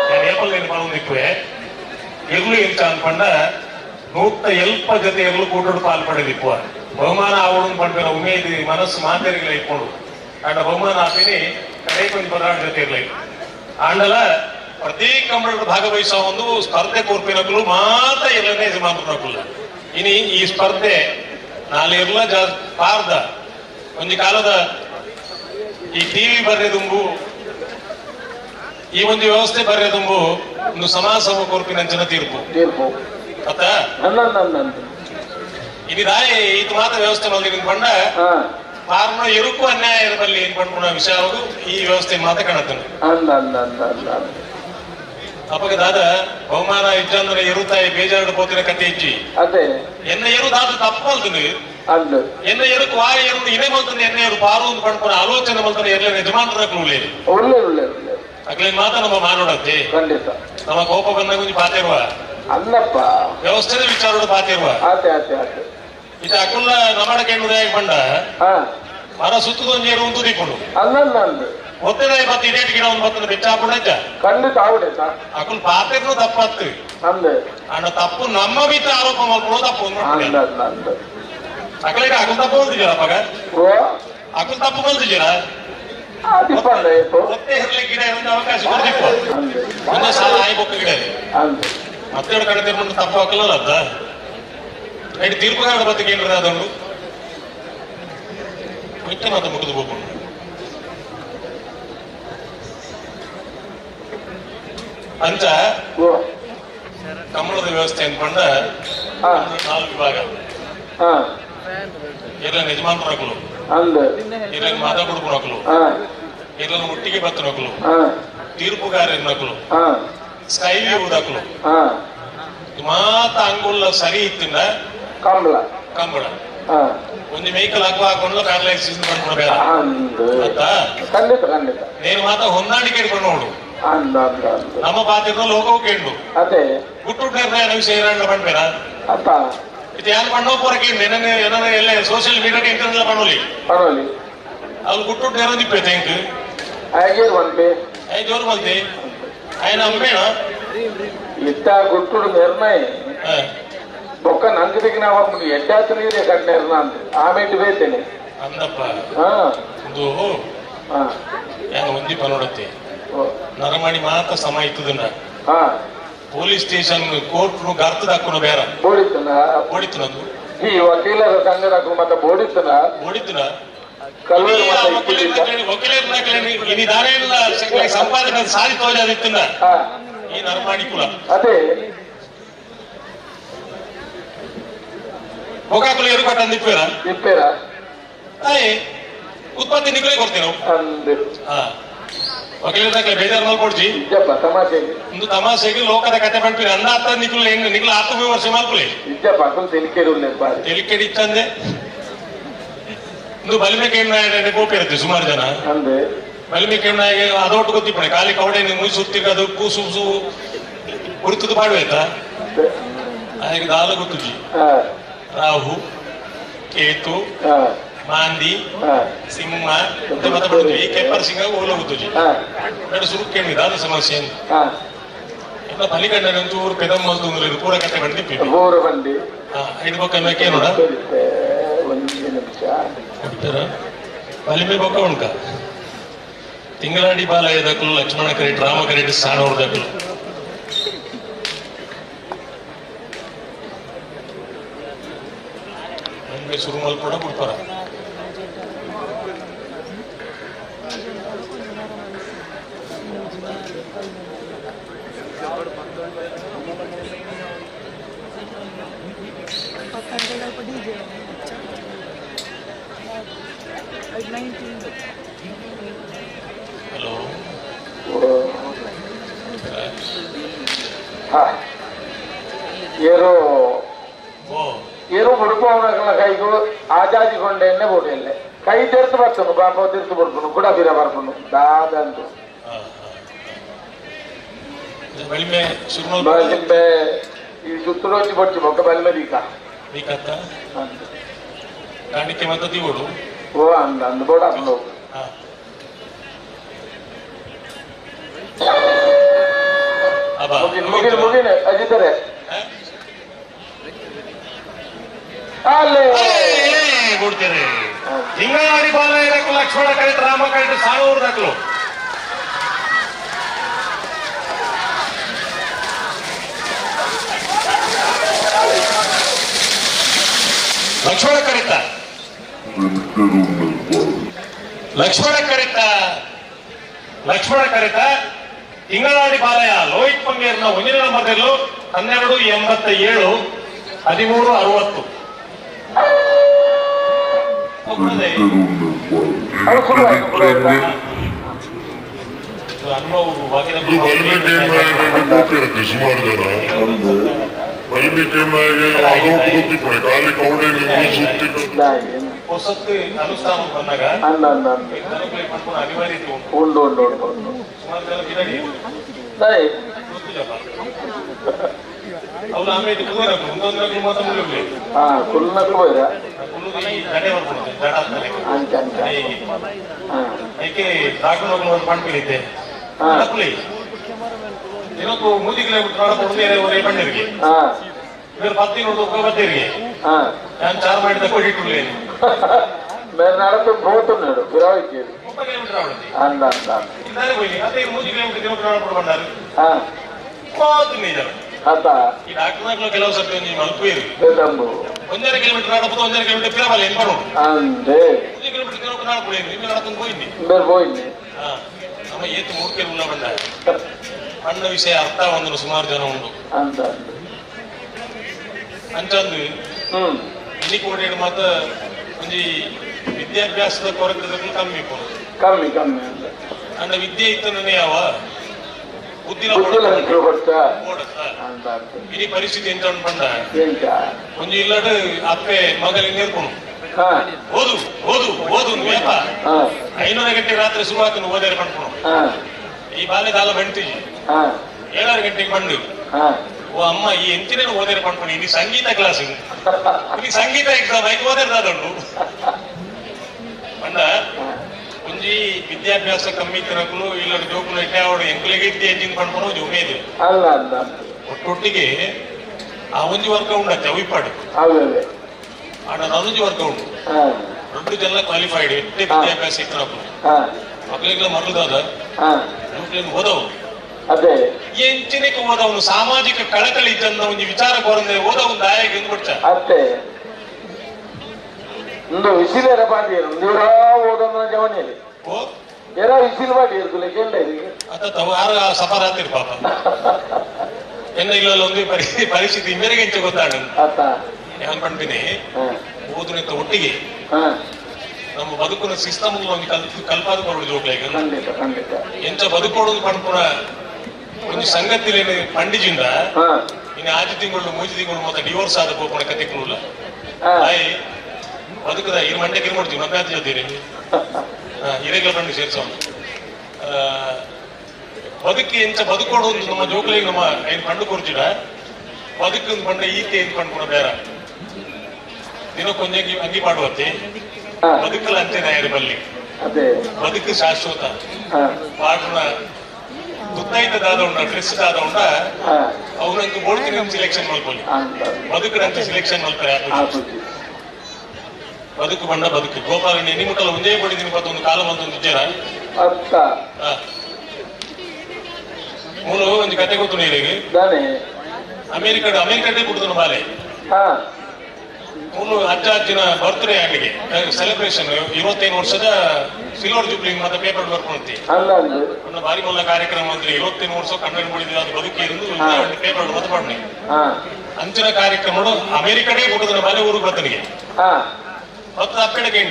ನಾನು ಏಪಲ್ ಏನು ಮಾಡೋದಿಕ್ಕುವೆ ಎರ್ಲು ಎಂತ ಅನ್ಕೊಂಡ 100 ಜೊತೆ ಎರ್ಲು ಕೂಟೋಡು ಪಾಲ್ಪಡೋದಿಪ್ಪು ಬಹುಮಾನ ಆವಡನ್ನು ಪಂಪಿನ ಉಮೇದಿ ಮನಸ್ಸು ಮಾತೇರಿಗಳ ಇಟ್ಕೊಂಡು ಆಂಡ ಬಹುಮಾನ ಆಪಿನಿ ಕಡೆ ಕೊಂದು ಬರಾಡ ಜೊತೆ ಇರಲಿ ಆಂಡಲ ಪ್ರತಿ ಕಂಬಳ ಭಾಗವಹಿಸೋ ಒಂದು ಸ್ಪರ್ಧೆ ಕೋರ್ಪಿನಕ್ಕೂ ಮಾತ್ರ ಎಲ್ಲನೇ ಯಜಮಾನರಕ್ಕಲ್ಲ. ಇನಿ ಈ ಸ್ಪರ್ಧೆ ನಾಲೆಲ್ಲ ಪಾರ್ದ ಒಂದು ಕಾಲದ ಈ ಟಿವಿ ಬರ್ರೆದುಂಬು ಈ ಒಂದು ವ್ಯವಸ್ಥೆ ಬರ್ರೆದುಂಬು ಒಂದು ಸಮಾಸಮ ಕೋರ್ಪಿನಂಚಿನ ತೀರ್ಪು ಮತ್ತ ಇದಾಯ ಇದು ಮಾತ್ರ ವ್ಯವಸ್ಥೆ ಮಾಡಿ ಪಂಡ ಪಾರ್ನ ಎರುಕು ಅನ್ಯಾಯ ಬಲ್ಲಿ ಪಂಡ್ಕೊಂಡ ವಿಷಯ ಅವರು ಈ ವ್ಯವಸ್ಥೆ ಮಾತ್ರ ಕಾಣುತ್ತಾನೆ. ಅಪ್ಪಗೆ ದಾದ ಬಹುಮಾನ ಇಜ್ಜಂದ್ರೆ ಎರುತ್ತಾಯಿ ಬೇಜಾರು ಪೋತಿನ ಕತೆ ಇಚ್ಚಿ ಎನ್ನ ಎರುದಾದ ತಪ್ಪಲ್ತದೆ ಎನ್ನ ಎರುಕು ಆ ಎರಡು ಇದೇ ಮಲ್ತಾನೆ ಎನ್ನ ಎರು ಪಾರು ಅಂತ ಪಂಡ್ಕೊಂಡ ಆಲೋಚನೆ ಮಲ್ತಾನೆ ಎಲ್ಲ ಯಜಮಾನರಕ್ಕೂ ಅಕ್ಲೇನ್ ಮಾತ್ರ ನಮ್ಮ ಮಾನೋಡತ್ತೆ ನಮ್ಮ ಕೋಪ ಬಂದಾಗ ಒಂದು ಪಾತಿರುವ ಅಲ್ಲಪ್ಪ ವ್ಯವಸ್ಥೆದ ವಿಚಾರ ಪಾತಿರುವ ಇದು ಅಕುಲ್ಲ ನಮ್ಮಡಕ್ಕೆ ಪಂಡ ಮರ ಸುತ್ತದೊಂದು ಏರು ಒಂದು ದೀಕೊಂಡು ಒತ್ತದ ಮತ್ತೆ ಇದೇ ಗಿಡ ಒಂದು ಮತ್ತೊಂದು ಬೆಚ್ಚಾಪುಣ ಖಂಡಿತ ಆವಿಡ ಅಕುಲ್ ಪಾತಿರ್ನು ತಪ್ಪತ್ತು ಅಣ್ಣ ತಪ್ಪು ನಮ್ಮ ಬಿತ್ತ ಆರೋಪ ಮಾಡ್ಕೊಳ್ಳೋ ತಪ್ಪು ಅಕಲಿಗೆ ಅಕುಲ್ ತಪ್ಪು ಬಂದಿದ್ದೀರ ಅಪ್ಪಾಗ ಅಕುಲ್ ತಪ್ಪು ಬಂದಿದ್ದೀರ ಒತ್ತೆ ಇರಲಿ ಗಿಡ ಒಂದು ಅವಕಾಶ ಕೊಡ್ತಿಪ್ಪ ಒಂದೇ ಸಾಲ ಆಯ್ಬೇಕು ಗಿಡ ಮತ್ತೆ ಕಡೆ ತಿರ್ಕೊಂಡು ತಪ್ಪು ಹಾಕಲ್ಲ ಅದ ನೈಟ್ ತೀರ್ಪುಗಾರ ಬತ್ತಿಗೆ ಏನ್ರ ಅದೊಂದು ಮಿಕ್ಕ ಮತ್ತೆ ಮುಗಿದು ಹೋಗ್ಕೊಂಡು ಅಂಚ ಕಮಲದ ವ್ಯವಸ್ಥೆ ಅನ್ಕೊಂಡ 4 ವಿಭಾಗ ಎಲ್ಲ ಯಜಮಾನರಾಗಲು ಇಲ್ಲ ಮಾತಾಡ್ಕೊಡ್ಕೊಳಕಲು ಇಲ್ಲ ಒಟ್ಟಿಗೆ ಬತ್ತನಕಲು ತೀರ್ಪುಗಾರ ಎನ್ನಕಲು ಸ್ಕೈವಿ ಊದಕಲು ಮಾತ ಅಂಗುಲ್ಲ ಸರಿ ಇತ್ತಿಂದ ಕಂಬಳ ಒಂದು ವೆಹಿಕಲ್ ಹಾಕೊಂಡು ಪ್ಯಾರಲೈಸ್ ಮಾಡ್ಕೊಳ್ಬೇಡ నేను మాత్రం ಹೊಂದಾಣಿಕೆ ಇಟ್ಕೊಂಡು ನೋಡು ನಮ್ಮ ಪಾತ್ರ ಲೋಕವು ಕೇಳು ಗುಟ್ಟು ನಿರ್ಣಯ ವಿಷಯ ಪಂಡ್ಬೇರ ಇದು ಯಾರು ಪಣ್ಣೋ ಪೂರಕ್ಕೆ ಎಲ್ಲ ಸೋಷಿಯಲ್ ಮೀಡಿಯಾಕ್ಕೆ ಇಂಟರ್ನೆಲ್ಲ ಪಣ್ಣೋಲಿ ಅವ್ರು ಗುಟ್ಟು ನೇರ ನಿಪ್ಪೈತೆ ಹೆಂಗ್ ಜೋರು ಬಂತೆ ఆయన అమ్మేనా ఇట్ట గుట్టుడు నిర్ణయం ఒక్క నంది దిగిన ఎడ్డాత నీరే కట్టినారు అంత ఆమె ఇంటి పోయితేనే అందಪ್ಪ ಒಂದು ಒಂದಿ ಪನೋಡತ್ತೆ ನರಮಣಿ ಮಾತ್ರ ಸಮ ಇತ್ತದನ್ನ ಪೊಲೀಸ್ ಸ್ಟೇಷನ್ ಕೋರ್ಟ್ ಗರ್ತದ ಹಾಕೊಂಡು ಬೇರೆ ಬೋಡಿತ್ತು ಈ ವಕೀಲರ ಸಂಘದ ಮತ್ತೆ ಬೋಡಿತ್ತನ ಇನಿ ದಾರೆಲ್ಲ ಸಂಪಾದನೆ ಸಾರಿ ತೋಜಾದಿತ್ತಿನ ಈ ನರಮಾಣಿ ಕುಲ ಅದೇ ಹೋಗಾಕುಲ ಎರು ಕಟ್ಟ ನಿಪ್ಪೇರ ಉತ್ಪತ್ತಿ ನಿಗ್ಲೇ ಕೊಡ್ತೀವಿ ನಾವು ವಕೀಲರ ಬೇಜಾರು ಮಲ್ಕೊಡ್ಸಿ ಒಂದು ತಮಾಷೆಗೆ ಲೋಕದ ಕತೆ ಮಾಡ್ತೀವಿ ಅಂದ ಅತ್ತ ನಿಗ್ಲ ಆತ್ಮವಿಮರ್ಶ ಮಾಡ್ಕೊಳ್ಳಿ ತೆಲಿಕೆಡಿ ಇತ್ತಂದೆ ಒಂದು ಬಲಿಮೆಕೆ ಗೋಪಿ ಇರುತ್ತೆ ಸುಮಾರು ಜನ ಬಲಿಮೆಕೆ ಅದೊಟ್ಟು ಗೊತ್ತಿಪ್ಪಣೆ ಖಾಲಿ ಕವಡೆ ಮುಗಿ ಸುತ್ತಿರೋದು ಕೂಸು ಗುರುತುದು ಪಾಡುವಾಯ್ತಾ ಅದಕ್ಕೆ ದಾಲ ಗೊತ್ತುಜಿ ರಾಹು ಕೇತು ಮಾಂದಿ ಸಿಂಹ ಮತ ಬಿಡುದ್ವಿ ಕೆಪ್ಪರ್ ಸಿಂಗ ಓಲ ಗೊತ್ತುಜಿ ಬೇಡ ಸುರು ಕೇಳಿ ದಾದ ಸಮಸ್ಯೆ ಎಲ್ಲ ಬಲಿಕಂಡನಂತೂ ಊರು ಪೆದಮ್ಮ ಪೂರ ಕತೆ ಬಂದಿಪ್ಪಿ ಐದು ಬೊಕ್ಕ ಮೇಕೆ ನೋಡ ಬಲಿಮೆ ಬೊಕ್ಕ ಉಂಟ ತಿಂಗಳಾಡಿ ಬಾಲಯದಕ್ಕಲು ಲಕ್ಷ್ಮಣ ಕರೆಟ್ ರಾಮ ಕರೆಟ್ ಸಾಣವ್ರದಕ್ಕಲು ನಮ್ಗೆ ಶುರು ಮಲ್ಪಡ ಬಿಡ್ತಾರ ಹಲೋ ಏರು ಮುಡುಪವನ ಕೈಗೂ ಆಜಾದಿ ಕೊಂಡೆನ್ನೆ ಬೋಟೆಲ್ಲೆ ಕೈ ತೆರೆದು ಬರ್ತನು ಬಾಪ ತಿರ್ತು ಬರ್ಪನು ಕೂಡ ಬೀರ ಬರ್ಪನು ದಾದಂತು ಬಲಿಮೆ ಈ ಸುತ್ತಲೋಚಿ ಬಡ್ಚಿ ಬೊಕ್ಕ ಬಲಿಮೆ ದೀಕತ್ತ ಕಾಣಿಕೆ ಮತ್ತೆ ದಿಗೋಡು ಓ ಅಂದ ಬೋಡ ಅಂದು ಮುಗಿನ ಅಜಿತರೆ ಕೊಡ್ತೇನೆ ಹಿಂಗಾಡಿ ಬಾಲಯದಕ್ಕೂ ಲಕ್ಷ್ಮಣ ಕರೆಕ್ಟ್ ರಾಮ ಕರೆಕ್ಟ್ ಸಾಣೂರ್ದಕ್ಕಲು ಲಕ್ಷ್ಮಣ ಕರಿತ ಲಕ್ಷ್ಮಣ ಕರಿತ ತಿಂಗಳಾಡಿ ಬಾಲಯ ಲೋಹಿತ್ ಪಂಗೇರ್ನ ಒಂದಿನ ನಂಬರ್ದಲ್ಲೂ 1287 1360 ಸುಮಾರು ಜನ ಹೊಸತ್ತು ಅನುಷ್ಠಾನ ಬಂದಾಗ ಅನಿವಾರ್ಯತೆ ಉಂಟು ಅವ್ರು ಆಮೇಲೆ ಮುಂದೊಂದು ಮಾತ್ರ ಮುಗಿರ್ಲಿ ಕುಲ್ಲಕ್ಕೆ ಹೋಯ್ರ ಜಡೆ ಬರ್ಬೋದು ಅದಕ್ಕೆ ಸಾಕು ಮಾಡ್ಬಿಟ್ಟಿದ್ದೆ ದಿನಕ್ಕೂ 3 ಕಿಲೋಮೀಟರ್ ಒರೇ ಬಣ್ಣರಿಗೆ ಇವರು 10 ನೋಡು ಬತ್ತೀರಿಗೆ ನಾನು ಚಾರ್ ಮಾಡಿದ ಕೊಡಿಟ್ಟುಳ್ಳೇ നടത്തും പോത്തുన్నాడు വിരാവിക്ക് 30 ಕಿಲೋಮೀಟರ್ ಆವಡ್ತಿ ಅಂದ ಅಂದ ಇದ್ದಾರೆ ಹೋಗಿ ಅದೇ 3 ಕಿಲೋಮೀಟರ್ ದಿನಕ್ಕೆ ಬಂದಾರು ಕೋತು ನಿಜ ಅತ್ತ ಈ ಡಾಕ್ಟರ್ಗಳು ಕೆಲವು ಸರ್ತಿ ನೀವು ಮಲ್ಪೇರಿ ಬೇಡಂಬು 1.5 ಕಿಲೋಮೀಟರ್ ಆಡಬಹುದು 1.5 ಕಿಲೋಮೀಟರ್ ಪಿರಬಲ್ಲ ಏನು ಬರೋದು ಅಂದೆ 3 ಕಿಲೋಮೀಟರ್ ಆಡಬಹುದು ನೀವು ನಡಕೊಂಡು ಹೋಗಿ ಬೇರೆ ಹೋಗಿ ನಮ್ಮ ಏತು 3 ಕಿಲೋಮೀಟರ್ ಬಂದ ಅಣ್ಣ ವಿಷಯ ಅರ್ಥ ಒಂದು ಸುಮಾರು ಜನ ಉಂಟು ಅಂತ ಅಂಚಂದು ಇನ್ನಿಕ್ ಓಡಾಡಿ ಮಾತ್ರ ಒಂದು ವಿದ್ಯಾಭ್ಯಾಸದ ಕೊರತೆ ಕಮ್ಮಿ ಕಮ್ಮಿ ಕಮ್ಮಿ ಅಂದ ವಿದ್ಯೆ ಇತ್ತು ನನಗೆ ಯಾವ ಬುದ್ಧಿನ ಇಡೀ ಪರಿಸ್ಥಿತಿ ಎಂತ ಬಂದ ಒಂದು ಇಲ್ಲದ ಅಪ್ಪೆ ಮಗಲಿಗೆ ನೇರ್ಕೊಂಡು ಓದು ಓದು ಓದು ವೇಪ 5:30 ಗಂಟೆ ರಾತ್ರಿ ಶುರುವಾತ ಓದಾರೆ ಪಂಡ್ಕೊಂಡು ಈ ಬಾಲ್ಯ ಕಾಲ ಬಂತೀವಿ 7:30 ಗಂಟೆಗೆ ಬಂದು ಓ ಅಮ್ಮ ಈ ಎಂಚಿನ ಓದಾರೆ ಪಂಡ್ಕೊಂಡು ಇಲ್ಲಿ ಸಂಗೀತ ಕ್ಲಾಸ್ ಇಲ್ಲಿ ಸಂಗೀತ ಎಕ್ಸಾಮ್ ಆಯ್ತು ಓದಾರ್ದಾದೊಂಡು ಬಂದ ಒಂಜಿ ವಿದ್ಯಾಭ್ಯಾಸ ಕಮ್ಮಿ ತಿನ್ನಕಲು ಇಲ್ಲ ಜೋಕುಲು ಇಟ್ಟೆ ಅವಳು ಎಂಕ್ಲಿಗೆ ಇದ್ದೆ ಎಂಜಿನ್ ಪಂಡ್ಕೊಂಡು ಒಂದು ಉಮೇದು ಒಟ್ಟೊಟ್ಟಿಗೆ ಆ ಒಂಜಿ ವರ್ಗ ಉಂಡತ್ತೆ ಅವಿಪಾಡು ಆಡ ನನ್ನೊಂಜಿ ವರ್ಗ ಉಂಟು 2 ಜನ ಕ್ವಾಲಿಫೈಡ್ ಎಷ್ಟೇ ವಿದ್ಯಾಭ್ಯಾಸ ಇತ್ತನಕಲು ಮಕ್ಕಳಿಗೆಲ್ಲ ಮರಳುದಾದ ಮಕ್ಕಳೇನು ಓದವು ಅದೇ ಎಂಚಿನಕ್ಕೆ ಓದವನು ಸಾಮಾಜಿಕ ಕಳಕಳಿ ಇದ್ದಂತ ಒಂದು ವಿಚಾರ ಕೋರಂದ್ರೆ ಓದವನು ದಾಯಾಗಿ ಎಂದ್ಬಿಡ್ತ ಅಷ್ಟೇ ಒಂದು ವಿಸಿಲೇರ ಬಾಡಿ ಒಂದೂರ ಓದೋನ ಜವನಿಯಲ್ಲಿ ಎರ ವಿಸಿಲ್ ಬಾಡಿ ಇರ್ತಲ್ಲ ಕೆಂಡ ಯಾರು ಸಫರ್ ಆಗ್ತಿರ್ ಪಾಪ ಎನ್ನ ಇಲ್ಲಲ್ಲ ಒಂದು ಪರಿಸ್ಥಿತಿ ಮೇರೆಗೆ ಎಂಚ ಗೊತ್ತಾಡ ಏನ್ ಪಂಡ್ತೀನಿ ಓದುನಿಂದ ಒಟ್ಟಿಗೆ ನಮ್ಮ ಬದುಕಿನ ಸಿಸ್ಟಮ್ ಒಂದು ಕಲ್ಪಾದ ಕೊಡುದು ಹೋಗ್ಲಾಗ ಎಂಚ ಬದುಕೋಡುದು ಪಂಡ್ಪುಣ ಒಂದು ಸಂಗತಿಲೇನು ಪಂಡಿಜಿಂದ ಇನ್ನು 6 ತಿಂಗಳು 3 ತಿಂಗಳು ಮತ್ತೆ ಡಿವೋರ್ಸ್ ಆದ ಹೋಗೋಣ ಕತೆಗಳು ಆಯ್ ಬದುಕದ ಇರ್ ಮಂಡ್ಯಕ್ಕೆ ಇರ್ ಮಾಡ್ತೀವಿ ಮಧ್ಯಾಹ್ನ ಜೊತೆ ಹಿರೇಗಳ ಬಂದು ಸೇರ್ಸೋಣ ಬದುಕಿ ಎಂಚ ಬದುಕೋಡು ನಮ್ಮ ಜೋಕಲಿ ನಮ್ಮ ಏನ್ ಕಂಡು ಕೊರ್ಚಿಡ ಬದುಕು ಪಂಡ ಈಕೆ ಏನ್ ಕಂಡು ಬೇರೆ ದಿನಕ್ಕೊಂದು ಅಂಗಿ ಮಾಡುವತ್ತೆ ಬದುಕಲ್ಲ ಅಂಚೆನ ಬಲ್ಲಿ ಬದುಕು ಶಾಶ್ವತ ಪಾಡ್ನ ತುತ್ತಾಯ್ತದಾದ ಉಂಡ ಡ್ರೆಸ್ ಆದ ಉಂಡ ಅವ್ರಂಗೆ ಬೋಳ್ತಿನ ಸಿಲೆಕ್ಷನ್ ಮಾಡ್ಕೊಳ್ಳಿ ಬದುಕಂತ ಸಿಲೆಕ್ಷನ್ ಮಾಡ್ತಾರೆ ಬದುಕು ಬಂಡ ಬದುಕು ಗೋಪಾಲ ನಿಮ್ಮಕ್ಕಲ್ಲ ಒಂದೇ ಪಡಿದೀನಿ ಒಂದು ಕಾಲ ಬಂದೊಂದು ನಿಜರ ಮೂಲ ಒಂದು ಕತೆ ಗೊತ್ತು ನೀರಿಗೆ ಅಮೆರಿಕದೇ ಬಿಡುದು ಬಾಲೆ ಮೂಲ ಅಜ್ಜಿನ ಬರ್ತ್ಡೇ ಆಗಿಗೆ ಸೆಲೆಬ್ರೇಷನ್ 25 ವರ್ಷದ ಸಿಲ್ವರ್ ಜೂಬ್ಲಿ ಮತ್ತೆ ಪೇಪರ್ ಬರ್ಕೊಂತಿ ಬಾರಿ ಮೊಲ್ಲ ಕಾರ್ಯಕ್ರಮ ಅಂದ್ರೆ 25 ವರ್ಷ ಕನ್ನಡ ಬಿಡಿದ ಅದು ಬದುಕಿ ಇருந்து ಪೇಪರ್ ಓದ್ಕೊಂಡಿ ಅಂಚಿನ ಕಾರ್ಯಕ್ರಮ ಅಮೆರಿಕದೇ ಬಿಡುದು ಬಾಲೆ ಊರಿಗೆ ಬರ್ತನಿಗೆ ಮತ್ತು ಅಪ್ಪೆಡೆಗೆ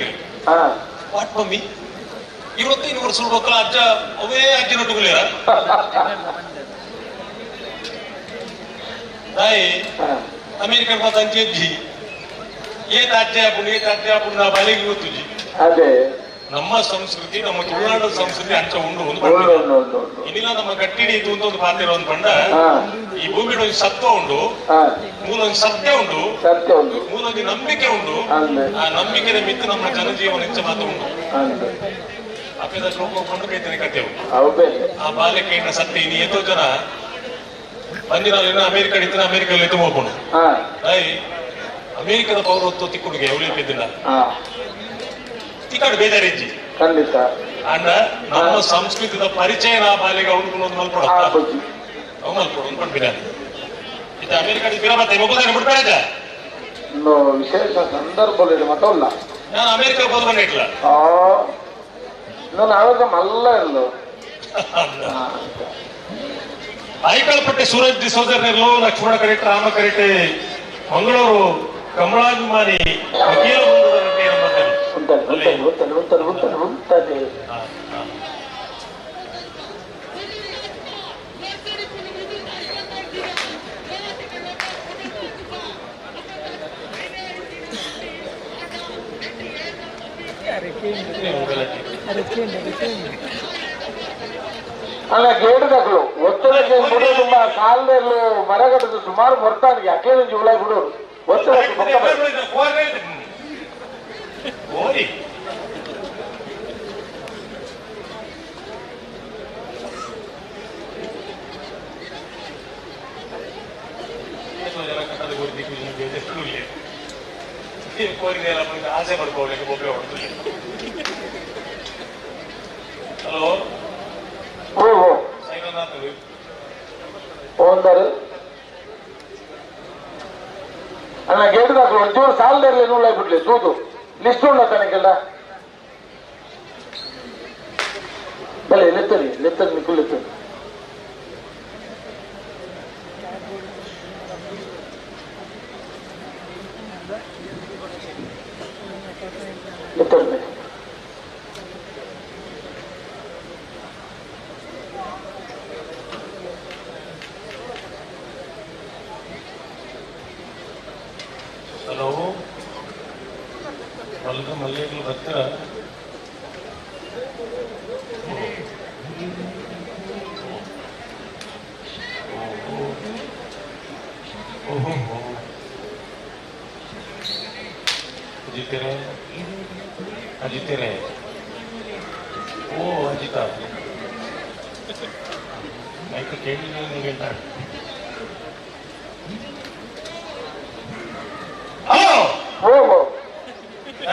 ವಾಟ್ ಮಮ್ಮಿ 25 ವರ್ಷ ಮಕ್ಕಳ ಅಜ್ಜ ಅವೇ ಅಜ್ಜಿನ ಟುಗುಲಿರ ತಾಯಿ ಅಮೆರಿಕನ್ ಮಾತ ಅಂಚೆ ಅಜ್ಜಿ ಏತ್ ಅಜ್ಜೆ ಹಾಕೊಂಡು ನಾ ಬಲೆಗೆ ಗೊತ್ತುಜಿ ನಮ್ಮ ಸಂಸ್ಕೃತಿ ನಮ್ಮ ತುಳುನಾಡು ಸಂಸ್ಕೃತಿ ಅಂಚ ಉಂಡು ಒಂದು ಇನ್ನಿಲ್ಲ ನಮ್ಮ ಗಟ್ಟಿಡಿ ಇದು ಅಂತ ಒಂದು ಪಾತ್ರ ಒಂದು ಬಂಡ ಈ ಭೂಮಿയുടെ ಒಂದು ಸತ್ವ ಉಂಡು ಮೂಲ ಒಂದು ಸತ್ಯ ಉಂಡು ಮೂಲ ಒಂದು ನಂಬಿಕೆ ಉಂಡು ಆ ನಂಬಿಕೆ ಮಿತ್ತು ನಮ್ಮ ಜನಜೀವನ ಹೆಚ್ಚು ಮಾತ್ರ ಉಂಡು ಅಪ್ಪದ ಶ್ಲೋಕೊಂಡು ಕೈತನೆ ಕಥೆವು ಆ ಬಾಲ್ಯಕ್ಕೆ ಇನ್ನ ಸತ್ಯ ಇನ್ನು ಎಷ್ಟೋ ಜನ ಬಂದಿನ ಅಮೆರಿಕ ಇತ್ತು ಅಮೆರಿಕಲ್ಲಿ ಎತ್ತು ಹೋಗ್ಕೊಂಡು ಅಮೆರಿಕದ ಪೌರತ್ವ ತಿಕ್ಕುಡಿಗೆ ಅವಳಿಪಿದ್ದಿಲ್ಲ ತಿಕ್ಕಾಡು ಬೇಜಾರಿಜ್ಜಿ ಖಂಡಿತ ಅಂಡ ನಮ್ಮ ಸಂಸ್ಕೃತಿದ ಪರಿಚಯ ನಾ ಬಾಲಿಗೆ ಅವನು ಮಲ್ಕೊಡ ಅವು ಮಲ್ಕೊಡು ಅನ್ಕೊಂಡ್ಬಿಡ ಇದು ಅಮೆರಿಕದ ಬಿರಬತ್ತೆ ಮುಗುದಾನೆ ಬಿಡ್ಬೇಡ ವಿಶೇಷ ಸಂದರ್ಭದಲ್ಲಿ ಮತ್ತಲ್ಲ ನಾನು ಅಮೆರಿಕ ಹೋದ್ ಬಂದ ಇಟ್ಲ ನಾನು ಆವಾಗ ಮಲ್ಲ ಇಲ್ಲ ಐಕಲ್ಪಟ್ಟೆ ಸೂರಜ್ ಡಿಸೋಜರ್ನಲ್ಲೂ ಲಕ್ಷ್ಮಣ ಕರೆಕ್ಟ್ ರಾಮ ಕರೆಕ್ಟ್ ಮಂಗಳೂರು ಕಮಲಾಭಿಮಾನಿ ವಕೀಲ ಉಂಟದೆ ಅಲ್ಲ ಗೇಡುಗಳು ಒತ್ತಡಕ್ಕೆ ಬಿಡೋದು ತುಂಬಾ ಕಾಲದಲ್ಲೂ ಮರಗಟ್ಟದು ಸುಮಾರು ಬರ್ತಾನಿಗೆ ಅಕ್ಕೇನು ಜುಗಳಾಗಿ ಬಿಡೋದು ಒತ್ತಡಕ್ಕೆ ಆಸೆ ಪಡ್ಕೊಳ್ಳಿ ಒಬ್ಬೆ ಹೊಡೆದು ಹಲೋ ಒಂದರು ಅಲ್ಲ ಗೇಡುದಾಗ್ಲು ಒಂಚೂರು ಸಾಲದಲ್ಲಿ ನೂಲಾಗಿ ಬಿಡ್ಲಿ ತೂತು ಲಿಸ್ಟ್ ಉಂಡ ತನಗೆಲ್ಲ ಬಲೆ ಲೆತ್ತರಿ ನಿಕ್ಕುಲ್ ಲೆತ್ತರಿ ಲೆತ್ತರಿ ಹಲೋ ಹೊಲದ ಮಲ್ಲಿಗೆ ಬರ್ತೀರ ಅಜಿತೇರೆ ಓ ಅಜಿತ ಆಯ್ತು ಕೇಳಿ ನಿಮಗೆ ನಾನು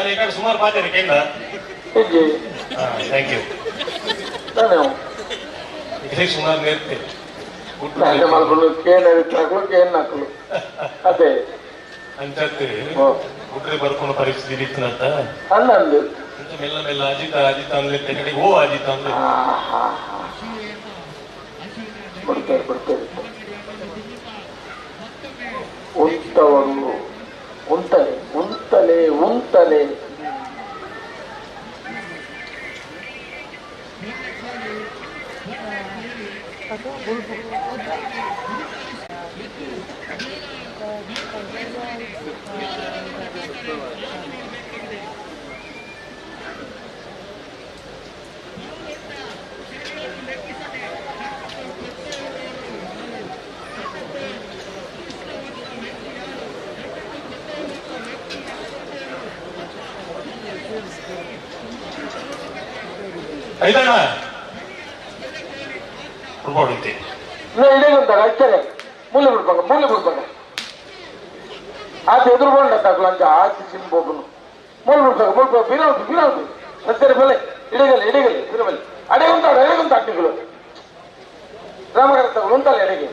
ಈ ಕಡೆ ಸುಮಾರು ಪಾತೇನೆ ಕೇಳ ಥ್ಯಾಂಕ್ ಯು ಇದಕ್ಕೆ ಸುಮಾರು ನೇರ್ತೆ ಅದೇ ಅಂಚತ್ತೆ ಹುಟ್ರೆ ಬರ್ಕೊಂಡು ಪರಿಸ್ಥಿತಿ ಇತ್ತಂತ ಹನ್ನೊಂದು ಮೆಲ್ಲ ಮೆಲ್ಲ ಅಜಿತ ಅಂದ್ರೆ ಕಡೆ ಓ ಅಜಿತ ಅಂದ್ರೆ ಬಿಡ್ತೇವೆ ಉಂಟವರು ಉಂಟಲೆ ಐದಣ್ಣ ಉಳ್ಕೊಡುತ್ತೆ ಇಡೀಗುಂಟಾಗ ಅಚ್ಚರೆ ಮೂಲೆ ಬಿಡ್ಬಾಗ ಆಚೆ ಎದುರುಗೊಂಡ ತಗೊಳ್ಳಂತ ಆಚೆ ಸಿಂಬೋಬನು ಮೂಲೆ ಬಿಡ್ಬಾಗ ಬೀರೌದು ಸತ್ಯರ ಬೆಲೆ ಇಡೀಗಲ್ಲ ಬಿರಬಲ್ಲಿ ಅಡೆಗುಂಟ ಅಡ್ಡಿಗಳು ರಾಮಗಾರ ತಗೊಳ್ಳು ಉಂಟಲ್ಲ ಎಡೆಗೆ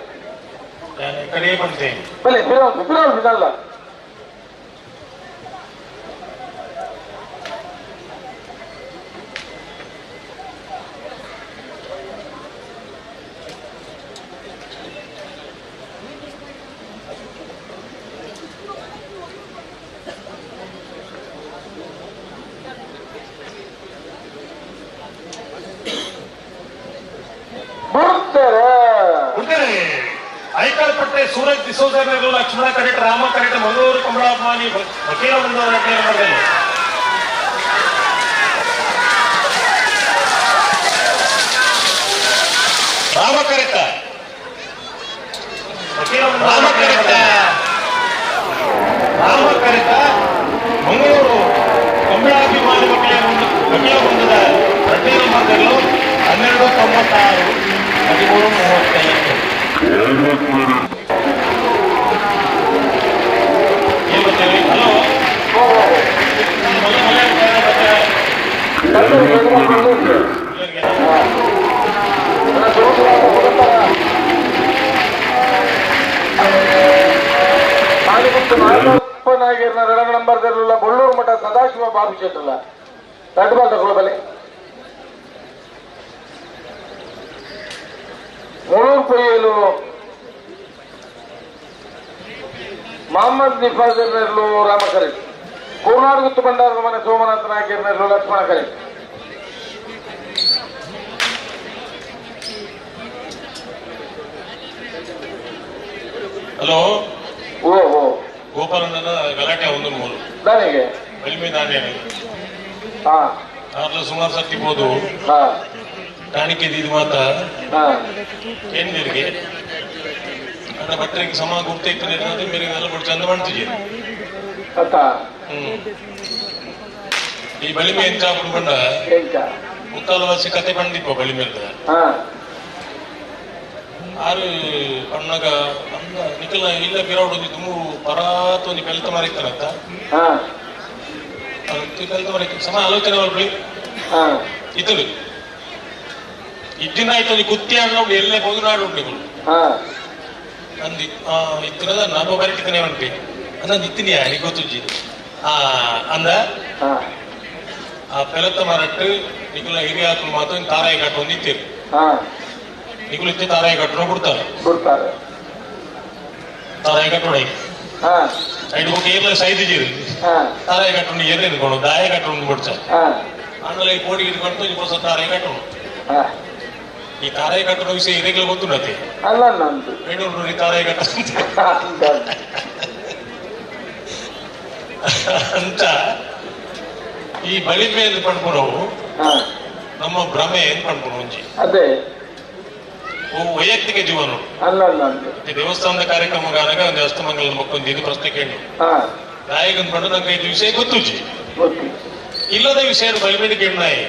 ಕಡೆ ಬಂತೆ ಬೆಲೆ ಬಿರೌದು ಬಿಡಲ್ಲ ಐಕಾಲ್ಪಟ್ಟೆ ಸೂರಜ್ ಡಿಸೋಜ ಲಕ್ಷ್ಮಣ ಕರೆಕ್ಟ್ ರಾಮ ಕರೆಕ್ಟ್ ಮಂಗಳೂರು ಕಮಲಾಭಿಮಾನಿ ವಕೀಲ ಬಂದವರು ರಾಮ ಕರೆಕ್ಟ ಮಂಗಳೂರು ಕಮಲಾಭಿಮಾನಿ ವಕೀಲ ಬಂಧದ ಪ್ರತಿ ನಂಬರ್ಗಳು 1296 1335 ನಾಯಕರನ್ನ 2 ನಂಬರ್ದಲ್ಲ ಬಳ್ಳೂರು ಮಠ ಸದಾಶಿವ ಬಾಬು ಕ್ಷೇತ್ರಲ್ಲ ತಡ್ಬಾಲ್ ತಗೊಳ್ಳ ಬೆಲೆ ಮೂಳೂರು ಕೊಯ್ಯಲು ಮೊಹಮ್ಮದ್ ನಿಫಾಜರ್ ನೆರಳು ರಾಮ ಕರೆ ಕೋರ್ನಾಡು ಗುತ್ತು ಬಂಡಾರದ ಮನೆ ಸೋಮನಾಥ ನಾಯಕರ ನೆರಳು ಲಕ್ಷ್ಮಣ ಕರೆ ಹಲೋ ಓ ಗೋಪಾಲನ ಗಲಾಟೆ 1-3 ನನಗೆ ಕಡಿಮೆ ನಾನೇ ಸುಮಾರು ಸತ್ತಿಬೋದು ಕಾಣಿಕೆ ಇದು ಮಾತ ಏನಿಗೆ ಅದ್ರ ಬಟ್ಟೆಗೆ ಸಮ ಗುರ್ತೈತೆ ಬೇರೆ ಎಲ್ಲ ಬಿಟ್ಟು ಚಂದ ಮಾಡ್ತೀವಿ ಈ ಬಳಿಮೆ ಎಂಚ ಬಂಡ ಮುಕ್ಕಾಲು ವರ್ಷ ಕತೆ ಬಂದಿಪ್ಪ ಬಳಿಮೇಲೆ ಆರು ಅಣ್ಣಗ ಅಂದ ನಿಖಿಲ ಇಲ್ಲ ಬಿರಾಡು ತುಂಬು ಪರಾತು ಒಂದು ಕಲಿತ ಮಾರಿತಾರಂತ ಕಲಿತ ಮಾರಿತ ಸಮ ಆಲೋಚನೆ ಬಳಿ ಇತರು ಇದ್ದಿನ ಆಯ್ತು ಗುತ್ತಿ ಅಣ್ಣ ಎಲ್ಲೇ ಬೋಧನಾಡು ಉಂಟು ಅಂದಿ ಇತ್ತಿನದ ನಾನು ಬರೀತಿದ್ದೇನೆ ಉಂಟು ಅಂದ್ ಇತ್ತಿನಿಯ ನಿಗೆ ಗೊತ್ತುಜ್ಜಿ ಅಂದ ಆ ಪೆಲತ್ತ ಮಾರಟ್ಟು ನಿಖಿಲ ಹಿರಿಯ ಹಾಕಲು ಮಾತು ತಾರಾಯಿ ಕಟ್ಟು ಒಂದಿತ್ತೇರು ನಿಖಿಲ ಇತ್ತೆ ತಾರಾಯಿ ಕಟ್ಟರು ಬಿಡ್ತಾರೆ ತಾರಾಯಿ ಕಟ್ಟೋಣ ಐದು ಹೋಗಿ ಏರ್ಲ ಸೈದಿದ್ದೀರಿ ತಾರಾಯಿ ಕಟ್ಟುಂಡು ಏರ್ ಇದ್ಕೊಂಡು ದಾಯ ಕಟ್ಟುಂಡು ಬಿಡ್ತಾರೆ ಆಮೇಲೆ ಕೋಡಿ ಇದ್ಕೊಂಡು ಇಪ್ಪತ್ತು ತಾರಾಯಿ ಕಟ್ಟೋಣ ಈ ತಾರಾಯಿ ಕಟ್ಟಡ ವಿಷಯ ಇರೆಗ್ಲ ಗೊತ್ತುಂಡತೆ ಬೇಡೂರು ತಾರಾಯಿ ಕಟ್ಟ ಅಂತ ಈ ಬಳಿ ಮೇಲೆ ಪಡ್ಕೊಳವು ನಮ್ಮ ಭ್ರಮೆ ಏನ್ ಪಡ್ಕೊಳು ಮುಂಚೆ ಅದೇ ವೈಯಕ್ತಿಕ ಜೀವನ ದೇವಸ್ಥಾನದ ಕಾರ್ಯಕ್ರಮ ಕಾರಣ ಒಂದು ಅಸ್ತಮಂಗಲ ಮಕ್ಕೊಂದು ಇದು ಪ್ರಶ್ನೆ ಕೇಳಿ ನಾಯಕನ್ ಪಂಡು ನಂಗೆ ಇದು ವಿಷಯ ಗೊತ್ತುಜಿ ಇಲ್ಲದ ವಿಷಯ ಬಳಿ ಮೇಲೆ ಕೇಳಿನಾಯಿ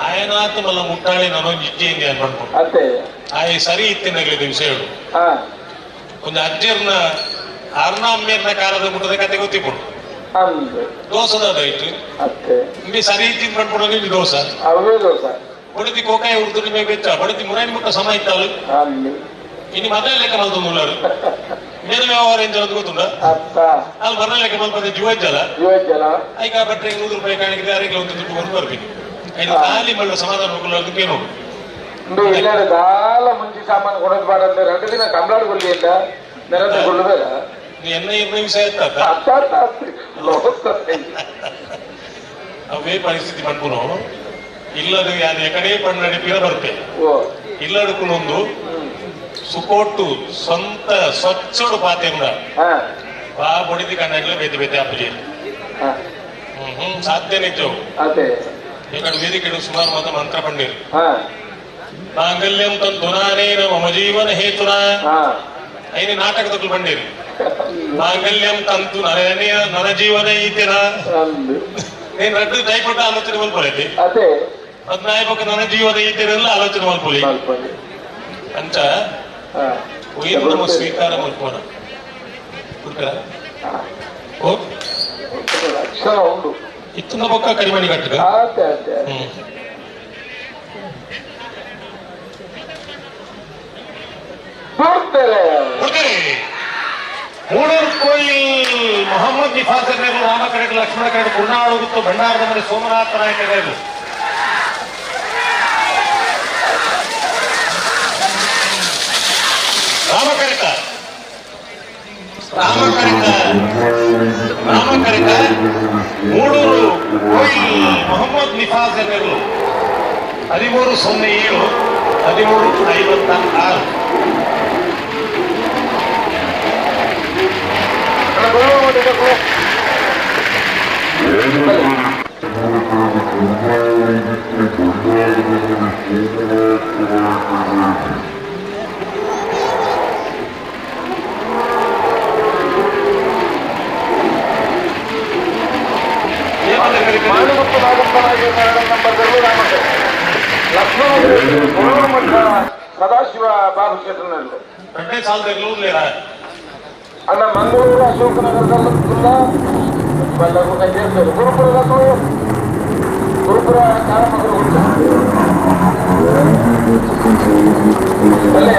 ఆయనాత మళ్ళ ముట్టాలి నన్ను ఇచ్చేయండి అని పడుకుంటా ఆయన సరి ఇత్తినగలిದ ವಿಷಯಗಳು ಒಂದು ಅಜ್ಜರ್ನ ಅರ್ನಾಮ್ಯರ್ನ ಕಾಲದ ಮುಟ್ಟದ ಕತೆ ಗೊತ್ತಿಪ್ಪು ದೋಸದ ಆಯ್ತು ಇಲ್ಲಿ ಸರಿ ಇತ್ತಿನ ಪಡ್ಕೊಡೋದು ಇಲ್ಲಿ ದೋಸ ಬಡತಿ ಕೋಕಾಯಿ ಉರ್ದು ನಿಮಗೆ ಬೆಚ್ಚ ಬಡತಿ ಮುರಾಯಿ ಮುಟ್ಟ ಸಮ ಇತ್ತಲ್ಲ ಇನ್ನು ಮೊದಲೇ ಲೆಕ್ಕ ಮಲ್ತೊಂದುಳ್ಳಾರು ಮೇಲೆ ವ್ಯವಹಾರ ಏನ್ ಜನ ಗೊತ್ತುಂಡ ಅಲ್ಲಿ ಬರ್ನ ಲೆಕ್ಕ ಮಲ್ಪದೆ ಜುವಜ್ಜಲ ಈಗ ಬಟ್ಟೆ ₹100 ಕಾಣಿಕೆ ಯಾರಿಗೆ ಒಂದು ದುಡ್ಡು ಕೊಂಡು ಬರ್ಬೇಕು ಐದು ಖಾಲಿ ಮಳ್ಳ ಸಮಾಧಾನ ಹೋಗಲಾರ್ದಕ್ಕೆ ನೋಡು ಇಲ್ಲಾರೆ ದಾಲ ಮುಂಚೆ ಸಾಮಾನು ಕೊಡೋದು ಬಾಡಂತ 2 ದಿನ ಕಂಬಳಾಡು ಕೊಡ್ಲಿಲ್ಲ ನೆರತೆ ಕೊಡಬೇಡ ಎನ್ನ ವಿಷಯ ಅವೇ ಪರಿಸ್ಥಿತಿ ಪಡ್ಕೊನು ಇಲ್ಲದು ಯಾರು ಎಕಡೆ ಪಣ್ಣಡಿ ಪಿರ ಬರ್ತೆ ಇಲ್ಲಡ್ಕೊಂಡು ಸುಕೋಟು ಸ್ವಂತ ಸ್ವಚ್ಛಡು ಪಾತೆಂಬ ಬಾ ಬೊಡಿದಿ ಕಣ್ಣಾಗ್ಲೇ ಬೇತೆ ಬೇತೆ ಅಪ್ಪಜಿ ಸಾಧ್ಯ ನಿಜವು ఇక్కడ వేదికడు సుమారు మొత్తం మంత్ర పండిరు మాంగళ్యం తంతునానేన మమ జీవన హేతునా అయిన నాటకదకులు పండిరు మాంగళ్యం తంతు ನನ್ನ ಜೀವನ ಈತಿನ నేను ರಡ್ಡು ದಯಪಟ್ಟ ಆಲೋಚನೆ ಬಲ್ಪರೈತಿ ಹದಿನಾಲ್ಕು ನನ್ನ ಜೀವದ ಇದ್ದರೆಲ್ಲ ಆಲೋಚನೆ ಮಾಡ್ಕೊಳ್ಳಿ ಅಂತ ಒಯ್ದು ನಮ್ಮ ಸ್ವೀಕಾರ ಮಾಡ್ಕೋಣ ಇತ್ತಿನ ಪಕ್ಕ ಕರಿಮಣಿ ಕಟ್ಟಗ ಮೂಡೂರು ಕೋಯಿಲ್ ಮೊಹಮ್ಮದ್ ನಿಫಾಸರ್ ರಾಮ ಕರೆಡ್ ಲಕ್ಷ್ಮಣ ಕರೆಡ್ ಕುರ್ನಾಳುಗುತ್ತು ಭಂಡಾರದ ಮನೆ ಸೋಮನಾಥ ನಾಯಕ ರಾಮಕರಿಕ ಮೂಡೂರು ಕೋಯಿಲ್ ಮೊಹಮ್ಮದ್ ನಿಫಾಸ್ ಎನ್ನೆರಲು 1307 1356 ಸದಾಶಿವ ಬಾಬು ಕ್ಷೇತ್ರದಲ್ಲಿ ಎರಡನೇ ಸಾಲದಲ್ಲಿ ಅಲ್ಲ ಮಂಗಳೂರು ಅಶೋಕನಗರದಲ್ಲ ಗುರುಪುರ ಕಾರಮಗಳು ಅಲ್ಲೇ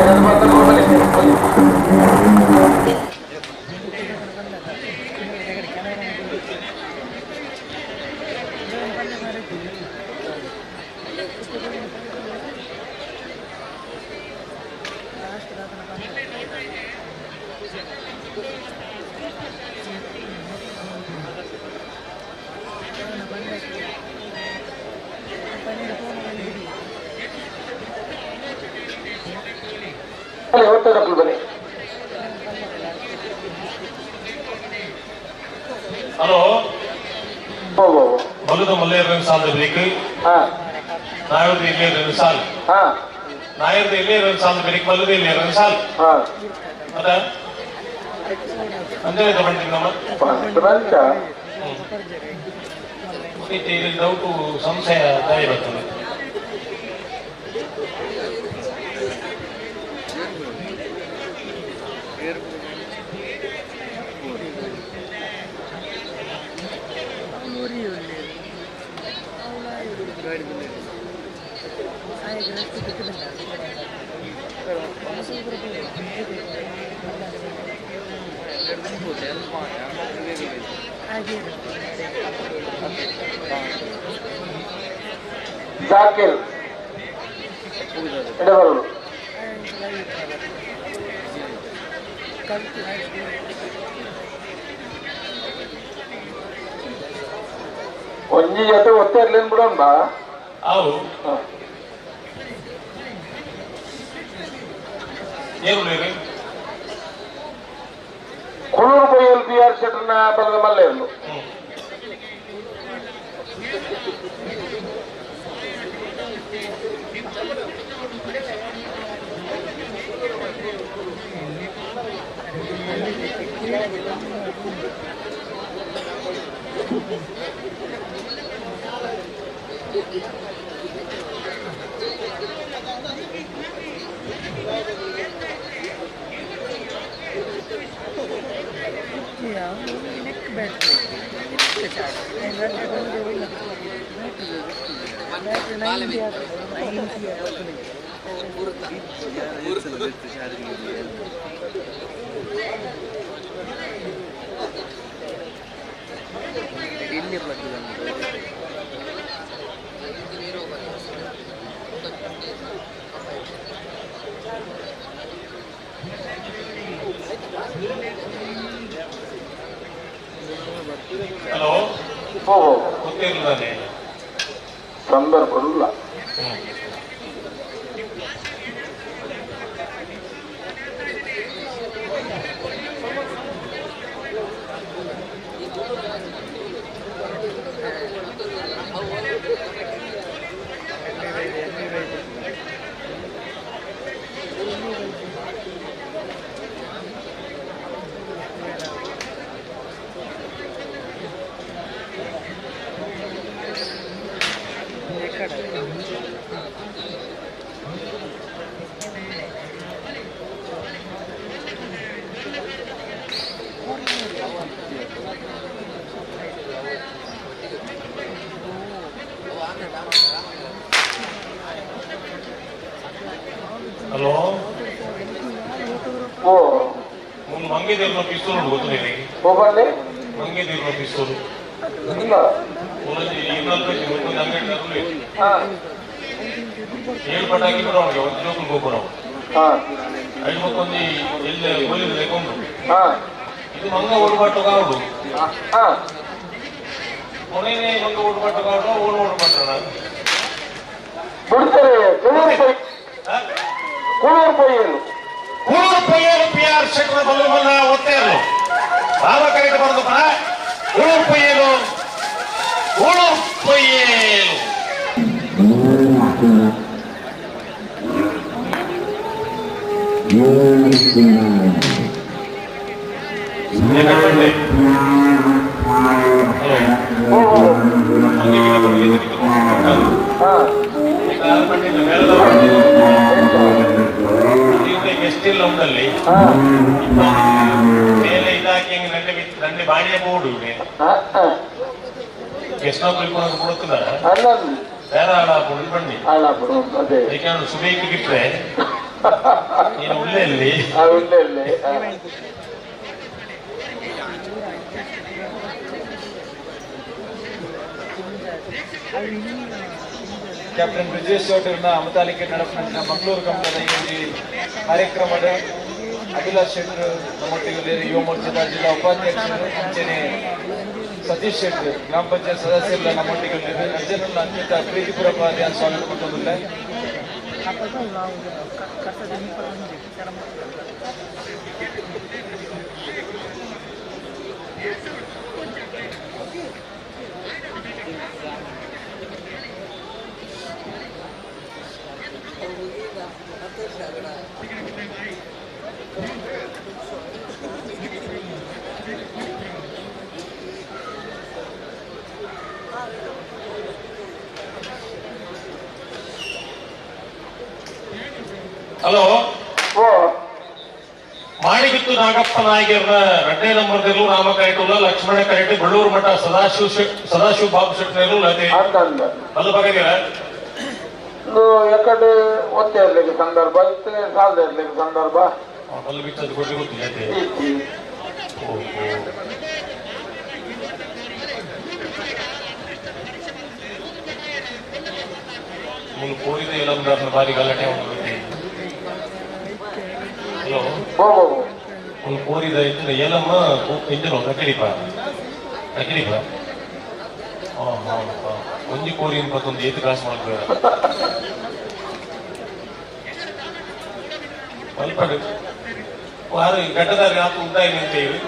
ಹಲೋ ಬಲುದ ಮಲ್ಲೇರ ಸಾಲ ಬೇಕು ನಾಯರ್ದು ಇಲ್ಲೇ ಎರಡು ಸಾಲ ನಾಯರ್ದು ಇಲ್ಲೇ ಎರಡು ಸಾಲ ಬೇಕು ಬಲುದ ಇಲ್ಲೇ ಎರಡು ಸಾಲ ಅದ ಅಂದ್ರೆ ತಗೊಂಡಿದ್ದೆ ನಮ್ಮ ಡೌಟು ಸಂಶಯ ದಾಯಿ ಬರ್ತದೆ ಜಾಕಿರ್ ಎಡಬರಲು ಒಂಜಿ ಜೊತೆ ಒತ್ತೆ ಇರ್ಲೇನ್ ಬಿಡೋಣ ಅವು ಏನು ಕುಳೂರು ಬೈಯಲ್ ಬಿ ಆರ್ ಶೆಟ್ರನ ಬಲದ ಮಲ್ಲೆ ಇರಲು ಹಲೋ ಗೊತ್ತಿರಲಿಲ್ಲ ಸಂದರ್ಭ ಹಲೋ ಓ ಒಂದು ಮಂಗೇದಿರೋ ಪಿಸ್ತೂಲ್ ಉಂಟು ಗೊತ್ತು ನಿನಗೆ ಹೋಗಲ್ಲಿ ಮಂಗೇದಿರೋ ಪಿಸ್ತೂಲ್ ಇಲ್ಲ ಏಳು ಪಟಾಕಿ ಬರೋ ಅವನಿಗೆ ಒಂದು ಜೋಕಲ್ ಹೋಗ್ಬರೋ ಐದು ಮಕ್ಕೊಂದು ಎಲ್ಲ ಗೋಲಿ ಲೆಕ್ಕೊಂಡು ಇದು ಮಂಗ ಓಡ್ಬಾಟು ಕಾವಡು ಮೊನ್ನೆ ಮಂಗ ಓಡ್ಬಾಟು ಕಾವಡು ಓಡ್ಬಾಟ್ರಣ ಬಿಡ್ತಾರೆ ಕೂಳೂರು ಪೊಯ್ಯಲು PR ಶೆಟ್ಟರ ಬಲ್ಲ ಒತ್ತೇ ಇರಲು ಬಾಬ ಕರೆಕ್ಟ್ ಬರೋದು ಪಣ ಕೂಳೂರು ಪೊಯ್ಯಲು ಗೆಸ್ಟಿಲ್ಲ ಉಂಟಲ್ಲಿ ಮೇಲೆ ಇದಾಕಿ ನನ್ನ ಬಾಡಿಯ ಬೋರ್ಡು ಗೆಸ್ಟ್ ಕುಳಿಕೊಂಡು ಕೊಡುತ್ತಿದ್ದಾರೆ ಬೇರೆ ಹಾಳಾಗ್ಬಿಡು ಬನ್ನಿ ಯಾಕೆಂದ್ರೆ ಸುಬೇಕಿ ಬಿಟ್ರೆ ನೀನು ಉಳ್ಳೆಯಲ್ಲಿ ಕ್ಯಾಪ್ಟನ್ ಬ್ರಿಜೇಶ್ ಚೌಟರ್ನ ಮತಾಲಿಕೆ ನಡಪನ ಮಂಗಳೂರು ಕಂಪದ ಈ ಕಾರ್ಯಕ್ರಮದ ಅಭಿಲಾಷ್ ಶೆಟ್ಟರ್ ನಮ್ಮೊಟ್ಟಿಗೆ ಯುವ ಮೋರ್ಚಾದ ಜಿಲ್ಲಾ ಉಪಾಧ್ಯಕ್ಷರು ಅಂಚನೆ ಸತೀಶ್ ಶೆಟ್ಟರ್ ಗ್ರಾಮ ಪಂಚಾಯತ್ ಸದಸ್ಯರೆಲ್ಲ ನಮ್ಮೊಟ್ಟಿಗೆ ಜನರನ್ನು ಅತ್ಯಂತ ಪ್ರೀತಿಪೂರ್ವಕವಾದ ಸ್ವಾಗತ ಕೊಟ್ಟಿಲ್ಲ. ಹಲೋ ಮಾಡಿಬಿತ್ತು ನಾಗಪ್ಪ ನಾಯಕರ ರಡ್ಡೆ ನಂಬರ್ದಲ್ಲೂ ರಾಮ ಕರೆಟುಲ್ಲ ಲಕ್ಷ್ಮಣ ಕರೆಟು ಬಳ್ಳೂರು ಮಠ ಸದಾಶಿವ ಬಾಬು ಶೆಟ್ಟರು ಅದೇ ಅದು ಬಗೆದಿರ ಎಕಡೆ ಒತ್ತೆ ಇರ್ಲಿಕ್ಕೆ ಸಂದರ್ಭ ಇತ್ತೆ ಸಾಲದ ಇರ್ಲಿಕ್ಕೆ ಸಂದರ್ಭ ಅಲ್ಲಿ ಬಿಟ್ಟದ್ದು ಕೊಟ್ಟು ಗೊತ್ತಿಲ್ಲ ನೀನು ಕೋರಿದ ಎಲ್ಲ ಬಾರಿ ಗಲಾಟೆ ಹಲೋ ಒಂದು ಕೋರಿದ ಇತ್ತು ಎಲ್ಲಮ್ಮ ಇಂಜಲು ನಕಡಿಪ ಒಂಜಿ ಕೋರಿ ಇಪ್ಪತ್ತೊಂದು ಏತು ಕ್ಲಾಸ್ ಮಾಡ್ಬೇಡ ಮಲ್ಪಡು ಯಾರು ಗಡ್ಡದಾರಿ ಆತು ಉಂಟಾಯಿನಿ ಅಂತ ಹೇಳಿ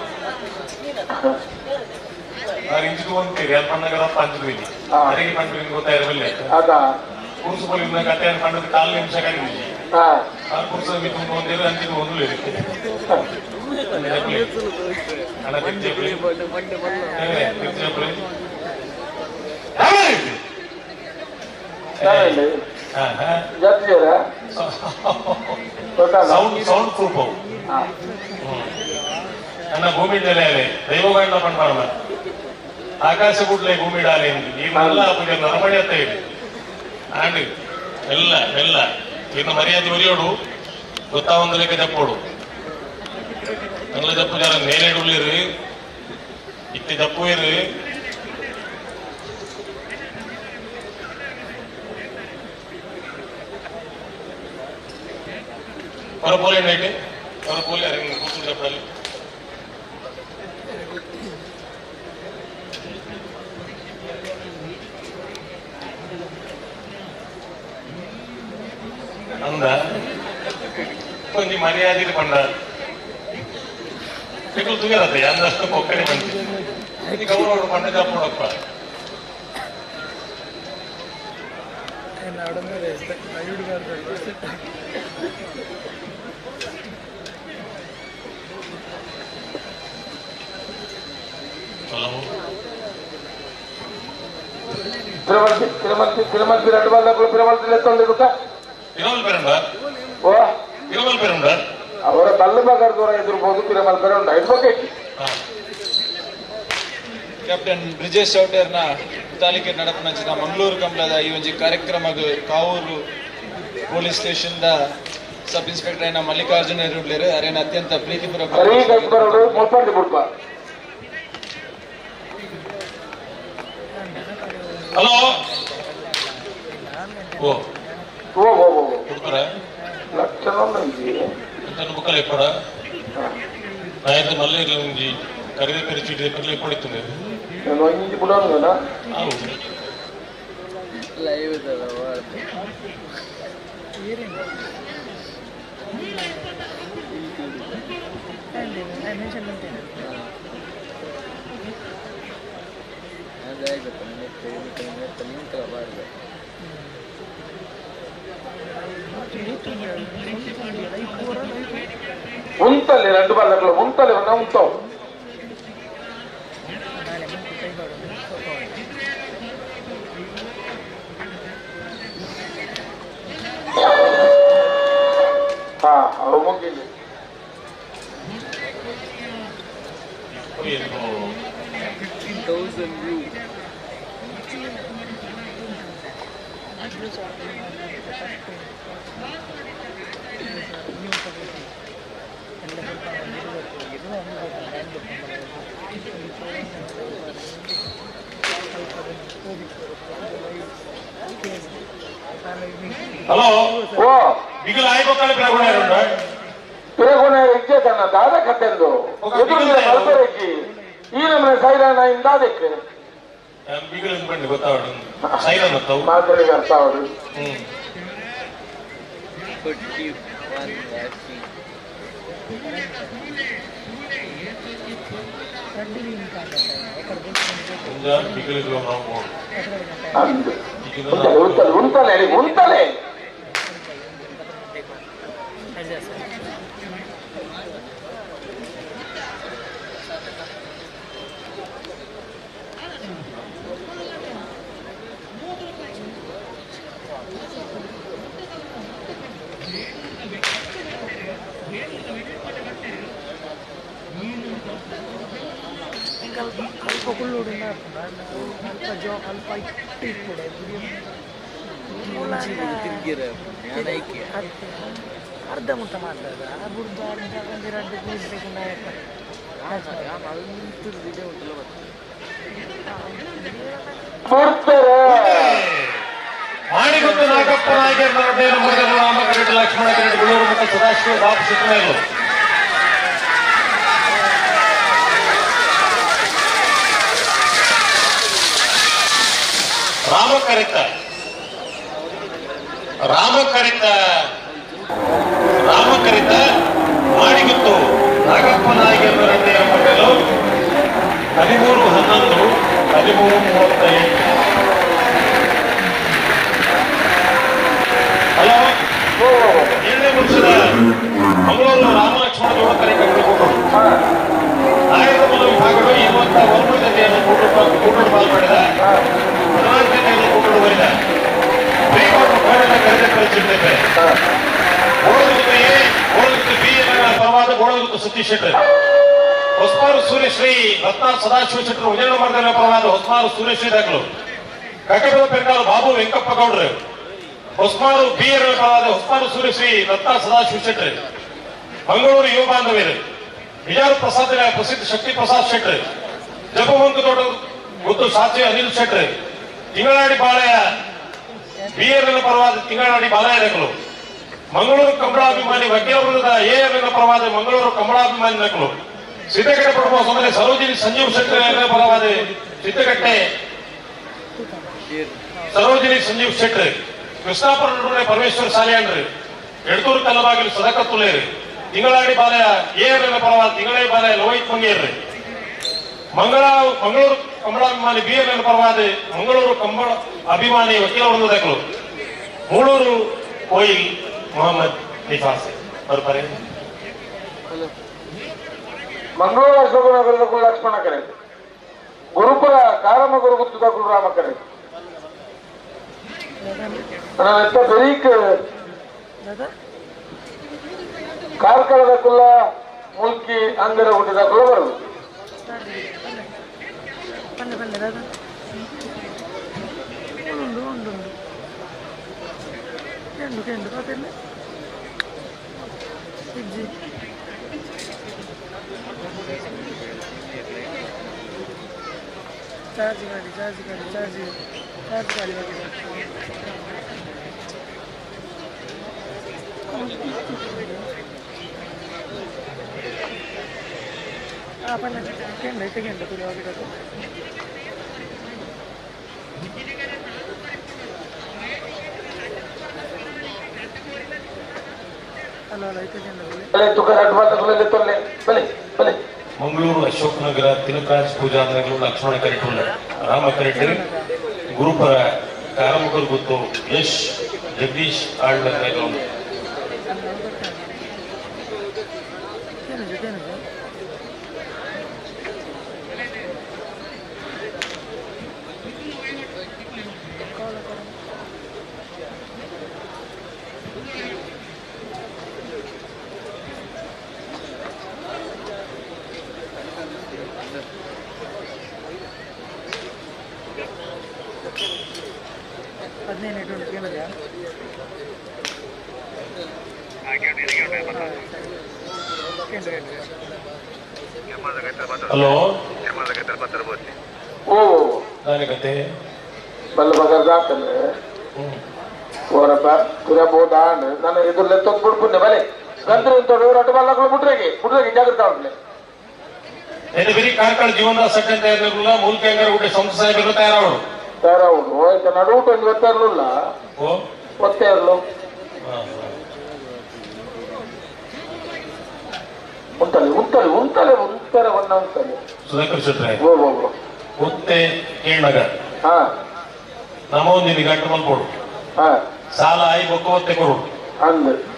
ಯಾರು ಇಂಚಿದು ಅಂತೀರಿ ಅಲ್ಲಿ ಪಣ್ಣಗರ ಪಂಚದ್ವಿ ಅರಿಗೆ ಪಂಚದ್ವಿ ಗೊತ್ತಾಯಿರಬಲ್ಲೆ ಕುರುಸು ಪೊಲೀಸ್ನ ಕಟ್ಟೆಯನ್ನು ಕಂಡದ್ದು 4 ನಿಮಿಷ ಕಡಿಮೆ ಆ ಕುರುಸು ತುಂಬ ಒಂದೇರು ಅಂಚಿದು ಒಂದು ಇರುತ್ತೆ ಹಣ ತಿರ್ಚೇಪುರಿ ಸೌಂಡ್ ಪ್ರೂಫ್ ಅವು ನನ್ನ ಭೂಮಿ ನೆಲೆ ದೈವಗಳನ್ನ ಪಂಡ ಆಕಾಶ ಗುಡ್ಲೆ ಭೂಮಿ ಡಾಲೆ ಈಗೆಲ್ಲ ನರಮಣಿ ಅಂತ ಹೇಳಿ ಆಂಡ್ ಎಲ್ಲ ಇನ್ನು ಮರ್ಯಾದೆ ಮರಿಯೋಡು ಗೊತ್ತಾ ಒಂದು ಲೆಕ್ಕ ಜಪ್ಪೋಡು நல்ல ஜப்பு ஜார நேரேடு உள்ளிரு இத்தி ஜப்பு இரு ஒரு போலே நைட்டு ஒரு போலே இறங்கி கூத்து ஜப்படாలి அந்த கொஞ்சம் மரியாதை பண்றாரு people together they understand ಒಕ್ಕಡೆ ಬಂತು ಈ ಗೌರವ ಪಂಡ ಜಾಪೋಡಪ್ಪ ನಡಂದ್ರೆ ನೈಡುಗಾರರು ಹಲೋ ತಿರುಮತಿ ಎರಡು ಬಾಲಗಳು ತಿರುಮಲದಲ್ಲಿ ಎತ್ತೊಂದಿರುತ್ತ ತಿರುಮಲ್ ಪೆರುಂಡ ಅವರ ಕಲ್ಲುಬಗಾರ ದೂರ ಎದುರ್ಬೋದು ತಿರುಮಲ ಪೆರುಂಡ ಇರ್ಬೇಕು ಕ್ಯಾಪ್ಟನ್ ಬ್ರಿಜೇಶ್ ಚೌಟರ್ನ ತಾಲೀಕೆ ನಡಪನಂಚಿನ ಮಂಗಳೂರು ಕಂಬಳದ ಈ ಒಂದು ಕಾರ್ಯಕ್ರಮ Kavoor police station sub inspector అయిన ಮಲ್ಲಿಕಾರ್ಜುನ ಇರುಬ್ಲೇರು ಅರೇನ ಅತ್ಯಂತ ಪ್ರೀತಿಪೂರ್ವಕ ಹಲೋ ಓ ಕೊಡ್ತಾರ ಎಂತ ಬುಕ್ಕಲ್ಲಿ ಕೊಡ ನಾಯಕ ಮಲ್ಲ ಒಂಜಿ ಕರಿದೆ ಕರಿಚಿಟ್ಟಿದೆ ಕರ್ಲಿ ಕೊಡಿತದೆ ಲೈವ್ ఉంటలే 2 బార్లు ఉంటలే ఉన్నా ఉంటావు అవు ముగిలి హలో ఓ బిగులు ఆయిపోతాను పిరగొనే ఇచ్చేదన్న దాదా కట్టెందు ఎదురు మల్పరెక్కి ಈ ನಮ್ಮನೆ ಸೈರಾನ ಇಂದಾದಕ್ಕೆ ಬಿಗುಲು ಬಂದು ಗೊತ್ತಾವಡು ಸೈರಾನ ಮಾತರಿಗೆ ಅರ್ಥ ಅವರು ఉంటలే ಅರ್ಧ ಮುಟ್ಟ ಮಾಡ್ತದ ಬುಡ್ದು ಅರ್ಧ ಒಂದೆರಡು ಬೇಕುಂಡ ಮಾಣಿಗುತ್ತು ನಾಗಪ್ಪ ನಾಯಕರ ರಾಮಕರೆಡ್ಡಿ ಲಕ್ಷ್ಮಣ ಕರೆಡ್ಡಿ ಗುಳೂರು ಮತ್ತು ಸದಾಶಿವ ಬಾಬು ಸಿದ್ದರಾಮಯ್ಯ ರಾಮಕರಿತ ಮಾಣಿಗುತ್ತು ನಾಗಪ್ಪ ನಾಯಕರ ರೆಡ್ಡಿಯ ಮೊದಲು 13/11/13:35 ಹಲೋ 7ನೇ ವರ್ಷದ ಮಂಗಳೂರು ರಾಮಲಕ್ಷ್ಮಣ ಜೋಡ ಕಾರ್ಯಕ್ರಮಗಳು ಆಯುಧ ಮೊದಲ ವಿಭಾಗಗಳು ಇರುವಂತಹ ಒಂದು ಜತೆಯನ್ನು ಕೂಟಲು ಪಾಲ್ಪಡಿದ 14 ಜತೆಯನ್ನು ಕೂಟಲು ಬರಿದ ಕರೆದ ಕಳಿಸಿದ್ದೇವೆ ಗೋಳಗುತ್ತು ಎ ಗೋಳಗುತ್ತು ಬಿ ಪರವಾದ ಗೋಳಗುತ್ತು ಸತೀಶ್ ಶೆಟ್ಟರ್ ಹೊಸಮಾರು ಸೂರ್ಯಶ್ರೀ ರತ್ನಾಥ್ ಸದಾಶಿವ ಶೆಟ್ಟರು ವಿಜಯನಗರದ ಪರವಾದ ಹೊಸಮಾರು ಸೂರ್ಯಶ್ರೀ ದಾಖಲು ಕಕ್ಕಬದ ಪೆರ್ಕಾಲು ಬಾಬು ವೆಂಕಪ್ಪ ಗೌಡ್ರು ಹೊಸಮಾರು ಬಿ ಪರವಾದ ಹೊಸಮಾರು ಸೂರ್ಯಶ್ರೀ ರತ್ನಾಥ್ ಸದಾಶಿವ ಶೆಟ್ಟರ್ ಮಂಗಳೂರು ಯುವ ಬಾಂಧವ್ಯರು ವಿಜಾರ ಪ್ರಸಾದ್ ಪ್ರಸಿದ್ಧ ಶಕ್ತಿ ಪ್ರಸಾದ್ ಶೆಟ್ಟರ್ ಜಪಮಂಕು ದೊಡ್ಡ ಗುತ್ತು ಸಾಚಿ ಅನಿಲ್ ಶೆಟ್ಟರ್ ತಿಂಗಳಾಡಿ ಬಾಳೆಯ ಬಿಎರ್ನ ಪರವಾದ ತಿಂಗಳಾಡಿ ಬಾಳೆಯ ನಕಲು ಮಂಗಳೂರು ಕಂಬಳಾಭಿಮಾನಿ ವಕೀಲವೃಂದದ ಎಎರ್ನ ಪರವಾದ ಮಂಗಳೂರು ಕಂಬಳಾಭಿಮಾನಿ ನಕಲು ಸಿದ್ದಗಟ್ಟೆ ಪ್ರಭು ಸಮಯ ಸರೋಜಿನಿ ಸಂಜೀವ್ ಶೆಟ್ಟರ್ ಪರವಾದ ಸಿದ್ದಗಟ್ಟೆ ಸರೋಜಿನಿ ಸಂಜೀವ್ ಶೆಟ್ಟರ್ ಕೃಷ್ಣಾಪುರ ಪರಮೇಶ್ವರ ಸಾಲಿಯಾನ್ರಿ ಎಡ್ತೂರು ಕಲ್ಲಬಾಗಿಲು ಸದಕತ್ತುಲೇರಿ ತಿಂಗಳಾಡಿ ಬಾಲೆಯ ಎಎರ್ನ ಪರವಾದ ತಿಂಗಳಾಡಿ ಬಾಲೆಯ ಲೋಹಿತ್ ಮಂಗೇರ್ರಿ ಮಂಗಳೂರು ಕಂಬಳಾಭಿಮಾನಿ ಬಿಎರ್ನ ಪರವಾದ ಮಂಗಳೂರು ಕಂಬಳ ಅಭಿಮಾನಿ ವಕೀಲವೃಂದ ನಕಲು ಮೂಳೂರು ಕೋಯಿಲ್ ಮೊಹಮ್ಮದ್ ನಿಫಾಸ್ ಬರ್ತಾರೆ ಮಂಗಳೂರು ಅಶೋಕನಗರದ ಕುಲ ಲಕ್ಷ್ಮಣ ಕರೆ ಗುರುಪುರ ಕಾರಮ ಗುರುಗುತ್ತದ ಕುಲರಾಮ ಕರೆ ಎತ್ತ ಬೆರೀಕ್ ಕಾರ್ಕಳದ ಕುಲ್ಲ ಮುಲ್ಕಿ ಅಂಗರ ಹುಟ್ಟಿದ ಕುಲ ಬರದು चार्ज गाड़ी आपण घेंड तुला वगैरे ಮಂಗಳೂರು ಅಶೋಕನಗರ ತಿಲಕರಾಜ್ ಪೂಜಾಂಗಗಳು ಲಕ್ಷ್ಮಣ ಕರೆಟುಳ್ಳ ರಾಮ ಕರೆಟು ಗುರುಪರ ಕಾರಮುಖರು ಗೊತ್ತು ಯಶ್ ಜಗದೀಶ್ ಆಳ್ನರ್ ಹಲೋ ಓ ನಾನಿಗತ್ತೆ ಬಲ್ಲ ಬಗರ್ ಜಾತನೆ ಓರಪ್ಪ ತುರಬೋದಾ ನಾನು ಎದುರ್ಲೆ ತೊಂದ್ಬಿಡ್ಪುಣ್ಣೆ ಬಲೆ ಗಂದ್ರೆ ತೊಡೋರು ಅಟ್ಟು ಬಲ್ಲಗಳು ಬಿಟ್ರೆಗೆ ಜಾಗ್ರತೆ ಆಗ್ಲಿ ಏನು ಬರೀ ಕಾರ್ಕಳ ಜೀವನದ ಸೆಕೆಂಡ್ ತಯಾರಿರಲಿಲ್ಲ ಮೂಲ ಕೇಂದ್ರ ಊಟ ಸಂಸ್ಥೆ ತಯಾರವಡು ಆಯ್ತು ನಡುಟ ಒಂದು ಒತ್ತೆ ಇರಲಿಲ್ಲ ಒತ್ತೆ ಇರಲು ಉಂಟಲೆ ಒನ್ನ ಉಂಟಲೆ ಸುಧಾಕರ್ ಶೆಟ್ರೆ ಒತ್ತೆ ಕೇಳ್ನಗರ್ ನಮೊಂದಿನ ಗಂಟು ಮಲ್ಕೊಡು ಸಾಲ ಆಯಿ ಬೊಕ್ಕ ಒತ್ತೆ ಕೊಡು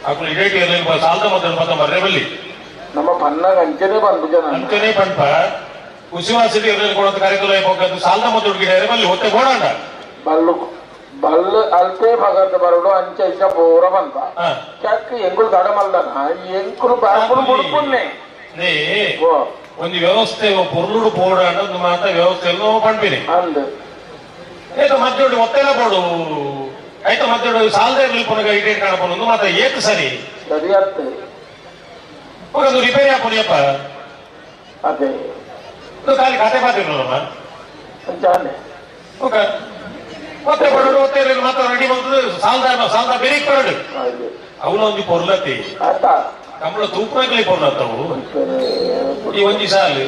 ಅಕ್ಕಳು ಇಡೇಟಿ ಇರಲಿಲ್ಲ ಸಾಲದ ಮತ್ತೆ ಮರ್ರೆ ಬಲ್ಲಿ ನಮ್ಮ ಪನ್ನಾಗ ಅಂಚನೆ ಬಂದು ಜನ ಅಂಚನೆ ಪಂಪ ಕುಸಿವಾಸಿಟಿ ಇರಲಿಲ್ಲ ಕೊಡೋದು ಕಾರ್ಯಕ್ರಮ ಹೋಗದ್ದು ಸಾಲದ ಮತ್ತೆ ಹುಡುಗಿದ್ದಾರೆ ಬಲ್ಲಿ ಒತ್ತೆ ಕೊಡೋಣ ಬಲ್ಲು ಅಲ್ಪೇ ಭಗತ್ ಬರಡು ಅಂಚೆ ಇಂಚ ಬೋರ ಬಂತ ಚಕ್ ಎಂಗುಳು ದಡಮಲ್ದನ ಎಂಕುಲು ಬಾಂಬುಲು ಮುಡುಪುನ್ನೆ ಒಂದು ವ್ಯವಸ್ಥೆ ಪೊರ್ಲುಡು ಪೋಡ ಅನ್ನೋದು ಮಾತ್ರ ವ್ಯವಸ್ಥೆಯನ್ನು ಪಂಪಿನಿ ಅಂದ್ ಏತ ಮದ್ದೊಡು ಒತ್ತೆಲ್ಲ ಬೋಡು ಆಯ್ತು ಮದ್ದೊಡು ಸಾಲದ ಇರಲಿ ಪುನಗ ಇಡೇಟ್ ಕಾಣಪೊಂದು ಮಾತ್ರ ಏತು ಸರಿ ಸರಿ ಅತ್ತೆ ಹೋಗದು ರಿಪೇರಿ ಹಾಕೋನಿಯಪ್ಪ ಅದೇ ಖಾಲಿ ಖಾತೆ ಪಾತಿರಲ್ಲ ಜಾನೆ ಹೋಗ ಮತ್ತೆ ಬಡವರು ಒತ್ತೆ ಮಾತ್ರ ರೆಡಿ ಬಂದು ಸಾಲದ ಬೇರೆ ಕೊರಡು ಅವನೊಂದು ಪೊರ್ಲತಿ ಕಂಬಳ ತೂಪನಾಗಲಿ ಪೊರ್ಲತ್ತವು ಈ ಒಂಜಿ ಸಾಲು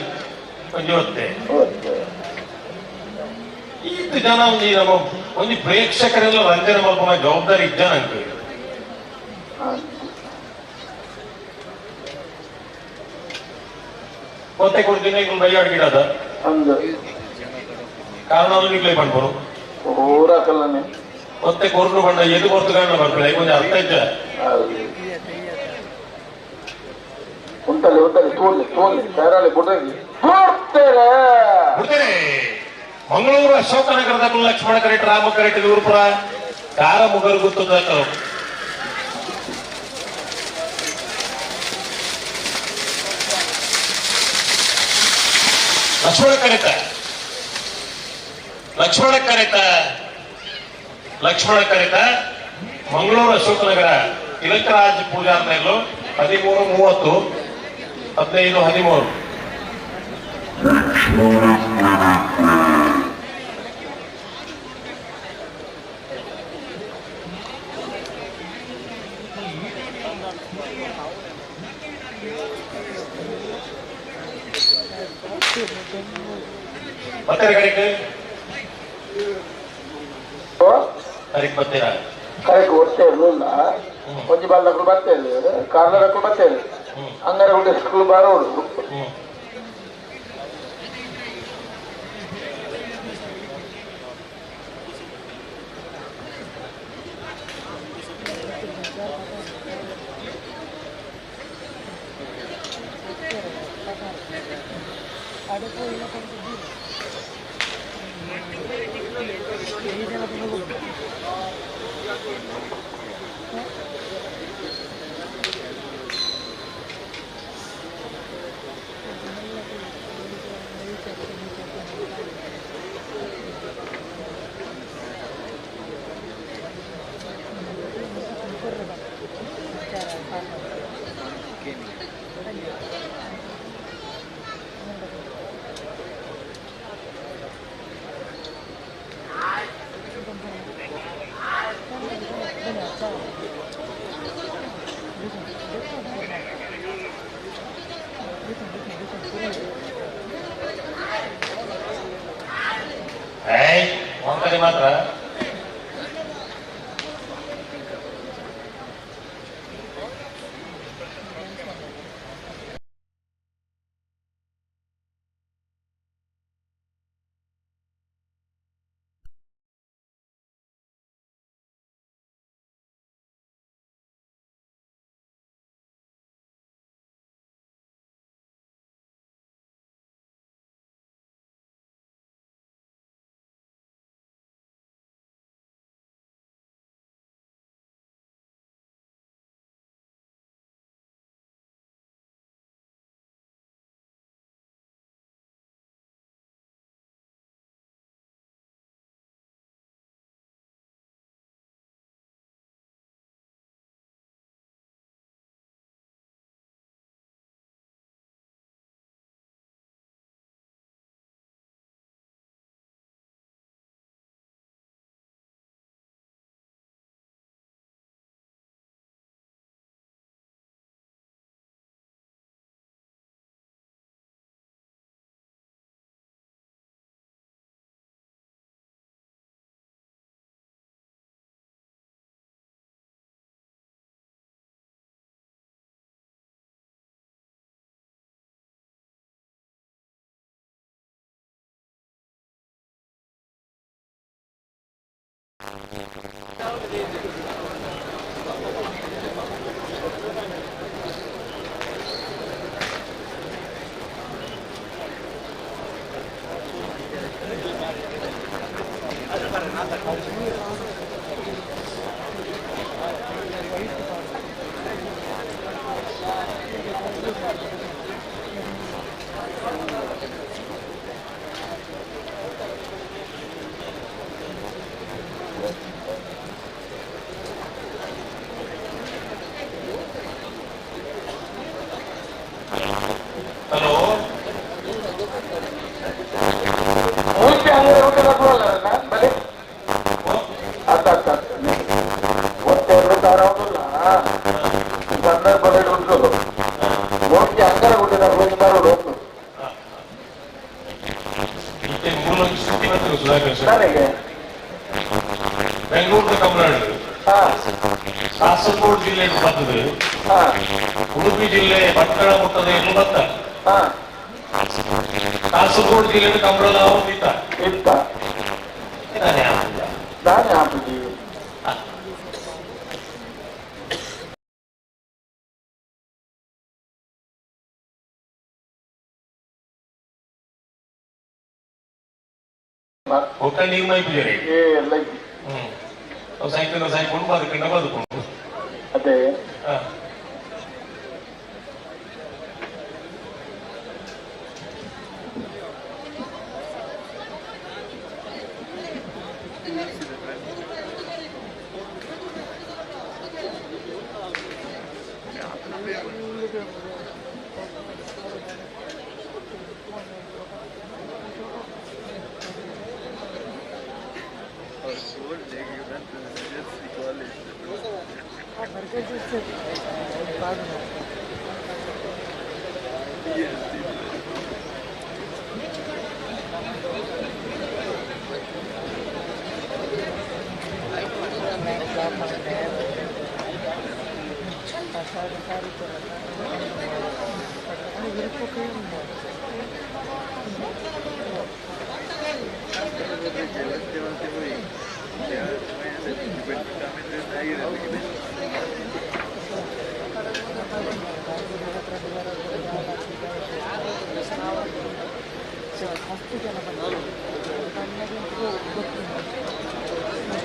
ಒಂಜಿ ಒತ್ತೆ ಈತ ಜನ ಒಂದು ನಮ್ಮ ಒಂದು ಪ್ರೇಕ್ಷಕರೆಲ್ಲ ರಂಜನೆ ಮಲ್ಪನ ಜವಾಬ್ದಾರಿ ಇದ್ದ ನಂಗೆ ಒತ್ತೆ ಕೊಡ್ತೀನಿ ಈಗ ಬೈಯಾಡ್ ಗಿಡದ ಕಾರಣ ನಿಗ್ಲೇ ಪಂಪರು ಊರಕಲ್ಲನೆ ಒತ್ತೆ ಕೊರ್ಲು ಬಂಡ ಎದು ಕೊರ್ತು ಕಾರಣ ಬರ್ತಾರೆ ಕೊಂಚ ಅರ್ಥ ಇದ್ದ ಉಂಟಲೆ ತೋರ್ಲಿ ತಯಾರಾಳಿ ಬಿಡ್ರಿ ಬಿಡ್ತೇನೆ ಮಂಗಳೂರು ಅಶೋಕನಗರದ ಲಕ್ಷ್ಮಣ ಕರೆಟ್ ರಾಮ ಕರೆಟ್ ಗುರುಪುರ ಕಾರ ಮುಗರು ಗೊತ್ತದ ಲಕ್ಷ್ಮಣ ಕರೆತ ಮಂಗಳೂರು ಅಶೋಕನಗರ ತಿಲಕರಾಜ್ ಪೂಜಾರ್ನಲ್ಲೂ 13:30 15:13 ಬರ್ತಾರೆ ಕರೆಕ್ಟ್ ಬರ್ತೀರಾ ಕರೆಕ್ಟ್ ಒತ್ತೆ ಇರಲಿಲ್ಲ ಒಂಜಿ ಬಾಲ್ದಕ್ಕೂ ಬರ್ತೇವೆ ಕಾರ್ಲದಕ್ಕೂ ಬರ್ತೇವೆ ಅಂಗರ ಹುಡುಗರು ಬರೋದು ಮಾತ್ರ ಬೆಂಗಳೂರು ತಮಿಳುನಾಡು ಕಾಸರಗೋಡು ಜಿಲ್ಲೆ ಬರ್ತದೆ, ಉಡುಪಿ ಜಿಲ್ಲೆ ಪಟ್ಟಣ ಮುಟ್ಟದ ಏನು ಬತ್ತ, ಕಾಸರಗೋಡು ಜಿಲ್ಲೆ ಕಮಲ ಇತ್ತ ಹೋಗ್ತಾ ನೀರು ಮೈಪಿದ್ದಾರೆ ಸೈಕಲ್ ಸಾಯ್ಕೊಂಡು ಬದುಕೊಂಡು ಅದೇ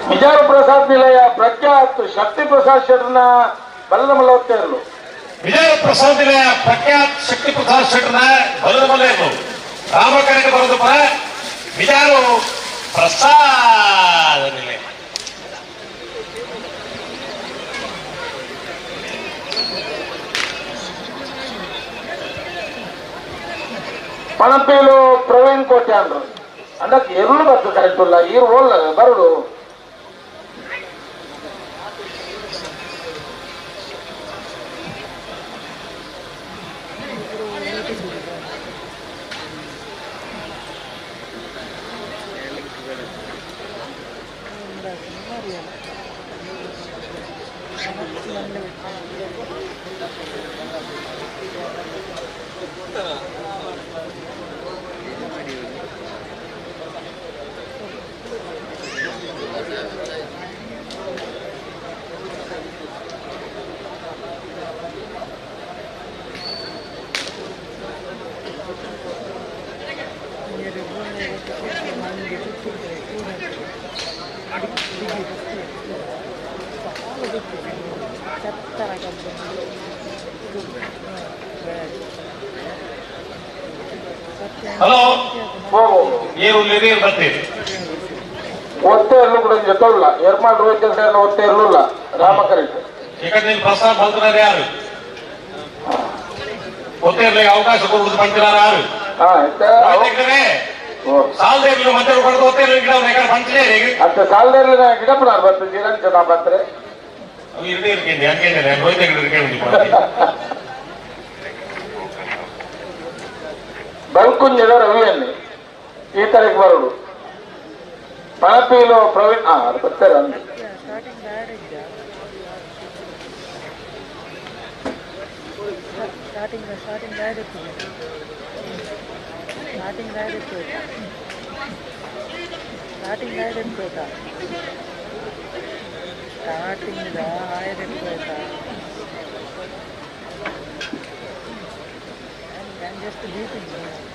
ವಿಜಯ ಪ್ರಸಾದ್ ನಿಲಯ ಪ್ರಖ್ಯಾತ್ ಶಕ್ತಿ ಪ್ರಸಾದ್ ಶೆಟ್ಟರ್ನ ಬಲ್ಲದ ಮಲ್ಲವತ್ತೇರಲು. ವಿಜಯ ಪ್ರಸಾದ್ ನಿಲಯ ಪ್ರಖ್ಯಾತ್ ಶಕ್ತಿ ಪ್ರಸಾದ್ ಶೆಟ್ಟರ್ನ ಬಲ್ಲದ ಮಲ್ಲೇರು ರಾಮಕರೆಗೆ ಬರೋದು ಪರ ವಿಜಯ ಪ್ರಸಾದ್ ನಿಲಯ. ಪಣಪೇಲು ಪ್ರವೀಣ್ ಕೋಟ್ಯಾಂಡ್ರು ಅದಕ್ಕೆ ಎರುಳು ಬರ್ತದೆ ಕರೆಕ್ಟ್ ಇಲ್ಲ ಈರು ಓಲ್ಲ ಬರುಡು ಹಲೋ ಏನು ಬರ್ತೀರಿ ಒತ್ತೇ ಇರಲು ಕೂಡ ಜೊತೆಲ್ಲ ಏರ್ಮಾಡ್ ರೋಹಿತ್ ಹೆಸರನ್ನು ಒತ್ತೇ ಇರಲಿಲ್ಲ ರಾಮಕರಿಟ್ಟು ಟಿಕೆಟ್ ಪ್ರಸ್ತಾವ ಬಂದಿದ್ದಾರೆ ಯಾರು ಒತ್ತೇ ಇರ್ಲಿಕ್ಕೆ ಅವಕಾಶ ಕೊಡುವುದು ಬಂದಿದ್ದಾರೆ ಯಾರು ಸಾಲದೇ ಇರಲಿ ಮತ್ತೆ ಒತ್ತೇ ಇರಲಿ ಗಿಡ ಬಂತಿದೆ ಅಂತ ಸಾಲದೇ ಇರಲಿ ಗಿಡಪ್ಪನಾರು ಬರ್ತದೆ ಅಂತ ನಾ ಬರ್ತಾರೆ ಇರದೇ ಇರ್ಕೇನೆ ಹಂಗೇನೆ ರೋಹಿತ್ ಇರ್ಕೇಳಿ ಬಲ್ಕುಂಜದ ರವಿಯಲ್ಲಿ ಈ ತರಕ್ಕೆ ಬರೋದು ಪಣಪಿಲು ಪ್ರವೀಣ್ ಅದು ಬರ್ತಾರೆ ಅಂದು just beating me.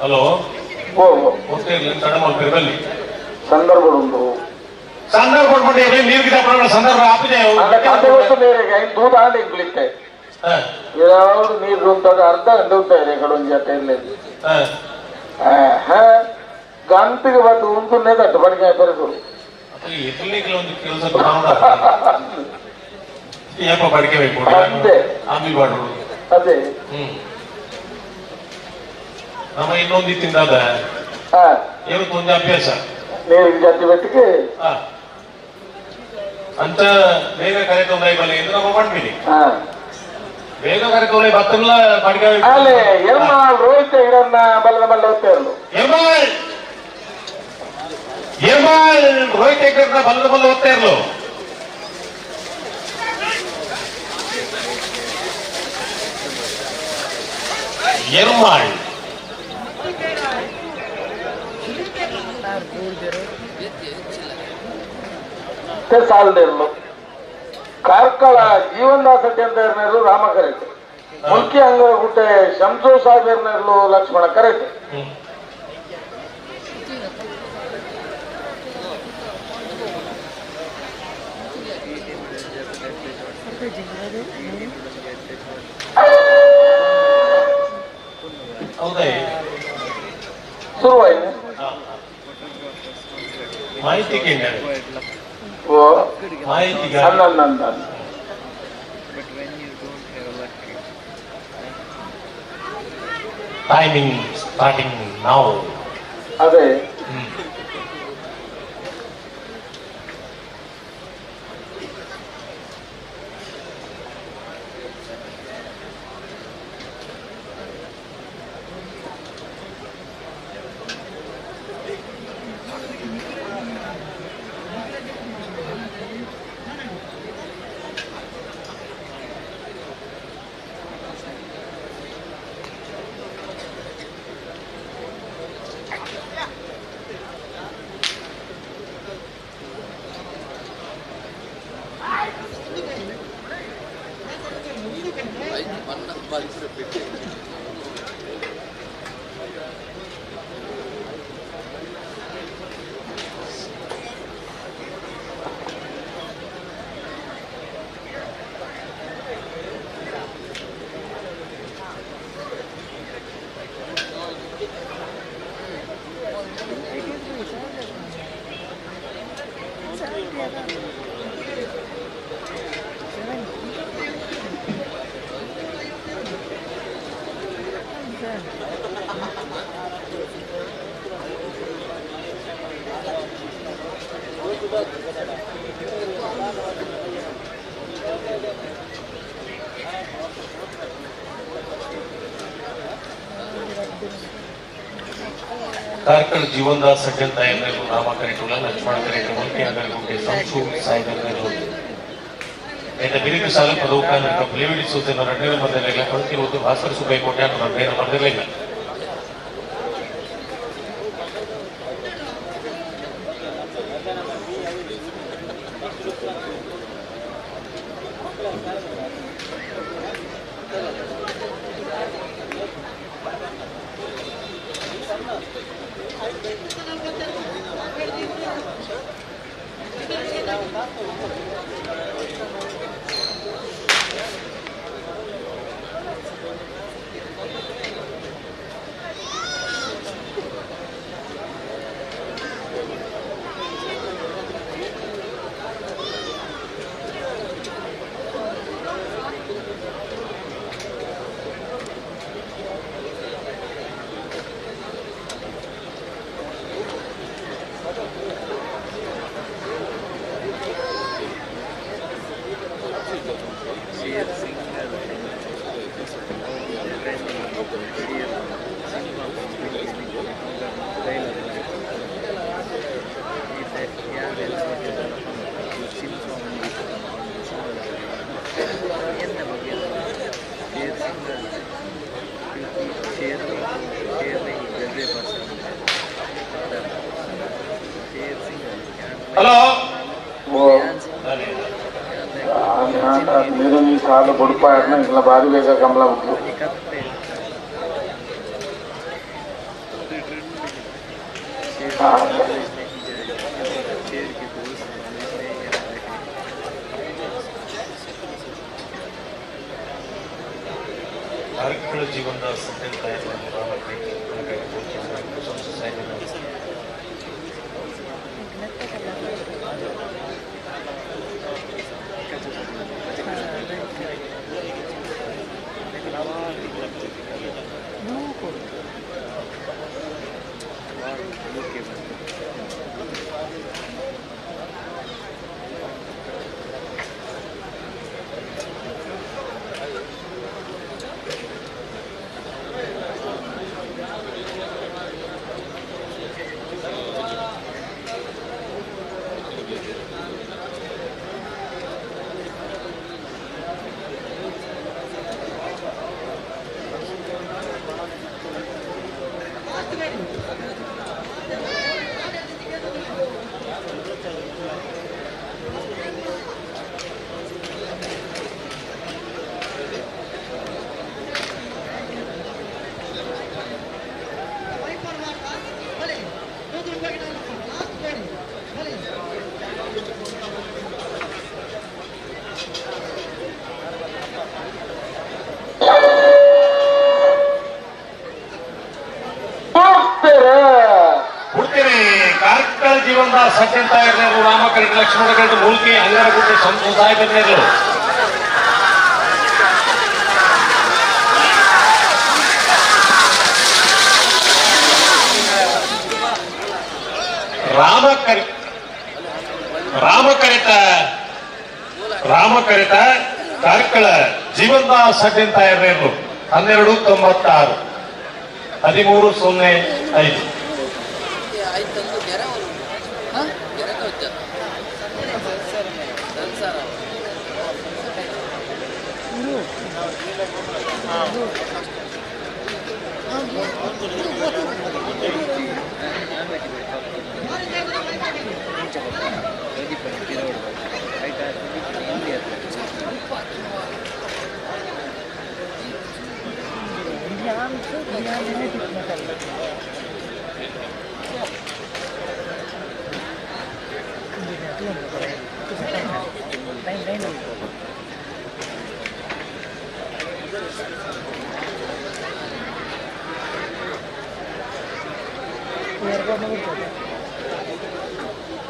ಹಲೋ ಒತ್ತೇ ಇರಲಿ ತಡ ಮಾಡ್ತೀರಿ ಬಲ್ಲಿ ಸಂದರ್ಭ ಉಂಟು ಸಂದರ್ಭ ಕೊಟ್ಬಿಟ್ಟು ನೀರ್ಗಿದ ಸಂದರ್ಭ ಆಪಿದೆ ದೂಧ ಆಂಡೆ ಇಂಗ್ಲಿಕ್ಕೆ ಯಾವ್ದು ನೀರು ಉಂಟಾಗ ಅರ್ಧ ಗಂಟೆ ಉಂಟಾಯಿದೆ ಕಡೊಂಜಿ ಅಟ್ಟ ಇರಲಿಲ್ಲ ಗಂಟಿಗೆ ಬಂದು ಉಂಟುನ್ನೇ ತಟ್ಟು ಬಡಿಗೆ ಬರೆದು ಒಂದು ಕೆಲಸ ಯಾಕ ಬಡಿಕೆ ಬೇಕು ಆಮೇಲೆ ಮಾಡ್ಬೋದು ಅದೇ ನಮ್ಮ ಇನ್ನೊಂದು ತಿಂದಾದ ಏನು ಕೊಂಚ ಅಭ್ಯಾಸ ನೀರಿಗೆ ಜಾತಿ ಬೆಟ್ಟಿಗೆ ಅಂತ ಬೇಗ ಕಾರ್ಯಕ್ರಮ ಎಂದು ನಮ್ಮ ಮಾಡ್ತೀನಿ ಬೇಗ ಕಾರ್ಯಕ್ರಮ ಬತ್ತಲ್ಲ ಬಡಿಗೆ ಅಲ್ಲೇ ರೋಹಿತ್ ಇದನ್ನ ಬಲ್ಲದ ಬಲ್ಲ ಹೋಗ್ತಾ ಇರಲು ರೋಹಿತ್ ಹೆಗ್ಗರ್ನ ಬಲ್ಲದ ಬಲ್ಲ ಹೋಗ್ತಾ ಇರಲು ಎರ್ಮಾಳ್ ಸಾಲದಿರಲು ಕಾರ್ಕಳ ಜೀವನ್ದಾಸ್ ಅಂತ ಇರ್ನೇರು ರಾಮ ಕರೆಕ್ಟ್ ಮುಲ್ಕಿ ಅಂಗ ಗುಟ್ಟೆ ಶಂಸು ಸಾಹೇಬ್ ಇರ್ನೇರ್ಲು ಲಕ್ಷ್ಮಣ ಕರೆಕ್ಟ್ ಹೌದಾ ಶುರುವಾಯ್ತು ಮಾಹಿತಿಗೆ ಮಾಹಿತಿಗೆ ಟೈಮಿಂಗ್ ಸ್ಟಾರ್ಟಿಂಗ್ ನಾವು ಅದೇ ಕಾರ್ಕಳ ಜೀವನದಾಸ್ ಸಜ್ಜನ್ ತಾಯಂದ್ರಿಗೂ ನಾಮಕರಿಟುಲ ಲಕ್ಷ್ಮಣ ಕರಿಟು ಮುಲ್ಕಿ ಅಂಗರಿಗುಂಟೆ ಸಂಸು ಸಾಯಿದಂಗರು ಎಂದ ಬಿರುಕು ಸಾಲ ಪದೌಕಾನ ಪ್ಲೇವಿಡಿ ಸೂಚನೆ ರಂಡೇನ ಮಧ್ಯಲೆಲ್ಲ ಕೊಳ್ತಿರುವುದು ಭಾಸ್ಕರ ಸುಬ್ಬೈ ಕೋಟೆ ಅಂತ ರಂಡೇನ ಮಧ್ಯಲೆಲ್ಲ హలో మీరు ఈ సార్లు పొడిపోయారు ఇంట్లో భారీ వేగ కమలా ఉంటుంది ಕಾರ್ಕಳ ಜೀವನದಾಸ್ ಸಜ್ಜನ್ ತಾಯಂದ್ರಿಗೂ ಸಂಸು ಸಾಯಿದಂಗರು ಕಾರ್ಕಳ ಜೀವನದಾಸ್ ಸಜ್ಜನ್ ತಾಯಂದ್ರಿಗೂ ನಾಮಕರಿಟು ಲಕ್ಷ್ಮಣ ಕರಿಟು ಮುಲ್ಕಿ ಅಂಗರಗುಂಟೆ ಸಂಸು ಸಾಯಿದಂಗರು ರಾಮಕರಿತ ಕಾರ್ಕಳ ಜೀವನದಾಸ್ ಸಜ್ಜನ್ ತಾಯಂದ್ರಿಗೂ 1296 1305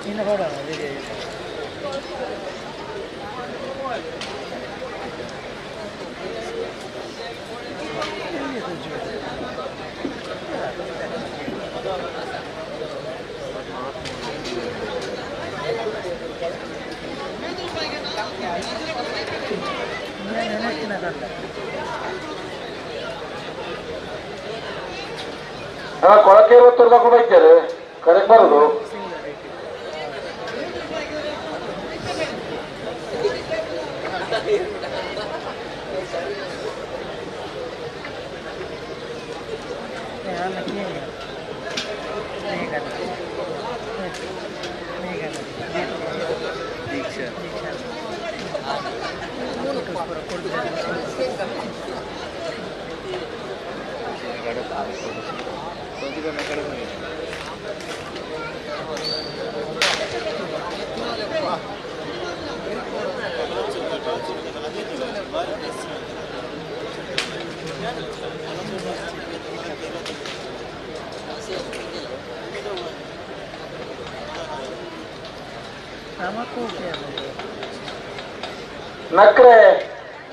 Ini ಕೊಳಕೆ 20 ರೂಪಾಯಿ ಬೈತಾರೆ ಕರೆಕ್ಟ್ ಬರೋದು. ನಕ್ರೆ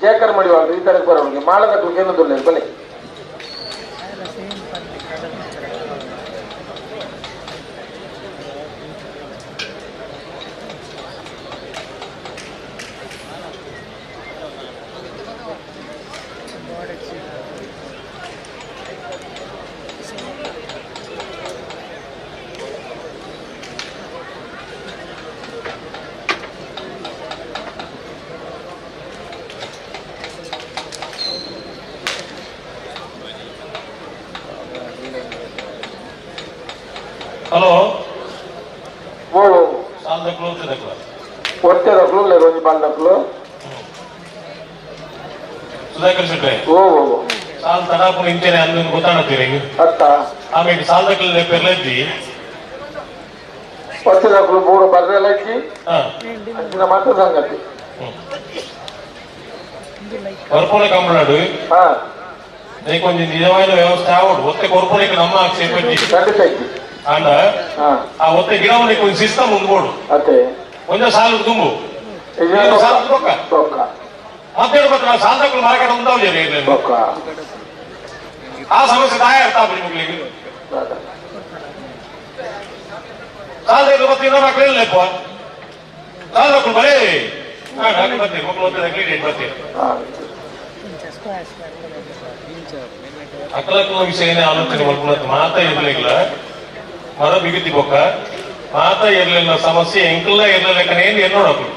ಜೇಕರ್ ಮಾಡಿವಾಗ ಈ ತರಕ್ಕೆ ಬರೋರಿಗೆ ಮಾಡಬೇಕು ಏನದು ಬಲೆ ಹಲೋ ಓ ಸಾಲದಕ್ಕಳು ಒಟ್ಟೆದಕ್ಕಳು ಒಂದು ಬಾಲ್ದಕ್ಕಳು ಸುಧಾಕರ್ ಶೆಟ್ರೆ ಓ ಸಾಲ ತಡಾಪು ನಿಂತೇನೆ ಅಲ್ಲಿ ಗೊತ್ತಾಣತ್ತೀರಿ ಅತ್ತ ಆಮೇಲೆ ಸಾಲದಕ್ಕಳು ಪೆರ್ಲಜ್ಜಿ ಒಟ್ಟೆದಕ್ಕಳು 3 ಬರ್ರೆಲ್ಲ ಇಚ್ಚಿ ಅಂಚಿನ ಮಾತ್ರ ಸಂಗತಿ ಕೊರ್ಪೊಲೆ ಕಂಬಳಾಡು కొంచెం నిజమైన వ్యవస్థ ఆవడు ఒత్తే కొరపొనికి నమ్మ ఆక్షేపించి అండ్ ఆ ఒత్తే గిడవ నీకు కొంచెం సిస్టమ్ ఉందిపోడు కొంచెం సార్లు దుమ్ము ಮತ್ತೇನು ಗೊತ್ತ ನಾವು ಸಾಲದಕ್ಕಳು ಮಾರ್ಕೆಟ್ ಉಂಟಾವ್ ಜರಿ ಆ ಸಮಸ್ಯೆ ತಾಯ ಇರ್ತಾ ನಿಮಗೆ ಸಾಲದಕ್ಕಳು ಬರ್ತೀವಿ ಮಕ್ಕಳಿಲ್ಲಪ್ಪ ಸಾಲದಕ್ಕಳು ಬರೀ ಬರ್ತೀವಿ ಮಕ್ಕಳು ಕ್ಲೀನ್ ಬರ್ತೀವಿ ಅಕ್ಕಲಕ್ಕಲ ವಿಷಯನೇ ಆಲೋಚನೆ ಮಾಡ್ಕೊಳ್ಳೋದು ಮಾತಾ ಇರ್ಲಿಲ್ಲ ಮರ ಬಿಗಿತಿ ಬೊಕ್ಕ ಮಾತಾ ಇರ್ಲಿಲ್ಲ ಸಮಸ್ಯೆ ಎಂಕಲ್ಲ ಇರ್ಲಿಲ್ಲ ಕನೇನು ಏನು ನೋಡಬೇಕು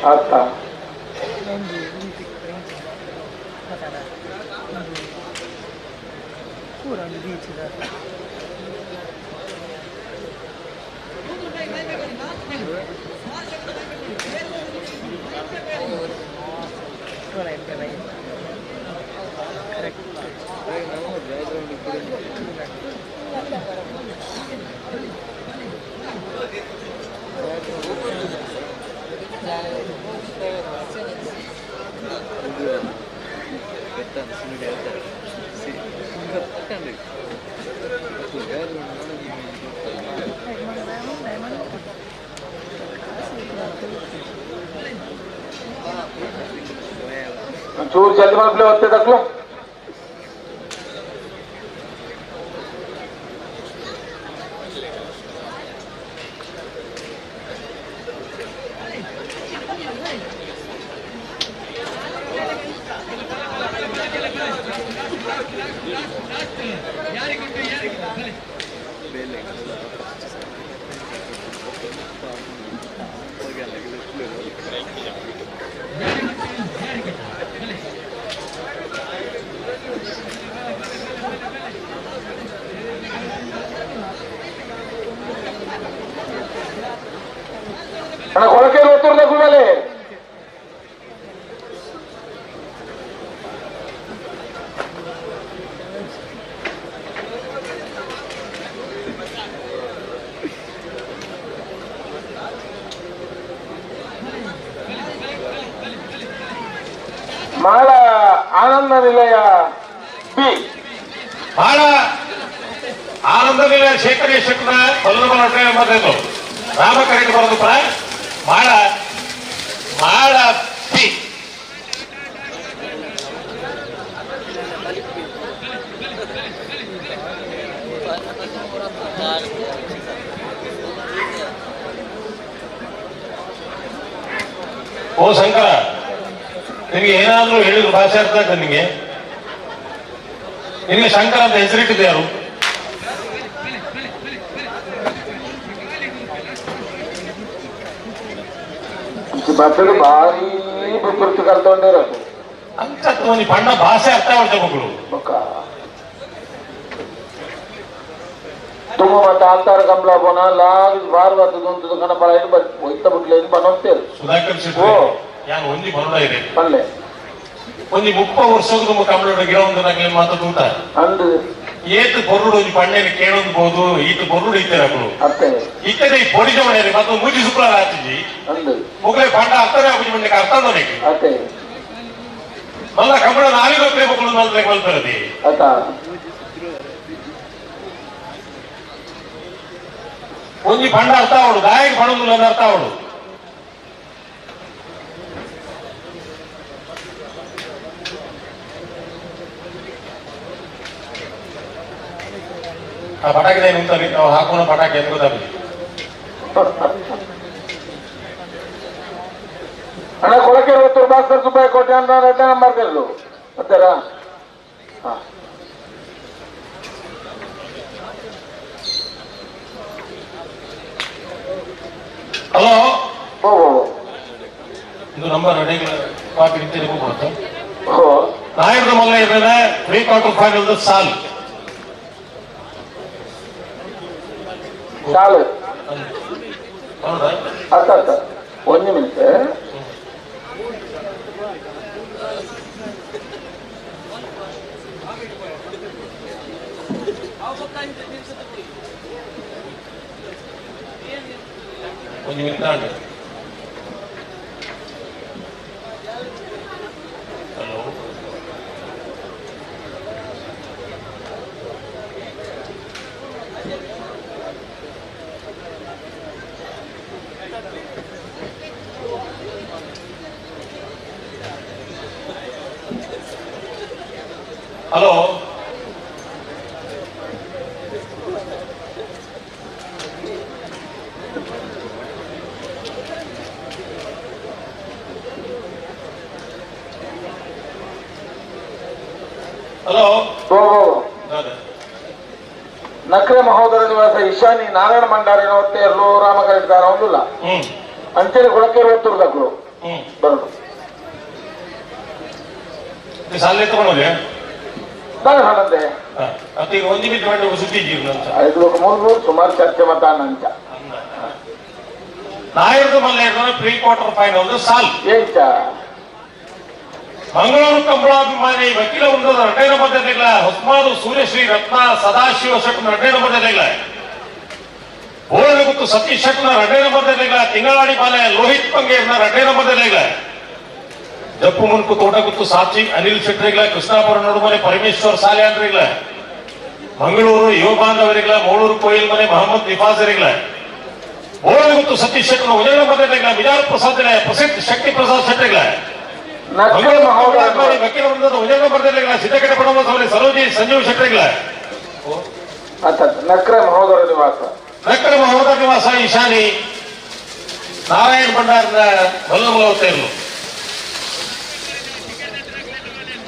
चूर जल्दी मापले होते तक ಕೊಳಕೆ ಹೋಗ್ತಿರ್ದ ಗುರುವಲ್ಲಿ ಮಾಳ ಆನಂದ ನಿಲಯ ಬಿ ಮಾಳ ಆನಂದ ನಿಲಯ ಶೇಖರ ಶಕ್ನ ಬಲ್ಲಬಲ ರಾಮ ಕರೆಕ್ಟ್ ಬರೋದು ಕೂಡ ಮಾಳ ಮಾಳ ಪಿ ಓ ಶಂಕರ ನಿಮಗೆ ಏನಾದ್ರೂ ಹೇಳಿದ್ರು ಭಾಷೆ ಅರ್ಥ ಆಗ್ತದೆ ನಿಮಗೆ ಶಂಕರ ಅಂತ ಹೆಸರಿಟ್ಟಿದೆ ಯಾರು ಬಟ್ಟಲು ಭಾರಿ ವಿಪರೀತ ಕಲ್ತೊಂಡಿರೋದು ಅಂತ ಪಂಡ ಭಾಷೆ ಅರ್ಥ ಮಾಡ್ತೇವೆ ಮಕ್ಕಳು ತುಂಬ ಮತ್ತೆ ಆಲ್ತಾರ ಕಂಬಳ ಬೋನ ಲಾಗ್ ಬಾರ್ ಬರ್ತದ ಕಣ ಬಳ ಒಯ್ತ ಬಿಟ್ಲೆ ಬನ್ನೋಂತೇರು ಸುಧಾಕರ್ ಯಾನ್ ಒಂದಿ ಬರೋಡ ಇದೆ ಪಲ್ಲೆ ಒಂದಿ 30 ವರ್ಷದ ನಮ್ಮ ಕಂಬಳ ಗಿಡ ಒಂದು ನಗಲಿ ಮಾತಾಡುಂಟ ಅಂದು ಏತು ಬೊರುಡು ಒಂದು ಪಣ್ಣೆನ ಕೇಳಬಹುದು ಈತ ಬೊರುಡು ಇದ್ದಾರೆ ಮಕ್ಕಳು ಇತ್ತದೆ ಈ ಪೊಡಿಜ ಮನೆಯಲ್ಲಿ ಮತ್ತು ಮೂಜಿ ಶುಕ್ರವಾರ ಆಗ್ತಿದ್ವಿ ಮುಗಲೇ ಪಂಡ ಅರ್ಥನೇ ಆಗುಜಿ ಮನೆಗೆ ಅರ್ಥ ನನಗೆ ಮಲ್ಲ ಕಂಬಳ ನಾಲಿಗೆ ಹೋಗ್ತೇ ಮಕ್ಕಳು ಮಲ್ತಾರೆ ಮಲ್ತಾರದಿ ಒಂಜಿ ಪಂಡ ಅರ್ಥ ಅವಳು ದಾಯಿಗೆ ಪಣದು ನನ್ನ ಅರ್ಥ ಅವಳು ಆ ಪಟಾಕಿದ ಏನು ಅಂತ ನಾವು ಹಾಕೋಣ ಪಟಾಕಿ ಅಂತ ಗೊತ್ತಾಗಲಿ ಹಣ ಕೊಳಕೆ 20 ರೂಪಾಯಿ ಕೊಟ್ಟೆ ಅಂತ ರೆಡ್ಡ ನಂಬರ್ ಕರೆದು ಮತ್ತಾರ ಹಲೋ ಇದು ನಂಬರ್ ರೆಡಿ ಕಾಪಿ ನಿಂತಿದೆ ಹೋಗ್ಬೋದು ನಾಯಕರ ಮೊದಲ ಇದ್ರೆ ಪ್ರೀ ಕ್ವಾರ್ಟರ್ ಫೈನಲ್ ಸಾಲ್ ಸಾಲು ಅರ್ಥ ಒಂದು ನಿಮಿಷ ಒಂದು ನಿಮಿಷ ಹಲೋ ಹಲೋ ಹಲೋ ನಕ್ರೆ ಮಹೋದರ ನಿವಾಸ ಈಶಾನಿ ನಾರಾಯಣ ಮಂಡಾರಿನ ಹೊತ್ತೆ ಎಲ್ಲೋ ರಾಮಕರಿದ್ದಾರೆ ಒಂದಿಲ್ಲ ಅಂಚೆಲೆ ಕೊಳಕೆ 20 ರೂಪಾಯಿ ಬರೋದು ಸಾಲ ತಗೊಂಡೋದೆ ಹಣಂದೆ ಈಗ ಒಂದು ನಿಮಿಷ ಮಾಡಿ ಸುದ್ದಿ ಐದು ಮೂರು ಸುಮಾರು ಚರ್ಚೆ ಮತಾನಂತ ನಾಯರ್ದು ಮಲ್ಲ ಪ್ರೀ ಕ್ವಾರ್ಟರ್ ಫೈನಲ್ ಸಾಲ್ ಏಂತ ಮಂಗಳೂರು ಕಂಬಳಾಭಿಮಾನಿ ವಕೀಲ ವೃಂದದ 2ನೇ ಪದ್ಧತಿಗಳ ಹೊಸಮಾದು ಸೂರ್ಯಶ್ರೀ ರತ್ನ ಸದಾಶಿವ ಶೆಟ್ನ 2ನೇ ಪದ್ಧತಿಗಳ ಬೋಳಗುತ್ತು ಸತೀಶ್ ಶೆಟ್ನ 2ನೇ ಪದ್ಧತಿಗಳ ತಿಂಗಳಾಡಿ ಪಾಲೆ ಲೋಹಿತ್ ಪಂಗೇರ್ನ 2ನೇ ಪದ್ಧತಿಗಳ ಜಪ್ಪು ಮುನ್ಕು ತೋಟಗುತ್ತು ಸಾಚಿ ಅನಿಲ್ ಶೆಟ್ರಿಗಳ ಕೃಷ್ಣಾಪುರ ನಡುಮನೆ ಪರಮೇಶ್ವರ್ ಸಾಲೆ ಅಂದ್ರಿಗಳ ಮಂಗಳೂರು ಯುವ ಬಾಂಧವರಿಗಳ ಮೂಳೂರು ಕೊಯಿಲ್ ಮನೆ ಮೊಹಮ್ಮದ್ ನಿಫಾಜರಿಗಳ ಬೋಳಗುತ್ತು ಸತೀಶ್ ಶೆಟ್ನ 1ನೇ ಪದ್ಧತಿಗಳ ಬಿಜಾರ್ ಪ್ರಸಾದ್ ಪ್ರಸಿದ್ಧ ಶಕ್ತಿ ಪ್ರಸಾದ್ ಶೆಟ್ರಿಗಳ ವಕೀಲ ವೃಂದದ 1ನೇ ಪದ್ಧತಿಗಳ ಸಿದ್ದಕಟ್ಟೆ ಪಡಮ ಸಭೆ ಸರೋಜಿ ಸಂಜೀವ್ ಶೆಟ್ರಿಗಳ ನಕ್ರೆ ಮಹೋದರ ನಿವಾಸ ನಕ್ರೆ ಮಹೋದರ ನಿವಾಸ ಈಶಾನಿ ನಾರಾಯಣ ಭಂಡಾರದ ಬಲ್ಲಮಲವತ್ತೇರ್ಲು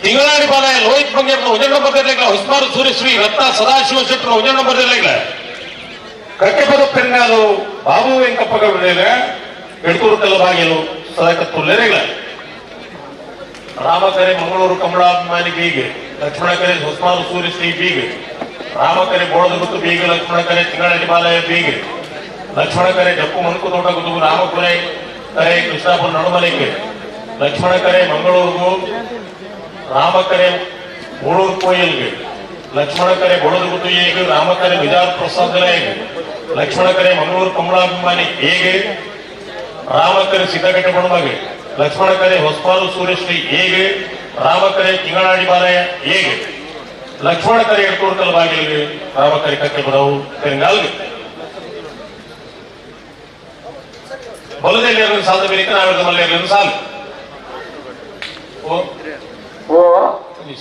ತಿಂಗಳಾಡಿ ಪಾಲ ಲೋಹಿತ್ ಬಂಗೇರ್ನ 1ನೇ ಪದ್ಧತಿಗಳ ಹೊಸಮಾರು ಸೂರ್ಯಶ್ರೀ ರತ್ನ ಸದಾಶಿವ ಶೆಟ್ರ 1ನೇ ಪದ್ಧತಿಗಳ ಕಟ್ಟೆಪದ ಪೆನ್ನಾಲು ಬಾಬು ವೆಂಕಪ್ಪಗೌಡ ಎಡ್ಕೂರು ಕಲ್ಲಬಾಗಿಲು ಸದಕತ್ತುಲ್ಲೆರೆಗಳ ರಾಮಕರೆ ಮಂಗಳೂರು ಕಂಬಳಾಭಿಮಾನಿ ಬೀಗೆ ಲಕ್ಷ್ಮಣಕರೆ ಹೊಸಮಾರು ಸೂರ್ಯಶ್ರೀ ಬೀಗೆ ರಾಮಕರೆ ಬೋಳದಗುತ್ತು ಬೀಗೆ ಲಕ್ಷ್ಮಣಕರೆ ತಿಂಗಳಾಡಿ ಪಾಲಯ ಬೀಗೆ ಲಕ್ಷ್ಮಣಕರೆ ಜಪ್ಪು ಮನುಕು ತೋಟಗುತ್ತು ರಾಮಕುರೆ ಕರೆ ಕೃಷ್ಣಾಪುರ ನಡುಮಲೆಗೆ ಲಕ್ಷ್ಮಣಕರೆ ಮಂಗಳೂರಿಗೂ ರಾಮಕರೆ ಮೂಳೂರು ಕೋಯಿಲ್ಗೆ ಲಕ್ಷ್ಮಣಕರೆ ಬೋಳದಗುತ್ತು ಹೇಗೆ ರಾಮಕರೆ ಬಿಜಾರ್ ಪ್ರಸಾದ್ ಹೇಗೆ ಲಕ್ಷ್ಮಣಕರೆ ಮಂಗಳೂರು ಕಂಬಳಾಭಿಮಾನಿ ಹೇಗೆ ರಾಮಕರೆ ಸಿದ್ದಗಟ್ಟೆ ಬಣಮಗೆ ಲಕ್ಷ್ಮಣಕರೆ ಹೊಸಪಾಲು ಸೂರ್ಯಶ್ರೀ ಹೇಗೆ ರಾಮಕರೆ ತಿಂಗಳಾಡಿ ಬಾಲಯ ಹೇಗೆ ಲಕ್ಷ್ಮಣಕರೆ ಎಡ್ಕೂರು ಕಲ್ಲಬಾಗಿಲಿಗೆ ರಾಮಕರೆ ಕಕ್ಕೆ ಬರವು ತೆಂಗಾಲ್ಗೆ ಬಲದಲ್ಲಿ ಎರಡು ಸಾಲ ಬೇರೆ ನಾವೆಲ್ಲ ಮಲ್ಲ ಎರಡು ಸಾಲು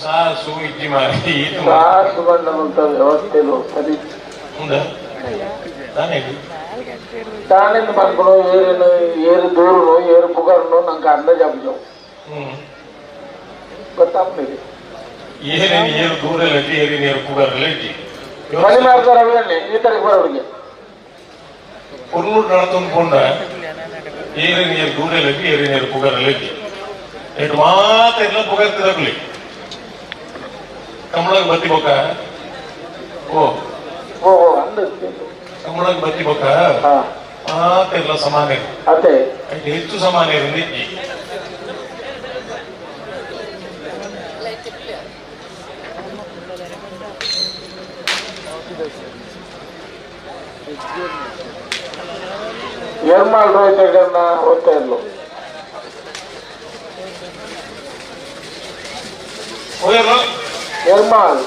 ಸಾಸು ಇಜ್ಜಿ ಮಾರಿ ವ್ಯವಸ್ಥೆಲು ಸರಿ ತಾನೇ ತಾನಿಂದ ಮಾಡ್ಕೊಳು ಏರೇನು ಏರು ದೂರನು ಏರು ಪುಗರ್ನು ನಂಗೆ ಅಂದಾಜ್ ಆಗ್ಬಿಟ್ಟು ಗೊತ್ತಾಗ್ತದೆ ಏನೇನು ಏರು ದೂರ ಲಡ್ಡಿ ಏರಿನ ಏರು ಪುಗರ್ ಲಡ್ಡಿ ಮನೆ ಮಾಡ್ತಾರೆ ಅವರಲ್ಲಿ ಈ ತರ ಬರೋರಿಗೆ ಕುರ್ನೂರು ನಡ್ತಂದ್ಕೊಂಡ ಏರಿ ನೀರು ದೂರಲ್ಲಿ ಏರಿ ನೀರು ಪುಗಾರಲ್ಲಿ ಎಷ್ಟು ಮಾತೆಲ್ಲ ಪುಗಾರ್ತಿರಲಿ ಕಮಳಾಗ ಬತ್ತಿ ಬೋಕ ಓ ಕಮಳಾಗ ಬತ್ತಿ ಬೋಕ ಮಾತೆಲ್ಲ ಸಮಾನ ಅದೇ ಹೆಚ್ಚು ಸಮಾನ ಇರಲಿ ಎರ್ಮಾಳ್ ರೋಹಿತಗನ್ನ ಓದ್ತಾ ಇರ್ಲು ಎರ್ಮಾಳ್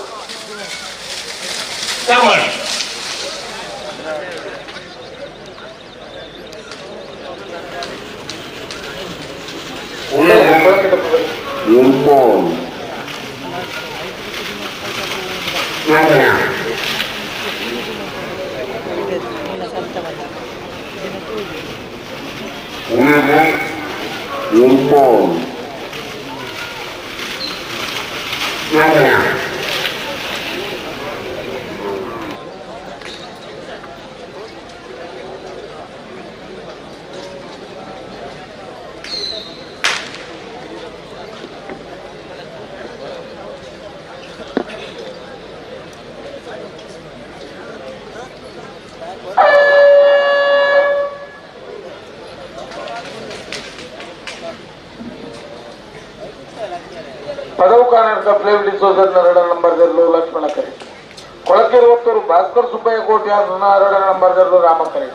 ಪದವಕಾನರ್ಕ ಪ್ಲೇವ್ ಡಿಸೋಜರ್ನ 2 ನಂಬರ್ದಲ್ಲೂ ಲಕ್ಷ್ಮಣ ಕರೆ ಕೊಳಕಿರುವತ್ತೂರು ಭಾಸ್ಕರ್ ಸುಬ್ಬಯ್ಯ ಕೋಟ್ಯಾರ್ನ 2 ನಂಬರ್ದಲ್ಲೂ ರಾಮ ಕರೆ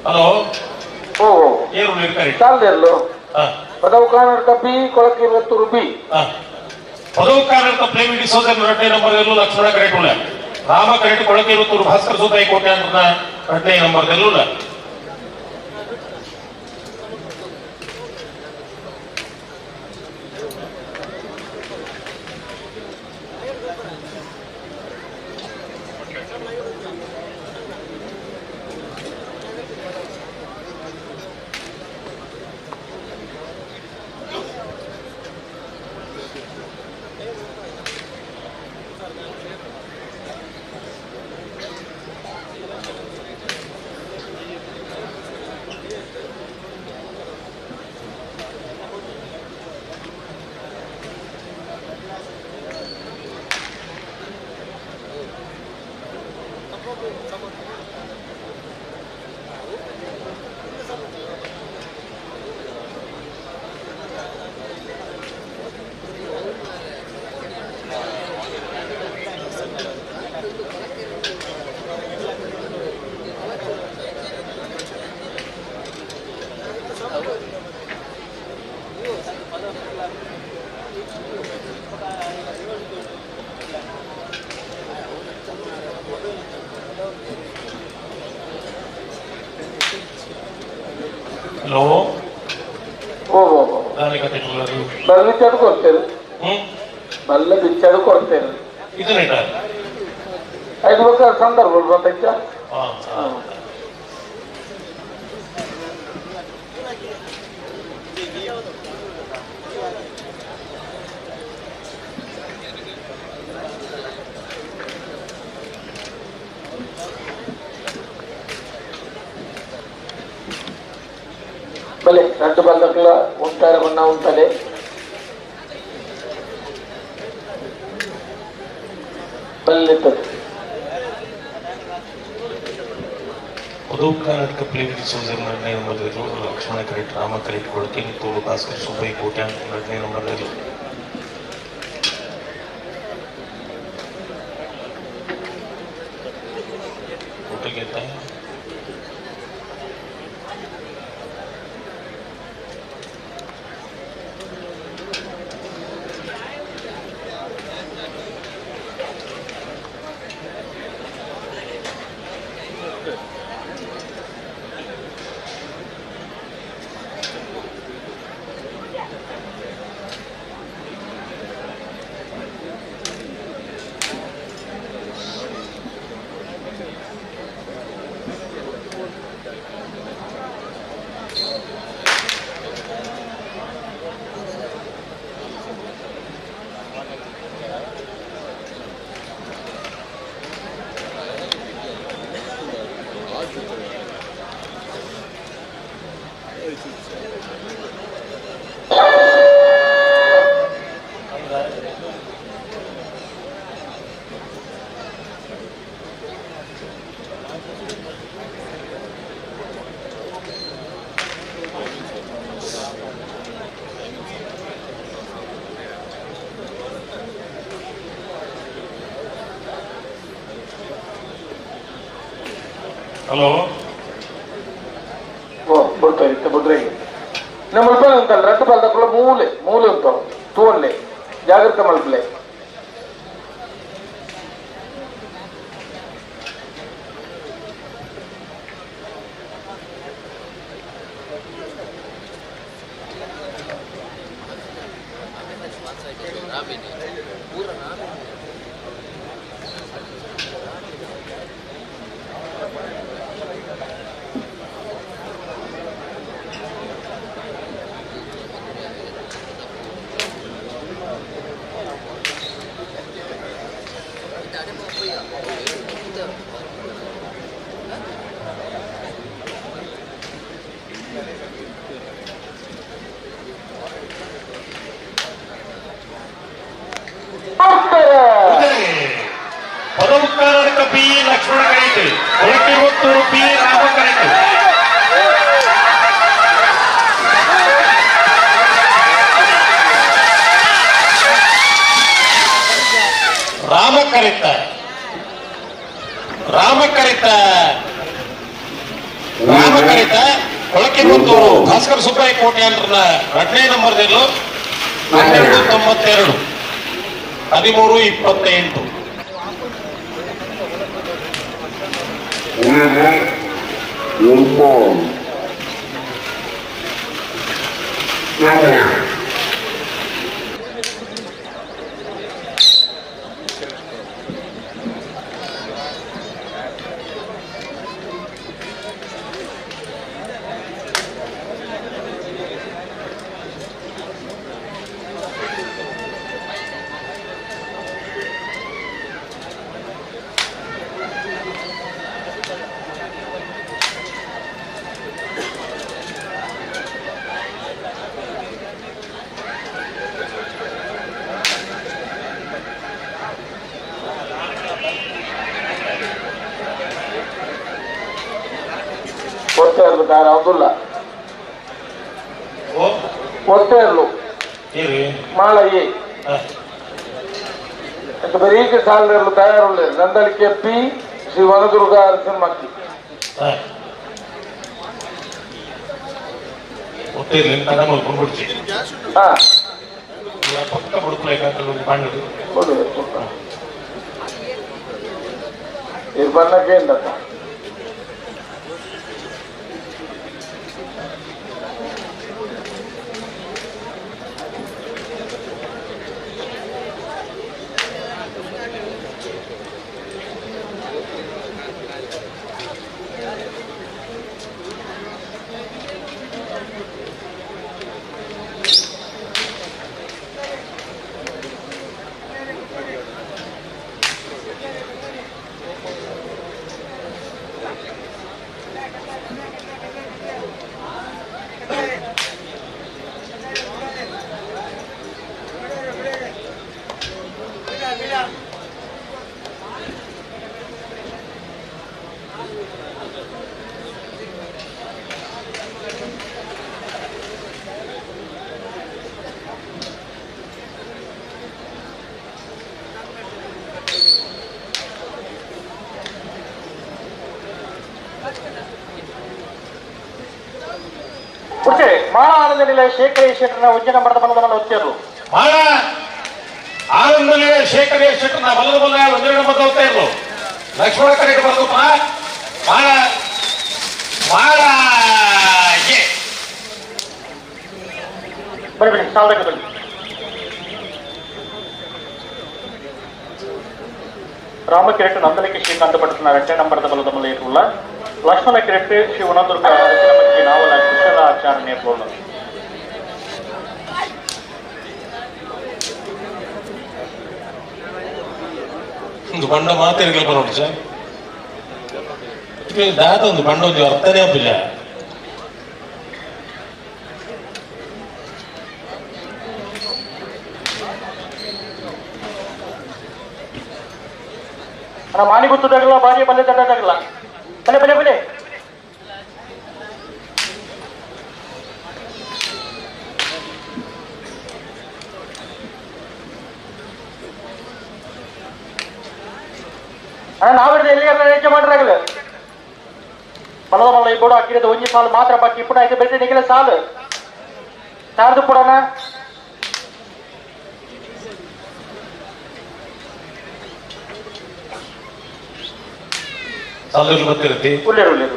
ಹಲೋ ಏನು ಸಾಲದೆಲ್ಲೋ ಪದವಕಾನರ್ಕ ಬಿ ಕೊಳಕಿರುವತ್ತೂರು ಬಿ ಪದವಕಾನರ್ಕ ಪ್ಲೇವ್ ಡಿಸೋಜರ್ 2 ನಂಬರ್ದಲ್ಲೂ ಲಕ್ಷ್ಮಣ ಕರೆಕ್ಟ್ ರಾಮ ಕರೆಕ್ಟ್ ಕೊಳಕಿರುವತ್ತೂರು ಭಾಸ್ಕರ್ ಸುಬ್ಬಯ್ಯ ಕೋಟ್ಯಾರ್ನ 2 ನಂಬರ್ದಲ್ಲೂ ಹಲೋ ಬಲ್ಲ ಬಿಚ್ಚಾಡು ಕೊಡ್ತೇವೆ ಬಲ್ಲ ಬಿಚ್ಚಾಡು ಕೊಡ್ತೇವೆ ಇದು ನೇಟ ಐದು ಬೇಕಾದ ಸಂದರ್ಭ ಗೊತ್ತಾಯ್ತಾ భలే రెండు బల్లకుల ఉంటారు ఉన్నా ఉంటలే ಬಲ್ಲಿದ್ದದು ಉದೌ ಕರ್ನಾಟಕ ಪ್ಲೇಟ್ ಸೋಜರ್ ನಿರ್ಣಯ number Lakshmana correct Rama correct ಕೊಡ್ತೀನಿ ತೋಳು ಭಾಸ್ಕರ್ ಸುಬ್ಬೈ ಕೋಟ್ಯಾನ್ ನಿರ್ಣಯ ನಂಬರ್ ಊಟ ಗೆದ್ದ ಹಲೋ ಬಿಡ್ತಾರೆ ಬಿಡ್ರಿ ನಮ್ಮ ಮಲ್ಪನೆ ಉಂಟಲ್ಲ ರೆಡ್ ಬಲ್ದಕ್ಕೂ ಮೂಲೆ ಉಂಟು ತೂವನ್ಲೆ ಜಾಗ್ರತೆ ಮಲ್ಪಲೆ ಉದೌ ಕರ್ನಾಟಕ ಪಿ ಲಕ್ಷ್ಮಣ ಕರೆಕ್ಟ್ ಕೊಳಕಿರುವತ್ತೂರು ಪಿ ರಾಮ ಕರೆಕ್ಟ್ ರಾಮ ಕರೆತ ಕೊಳಕಿರುವತ್ತೂರು ಭಾಸ್ಕರ್ ಸುಬ್ಬೈ ಕೋಟ್ಯಾನ್ರ ಘಟನೆ ನಂಬರ್ 1292 1328 దాని అవుతుల్లా ఒత్తేర్లు మాళయ్యి బరీకి సాలర్లు తయారు లేదు నందలికే పి శ్రీ వనదుర్గ నరసింహకి ఇది పన్నకేందట ಕುರ್ಚೆ ಮಾಳ ಆನಂದ ನಿಲಯ ಶೇಖರ ಶೆಟ್ಟರ್ನ ಉಜ್ಜನ ಮರದ ಬಲದ ಹೊತ್ತೇರು ಮಾಳ ಆನಂದ ನಿಲಯ ಶೇಖರ ಶೆಟ್ಟರ್ನ ಬಲದ ಬಲ ಒಂದೆರಡು ನಂಬರ್ ಹೋಗ್ತಾ ಇರ್ಲು ಲಕ್ಷ್ಮಣ ಕರೆಗೆ ಬರ್ತಪ್ಪ ಮಾಳ ಮಾಳ ಬನ್ನಿ ಬನ್ನಿ ಸಾಲಕ್ಕೆ ಬನ್ನಿ. ರಾಮಕಿರಟ್ ನಂದಲಿಕೆ ಶ್ರೀಕಾಂತ ಪಟ್ಟಣ 2 ನಂಬರದ ಬಲದ ಮಲೆ ಇರುವುಳ್ಳ ಲಕ್ಷ್ಮಣ ಕಿರಟ್ ಶ್ರೀ ವನದುರ್ಗ ಅರಸಿನಮಕ್ಕಿ ನಾವಲ ಕುಶಲ ಆಚಾರ್ಯ ಇರುವುಳ್ಳ ಒಂದು ಬಂಡ ಮಾತಿರಲಿ ಬರೋಣ ಸರ್ ದಾತ ಒಂದು ಬಂಡ ಒಂದು ಅರ್ಥನೇ ಹಬ್ಬಿಲ್ಲ ಮಾನಿ ಗೊತ್ತದಾಗಲ್ಲ ಬಾರಿ ಬಲ್ಲೆ ತಟ್ಟದಾಗಲ್ಲ ಬಲೆ ಬಲೆ ಬಲೆ ನಾವಿಡ್ದು ಎಲ್ಲಿ ಹೆಜ್ಜೆ ಮಾಡ್ರಾಗಲ್ಲ ಬಲದ ಬಲ್ಲ ಈ ಬೋಡು ಹಾಕಿರೋದು ಒಂಜಿ ಸಾಲು ಮಾತ್ರ ಬಾಕಿ ಇಪ್ಪು ಐದು ಬೆಳೆದ ನಿಖಿಲ ಸಾಲು ಯಾರ್ದು ಪುಡನ ಸಾಲದಲ್ಲಿ ಬರ್ತಿರುತ್ತೆ ಉಳ್ಳೇರು ಉಳ್ಳೇರು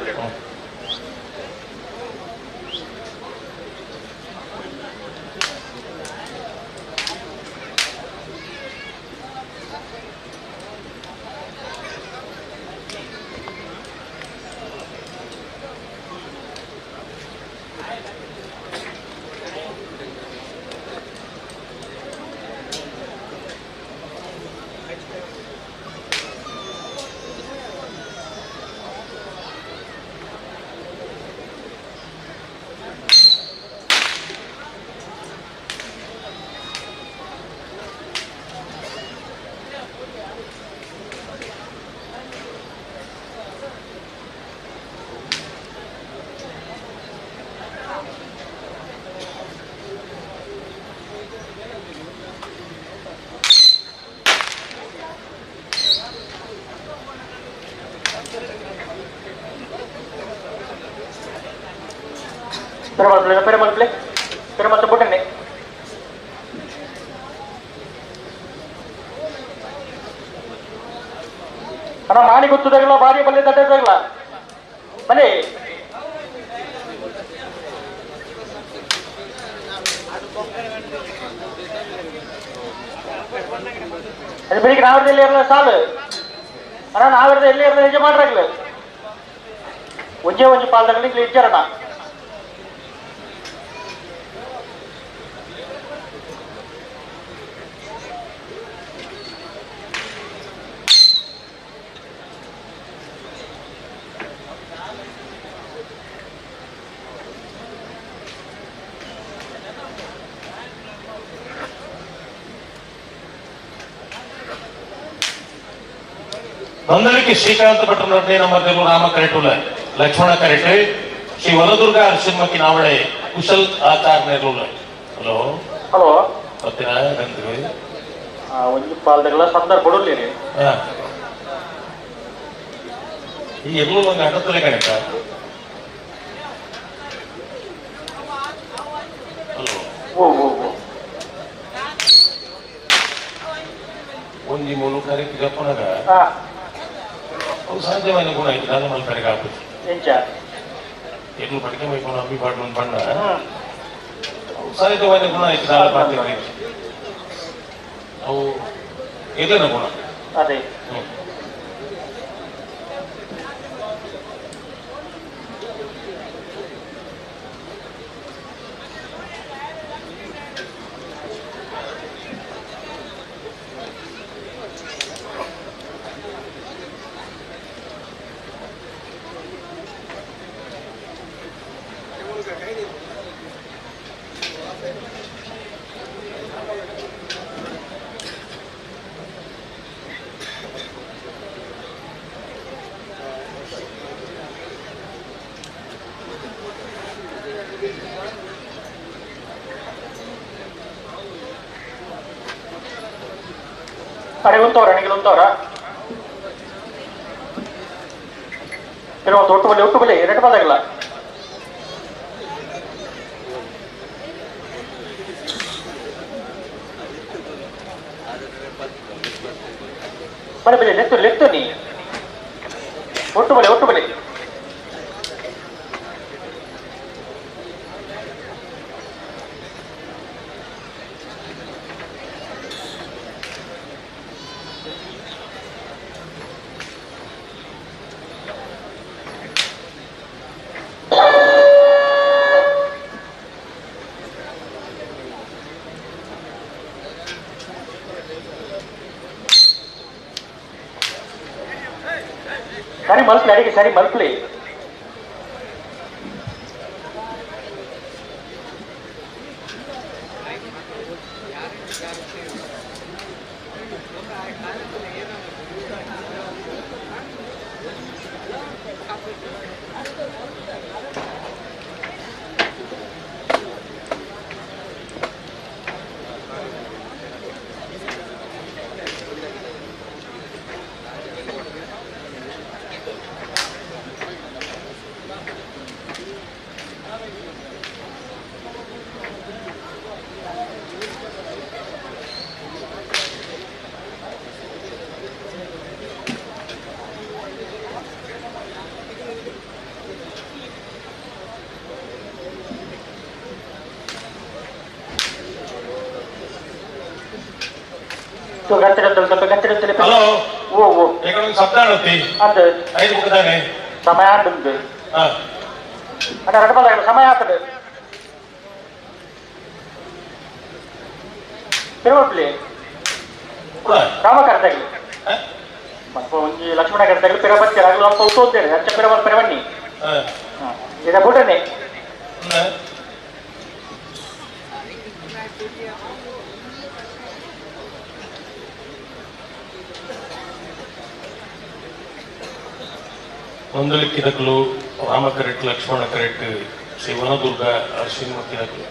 Pero potene ಅಣ್ಣ ಮಾನಿ ಗೊತ್ತದಾಗಲ್ಲ ಬಾರಿ ಬಲ್ಲೆ ತಟ್ಟದಾಗಲ್ಲ ಬನ್ನಿ ಅದು ಬೆಳಿಗ್ಗೆ ನಾವ್ರದ್ದು ಎಲ್ಲಿ ಇರಲ್ಲ ಸಾಲು ಅಣ್ಣ ನಾವ್ರದ್ದು ಎಲ್ಲಿ ಇರಲ್ಲ ಹೆಜ್ಜೆ ಮಾಡ್ರಾಗ್ಲ ಒಂಜೇ ಒಂಜಿ ಪಾಲ್ದಾಗಲಿ ಇಲ್ಲಿ ಇಜ್ಜಾರಣ್ಣ ನಂದಲಿಕೆ ಶ್ರೀಕಾಂತ ಭಟ್ರ 2ನೇ ನಂಬರ್ದಲ್ಲೂ ರಾಮ ಕರೆಟುಲ ಲಕ್ಷ್ಮಣ ಕರೆಟೆ ಶ್ರೀ ವನದುರ್ಗ ಅರಸಿನಮಕ್ಕಿ ನಾವಳೆ ಕುಶಲ್ ಆಚಾರ್ಯ ಇರುವುಲ ಹಲೋ ಹಲೋ ಗೊತ್ತಿನ ಗಂದ್ರಿ ಒಂದು ಪಾಲ್ದಾಗಲ್ಲ ಸಂದರ್ಭ ಕೊಡಲಿ ಈ ಎಲ್ಲೂ ಒಂದು ಅಡತಲೆ ಕಣಕ ಹಲೋ ಒಂಜಿ ಮೂಲು ಕರೆಕ್ಟ್ ಗಪ್ಪನಾಗ ಅವು ಸಾಧ್ಯమైన ಗುಣ ಐತೆ ನಾನು ಮಲ್ ಕಡೆಗೆ ಆಗ್ಬೇಕು ಎಲ್ಲಿ ಪಡಿಕೆ ಮೈಕೊಂಡು ಅಂಬಿ ಪಾಡ್ಲು ಒಂದು ಬಣ್ಣ ಅವು ಸಾಧ್ಯమైన ಗುಣ ಐತೆ ನಾನು ಮಾಡ್ತೀನಿ ಅವು ಎಲ್ಲಿನ ಗುಣ ಅದೇ ಅರೆಗುಂತವ್ರ ಅಣಿಗಿಲುಂತವ್ರ ಒಂದು ಒಟ್ಟು ಬಲೆ 2 ಬಾಲ್ದಾಗಲ್ಲ ಬಲೆ ಬಲೆ ಲೆತ್ತು ಲೆತ್ತು ನೀ ಒಟ್ಟು ಬಲೆ ಒಟ್ಟು ಬಲೆ ಸರಿ ಮಲ್ಪಲಿ ಅಡಿಗೆ ಸರಿ ಮಲ್ಪಲಿ ಹಲೋ ఇక్కడ శబ్దం ఉంది అంతే 5 నిమిషాలే సమయం ఉంది అంటే 2 పదాలు సమయం ಆಗ್ತದೆ ತಿರುವಪ್ಲಿ ರಾಮಕರ್ತಗಳು ಮತ್ತೆ ಒಂಜಿ ಲಕ್ಷ್ಮಣ ಕರ್ತಗಳು ಪಿರಬತ್ತಿ ರಾಗಲು ಅಂತ ಉತ್ತೋಂತೇನೆ ಅಂಚ ಪಿರವಲ್ ಪಿರವನ್ನಿ ಈಗ ಬಿಡ್ರನೆ ಒಂದಲಿಕ್ಕಿದಕ್ಕಲು ರಾಮಕರೆಟ್ ಲಕ್ಷ್ಮಣ ಕರೆಟ್ ಶ್ರೀ ವನದುರ್ಗ ಶ್ರೀಮೂರ್ತಿದಕ್ಕಲು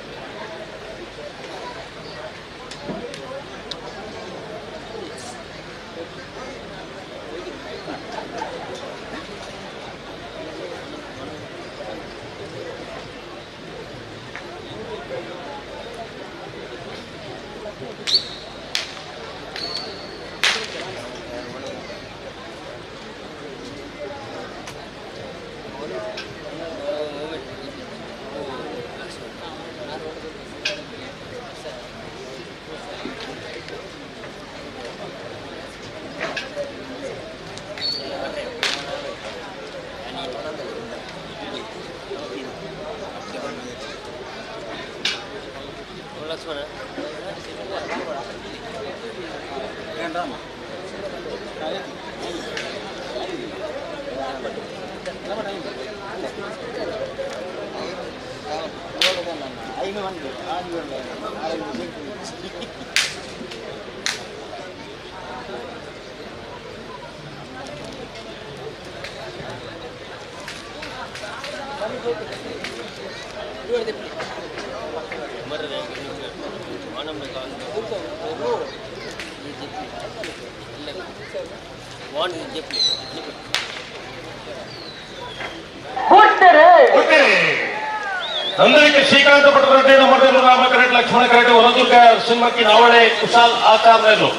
ನಂದಲಿಕೆ ಶ್ರೀಕಾಂತ ಪಟ್ಟರೆಡ್ಡಿ ನಮ್ಮದೇನು ರಾಮಕರೆಟ್ ಲಕ್ಷ್ಮಣ ಕರೆಟ್ ವನದುರ್ಗ ಸಿಂಹಕ್ಕಿ ನಾವಳೆ ಕುಶಾಲ್ ಆಚಾರ್ಯರು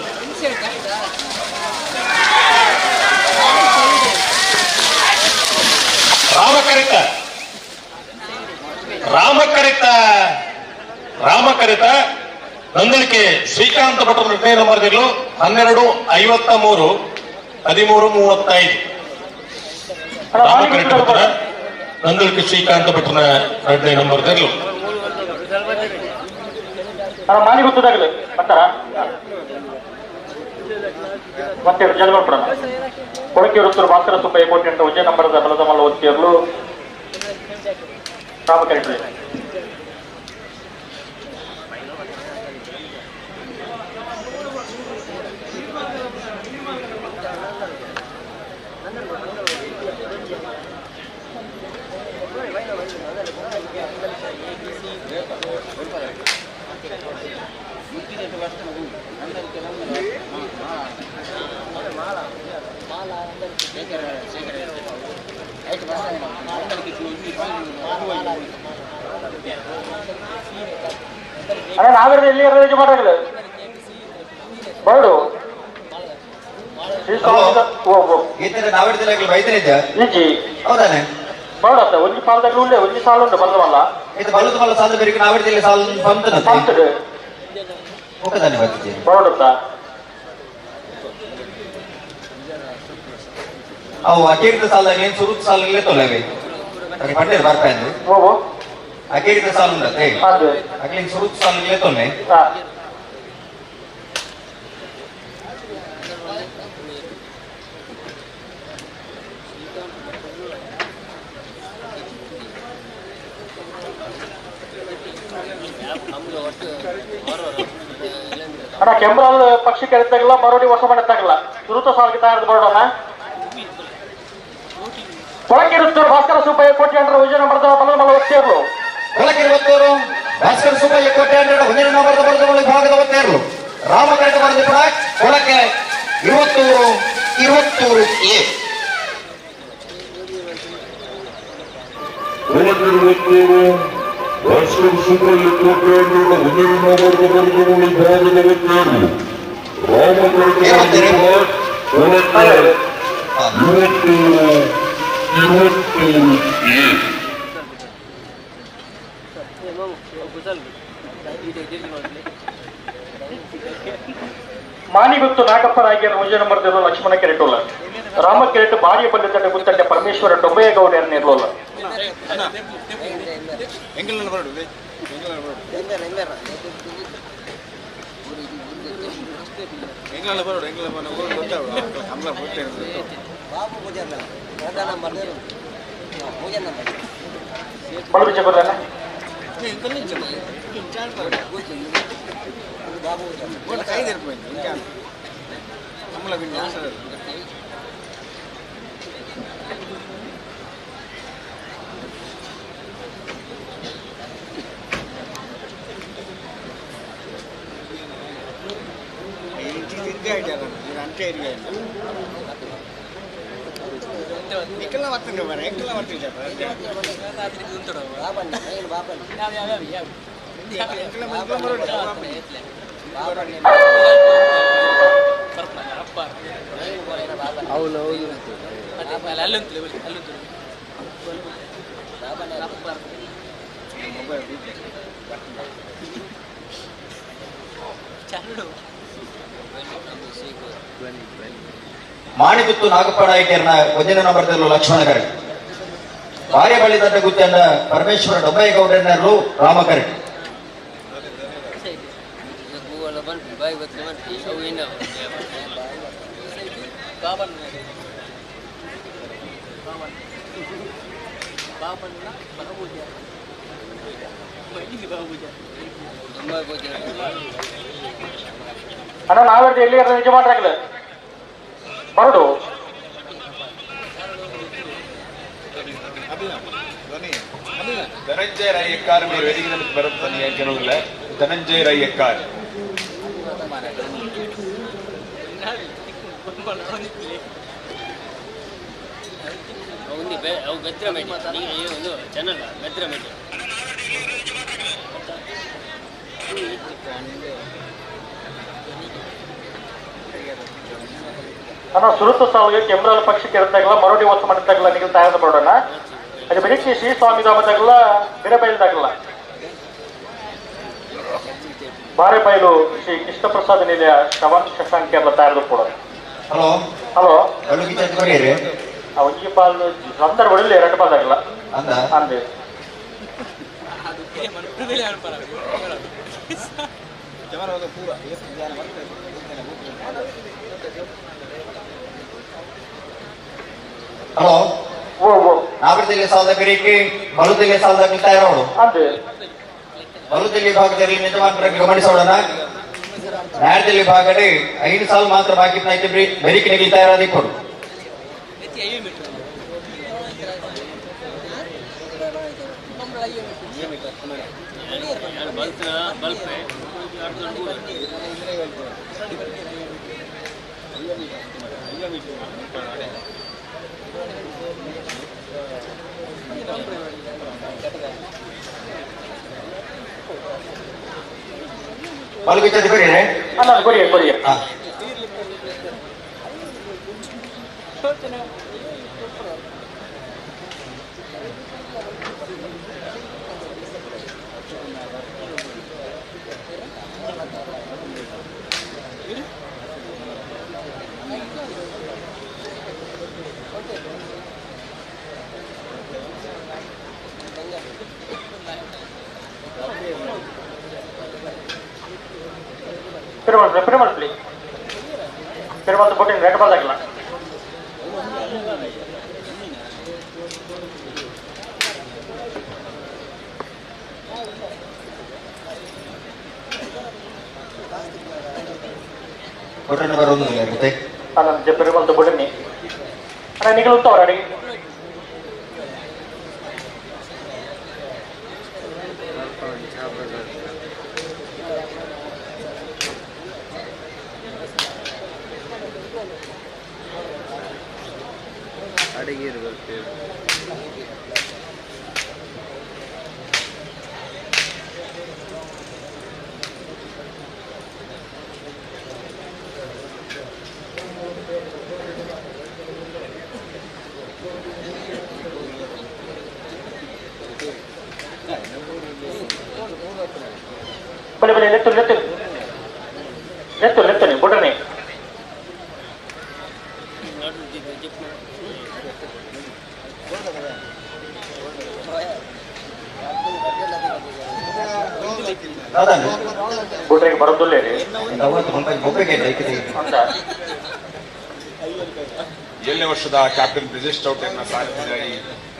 ರಾಮಕರಿತ ನಂದಲಿಕೆ ಶ್ರೀಕಾಂತ ಪಟ್ಟರೆಡ್ಡಿ ನಂಬರ್ದಿರ್ಲು 12:53 13:35 ರಾಮಕರೆಟ್ ಪತ್ರ ನಂದಲಿಕೆ ಶ್ರೀಕಾಂತ ಪಟ್ಟಣ ರೆಡ್ಡಿ ನಂಬರ್ದಿರ್ಲು ಮಾನಿ ಗೊತ್ತದಾಗಲಿ ಬರ್ತಾರ ಮತ್ತೆ ಜಗಲ್ಪುರ ಕೊಳಕೆ ವೃತ್ತರು ಮಾತ್ರ ಸುಬ್ಬ ಕೋಟಿ ಅಂತ ವಿಜಯ ನಂಬರದ ಬಲದ ಮಲ್ಲ ಒತ್ತಿಯರ್ಲು ರಾಮಕರೆಟ್ ಅಣ್ಣ ನಾವೇ ಇಲ್ಲಿ ಮಾಡಾಗಲ್ಲ ಬರ್ಡು ಈತರ ನಾವಿಡ್ತಿಲ್ಲ ಬೈತನಿದ್ದ ನಿಜಿ ಹೌದಾನೆ ನೋಡತ್ತ ಒಂಜಿ ಪಾಲದಾಗ ಉಂಡೆ ಒಂಜಿ ಸಾಲ ಉಂಟು ಬಲ್ಲವಲ್ಲ ಇದು ಬಲ್ಲದ ಮಲ್ಲ ಸಾಲ ಬೇರೆ ನಾವಿಡ್ತಿಲ್ಲ ಸಾಲ ಪಂತನ ಮುಖದಾನೆ ಬರ್ತಿದ್ದೆ ನೋಡತ್ತ ಅವು ಅಕೀರ್ತ ಸಾಲದಾಗ ಏನ್ ಸುರುತ್ ಸಾಲ ತೊಲವೆ ಪಂಡೇರು ಬರ್ತಾ ಇದ್ದು ಅಕೀರ್ತ ಸಾಲ ಉಂಟತ್ತೆ ಅಕ್ಲಿನ್ ಸುರುತ್ ಸಾಲ ತೊಲೆ ಅಣ್ಣ ಕೆಂಬ್ರಾಲ್ ಪಕ್ಷಿ ಕೆರೆತಾಗಲ್ಲ ಮರೋಡಿ ಹೊಸ ಮನೆ ತಾಗಲ್ಲ ಸುರುತ ಸಾಲಿಗೆ ತಯಾರು ಬರೋಣ ಕೊಳಕಿರುತ್ತೂರು ಭಾಸ್ಕರ ಸುಬ್ಬಯ್ಯ ಕೋಟ್ಯಾಂಡ್ರ ವಿಜಯ ನಂಬರ್ದ ಬಲದ ಒತ್ತೇರ್ಲು ಕೊಳಕಿರುವತ್ತೂರು ಭಾಸ್ಕರ ಸುಬ್ಬಯ್ಯ ಕೋಟ್ಯಾಂಡ್ರ ವಿಜಯ ನಂಬರ್ದ ಬಲದ ಭಾಗದ ಒತ್ತೇರ್ಲು ರಾಮಕರೆಟ ಬರೆದ ಕೂಡ ಕೊಳಕೆ ಇರುವತ್ತೂರು ಎ ಭಾಸ್ಕರ ಸುಬ್ಬಯ್ಯ ಕೋಟ್ಯಾಂಡ್ರ ವಿಜಯ ನಂಬರ್ದ ಬಲದ ಭಾಗದ ಒತ್ತೇರ್ಲು ರಾಮಕರೆಟ ಕೊಳಕೆ ಮಾನಿಗುತ್ತು ನಾಗಪ್ಪನಾಗಿಯರ ವಿಜಯ ನಂಬರ್ದಿರೋ ಲಕ್ಷ್ಮಣ ಕೆರೆಟೋಲ ರಾಮ ಕೆರೆಟ್ ಬಾಡಿಯ ಪಂಡಿತಡ್ಡೆ ಗುತ್ತಡ್ಡೆ ಪರಮೇಶ್ವರ ಡೊಬ್ಬಯ್ಯ ಗೌಡರನ್ನ ಇರ್ಲೋಲ್ಲ ಬಲಬಿಚ್ಚ ಬರ್ತಾನೆ ಮಾಣಿಗುತ್ತು ನಾಗಪ್ಪನಾಯ್ಕರ್ನ ಒಂದನೇ ನಂಬರ್ದಲ್ಲೂ ಲಕ್ಷ್ಮಣ ಕರೆ ಭಾರ್ಯ ಬಳಿ ತಂಡ ಗುತ್ತಂಡ ಪರಮೇಶ್ವರ ಡೊಬ್ಬಯ್ಯ ಗೌಡರನ್ನರು ರಾಮಕರೆ ಅಣ್ಣ ನಾವೆಲ್ಲ ಎಲ್ಲಿ ನಿಜ ಮಾಡ್ರಾಗಲ್ಲ ಬರಡು ಧನಂಜಯ ರೈಯಕ್ಕಾರ್ మీరు వెదిగిన బరుతని జనుల ధనంజయ రయ్యక్కార్ ఉంది అవు గత్రమెటి నీ ಒಂದು ಚಾನಲ್ ಗತ್ರಮೆಟಿ ಅಣ್ಣ ಸುರುತ ಸಾಲಿಗೆ ಕೆಂಬ್ರಾಲ್ ಪಕ್ಷಿ ಕೆರೆತಾಗಲ್ಲ ಮರೋಡಿ ಹೊಸ ಮನೆ ತಾಗಲ್ಲ ನಿಗಲ್ ತಯಾರು ಮಾಡೋಣ ಅದು ಬೆಳಿಗ್ಗೆ ಶ್ರೀ ಸ್ವಾಮಿ ಧಾಮದಾಗಲ್ಲ ಬಿರಬೈಲ್ದಾಗಲ್ಲ ಬಾರೆಬೈಲು ಶ್ರೀ ಕೃಷ್ಣ ಪ್ರಸಾದ ನಿಲಯ ಶ್ರವಣ್ ಶಶಾಂಕ್ ಎಲ್ಲ ತಯಾರು ಕೊಡೋಣ ಹಲೋ ಹಲೋ ಒಂಜಿ ಪಾಲ್ ಸಂದರ್ಭ ಒಳ್ಳೆ ಎರಡು ಪಾದಾಗಲ್ಲ ಅಂದೆ ಹಲೋ ನಾವಿಡ್ತಿಲ್ಲ ಸಾಲದ ಕರೀಕೆ ಬಲುದಿಲ್ಲ ಸಾಲದಾಗ ತಯಾರೋಡು ಬಲುದಿಲ್ಲಿ ಭಾಗದಲ್ಲಿ ನಿಜವಾಗ್ರೆ ಗಮನಿಸೋಣ ನ್ಯಾಯದಲ್ಲಿ ಭಾಗದಲ್ಲಿ 5 ಸಾಲ ಮಾತ್ರ ಬಾಕಿ ಐತೆ ಬೆರಿಕೆ ನಿಗಲಿ ತಯಾರಾದಿ ಕೊಡು ಅಲ್ಲ ಕೊಡಿ ಕೊಡಿ Pyramid, please. Pyramid put in red ball agla. Put in baru ni, betul? Alam je pyramid put in ni. Ana nikal utto ready. ಅಡಗಿರು ಬರ್ತೇವೆ boleh boleh letul ni border ni border ke baru dulu ni Tahu tu sampai bope ke dah kita. ಏಳನೇ ವರ್ಷದ captain Brijesh ಚೌಟರ್ನ ಸಾರಥ್ಯದಲ್ಲಿ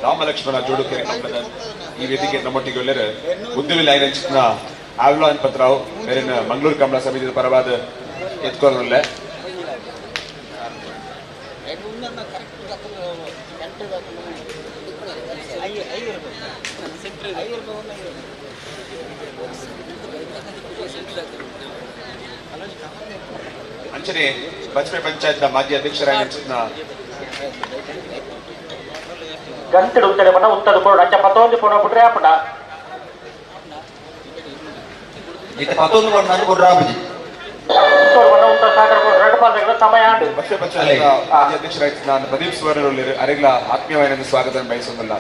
Ramalakshmana Jodukere ಕಂಬದ ಈ ವೇದಿಕೆ ನಮ್ಮೊಟ್ಟಿಗೆ ಒಳ್ಳೆಯ ಉದ್ಯಮಿಲ್ಲ ಐನಂಚಿನ ಆವ್ಲಾನ್ ಪತ್ರಾವ್ ಬೇರೆ ಮಂಗಳೂರು ಕಮಲ ಸಮಿತಿಯ ಪರವಾದ ಎತ್ಕೊಳ್ಳಲ್ಲ ಅಂಚನೆ ಬಚ್ಪೆ ಪಂಚಾಯತ್ ಮಾಜಿ ಅಧ್ಯಕ್ಷರಾಗಿನ ಗಂಟೆ ಉತ್ತಡೆ ಬಣ್ಣ ಉತ್ತದ ಬೋರ್ಡ್ ಅಚ್ಚ ಪತ್ತೊಂದು ಫೋನ್ ಬಿಟ್ರೆ ಆಪಡ Kita patut tu orang nak berapa je? ಉತ್ತದ ಬಣ್ಣ ಉತ್ತ ಸಾಗರ ಬೋರ್ಡ್ ರೆಡ್ ಬಾಲ್ ತೆಗೆದ ಸಮಯ ಆಡು ಬಚ್ಪೆ ಪಂಚಾಯತ್ ಮಾಜಿ ಅಧ್ಯಕ್ಷರಾಗಿನ ಪ್ರದೀಪ್ ಸುವರ್ಣ ಅರೆಗ್ಲ ಆತ್ಮೀಯವಾದ ಸ್ವಾಗತ ಬಯಸುವುದಿಲ್ಲ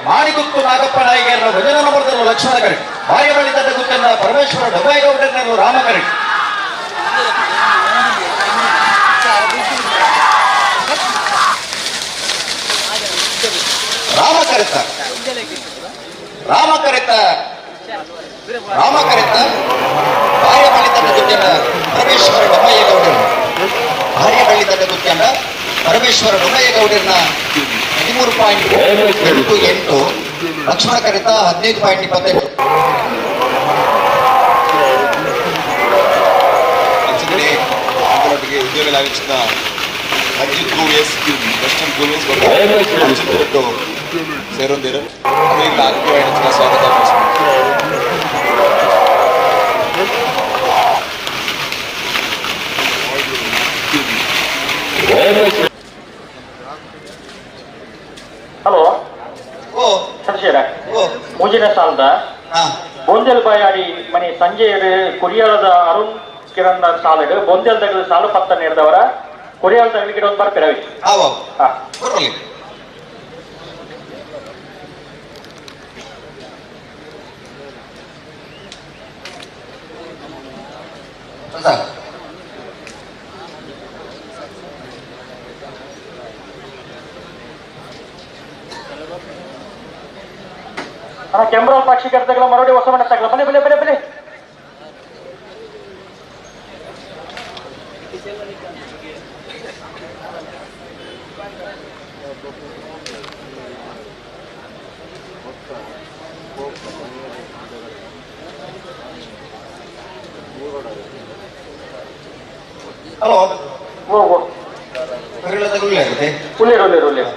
ಮಾಣಿಗುತ್ತು ನಾಗಪ್ಪ ನಾಯಿಗೇರನ ಭಜನ ನಂಬರ್ದಲ್ಲೂ ಲಕ್ಷ್ಮಣ ಕರೆ ಬಾಯಬಳ್ಳಿ ತಟ್ಟ ಗುತ್ತನ್ನ ಪರಮೇಶ್ವರ ಡಬ್ಬಾಯಿಗೌಡರನ್ನು ರಾಮ ಕರೆ ರಾಮ ಕರೆತ ಬಾಯಬಳ್ಳಿ ತಟ್ಟ ಗುತ್ತನ್ನ ಪರಮೇಶ್ವರ ಡಬ್ಬಾಯಿಗೌಡರನ್ನು ಬಾಯಬಳ್ಳಿ ತಟ್ಟ ಗುತ್ತನ್ನ ಪರಮೇಶ್ವರ ಡೊಮ್ಮಯ್ಯಗೌಡರನ್ನ 13.88 ಲಕ್ಷ್ಮಣ ಕರಿತ 15.28 ಅಂಚನೆಗೆ ಉದ್ಯೋಗಲಾಗಿಸಿದ ಅಜಿತ್ ಗೋವಿಯಸ್ ವೆಸ್ಟರ್ನ್ ಗೋವಿಯಸ್ ಸೇರೊಂದಿರು ಅದರಿಂದ ಆತ್ಮೀಯವಾದ ಸ್ವಾಗತ ಹಲೋ ಸದಸ್ಯರ ಮುಂಜಿನ ಸಾಲದ ಬೊಂದೆಲ್ ಬಾಯಾಡಿ ಮನೆ ಸಂಜೆಯರು ಕೊರಿಯಾಳದ ಅರುಣ್ ಕಿರಣ್ ಸಾಲಡು ಬೊಂದೆಲ್ ತಗಲು ಸಾಲು ಪತ್ತ ನೀಡಿದವರ ಕೊರಿಯಾಳ ತಗಲಿಗೆ ಒಂದು ಬರ್ಪಿರವಿ ಕೆಂಬ್ರಾಲ್ ಪಕ್ಷಿ ಕರ್ತಗಳ ಮರಡಿ ಹೊಸ ಮನೆ ತಗಲ ಬನ್ನಿ ಬನ್ನಿ ಬನ್ನಿ ಬನ್ನಿ. ಹಲೋ ಹೋಗು ಆಗುತ್ತೆ ಉಳ್ಳೇರು ಉಳ್ಳೇರು ಉಳ್ಳೇರು.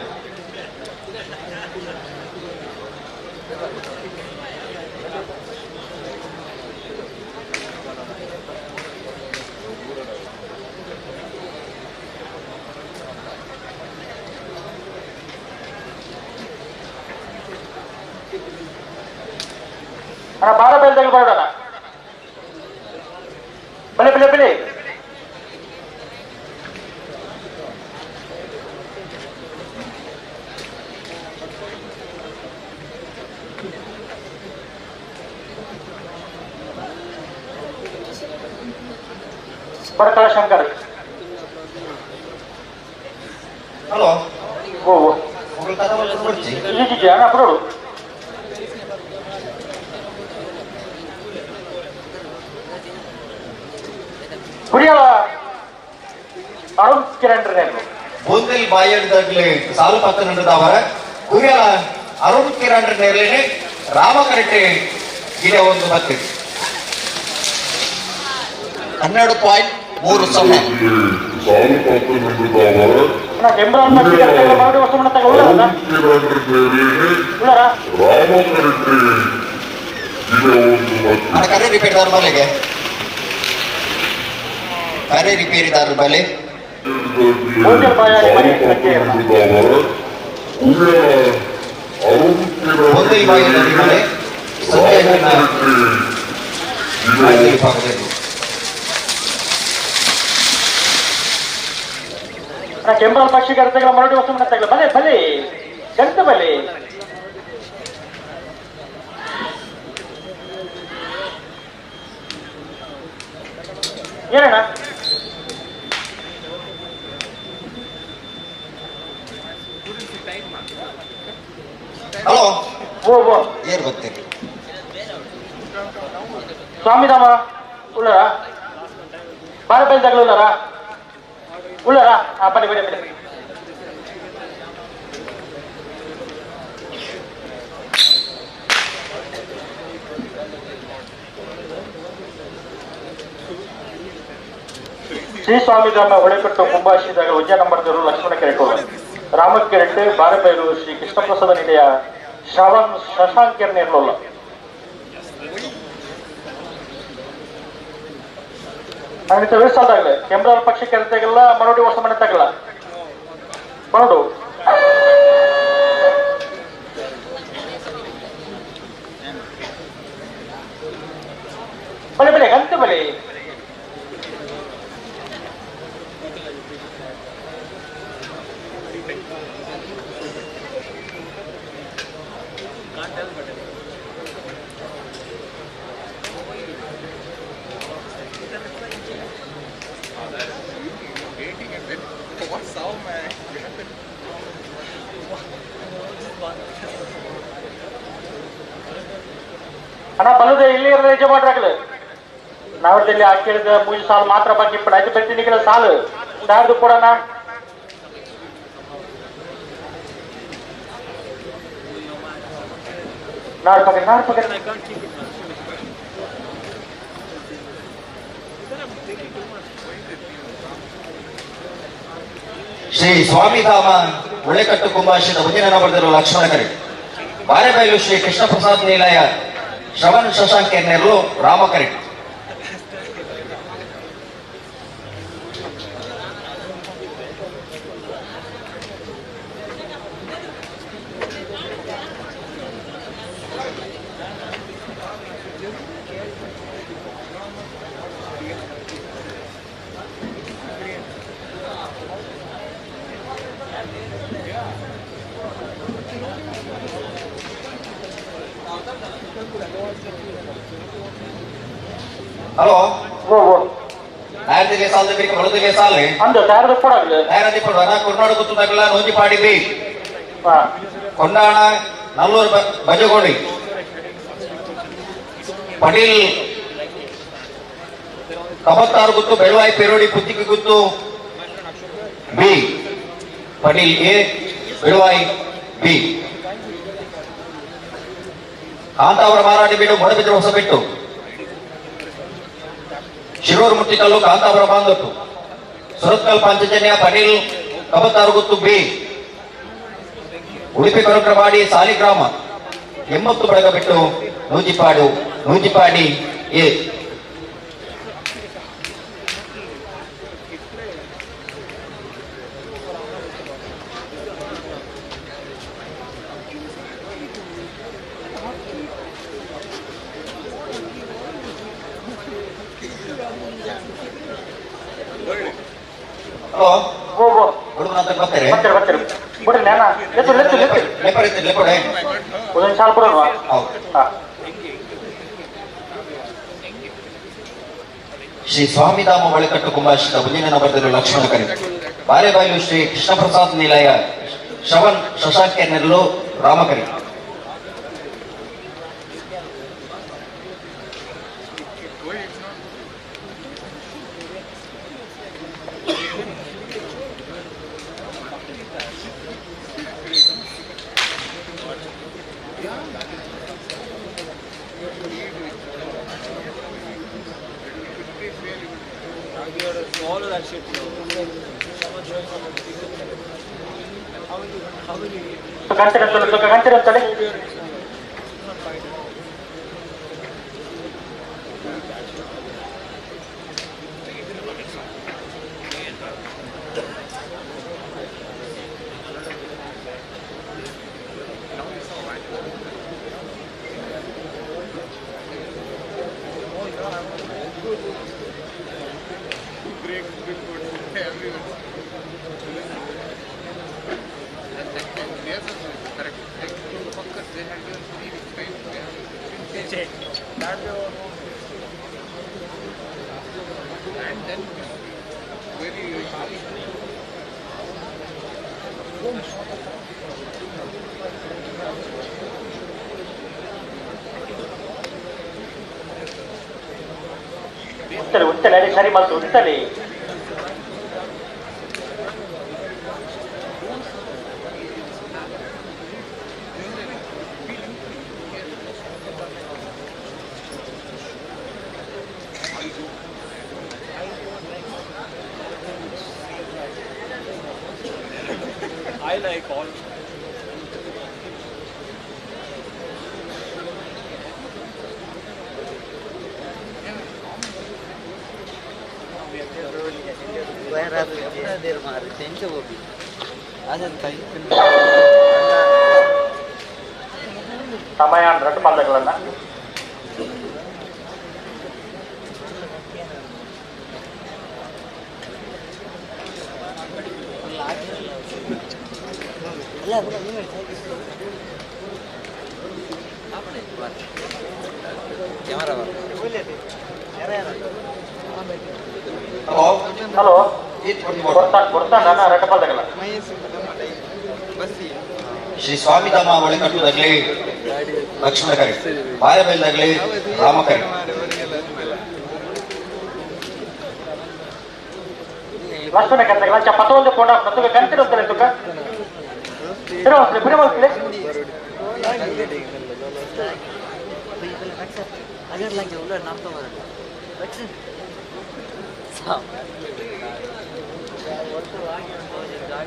ಅಣ್ಣ ಬಾರ ಬೇಲ್ದಾಗ ಬರೋಣ ಬಲೆ ಬಲೆ ಬಲೆ. ಬಡಕಳ ಶಂಕರ್ ಹಲೋ ಹೋಗು ಅಣ್ಣ ಬಿಡೋಡು. ಕುಡಿಯಲ್ಲ ಅರುಣ್ ಕಿರಣ್ ಬೂಂದಲ್ ಬಾಯಡ್ದಾಗ್ಲಿ ಸಾಲು ಪತ್ತನಂದವರ ಕುರಿಯಲ ಅರುಣ್ ಕಿರಣ್ ನೇರ್ಲೇನೆ ರಾಮಕರಟೆ ಇದೆ ಒಂದು ಮತ್ತೆ 12.3 ಸಮಯ ಸಾಲು ಪತ್ತನಂದವರ ಕೆಂಬ್ರಾಲ್ ಪಕ್ಷಿ ಕರ್ತಗಳ ಮರಡಿ ಹೊಸ ಮನೆ ತಗಲ ರಾಮಕರಟೆ ಇದೆ ಒಂದು ಮತ್ತೆ ಕರೆ ರಿಪೇರಿದಾರ ಬಲೆಗೆ ಕರೆ ರಿಪೇರಿದಾರ ಬಲೆ ಬೂಂದಲ್ ಬಾಯಡ್ದಾಗ್ಲಿ ಬಲೆ ಕೆಂಬ್ರಾಲ್ ಪಕ್ಷಿ ಕರ್ತಗಳ ಮರಡಿ ಹೊಸ ಮನೆ ತಗಲ ಬಲೆ ಬಲೆ ಗಂತ ಬಲೆ. ಏನಣ್ಣ ಹಲೋ ಓ ಏರ್ ಬರ್ತೀರಿ ಸ್ವಾಮಿಧಾಮ ಉಳ್ಳರ ಬಾರ ಬೇಲ್ದಾಗ್ಲು ಉಳ್ಳರ ಉಳ್ಳರ ಬನ್ನಿ ಬನ್ನಿ ಬನ್ನಿ. ಶ್ರೀ ಸ್ವಾಮಿಧಾಮ ಹೊಳೆಕಟ್ಟು ಕುಂಭಾಶ್ರೀದಾಗ ವಿಜಯ ನಂಬರ್ ಲಕ್ಷ್ಮಣ ಕೆರೆಟು ರಾಮ ಕೆರೆಟ್ ಬಾರಬೈಲು ಶ್ರೀ ಕೃಷ್ಣಪ್ರಸಾದ ನಿಲಯ ಶ್ರವಣ್ ಶಶಾಂಕ್ ಕೆರೆ ಇರಲಿಲ್ಲ. ಹಂಗಿಂತ ವಯಸ್ಸಾದಾಗಲೇ ಕೆಂಬ್ರಾಲ್ ಪಕ್ಷಿ ಕೆರೆತೆಗೆಲ್ಲ ಮರಡಿ ಹೊಸ ಮನೆ ತಗಲ ಮರಡು ಬಲೆ ಬಲೆ ಗಂತ ಬಲೆ. ಅಣ್ಣ ಬಲ್ಲದೆ ಇಲ್ಲಿ ರಜೆ ಮಾಡ್ರಾಗ್ಲಿ ನಾವಲ್ಲಿ ಹಾಕಿದ ಮೂಜು ಸಾಲು ಮಾತ್ರ ಬಾಕಿ ಇಪ್ಪಡು ಐದು ಬೆಟ್ಟಿನಿಗಳ ಸಾಲು ಯಾರ್ದು ಕೊಡೋಣ. ನಾಡು ಪಕ್ಕ ಶ್ರೀ ಸ್ವಾಮಿಧಾಮ ಹೊಳೆಕಟ್ಟು ಕುಂಭಾಶ್ರೀದ ಮುಂದಿನ ಬರೆದಿರುವ ಲಕ್ಷ್ಮಣ ಕರೆ ಬಾರೆಬೈಲು ಶ್ರೀ ಕೃಷ್ಣ ಪ್ರಸಾದ್ ನಿಲಯ ಶ್ರವಣ್ ಶಶಾಂಕ್ ಕೆನ್ನೆರ್ಲು ರಾಮಕರೆ. ಹಲೋ ನೇರದಿಗೆ ಸಾಲ ಬೇಕು ಬಡದಿಗೆ ಸಾಲ ಅಂದ ನೇರದಿ ಕೊಡಾಗಲಿ ನೇರದಿ ಕೊಡುವ ಕೊರ್ನಾಡು ಗುತ್ತದಾಗಲ್ಲ ನೋಂಜಿ ಪಾಡಿ B Kondana Nallur Bajagodi Patel Kabatharu Guttu Belavayi Perodi Puttige Guttu B. Patel A, Belavayi B. Kantavara Maradi Beedu Moodbidri Hosabettu Shirur Muttikallu Kantavara Bandottu Surathkal Panchajanya Patel Kabatharu Guttu B. Udupi ಕೊರಕ್ರವಾಡಿ ಸಾಲಿಗ್ರಾಮ 80 ಬೆಳಗಬಿಟ್ಟು ನೂಜಿಪಾಡಿ ಎ. ಹುಡುಗನಂತ ಬರ್ತಾರೆ ಶ್ರೀ ಸ್ವಾಮಿಧಾಮ ಒಳಕಟ್ಟು ಕುಂಭಾಶ್ರಿತ ಮುಂದಿನ ಬರೆದರು ಲಕ್ಷ್ಮಣ ಕರಿ ಬಾಲೆಬಾಯಿಲು ಶ್ರೀ ಕೃಷ್ಣ ಪ್ರಸಾದ್ ನಿಲಯ ಶ್ರವಣ್ ಶಶಾಂಕ ನೆರಳು ರಾಮಕರಿ. ಉತ್ತಲೆ ಅದೇ ಸರಿ ಮತ್ತು ಉತ್ತಲೆ I like all. ಸಮಯ 2 ಪಂದ್ಯಗಳನ್ನ ಹಲೋ ಕೊಡ್ತಾನ 2 ಪಂದ್ಯಗಳ ಶ್ರೀ ಸ್ವಾಮಿಧಾಮ ಒಳಕಟ್ಟುದಾಗಲಿ ಲಕ್ಷ್ಮಣ ಕರಿ ಬಾಳೆಬೈಲ್ದಾಗಲಿ ರಾಮಕರಿ. ಲಕ್ಷ್ಮಣ ಕರಿಗಳ ಪತ್ತೊಂದು ಕೋಣ ಮತ್ತು ಕಂತಿರುತ್ತಲೆ ತುಕ ಬಿಡವಸ್ಲೆ ಬಿಡವಸ್ಲೆ अगर लगे उलट नाम तो मर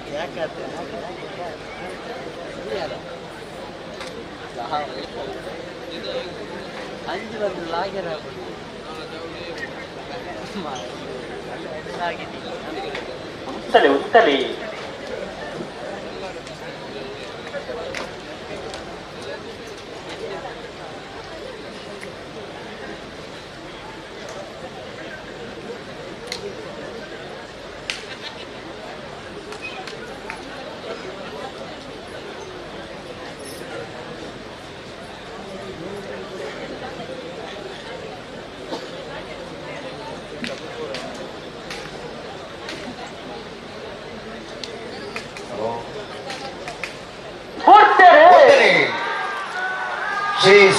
क्या कहते हैं अंजु बंद लागे उस्तले उस्तले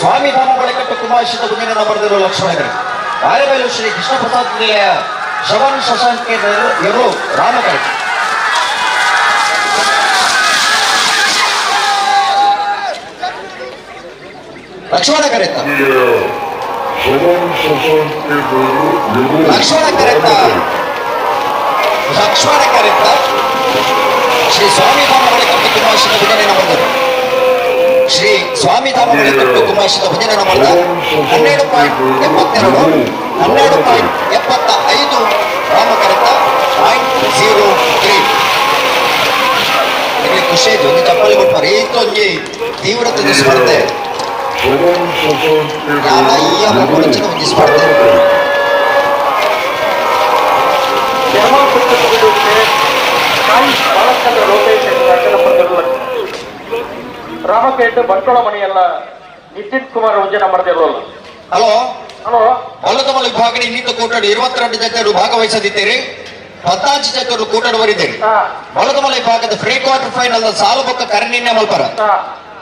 ಸ್ವಾಮಿ ಧಾಮ ಬಳಿಕಟ್ಟು ಕುಮಾಶಿತ ಗುಂಜಿನ ಬರೆದಿರುವ ಲಕ್ಷ್ಮಣಗರಿ ಬಾರೆಬೈಲು ಶ್ರೀ ಕೃಷ್ಣ ಪ್ರಸಾದ್ ನಿಲಯ ಶವನ್ ಶಶಾಂಕ್ ಎರು ರಾಮಕರಿ ಲಕ್ಷ್ಮಣ ಕರೆತ ಲಕ್ಷ್ಮಣ ಕರೆತ ಶ್ರೀ ಸ್ವಾಮಿ ಧಾಮ ಬಳಿಕಟ್ಟು ಕುಮಾಶಿತ ಗುಂಜಿನ ಬರೆದರು ಶ್ರೀ ಸ್ವಾಮಿ ಧಾಮ ಬಳಿಕಟ್ಟು ಕುಮಾಶಿತ ಭಜನೆ ನಂಬರ್ದ 12.72 12.75 ರಾಮಕರಿತ 0.03 ನಿಮಗೆ ಖುಷಿ ಆಯ್ತು ಒಂದು ಚಪ್ಪಲಿ ಕೊಟ್ಟರು ಈತೊಂದು ತೀವ್ರತೆ ಸ್ಪರ್ಧೆ ಯಾವ ಪ್ರಪಂಚದ ಒಂದು ಸ್ಪರ್ಧೆ ರಾಮಕೇಟ್ ಬಂಟ್ವಾಳ ಮನೆಯಲ್ಲ ನಿತಿನ್ ಕುಮಾರ್ ಉಜ್ಜನ ಮಾಡ್ತಿರೋಲ್ಲ. ಹಲೋ ಹಲೋ ಹೊಲದಮಲ ವಿಭಾಗದ ಇನ್ನಿತ ಕೂಟಡು 22 ಜತೆಯರು ಭಾಗವಹಿಸದಿದ್ದೀರಿ 14 ಜತೆಯರು ಕೂಟಡು ಬರಿದ್ದೀರಿ ಹೊಲದಮಲ ವಿಭಾಗದ ಪ್ರೀ ಕ್ವಾರ್ಟರ್ ಫೈನಲ್ ಸಾಲುಬೊಕ್ಕ ಕರಣಿನ್ಯ ಮಲ್ಪರ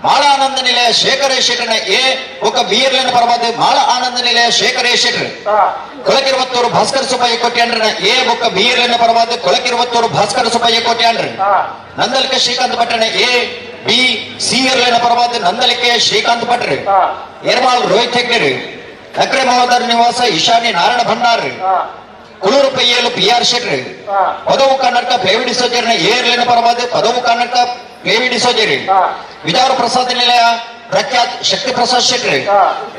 ಮಾಳ ಆನಂದ ನಿಲಯ ಶೇಖರೇಶೇಖರನ ಎ ಒಕ್ಕ ಬಿಯರ್ಲಿನ ಪರವಾದ ಮಾಳ ಆನಂದ ನಿಲಯ ಶೇಖರೇಶೇಖರ್ ಕೊಳಕಿರುವತ್ತೂರು ಭಾಸ್ಕರ ಸುಬ್ಬಯ್ಯ ಕೋಟ್ಯಾಂಡ್ರನ ಎ ಒಕ್ಕ ಬಿಯರ್ಲಿನ ಪರವಾದ ಕೊಳಕಿರುವತ್ತೂರು ಭಾಸ್ಕರ ಸುಬ್ಬಯ್ಯ ಕೋಟ್ಯಾಂಡ್ರ ನಂದಲಿಕೆ ಶ್ರೀಕಾಂತ್ ಪಟ್ಟಣ ಎ ಬಿ ಸಿ ಇರ್ಲಿನ ಪರವಾದ ನಂದಲಿಕೆ ಶ್ರೀಕಾಂತ್ ಭಟ್ರು ಎರ್ಮಾಳ್ ರೋಹಿತ್ ಹೆಗ್ಡೆರು ನಕ್ರೆ ಮಹೋದರ್ ನಿವಾಸ ಈಶಾನ್ಯ ನಾರಾಯಣ ಭಂಡಾರ್ ಕುಳೂರು ಪಯ್ಯಲು ಪಿ ಆರ್ ಶೆಟ್ರು ಪದವು ಕನ್ನಡಕ ಪ್ಲೇವಿಡಿ ಸೋಜರಿನ ಎ ಇರ್ಲಿನ ಪರವಾದ ಪದವು ಕನ್ನಡಕ ಪ್ಲೇವಿಡಿ ಸೋಜರಿ ವಿಜಾರ ಪ್ರಸಾದ್ ನಿಲಯ ಪ್ರಖ್ಯಾತ್ ಶಕ್ತಿ ಪ್ರಸಾದ್ ಶೆಟ್ರು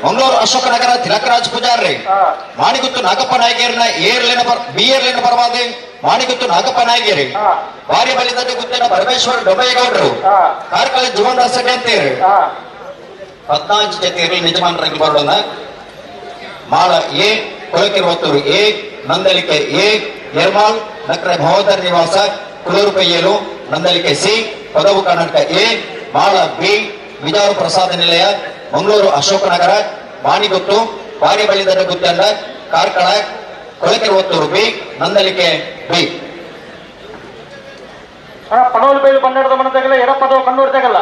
ಮಂಗಳೂರು ಅಶೋಕ ನಗರ ತಿಲಕರಾಜ್ ಪೂಜಾರ್ರಿ ಮಾಣಿಗುತ್ತು ನಾಗಪ್ಪ ನಾಯಕೇರಿನ ಎ ಇರ್ಲಿನ ಬಿ ಇರ್ಲಿನ ಪರವಾದ ಮಾಣಿಗುತ್ತು ನಾಗಪ್ಪ ನಾಯಕೇರಿ ಭಾರ್ಯ ಬಲಿದ ಗುತ್ತಿನ ಪರಮೇಶ್ವರ್ ಡೊಬೈಗೌಡರು ಕಾರ್ಕಳ ಜೀವನ್ ದಾಸ್ ಅಂತೇರಿ 14 ಜತೆಯಲ್ಲಿ ನಿಜಮಾನರಾಗಿ ಬರೋಣ ಮಾಳ A ಕೊಳಕಿರುವತ್ತೂರು A Nandalike A Yermal ನಕ್ರೆ ಮಹೋದರ್ ನಿವಾಸ ಕುಳೂರು ಪಯ್ಯಲು ನಂದಲಿಕೆ ಸಿ ಪದವು ಕರ್ನಾಟಕ ಎ ಮಾಳ ಬಿ ವಿಜಾರು ಪ್ರಸಾದ ನಿಲಯ ಮಂಗಳೂರು ಅಶೋಕ ನಗರ ಮಾಣಿಗುತ್ತು ಭಾರ್ಯ ಬಲಿದ ಗುತ್ತಂಡ ಕಾರ್ಕಳ ಕೊಳಕಿರುವತ್ತೂರು ಬಿ ನಂದಲಿಕೆ ಬಿ ಪಡವಲು ಬೈಲು ಪನ್ನೆರಡು ಮನ ತೆಗಲ್ಲ ಎಡ ಪದವು ಕಣ್ಣೂರು ತೆಗಲ್ಲ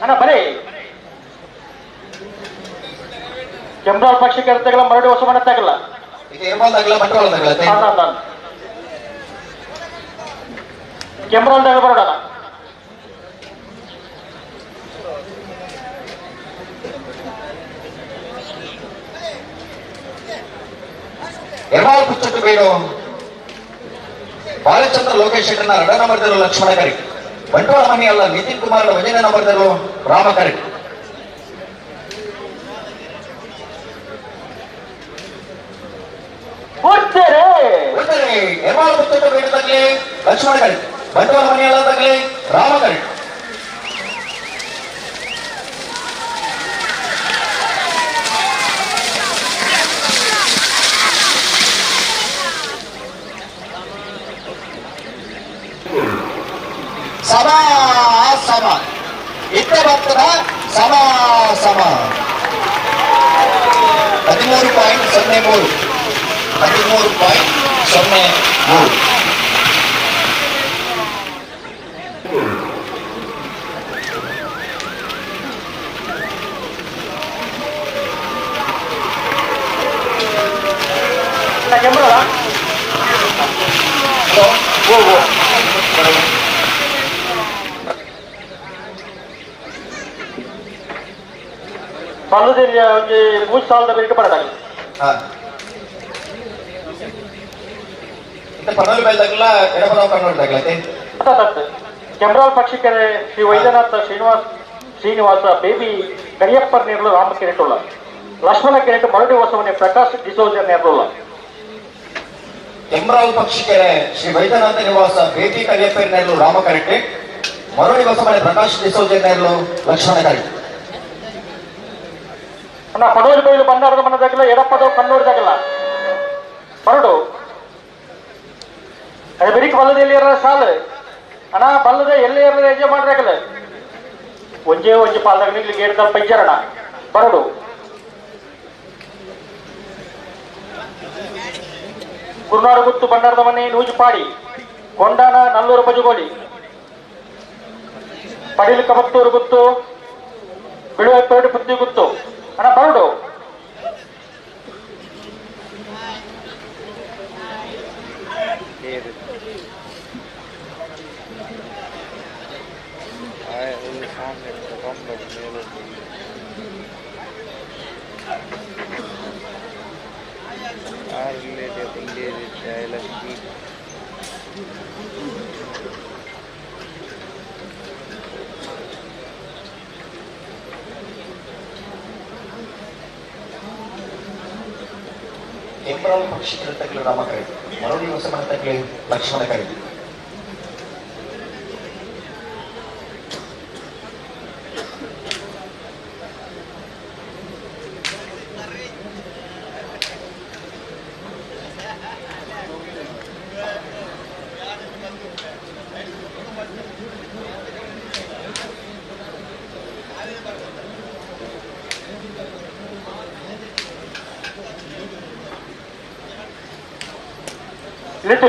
ಅಣ್ಣ ಬರೀ ಕೆಂಬ್ರಾಲ್ ಪಕ್ಷಕ್ಕೆ ತೆಗಲ್ಲ ಮರಡಿ ಹೊಸ ಮನೆ ತೆಗಲ್ಲ ಕೆಂಬ್ರಾಲ್ ತೆಗಲ್ ಬರೋಣ ಎರ್ಮಾಳ್ ಪುಚ್ಚಟ್ಟು ಬೇರು ಬಾಲಚಂದ್ರ ಲೋಕೇಶ್ ಶೆಟ್ಟರ್ನ ರಡ ನಂಬರ್ದರು ಲಕ್ಷ್ಮಣ ಕರಿ ಬಂಟ್ವಾಳ ಮನೆಯಲ್ಲ ನಿತಿನ್ ಕುಮಾರ್ ವಜನ ನಂಬರ್ದರು ರಾಮ ಕರಿ ಎರ್ಮಾಳ್ ಪುಚ್ಚಟ್ಟು ಬೇರು ತಗಲಿ ಲಕ್ಷ್ಮಣ ಕರಿ ಬಂಟ್ವಾಳ ಮನೆಯಲ್ಲ ತಗಲಿ ರಾಮ ಕರಿ ಸಮ ಸಮ ಇತ್ತ ಬರ್ತದ ಸಮ ಸಮ 13.03 ಪಲ್ಲದಲ್ಲಿ ಒಂದು 3 ಸಾಲದ ಬೇಕು ಬರಡಾಗಲ್ಲ ಕೆಂಬ್ರಾಲ್ ಪಕ್ಷಿಕೆರೆ ಶ್ರೀ ವೈದ್ಯನಾಥ ಶ್ರೀನಿವಾಸ ಬೇಬಿ ಕರಿಯಪ್ಪರ್ ನೇರ್ಲು ರಾಮ ಕಿರೀಟುಳ್ಳ ಲಕ್ಷ್ಮಣ ಕಿರೀಟ ಮರಡಿ ಹೊಸವನೆ ಪ್ರಕಾಶ್ ಡಿಸೋಜ ನೇರ್ಲುಳ್ಳ ಕೆಂಬ್ರಾಲ್ ಪಕ್ಷಿಕೆರೆ ಶ್ರೀ ವೈದ್ಯನಾಥ ನಿವಾಸ ಬೇಬಿ ಕರಿಯಪ್ಪರ್ ನೇರ್ಲು ರಾಮ ಕರಿಟೆ ಮರಡಿ ಹೊಸಮನೆ ಪ್ರಕಾಶ್ ಡಿಸೋಜ ನೇರ್ಲು ಲಕ್ಷ್ಮಣ ಕರಿ ಅಣ್ಣ ಪಡವಲು ಬೈಲು ಬಂದಾರದ ಮನದಾಗಲ್ಲ ಎಡ ಪದವು ಕಣ್ಣೂರಿದಾಗಲ್ಲ ಮರಡು ಅದು ಬೆರಿಕ್ ಬಲ್ಲದ ಎಲ್ಲಿ ಇರೋ ಸಾಲು ಅಣ್ಣ ಬಲ್ಲದ ಎಲ್ಲಿ ಇರೋದು ಹೆಜ್ಜೆ ಮಾಡ್ರಾಗಲ್ಲ ಒಂಜೆ ಪಾಲ್ದಾಗ ನಿಗ್ಲಿ ಗೇಡ್ದ ಪೈಜರಣ ಬರಡು ಕುರ್ನಾಡು ಗುತ್ತು ಬಂಡಾರದ ಮನೆ ನೂಜು ಪಾಡಿ ಕೊಂಡಾನ ನಲ್ಲೂರು ಬಜುಗೋಡಿ ಪಡಿಲು ಕಬತ್ತೂರು ಗುತ್ತು ಬಿಳುವೆಪ್ಪೇಡು ಬುದ್ಧಿ ಗುತ್ತು ಅಣ್ಣ ಬರಡು ಕೆಂಬರಾಳು ಪಕ್ಷಿ ಕರೆತಕ್ಕಲು ರಾಮ ಕರೆ ಮರಳಿ ಹೊಸ ಮನತಕ್ಕಲೆ ಲಕ್ಷ್ಮಣ ಕರೆ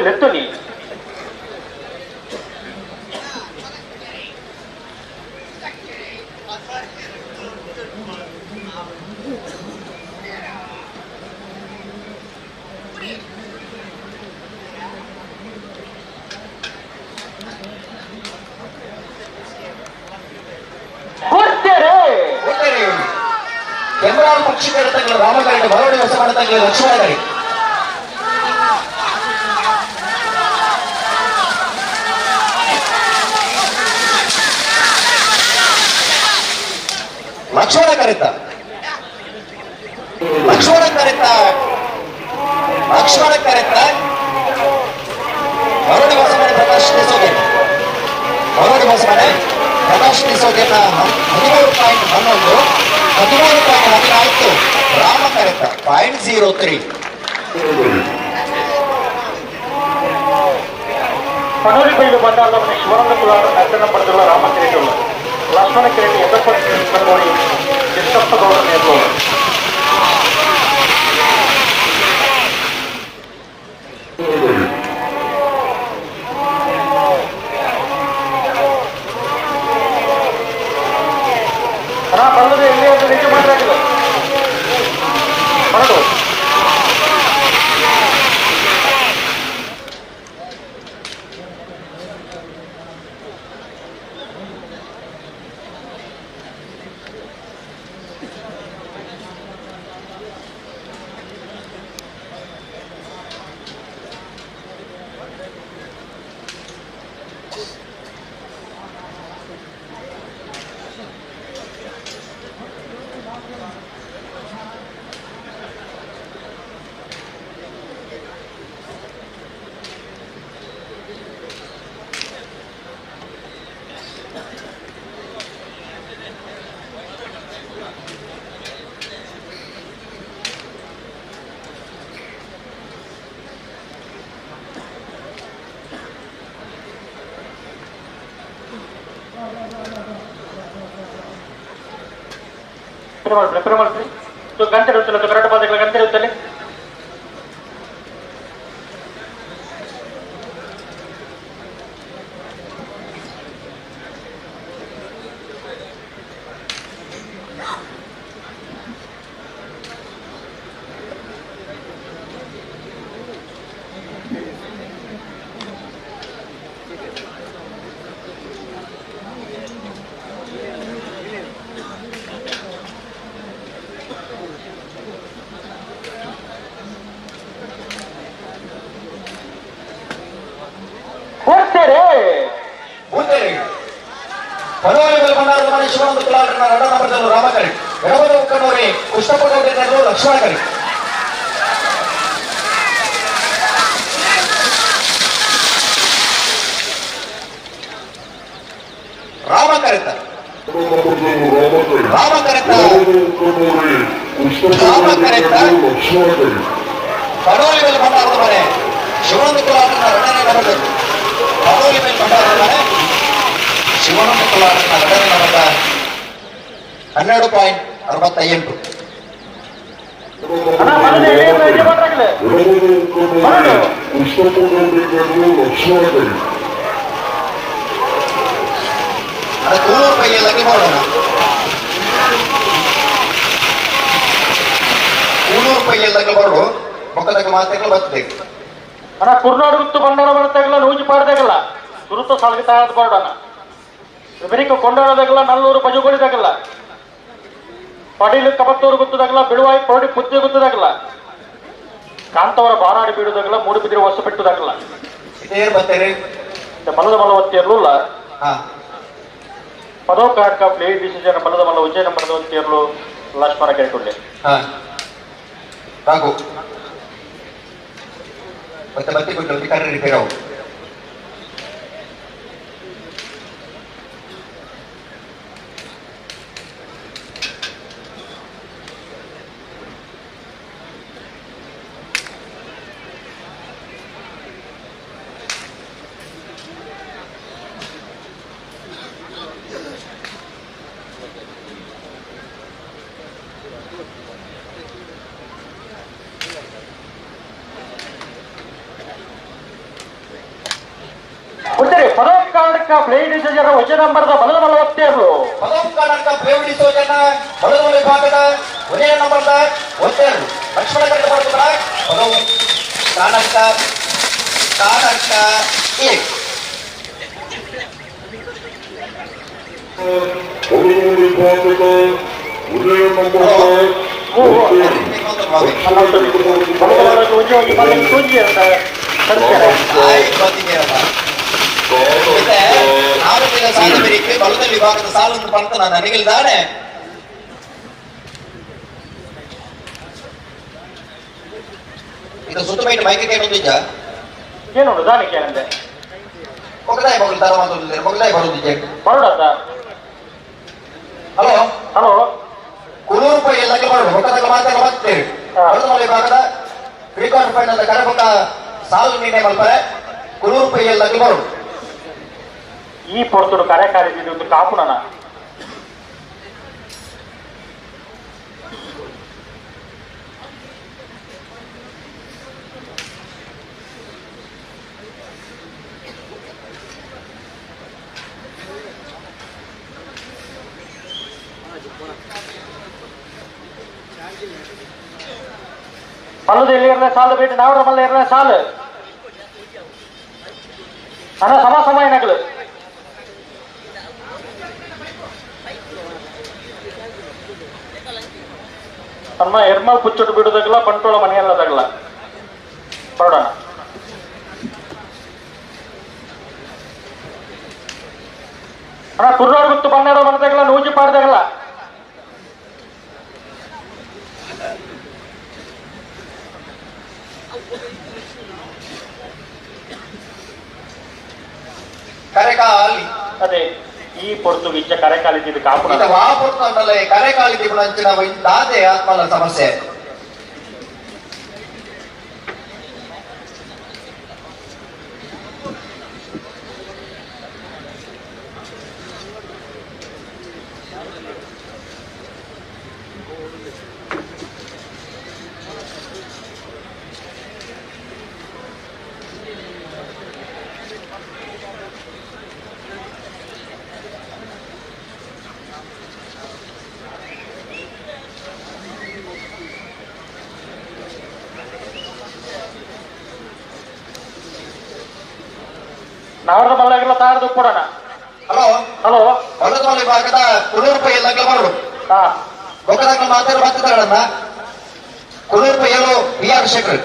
ಲೆತ್ತು ನೀ ಕೆಂಬರಾಳು ಪಕ್ಷಿ ಕರೆತಕ್ಕಲು ರಾಮ ಕರೆ ಮರಳಿ ಹೊಸ ಮನತಕ್ಕಲೆ ಲಕ್ಷ್ಮಣ ಕರೆ ಲಕ್ಷ್ಮಣ ಕರೆತ ಮರಳಿ ಹೊಸ ಮನೆ ಪ್ರಕಾಶ್ ಡಿಸೋಗೆ ಮರಳಿ ಹೊಸ ಮನೆ ಪ್ರಕಾಶ್ ಡಿಸೋಗೆ 13.11 13.14 ರಾಮ ಕರೆತ 0.03 ಪನೋರಿಬೈಲು ಬಂಡಾರದವನ ಶಿವರಂಗ ಕುಲಾಟ ನರ್ತನ ಪಡೆದುಳ್ಳ ರಾಮಕಿರೀಟುಳ್ಳ ಲಕ್ಷ್ಮಣ ಕಿರೀಟಿ ಎದರ್ಪಟ್ಟು ನೋಡಿ ಕೃಷ್ಣಪ್ಪ ಗೌಡ ನೇರ್ಲೋಳು ಬಲ್ಲದೆ ಎಲ್ಲಿ ಒಂದು ನಿಜ ಮಾಡಲಾಗಿದೆ ಹೊರಡು ಮಾಡ್ತೀವಿ ಗಂಟೆ ಇರುತ್ತಲ್ಲ ಕರಾಟ ಪಾದಗಳ ಗಂಟೆ ಇರುತ್ತಲ್ಲಿ ಶಿವಾನಂದ ಕುಲಾಟನ ನಡನಬರದಲ್ಲೂ ರಾಮ ಕರೆ ಎಡಬದ ಉಕ್ಕನೂರಿ ಕೃಷ್ಣಪ್ಪಗೌಡರು ಲಕ್ಷ್ಮಣ ಕರೆ ರಾಮ ಕರೆತ ಕಡೋಲಿ ಮೇಲೆ ಭಂಡಾರದ ಮನೆ ಶಿವಾನಂದ ಕುಲಾಟನ ಎರಡನೇ ನಬರದಲ್ಲಿ ಕಡೋಲಿ ಮೇಲೆ ಭಂಡಾರದ ಮನೆ ಶಿವಾನಂದ ಕುಲಾಟನ ಎರಡನೇ ನಬರದ 12.68 ಅದು 200 ರೂಪಾಯಿ ಲಗ್ಗೆ ಮಾಡೋಣ ಪೈಯಲ್ಲಕ್ಕೆ ಬರೋಡು ಮೊಕ್ಕದಾಗ ಮಾತಗಳು ಬರ್ತದೆ ಅಣ್ಣ ಕುರ್ನಾಡು ಗುತ್ತು ಬಂಡಾರ ಬರ್ತಗಲ್ಲ ನೂಜಿ ಪಾಡ್ದಾಗಲ್ಲ ಗುರುತ ಸಾಲ್ಗೆ ತಯಾರ ಬಾರ್ಡಣ್ಣ ಬೆರಿಕ ಕೊಂಡಾಡದಾಗಲ್ಲ ನಲ್ಲೂರು ಬಜುಗೋಳಿದಾಗಲ್ಲ ಪಡೀಲು ಕಬತ್ತೂರು ಗುತ್ತದಾಗಲ್ಲ ಬಿಳುವಾಯಿ ಪೌಡಿ ಪುತ್ತಿ ಗುತ್ತದಾಗಲ್ಲ ಕಾಂತವರ ಬಾರಾಡಿ ಬೀಡುದಾಗಲ್ಲ ಮೂಡು ಬಿದ್ದಿರು ಹೊಸ ಬಿಟ್ಟದಾಗಲ್ಲ ಮಲ್ಲದ ಮಲ್ಲ ಒತ್ತಿಯರ್ಲುಲ್ಲ ಪದವು ಕಾರ್ಡ್ ಕಾಪ್ ಲೇ ಡಿಸಿಷನ್ ಮಲ್ಲದ ಮಲ್ಲ ಉಜ್ಜಯ ಮಲ್ಲದ ಒತ್ತಿಯರ್ಲು ಲಕ್ಷ್ಮಣ ಕೇಳ್ಕೊಂಡೆ ರಾಘು ಮತ್ತೆ ಮತ್ತೆ ಬಿಟ್ಟು ಕರೆ ರಿಪೇರ್ ಆವು ವಚನ ನಂಬರ್ದ ಬಲದ ಮಲ್ಲ ಒತ್ತೇರು ವಿಭಾಗದ ಒಂದೇ ನಂಬರ್ದ ಒತ್ತೇರು ಲಕ್ಷ್ಮಣ ಕಡೆ ಬರ್ತದ ಪದವು ಕಾಣಕ್ಕ ಬಲದ ವಿಭಾಗದ ಸಾಲನ್ನು ಪಂತ ನಾನು ನನಗಿಲ್ದಾನೆ ಇದು ಸುತ್ತಮೈಟ್ ಮೈಕೆ ಬಂದಿದ್ದ ಏನು ದಾನಿಕೆ ಅಂದ್ರೆ ಮೊಗದಾಯಿ ಮಗಳು ತರ ಮಾತಾಡಿದ್ರೆ ಮೊಗದಾಯಿ ಬರುದಿದ್ದೆ ಬರೋಡ ಹಲೋ ಹಲೋ ಕುಳೂರು ರೂಪಾಯಿ ಎಲ್ಲಕ್ಕೆ ಬರೋದು ಹೊಕ್ಕದಾಗ ಮಾತಾಡ ಬರ್ತೇವೆ ಬಲದ ವಿಭಾಗದ ಪ್ರೀಕ್ವಾರ್ಟರ್ ಫೈನಲ್ ಕರೆಪಕ್ಕ ಸಾಲು ನೀನೆ ಮಲ್ಪರೆ ಕುಳೂರು ರೂಪಾಯಿ ಎಲ್ಲಕ್ಕೆ ಬರೋದು ಈ ಪೊರ್ತುಡು ಕರೆ ಕಾಲಿದ್ದು ಒಂದು ಕಾಪುನನ ಮಲ್ಲದ ಎಲ್ಲಿ ಇರಲೇ ಸಾಲು ಬೇಟಿ ನಾವ್ರ ಮಲ್ಲ ಇರಲೇ ಸಾಲು ಅಣ್ಣ ಸಮ ಏನಗಳು ಅಮ್ಮ ಎರ್ಮಲ್ ಪುಚ್ಚುಟ್ಟು ಬಿಡುದಾಗಲ್ಲ ಬಂಟೋಳ ಮನೆಯಲ್ಲದಾಗಲ್ಲ ಹೊರಡೋಣ ಅಣ್ಣ ಕುರ್ನಾಡು ಗುತ್ತು ಬಣ್ಣಾರ ಮನದಾಗಲ್ಲ ನೂಜಿ ಪಾಡ್ದಾಗಲ್ಲ ಕರೆಕಾಲಿ ಅದೇ ಈ ಪೊರ್ತು ವಿಚ್ಚ ಕರೆ ಕಾಲಿದ್ದು ಕಾಪುನ ವಾ ಪೊರ್ತು ಅಂಡಲೆ ಕರೆಕಾಲಿ ದಿಗುಣ ಅಂಚಿನ ದಾದೆ ಆತ್ಮಲ ಸಮಸ್ಯೆ ನಾವ್ರ ಮಲ್ಲಾಗಿಲ್ಲ ತಾರದು ಕೊಡೋಣ ಹಲೋ ಹಲೋ ಹೊಲದ ವಿಭಾಗದ ಕುಳೂರು ರೂಪಾಯಿ ಎಲ್ಲ ಬರೋದು ಗೊಕ್ಕದಾಗ ಮಾತಾಡ ಬರ್ತಿದ್ದಾಳನ್ನ ಕುಳೂರು ರೂಪಾಯಿ ಹೇಳು ವಿ ಆರ್ ಶೇಖರ್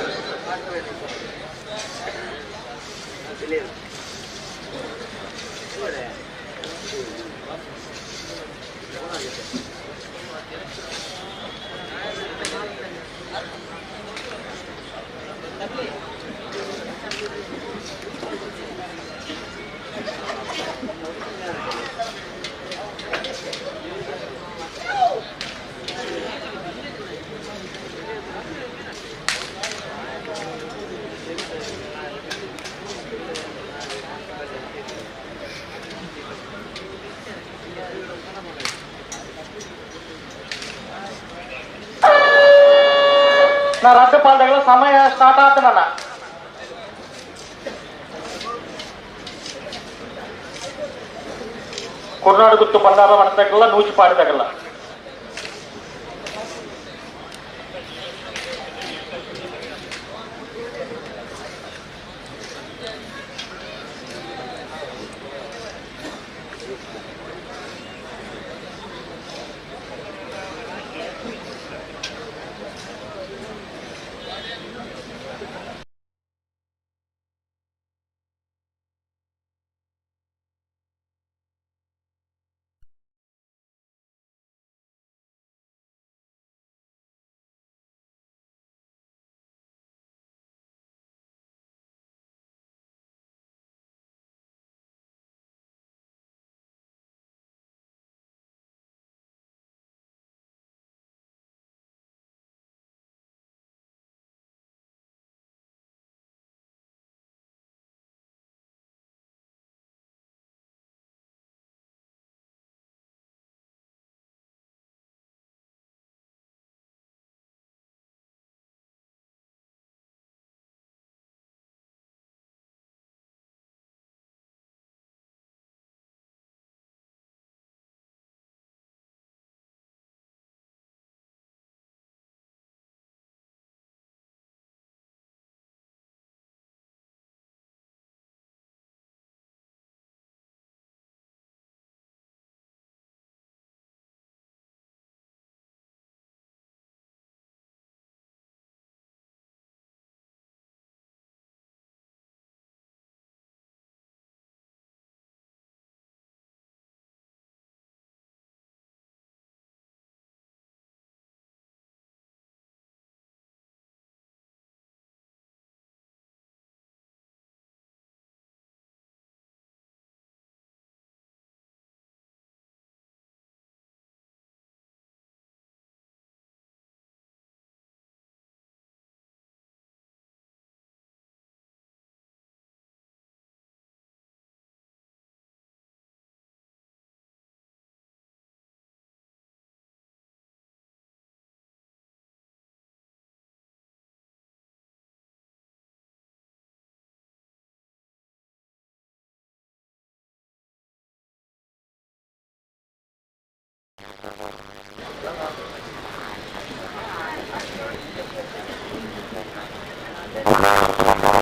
ನಾ ರಾಜ್ಯಪಾಲಗಳ ಸಮಯ ಸ್ಟಾರ್ಟ್ ಆತ ನನ್ನ ಕುರ್ನಾಡು ಗುತ್ತು ಬಂಡಾರ ಮಾಡ್ತಾಗಲ್ಲ ನೂಚಿ ಪಾಡಿದಾಗಲ್ಲ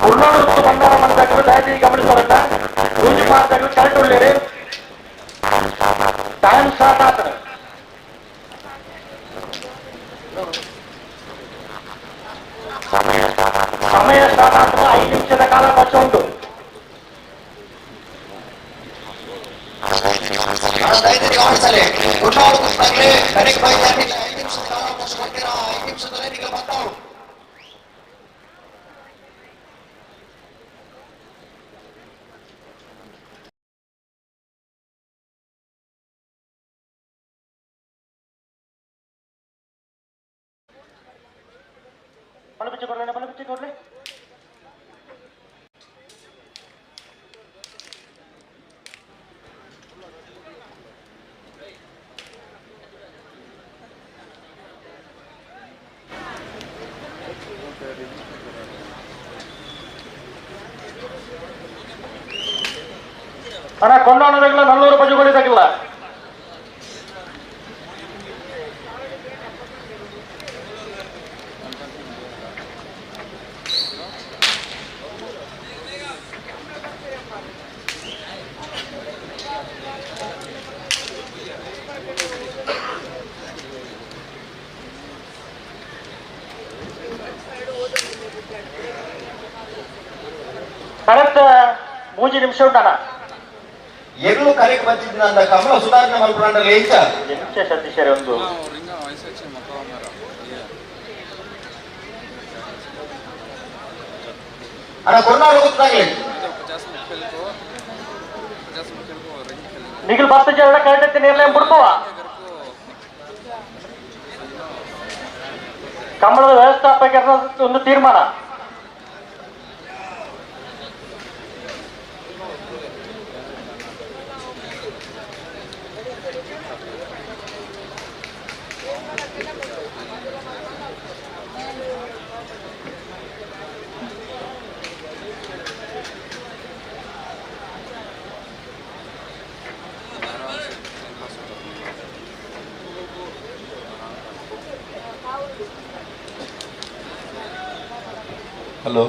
ಉಳ್ಳೂರು ಬಂಗಾರ ಮಂದಿಗಳು ದಯವಿಟ್ಟು ಗಮನಿಸೋರಲ್ಲ ಸೂಜಿ ಮಾರ್ಗಗಳು ಕರೆಕ್ಟ್ ಉಳ್ಳೇರಿ ಟೈಮ್ ಸ್ಟಾರ್ಟ್ ಆಗ್ತದೆ. ಸಮಯ ಸ್ಟಾರ್ಟ್ ಆಗ್ತದೆ. 5 ನಿಮಿಷದ ಕಾಲ ಅವಕಾಶ ಉಂಟು. ಮನಪಿಚ್ಚಿ ಕೊಡ್ಲಿ ಅಣ್ಣ ಕೊಂಡಾಣದಾಗಿಲ್ಲ 400 ರೂಪಾಯಿ ಕೊಡಿದಾಗಿಲ್ಲ. ಕರೆಕ್ಟ್ 3 ನಿಮಿಷ ಉಂಟಣ್ಣ. ಎರ್ಲು ಕರೆಕ್ಟ್ ಬಂದಿದ್ದ ಅಂದ ಕಮಲ ಸುಧಾರಣೆ ಮಲ್ಪುರಂಡಲ್ಲಿ ಎಂಚ ನಿಮಿಷ ಸತೀಶರೇ ಒಂದು ಅಣ್ಣ ಕೊನ್ನಾರು ಗೊತ್ತಾಗ್ಲಿ ನಿಖಿಲ್ 10 ಜನ ಕರೆಕ್ಟ್ ನೀರ್ಲೇಂ ಬಿಡ್ತವ ಕಮಲದ ವ್ಯವಸ್ಥಾಪಕ ಒಂದು ತೀರ್ಮಾನ. ಹಲೋ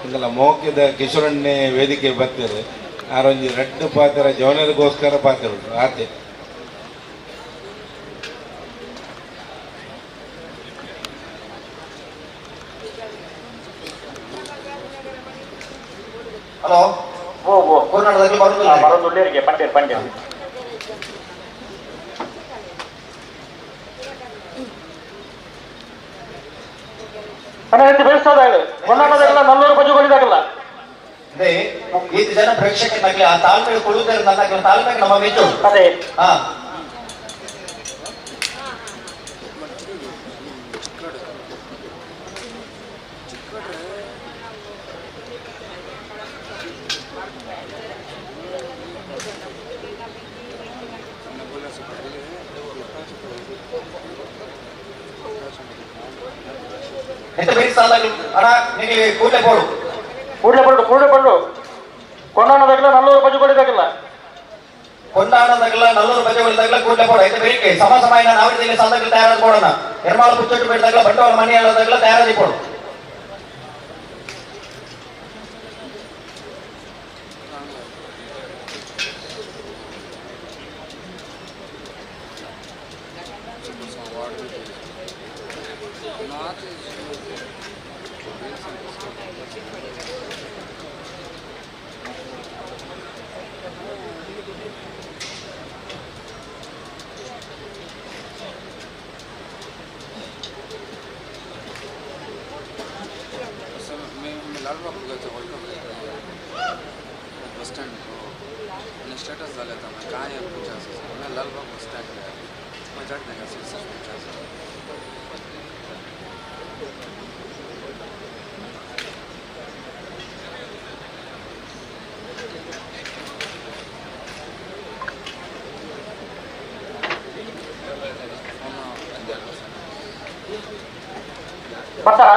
ಇಂಗಲ್ಲ ಮೋಕ್ಯದ ಕಿಶೋರಣ್ಣೆ ವೇದಿಕೆ ಬರ್ತಾರೆ ಆರೊಂಜಿ ರೆಡ್ ಪಾತ್ರ ಜವನರಿಗೋಸ್ಕರ ಪಾತ್ರ ಉಂಟು ಆತೆ ಹಲೋ ಓ ಕರ್ನಾಟಕದಲ್ಲಿ ಬರೋದುಳ್ಳೇರಿಗೆ ಪಂಡ್ಯ ಬೆಳೆಸೋದ ಕೊಂಡಾಣದಾಗಿಲ್ಲ 400 ರೂಪಾಯಿ ಕೊಡಿದಾಗಲ್ಲ. ಇದು ಜನ ಪ್ರೇಕ್ಷಕನಾಗ್ಲಿ ಆ ತಾಳ್ಮೆ ಕೊಡುವುದರಿಂದ ತಾಳ್ಮೆಗೆ ನಮ್ಮ ಮೆಚ್ಚು ಅದೇ ಹಾ ఎంత పెరిగిస్తాను అన్నా నీకు కూడలే ಪಡು ಕೊಂಡಾಣದಾಗಿಲ್ಲ 400 ರೂಪಾಯಿ ಕೊಡಿದಾಗಿಲ್ಲ. ಕೊಂಡಾಣದಾಗಿಲ್ಲ 400 ರೂಪಾಯಿ ಕೊಡಿದಾಗಿಲ್ಲ ಕೂಡಲೇ ಪಡು అయితే పెరిగి సమాసమైన నావిడికి సందర్భంగా తయారు పోడన నిర్మాణ పుచ్చట్టు పెట్టదాగిಲ್ಲ ಬಂಡವಾಳ ಮನೆ ಹೇಳದಾಗಿಲ್ಲ ತಯಾರಾಗಿ ಪಡು बस स्टैंड को स्टेटस डाला था मैं कहाँ है 50 मैं लालबाग बस स्टैंड गया मैं चढ़ देगा 50 ಬರ್ತಾರ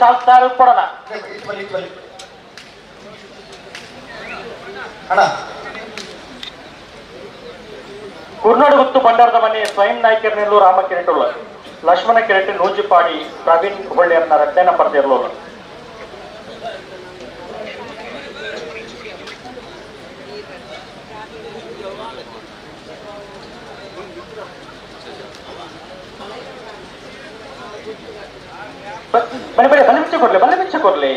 ಸಾಲ್ತಾರೆ ಕೊಡೋಣ ಕುರ್ನಾಡು ಗುತ್ತು ಬಂಡಾರದ ಮನೆ ಸ್ವಯಂ ನಾಯ್ಕರ್ನೆಲ್ಲೂ ರಾಮ ಕಿರೀಟುಳ್ಳ ಲಕ್ಷ್ಮಣ ಕಿರೀಟ ನೂಜಿಪಾಡಿ ಪ್ರವೀಣ್ ಹುಬ್ಬಳ್ಳಿಯನ್ನ 2ನೇ ನಂಬರ್ ಇರಲಿಲ್ಲ. ಬನ್ನಿ ಬನ್ನಿ ಬಲ್ಲಿ ಮಿಂಚೆ ಕೊಡ್ಲಿ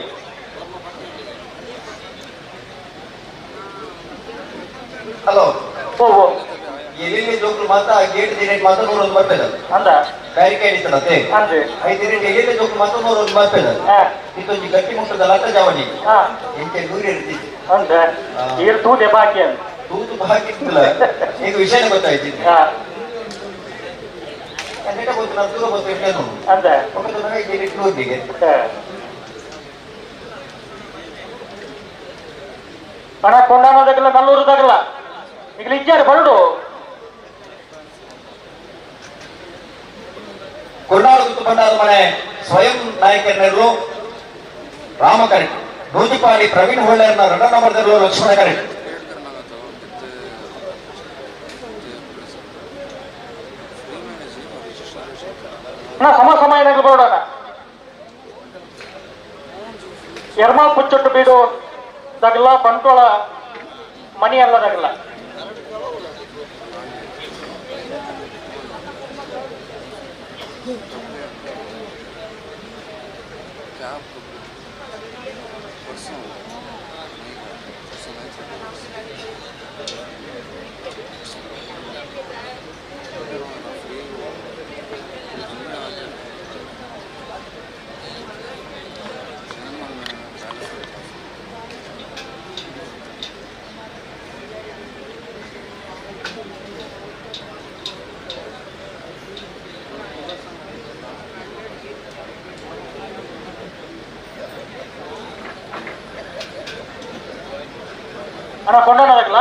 ಹಲೋ ಓ ಎಲ್ಲಿ ಜೋಕ್ಲು ಮಾತ್ರ ಗೇಟ್ ದಿನೇಟ್ ಮಾತ್ರ 100 ಬರ್ತದೆ ಅಂದ ಬ್ಯಾರಿಕೇಡ್ ಇತ್ತನತೆ ಅಂದ್ರೆ ಐದಿನ ಎಲ್ಲಿ ಜೋಕ್ಲು ಮಾತ್ರ 100 ಬರ್ತದೆ ಇದೊಂದು ಗಟ್ಟಿ ಮುಟ್ಟದ ಲಟ್ಟ ಜಾವಣಿ ಎಂಟೆ 100 ಇರ್ತಿತ್ತು ಅಂದ್ರೆ ಈಗ ತೂದೆ ಬಾಕಿ ಅಂತ ತೂತು ಹಾಕಿತ್ತಿಲ್ಲ ಈಗ ವಿಷಯನೇ ಗೊತ್ತಾಯ್ತಿತ್ತು ಕನ್ನಡ ಗೊತ್ತು ನಾನು ದೂರ ಗೊತ್ತು ಎಷ್ಟೇನು ಅಂದ್ರೆ ಒಂದು ನನಗೆ ಗೇಟ್ ನೋಡಿಗೆ ಹಣ ಕೊಂಡಾನೋದಾಗಲ್ಲ ನಲ್ಲೂರದಾಗಲ್ಲ ಈಗ ಇದ್ದಾರೆ ಬರಡು ಕೊರ್ನಾಡು ಗುತ್ತು ಬಂಡಾರ ಮನೆ ಸ್ವಯಂ ನಾಯಕರನ್ನೆಲ್ಲರೂ ರಾಮ ಕರೆಕ್ಟ್ ನೂಜಿಪಾಡಿ ಪ್ರವೀಣ್ ಹೊಳ್ಳೆಯನ್ನ 2ನೇ ನಂಬರ್ದಲ್ಲೂ ಲಕ್ಷ್ಮಣ ಕರೆಕ್ಟ್ ಸಮ ಏನಾಗಲು ಬರೋಣ ಎರ್ಮಾಳ್ ಪುಚ್ಚೊಟ್ಟು ಬೀಡು ದಗಲ ಬಂಟ್ವಾಳ ಮನಿ ಎಲ್ಲ ದಗಲ ಅಣ್ಣ ಕೊಂಡೋದಾಗಲ್ಲ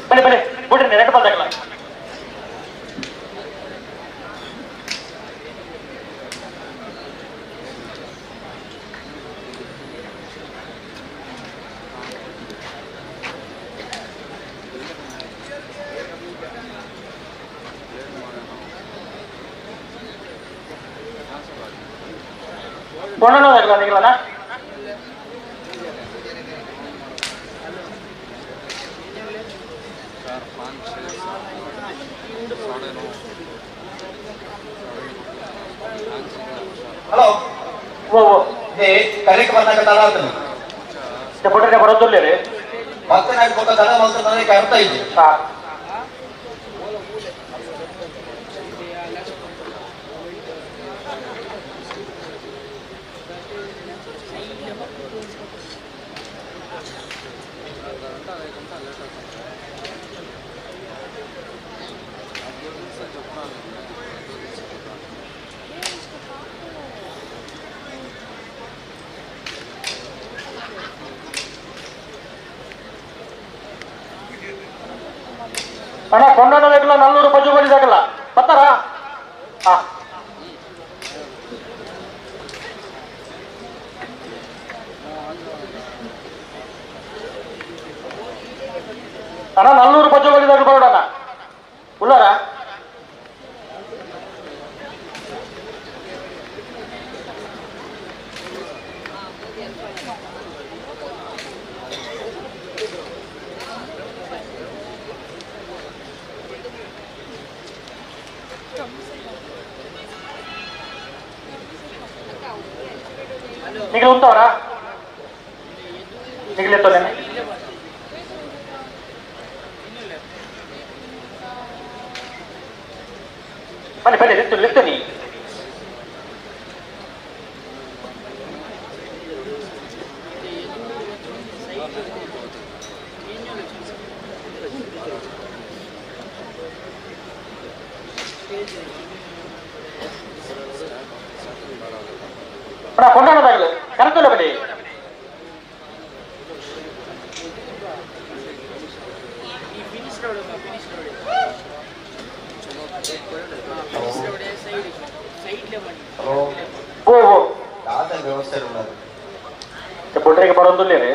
ಬನ್ನಿ ಬನ್ನಿ ಬಿಡ್ರಿ ನೆರಟು ಬಂದಾಗಲ್ಲ ಕೊಂಡೋದಾಗಲ್ಲ ನಿಗಳಣ್ಣ ಹಲೋ ಓ ಕರೆಕ್ಟ್ ಬಂದಾಗ ತಡ ಆಗ್ತದೆ ಬಿಟ್ರೆ ಬರೋದಿಲ್ಲ ರೀ ಮತ್ತೆ ನಾನು ಕೊಟ್ಟ ತಡ ಬಂತು ನನಗೆ ಅರ್ಥ ಇದೆ ಅಣ್ಣ ಕೊಂಡೋದಾಗಲ್ಲ ನಲ್ಲೂರು ಬಜುಗಳಿದಾಗಲ್ಲ ಬರ್ತಾರ ಅಣ್ಣ ನಲ್ಲೂರು ಬಜುಗಳಿದಾಗ ಬರೋಣ ಉಳ್ಳಾರ ನಿಗಲು ಉಂಟವರಾ ನಿಗಲೆತ್ತೋದೇನೆ ಬನ್ನಿ ಬನ್ನಿ ಲಿತ್ತು ನೀ ಕೊಂಡಾಡದಾಗಲು ಕರೆತಲ್ಲ ಬನ್ನಿ వ్యవస్థలు ఉన్నారు పొట్టరికి పడవద్దు లేరు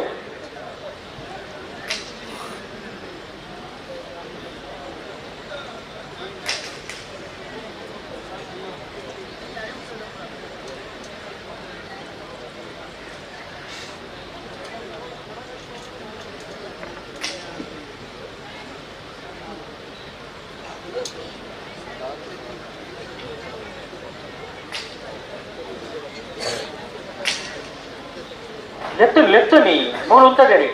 ಲೆಫ್ಟ್ ನೀ ಮೂರು ಉಂಟದೇರಿ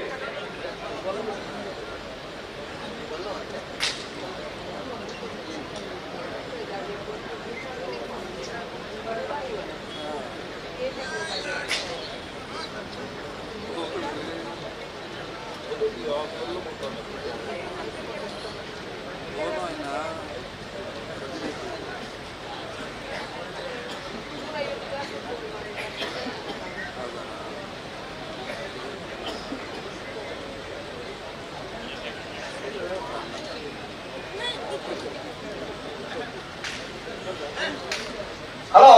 ಹಲೋ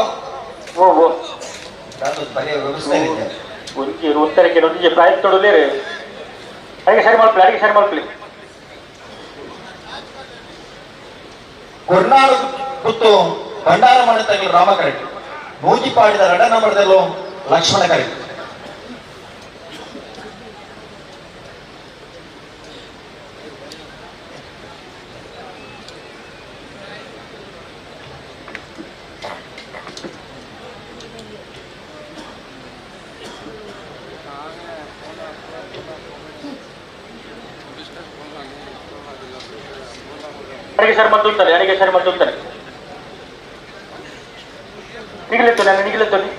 ಓ ಬರೀ ವ್ಯವಸ್ಥೆ ಇದೆ ಉತ್ತರಕ್ಕೆ ನೊಂದಿಗೆ ಪ್ರಾಯ ತೊಡಲೇರು ಅಡಿಗೆ ಸರಿ ಮಾಡ್ಕೊಳ್ಳಿ ಕೊರ್ನಾಡು ಕುತ್ತು ಭಂಡಾರ ಮಾಡಿದ ರಾಮಕರೆಡ್ಡಿ ಮೂಜಿಪಾಡಿದ ಎರಡನೇ ನಂಬರ್ದಲ್ಲೂ ಲಕ್ಷ್ಮಣ ಕರೆಡ್ಡಿ ಅಡಿಗೆ ಸರಿ ಮಾಡ್ತಾರೆ ನಿಗಿಲೆತ್ತೋನಿ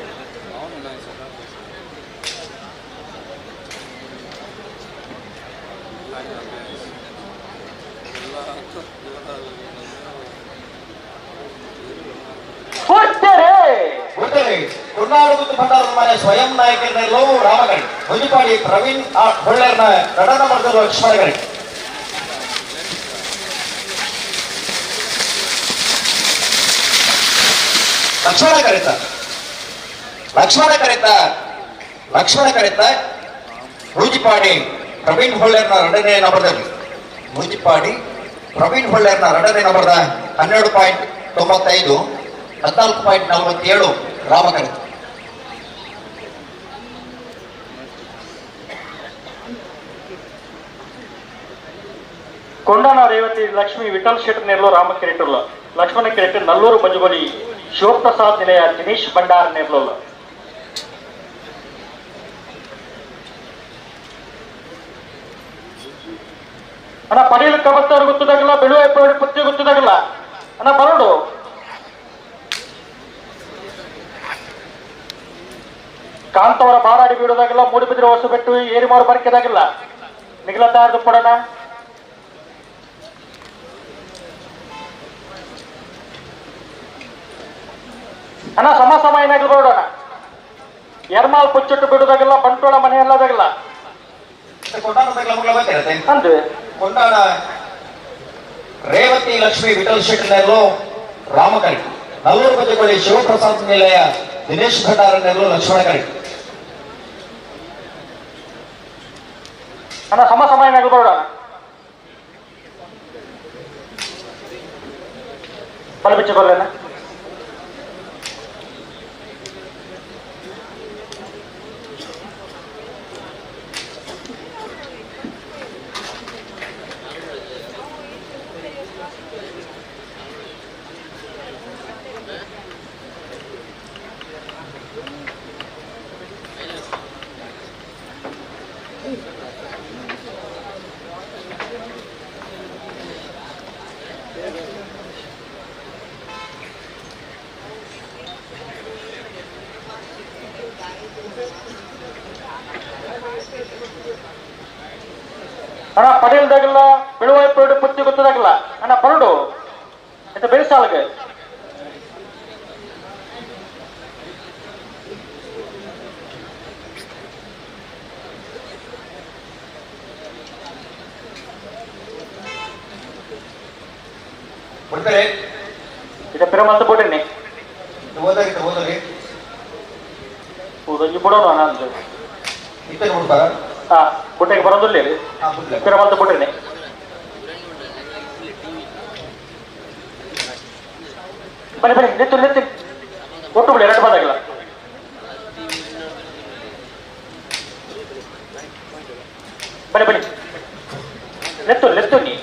ಕುರ್ನಾಡು ಭಂಡಾರದ ಮನೆ ಸ್ವಯಂ ನಾಯಕರಲ್ಲೂ ರಾಮಗಡಿ ಮುಜಿಪಾಡಿ ಪ್ರವೀಣ್ ಹೊಳ್ಳೆರ್ನ ಎರಡನೇ ನಂಬರ್ದಲ್ಲೂ ಲಕ್ಷ್ಮಣ ಗಡಿ ಲಕ್ಷ್ಮಣ ಕರೆತ ಮೂಜಿಪಾಡಿ ಪ್ರವೀಣ್ ಹೊಳ್ಳೆರ್ನ ಎರಡನೇ ನಂಬರ್ದಲ್ಲಿ ಮೂಜಿಪಾಡಿ ಪ್ರವೀಣ್ ಹೊಳ್ಳೆರ್ನ ಎರಡನೇ ನಂಬರ್ದ 12.95 14.47 ರಾಮಕರೆತ ಕೊಂಡಾನ ರೇವತಿ ಲಕ್ಷ್ಮಿ ವಿಠಲ್ ಶೆಟ್ಟಿ ನೆರಳು ರಾಮಕಿರೀಟುಲ್ಲ ಲಕ್ಷ್ಮಣ ಕಿರೀಟ ನಲ್ಲೂರು ಮಂಜುಗೋಳಿ ಶಿವಪ್ರಸಾದ್ ನಿಲಯ ದಿನೇಶ್ ಭಂಡಾರ ನೆರಳುಲ್ಲ ಅಣ್ಣ ಪಡೀಲು ಕವತ್ತವ್ರು ಗೊತ್ತದಾಗಲ್ಲ ಬೆಳುವೆ ಪತ್ತಿ ಗೊತ್ತದಾಗಲ್ಲ ಅಣ್ಣ ಬರೋಡು ಕಾಂತವರ ಮಾರಾಡಿ ಬೀಡೋದಾಗಲ್ಲ ಮೂಡಿಬಿದ್ರೆ ಹೊಸ ಬೆಟ್ಟು ಏರಿಮಾರು ಬರ್ಕೆದಾಗಿಲ್ಲ ನಿಗಲತ್ತಾರ್ದು ಪಡೋಣ ಅಣ್ಣ ಸಮ ಏನಾಗ್ಲಿ ಬರೋಣ ಎರ್ಮಾಲ್ ಪುಚ್ಚಟ್ಟು ಬಿಡೋದಾಗಲ್ಲ ಬಂಟೋಳ ಮನೆ ಎಲ್ಲದಾಗಲ್ಲ ಅಂದ್ರೆ ಕೊಂಡಾಡ ರೇವತಿ ಲಕ್ಷ್ಮಿ ವಿಠಲ್ ಶೆಟ್ಟಿ ನೆರಳು ರಾಮಕರೆಡ್ಡಿ ನಲ್ಲೂರು ಬಜೆಗೊಳ್ಳಿ ಶಿವಪ್ರಸಾದ್ ನಿಲಯ ದಿನೇಶ್ ಭಂಡಾರ ನೆರಳು ಲಕ್ಷ್ಮಣ ಕರೆಡ್ಡಿ ಅಣ್ಣ ಸಮ ಏನಾಗ್ಲಿ ಬರೋಣ ಬಲ ಬಿಚ್ಚ ಬರಲಣ್ಣ ಅಣ್ಣ ಪಡೇಲ್ದಾಗಿಲ್ಲ ಬಿಳುವಾಯಿ ಪರಡು ಪುತ್ತಿ ಗೊತ್ತದಾಗಿಲ್ಲ ಅಣ್ಣ ಪರಡು ಎಂತ ಬೆಳೆಸಾಲ್ಗೆ ಇದು ಪಿರಮಂತ ಬಿಟ್ಟಿನಿ ಬಿಡೋಣ ನಾನು ಹಾ ಬುಟ್ಟೆಗೆ ಬರೋದಿಲ್ಲ ಪಿರಮಂತ ಬಿಟ್ಟಿನಿ ಬನ್ನಿ ಬನ್ನಿ ನಿಂತು ಒಟ್ಟು ಬಿಡಿ ಎರಡು ಬಂದಾಗಿಲ್ಲ ಬನ್ನಿ ಬನ್ನಿ ನೆತ್ತು ನೀ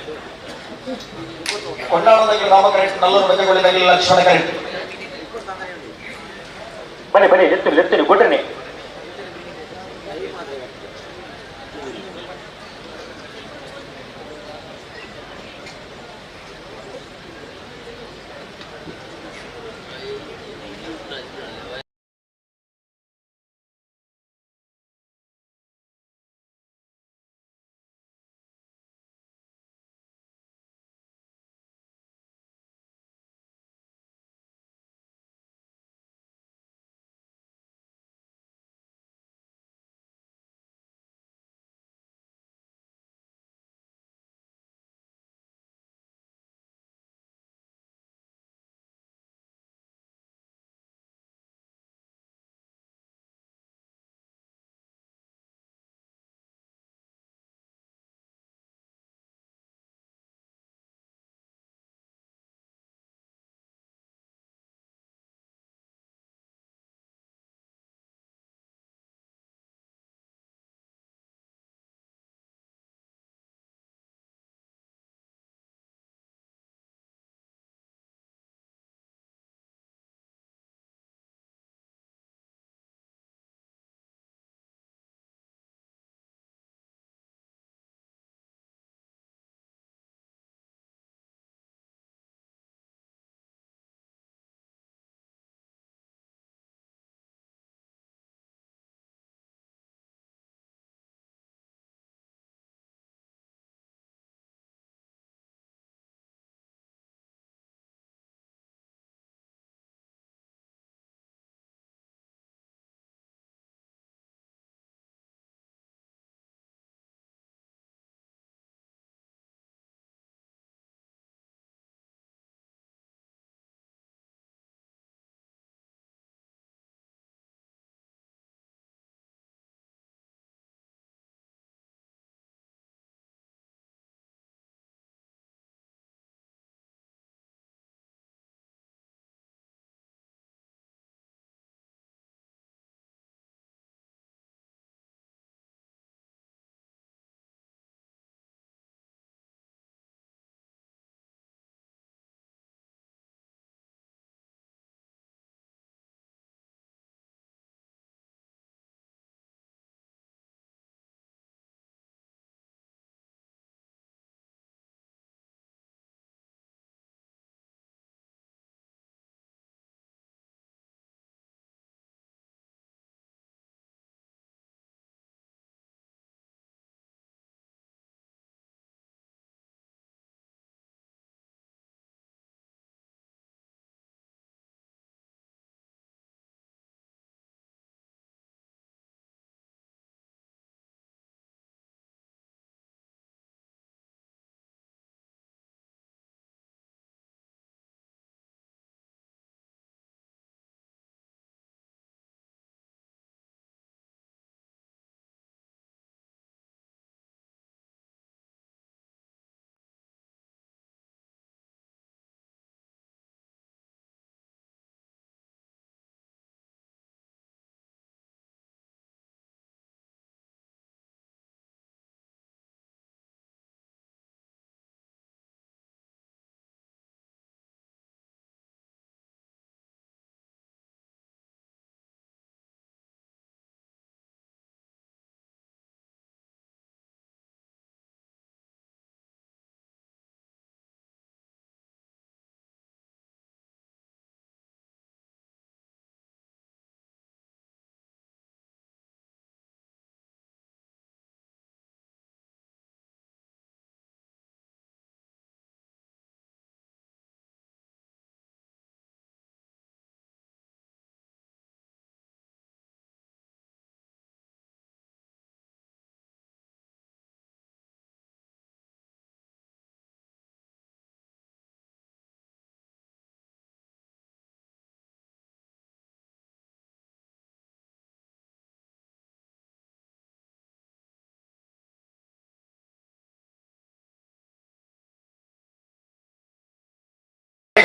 ಕೊಂಡಾಣದಲ್ಲಿ ರಾಮ ಕರೆಕ್ಟ್ ನಲ್ಲೂರು ಬೆಟ್ಟಗೊಳ್ಳಿದಲ್ಲಿ ಲಕ್ಷ್ಮಣ ಕರೆಕ್ಟ್ ಬನ್ನಿ ನೆತ್ತು ಕೊಟ್ರಿ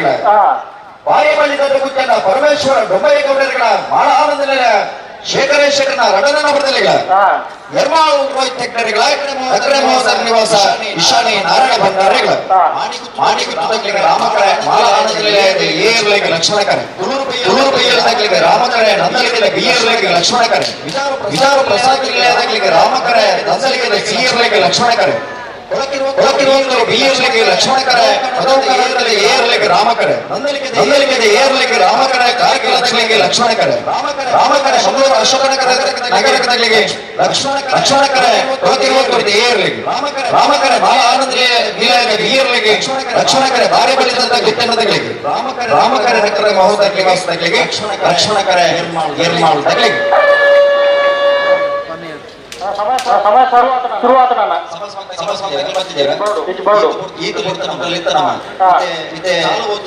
ಗೌಡರಿಗಳ ಬಾರಿಪಳ್ಳಿ ತಂಡ ಕುಚ್ಚಣ್ಣ ಪರಮೇಶ್ವರ ಡೊಂಬಯ್ಯ ಗೌಡರಿಗಳ ಮಾಳ ಆನಂದನ ಶೇಖರೇಶ್ವರನ ರಡನ ಬರದಲ್ಲಿಗಳ ಎರ್ಮಾಳು ರೋಹಿತ್ ಹೆಗ್ಡರಿಗಳ ಅಗ್ರೆ ಮಹೋದರ ನಿವಾಸ ಇಶಾನಿ ನಾರಾಯಣ ಭಂಡಾರಿಗಳ ಮಾಣಿಗುತ್ತಗಳಿಗೆ ರಾಮಕರೆ ಮಾಳ ಆನಂದಲಿಗೆ ಏರ್ಲೆಗೆ ಲಕ್ಷ್ಮಣಕರೆ ತುಳೂರು ಬೈಯಲ್ದಾಗಲಿಗೆ ರಾಮಕರೆ ನಂದಲಿಗೆ ಬಿಯರ್ಲೆಗೆ ಲಕ್ಷ್ಮಣಕರೆ ವಿಚಾರ ಪ್ರಸಾದ್ ಜಿಲ್ಲೆಯಾದಾಗಲಿಗೆ ರಾಮಕರೆ ನಂದಲಿಗೆ ಬಿಯರ್ಲೆಗೆ ಲಕ್ಷ್ಮಣಕರೆ ಕೊಳಕಿರುವಂತರು ಬಿಯರ್ಲಿಗೆ ಲಕ್ಷ್ಮಣಕರೆ ಏರ್ಲಿಗೆ ರಾಮಕರೆ ನಂದಲಿಗೆ ಏರ್ಲಿಗೆ ರಾಮಕರೆ ಕಾರ್ಕಿಲಗಳಿಗೆ ಲಕ್ಷ್ಮಣಕರೆ ರಾಮಕರೆ ಮಂಗಳೂರು ಅಶೋಕನಗರ ನಗರಕದಲ್ಲಿಗೆ ಲಕ್ಷ್ಮಣಕರೆ ಕೊಳಕಿರುವಂತರು ಏರ್ಲಿಗೆ ರಾಮಕರೆ ಬಾಲ ಆನಂದಲಿಗೆ ಬಿಯರ್ಲಿಗೆ ಲಕ್ಷ್ಮಣಕರೆ ಬಾರಿ ಬಲಿದಂತ ಗಿತ್ತನದಗಳಿಗೆ ರಾಮಕರೆ ನಗರ ಮಹೋದಯ ನಿವಾಸದಗಳಿಗೆ ಲಕ್ಷ್ಮಣಕರೆ ಎರ್ಮಾಳ್ ತಗಲಿಗೆ ಶುರುವಾತ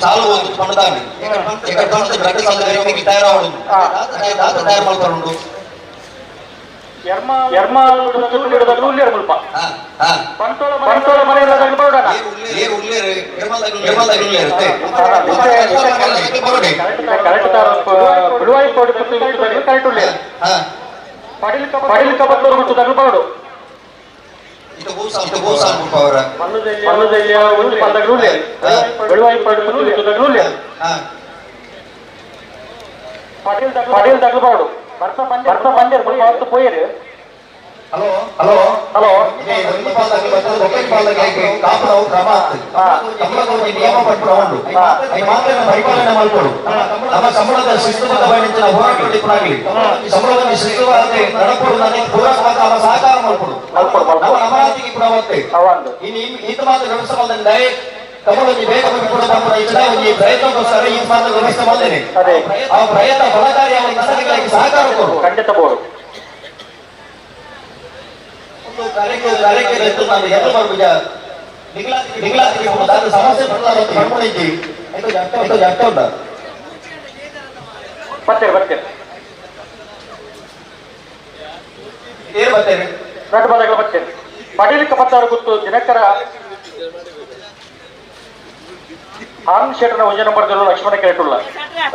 చాలు పండుదాన్ని ఇక్కడ పండుగ గడ్డ సాధన తయారవడం తయారు ಮಾಡ್ಕೊಂಡು ತಗಲ್ಬಾರ್ದು ಭರ್ತ ಬಂದಿರ್ పోయారు హలో హలో హలో ಕಾಪುರವು ಕ್ರಮ ನಿಯಮ ಪಟ್ಟುಕೊಂಡು ಈ ಮಾತ್ರ ಪರಿಪಾಲನೆ ಮಾಡಿಕೊಡು ನಮ್ಮ ಸಂಬಳದ ಶಿಸ್ತುಬದ್ಧ ಪಯಣಿಂచిన ಹೋರಾಟಕ್ಕಾಗಲಿ ಸಂಬಳವನ್ನು ಶಿಸ್ತುವಾಗಿ ನಡಪಡು ನನಗೆ ಪೂರಕವಾದ ಸಹಕಾರ ಮಾಡಿಕೊಡು ನಮ್ಮ ಅಮರಾವತಿಗೆ ಕೂಡ ಅವತ್ತೆ ಈತ ಮಾತ್ರ ವ್ಯವಸ್ಥೆ ಮಾಡಿದ ಕಮಲೊಂದು ಬೇಗ ಕೂಡ ಈ ಪ್ರಯತ್ನಕ್ಕೋಸ್ಕರ ಈ ಮಾತ್ರ ವ್ಯವಸ್ಥೆ ಮಾಡಿದ್ದೇನೆ ಆ ಪ್ರಯತ್ನ ಫಲಕಾರಿಯಾಗಿ ನನಗೆ ಸಹಕಾರ ಕೊಡು ಖಂಡಿತ ಬೋದು ಬರ್ತೀರಿ ಬರ್ತೀರಿ ಪಡೀಲಿಕ್ಕೆ ಬರ್ತಾರ ಗೊತ್ತು ದಿನಕರ ಆನಂದ್ ಶೆಟ್ಟರ್ನ ಒಂಜನ ನಂಬರ್ದಲ್ಲೂ ಲಕ್ಷ್ಮಣ ಕೆರೆಟುಲ್ಲ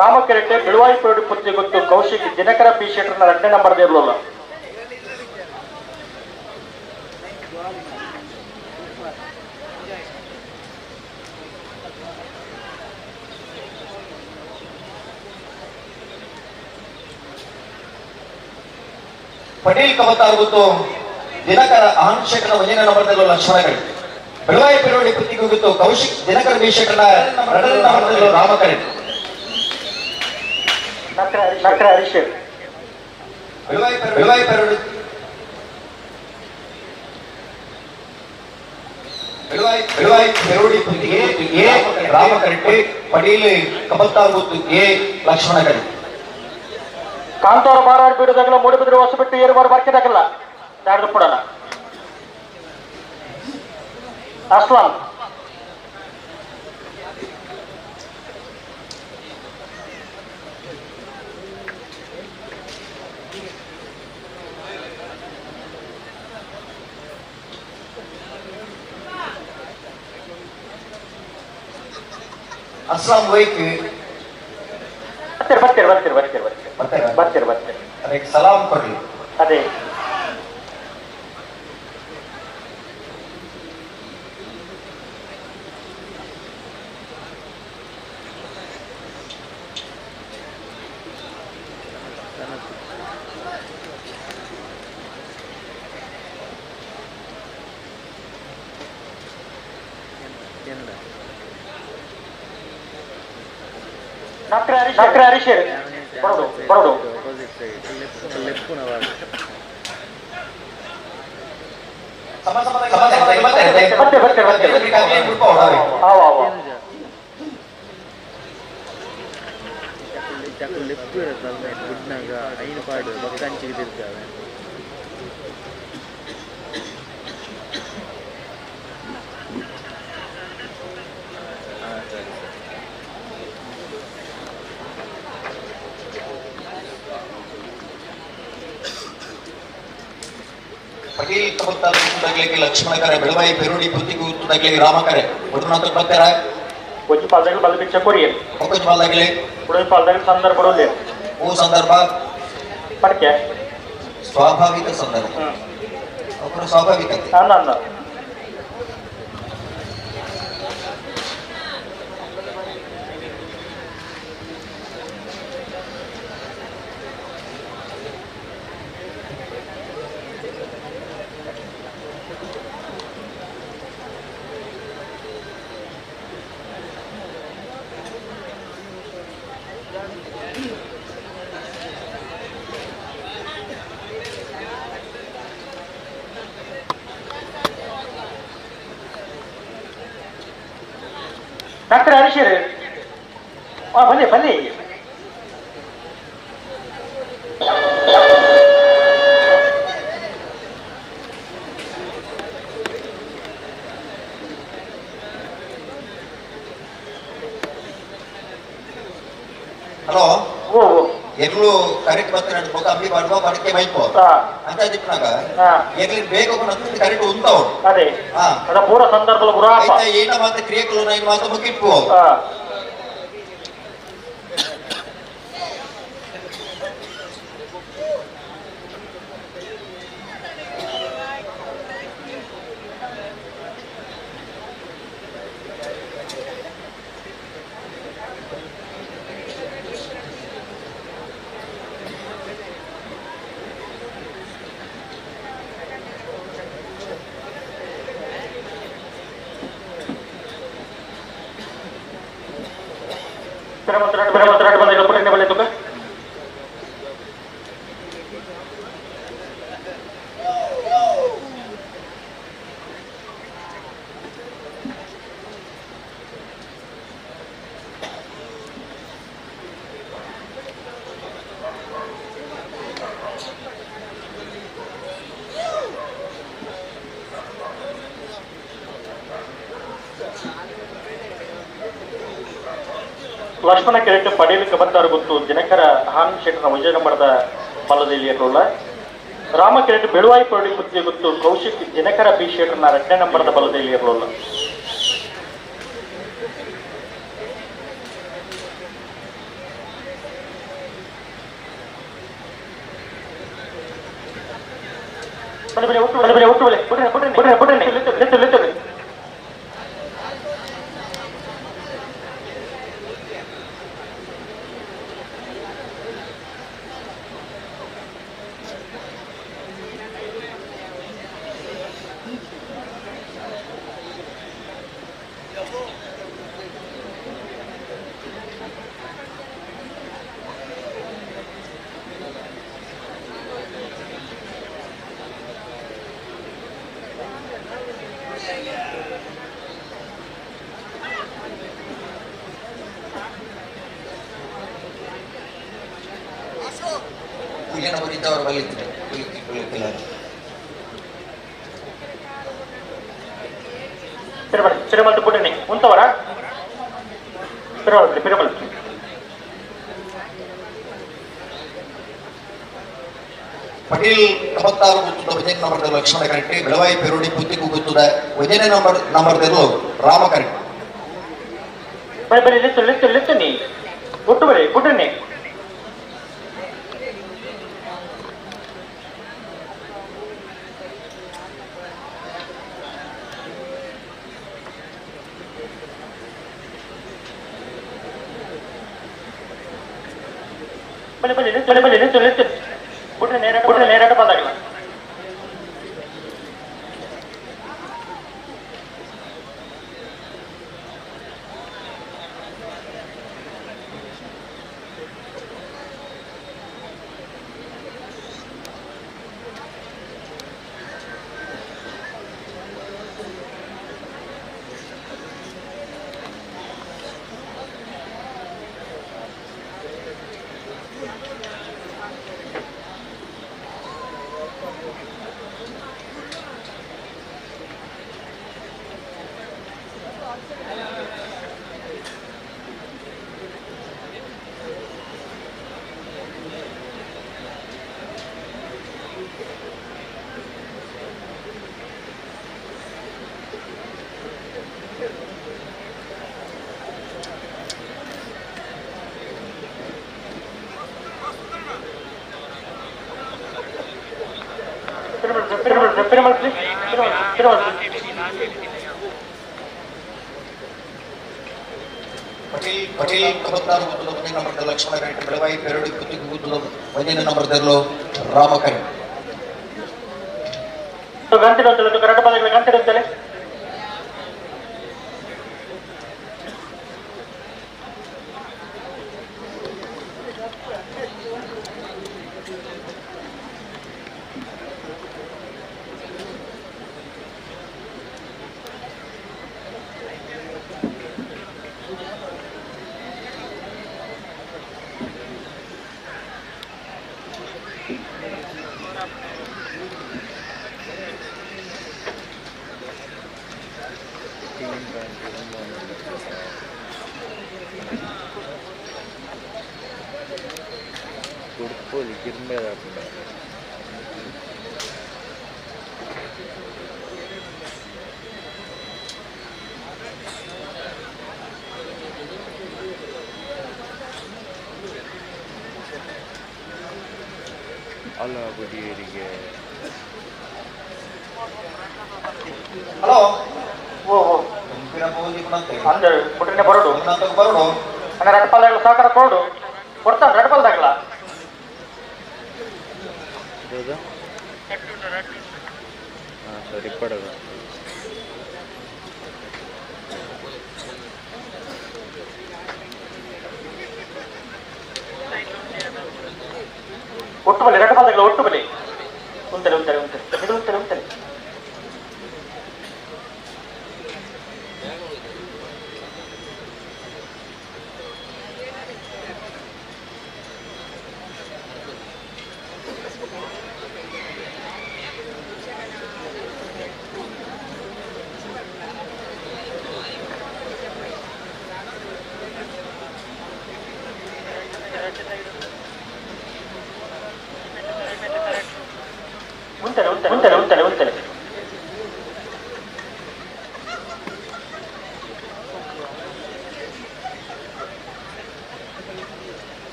ರಾಮ ಕೆರೆಟೆ ಬಿಳುವಾಯಿ ಪೇಡು ಪುತ್ತಿ ಗೊತ್ತು ಕೌಶಿಕ್ ದಿನಕರ ಪಿ ಶೆಟ್ಟರ್ನ 2ನೇ ನಂಬರ್ದೇ ಇರಲಿಲ್ಲ ಪಟೇಲ್ ಕಬತ್ತಾರ್ ಗೊತ್ತು ದಿನಕರ ಆನಂದ್ ಶೆಟ್ಟರ್ನ 1ನೇ ನಂಬರ್ದಲ್ಲೂ ಲಕ್ಷ್ಮಣಕರೆ ಬೆಳವಾಯಿ ಪೆರೋಡಿ ಪುತ್ತಿಗೂ ಗೊತ್ತು ಕೌಶಿಕ್ ದಿನಕರ ಬಿ ಶೆಟ್ಟರ್ನ 2ನೇ ನಂಬರ್ದಲ್ಲೂ ರಾಮಕರೆ ನಕ್ರ ಹರೀಶ್ ಬೆಳವಾಯಿ ಪೆರೋಡಿ ಬೆಳವಾಯಿ ಪೆರೋಡಿ ಪುತ್ತಿಗೆ ಎ ರಾಮಕರೆ ಪಟೇಲ್ ಕಬತ್ತಾರ್ ಗೊತ್ತು ಎ ಲಕ್ಷ್ಮಣಕರೆ ಕಾಂತವರ ಬಾರಾಡ್ ಬೀಡದಾಗಲ್ಲ ಮೂಡಿಬಿದ್ರೆ ಹೊಸ ಬಿಟ್ಟು ಏರುವಾರು ಬರ್ಕಿದಾಗಲ್ಲ ಯಾರ್ದು ಕೊಡೋಣ ಅಸ್ಲಾಂ ಅಸ್ಲಾಂ ವೈಕ್ ಬರ್ತೀರಿ ಅದಕ್ಕೆ ಸಲಾಂ ಕೊಡ್ಲಿ ಅದೇ ನಕ್ರ ಹರೀಶ್ ಬರೋಡು ಲೆಫ್ಟ್ ಇರುತ್ತಲ್ಲ ಗುಡ್ನಾಗ ಐನು ಪಾಡು ಬಕ್ಕಂಚಿಗೆ ತಿರ್ತಾವೆ ಪಟೇಲ್ ಕಬತ್ತಾರ್ ತಗಲಿಗೆ ಲಕ್ಷ್ಮಣಕರೆ ಬೆಳವಾಯಿ ಪೆರೋಡಿ ಪುತ್ತಿಗೂ ತಗಲಿಗೆ ರಾಮಕರೆ ಒಟ್ಟು ಬರ್ತಾರ कोची पालदागल बलपेक्षा कोरियन कोची पालदागले पुढे पालदागल संदर्भ बरोले संदर्भ पडके स्वाभाविक संदर्भ अपुर स्वाभाविक अन्न डॉक्टर हरीशर भले भले ಹಲೋ ಎಗ್ಲು ಕರೆಕ್ಟ್ ಬರ್ತಾರೆ ಅಂತ ಅಂಬಿ ಮಾಡುವ ಬಡಕೆ ಬೈಕೋ ಅಂತ చెప్పినాక ಎಗ್ಲಿ ಬೇಗ ಬಂದು ಕರೆಕ್ಟ್ ఉంటావు ಅದೇ ಅದ ಪೂರ ಸಂದರ್ಭದಲ್ಲಿ ಗುರಾಪ ಏನ ಮಾತ್ರ ಕ್ರಿಯೆಗಳು ನೈ ಮಾತ್ರ ಮುಗಿಟ್ಟು berapa banyak lepas ini balik tu kan? Lakshmana ಕಿರೀಟ ಪಡೆಯಲಿಕ್ಕೆ ಬಂದವರು ಗೊತ್ತು ದಿನಕರ ಹಾನ್ ಶೆಟ್ಟರ ವಿಜಯನಗರದ ಬಲ್ಲದಲ್ಲಿ ಇರಲಿಲ್ಲ ರಾಮ ಕಿರೀಟ ಬೆಳುವಾಯಿ ಪಡಿ ಬುದ್ಧಿ ಗೊತ್ತು ಕೌಶಿಕ್ ದಿನಕರ ಬಿ ಶೆಟ್ಟರ್ನ 2ನೇ ನಂಬರದ ಬಲ್ಲದಲ್ಲಿ ಇರಲಿಲ್ಲ ಇದ್ದವರು ಬಲ್ಲಿದ್ರೆ ತಿರುಮಲ ಪುಟನೆ ಉಂಟವರ ತಿರುಮಲ ಪಟೇಲ್ 96 ಗುತ್ತದ ವಿಜಯ ನಂಬರ್ ಲಕ್ಷ್ಮಣ ಕರೆಕ್ಟ್ ಬೆಳವಾಯಿ ಪೆರೋಡಿ ಪುತ್ತಿಗೂ ಗುತ್ತದ ವಿಜಯ ನಂಬರ್ ರಾಮ ಕರೆಕ್ಟ್ ಬೈ ಬೈ ಲಿತ್ತನಿ ಒಟ್ಟು ಬೈ ಪುಟನೆ ಬಲೆ ಪುಟನೆ ನೇರಾಟ ಬಂದಾಗಲ್ಲ पटेल कबत्तार ಒಂದನೇ ನಂಬರ್ ಲಕ್ಷ್ಮಣ ಕರೆಕ್ಟ್ ಬೆಳವಾಯಿ ಪೆರಡಿ ಕುತ್ತಿಗೆ ಗುದ್ದಲು ಒಂದನೇ ನಂಬರ್ ದರ್ಲು ರಾಮಕರೆ ಗಂಟೆ ಕರೆಕ್ಟ್ ಬಂದ ಗಂಟೆ ಅಂತಲೇ ಹಲೋ ಅಂದ್ರೆ ಪುಟ್ರಿನ ಬರೋಡು ಅಂದ್ರೆ ರೆಡ್ಪಾಲ್ದಾಗಲ ಸಹಕಾರ ಕೊಡು ಕೊಡ್ತಾನೆ ರೆಡ್ಪಾಲ್ದಾಗಲ ಸರಿ ಪಡೋದು ಒಟ್ಟು ಬಲೆ ರೆಡ್ಪಾಲ್ದಾಗಲ ಒಟ್ಟು ಬಲೆ ಉಂಟಲೆ ಉಂಟಲೆ ಉಂಟಲೆ ಇದು ಉಂಟಲೆ ಉಂಟಲೆ ಉಂಟಲೆ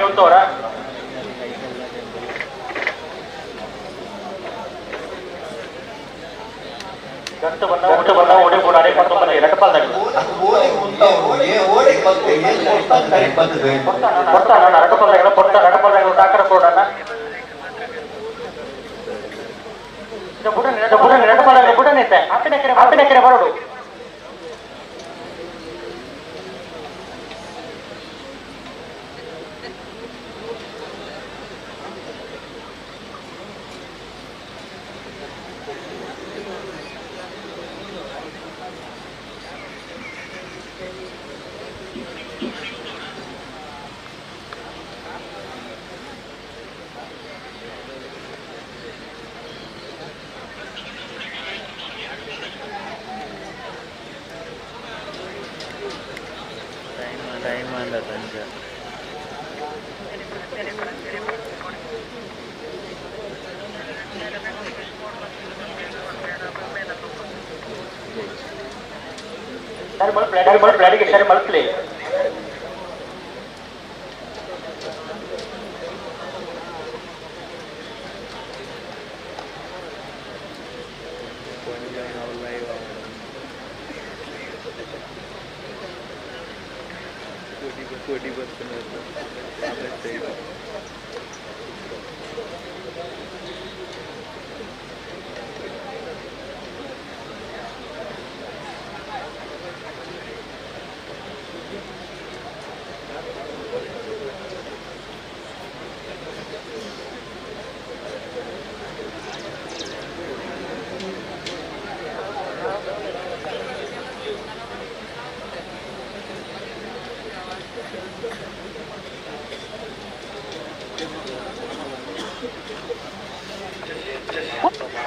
ಉಂಟವರ ಗಂಟು ಬಣ್ಣ ಓಡಿ ಓಡಾಡಿ ಕರ್ಕೊಂಡು ಬನ್ನಿ ರೆಡ್ಪಾಲ್ದಾಗಲ ಕೊಡ್ತಾನ ರೆಡ್ಪಾಲ್ದಾಗಲ ಸಹಕಾರ ಕೊಡೋಣ ಬುಡನೆ ರೆಡ್ಪಾಲ್ದಾಗಲ ಬುಡನೆ ಐತೆ ಹತ್ತಿನ ಕೆರೆ ಬರೋಡು ಪ್ಲಾಟಿಗೆ ಮಲ್ಪ್ಲೇ कोडी बसणार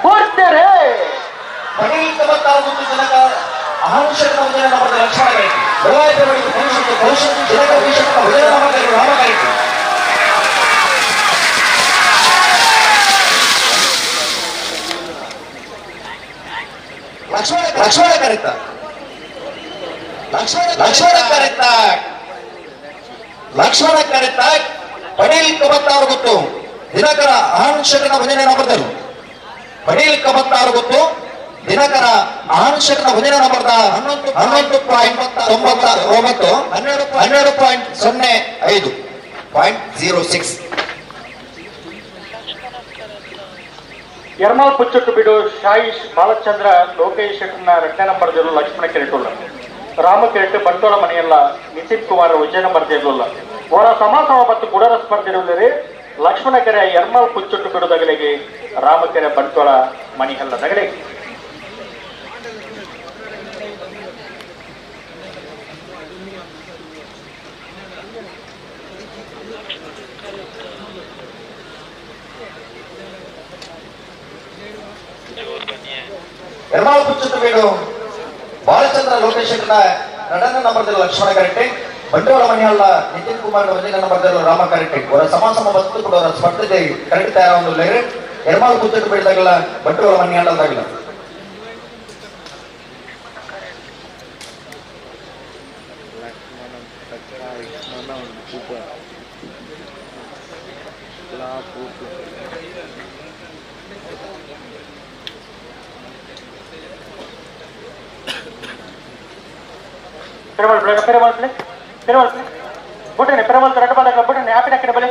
ಕೊಡ್ತೇರೆ ಪಡೀಲ್ ಕಬತ್ತಾರು ಮತ್ತು ಜನಕ ಆಂಶಕ ಭಜನೆ ನಮ್ಮ ಲಕ್ಷಣ ಗಾಯಕಿ ಬಲವಾದ ಜನಕ ವಿಷಯ ಭಜನೆ ನಾಮ ಗಾಯಕಿ ಲಕ್ಷ್ಮಣ ಕರೆತ ಲಕ್ಷ್ಮಣ ಕರೆತ ಪಡೀಲ್ ಕಬತ್ತಾರು ಗೊತ್ತು ದಿನಕರ ಆಂಶಕನ ಭಜನೆ ಬರ್ದರು ಪಡೀಲ್ ಕಬತ್ತಾರು ಗೊತ್ತು ದಿನಕರ ಆಂಶಕನ ಭಜನೆ ಬರ್ದ 11.99 12.05.06 ಯರ್ಮಾಲ್ ಪುಚ್ಚಟ್ಟು ಬಿಡು ಶಾಯಿಶ್ ಬಾಲಚಂದ್ರ ಲೋಕೇಶ್ ಶೆಟ್ಟರ್ನ ರಕ್ಷಣೆ ನಂಬರ್ ಲಕ್ಷ್ಮಣ ಕೆರೆಟುಲ್ಲ ರಾಮ ಕೆರೆಟ್ಟು ಬಂಟೋಳ ಮನೆಯಲ್ಲ ನಿತಿನ್ ಕುಮಾರ್ ವಿಜಯ ನಂಬರ್ ಇರಲಿಲ್ಲ ಅವರ ಸಮಾಸಮ ಮತ್ತು ಗುಡರ ಸ್ಪರ್ಧೆ ಇರುವುದೇ ಲಕ್ಷ್ಮಣ ಕೆರೆ ಯರ್ಮಾಲ್ ಪುಚ್ಚಟ್ಟು ಬಿಡು ದಗಲಿಗೆ ರಾಮಕೆರೆ ಬಂಟೋಳ ಮನೆಯಲ್ಲ ದಗಲಿಗೆ ಯರ್ಮಾಲ್ ಪುಚ್ಚಟ್ಟು ಬೀಡು ಬಾಲಚಂದ್ರ ಲೋಕೇಶ್ ನಡನ ನಂಬರ್ದಲ್ಲಿ ಲಕ್ಷ್ಮಣ ಕರೆಕ್ಟೆ ಬಂಡವಾಳ ಮನೆಯಲ್ಲ ನಿತಿನ್ ಕುಮಾರ್ ವಜನ ನಂಬರ್ದಲ್ಲಿ ರಾಮ ಕರೆಕ್ಟೆ ಅವರ ಸಮಾಸಮ ಬಂತು ಕೂಡ ಅವರ ಸ್ಪರ್ಧೆ ಕರೆಕ್ಟ್ ತಯಾರಾಗಲ್ಲ ಯರ್ಮಾಲ್ ಪುಚ್ಚಟ್ಟು ಬೀಳ್ದಾಗಲ್ಲ ಬಂಡವಾಳ ಮನೆಯಲ್ಲದಾಗಲ್ಲ పెరవల్ బుట్టని పెరవల్ రెడ్ బాల్ బుట్టని ఆపిన అక్కడ బలే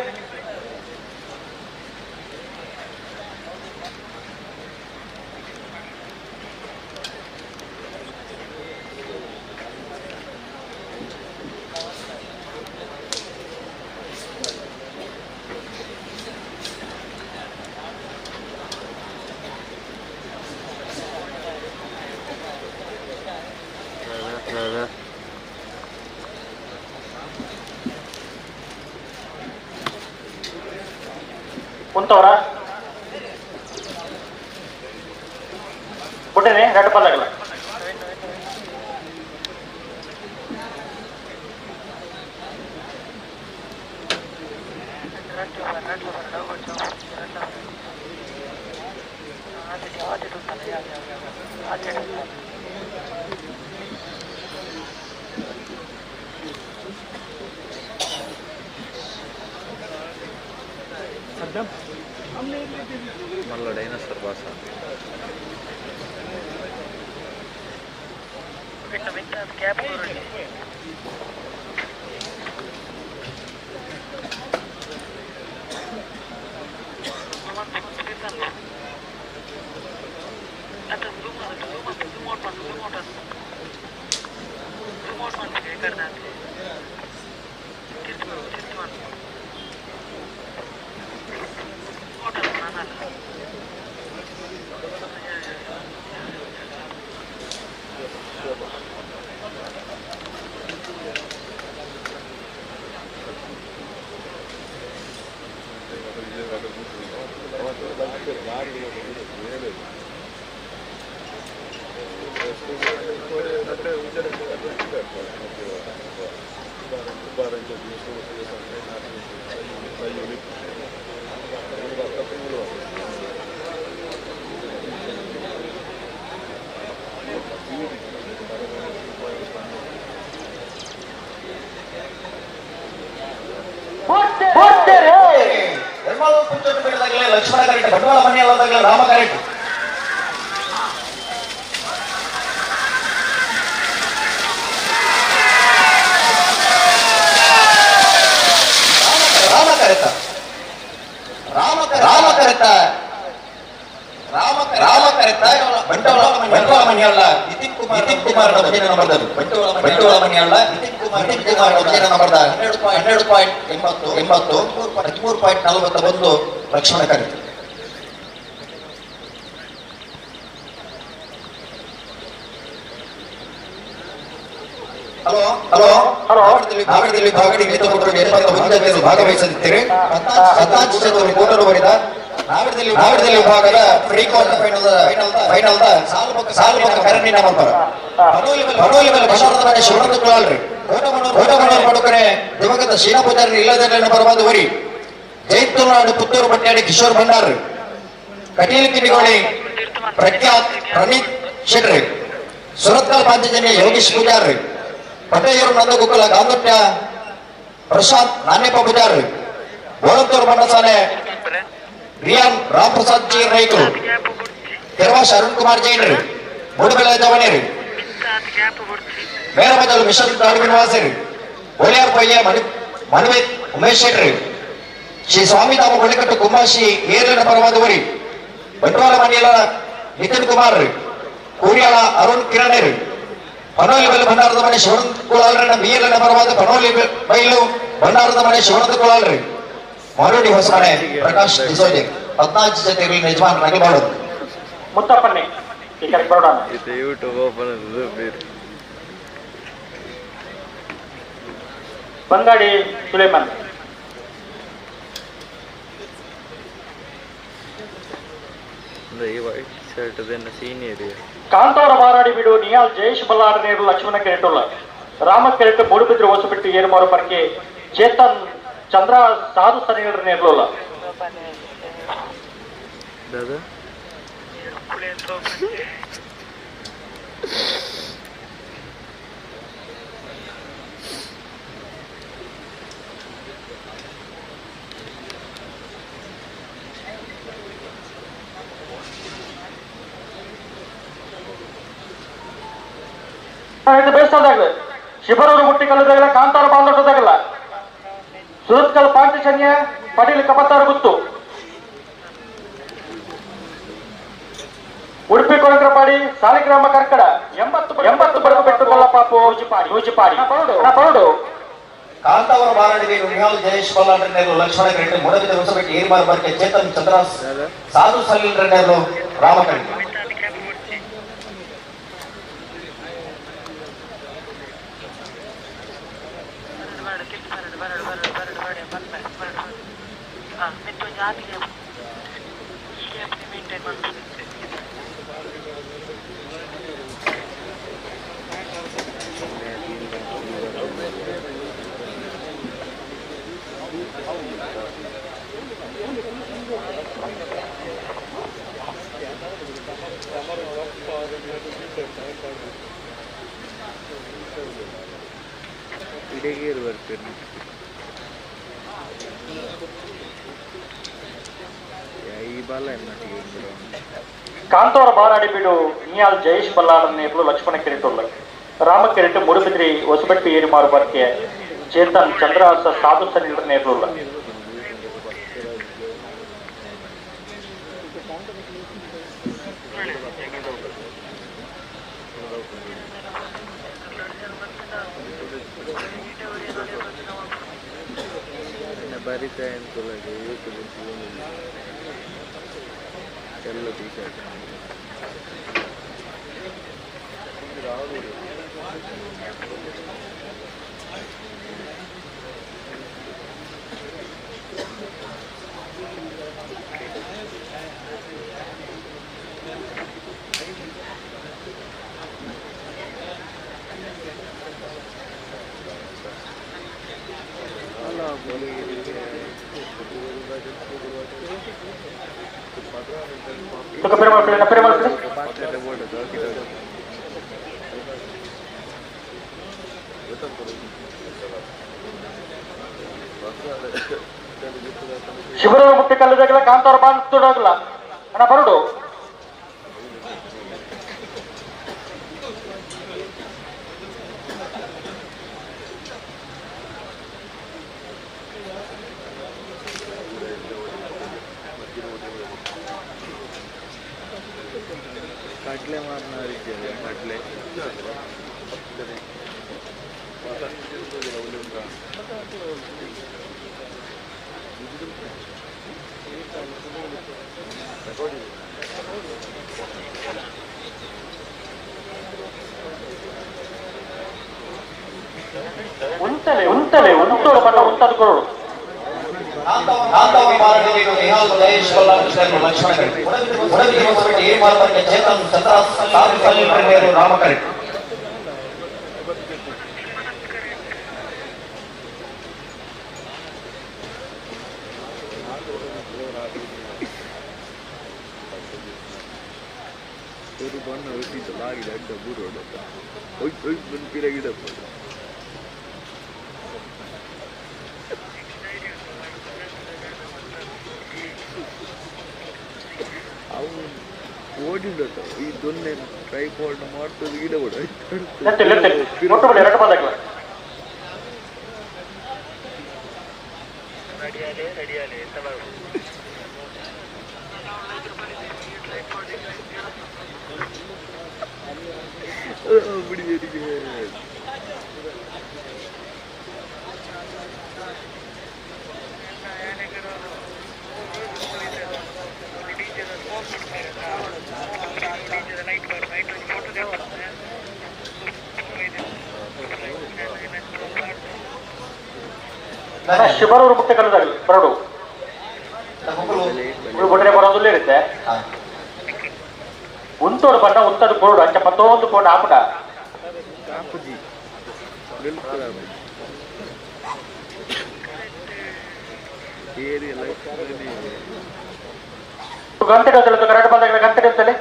ಕುಂತವ್ರ ಬುಟ್ಟನೆ ರೆಡ್ ಬಾಲ್ ಆಗಲ್ಲ మళ్ళీ డైనోసార్ భాష ಲಕ್ಷ್ಮಣ ಕರೆಕ್ಟ್ ಬಂಡವಾಳ ಮನೆಯಲ್ಲದಾಗಲೇ ರಾಮ ಕರೆಕ್ಟ್ ರಾಮ ಕರೆತ ಬಂಡವಾಳ ಮನೆಯಲ್ಲ ನಿತಿನ್ ಕುಮಾರ್ ಭಜನೆ ನಂಬರ್ದು ಬಂಡವಾಳ ಮನೆಯಲ್ಲ ನಿತಿನ್ ಕುಮಾರ್ ಭಜನೆ ನಂಬರ್ದ 12.80 13.41 ಲಕ್ಷ್ಮಣ ಕರೆತ ಹಲೋ ಭಾಗದಲ್ಲಿ ಭಾಗಡಿ ನೇತೃತ್ವದಲ್ಲಿ ಭಾಗವಹಿಸುತ್ತಿದ್ದೇವೆ 14 ಕೋಟರು ಬರೆದ ನಾವಿಡದಲ್ಲಿ ವಿಭಾಗದ ಪ್ರೀ ಕ್ವಾರ್ಟರ್ ಫೈನಲ್ ಸಾಲು ಪಕ್ಕ ಕರಣಿನ ಮಾಡ್ತಾರ ಪಡೋಲಿ ಮೇಲೆ ಬಶಾರದ ಮನೆ ಶಿವನಂದ ಕುಲಾಲ್ರಿ ಕೋಟಮನೂರು ಪಡುಕರೆ ದಿವಂಗತ ಶೀನಾ ಪೂಜಾರಿ ಇಲ್ಲದನ್ನ ಬರಬಾದ ಊರಿ ಜೈತುನಾಡು ಪುತ್ತೂರು ಬಟ್ಟಾಡಿ ಕಿಶೋರ್ ಭಂಡಾರ್ ಕಟೀಲ್ ಕಿಡಿಗೋಳಿ ಪ್ರಖ್ಯಾತ್ ಪ್ರಣೀತ್ ಶೆಟ್ರಿ ಸುರತ್ಕಲ್ ಪಾಂಚಜನ್ಯ ಯೋಗೀಶ್ ಪೂಜಾರಿ ಪಟೇಯರು ನಂದಗುಕ್ಕಲ ಗಾಂಧಟ್ಯ ಪ್ರಶಾಂತ್ ನಾಣ್ಯಪ್ಪ ಪೂಜಾರಿ ಗೋಳಂತೂರು ಬಂಡಸಾಲೆ ರಿಯಾನ್ ರಾಮ್ ಪ್ರಸಾದ್ ಜಿ ರೈಕರು ಕೆರವಾಶ್ ಅರುಣ್ ಕುಮಾರ್ ಜೈನ್ರಿ ಮೂಡುಬೆಲೆ ಜವನೇರಿ ಮೇರಮಜಲು ಮಿಷನ್ ತಾಲೂಕಿನ ವಾಸಿರಿ ಒಳಿಯಾರ್ ಪಯ್ಯ ಮನವೇತ್ ಉಮೇಶ್ ಶೆಟ್ರಿ ಶ್ರೀ ಸ್ವಾಮಿಧಾಮ ಬಳಿಕಟ್ಟು ಕುಂಬಾಶಿ ಏರಿನ ಪರವಾದವರಿ ಬಂಟ್ವಾಳ ಮನೆಯಲ ನಿತಿನ್ ಕುಮಾರ್ ಕೂರ್ಯಾಳ ಅರುಣ್ ಕಿರಣೇರಿ ಪನೋಲಿ ಬೈಲು ಭಂಡಾರದ ಮನೆ ಶಿವನಂದ ಕುಲಾಲ್ರನ್ನ ಬೀರನ ಪರವಾದ ಪನೋಲಿ ಬೈಲು ಭಂಡಾರದ ಮನೆ ಶಿವನಂದ ಕುಲಾಲ್ರಿ ಮಾರುಡಿ ಹೊಸಮನೆ ಪ್ರಕಾಶ್ ಡಿಸೋಜೆ 14 ಜೊತೆಯಲ್ಲಿ ಯಜಮಾನ್ ನಗಲಬಾರದು ಮುತ್ತಪ್ಪಣ್ಣೆ ಈ ಕರೆಕ್ಟ್ ಬರೋಣ ಯೂಟ್ಯೂಬ್ ಓಪನ್ ಬಂಗಾಡಿ ಸುಲೇಮನ್ ಈ ವೈಟ್ ಶರ್ಟ್ ಸೀನಿಯರ್ ಕಾಂತವರ ಬಾರಾಡಿ ಬಿಡು ನಿಯಾಲ್ ಜಯೇಶ್ ಬಲ್ಲಾಡ ನೇರು ಲಕ್ಷ್ಮಣ ಕೆರೆಟುಲ್ಲ ರಾಮ ಕೆರೆಟ್ಟು ಮೂಡುಬಿದ್ರು ಹೊಸಬಿಟ್ಟು ಏರುಮಾರು ಪರಕೆ ಚೇತನ್ ಚಂದ್ರ ಸಾಧು ಸನಿಗಳ ನೇರ್ಲೋಲ್ಲ दादा ಬೇಯಿಸೋದಾಗಲ್ಲ ಶಿಬರೂರು ಮುಟ್ಟಿ ಕಲ್ಲದಾಗಲ್ಲ ಕಾಂತಾರ ಬಾಂಧೋಟದಾಗಲ್ಲ ಸುರತ್ಕಲ್ ಪಾಂಚಜನ್ಯ ಪಟೀಲ್ ಕಪತ್ತಾರ ಗುತ್ತು ಉಡುಪಿ ಕೊಳಂಗ್ರಪಾಡಿ ಸಾಲಿಗ್ರಾಮ ಕರ್ಕಡ 80 ಬಡಗು ಬೆಟ್ಟು ಕೊಲ್ಲಪಾಪು ಯೂಜಿಪಾಡಿ ಪೌಡು ಕಾಂತಾವರ ಬಾರಾಡಿ ನಿಹಾಲ್ ಜಯೇಶ್ ಬಲ್ಲಾಡ್ರನ್ನೇರು ಲಕ್ಷ್ಮಣ ರೆಡ್ಡಿ ಮೂಡಬಿದ ಹೊಸಬೆಟ್ಟಿ ಏರ್ಮಾರ್ ಬರ್ಕೆ ಚೇತನ್ ಚಂದ್ರ ಸಾಧು ಸಲೀಲ್ರನ್ನೇರು ರಾಮಕಂಡಿ ಇಡಗೇರು ಬರ್ತೀನಿ ಈ ಬಾಲ ಕಾಂತವರ ಬಾರಾಡಿ ಬಿಡು ನಿಯಾಲ್ ಜಯೇಶ್ ಬಲ್ಲಾಡ ನೇರ್ಲು ಲಕ್ಷ್ಮಣ ಕೆರೆಟುಲ್ಲ ರಾಮ ಕೆರೆಟ್ಟು ಮೂಡುಬಿದ್ರಿ ಹೊಸಬೆಟ್ಟು ಏರುಮಾರು ಬರ್ಕೆ ಚೇತನ್ ಚಂದ್ರಹಾಸ ಸಾಧು ಸನಿಗಳ ನೇರ್ಲುಲ್ಲ ಬರಿತಾ ಅನ್ಕೊಳ್ಳಿ ಯೂಟ್ಯೂಬ್ ಎಲ್ಲ ಟೀ ಶರ್ಟ್ ಶಿಬಿರ ಮುಟ್ಟಿ ಕಲ್ಲದಾಗಲ್ಲ ಕಾಂತವರ ಬಾಂಧೋಡಾಗಲ್ಲ ಅಣ್ಣ ಬರುಡು ಕಟ್ಲೆ ಮಾರನಾರಿದ್ದೇವೆ ಕಟ್ಲೆ ಉಂಟಲೆ ಉಂಟೋಡು ಪಟ್ಟ ಉಂಟದು ಕೊರಡು ಕಾಂತಾವರ ಮಾರಡಿಗೆ ನಿಹಾಲ್ ಜಯೇಶ್ ಬಲ್ಲಾಳಕೃಷ್ಣ ಲಕ್ಷ್ಮಣ ಉಡವಿ ಹೊಸಪೇಟೆ ಎ ಮಾರ್ಗಕ್ಕೆ ಚೇತನ್ ಚಂದ್ರ ಸಾಲು ರಾಮಕರಿ ഒരു ബണ്ണ് വെട്ടിയിട്ടില്ല രണ്ട് ബൂറോട് പിറകിടപ്പ് ಅವನು ಓಡಿಲ್ಲಟ ಈ ದೊನ್ನೆ ಟ್ರೈಪಾಡ್ ಮಾಡ್ತದೆ ಗಿಡ ಕೂಡ ರೆಡಿಯಾಲೆ ಶಿಬರೂರು ಮುಟ್ಟೆ ಕಲ್ಲದಾಗಲಿ ಬರಡು ಬೊಟ್ಟರೆ ಬರೋದಿಲ್ಲ ಇರುತ್ತೆ ಉಂತೋಡು ಬಣ್ಣ ಉಂತದು ಕೊರಡು ಅಂಚೆ ಮತ್ತೊಂದು ಕೊಂಡು ಆಪಟ ಗಂಟೆ ಕತ್ತಲು ಕರೆಕ್ಟ್ ಬಂದಾಗ ಗಂಟೆ ಕತ್ತಲೆ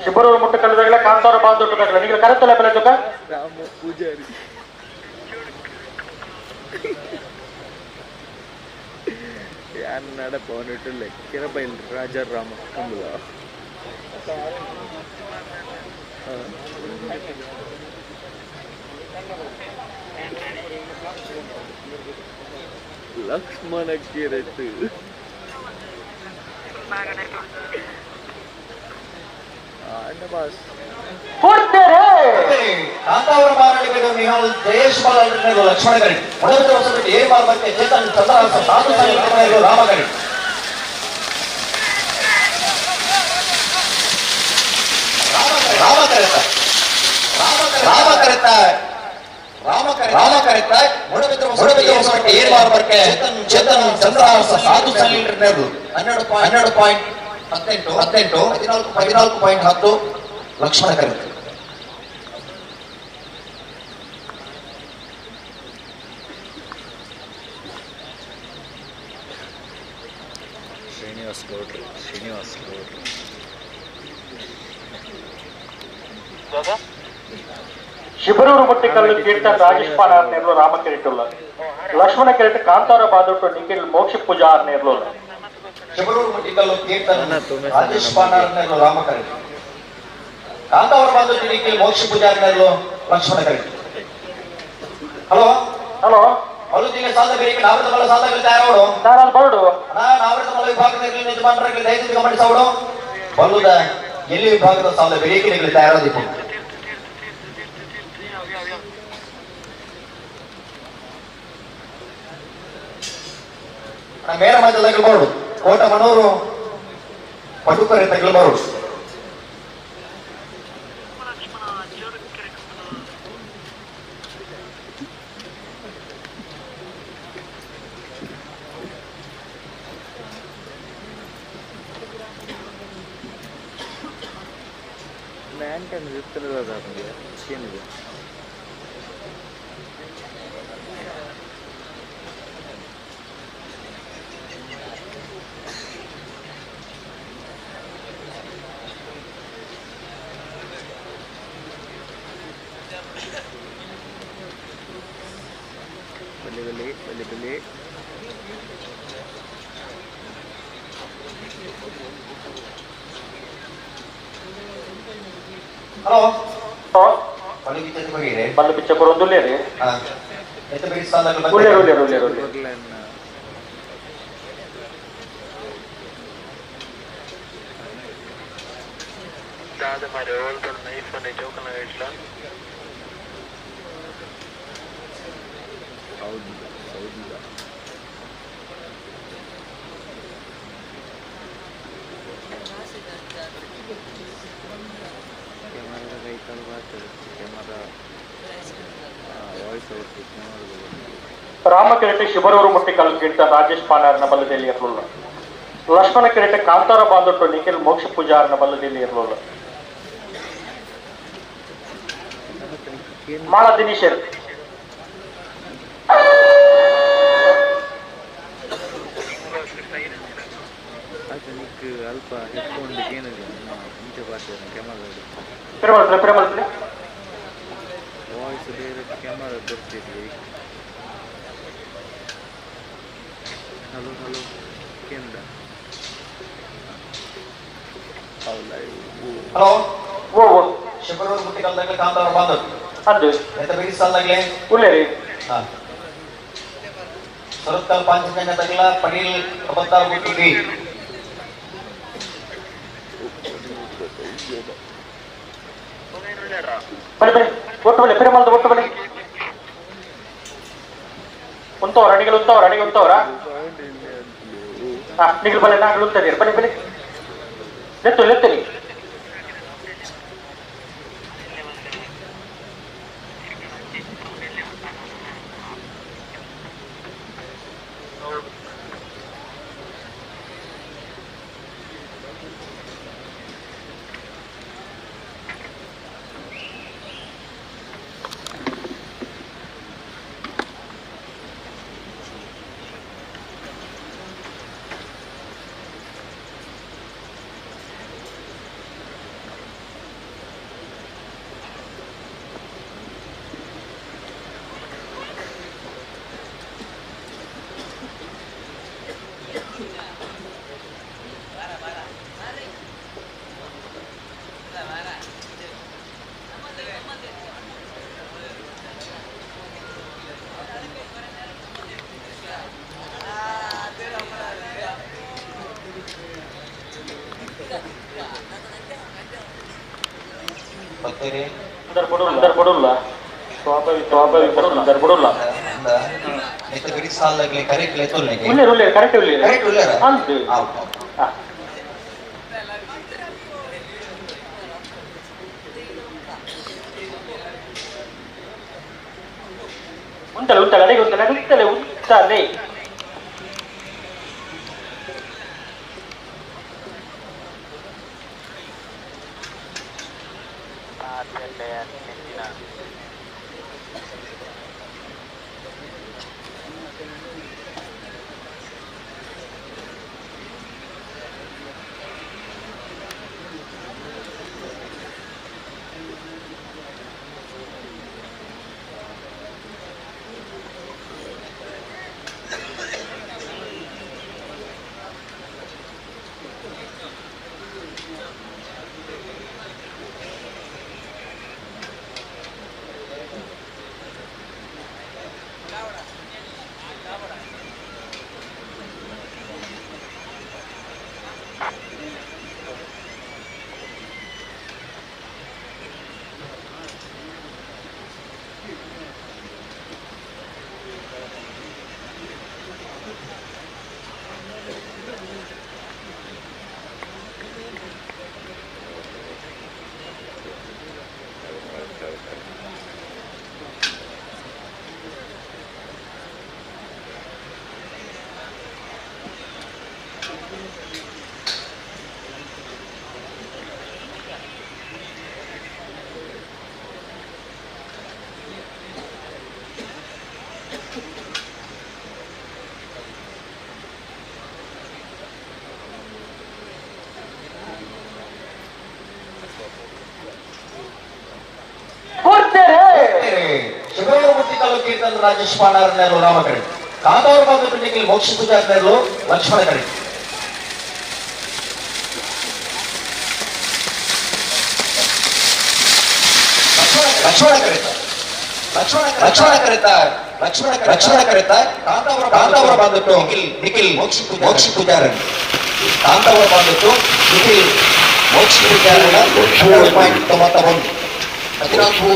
ಶಿಬರೂರು ಮುಟ್ಟೆ ಕಲ್ಲದಾಗಲೇ ಕಾಂತಾವರ ಬಾಂಧವದಾಗಲೇ ನಿಮಗೆ ಕರೆಕ್ಟಲ್ಲ ಬೆಲೆ ಜೊತೆ ರಾಮ ಪೂಜಾರಿ ಯಾರು ನಡಪ ಅವನಿಟ್ಟಲ್ಲ ಕೆರಬೈಲ್ ರಾಜಾರಾಮ ಕಂಬುಲ ಲಕ್ಷ್ಮಣಕ್ಕೆ ರಟ್ಟು ಕಾಂತಾವರ ಮಾರಡಿಗೆ ನಿಹಾಲ್ ಜಯೇಶ್ ಬಲ್ಲಾಳಕೃಷ್ಣ ಲಕ್ಷ್ಮಣ ಗಡಿ ಉಡವಿ ಹೊಸಪೇಟೆ ಎ ಮಾರ್ಗಕ್ಕೆ ಚೇತನ್ ಚಂದ್ರ ಸಾಲು ರಾಮಗಡಿ ರಾಮಕರಿತ ಉಡವಿ ಹೊಸಪೇಟೆ ಎ ಮಾರ್ಗಕ್ಕೆ ಚೇತನ್ ಚಂದ್ರ ಸಾಧು ಸಿಲಿಂಡರ್ 12.18 14.10 ಲಕ್ಷ್ಮಣ ಕರಿತ ಶ್ರೀನಿವಾಸ್ ಗೌಡ್ರು ಶಿಬರೂರು ಮುಟ್ಟಿ ಕಲ್ಲು ಕೀರ್ತನ್ ರಾಜೇಶ್ ಪಾನಾರ್ ನೇರ್ಲು ರಾಮಕಿರಿಟುಲ್ಲ ಲಕ್ಷ್ಮಣ ಕಿರೀಟ ಕಾಂತಾವರ ಬಾದೊಟ್ಟು ನಿಖಿಲ್ ಮೋಕ್ಷ ಪೂಜಾರ್ ನೇರ್ಲು ಶಿಬರೂರು ಮುಟ್ಟಿ ಕಲ್ಲು ಕೀರ್ತನ್ ರಾಜೇಶ್ ಪಾನಾರ್ ನೇರ್ಲು ರಾಮಕರಿ ಕಾಂತಾವರ ಬಾದೊಟ್ಟು ನಿಖಿಲ್ ಮೋಕ್ಷ ಪೂಜಾರ್ ನೇರ್ಲು ಲಕ್ಷ್ಮಣ ಕರಿ ಹಲೋ ಹಲೋ ಜಿಲ್ಲೆ ಸಾಧ ಬೇರೆ ನಾವೃತ ಮಲ ಸಾಧಗಳು ತಯಾರೋಡು ತಾರಾಲ್ ಬರಡು ನಾವೃತ ಮಲ ವಿಭಾಗದಲ್ಲಿ ಯಜಮಾನರಿಗೆ ದಯವಿಟ್ಟು ಗಮನಿಸೋಡು ಬಲ್ಲುದ ಎಲ್ಲಿ ವಿಭಾಗದ ಸಾಧ ಬೇರೆ ತಯಾರಾದಿತ್ತು ಮೇರ ಮಧ್ಯೆ ತಗಲ್ಬಾರ್ದು ಕೋಟ ಮನೋರು ಪಟುಕರೆ ತಗಲ್ಬಾರ್ದು ಮ್ಯಾಂಟನ್ ಇರ್ತದ ಏನಿದೆ ಬಲ್ಲಿ ಹಲೋ ಬಲ್ಲಿ ಬಿಚ್ಚೆ ಬಗೆರೆ ಬಲ್ಲಿ ಬಿಚ್ಚೆ ಬರೋದಿಲ್ಲ ರೀ ಎತ್ತ ಬೇರೆ ಸಾಧಗಳು ಉಳ್ಳೆ दादा मारे और तो नहीं फोने जो करना है इसला सऊदी ರಾಮಕಿರೀಟ ಶಿಬರೂರು ಮುಟ್ಟಿಕಲ್ ಗಿಂತ ರಾಜೇಶ್ ಪಾನಾರ್ನ ಬಲ್ಲದಲ್ಲಿ ಇರಲಿಲ್ಲ. ಲಕ್ಷ್ಮಣ ಕಿರೀಟ ಕಾಂತಾರ ಬಾಂಧಟ್ಟು ನಿಖಿಲ್ ಮೋಕ್ಷ ಪೂಜಾರನ ಬಲ್ಲದಲ್ಲಿ ಇರಲಿಲ್ಲ. ಮಾಳ ದಿನೇಶ್ ಅಲ್ಪ ಹೆಡ್ಫೋನ್ ಏನಿದೆ ಮುಂಚೆ ಬರ್ತಾರೆ ಪ್ರೇಮಲ್ ವಾಯ್ಸ್ ಬೇರೆ ಕ್ಯಾಮರಾ ಬರ್ತಿದ್ವಿ. ಹಲೋ ಹಲೋ ಕೇಂದ್ರ ಹಲೋ ಓ ಶಿಬರೂರು ಮುಟ್ಟಿಕಲ್ದಾಗಲೇ ಕಾಂತಾರ ಬಾಂಧವ್ ಅದು ಎಂತ ಬಿಡಿಸಲ್ದಾಗಲೇ ಉಳ್ಳೇರಿ ಸುರತ್ಕಲ್ ಪಾಂಚಜನ್ಯದಾಗಲ ಪಡೀಲ್ ಅಬತ್ತಾರ ಗುಟ್ಟಿದ್ವಿ ಬಳಿ ಬಳಿ ಒಟ್ಟು ಬಳಿ ಪ್ರೇಮಲ್ದ ಒಟ್ಟು ಬಳಿ ಉಂತವ್ರ ಅಡಿಗಳು ಉಂತವ್ರ ಅಡಿಗೆ ಉಂತವ್ರ ನಿಗಲು ಬಲೆ ನಾಗಲು ಉಂತದೀರ ಬಳಿ ಬಳಿ ಲೆತ್ತಲಿ ಉಂಟಲ್ಲ ಅಡಿಗೆ ಉಂಟಲ್ಲ ಉಂಟಲೆ ರಾಜೇಶ್ ಪಾನಾರ್ ನೆರಳು ರಾಮಕಡೆ ಕಾಂತಾವರ ಬಾಂಧವ ನಿಖಿಲ್ ಮೋಕ್ಷ ಪೂಜಾರ್ ನೆರಳು ಲಕ್ಷ್ಮಣ ಕಡೆ ಲಕ್ಷ್ಮಣ ಕರೆತ ಕಾಂತಾವರ ಬಾಂಧಟ್ಟು ನಿಖಿಲ್ ಮೋಕ್ಷ ಪೂಜಾರ ಕಾಂತಾವರ ಬಾಂಧಟ್ಟು ನಿಖಿಲ್ ಮೋಕ್ಷ ಪೂಜಾರ 91 ಲಕ್ಷ್ಮಣ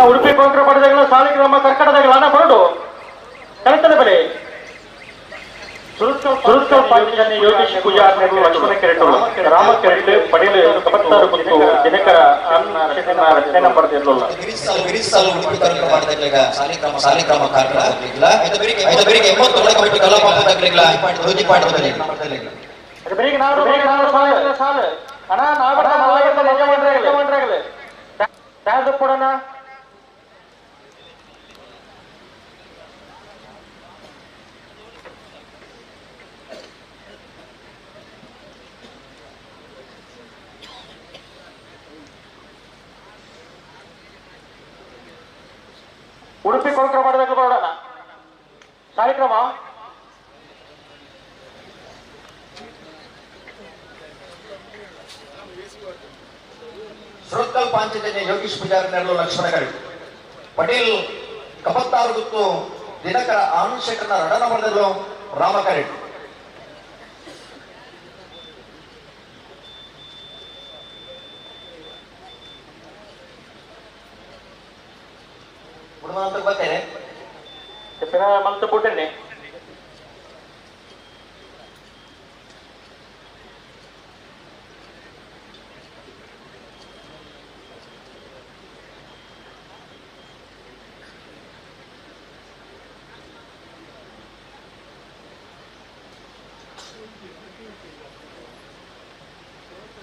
ಉಡುಪಿ ಕೊಂಕರ ಪಡೆದಗಳ ಸಾಲಿಗ್ರಾಮ ಕರ್ಕಟದಗಳ ಹಣ ಹೊರಡು ಕಳತನ ಬೆಲೆ ಸುರುತ್ಕಲ್ ಪಾಂಚಜನ್ಯ ಯೋಗೇಶ್ ಪೂಜಾರ್ ಲಕ್ಷ್ಮಣ ಕೆರೆಟ್ಟು ರಾಮ ಕೆರೆಟ್ಟು ಪಡೆಯಲು 76 ಕುರಿತು ದಿನಕರ ರಚನೆ ನಂಬರ್ ಇರಲಿಲ್ಲ ಸಾಲಿಗ್ರಾಮ ಕಾರ್ಯಕ್ರಮ ಸಾಲು ಅಣ್ಣ ನಾವೇ ಯಾವ್ದು ಕೊಡೋಣ ಉಡುಪಿ ಕೊಂಕರ ಮಾಡಿದಾಗ ಬರೋಣ ಕಾರ್ಯಕ್ರಮ ಸುರತ್ಕಲ್ ಪಾಂಚಜನ್ಯ ಯೋಗೀಶ್ ಪೂಜಾರಿ ನೆರಳು ಲಕ್ಷ್ಮಣ ಕರೆ ಪಟೇಲ್ 76 ಗುತ್ತು ದಿನಕರ ಆನಂದ್ ಶೇಖರ್ನ ರಡ ನಂಬರ್ದಲ್ಲೂ ರಾಮ ಕರೆ ಅಂತ ಬರ್ತೇನೆ ಮಲ್ತು ಬಿಟ್ಟೇನೆ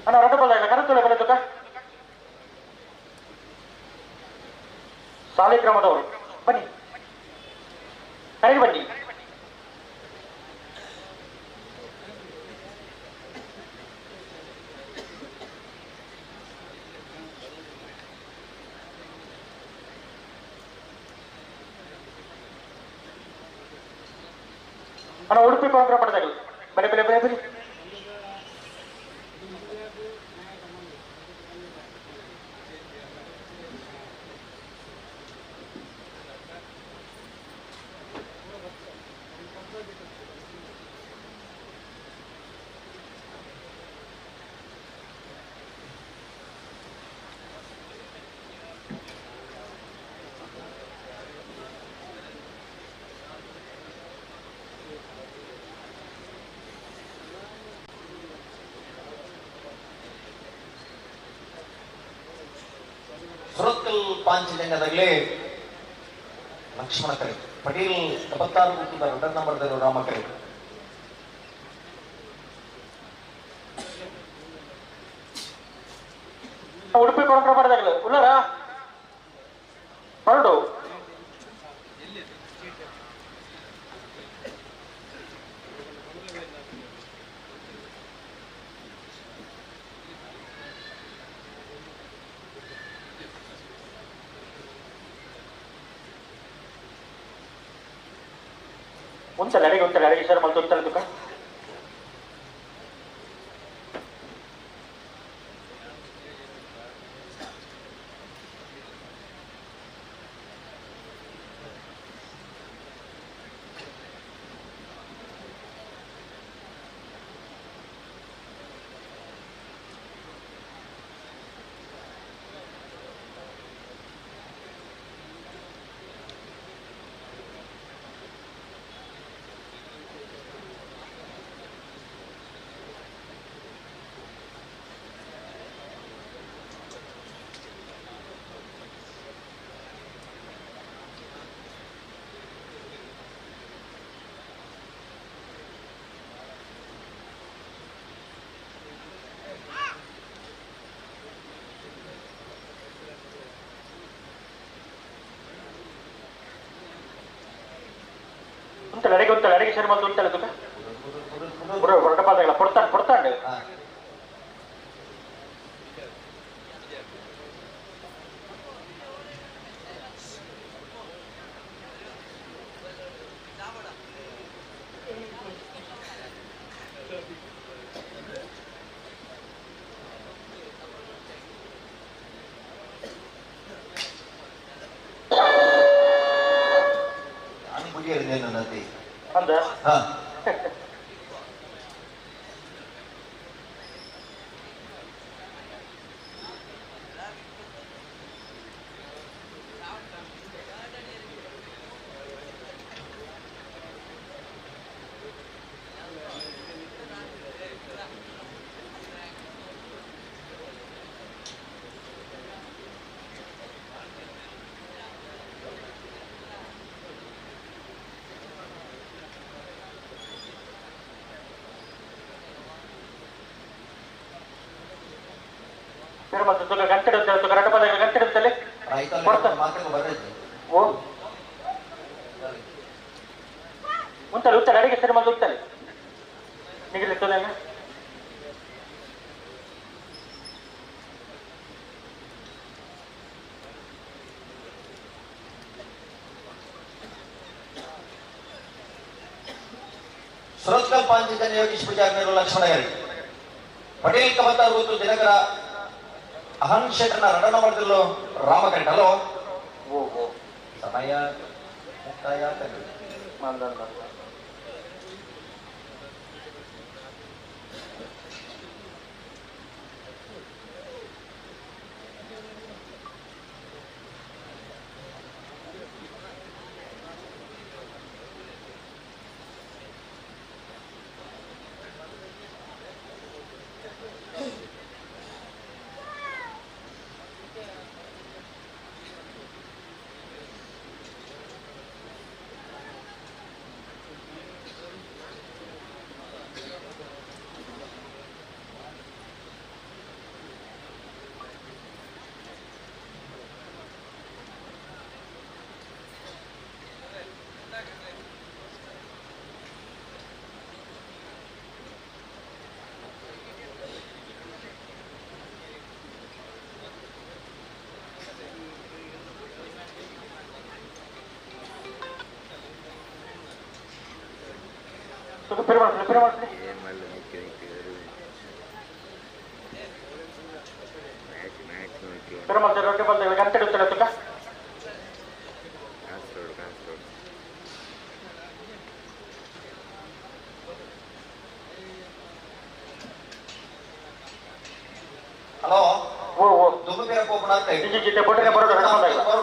ಅಣ್ಣ ರೊಟ್ಟ ಬಲ್ಲ ಕರೆತೊಳೆ ಬರತಕ್ಕ ಸಾಲಿಗ್ರಾಮದವರು ಬನ್ನಿ ಕರೆಗೆ ಬನ್ನಿ ಅಣ್ಣ ಉಡುಪಿ ಕೊಂಕರ ಪಡೆದಾಗಲಿ ಬನ್ನಿ ಬನ್ನಿ ಬನ್ನಿ ಬನ್ನಿ ಸುರತ್ಕಲ್ ಪಾಂಚಜನ್ಯದಾಗಲೇ ಲಕ್ಷ್ಮಣ ಕರೆ ಪಟೇಲ್ 76 ಗುತ್ತದ ರಡ ನಂಬರ್ದಲ್ಲೂ ರಾಮ ಕರೆ ಉಡುಪಿ ಕೊಂಕರ ಪಡೆದಾಗಲಿ ಉಳ್ಳಾರ ಹೊರಡು ఉంచాలి అడిగి సార్ మళ్ళీ ఉంచాలి దుకాణం అడిగి సార్ మళ్ళీ ఉంచాలి దుకాణం రొట్ట పడదాగల పొడతాండు ಅಂದ ಮಾಡ್ತಾರೆ ಗಂಟೆ ಇಡುತ್ತೆ ರಡ್ಡ ಪದ ಗಂಟೆ ಇಡುತ್ತಲ್ಲಿ ಓ ಉಂಟಲ್ಲ ಉತ್ತಲ್ಲ ಅಡಿಗೆ ಸರಿ ಮಂದು ಉತ್ತಲ್ಲಿ ನಿಗಲಿರ್ತದೇನ ಸುರತ್ಕಲ್ ಪಾಂಚಜನ್ಯ ಯೋಗೀಶ್ ಪೂಜಾರಿ ಲಕ್ಷ್ಮಣ ಗಾರಿ ಪಟೇಲ್ ಕಮತಾರ್ ಗೊತ್ತು ದಿನಕರ ಅಹಂ ಶೆಟ್ಟರ್ನ ರಡನ ಮಾಡಿದಲು ರಾಮಕರೆಟ್ ಹಲೋ ಸಮಯ ಮುಕ್ತಾಯ ರೊಟ್ಟಿ ಬಂದ ಗಂಟೆ ಇಡುತ್ತಲ್ಲ ತುಕ ಹಲೋ ಓ ಓ ದುಬುಬೇರ ಕೋಪಣಾಗ್ತಾ ಇದೆ ಜಿತೆ ಬೊಟ್ಟನೆ ಬರೋದು ಹಣ ಬಂದಾಗ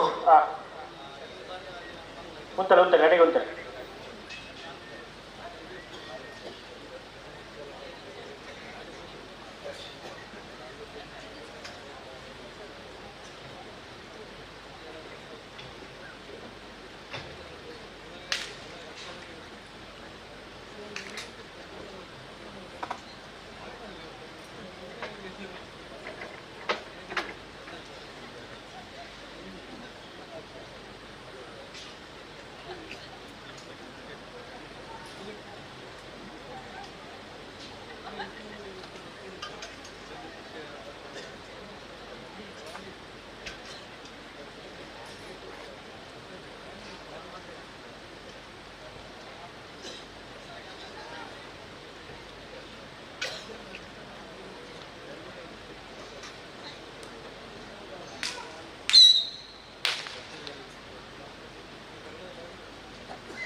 ಉಂಟಲ್ಲ ಉಂಟಲ್ಲ ಅಡಿಗೆ ಉಂಟಲ್ಲ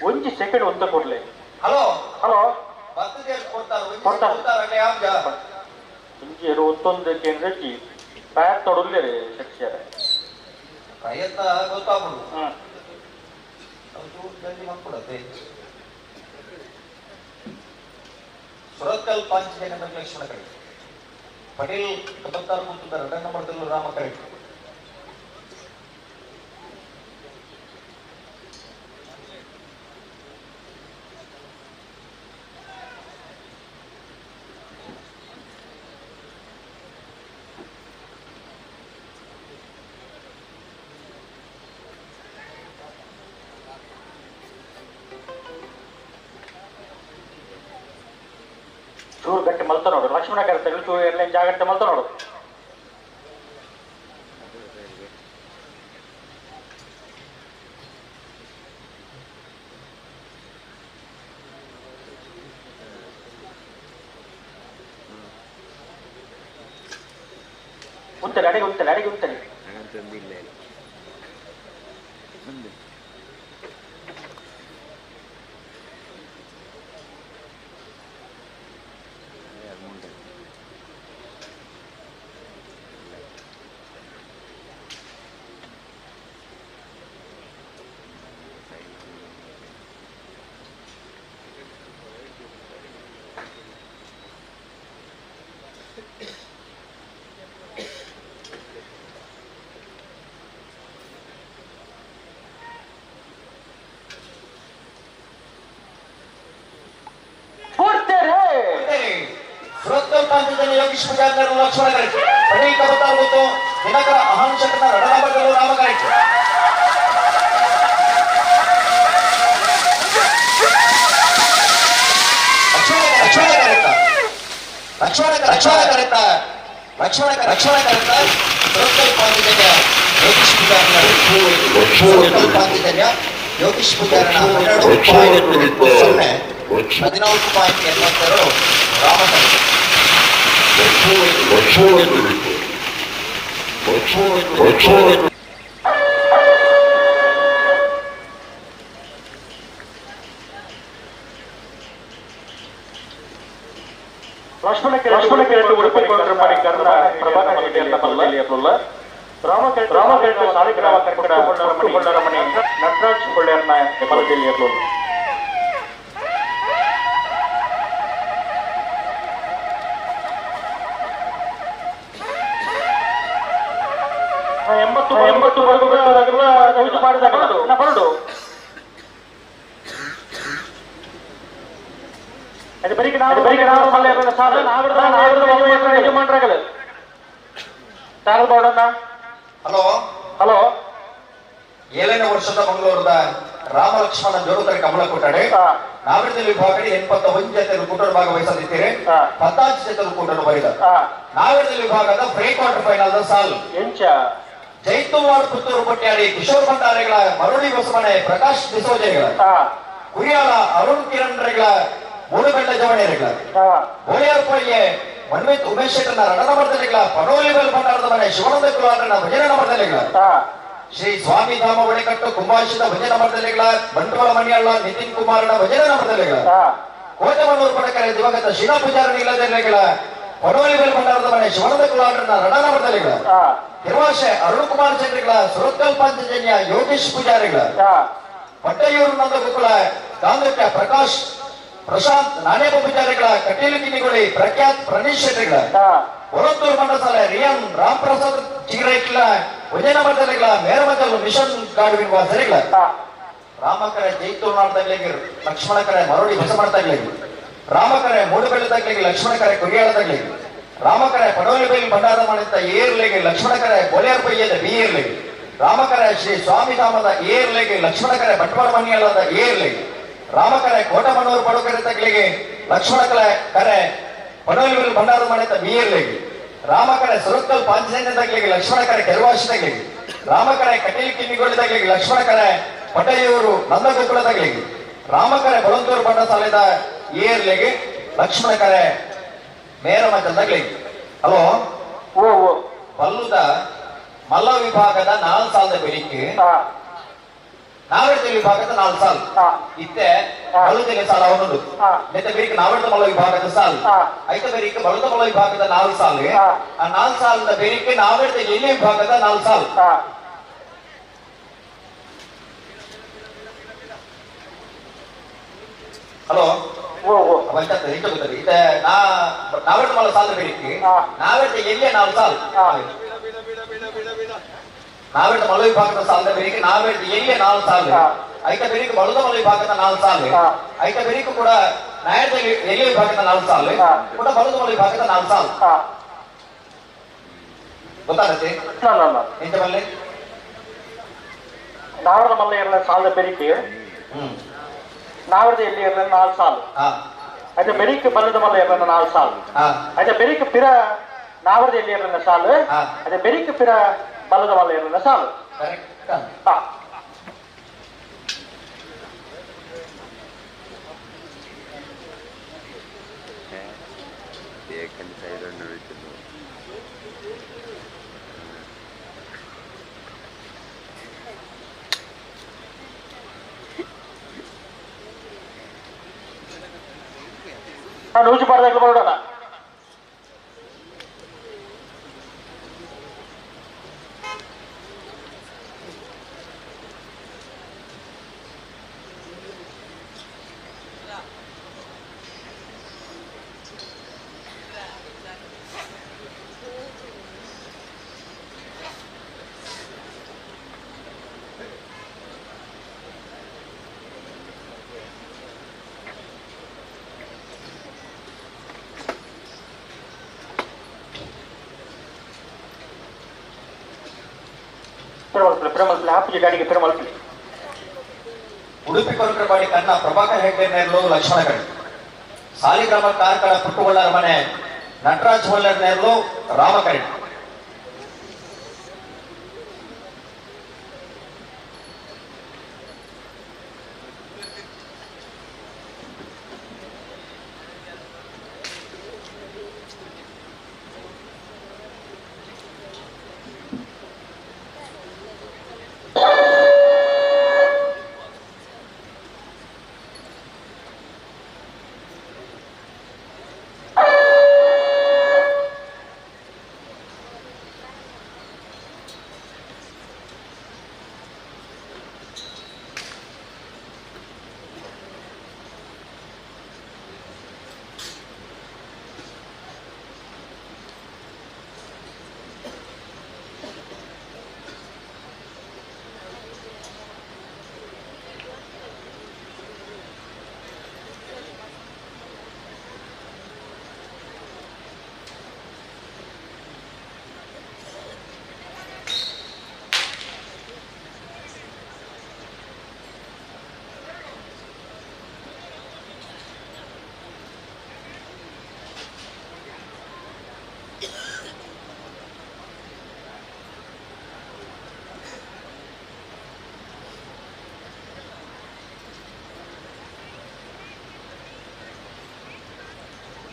ಒಂಜಿ ಸೆಕೆಂಡ್ ಒಂದ ಕೊಡ್ಲೆ ಹಲೋ ಹಲೋ ಕೊಡ್ತಾರೆ ಇಂಜಿ ಒತ್ತೊಂದಕ್ಕೆ ರಜಿ ಪ್ಯಾಕ್ ತೊಡಲ್ಲೆ ಸೆಕ್ಷರ ಪ್ರಯತ್ನ ಗೊತ್ತಾಗ್ಬಿಡು ಮಾಡ್ಕೊಡತ್ತೆ ಸುರತ್ಕಲ್ ಪಾಂಚಜನ್ಯ ಲಕ್ಷ್ಮಣ ಕಡೆ ಪಟೇಲ್ ಕಬತ್ತಾರ್ ಕೂತಿದ್ದಾರೆ ರಡನ್ನ ಮಾಡಿದಲು ರಾಮ ಕಡೆ ಚೂರು ಗಟ್ಟಿ ಮಲ್ತ ನೋಡು ಲಕ್ಷ್ಮಣ ಕರೆತಗಳು ಚೂರು ಎಲ್ಲ ಜಾಗಟ್ಟೆ ಮಲ್ತ ನೋಡು ಉಂಟಲೆ ಅಡಿಗೆ ಉಂಟಲೆ ಅಡಿಗೆ ಉಂಟಲೆ ಸುರತ್ಕಲ್ ಪಾಂಚಜನ್ಯ ಯೋಗೀಶ್ ಪೂಜಾರಿ ಲಕ್ಷ್ಮಣ ಪಡೀಕ ಗೊತ್ತಾಗುತ್ತು ದಿನಕರ ಅಹಂಶಕನ ರಣನಂಬರಗಳು ರಾಮಕಾಯಿತು ರಕ್ಷಣೆ ಕರೆತ ಜ್ಯೋತಿಷ್ ಪೂಜಾರನ 14.82 ರಾಮಕರಿತ ಲಕ್ಷ್ಮಣಕ್ಕೆ ಉಡುಪಿಕೊಂಡ್ರ ಮಣಿಕರ್ಣ ಪ್ರಭಾಕರ ಜಿಲ್ಲೆಯ ರಾಮಕೃಷ್ಣ ಸಾಲಿಗ್ರಾಮ ಕಟ್ಟಡ ಮಣಿ ನಟರಾಜ್ ಕೊಳ್ಳೇರ್ನ ಹೆಬ್ಬಲ ಜಿಲ್ಲೆಯ ಎಂಬತ್ತು ವರ್ಗಗಳ ಯೂಸ್ ಮಾಡಿದಾಗ ಬರಡು ಅದು ಬರೀ ಯಜಮಾನ್ರಾಗಲ್ಲ ತಾಗಲ್ಬೋಡಣ್ಣ. ಹಲೋ 7ನೇ ವರ್ಷದ ಮಂಗಳೂರದ ರಾಮ ಲಕ್ಷ್ಮಣ ಜೋಡುಕರೆ ಕಮಲ ಕೊಟ್ಟಾಡೆ ನಾವಿಡದಲ್ಲಿ ವಿಭಾಗ 81 ಜೊತೆ ಕೂಟರು ಭಾಗವಹಿಸಲಿದ್ದೀರಿ 14 ಜೊತೆ ಕೂಟರು ಬರಿದ ನಾವಿಡದಲ್ಲಿ ವಿಭಾಗದ ಪ್ರೀ ಕ್ವಾರ್ಟರ್ ಫೈನಲ್ ಸಾಲ್ ಎಂಚ ಜೈತುವಾಡ್ ಪುತ್ತೂರು ಪಟ್ಯಾಡಿ ಕಿಶೋರ್ ಭಂಡಾರಿಗಳ ಮರುಳಿ ಬಸವಣೆ ಪ್ರಕಾಶ್ ಡಿಸೋಜೆಗಳ ಕುರಿಯಾಳ ಅರುಣ್ ಕಿರಣ್ಗಳ ಮೂಡುಬೆಳ್ಳ ಜವಣಿಯರಿಗಳ ಗೋಳಿಯರ್ಪೊಯ್ಯೆ ಮನ್ವಿತ್ ಉಮೇಶ್ ಶೆಟ್ಟರ್ನ ರಣನಮರ್ದಲಿಗಳ ಪನೋಲಿಬಲ್ ಭಂಡಾರದ ಮನೆ ಶಿವಾನಂದ ಕುಲಾರನ ಭಜನೆ ನಮರ್ದಲಿಗಳ ಶ್ರೀ ಸ್ವಾಮಿ ಧಾಮ ಒಡೆಕಟ್ಟು ಕುಂಭಾಷಿತ ಭಜನ ನಮರ್ದಲಿಗಳ ಬಂಟ್ವಾಳ ಮಣಿಯಳ್ಳ ನಿತಿನ್ ಕುಮಾರನ ಭಜನೆ ನಮರ್ದಲಿಗಳ ಕೋಟಮನೂರು ಪಡಕರೆ ದಿವಂಗತ ಶಿರಾ ಪೂಜಾರನ ಇಲ್ಲದೆಲೆಗಳ ಪನೋಲಿಬಲ್ ಭಂಡಾರದ ಮನೆ ಶಿವಾನಂದ ಕುಲಾರನ ರಣನಮರ್ದಲಿಗಳ ತಿರುವಾಶೆ ಅರುಣ್ ಕುಮಾರ್ ಚಂದ್ರಿಗಳ ಸುರತ್ಕಲ್ ಪಾಂಚಜನ್ಯ ಯೋಗೇಶ್ ಪೂಜಾರಿಗಳ ಪಟ್ಟಯೂರು ನಂದಗುಕುಳ ಗಾಂಧಕ್ಯ ಪ್ರಕಾಶ್ ಪ್ರಶಾಂತ್ ನಾನೇಬ ಪೂಜಾರಿಗಳ ಕಟೀಲು ಕಿನ್ನಿಗುಳಿ ಪ್ರಖ್ಯಾತ್ ಪ್ರಣೀಶ್ ಶೆಟ್ಟಿಗಳ ಹೊರತ್ತೂರು ಮಂಡಸಾಲೆ ರಿಯನ್ ರಾಮ್ ಪ್ರಸಾದ್ ಚಿಗರೈಟ್ಲ ಉಜಯನಮರ್ದಲಿಗಳ ಮೇರಮಜಲು ಮಿಷನ್ ಗಾಡುವಿನ ವಾಸರಿಗಳ ರಾಮಕರೆ ಜೈತೂರ್ನಾಡ್ದಾಗ್ಲಿಗೆ ಲಕ್ಷ್ಮಣಕರೆ ಮರುಳಿ ಬಸಮಡ್ದಾಗ್ಲಿಗೆ ರಾಮಕರೆ ಮೂಡುಬೆಳ್ಳದಾಗ್ಲಿಗೆ ಲಕ್ಷ್ಮಣಕರೆ ಕುರಿಯಾಳದಾಗ್ಲಿಗೆ ರಾಮಕರೆ ಪಡೋಲಿಬೈಲ್ ಭಂಡಾರ ಮಾಡಿದ ಏರ್ಲೆಗೆ ಲಕ್ಷ್ಮಣಕರೆ ಬೋಲಿಯರ್ಪಯ್ಯದ ಬಿಯರ್ಲೆಗೆ ರಾಮಕರೆ ಶ್ರೀ ಸ್ವಾಮಿಧಾಮದ ಏರ್ಲೆಗೆ ಲಕ್ಷ್ಮಣಕರೆ ಬಂಟ್ವಾಳ ಮಣಿಯಳದ ಏರ್ಲೆಗೆ ರಾಮಕರೆ ಕೋಟಮನೂರು ಪಡುಕರೆ ತಗ್ಲಿಗೆ ಲಕ್ಷ್ಮಣಕರೆ ಕರೆ ಪಡೋಲಿಬೈಲ್ ಭಂಡಾರ ಮಾಡಿದ ಬಿಯರ್ಲೆಗೆ ರಾಮಕರೆ ಸುರತ್ಕಲ್ ಪಾಂಚಜನ್ಯ ತಗ್ಲಿಗೆ ಲಕ್ಷ್ಮಣಕರೆ ಕೆರವಾಶಿ ತಗ್ಲಿಗೆ ರಾಮಕರೆ ಕಟೀಲ್ ಕಿನ್ನಿಗೋಳಿ ತಗ್ಲಿಗೆ ಲಕ್ಷ್ಮಣಕರೆ ಪಟಯೂರು ನಂದಗೋಕುಲ ತಗ್ಲಿಗೆ ರಾಮಕರೆ ಬಳಂತೂರು ಬಂಡ ಸಾಲಿದ ಏರ್ಲೆಗೆ ಲಕ್ಷ್ಮಣಕರೆ ಮೇರಮಜಲ್ದಾಗ್ಲಿಗೆ ಹಲೋ ಪಲ್ಲುದ ಮಲ್ಲ ವಿಭಾಗದ 4 ಸಾಲದ ಬೆಳಿಗ್ಗೆ ನಾವೆಡ್ದ ವಿಭಾಗದ 4 ಸಾಲ್ ಇತ್ತೆ ಬಳುದಿನ ಸಾಲ ಅವನದು ಮತ್ತೆ ಬೇರಿಗೆ ನಾವೆಡ್ದ ಮಲ್ಲ ವಿಭಾಗದ ಸಾಲ್ ಐತೆ ಬೇರಿಗೆ ಬಳುದ ಮಲ್ಲ ವಿಭಾಗದ 4 ಸಾಲ್ ಆ 4 ಸಾಲದ ಬೇರಿಗೆ ನಾವೆಡ್ದ ಎಲೆ ವಿಭಾಗದ 4 ಸಾಲ್ ಹಲೋ ನಾವೆಡ್ದ ಮಲ್ಲ ಸಾಲ ಬೇರಿಗೆ ನಾವೆಡ್ದ ಎಲೆ 4 ಸಾಲ್ ನಾವೆಡ್ದ ಮಲ್ಲ ವಿಭಾಗದ ಸಾಲದ ಬೇರಿಗೆ ನಾವೆಡ್ದ ಎಲೆ 4 ಸಾಲ್ ಐತ ಬೇರಿಗೆ ಬಳುದ ಮಲ್ಲ ವಿಭಾಗದ 4 ಸಾಲ್ ಐತ ಬೇರಿಗೆ ಕೂಡ ನಾಯದ ಎಲೆ ವಿಭಾಗದ 4 ಸಾಲ್ ಕೂಡ ಬಳುದ ಮಲ್ಲ ವಿಭಾಗದ 4 ಸಾಲ್ ಗೊತ್ತಾಗತ್ತೆ ಎಂತ ಬಲ್ಲೆ ನಾವರದ ಮಲ್ಲ ಎರಡ ಸಾಲದ ಬೆರಿಕೆ ನಾವರದ ಎಲ್ಲಿ ಎರಡ 4 ಸಾಲ್ అయితే బెరికి బల్లద మల్ల ఎర్రన్న 4 సార్లు అయితే బెరికి పిర నావరది ఎల్లి ఎర్రన్న సార్లు అయితే బెరికి పిర బల్లద మల్ల ఎర్రన్న సార్లు ನೂಜು ಪಾಡದಾಗ ಬರೋಣ ಹಾಪಿಗೆ ಗಾಡಿಗೆ ಪೆರಮಲ್ಪಿ. ಉಡುಪಿ ಕೊರಕರಪಾಡಿ ಕನ್ನ ಪ್ರಭಾಕರ್ ಹೆಗ್ಡೆ ನೇರ್ಲು ಲಕ್ಷ್ಮಣಗಳಿ. ಸಾಲಿಗ್ರಾಮ ಕಾರ್ಕಳ ಪುಟ್ಟುಗೊಳ್ಳರ ಮನೆ ನಟರಾಜ್ ಹೊಳ್ಳರ್ ನೇರ್ಲು ರಾಮಕರಿ.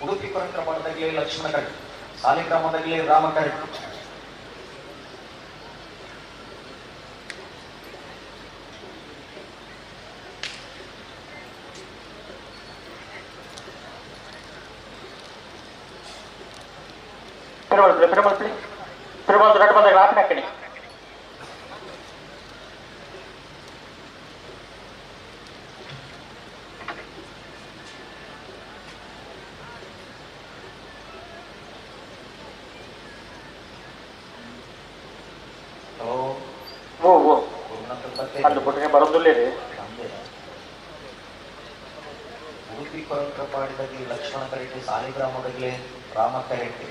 ಉಡುಪಿ ಕೊರಕರಪಾಡದಲ್ಲಿ ಲಕ್ಷ್ಮಣಗಳಿ. ಸಾಲಿಗ್ರಾಮದಲ್ಲಿ ರಾಮಕರಿ. ಪೆರಮಲ್ಪಿ ರಟ್ಟು ಬಂದಾಗ ರಾತ್ರಿ ಹಾಕಣಿ. ಅಲ್ಲಿ ಬಿಟ್ಟರೆ ಬರೋದಿಲ್ಲ ರೀ. ಉಡುಪಿ ಕೊರಕರಪಾಡದಲ್ಲಿ ಲಕ್ಷ್ಮಣ ಕರೆಟ್ಟಿ. ಸಾಲಿಗ್ರಾಮದಲ್ಲಿ ರಾಮ ಕರೆಟ್ಟಿ.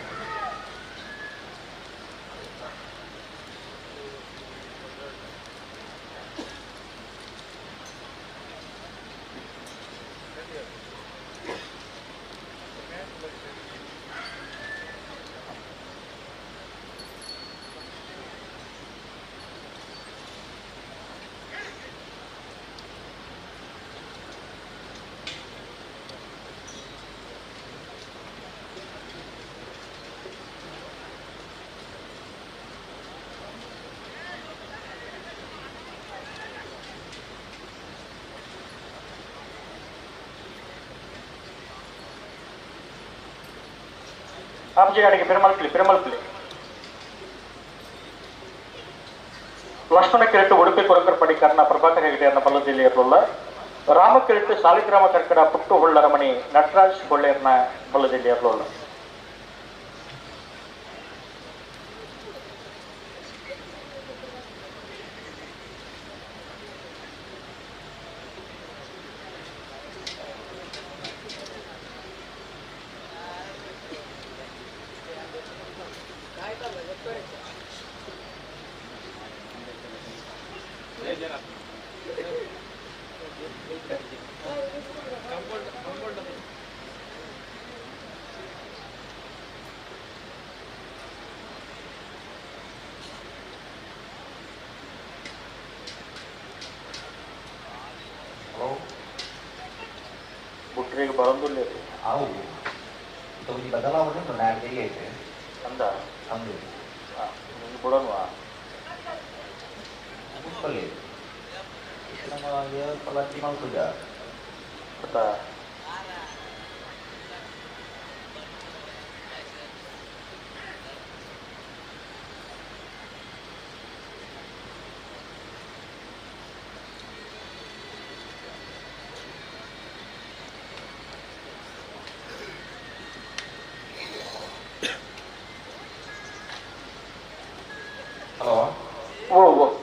ಹಾಪಿಗೆ ಗಾಡಿಗೆ ಪೆರಮಲ್ಪಿ. ಲಕ್ಷ್ಮಣ ಕಿರೀಟ ಉಡುಪಿ ಕೊರಕರಪಾಡಿ ಕರ್ಣ ಪ್ರಭಾಕರ್ ಹೆಗಡೆ ಅನ್ನೋ ಬಲ್ಲದಲ್ಲಿ ಇರಲಿಲ್ಲ. ರಾಮ ಕಿರೀಟ ಸಾಲಿಗ್ರಾಮ ಕರ್ಕಡ ಪುಟ್ಟು ಹೊಳ್ಳರ ಮಣಿ ನಟರಾಜ್ ಹೊಳ್ಳೆಯರ್ನ ಬಲ್ಲದಲ್ಲಿ ಇರಲಿಲ್ಲ. ಬುಟ್ರಿಗೆ ಬರೋದಿಲ್ಲ ರೀ. ಅವು ಈ ಬದಲಾವಣೆ ನಾಡಿಗೆ ಐತೆ ಅಂದ ಅಂದು ಬಿಡೋಣ ಮುಪ್ಪಲ್ಲಿ ಪಲಾಟಿ ಮಾಡ್ತದ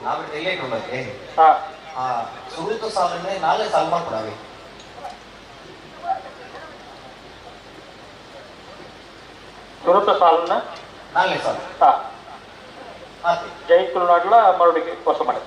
ನಾವೇ ಡೈಲಿ ಇಟ್ಕೊಂಡೋಗಿ ಸುರುತ ಸಾಲನ್ನೇ ನಾಳೆ ಸಾಲ್ ಮಾಡ್ಕೊಡಾವೆ ಸುರುತ ಸಾಲನ್ನ ನಾಳೆ ಸಾಲ್ ಜೈ ತುಳುನಾಡ್ಲ ಮರುಡಿಗೆ ಕೋರ್ಸ್ ಮಾಡಿದೆ.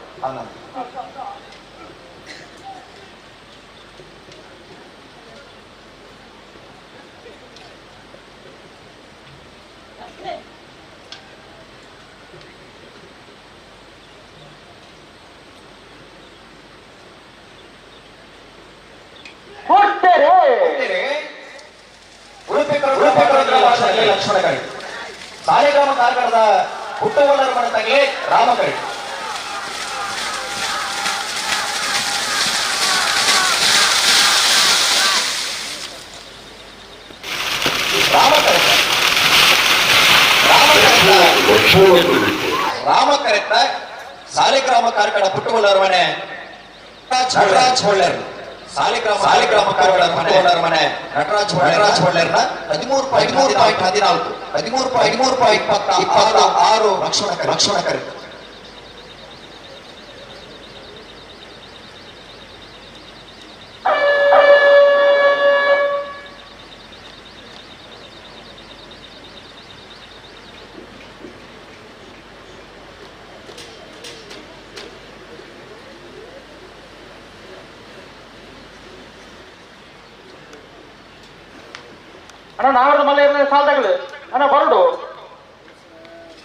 ಲಕ್ಷ್ಮಣ ಕರಿ ಸಾಲಿಗ್ರಾಮ ಕಾರ್ಕಳದ ಹುಟ್ಟುವಲ್ಲರ ಮನತಗೆ ರಾಮ ಕರಿ ರಾಮ ಕರೆತ್ತ ಸಾಲಿಗ್ರಾಮ ಕಾರ್ಕಳ ಹುಟ್ಟುವಲ್ಲರ ಮನೆ ನಟರಾಜ್ ಹೊಳ್ಳೆರ್ ಸಾಲಿಗ್ರಾಮ ಕಾರ್ಕಳ ಹುಟ್ಟುವಲ್ಲರ ಮನೆ ನಟರಾಜ್ ಹೊಳ್ಳೆರ್ನ 13.26 ಲಕ್ಷ್ಮಣ ಕರೆ ಅಣ್ಣ ನಾವರದ ಮಲ್ಲ ಇರಲಿ ಸಾಲದಾಗಲು ಅಣ್ಣ ಬರಡು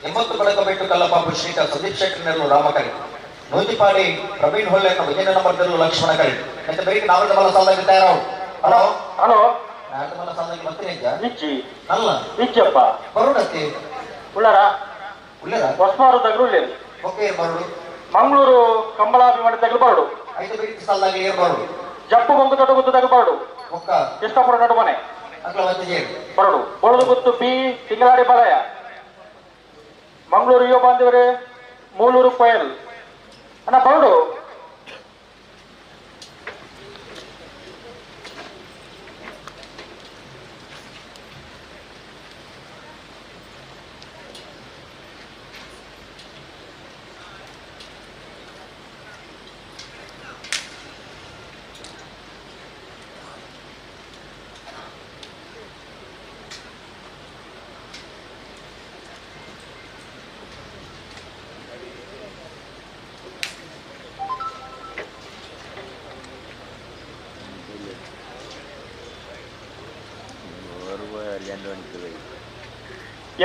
80 ಪದಕ ಬಿಟ್ಟು ಕಲ್ಲಪ್ಪ ಶ್ರೀಕಾಂತ್ ಸುದೀಪ್ ಶೆಟ್ಟರ್ನಲ್ಲೂ ರಾಮಕರಿ ನೂತಿಪಾಡಿ ಪ್ರವೀಣ್ ಹೊಳ್ಳೆನ ವಿಜಯ ನಂಬರ್ದಲ್ಲೂ ಲಕ್ಷ್ಮಣ ಕರಿ ಮತ್ತೆ ಬರೀಕ್ ನಾವರದ ಮಲ್ಲ ಸಾಲದಾಗ ತಯಾರಾವು ಹಲೋ ಹಲೋ ನಾವರದ ಮಲ್ಲ ಸಾಲದಾಗ ಬರ್ತೀನಿ ನಿಚ್ಚಿ ಅಲ್ಲ ನಿಚ್ಚಪ್ಪ ಬರುಡತಿ ಉಳ್ಳರ ಹೊಸಮಾರು ತಗಲು ಉಳ್ಳೇರು ಓಕೆ ಬರುಡು ಮಂಗಳೂರು ಕಂಬಳಾಭಿಮಾನಿ ತಗಲು ಬರಡು 5 ಬರೀಕ್ ಸಾಲದಾಗ ಏರ್ ಬರುಡು ಜಪ್ಪು ಬೊಂಗು ತೊಡ ಗುತ್ತು ತಗಲು ಬರಡು ಒಕ್ಕ ಕೃಷ್ಣಪುರ ನಡು ಮನೆ ಬರಡು ಬರಡು ಗುತ್ತು ಬಿ ತಿಂಗಳಾಡಿ ಬಾಲಯ ಮಂಗಳೂರು ಯುವ ಬಾಂಧವರೇ ಮೂಲೂರು ಕೊಯಲ್ ಅಣ್ಣ ಬರಡು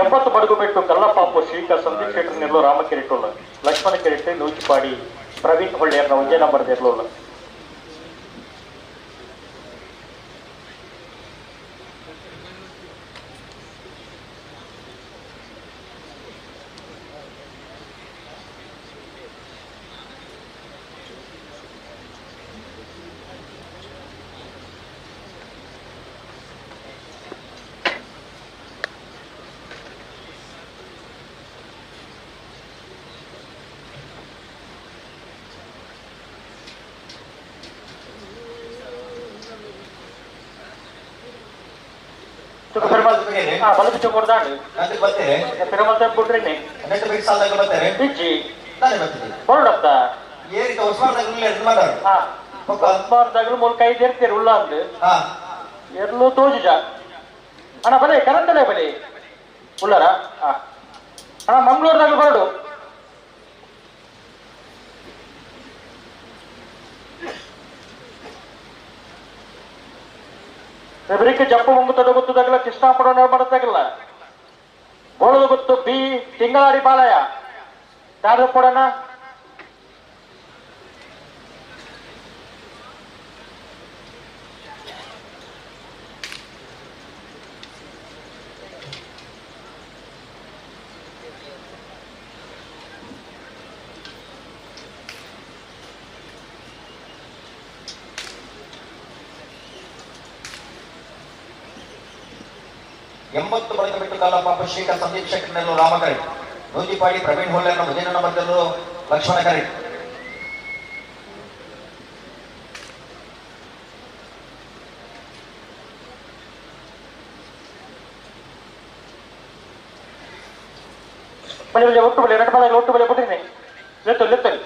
ಎಂಬತ್ತು ಬಡಗು ಬಿಟ್ಟು ಕಲ್ಲಪ್ಪಾಪು ಶ್ರೀಕಾಂತ್ ಸಂದೀಪ್ ಶೆಟ್ಟರ್ ನೆರಳು ರಾಮಕಿರಿಟೋಲ್ಲ ಲಕ್ಷ್ಮಣ ಕಿರಿಟೆ ನೂಚಿಪಾಡಿ ಪ್ರವೀಣ್ ಹೊಳ್ಳೆಯರ್ನ ವಿಜಯ ನಂಬರ್ ನೆರಳೋಲ್ಲ ಬಲದ ಚೌಕೋಡ್ದಾಂಡು ಪೆರಮಲ್ ಸಾಹೇಬ್ ಬಿಟ್ರಿ ಬರೋಡಪ್ಪ ಹೊಸಮಾರ್ದಾಗಲು ಮೂಲಕ 5 ಇರ್ತೀರಿ ಉಳ್ಳ ಅಂದು ಎರ್ಲು ತೋಜುಜ ಅಣ್ಣ ಬಲೆ ಕರಂತಲೇ ಬಲೆ ಉಳ್ಳರ ಅಣ್ಣ ಮಂಗಳೂರ್ದಾಗ ಬರಡು ಎಬರಿಕೆ ಜಪ್ಪು ಮುಂಗುತ್ತದ ಗೊತ್ತದಾಗಲ್ಲ ಕೃಷ್ಣಾಪುರ ಮಾಡತ್ತಾಗಲ್ಲ ಗೋಳದ ಗೊತ್ತು ಬಿ ತಿಂಗಳಾಡಿ ಬಾಲಯ ಯಾರು ಕೊಡೋಣ ಎಂಬತ್ತು ಬಳಿಕ ಬಿಟ್ಟು ಕಲ್ಲಪ್ಪ ಶ್ರೀಕಾಂತ್ ಸಂದೀಪ್ ಶೆಟ್ಟರ್ನಲ್ಲೂ ರಾಮಕರಿ ನೂತಿಪಾಡಿ ಪ್ರವೀಣ್ ಹೊಳ್ಳೆನ ವಿಜಯ ನಂಬರ್ದಲ್ಲೂ ಲಕ್ಷ್ಮಣ ಕರಿ ಒಟ್ಟು ಬಲೆ 2 ಬಾದಾಗ ಒಟ್ಟು ಬಲೆ ಬಿಟ್ಟಿನಿ ಲೆತ್ತಲ್ಲಿ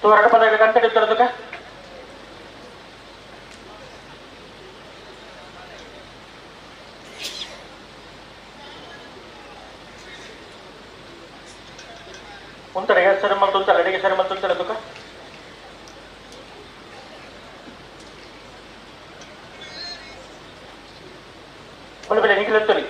ತೂ ಎರಡು ಪದಗಳು ಗಂಟೆ ಇದ್ದರದಕ್ಕೆ ಉಂಟಡೆಗೆ ಸರಿ ಮಲ್ತು ಉಂಟಲ್ಲ ಅಡಿಗೆ ಸರಿ ಮಲ್ತು ಉಂಟಲ್ಲ ಅದಕ್ಕೆ ಬಲೆ ಬೆಲೆ ನಿಖಿಲತ್ತರಿ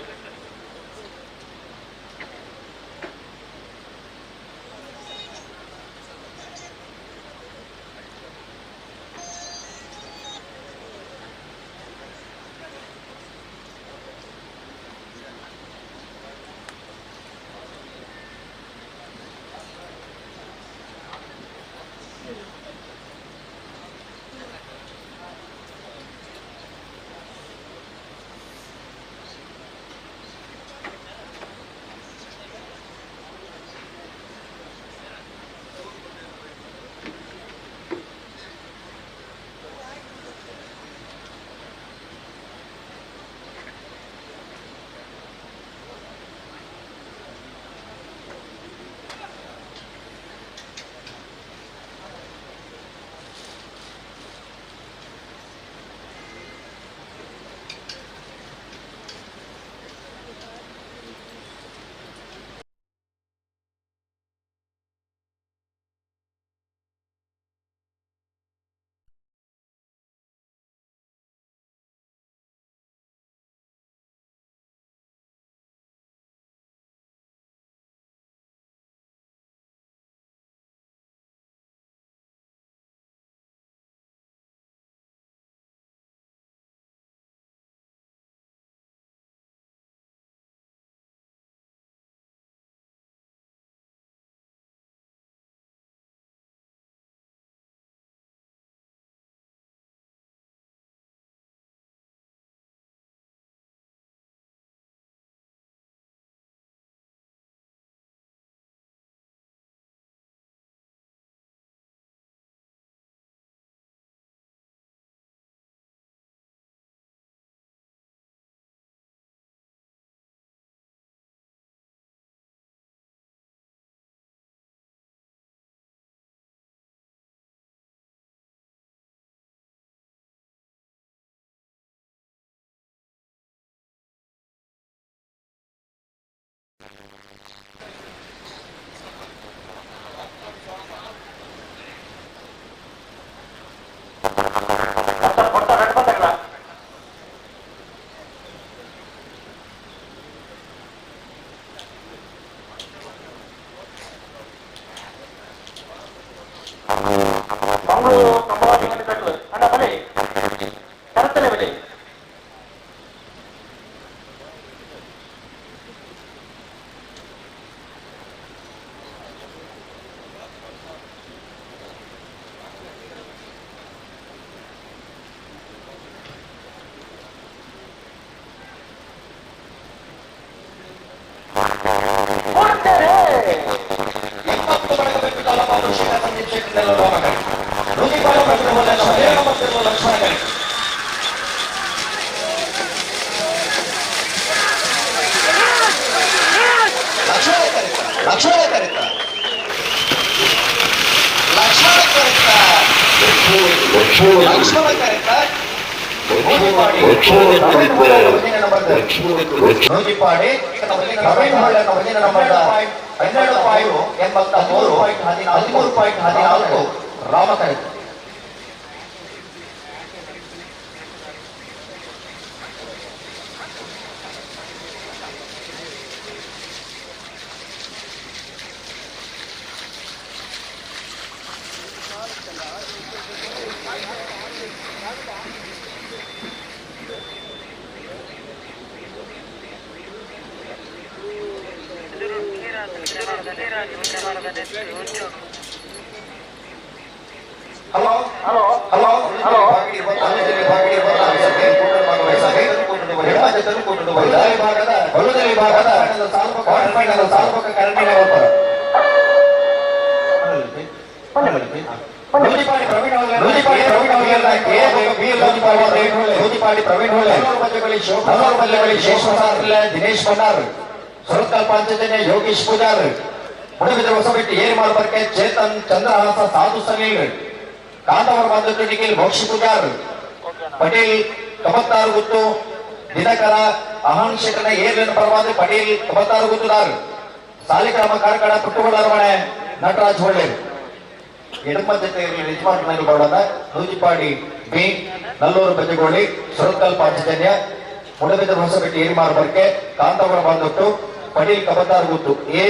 ನೂಜಿಪಾಡಿ 12.83 ರಾಮಕರಿತ ಹಲೋ ಹಲೋ ಹಲೋ ಹಲೋ ವಿಭಾಗದ ಸಾಲ್ಪಕ ಕರಣಿನ ದಿನೇಶ್ ಭಂಡಾರ್ ಸುರತ್ಕಲ್ ಪಂಚಾಯತಿನ ಯೋಗೀಶ್ ಪೂಜಾರ್ ಮುಡಬಿದ್ರ ಹೊಸಬೆಟ್ಟಿ ಏರಿಮಾಲ್ ಬರ್ಕೆ ಚೇತನ್ ಚಂದ್ರಹಾಸ ಸಾಧು ಸಮೀರ್ ಕಾಂತವರ ಬಂದಟ್ಟು ನಿಖಿಲ್ ಭೋಕ್ಷಿ ಪೂಜಾರ್ ಪಟೇಲ್ ಕಬತ್ತಾರು ಗುತ್ತು ದಿನಕರ ಅಹಾನ್ ಶೆಟ್ಟನ ಏರ್ಲಿನ ಪರವಾದ ಪಟೇಲ್ ಕಬತ್ತಾರು ಗುತ್ತುದಾರ್ ಸಾಲಿಗ್ರಾಮ ಕಾರ್ಕಳ ಪುಟ್ಟುಗೊಳ್ಳರ ಮನೆ ನಟರಾಜ್ ಹೊಳ್ಳೆ ಎಡಮಧ್ಯತೆ ಯಜಮಾನರಲ್ಲಿ ಬರೋಣ ನೂಜಿಪಾಡಿ ಬಿ ನಲ್ಲೂರು ಬಜ್ಜಗೋಳಿ ಸುರತ್ಕಲ್ ಪಾಂಚಜನ್ಯ ಮುಡಬಿದ್ರ ಹೊಸಬೆಟ್ಟಿ ಏರಿಮಾಲ್ ಬರ್ಕೆ ಕಾಂತವರ ಬಂದಟ್ಟು ಪಟೇಲ್ ಕಬತ್ತಾರು ಗುತ್ತು ಎ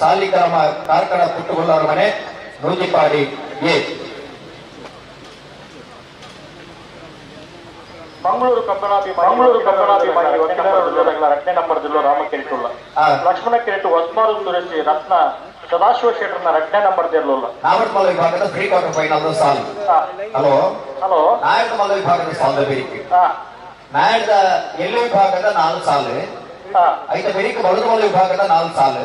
ಸಾಲಿಗ್ರಾಮ ಕಾರ್ಕಳ ಪುಟ್ಟುಗೊಳ್ಳರ ಮನೆ ನೂಜಿಪಾಡಿ ಎ ಮಂಗಳೂರು ಕಬ್ಬಣಾಭಿಮಾನಿ ರಟ್ನೆ ನಂಬರ್ ಜಿಲ್ಲು ರಾಮ ಕಿರೀಟುಲ್ಲ ಲಕ್ಷ್ಮಣ ಕಿರೀಟು ಹೊಸ್ಮಾರು ಸುರೇಶಿ ರತ್ನ ಸದಾಶಿವ ಶೆಟ್ಟರ್ನ ರಟ್ನೆ ನಂಬರ್ ಜಿಲ್ಲು ನಾವಡ್ಮಲ ವಿಭಾಗದ ಪ್ರೀ ಕ್ವಾರ್ಟರ್ ಫೈನಲ್ ಸಾಲು ಹಲೋ ನಾಯಕಮಲ ವಿಭಾಗದ ಸಾಲ ಬೇರಿಕೆ ನಾಯಕದ ಎಲ್ಲಿ ವಿಭಾಗದ 4 ಸಾಲು ಐತ ಬೆರಿಕೆ ಬಲದಮಲ ವಿಭಾಗದ 4 ಸಾಲು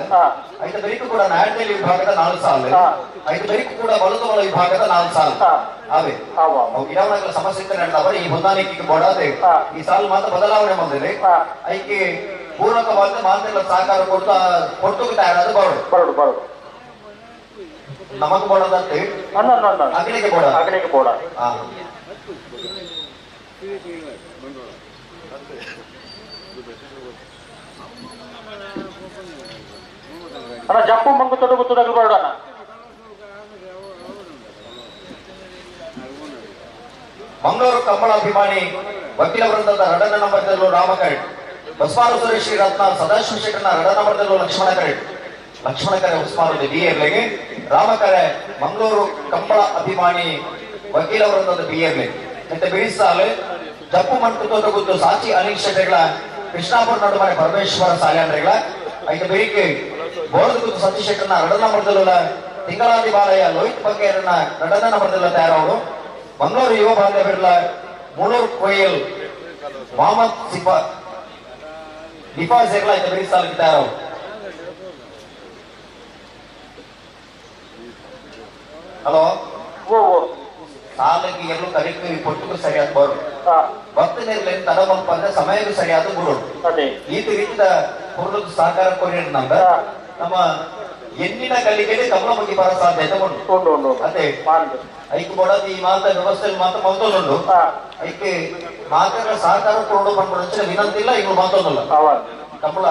ಐತ ಬೆರಿಕೆ ಕೂಡ ನಾಯಕದಲ್ಲಿ ವಿಭಾಗದ 4 ಸಾಲು ಐತ ಬೆರಿಕೆ ಕೂಡ ಬಲದಮಲ ವಿಭಾಗದ 4 ಸಾಲು ಅವೇ ಗಿಡವನಗಳ ಸಮಸ್ಯೆ ನಡೆದವ ಈ ಹೊಂದಾಣಿಕೆಗೆ ಬೋಡಾದೆ ಈ ಸಾಲು ಮಾತ್ರ ಬದಲಾವಣೆ ಬಂದಿದೆ ಐಕೆ ಪೂರಕವಾದ ಮಾತೆಲ್ಲ ಸಹಕಾರ ಕೊಡ್ತು ತಯಾರಾದ ಬರೋಡು ನಮಗ್ ಬೋಡದಂತೆ ಅಗ್ನಿಗೆ ಬೋಡ ಅಣ್ಣ ಜಪ್ಪು ಮಂಗು ತೊಡಗುತ್ತದಾಗ ಬರೋಣ ಮಂಗಳೂರು ಕಂಬಳಾಭಿಮಾನಿ ವಕೀಲ ವೃಂದದ ರಡನ ನಂಬರ್ದಲ್ಲೂ ರಾಮಕರೆ ಬಸವಾರು ಸುರೇಶ್ ರತ್ನ ಸದಾಶಿವ ಶೆಟ್ಟರ್ನ ರಡ ನಂಬರ್ದಲ್ಲೂ ಲಕ್ಷ್ಮಣ ಕರೆ ಉಸ್ಮಾನುದ್ದಿ ಬಿಎರ್ಲೆಗೆ ರಾಮಕರೆ ಮಂಗಳೂರು ಕಂಬಳ ಅಭಿಮಾನಿ ವಕೀಲ ವೃಂದದ ಬಿಎರ್ಲೆ ಮತ್ತೆ ಬಿಡಿಸಾಲು ಜಪ್ಪು ಮಂಟು ತೊಡಗುತ್ತು ಸಾಚಿ ಅನಿಲ್ ಶೆಟ್ಟರ್ಗಳ ಕೃಷ್ಣಾಪುರ ನಡುಮನೆ ಪರಮೇಶ್ವರ ಸಾಲ್ಯಾಂಡ್ರೆಗಳ ಐದು ಬೇರಿಕೆ ಬೋಳದಗುತ್ತು ಸತೀಶ್ ಶೆಟ್ಟರ್ನ ರಡ ನಂಬರ್ದಲ್ಲ ತಿಂಗಳಾದಿ ಬಾಲಯ ಲೋಹಿತ್ ಬಗ್ಗೆಯರನ್ನ ರಡನ ನಂಬರ್ದಲ್ಲ ತಯಾರವರು ಮಂಗಳೂರು ಯುವ ಬಾಂಧವ್ಯರ ಮುಳೂರು ಕೊಯ್ಯಲ್ ಮೊಹಮ್ಮದ್ ನಿಫಾಜ್ ಎಲ್ಲ ಐತೆ ಬರೀ ಸಾಲಿದ್ದಾರೆ ಅವರು ಹಲೋ ಸಾಲಿಗೆ ಎಲ್ಲೂ ಕರಿಕು ಕೊಟ್ಟು ಸರಿಯಾದ ಬರು ಭಕ್ತನಿರ್ಲಿ ತಡಮಪ್ಪ ಅಂದ್ರೆ ಸಮಯಕ್ಕೂ ಸರಿಯಾದ ಗುರು ಈ ರೀತಿಯ ಪೂರ್ಣದ ಸಹಕಾರ ಕೊರಿ ನಮ್ಗ ನಮ್ಮ ಎಣ್ಣಿನ ಕಲ್ಲಿಗೆ ಕಮಲ ಮುಗಿ ಬರೋ ಸಾಧ್ಯತೆ ಉಂಟು ಅದೇ ಐಕ್ ಬೋಡದು ಈ ಮಾತ ವ್ಯವಸ್ಥೆಯಲ್ಲಿ ಮಾತ್ರ ಮಾತೊಂದುಂಡು ಐಕೆ ಮಾತ್ರ ಸಹಕಾರ ಕೊಡು ಬಂದ್ಬಿಡ ವಿನಂತಿ ಇಲ್ಲ ಈಗ ಮಾತೊಂದಿಲ್ಲ ಕಮಲ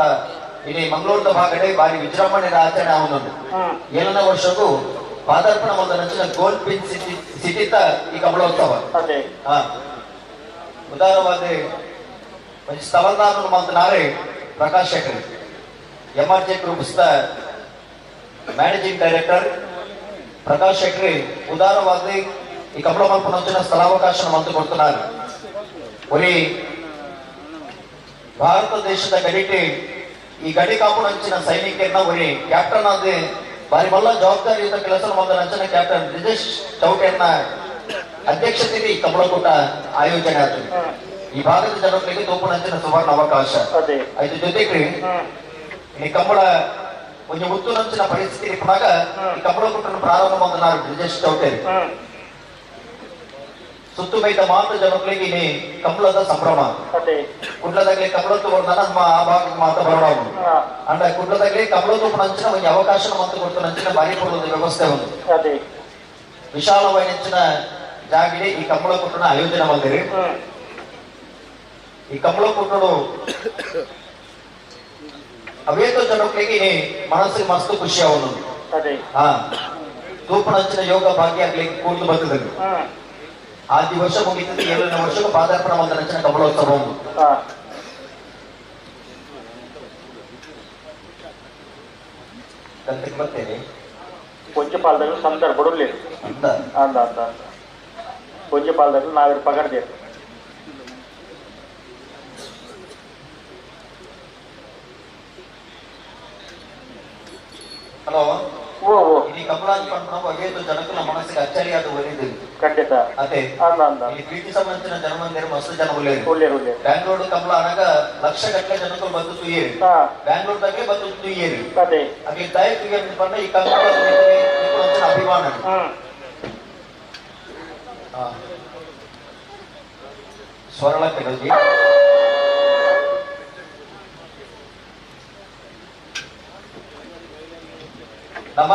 ಇಡೀ ಮಂಗಳೂರದ ಭಾಗಡೆ ಬಾರಿ ವಿಜೃಂಭಣೆಯ ಆಚರಣೆ ಆಗುന്നുണ്ട് 7ನೇ ವರ್ಷಕ್ಕೂ ಪಾದಾರ್ಪಣ ಮೊದಲ ಗೋಲ್ಡ್ ಪಿನ್ ಸಿಟಿತ ಈ ಕಮಲೋತ್ಸವ ಉದಾರವಾದ ಸ್ಥಳದಾರರು ಮಾತನಾಡಿ Prakash Shettar MRG groups managing director Prakash Shetty ಉದಾರವಾದ ಈ ಕಮಲ ಮಲ್ಪನ ಸ್ಥಳಾವಕಾಶ ಮಂತು ಕೊಡ್ತಾರೆ ಒಲಿ ಭಾರತ ದೇಶದ ಗಡಿಗೆ ಈ ಗಡಿ ಕಾಪುನಂಚಿನ ಸೈನಿಕರನ್ನ ಒಲಿ ಕ್ಯಾಪ್ಟನ್ ಆದ ಬಾರಿ ಮಲ್ಲ ಜವಾಬ್ದಾರಿಯುತ ಕೆಲಸ ಮಂದ ನಂಚಿನ ಕ್ಯಾಪ್ಟನ್ ಬ್ರಿಜೇಶ್ ಚೌಟೆಯನ್ನ ಅಧ್ಯಕ್ಷತೆಯಲ್ಲಿ ಈ ಕಮಲಕೂಟ ಆಯೋಜನೆ ಆಯ್ತು ಈ ಭಾಗದ ಜನರಿಗೆ ತೋಪುನಂಚಿನ ಸುವರ್ಣ ಅವಕಾಶ ಐದು ಜೊತೆಗೆ ಈ ಕಮಲ ಒಂದು ಮುತ್ತುನಂಚಿನ ಪರಿಸ್ಥಿತಿ ಪುನಃ ಈ ಕಮಲಕೂಟನ್ನು ಪ್ರಾರಂಭ ಮಾಡಿದ್ದಾರೆ ಬ್ರಿಜೇಶ್ ಚೌಟೇರಿ ಸುತ್ತುಮೈತ ಮಾತ್ರ ಜನಗಳಿಗೆ ಇಲ್ಲಿ ಕಮಲದ ಸಂಭ್ರಮ ಕುಡ್ಲದಾಗಲಿ ಕಮಲತ್ತು ಬರ್ದಾನ ನಮ್ಮ ಆ ಭಾಗ ಮಾತ್ರ ಬರೋಣ ಅಂಡ ಕುಡ್ಲದಾಗಲಿ ಕಮಲತ್ತು ನಂಚಿನ ಒಂದು ಅವಕಾಶ ಮತ್ತು ಕೊಟ್ಟು ನಂಚಿನ ಬಾರಿ ಕೊಡುವ ವ್ಯವಸ್ಥೆ ಒಂದು ವಿಶಾಲವಾದ ನಂಚಿನ ಜಾಗಿಡೆ ಈ ಕಮಲಕೂಟನ ಆಯೋಜನೆ ಮಾಡಿರಿ ಈ ಕಮಲಕೂಟರು ಅವೇತ ಜನಗಳಿಗೆ ಮನಸ್ಸಿಗೆ ಮಸ್ತ್ ಖುಷಿ ಅವನು ತೂಪನಂಚಿನ ಯೋಗ ಭಾಗ್ಯ ಆಗ್ಲಿಕ್ಕೆ ಕೂತು ಬರ್ತದೆ ಆ ವರ್ಷ ಮುಗಿತದೆ 7ನೇ ವರ್ಷಕ್ಕೂ ಪಾದಾರ್ಪಣ ಒಂದು ನಂಚಿನ ಕಮಲೋತ್ಸವ ಬರ್ತೇನೆ కొంచెం పాలదలు సందర్ బడులేదు అంద అంద అంద కొంచెం పాలదలు నావిడ పగడదే ಹಲೋ ಇಲ್ಲಿ ಕಮಲಾಜಿ ಪಂಪನ ಅವೇದು ಜನಕ್ಕೂ ಮನಸ್ಸಿಗೆ ಅಚ್ಚರಿಯಾದ ಒಲಿದು ಖಂಡಿತ ಅದೇ ಇಲ್ಲಿ ಪ್ರೀತಿ ಸಂಬಂಧಿಸಿನ ಜನಮಂದಿರ ಮಸ್ತ್ ಜನ ಒಳ್ಳೆಯರು ಬ್ಯಾಂಗ್ಳೂರು ಕಮಲ ಅನಾಗ ಲಕ್ಷ ಗಟ್ಟಲೆ ಜನಕ್ಕೂ ಬಂದು ತುಯ್ಯೇರಿ ಬ್ಯಾಂಗ್ಳೂರ್ದಾಗೆ ಬಂದು ತುಯ್ಯೇರಿ ಅದೇ ಅಲ್ಲಿ ದಯ ತುಯ್ಯ ಬಂದ ಈ ಕಮಲ ಅಭಿಮಾನ ಸ್ವರ್ಣ ಕೆಳಗೆ ನಮ್ಮ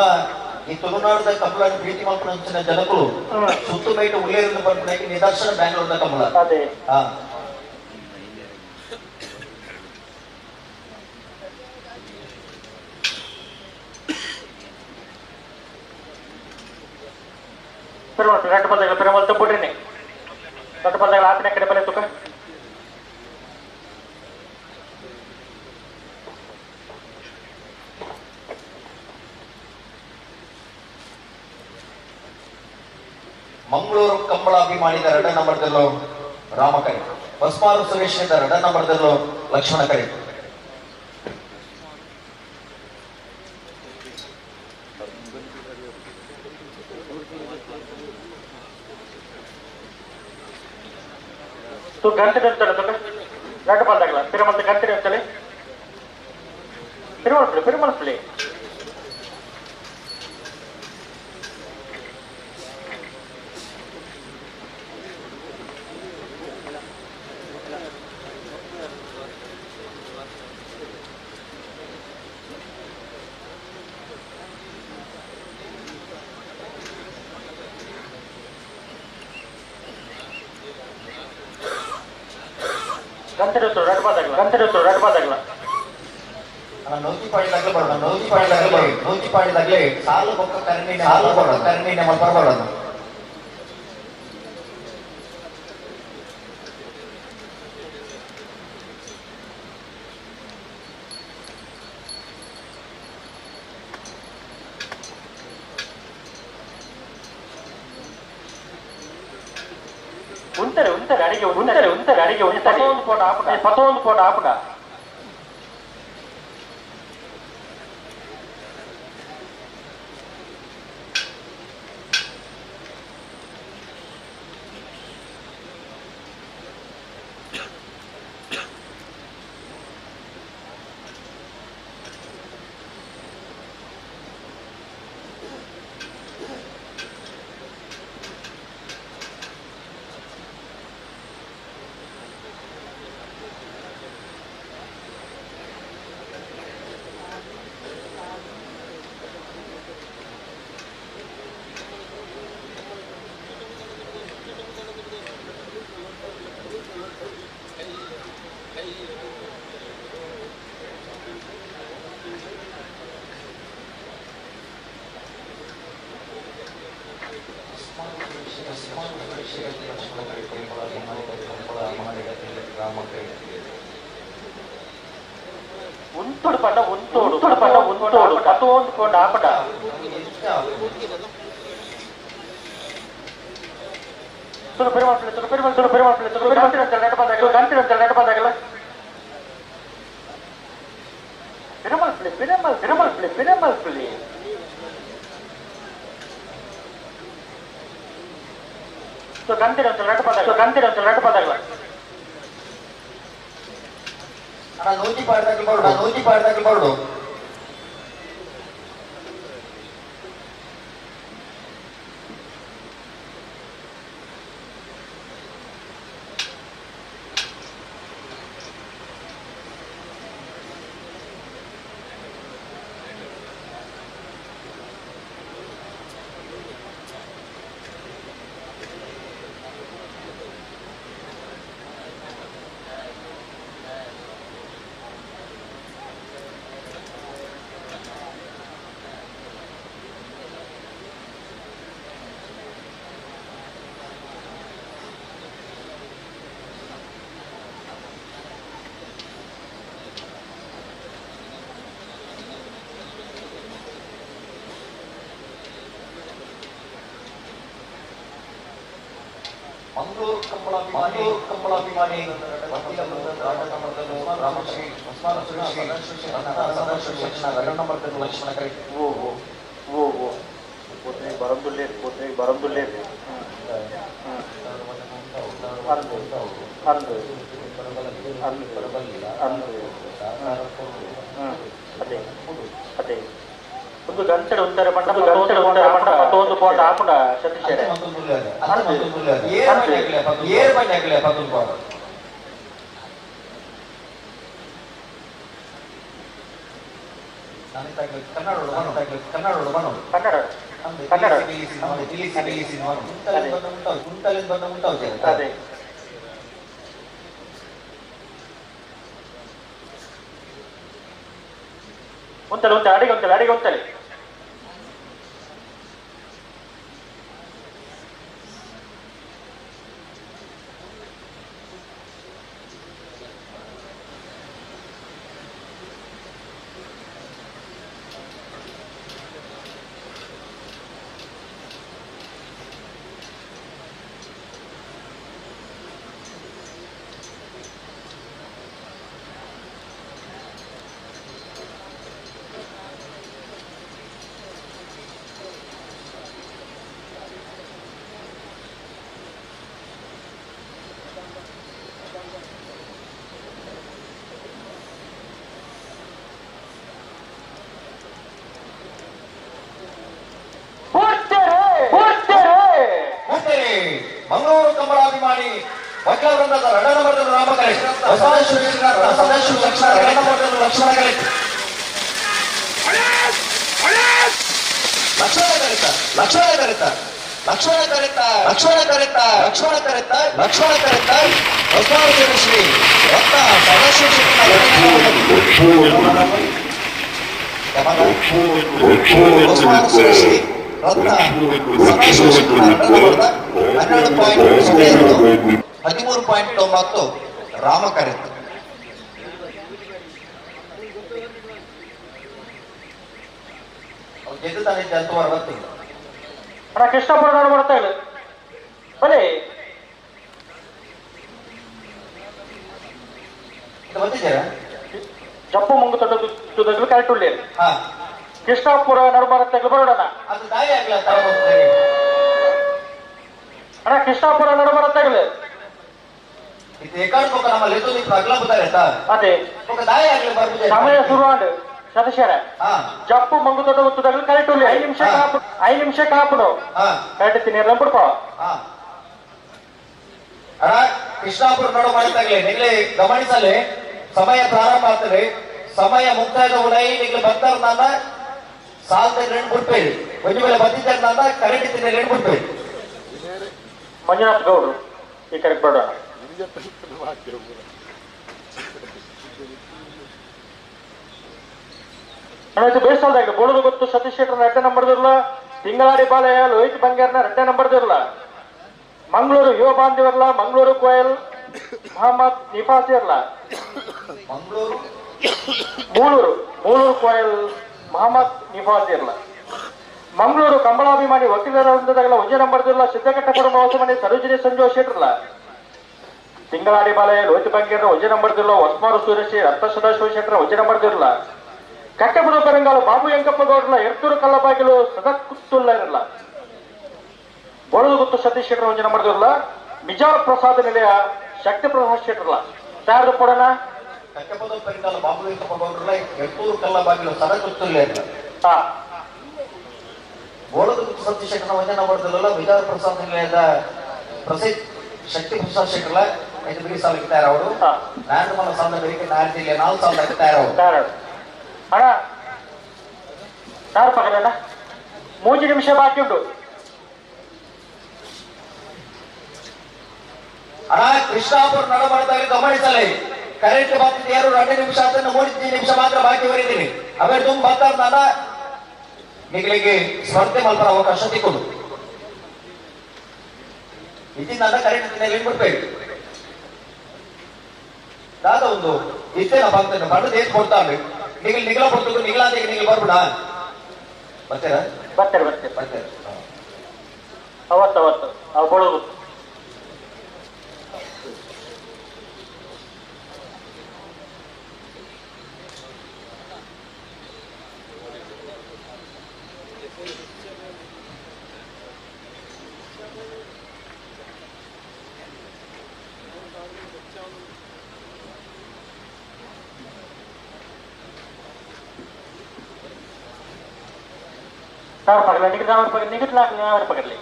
ಈ ತುಳುನಾಡದ ಕಮಲ ಪ್ರೀತಿ ಮಾಡ್ಕೊಂಡ ಜನಗಳು ಸುತ್ತು ಬೈಟ್ ಉಳ್ಳೇರಿಂದ ಬರ್ಕೊಂಡಾಗಿ ನಿದರ್ಶನ ಬ್ಯಾಂಗ್ಳೂರ್ದ ಕಮಲ ಅದೇ ಹಾ రెండు పదగల పెరమలతో పుట్టినాయి రెండు పదగల ఆపిన ఎక్కడ పలే తుక ಮಂಗಳೂರು ಕಂಬಳ ಅಭಿಮಾನಿದ 2 ನಂಬರ್ದಲ್ಲೂ ರಾಮಕರಿ, ಬಸ್ಮಾರು ಸುರೇಶ್ 2 ನಂಬರ್ದಲ್ಲೂ ಲಕ್ಷ್ಮಣ ಕರಿ. तू घंटे निल्चले तुका రెండు బాల్ తగల తిరుమల గంటే నిల్చలే తిరుమల ప్లే ಗಂಟೆ ಎರಡು ಬಾಲ್ ತಗಲ ನೂತಿ ಪಾಡಿದಾಗಲೇ ಸಾಲು ಬೊಕ್ಕ ಕರಣಿ ನಮ್ಮ ಬರಬಾರದು. ఉంటరు అడిగి పతోందు పోట ఆపుడా ఉంతోడు పతోందు పోట ఆపడా గంటే ನೂತಿ ಪಾಡಿದಾಗಿ ಬರೋಡು ಮಂಗಳೂರು ಕಂಬಳಾಭಿಮಾನಿ ರಾಮಶ್ರೀ ಲಕ್ಷ್ಮಣ ಕರಿ. ಬರಂದುಲ್ಲೇರು ಅದೇ ಒಂದು ಗಂಟೆ ಒಂದರೆ ಮಂಟ ಮತ್ತೊಂದು ಪೋಟ ಆಪುಂಡ ಸತೀಶ್ ಅದೇ ಉಂಟಲ್ಲ ಅಡಿಗೆ ಉಂಟಲೆ ಮಂಗಳೂರು ಕಮಲಾಭಿಮಾನಿ ವಕೀಲ ವೃಂದದ ರಣನಮರ್ದನ ರಾಮಕರೆ ಸದಾಶಿವ ಲಕ್ಷ್ಮಣ ರಣನಮರ್ದನ ಲಕ್ಷ್ಮಣ ಕರೆ ಲಕ್ಷ್ಮಣ ಕರೆತ ಶ್ರೀ ರತ್ನ ಸದಾಶಿವ ಶ್ರೀ ರತ್ನ ಸದಾಶಿವ 13.9 ರಾಮಕರೆತ ಗೆದ್ದುತ್ತಾನೆ ಅಂತ ಬರ್ತಿಲ್ಲ ಅಣ್ಣ ಕೃಷ್ಣಪುರ ನಾಡು ಬರ್ತಾ ಇಲ್ಲ ಬಲೆ ಬಂದಿದ್ದೀರಾ ಜಪ್ಪು ಮುಂಗು ತೊಡಗಲು ಕರೆಕ್ಟ್ ಉಳ್ಳಿ ಕೃಷ್ಣಾಪುರ ನಡುಬರತ್ತಾಗಲು ಬರೋಣ ಅದು ದಾರಿ ಆಗ್ಲ ಅಣ್ಣ ಕೃಷ್ಣಾಪುರ ನಡುಬರತ್ತಾಗಲು ಇದು ಏಕಾಂತ ನಮ್ಮಲ್ಲಿ ಅಗ್ಲ ಬುತ್ತಾರೆ ಅದೇ ದಾರಿ ಆಗ್ಲಿ ಬರ್ಬೋದು ಸಮಯ ಶುರುವಾಂಡು ಸದಸ್ಯರ ಜಪ್ಪು ಮಂಗು ತೊಡ ಗೊತ್ತದಾಗಲು ಕರೆಕ್ಟ್ ಉಳ್ಳಿ 5 ನಿಮಿಷ ಕಾಪುಡು ಕರೆಕ್ಟ್ ತಿನ್ನಿರಲ್ಲ ಬಿಡ್ಕೋ ಅಣ್ಣ ಕೃಷ್ಣಾಪುರ ನೋಡು ಮಾಡ್ತಾಗ್ಲಿ ನಿಗ್ಲಿ ಗಮನಿಸಲಿ ಸಮಯ ಪ್ರಾರಂಭ ಆಗ್ತದೆ ಸಮಯ ಮುಕ್ತಾಯದ ಉಡೈ ನಿಗ್ಲಿ ಬರ್ತಾರ ನನ್ನ ಸಾಲ್ತ ರೆಂಡು ಬಿಡ್ಬೇಡಿ ಒಂದು ವೇಳೆ ಬಂದಿದ್ದಾಗ ನನ್ನ ಕರೆಕ್ಟ್ ತಿನ್ನ ರೆಂಡು ಬಿಡ್ಬೇಡಿ ಮಂಜುನಾಥ್ ಗೌಡ್ರು ಈ ಕರೆಕ್ಟ್ ಬೇಡ ಅಣ್ಣ ಬೇಸಲ್ದಾಗ ಬೋಳದು ಗೊತ್ತು ಸತೀಶ್ ಶೆಟ್ಟರ್ನ 2 ನಂಬರ್ದಿರಲ್ಲ ತಿಂಗಳಾಡಿ ಬಾಲಯ್ಯ ಲೋಹಿತ್ ಬಂಗಾರ್ನ 2 ನಂಬರ್ದಿರಲ್ಲ ಮಂಗಳೂರು ಯುವ ಬಾಂಧವರ್ಲ ಮಂಗಳೂರು ಕೋಯಲ್ ಮೊಹಮ್ಮದ್ ನಿಫಾಸ್ ಇರಲ್ಲ ಮೂಳೂರು ಕೋಯಲ್ ಮೊಹಮ್ಮದ್ ನಿಫಾಸ್ ಇರಲ್ಲ ಮಂಗಳೂರು ಕಂಬಳಾಭಿಮಾನಿ ವಕೀಲರ ವೃಂದದಾಗಲ 1 ನಂಬರ್ದಿರಲ್ಲ ಸಿದ್ದಘಟ್ಟಪುರ ಮಹೋತ್ಸವನೆ ಸರೋಜಿನಿ ಸಂಜೋಷ್ ಇರಲ್ಲ ತಿಂಗಳಾಡಿ ಬಾಲಯ್ಯ ಲೋಹಿತ್ ಬಂಗಾರ್ನ 1 ನಂಬರ್ದಿರಲ್ಲ ಹೊಸ್ಮಾರು ಸುರೇಶ್ ರತ್ನ ಸದಾಶಿವ ಶೆಟ್ಟರ 1 ನಂಬರ್ದಿರಲ್ಲ ಕಟ್ಟೆಪುರ ಪರಂಗಾಲು ಬಾಬು ಯಂಕಪ್ಪ ಗೌಡ್ರಲ್ಲ ಎರ್ತೂರು ಕಲ್ಲಬಾಗಿಲು ಸದಕ್ಕುತ್ತುಲ್ಲ ಇರಲ್ಲ ಬೋಳದು ಗೊತ್ತು ಸತೀಶ್ ಶೆಟ್ಟರ್ 1 ನಂಬರ್ದಿರಲ್ಲ ನಿಜಾರ ಪ್ರಸಾದ ನಿಲಯ ಶಕ್ತಿ ಪ್ರಸಾದ್ ಶೆಟ್ಟರ್ಲ ತಯಾರು ಕೊಡೋಣ ಕಟ್ಟೆಪುರ ಪರಂಗಾಲು ಬಾಬು ಯಂಕಪ್ಪ ಗೌಡ್ರಲ್ಲ ಎರ್ತೂರು ಕಲ್ಲಬಾಗಿಲು ಸದಕ್ಕುತ್ತುಲ್ಲ ಇರಲ್ಲ ಬೋಳದು ಗೊತ್ತು ಸತೀಶ್ ಶೆಟ್ಟರ್ 1 ನಂಬರ್ದಿರಲ್ಲ ನಿಜಾರ ಪ್ರಸಾದ ನಿಲಯದ ಪ್ರಸಿದ್ಧ ಶಕ್ತಿ ಪ್ರಸಾದ್ ಶೆಟ್ಟರ್ಲ 5 ಬಿಡಿ ಸಾಲಕ್ಕೆ ತಯಾರವರು ನಾನು ಮನ ಸಾಲ ಬೇರೆ 4 ಜಿಲ್ಲೆ 4 ಸಾಲಕ್ಕೆ ತಯಾರವರು ಅಣ್ಣ ಯಾರು ಪಕ್ಕದಣ್ಣ 3 ನಿಮಿಷ ಬಾಕಿ ಉಂಟು ಅಣ್ಣ ಕೃಷ್ಣಾಪುರ ನಡಬಾರ್ದಾಗ ಗಮನಿಸಲಿ ಕರೆಂಟ್ ಬಾಕಿ ಯಾರು 2 ನಿಮಿಷ ಅದನ್ನು 3 ನಿಮಿಷ ಮಾತ್ರ ಬಾಕಿ ಬರೀತೀನಿ ಅವೇ ತುಂಬ ಬರ್ತಾರೆ ನಾನು ನಿಗಳಿಗೆ ಸ್ಪರ್ಧೆ ಮಲ್ಪರ ಅವಕಾಶ ತಿಕ್ಕೊಡು ಇದನ್ನ ಕರೆಂಟ್ ಬಿಡ್ಬೇಕು ದಾದ ಒಂದು ಇಷ್ಟೇನ ಬಾಗ್ತೇನೆ ಬಣ್ಣದ ಏನ್ ಕೊಡ್ತಾವೆ ನಿಗಲ ಕೊಡ್ತು ನಿಗಲಾದ ನಿಗಲ್ ಬರ್ಬಿಡ ಬರ್ತೀರಾ ಬರ್ತಾರೆ ಅವತ್ತು ನಾವು ಕೊಡೋದು पकड़ निकट लाख पकड़ ले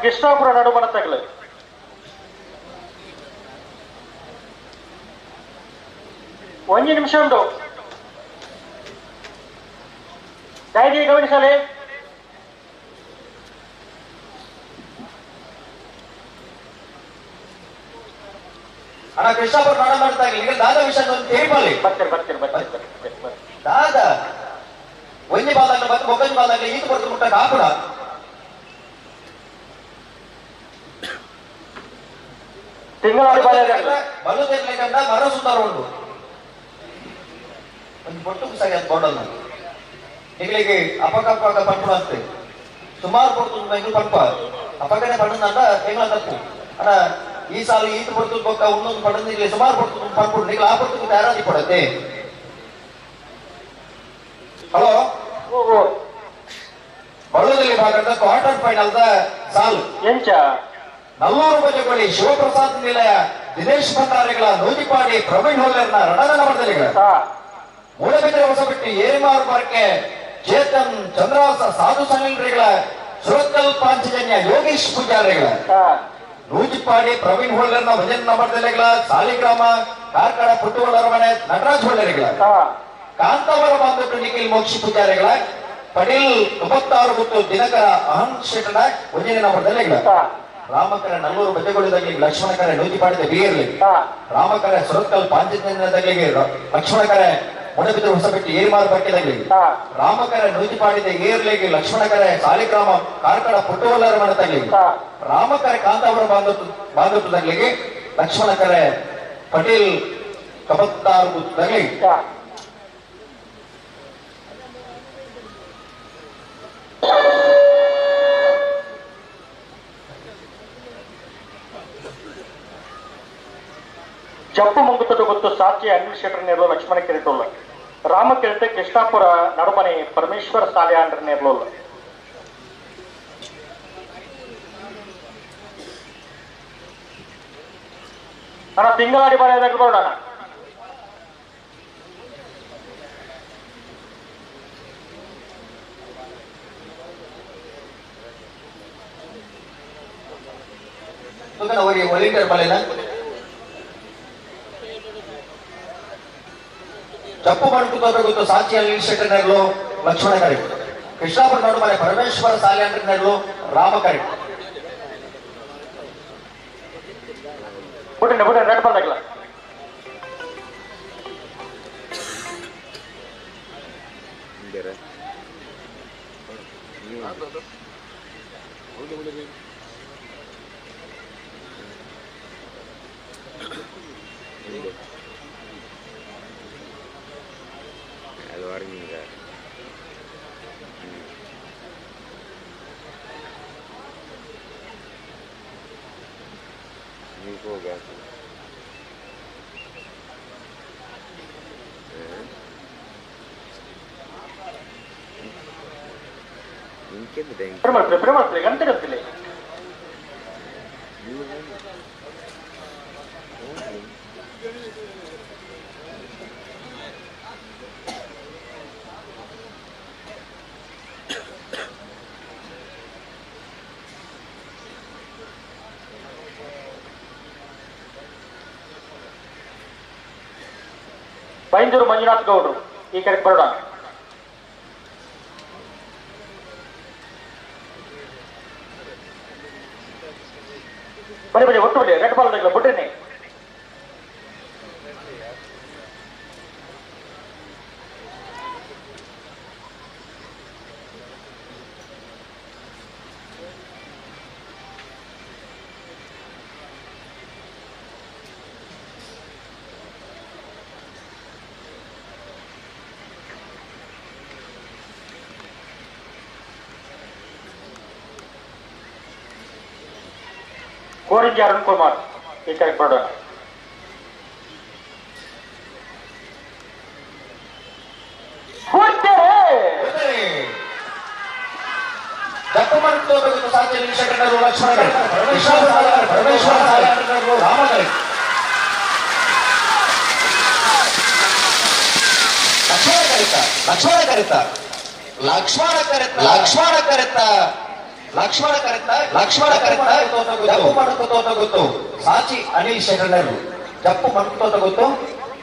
ಕೃಷ್ಣಾಪುರ ನಡುಮನ ತಗಲು ಒಂದು ನಿಮಿಷ ಉಂಟು ದಯವಿಟ್ಟು ಗಮನಿಸಲಿ. ಅಣ್ಣ ಕೃಷ್ಣಾಪುರ ನಾಡ ಮಾಡ್ತಾ ಈಗ ದಾದ ವಿಷಯ ಒಂದು ಕೇಳ್ಬಲ್ಲಿ ಬರ್ತೀರಿ ದಾದ ಒಂಜಿ ಬಾಲ್ದಾಗ್ಲಿ ಮತ್ತೆ ಮೊಗಂಜಿ ಬಾಲ್ದಾಗ್ಲಿ ಈತ ಬರ್ತು ಮುಟ್ಟ ಕಾಪುಡ ತಿಂಗಳಾಡಿ ಬಲು ತೆಗ್ಲಿಕ್ಕಂಡ ಮರ ಸುತ್ತಾರ ಉಂಟು ಒಂದು ಬೊಟ್ಟು ಸರಿ ಅಂತ ಬೋರ್ಡಲ್ಲ ನಿಗಳಿಗೆ ಅಪಕಪ್ಪ ಪಂಪುಡು ಅಂತೆ ಸುಮಾರು ಕೊಡ್ತು ಬೆಂಗ್ಳೂರು ಪಂಪ ಅಪಕನೆ ಪಣ್ಣಂದ ಎಂಗ್ಳ ತಪ್ಪು ಅಣ್ಣ ಈ ಸಾಲ ಈತ ಬರ್ತದ ಬೊಕ್ಕ ಇನ್ನೊಂದು ಪಡೆದಿಲ್ಲ ಸುಮಾರು ಬರ್ತದ ಪಂಪುಡು ನೀವು ಆ ಬರ್ತದ ತಯಾರಾಗಿ ಕೊಡತ್ತೆ. ಹಲೋ ಬಳ್ಳದಲ್ಲಿ ಭಾಗದ ಕ್ವಾರ್ಟರ್ ಫೈನಲ್ ಸಾಲು ಎಂಚ ನಲ್ಲೂರು ಬಜೆಗೊಳಿ ಶಿವಪ್ರಸಾದ್ ನಿಲಯ ದಿನೇಶ್ ಭಂಡಾರಿಗಳ ನೂಜಿಪಾಡಿ ಪ್ರವೀಣ್ ಹೊಲ್ಲೆರ್ನ ರಣನ ಮಡದಲಿಗಳ ಮೂಡಬಿದ್ರೆ ಹೊಸಬಿಟ್ಟಿ ಏರಿಮಾರು ಬಾರ್ಕೆ ಚೇತನ್ ಚಂದ್ರವಾಸ ಸಾಧು ಸನಿಲ್ರಿಗಳ ಸುರತ್ಕಲ್ ಪಾಂಚಜನ್ಯ ಯೋಗೀಶ್ ಪೂಜಾರಿಗಳ ನೂಜಿಪಾಡಿ ಪ್ರವೀಣ್ ಹೊಲ್ಲೆರ್ನ ಭಜನ್ ಮಡದಲಿಗಳ ಸಾಲಿಗ್ರಾಮ ಕಾರ್ಕಳ ಪುಟ್ಟುಗಳ ಅರಮನೆ ನಟರಾಜ್ ಹೊಲ್ಲೆರಿಗಳ ಕಾಂತಾವರ ಬಾಂಧವ್ಯ ನಿಖಿಲ್ ಮೋಕ್ಷಿ ಪೂಜಾರಿಗಳ ಪಟೇಲ್ 96 ಗುತ್ತು ದಿನಕರ ಅಹಂ ಶೆಟ್ಟನ ಒಂದಿನ ಮಡದಲಿಗಳ ರಾಮಕರ ನಲ್ಲೂರು ಬಜೆಗೊಳಿದಾಗಲಿ ಲಕ್ಷ್ಮಣಕರ ನೂಜಿಪಾಡಿದ ಬೀರ್ಲಿ ರಾಮಕರ ಸುರತ್ಕಲ್ ಪಾಂಚಜನ್ಯದಾಗಲಿ ಲಕ್ಷ್ಮಣಕರ ಮುಡಬಿದ್ರು ಹೊಸಬಿಟ್ಟು ಏರಿಮಾರು ಬಕ್ಕೆದಾಗಲಿ ರಾಮಕರ ನೂಜಿಪಾಡಿದ ಏರ್ಲಿಗೆ ಲಕ್ಷ್ಮಣಕರ ಸಾಲಿಗ್ರಾಮ ಕಾರ್ಕಳ ಪುಟ್ಟವಲ್ಲರ ಮನತಾಗಲಿ ರಾಮಕರ ಕಾಂತಾವರ ಬಾಂಧವ್ಯದಾಗಲಿಗೆ ಲಕ್ಷ್ಮಣಕರ ಪಟೇಲ್ 96 ಗುತ್ತದಾಗಲಿ ಜಪ್ಪು ಮುಂಗುತ್ತದ ಗೊತ್ತು ಸಾಕ್ಷಿ ಅನಿಲ್ ಶೆಟ್ಟರ್ ನೇರ್ಲು ಲಕ್ಷ್ಮಣ ಕಿರೀಟೋಲ್ಲ ರಾಮ ಕಿರೀಟ ಕೃಷ್ಣಾಪುರ ನಡುಮನೆ ಪರಮೇಶ್ವರ ಸಾಲೆ ಆಂಡ್ರ ನೇರ್ಲೋಲ್ಲ ಅಣ್ಣ ತಿಂಗಳಾಡಿ ಬಾಳೆದಾಗ ನೋಡೋಣ ವಾಲಂಟಿಯರ್ ಬಾಳೆನ ಜಪ್ಪು ಮಾಡ್ಕೊತ ಸಾಕ್ಷಿ ಅನಿಲ್ ಶೆಟ್ಟರ್ ನೇರ್ಲು ಲಕ್ಷ್ಮಣ ಕರೆ ಕೃಷ್ಣಾಪುರ ನಡುಮನೆ ಪರಮೇಶ್ವರ ಸಾಲೆ ಆಂಡ್ರ ನೇರ್ಲು ರಾಮ ಕರೆ ಬಿಡ್ರಿ ರೆಡ್ ಬಂದಾಗಲ್ಲ அது வரீங்க நீ போக ಮಾಡ್ತೀರಿ ಗಂಟೆ ಗೊತ್ತಿಲ್ಲ ಬೈಂದೂರು ಮಂಜುನಾಥ್ ಗೌಡ್ರು ಈ ಕಡೆ ಬರೋಣ ಬನ್ನಿ ಒಟ್ಟು ಬಿಡಿ ರೆಡ್ ಬಾಲ್ ಬಿಡ್ರಿ ಕೋರಿಂಜಿ ಅರುಣ್ ಕುಮಾರ್ ಈ ಕಡೆ ಬರೋಣ ಲಕ್ಷ್ಮಣ ಕರೆತ ಲಕ್ಷ್ಮಣ ಕರೆತ ಜಪ್ಪು ಮಣುಕುತೋತ ಗೊತ್ತು ಸಾಚಿ ಅನಿಲ್ ಶೆಟ್ಟಣ್ಣರು ಜಪ್ಪು ಮಣುಕುತೋತ ಗೊತ್ತು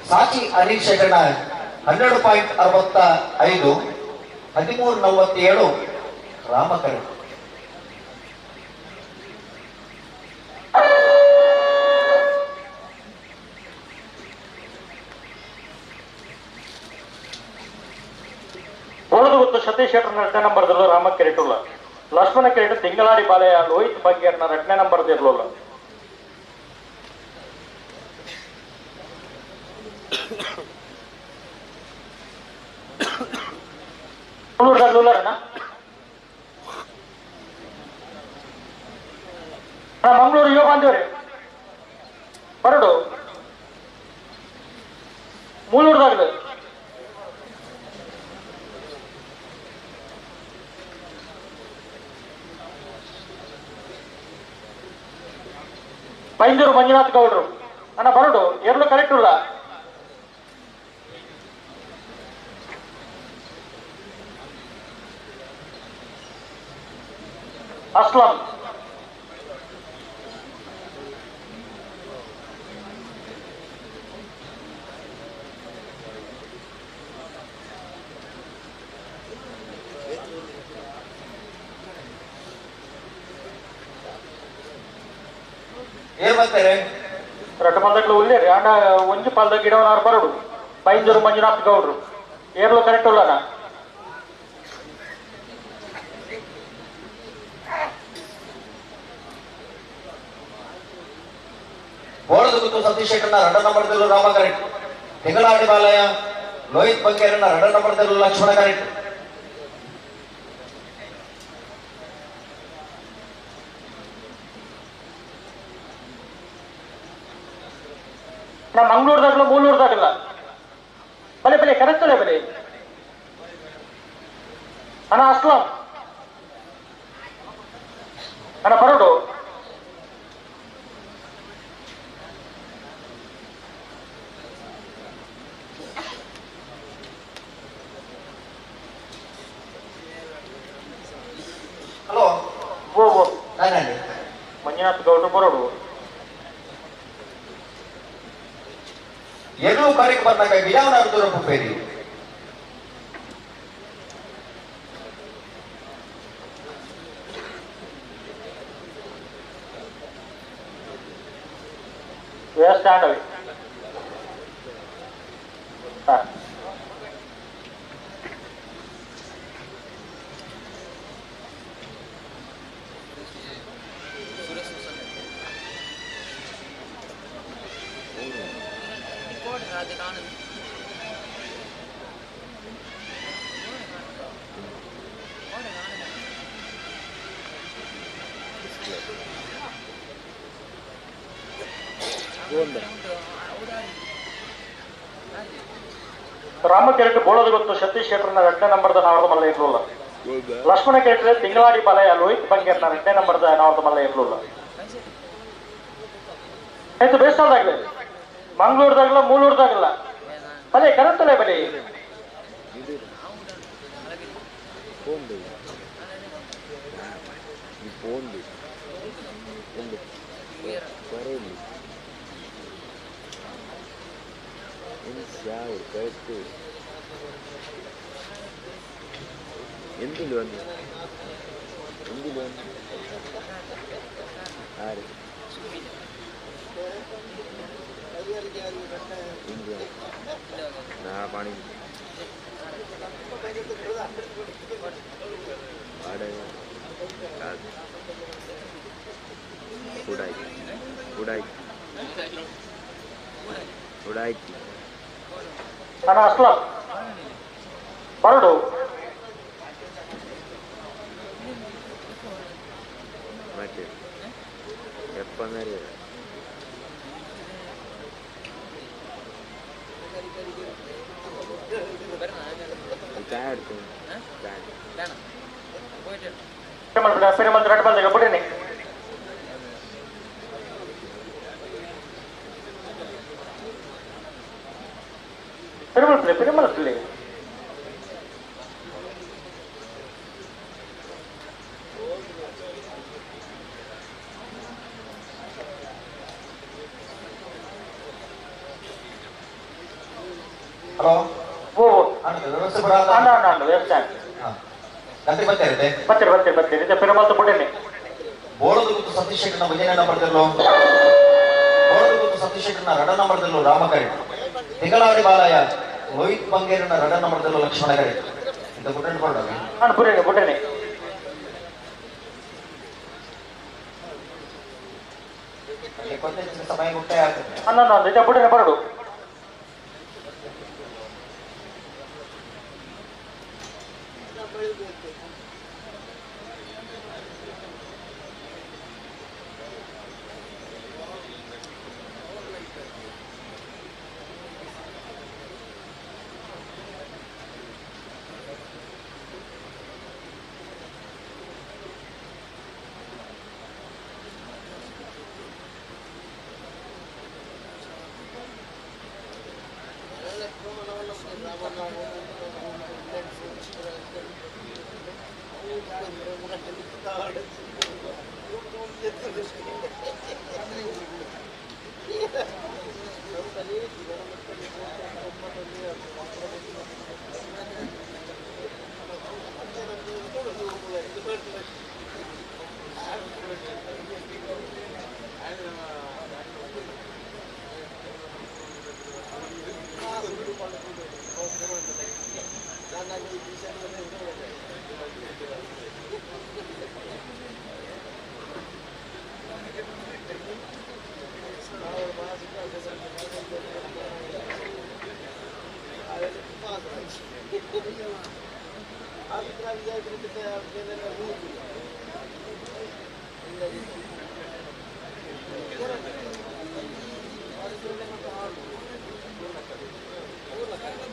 ಸಾಚಿ ಅನಿಲ್ ಶೆಟ್ಟಣ್ಣ 12.65 13.47 ರಾಮಕರೆ. ಬರೋದು ಗೊತ್ತು ಸತೀಶ್ ಶೆಟ್ಟರ್ನ 2ನೇ ನಂಬರ್ದಲ್ಲ ರಾಮ ಕೆರೆಟುಲ್ಲ ಲಕ್ಷ್ಮಣ ಕೆರೆಟ ತಿಂಗಳಾಡಿ ಬಾಲೆಯ ಲೋಹಿತ್ ಬಗ್ಗೆರ್ನ 2ನೇ ನಂಬರ್ದು ಇರಲಿಲ್ಲ. ಮಂಗಳೂರು ಯೋಗ ಅಂದೇವ್ರಿ ಹೊರಡು ಮೂಲೂರ್ದಾಗದು ಪೈಂದೂರು ಮಂಜುನಾಥ್ ಗೌಡ್ರು ಅಣ್ಣ ಬರಡು ಎರಡು ಕರೆಕ್ಟ್ ಇಲ್ಲ. ಅಸ್ಲಂ ಏನ್ ಮಾಡ್ತಾರೆ ರಟ್ಟ ಪಾಲ್ದಾಗ್ಲು ಉಳ್ಳೇರಿ ಅಣ್ಣ ಒಂಜಿ ಪಾಲ್ದಾಗ ಗಿಡವನಾರು ಬರಡು ಪೈಂದೂರು ಮಂಜುನಾಥ್ ಗೌಡ್ರು ಏರ್ಲು ಕರೆಕ್ಟ್ ಇಲ್ಲ ಅಣ್ಣ. ಬೋಳದ ಗುತ್ತು ಸತೀಶ್ ಶೆಟ್ಟರ್ನ 2ನೇ ನಂಬರ್ದಲ್ಲೂ ರಾಮ ಕರೆಕ್ಟ್. ತಿಂಗಳಾಡಿ ಬಾಲಯ್ಯ ಲೋಹಿತ್ ಬಂಗೇರನ್ನ 2ನೇ ನಂಬರ್ದಲ್ಲೂ ಲಕ್ಷ್ಮಣ ಕರೆಕ್ಟ್. ನಾ ಮಂಗಳೂರ್ದಾಗಲ್ಲ ಮೂಲೂರ್ದಾಗಲ್ಲ ಬಲೆ ಬಲೆ ಕರೆಕ್ಟ್ ಅಲ್ಲೇ ಬಲೆ ಅಣ್ಣ ಅಸ್ಲಾಂ ಅಣ್ಣ ಬರೋಡು ಹಲೋ ಓ ನಾನಲ್ಲಿ ಮಂಜುನಾಥ್ ಗೌಡ್ರು ಬರೋಡು ಎಲ್ಲೂ ಕಾರ್ಯಕ್ಕೆ ಬಂದಾಗ ವಿಜಯನಗರ ದೂರ ಪುಪ್ಪೇರಿ ಸ್ಟ್ಯಾಂಡ್ ಅವಿ ರಾಮ ಕೆರೆಟ್ ಬೋಳೋದು ಗೊತ್ತು ಸತೀಶ್ ಶೆಟ್ಟರ್ನ 2ನೇ ನಂಬರ್ದ ನಾವ್ರದ್ದು ಮಲ್ಲ ಇರ್ಲಿಲ್ಲ. ಲಕ್ಷ್ಮಣ ಕೆರೆಟ್ರೆ ತಿಂಗಳಾಡಿ ಬಾಲಯ್ಯ ಲೋಹಿತ್ ಬಂಗೇರ್ನ 2ನೇ ನಂಬರ್ದ ನಾವ್ರದ್ದು ಮಲ್ಲ ಇರ್ಲಿಲ್ಲ. ಆಯ್ತು ಬೇಸಾಲ್ದಾಗಲಿ ಮಂಗಳೂರ್ದಾಗಲ್ಲ ಮೂಲೂರ್ದಾಗಲ್ಲ ಬಲೆ ಕರೆಕ್ಟಲ್ಲೇ ಬಲೆ എന്തിൽ വന്നു ആര് നാളെ പണി ഉടായിക്ക് ಅಣ್ಣ ಅಸ್ಲಾಂ ಬರಡು മറ്റേ എപ്പം നേരം ചായ എടുത്തു പെരുമൽ 2 ಬಾಲ್ದಾಗ ಬಿಡ್ರಿ പെരുമൽ ಹಲೋ ಓ ವ್ಯವಸ್ಥೆ ವ್ಯವಸ್ಥೆ ಗಂಟೆ ಬರ್ತಾ ಬರ್ತೀರಿ ಇದು ಪೆರುಮಾಲ್ ಬಿಡೇನೆ ಬೋಳದ ಗುತ್ತು ಸತೀಶ್ ಶೆಟ್ಟರ್ನ ಭಜನೆ ನಂಬರ್ದಲ್ಲೋ ಬೋಳದ ಗುತ್ತು ಸತೀಶ್ ಶೆಟ್ಟರ್ನ ರಡ ನಂಬರ್ದಲ್ಲೋ ರಾಮಕರಿ ತಿಂಗಳಾಡಿ ಬಾಲಯ್ಯ ಲೋಹಿತ್ ಬಂಗೇರನ ರಡ ನಂಬರ್ದಲ್ಲೋ ಲಕ್ಷ್ಮಣಗರಿ ಇಂತ ಗುಡ್ಡನ್ನು ಕೊಡೋದು ಬಿಡೇನೆ ಕೊಂಚ ಸಮಯ ಮುಕ್ತಾಯ ಆಗ್ತದೆ ಹನ್ನೊಂದು ಇದು ಬಿಡೇನೆ ಬರಡು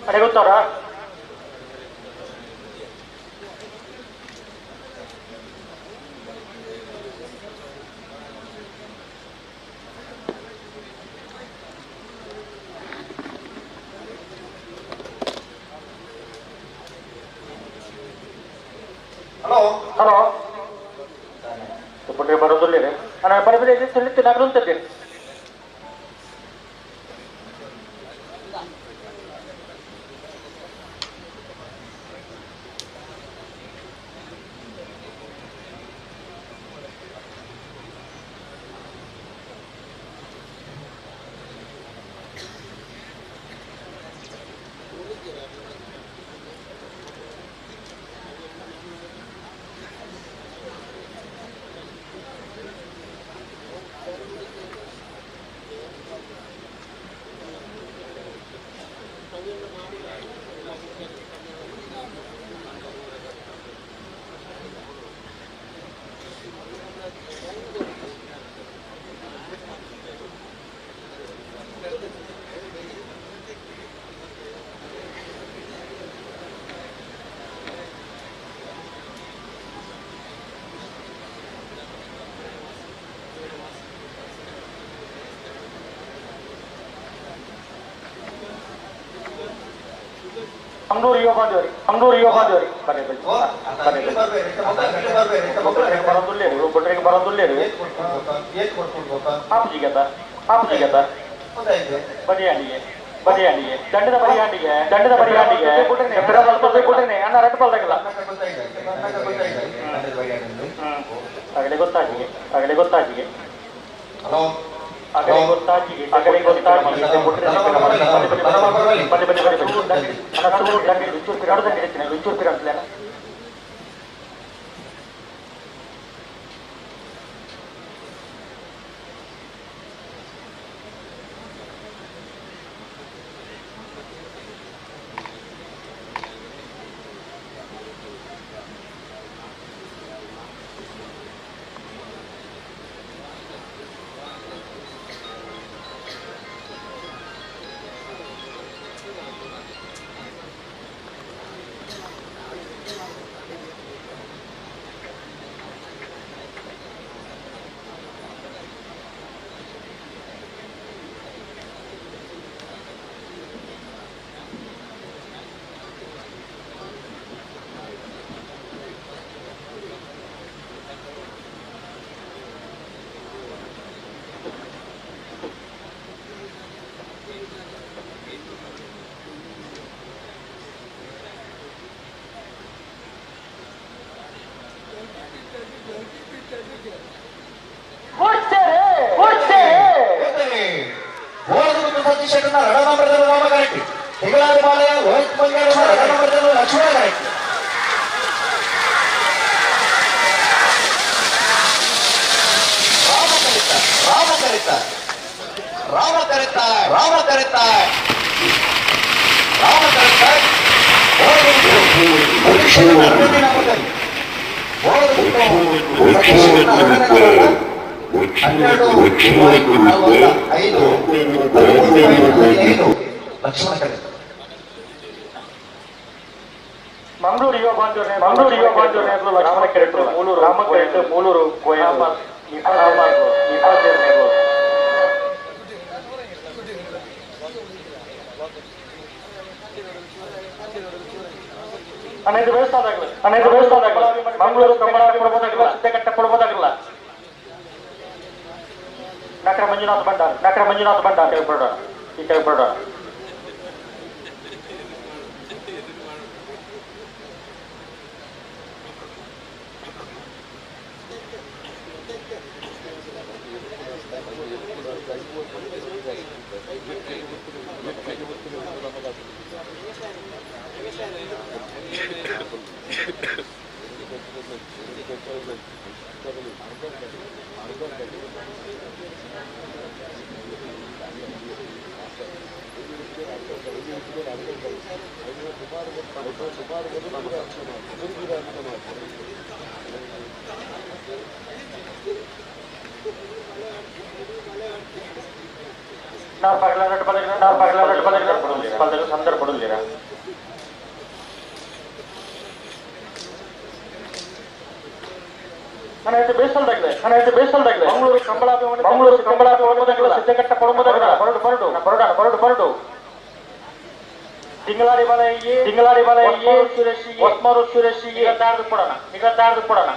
ಅರೆ ಗೊತ್ತಾರಾ ಹಲೋ ಪುಟ್ರೆ ಬರೋದಿಲ್ಲ ನಾನು ಬರಬೇಡಿ ತಿಳಿತೀನಿ ನಾನು ಅಂತಿದ್ದೀನಿ ಅಂಗೂರು ಯುವ ಬಾಂಧವರಿ ಬೊಟ್ಟರಿಗೆ ಬರೋದಿಲ್ಲ ಬದಿಯಾಂಡಿಗೆ ದಂಡದ ಬರಿಯಾಂಡಿಗೆ ಕೊಟ್ಟನೆ ಅನ್ನ ರಟ್ಟು ಬಲ್ದಾಗಲ್ಲ ಆಗಲೇ ಗೊತ್ತಾಚಿಗೆ ಸತೀಶ್ ಶೆಟ್ಟರ್ನ ರಣನಂಬರದಲ್ಲಿ ರಾಮ ಕರೆಕ್ಟ್, ತಿಂಗಳಾದಿ ಮಾಲೆಯ ರೋಹಿತ್ ಮಂಗೇರನ ರಣನಂಬರದಲ್ಲಿ ಲಕ್ಷ್ಮಣ ಕರೆಕ್ಟ್. ರಾಮ ಕರೆತ ರಾಮ ಕರೆತ ರಾಮ ಕರೆತ ರಾಮ ಕರೆತ ಲಕ್ಷ್ಮಣ ಕರೆತ. ಮಂಗಳೂರು ಯುವ ಬಾಂಧವರೇ ಲಕ್ಷ್ಮಣ ಕೆರೆಟ್, ಮೂಲೂರು ರಾಮ ಕೆರೆಟ್, ಮೂಲೂರು ಅನೇಕ ದೇವಸ್ಥಾನಗಳು ಮಂಗಳೂರು ಕಂಬಳ ಕೊಡ್ಬೋದಾಗಿಲ್ಲ, ಸಿದ್ದಕಟ್ಟ ಕೊಡ್ಬೋದಾಗಿಲ್ಲ. ಡಾಕ್ಟರ್ ಮಂಜುನಾಥ್ ಭಂಡಾರ್ ಕೇಳ್ಬಿಡೋಣ, ಈ ಕೇಳ್ಬಿಡೋಣ. ಸಂದರ್ಭ ಕೊಡಲಿರಾ ಬೇಸಲ್ದಾಗಿದೆ ಮಂಗಳೂರು ಕಂಬಳ ಸಿದ್ದಕಟ್ಟ ಕೊಡಂಬೋದಾಗಿಲ್ಲ. ಬರಡು ತಿಂಗಳಾಡಿ ಬಾಲಯ್ಯ ಸುರೇಶಿಗೆ ಈಗ ಕೊಡೋಣ.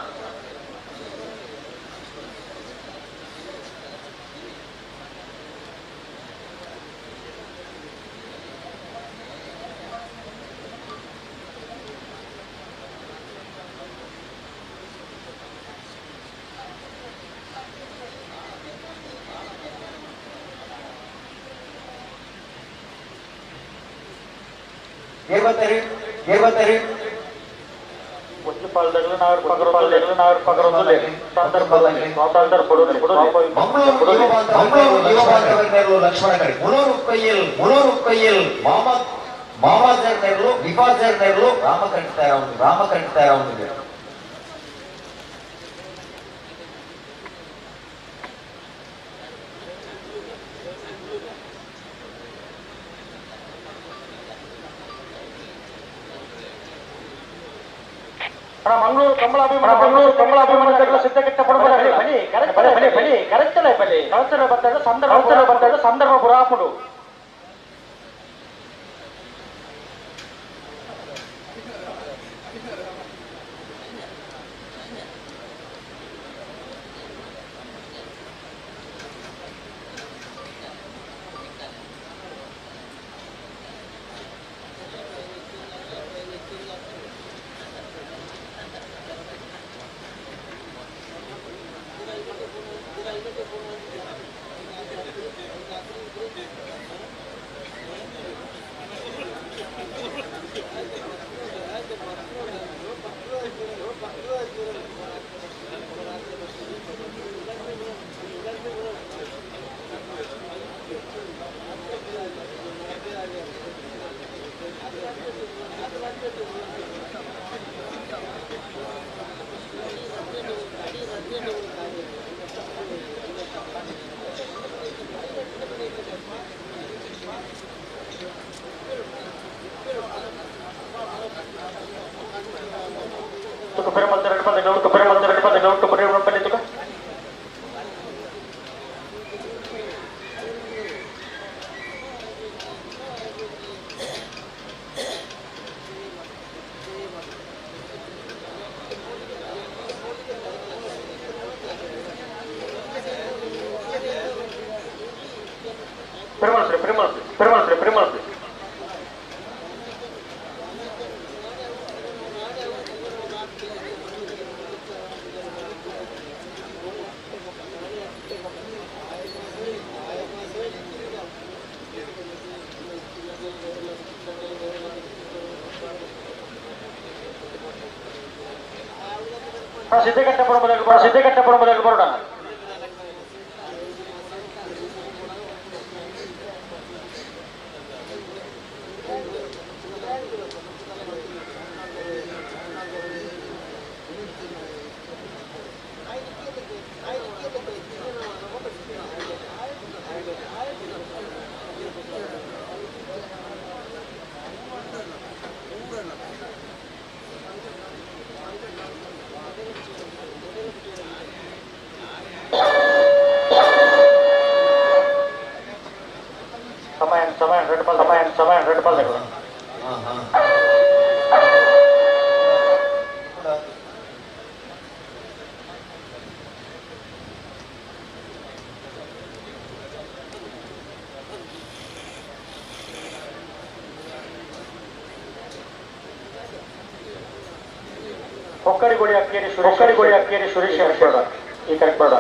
ಲಕ್ಷ್ಮಣ ಕಡೆ ಮುನೂರು ಮಾಮಾಜರ್ ನೆರಳು ವಿಭಾಜರ್ ನೆರಳು ರಾಮ ಕಣ್ಣಿತಾ ಅವನಿಗೆ. ಮಂಗಳೂರು ಕಂಬಳ ಅಭಿಮಾನಿಗಳು ಸಿದ್ದಕಟ್ಟ ಕೊಡಬಹುದು. ಸಂದರ್ಭ ಪುರಾಪುಡು Перемалки. ಸಿದ್ದಗಟ್ಟಪುರ ಮೊದಲು ಬರೋಣ. ಸಮಯ ರೆಡ್ ಬಾಲ್ ತೆಗೆದು ಒಕ್ಕಡಿಗೋಳಿ ಅಕ್ಕೇರಿ ಸುರೇಶ್ ಹೇಳ್ಬೇಡ ಈ ಕರೆಕ್ಟ್ ಬೇಡ.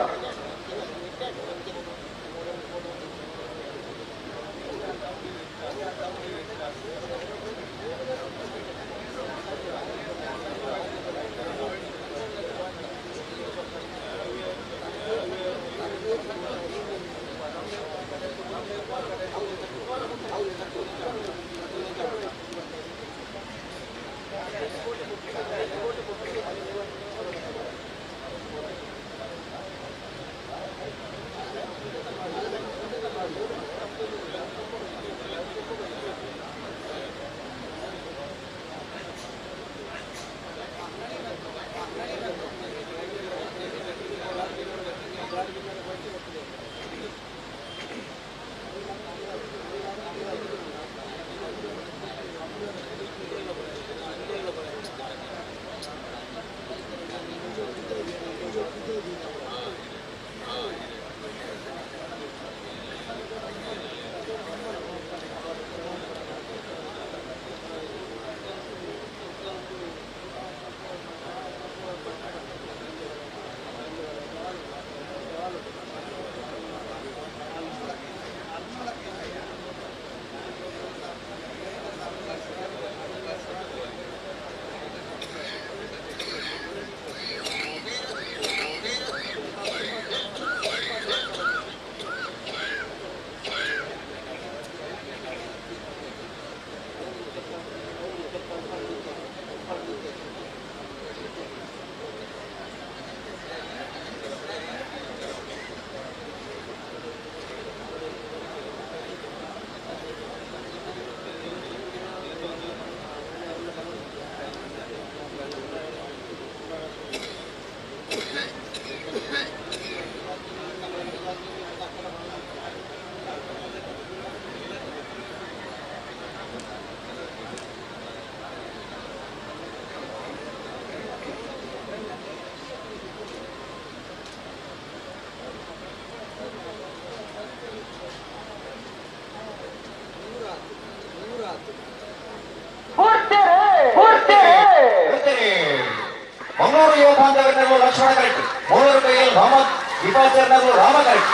ಮಂಗಳೂರು ಯುವ ಬಾಂಧವರನ್ನು ಲಕ್ಷ್ಮಣ ಕರೆಕ್ಟ್, ಮೂವರು ಕೈಯಲ್ಲಿ ಮೊಹಮ್ಮದ್ ವಿಭಾಚರ್ನರು ರಾಮ ಕರೆಕ್ಟ್.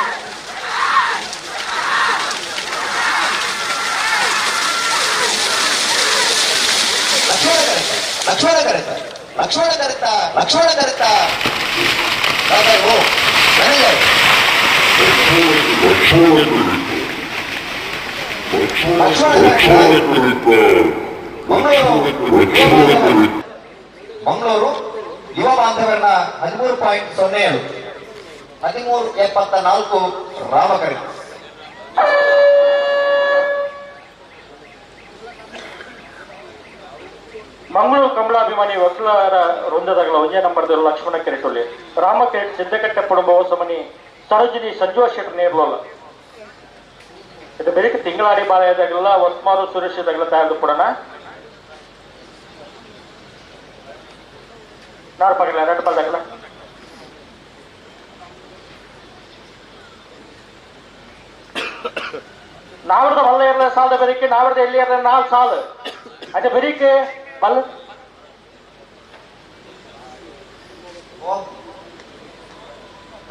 ಲಕ್ಷ್ಮಣ ಕರೆತ ಮಂಗಳೂರು ಯುವ ಬಾಂಧವರನ್ನ 13.07 13.74 ರಾಮಕರಿ. ಮಂಗಳೂರು ಕಮಲಾಭಿಮಾನಿ ವಕೀಲರ ವೃಂದದಗಳ 1 ನಂಬರ್ದವರು ಲಕ್ಷ್ಮಣ ಕೆರೆಟೊಳ್ಳಿ ರಾಮಕೆರೆಟ್ ಸಿದ್ದಕಟ್ಟೆ ಕುಟುಂಬ ಸಮನಿ ಸರೋಜಿನಿ ಸಂಜೀವ ಶೆಟ್ಟಿ ನೇರ್ಲೋಲ್ಲ ಇದು ಬೆಳಿಗ್ಗೆ ತಿಂಗಳಾಡಿ ಬಾಳೆದಾಗಲ್ಲ ಒಸ್ಮಾರು ಸುರೇಶದಾಗಲ್ಲ ತಯಾರು ಕೊಡೋಣ. ನಾರು ಪಾಡಿಲ್ಲ 2 ಬಾಲ್ದಾಗಲ್ಲ ನಾವರದ ಮಲ್ಲ ಇರಲ ಸಾಲದ ಬೆರಿಕೆ ನಾವರದ ಎಲ್ಲಿ ಇರಲ 4 ಸಾಲು ಅದೇ ಬೆರಿಕೆ ಮಲ್ಲ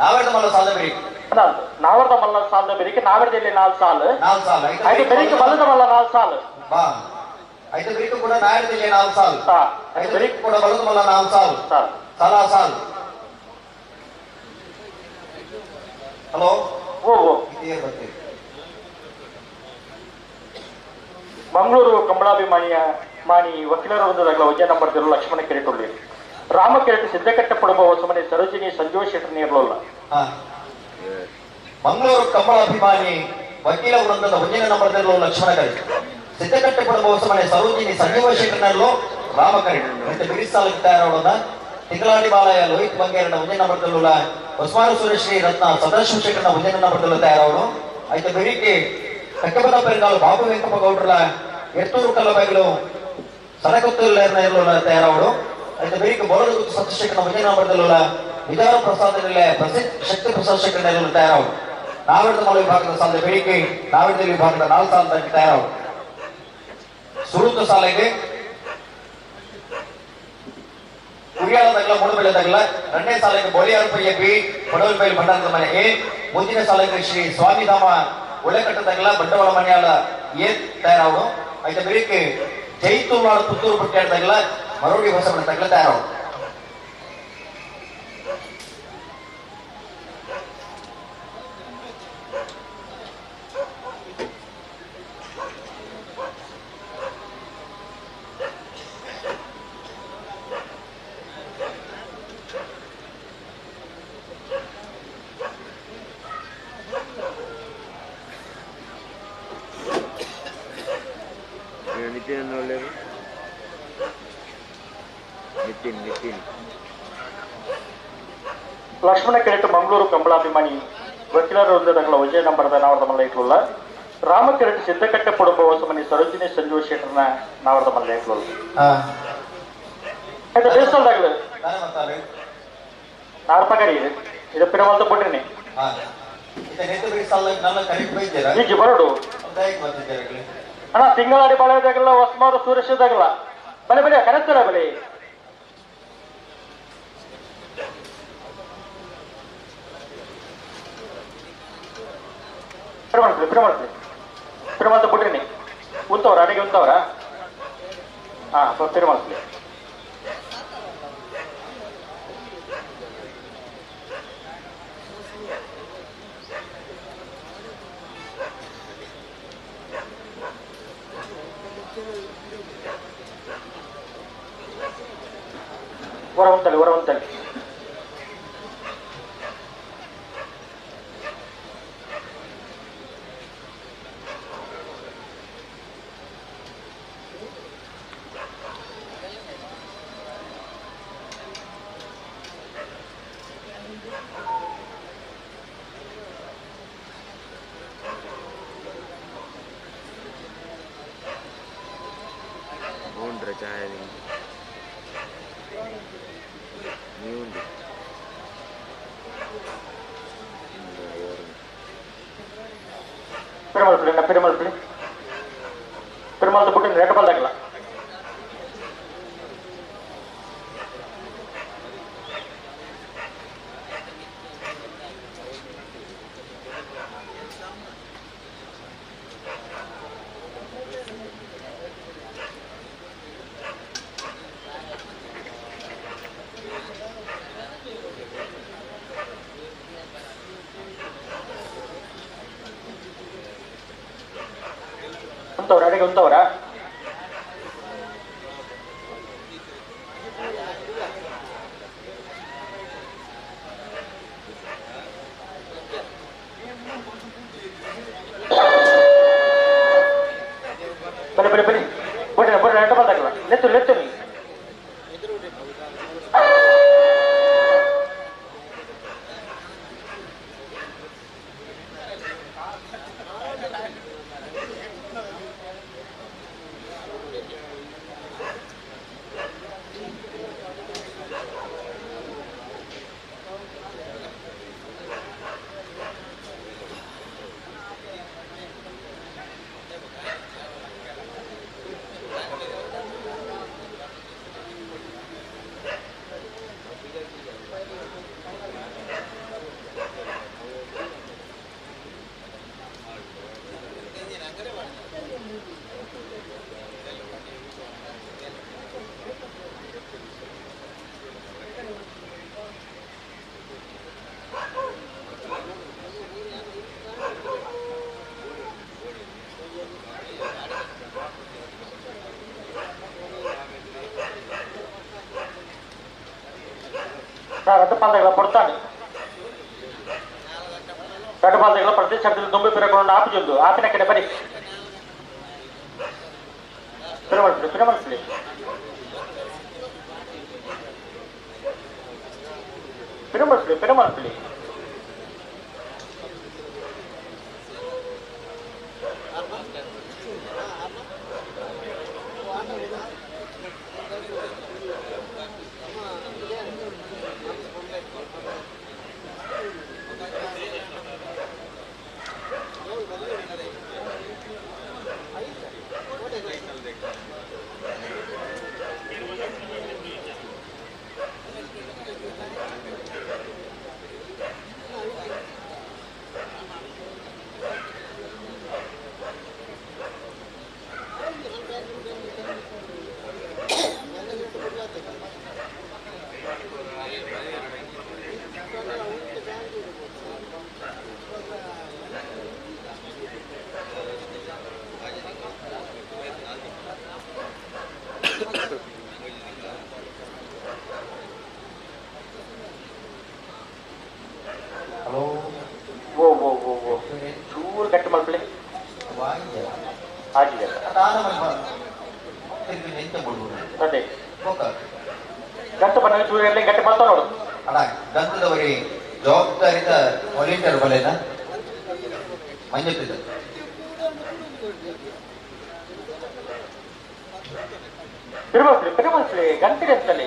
ನಾವರದ ಮಲ್ಲ ಸಾಲದ ಬೆರಿಕೆ ನಾವರದ ಮಲ್ಲ ಸಾಲದ ಬೆರಿಕೆ ನಾವರದ ಎಲ್ಲಿ 4 ಸಾಲು ಐದು ಬೆರಿಕೆ ಮಲ್ಲದ ಮಲ್ಲ 4 ಸಾಲು ಐದು ಬೆರಿಕೆ ಕೂಡ ನಾವರದಲ್ಲಿ 4 ಸಾಲು ಐದು ಬೆರಿಕೆ ಕೂಡ ಮಲ್ಲದ ಮಲ್ಲ 4 ಸಾಲು ಸಲಾ ಸಾಲು ಹಲೋ ಓ ಮಂಗಳೂರು ಕಂಬಳಾಭಿಮಾನಿಯ ಮಾನಿ ವಕೀಲರ ವೃಂದದಾಗಲ ವಜೆ ನಂಬರ್ ಲಕ್ಷ್ಮಣ ಕೆರೆಟೊಳ್ಳಿ ರಾಮಕೆರೆಟ್ ಸಿದ್ದಕಟ್ಟ ಪಡುವ ಹೊಸಮನೆ ಸರೋಜಿನಿ ಸಂಜೋಷ್ ಶೆಟ್ಟರ್ ನೀರ್ಲೋಲ್ಲ ಮಂಗಳೂರು ಕಂಬಳಾಭಿಮಾನಿ ವಕೀಲ ವೃಂದದ ವಜನ ನಂಬರ್ ಲಕ್ಷ್ಮಣ ಕೆರೆಟ್ ಸಿದ್ದಕಟ್ಟ ಪಡುವ ಹೊಸಮನೆ ಸರೋಜಿನಿ ಸಂಜೀವ ಶೆಟ್ಟರ್ನಲ್ಲೂ ರಾಮಕೆರೆಟ್ ಮತ್ತೆ ಬಿಡಿಸಾಲಕ್ಕೆ ತಯಾರಾಗೋಣ ತಿಂಗಳಾಡಿ ಬಾಲಯ ಲೋಹಿತ್ ಬಂಗೇರನ ವಜನ ನಂಬರ್ದಲ್ಲ ಉಸ್ಮಾನ್ ಸುರೇಶ್ರೀ ರತ್ನ ಸದಾಶಿವ ಶೆಟ್ಟರ್ನ ವಜನ ನಂಬರ್ದಲ್ಲ ತಯಾರಾಗೋಣ అయితే ಬೆಳಿಗ್ಗೆ ಕಕ್ಕಬದ ಪೆರುಗಾಲು ಬಾಬು ವೆಂಕಪ್ಪ ಗೌಡ್ರ ಎತ್ತೂರು ಕಲ್ಲಬೈಗಳು ಸರಕೊತ್ತೂರಿನ ತಯಾರಾವಡು అయితే ಬೆಳಿಗ್ಗೆ ಬೋಳದ ಸತ್ಯಶೇಖರನ ವಜನ ನಂಬರ್ದಲ್ಲ ವಿಧಾನ ಪ್ರಸಾದದಲ್ಲಿ ಪ್ರಸಿದ್ಧ ಶಕ್ತಿ ಪ್ರಸಾದ್ ಶೇಖರನ ತಯಾರಾವಡು ನಾವಿಡದ ಮಳೆ ವಿಭಾಗದ ಸಾಲ ಬೆಳಿಗ್ಗೆ ನಾವಿಡದ ವಿಭಾಗದ 4 ಸಾಲ ತಯಾರಾವಡು ಸುರುತ ಸಾಲೆಗೆ ಕುರಿಯಾಳದಾಗಲ ಮೂಡುಬೆಳೆದಾಗಲ 2ನೇ ಸಾಲಿಗೆ ಬೋಳಿಯಾರ್ಪಯ್ಯ ಬಿ ಪಡವಲಬೈಲು ಭಂಡಾರದ ಮನೆ ಎ ಮುಂದಿನ ಸಾಲಿಗೆ ಶ್ರೀ ಸ್ವಾಮಿಧಾಮ ಒಳ್ಳೆಕಟ್ಟದಾಗಲ ಬಂಡವಾಳ ಮನೆಯಾಳ ಎ ತಯಾರಾವಡು అయితే ಬೆಳಿಗ್ಗೆ ಜೈತೂರ್ವಾಡ ಪುತ್ತೂರು ಪುಟ್ಟಾಡದಾಗಲ ಮರೋಡಿ ಹೊಸಬಣ್ಣದಾಗಲ ತಯಾರಾವಡು ನಿತಿನ್ ಒಳ್ಳೆಯದು ನಿತಿನ್ ಲಕ್ಷ್ಮಣ ಕೆರೆಟ್ ಮಂಗಳೂರು ಕಂಬಳಾಭಿಮಾನಿ ವಕೀಲರ ವೃಂದದಾಗಲ ವಜೆ ನಂಬರ್ದ ನಾವರದ ಮಲ್ಲ ಇಟ್ಲುಲ್ಲ ರಾಮಕೆರೆಟ್ ಸಿದ್ದಕಟ್ಟ ಪಡುವ ಹೊಸಮನೆ ಸರೋಜಿನಿ ಸಂಜೀವ್ ಶೆಟ್ಟರ್ನ ನಾವರದ ಮಲ್ಲ ಇಟ್ಲುಲ್ಲ అయితే దేశాలు నార్పగారి ఇది పిరవాళ్ళతో పుట్టిని ಈಗ ಬರೋಡು ಅಣ್ಣ ತಿಂಗಳಾಡಿ ಬಾಳೆದಾಗಲ್ಲ ಹೊಸ್ಮಾರು ಸೂರ್ಯದಾಗಲ್ಲ ಬಲೆ ಬಲೆ ಕರೆಸ್ತಾರ ಬಲೆ ಪಿರಮಾಳ್ತಿ ಬಿಡ್ರಿನಿ ಉಂತವ್ರ ಅಡಿಗೆ ಉಂತವ್ರ ಹಾ ಪಿರಮಾಳ್ತಿ ಹೊರವಂತಲ್ಲಿ అవునరా ఛాయ్ నీవుంది పెరుమాళతో పుట్టింది రేటపల్లి దగ్గర ఉంతవరా అడిగి ఉంతవరా ಬನ್ನಿ ಬನ್ನಿ ಎಂಟ ಬಂದಾಗಲ್ಲ ನೆತ್ತು రద్దపాలతగల పొడతాడు రద్దపాలతగల ప్రతిష్టలు 90 పిరకొండ ఆపుజొందు ఆపినక్కడ పని పిరమల్పి ಚೂರು ಗಟ್ಟಿ ಮಲ್ಪಲೆ ಆಗಿದೆ ಅದೇ ಗಂಟು ಬಣ್ಣ ಚೂರು ಎಲ್ಲ ಗಟ್ಟಿ ಮಲ್ತಾ ನೋಡು ಅಣ್ಣ ಗಂಧದವರಿ ಜವಾಬ್ದಾರಿತ ವಾಲಂಟಿಯರ್ ಬಲೆನ ಮಂಜುತ್ತಿದ್ದ ತಿರುಮಸ್ಲಿ ಗಂಟಿಗೆ ಅಂತಲೇ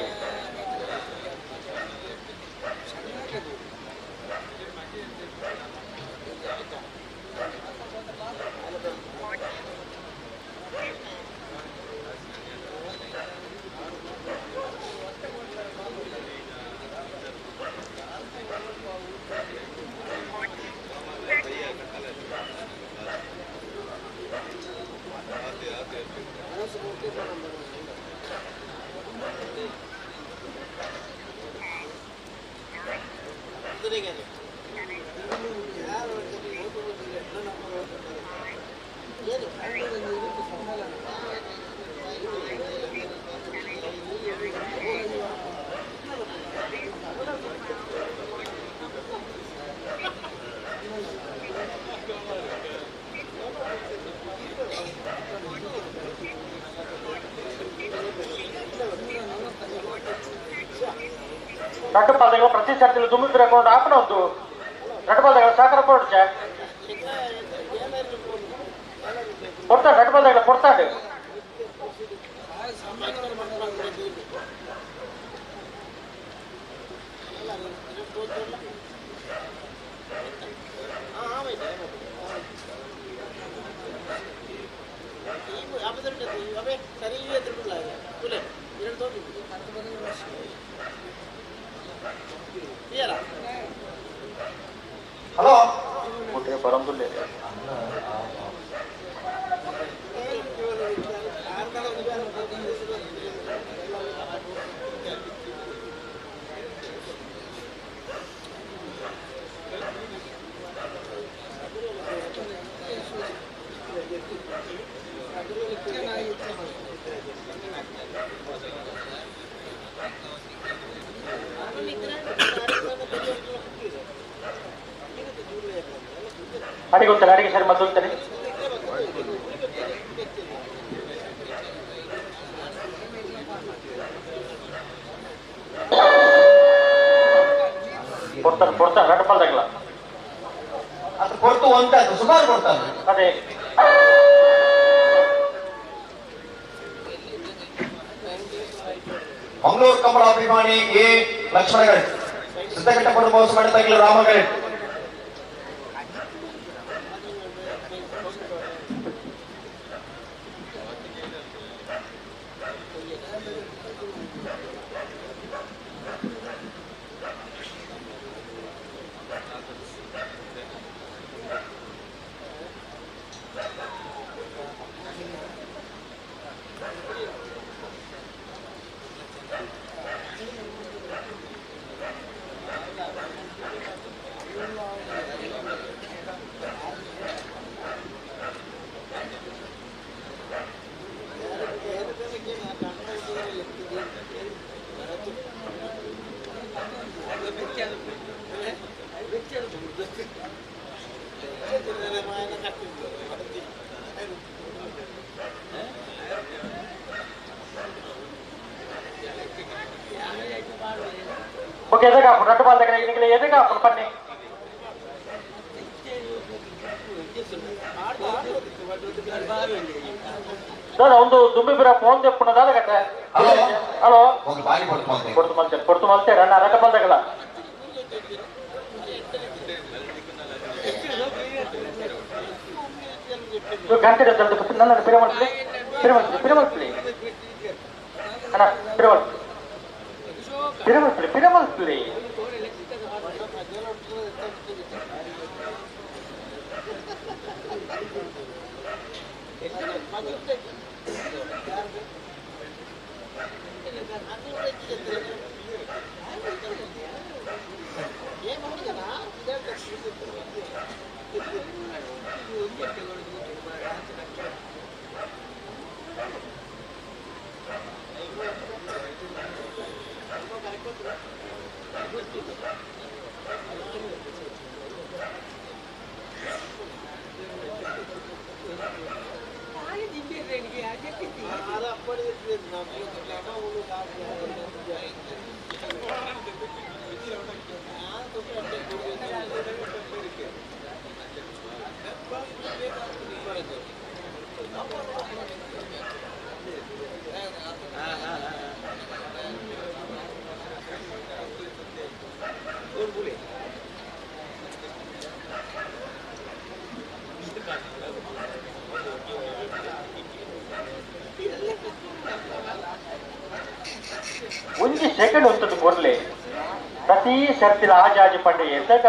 ರಟ್ಟಪಾಲದಗಳ ಪ್ರತಿ ಸರ್ತಿಲು ತುಂಬಿ ಹಾಕೊಂಡು ಹಾಕೋಣ ಒಂದು ರಟ್ಟಪಾಲದಗಳ ಸಾಕರ ಕೊಡ್ಚ ಕೊಡ್ತಾನೆ ರಟ್ಟಪಾಲದಗಳ ಕೊಡ್ತಾನೆ ಹಲೋ ಬರಂದುಲ್ಲೇ ಅಡಿಗೆ ಹೋಗ್ತಾರೆ ಅಡಿಗೆ ಸರಿ ಮದ್ದು ಹೋಗ್ತಾರೆ ಕೊಡ್ತಾರೆ ರಟ್ಟಪಾಲದಾಗಲ್ಲ ಅದು ಕೊಡ್ತು ಅಂತ ಸುಮಾರು ಕೊಡ್ತಾನೆ ಅದೇ ಮಂಗಳೂರು ಕಮಲಾಭಿಮಾನಿ ಎ ಲಕ್ಷ್ಮಣಗಳಿ ಸಿದ್ದಘಟ್ಟಪುರ ಮೋಸ ಮಾಡಿದಾಗಲೂ ರಾಮಗಳಿ ఓకే ఎదురుగా అప్పుడు రెండు బాల్ దగ్గర ఇది ఎదురుగా అప్పుడు పన్ని ಒಂದು ದುಂಬಿಬಿರ ಫೋನ್ ತೆಪ್ಪುನದಾದ ಕಟ್ಟೆ ಹಲೋ ಕೊಡ್ತು ಮಲ್ತೇರ ಅಣ್ಣ ರೆಡ್ಡ ಬಾಲ್ దగ్గర ಗಂಟೆ ನನ್ನ ಪಿರಮಲ್ಸ್ಲಿ ಅಣ್ಣ ಪಿರಮಲ್ಸ್ಲಿ ಒಂಜಿ ಸೆಕೆಂಡ್ ಹೊತ್ತದ್ದು ಕೊಡ್ಲಿ ಪ್ರತಿ ಸರ್ತಿಲ ಆಜಾಜಿ ಪಂಡೆ ಎಂದಾಗ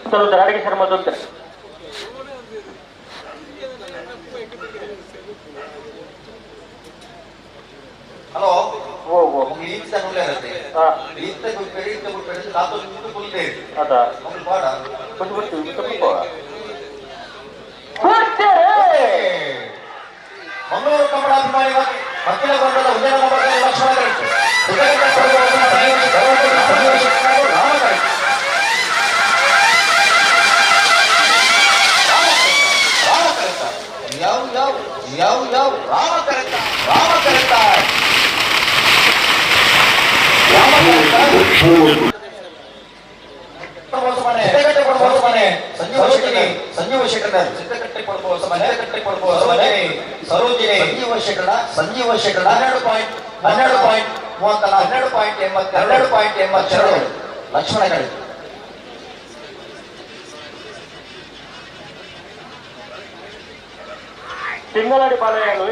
ಸ್ವಲ್ಪ ಅಡಿಗೆ ಶರ್ಮ ದೊಂತಾರೆ ಹಲೋ ಓ ಓ ಈತ ನುಳ್ಳೇರತ್ತೆ ಈತ ಗುಪ್ಪೆಡಿ ಲಾತೋ ನಿಂತು ಕುಲ್ದೆ ಅದ ಅವ್ನು ಬಾಡ ಬಂದು ಮಂಗಳೂರು ಕಮಲಾಭಿಮಾನಿಗಾಗಿ ಮಕ್ಕಳ ಬಂಧದ ಉದ್ಯಾನ ನಗರದ ಲಕ್ಷಣ ಕಳಿತು ಯಾವ ರಾಮ ಕರೆತ ಸಂಜೀವ ಶೇಖರ ಸಂಜೀವ ಶೇಖರ 12.82 ಲಕ್ಷ್ಮಣಗಳು ತಿಂಗಳಡಿ ಪಾಳೆಯಲು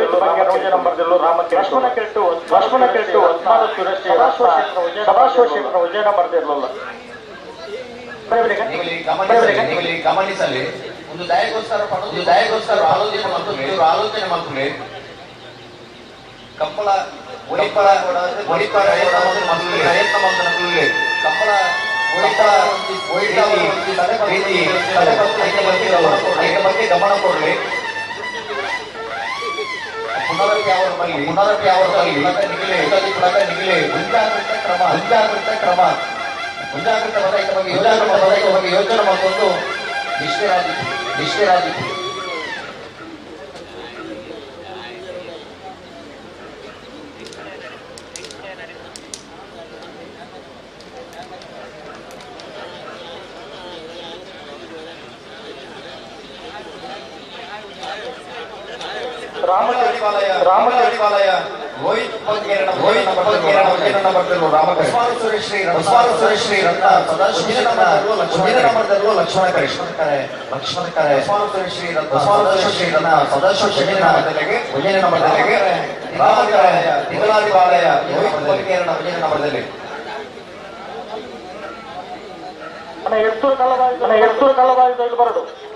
ಇದು ಬಗ್ಗೆ ರೋಜ ನಂಬರ್ದಲ್ಲೂ ರಾಮಕೃಷ್ಣ ಕೆಟ್ಟು ಒಸ್ಮಾದ ಸುರೇಶ್ ಸದಾಶಿವ ಶೇಖರ ವಿಜಯ ನಂಬರ್ದಿರಲಿಲ್ಲ ಗಮನಿಸಲಿ ಒಂದು ದಯಗೋಸ್ಕರ ಆಲೋಚನೆ ಮಾಡ್ಕೊಳ್ಳಿ ಕಂಬಳ ಬಗ್ಗೆ ಗಮನ ಕೊಡಲಿ ಪುನರಪಿ ಮುಂಜಾಗ್ರತೆ ಬಗ್ಗೆ ಯೋಚನೆ ಮಾಡಿಕೊಂಡು ನಿಷ್ಠರಾಗಿ ರಾಮಚರಿಪಾಲಯ ರೋಹಿತ್ ಶ್ರೀ ಲಕ್ಷ್ಮಣ ಕರೆ ಸದಾಶಿವ ಶೆಟ್ಟಿ ನಂಬರ್ದಲ್ಲಿಗೆ ರಾಮಕರಾಯ ತಿಂಗಳಾದಿಪಾಲಯ ರೋಹಿತ್ ನಂಬರ್ದಲ್ಲಿ ಎತ್ತೂರು ಕಳ್ಳದಾಗಿ ಬರಡು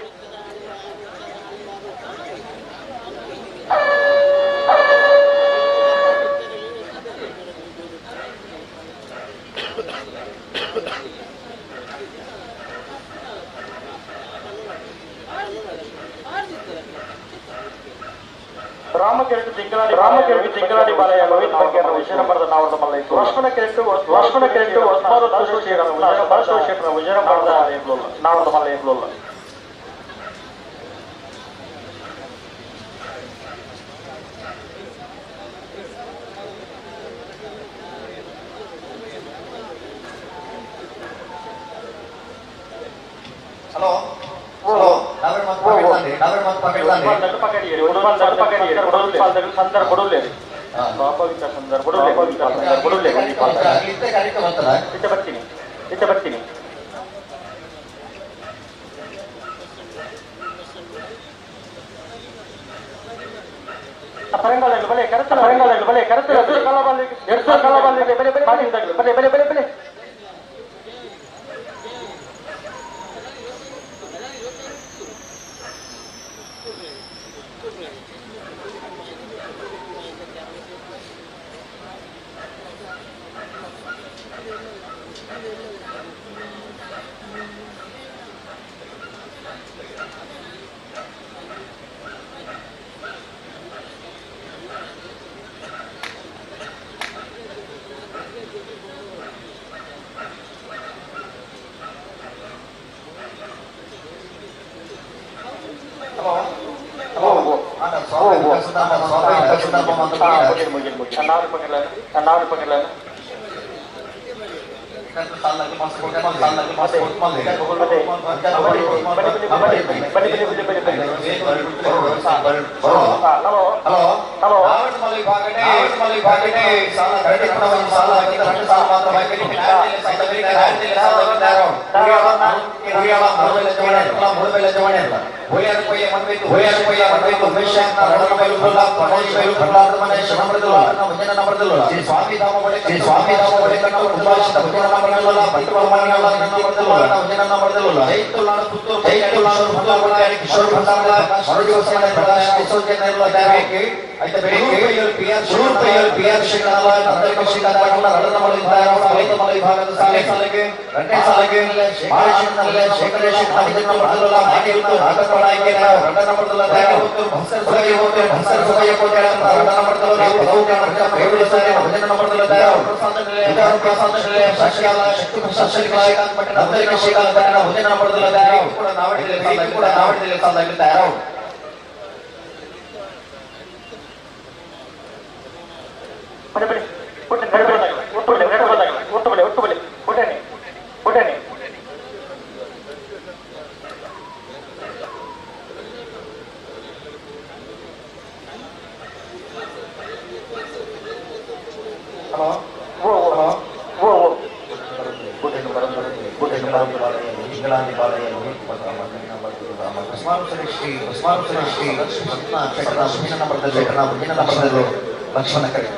ರಾಮಕೆರೆಟ್ಟು ತಿಂಗಳಾಡಿ ಬಾಲಯ್ಯ ಲೋಹಿತ್ ಬಗ್ಗೆ ವಿಷಯ ನಂಬರ್ ನಾವರದ ಮಲ್ಲ ಲಕ್ಷ್ಮಣ ಕೆರೆಟ್ಟು ಹೊಸಮಾರು ಶೇಖರ ವಿಜಯ ನಂಬರ್ ನಾವರದ ಮಲ್ಲ ಏನ್ಲೋಲ್ಲ ಹಲೋ ಬರ್ತೀನಿ ಪರಂಗಾಲಗಳು ಬಲೆ ಕರೆತಲ ಕಾಲ ಬಂದಿದೆ ಬೆಲೆ ಲಕ್ಷ್ಮಣ ಕರೆ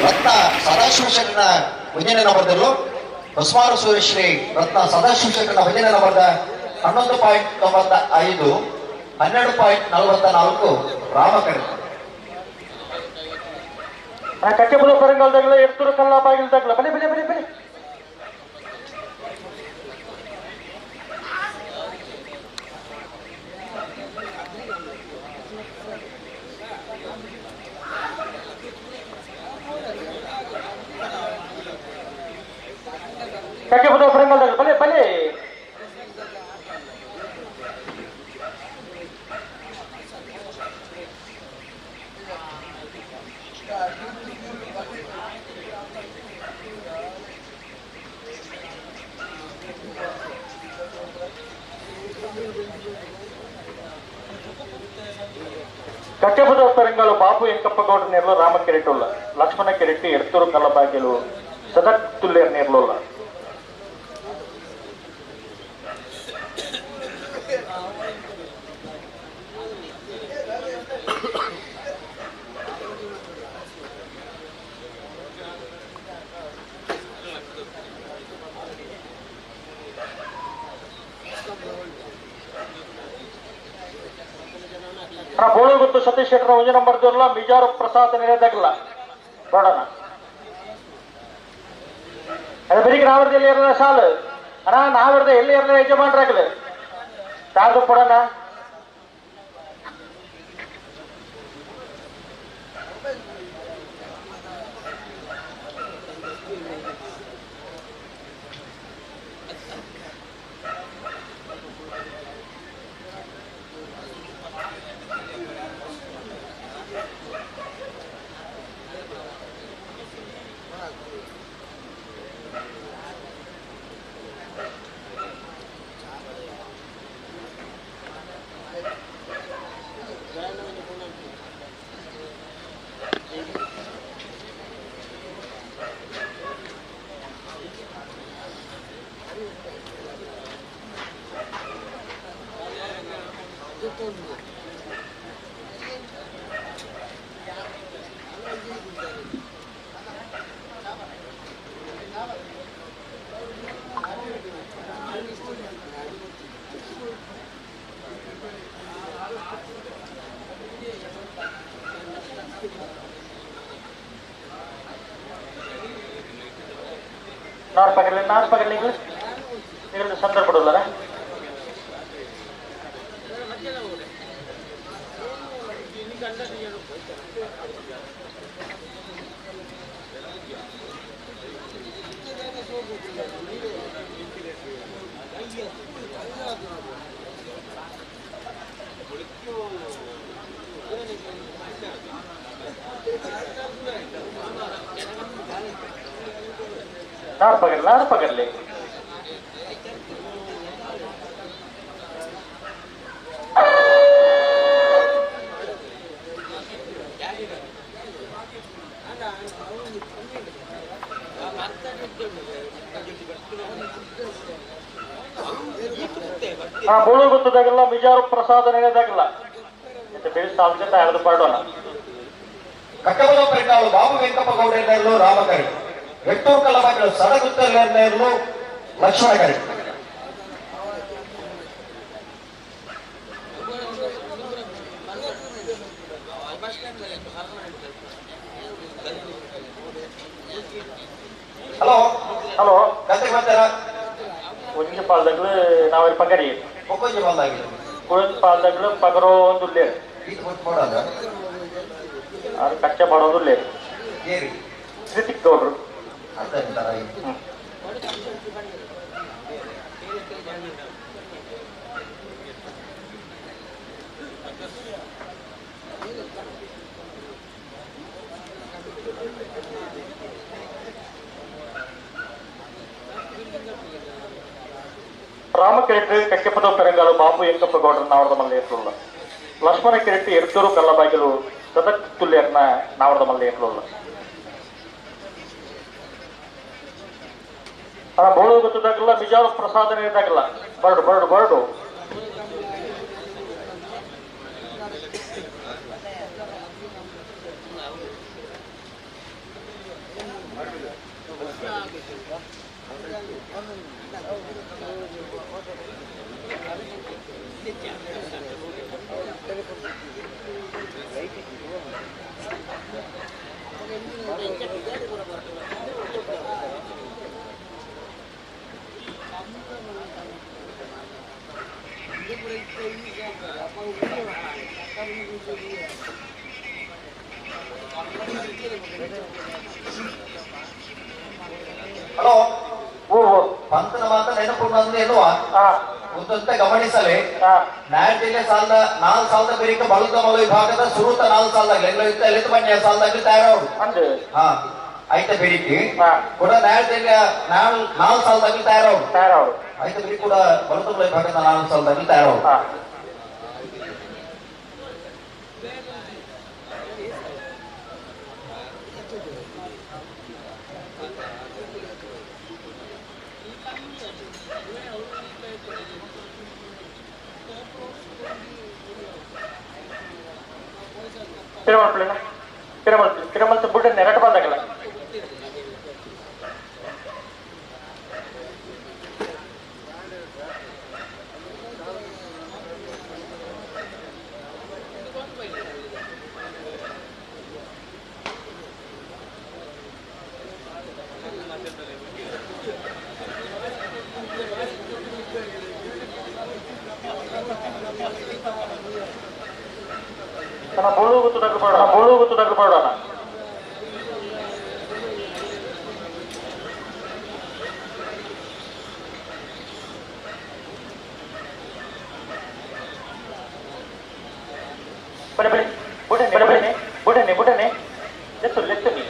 ರತ್ನ ಸದಾಶಿವಶೇಖರನ ಮುಂದಿನ ನಂಬರ್ದಲ್ಲೂ ಹೊಸಮಾರು ಸೂರ್ಯಶ್ರೀ ರತ್ನ ಸದಾಶಿವಶೇಖರನ ಮುಂದಿನ ನಂಬರ್ದ 11.95 12.44 ರಾಮಕರೆ ಕಟ್ಟೆಬುಲ ಪರಂಗಾಲದಾಗಲ ಎರ್ತೂರು ಕಲ್ಲ ಬಾಗಿಲ್ದಾಗಲ ಬಲೆ ಬಲೆ ಬಲೆ ಬಲೆ ಕಟ್ಟೆಬುಲ ಪರಂಗಾಲದಾಗಲ ಬಲೆ ಬಲೆ ಕಟ್ಟೆಬುದ ಪೆರಂಗಾಲು ಬಾಪು ಎಂಕಪ್ಪಗೌಡ ನೇರ್ಲು ರಾಮ ಕಿರೀಟುಲ್ಲ ಲಕ್ಷ್ಮಣ ಕಿರೀಟಿ ಎರ್ತೂರು ಕಲ್ಲಬಾಗಿಲು ಸದಕ್ ತುಲ್ಲೇರ್ ನೇರ್ಲುಲ್ಲ ಬೋಳು ಗೊತ್ತು ಸತೀಶ್ ಶೆಟ್ಟರ ಒಂಜು ನಂಬರ್ ದೂರಲ್ಲ ಮಿಜಾರು ಪ್ರಸಾದ್ ನೆರೆದಾಗಲ್ಲ ನೋಡೋಣ ಅದು ಬರೀ ನಾವರ್ದಲ್ಲಿ ಇರಲ್ಲ ಸಾಲು ಅಣ್ಣ ನಾವರ್ದ ಎಲ್ಲಿ ಇರಲ್ಲ ಯಜಮಾನ್ರಾಗಲಿ ತಾದು ಕೊಡೋಣ ನಾರು ಪಗಲಿ ಇದರಿಂದ ಸಂದರ್ಭ ಬಿಡೋಲ್ಲ ನಾರು ಪಗರ್ಲಿ ಬೋಳು ಗೊತ್ತದಾಗಲ್ಲ ಮಿಜಾರು ಪ್ರಸಾದ ನೆನೆದಾಗಲ್ಲ ಬೇರೆ ಸಾಲ ಜೊತೆ ಎಳೆದು ಪಾಡೋಣ ಕಟ್ಟಬುದ ಪೆರಂಗಾಲು ಬಾಬು ವೆಂಕಪ್ಪಗೌಡ ನೇರ್ಲು ರಾಮಕರಿ ಎಟ್ಟೂರು ಕಲ್ಲಬಾಗಿಲು ಸಡಗುತ್ತಲ ನೇರ್ಲು ಲಕ್ಷ್ಮಣಕರಿ ಹಲೋ ಹಲೋ ಗಂಟೆಗೆ ಬರ್ತಾರ ಒಂಜಿ ಪಾಲ್ದಾಗ್ಲು ನಾವ್ ಪಗರಿ ಒಕ್ಕೊಂಜಿ ಪಾಲ್ದಾಗಿ ಒಂಜಿ ಪಾಲ್ದಾಗ್ಲು ಪಗರೋ ಒಂದು ಲೇರ್ ಅದು ಕಚ್ಚೆ ಮಾಡೋದು ಲೇರ್ ಕೃತಿಕ್ ಗೌಡ್ರು ರಾಮ ಕಿರೀಟಿ ಕಕ್ಕೆಪದ ಪೆರಂಗಾಲು ಬಾಪು ಎಂಕಪ್ಪಗೌಡರ ನಾವರದ ಮಲ್ಲೇರ್ಲುಲ್ಲ ಲಕ್ಷ್ಮಣ ಕಿರೀಟಿ ಎರ್ತೂರು ಕಲ್ಲಬಾಗಿಲು ಸದಕ್ ತುಲ್ಯರ್ನ ನಾವರದ ಮಲ್ಲೇರ್ಲುಲ್ಲ ಬೋಳು ಗೊತ್ತದಾಗಲ್ಲ ಮಿಜಾರು ಪ್ರಸಾದನೆ ಇದಾಗಲ್ಲ ಬರ್ಡು ಹಲೋ ಪಂತನ ಮಾತ ನೆನಪುಂಡು ಎನ್ನುವ ಉತ್ತಂತ ಗಮನಿಸಲಿ ನ್ಯಾಯಜಿಲ್ಲೆ ಸಾಲದ 4 ಸಾಲದ ಬೇರಿಕ ಬಳುದ ಮೊಲ ವಿಭಾಗದ ಸುರುತ 4 ಸಾಲದಾಗ ಎಲ್ಲಿತ ಬನ್ನಿಯ ಸಾಲದಾಗ ತಯಾರವರು ಐತೆ ಬೇರಿಕೆ ಕೂಡ ನ್ಯಾಯಜಿಲ್ಲೆ 4 ಸಾಲದಾಗ ತಯಾರವರು ಐತೆ ಬೇರಿ ಕೂಡ ಬಳುದ ಮೊಲ ವಿಭಾಗದ 4 ಸಾಲದಾಗ ತಯಾರವರು ಬಿಡೋಣ ತಿರುಮಲ ಬುಡ್ಡ ನೆರಟು ಬಂದಾಗಲ್ಲ ಬೋಳುಗುತ್ತು ತಗ್ಗು ಬುಡನೆ ಲೆತ್ತುನಿ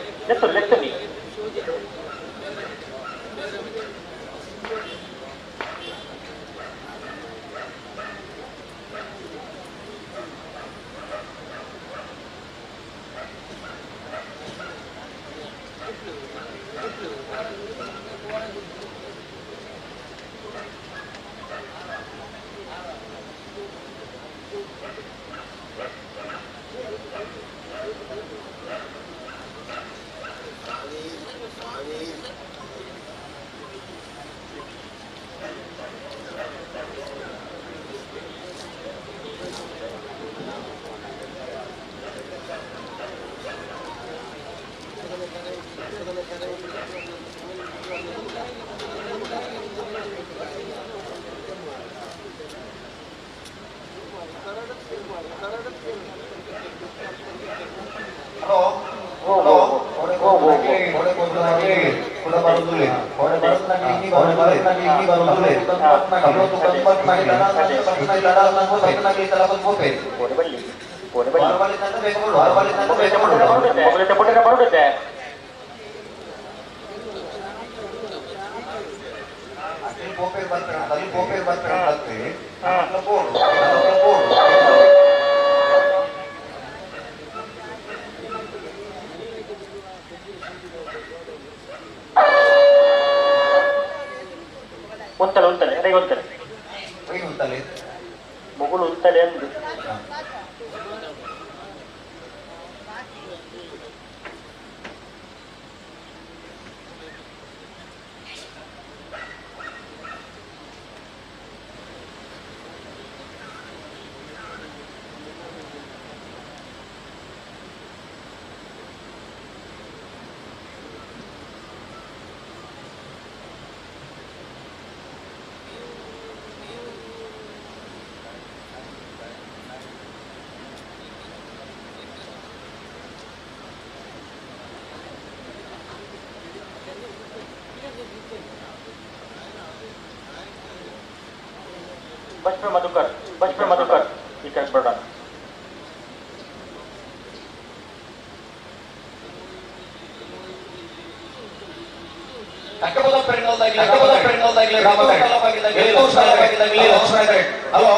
ಮುಗುಳು ಉಲ್ತಲೆ ಅಂದು बच पे मधुकर ये कैच बढ़ा ಹಲೋ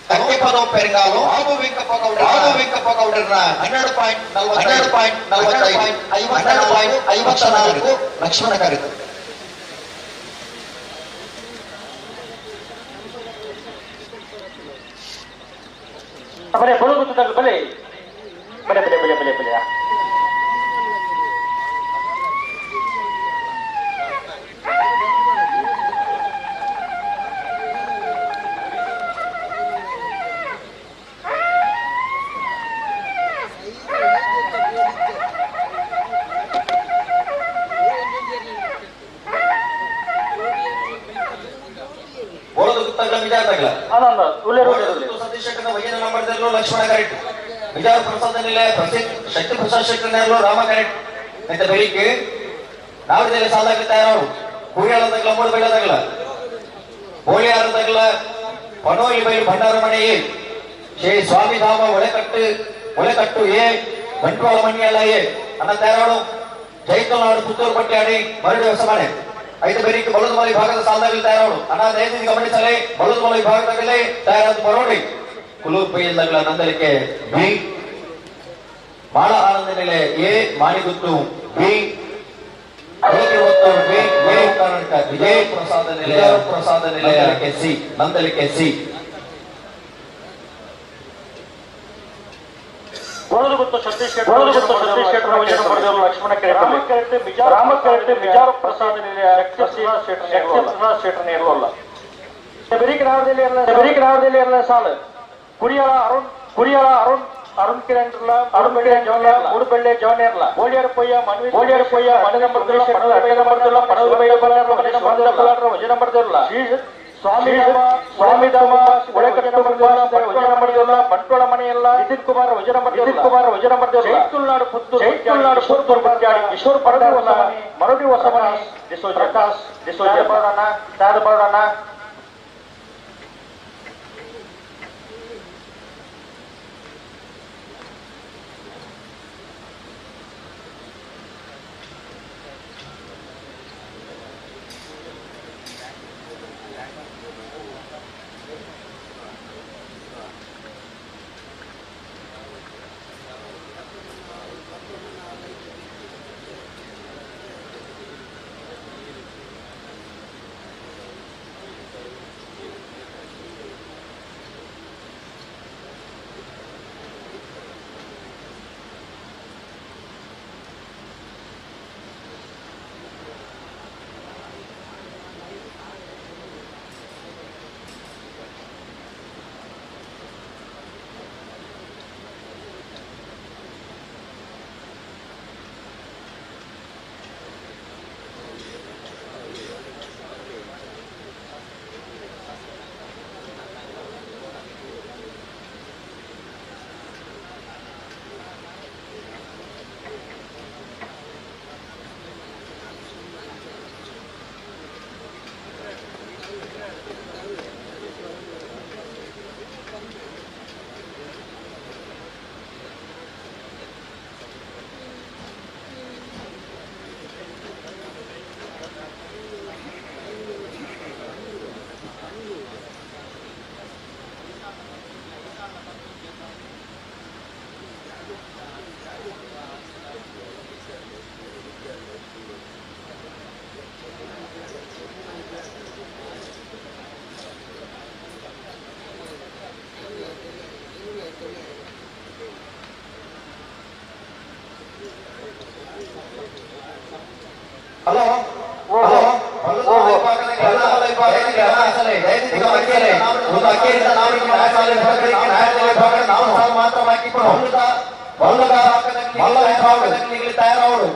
ತಕ್ಕೆಪದ ಪೆರಿಂಗಾಲು ಆಬು ವೆಂಕಪ್ಪ ಗೌಡರ್ನ 12.54 ಲಕ್ಷ್ಮಣ ಕರೆದು ಬಲೆ ಬಳುಗುತ್ತದೆ ಬಲೆ ಬಲೆ ಬಲೆ ಬಲೆ ಬಲೆ ಬಲೆ ತಗಲ ವಿಜಯ ತಗಲ ಸತೀಶ್ ಶೆಟ್ಟರ್ ವೈದ್ಯ ನಂಬರ್ದಲ್ಲೂ ಲಕ್ಷ್ಮಣ ಕರೆಕ್ಟ್ ವಿಜಯ ಪ್ರಸಾದ ನಿಲಯ ಶಕ್ತಿ ಪ್ರಸಾದ್ ಶೆಟ್ಟರ್ ರಾಮ ಕರೆಕ್ಟ್ ಅಂತ ಬೆಳಿಗ್ಗೆ ನಾವಿದಲ್ಲಿ ಸಾಲಾಗಿ ತಯಾರು ಕೂಯಾಳ ತಗಲ ಮೂರು ಬೈಲ ತಗಲ ಬೋಳಿಯಾರ ತಗಲ ಪನೋಲಿ ಬೈಲು ಭಂಡಾರ ಮನೆ ಶ್ರೀ ಸ್ವಾಮಿ ಧಾಮ ಒಳೆಕಟ್ಟು ಎ ಬಂಟ್ವಾಳ ಮಣಿಯಲ್ಲ ಎ ಅನ್ನ ತಯಾರಾಡು ಜೈತನಾಡು ಪುತ್ತೂರು ಪಟ್ಟಿ ಆಡಿ ಮರಳಿ ಹೊಸ ಮನೆ ಐದು ಬೇರಿಗೆ ಬಲುದಮಲ ವಿಭಾಗದ ಸಾಲದಲ್ಲಿ ತಯಾರಾಡು ಅನ್ನ ದಯವಿಟ್ಟು ಗಮನಿಸಲೇ ಬಲುದಮಲ ವಿಭಾಗದಾಗಲೇ ತಯಾರಾದ ಬರೋಡಿ ಕುಲೂರ್ ಪೈಯಲ್ಲಗಳ ನಂದಲಿಕೆ ಬಿ ಬಾಳ ಆನಂದ ನೆಲೆ ಎ ಮಾಣಿಗುತ್ತು ಬಿ ವಿಜಯ ಪ್ರಸಾದ ನಿಲಯ ಸಿ ನಂದಲಿಕೆ ಸಿ ಲಕ್ಷ್ಮಣ ರಾಮಕರೆಟ್ಟಿ ವಿಚಾರ ಪ್ರಸಾದ ನಿಲಯ ಬೆರಿಕರಾವದಲ್ಲಿ ಸಾಲು ಕುರಿಯಾಳ ಅರುಣ್ ಕಿರಣ್ ಉಡುಬೆಳ್ಳೆ ಜವನೇರ್ಲ ಬೋಳಿಯರ್ ಪೊಯ್ಯ ಮನೆ ನಂಬರ್ ವಜನ ಬರ್ದಿರಲ್ಲ ಸ್ವಾಮಿಧಾಮ ಒಳಕಟ್ಟು ಬಂಟ್ವಾಳ ಮನೆಯಲ್ಲ ನಿತಿನ್ ಕುಮಾರ್ ವಜನ ಬರ್ದಿರಲ್ಲ ಜೈತುಲ್ನಾಡು ಪುತ್ತೂರು ಬಜ್ಜಾಡಿ ಕಿಶೋರ್ ಮರಡಿ ಹೊಸ ಮನೆ ಪ್ರಕಾಶ್ ಬರೋಣ ಹಲೋ ಮಾತ್ರ ಹಾಕಿಕೊಂಡು ತಯಾರವರು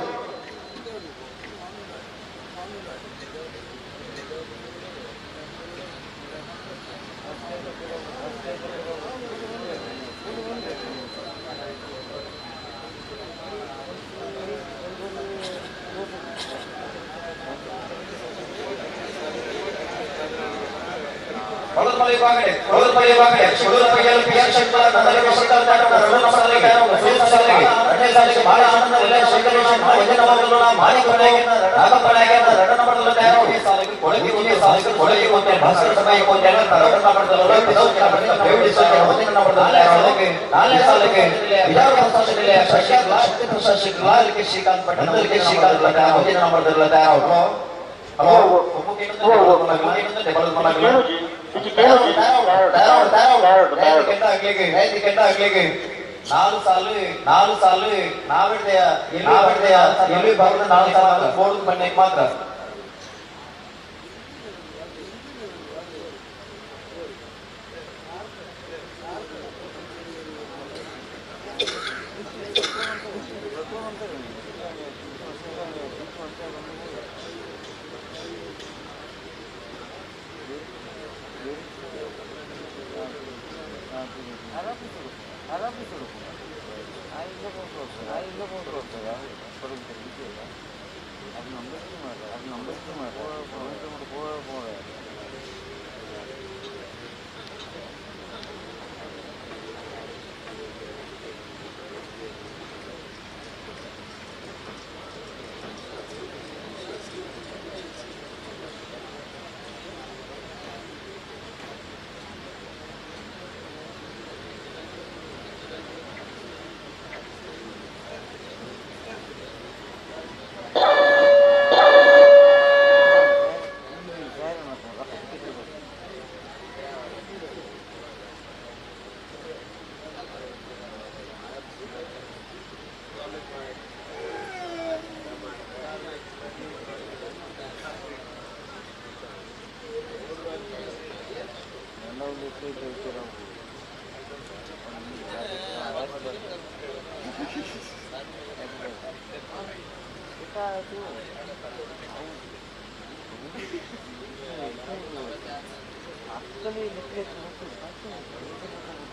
ಶ್ರೀಕಾಂತ್ ನಾಲ್ಕು ಸಾಲು ನಾವಿಡ್ದೆಯ ಎಲ್ಲಿ ಬರೋದು 4 ಸಾಲ ಬೋರ್ಡ್ ಬಣ್ಣಕ್ಕೆ ಮಾತ್ರ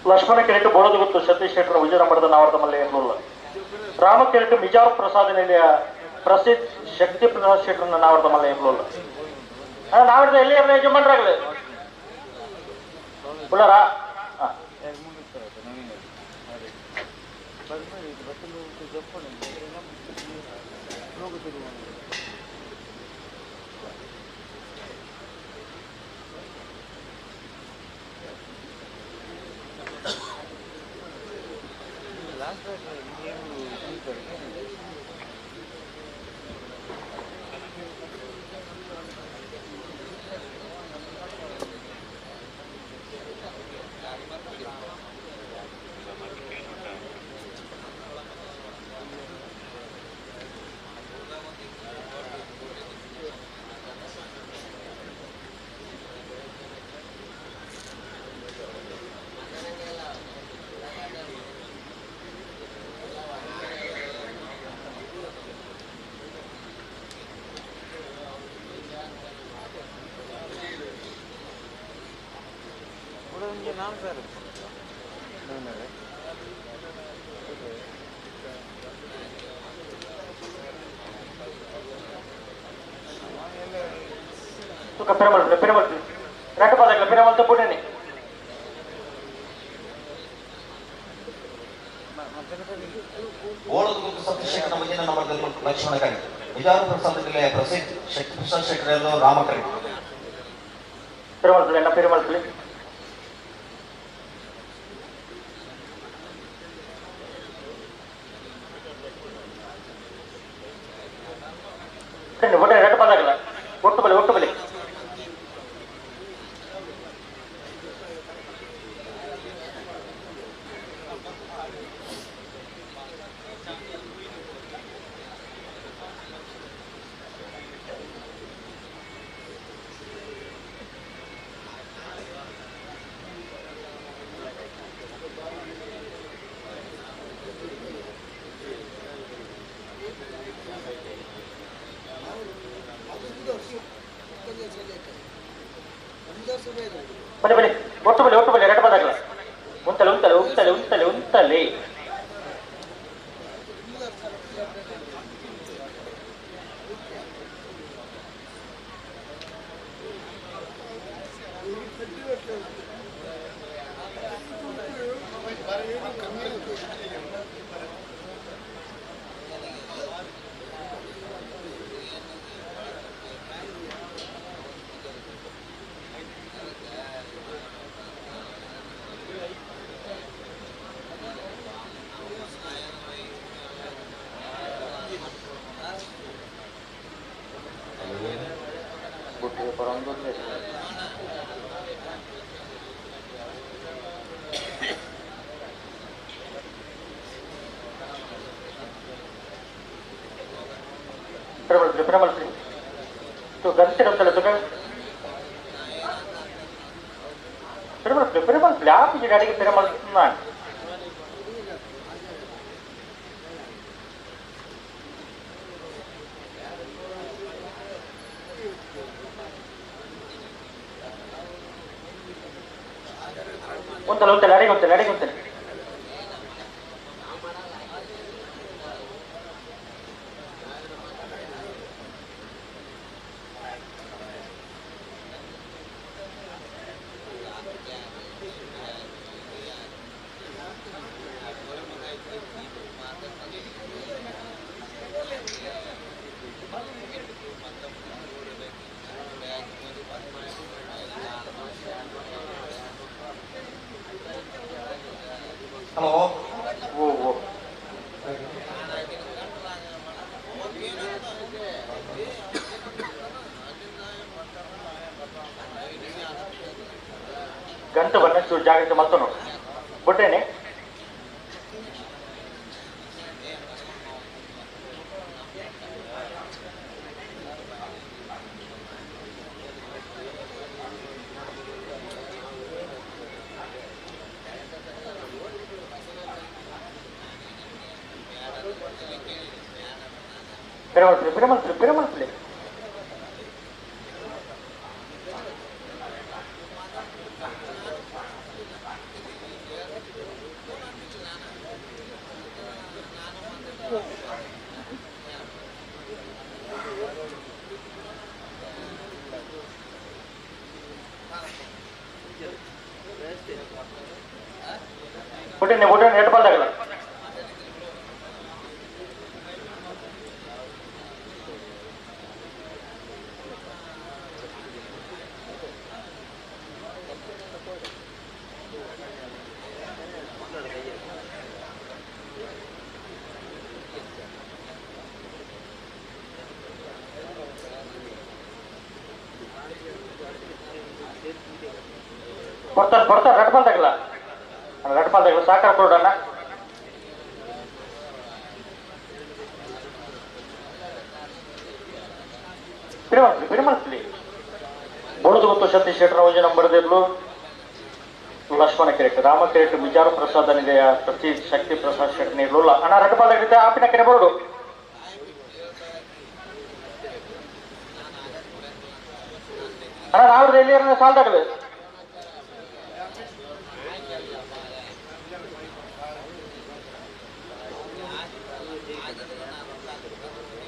ಲಕ್ಷ್ಮಣ ಕೆರೆಟ್ಟು ಬೋಳದು ಗೊತ್ತು ಸತೀಶ್ ಶೆಟ್ಟರ ವಿಜಯನಗರದ ನಾವರ್ದ ಮಲ್ಲೆ ಎನ್ನುಲ್ಲ ರಾಮ ಕೆರೆಟ್ಟು ಮಿಜಾರು ಪ್ರಸಾದ ನಿಲಯ ಪ್ರಸಿದ್ಧ ಶಕ್ತಿ ಪ್ರಸಾದ್ ಶೆಟ್ಟರನ್ನ ನಾವರ್ದ ಮಲ್ಲೆ ಎನ್ನುಲ್ಲ ನಾವರ್ದ ಎಲ್ಲಿ ಯಜಮಾನ್ರಾಗಲಿ ಉಳ್ಳಾರ नाम सर పెరమల్ రెండు పదకల పెరమల్తో పుట్టని ಓಳದ ಸತ್ಯಶೇಖರ ಮುಂದಿನ ನಂಬರ್ದಲ್ಲಿ ಲಕ್ಷ್ಮಣ ಕರಿ ವಿಜಾರ ಪ್ರಸಾದ ಜಿಲ್ಲೆಯ ಪ್ರಸಿದ್ಧ ಶಕ್ತಿ ಪ್ರಸಾದ್ ಶೆಟ್ಟರರು ರಾಮಕರಿ పెరమల్ ಎಲ್ಲ పెరమల్ రెండు పదకల ಒಟ್ಟು ಬಲಿ ಬಲಿ ಒಟ್ಟು ಬಲಿ ಎರಡು ಪದಕಲ ಉಂತಲೆ Peramel tuh ganti dong kalau tuh kan Peramel berapa jadi hari Peramel mana untel lari hello ಗಂಟು ಬನ್ನಷ್ಟು ಜಾಗಕ್ಕೆ ಮತ್ತನು ಬಿಟ್ಟೇನೆ ಪಿರಮಲ್ಸ್ಲಿ ಬುಟ್ಟಿನ ಹೆಡ್ ಬಾಲ್ ತಗಲ ಕೊಡ್ತಾರೆ ರೆಡ್ ಬಾಲ್ ತಗಲ ಸಾಕಾರ ಕೊಡೋಣ ಪಿರಮಲ್ಸ್ಲಿ ಬುಡದು ಗೊತ್ತು ಸತೀಶ್ ಶೆಟ್ಟರ್ ಒಂಜಿ ನಂಬರ್ದಿರ್ಲು ಲಕ್ಷ್ಮಣ ಕಿರೆಟ್ ರಾಮ ಕಿರೆಟ್ ವಿಚಾರು ಪ್ರಸಾದ್ ನಿದೆಯ ಪ್ರತಿ ಶಕ್ತಿ ಪ್ರಸಾದ್ ಶೆಟ್ಟರ್ ನೀರ್ಲು ಅಣ್ಣ ರೆಡ್ ಬಾಲ್ ತಗಲಿದೆ ಆಪಿನ ಕೆರೆ ಬರೋಡು ಅಣ್ಣ ನಾವ್ರದ್ದು ಎಲ್ಲಿ ಸಾಲ್ ತಗಲಿ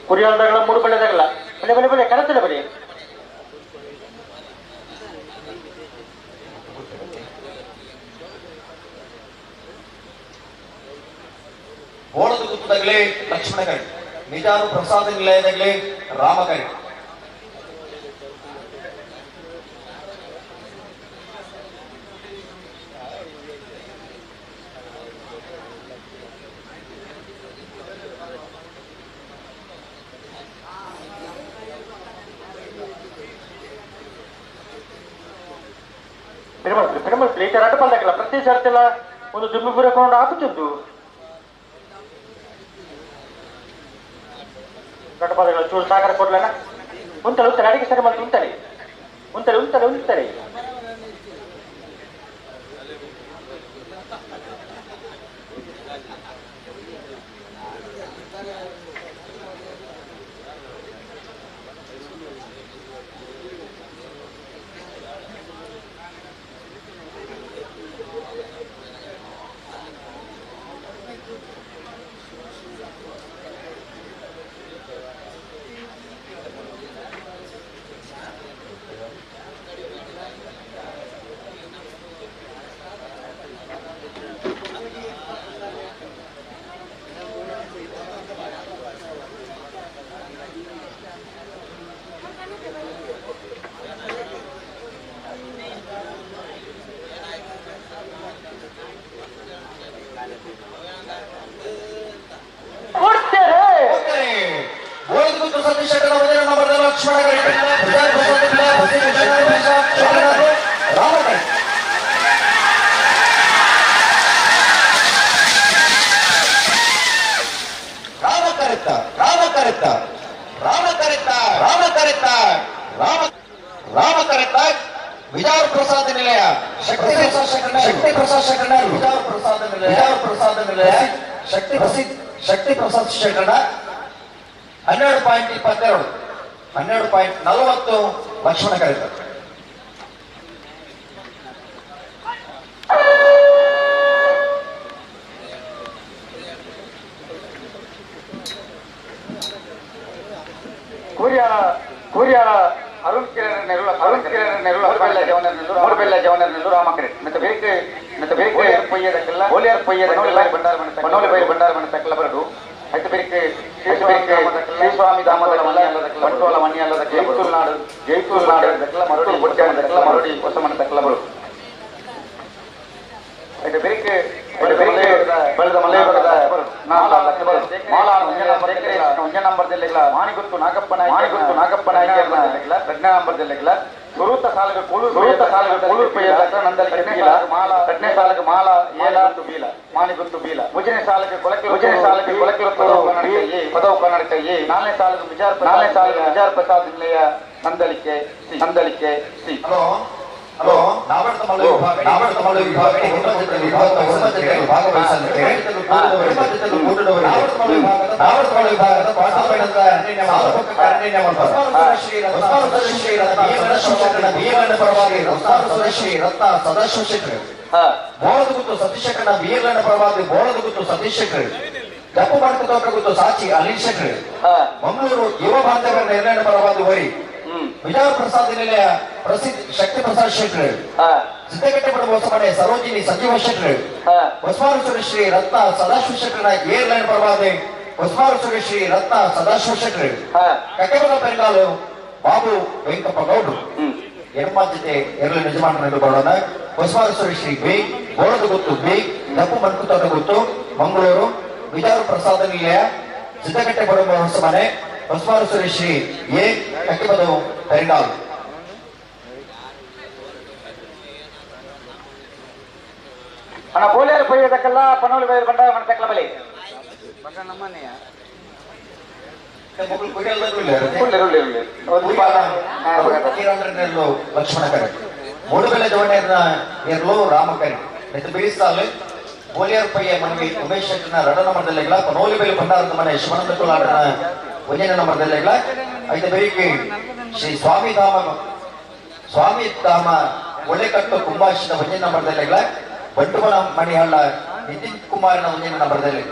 ಕುರಿಯಾಲ್ದಾಗಲ ಮೂರು ಬೆಳೆದಾಗಲ್ಲ ಬೆಲೆ ಕರೆತಿಲ್ಲ ಬರೀ ಓಣದ ಗುತ್ತದಾಗಲಿ ಲಕ್ಷ್ಮಣ ಕರಿ ನಿಜಾರು ಪ್ರಸಾದ ನಿಲಯದಾಗಲಿ ರಾಮ ಕರಿ ಪಿರಮಲ್ಸ್ಲಿ ರೆಡ್ ಬಾಲ್ ತಗಲ ಪ್ರತಿ ಸರ್ತಿಲ್ಲ ಒಂದು ದುಮ್ಮಿ ಬುರಕೊಂಡು ಆಪುತ್ತಿದ್ದು ರೆಡ್ ಬಾಲ್ ತಗಲ ಚೂರು ಸಾಕಾರ ಕೊಡ್ಲಣ್ಣ ಉಂತಲೆ ಅಡಿಗೆ ಸರಿ ಮಾಡಿ ಉಂತಲೆ ಲಕ್ಷ್ಮಣ ರಾಮ ಕರೆತ ವಿಜಾರ ಪ್ರಸಾದ ನಿಲಯ ಶಕ್ತಿ ಪ್ರಸಾದ್ ಶೇಖರಣ ವಿಜಾರ ಪ್ರಸಾದ ನಿಲಯ ಶಕ್ತಿ ಪ್ರಸಾದ್ ಶೇಖರಣ 12.22 12.40 ಲಕ್ಷ್ಮಣ ಕರೆತ ಕೂರ್ಯಾಳ ಅರುಣ್ ಕಿರಣ್ ನೆರಳು ಮೂರು ಬೆಲ್ಲ ಜವನರ್ ನೆರಳು ರಾಮಕರೆಟ್ ಮತ್ತೆ ಬೇರೆ ಓಲಿಯರ್ ಬಂಡಾರ ಮನೆ ತಕ್ಕಲ ಬರಡು అయితే పెరిగి శ్రీస్వామి దామోదరమల్ల ಬಂಟ್ವಾಳ ಮನಿ ಅಲ್ಲದ ಜೈತೂರು ನಾಡು ದಕ್ಕಲ ಮರಡಿ ಬೊಡ್ಡ ದಕ್ಕಲ ಮರಡಿ ಹೊಸಮನ ದಕ್ಕಲ ಬರು అయితే పెరిగి ಬೆಳೆದ ಮಲೆ ಬರದ ಒಂಜ ನಂಬರ್ದಲ್ಲಿ ಮಾಣಿಗುತ್ತು ನಾಗಪ್ಪನ ಪ್ರಜ್ಞಾ ನಂಬರ್ದಲ್ಲಿ ಸುರೂತ ಸಾಲಗ ಕೂಳೂರು ಪಯ್ಯ ನಂದಲಿ ಕಟ್ನೆ ಸಾಲಗ ಮಾಲ ಏಲ ಬೀಲ ಮಾಣಿಗುತ್ತು ಬೀಲ ಮುಜನೆ ಸಾಲಗೆ ಕೊಳಕೆ ಪದವು ಕನ್ನಡಕ ಎ ನಾಲ್ನೇ ಸಾಲಗ ವಿಜಾರ ಪ್ರಸಾದ್ ನಿಲಯ ನಂದಲಿಕೆ ಸಿ ಹಲೋ ನಾವರ್ತ ಮಲ್ಲ ವಿಭಾಗ ವಿಭಾಗದ ಕ್ವಾರ್ಟರ್ ಫೈನಲ್ ಶ್ರೀ ರತ್ನ ಸದಾಶಿವ ಶೆಟ್ಟಿ ಬೋಳದ ಗುತ್ತು ಸತೀಶ್ ಶೆಟ್ಟರ್ ಬೀರ್ಲನ ಪರವಾಗಿ ಬೋಳದ ಗುತ್ತು ಸತೀಶ್ ಶೆಟ್ಟಿ ಡಪ್ಪು ಮಾಡ್ಕೊತ ಗುತ್ತು ಸಾಚಿ ಅನಿಲ್ ಶೆಟ್ಟಿ ಮಂಗಳೂರು ಯುವ ಬಾಂಧವ್ಯ ನಿರ್ಣಯ ಪರವಾಗಿ ವರಿ ವಿಜಯ ಪ್ರಸಾದ್ ನಿಲಯ ಪ್ರಸಿದ್ಧ ಶಕ್ತಿ ಪ್ರಸಾದ್ ಶೆಟ್ಟಿ ಸಿದ್ದಗಟ್ಟೆ ಮೋಸಮನೆ ಸರೋಜಿನಿ ಸಂಜೀವ ಶೆಟ್ಟಿ ಹೊಸಮಾರುಶ್ವರ ಶ್ರೀ ರತ್ನ ಸದಾಶಿವ ಶೆಟ್ಟರ ಏರ್ಲೈನ್ ಪರವಾಗಿ ಹೊಸಮಾರುಶ್ವರ ಶ್ರೀ ರತ್ನ ಸದಾಶಿವ ಶೆಟ್ಟಿ ಕಟ್ಟೆಬದ ಬೆಂಗಾಲು ಬಾಬು ವೆಂಕಪ್ಪ ಗೌಡ್ರು ಜೊತೆ ಏರ್ಲೈನ್ ಯಜಮಾನರು ಬರೋಣ ಹೊಸಮಾರುಶ್ವರ ಶ್ರೀ ಬಿ ಬೋಳದ ಗುತ್ತು ಬಿ ದಪ್ಪು ಮನ್ಕುತೋಟ ಗುತ್ತು ಮಂಗಳೂರು ವಿಜಯ ಪ್ರಸಾದ ನಿಲಯ ಸಿದ್ದಗಟ್ಟೆ ಹೊಸಮನೆ ಹೊಸಮಾರುಶ್ವರ ಶ್ರೀ ಎ ಕಟ್ಟಿಬದು ಬೆಂಗಾಲ್ ಅಣ್ಣ ಬೋಲಿಯರ್ ಪೊಯ್ಯದಕ್ಕೆಲ್ಲ ಪನೋಲಿ ಬೈರ್ ಬಂಡ ಮಣತಕ್ಕಲ ಬಲಿ ನಮ್ಮನೆಯ ಲಕ್ಷ್ಮಣ ಕರೆ ಮೂಡುಬೆಲೆ ಜೋಡೇರ್ನ ಎರ್ಲು ರಾಮಕರಿ ಬಿಡಿಸ್ತಾಲೆ ಬೋಲಿಯರ್ ಪಯ್ಯ ಮನವಿ ಉಮೇಶ್ ಶೆಟ್ಟಿನ ರಡ ನಂಬರ್ದಲ್ಲಿಗಳ ಪನೋಲಿ ಬೆಲೆ ಬಂಡಾರದ ಮನೆ ಶಿವಾನಂದ ಕುಲಾಡನ ಒಂದನೇ ನಂಬರ್ದಲ್ಲಿಗಳ ಐದು ಬೆಳಿಗ್ಗೆ ಶ್ರೀ ಸ್ವಾಮಿ ಧಾಮ ಒಳ್ಳೆಕಟ್ಟು ಕುಂಭಾಶಿನ ಒಂದನೇ ನಂಬರ್ದಲ್ಲಿಗಳ ಬಂಟುಮನ ಮಣಿಹಳ್ಳ ನಿತಿನ್ ಕುಮಾರನ ಒಂದನೇ ನಂಬರ್ದಲ್ಲಿ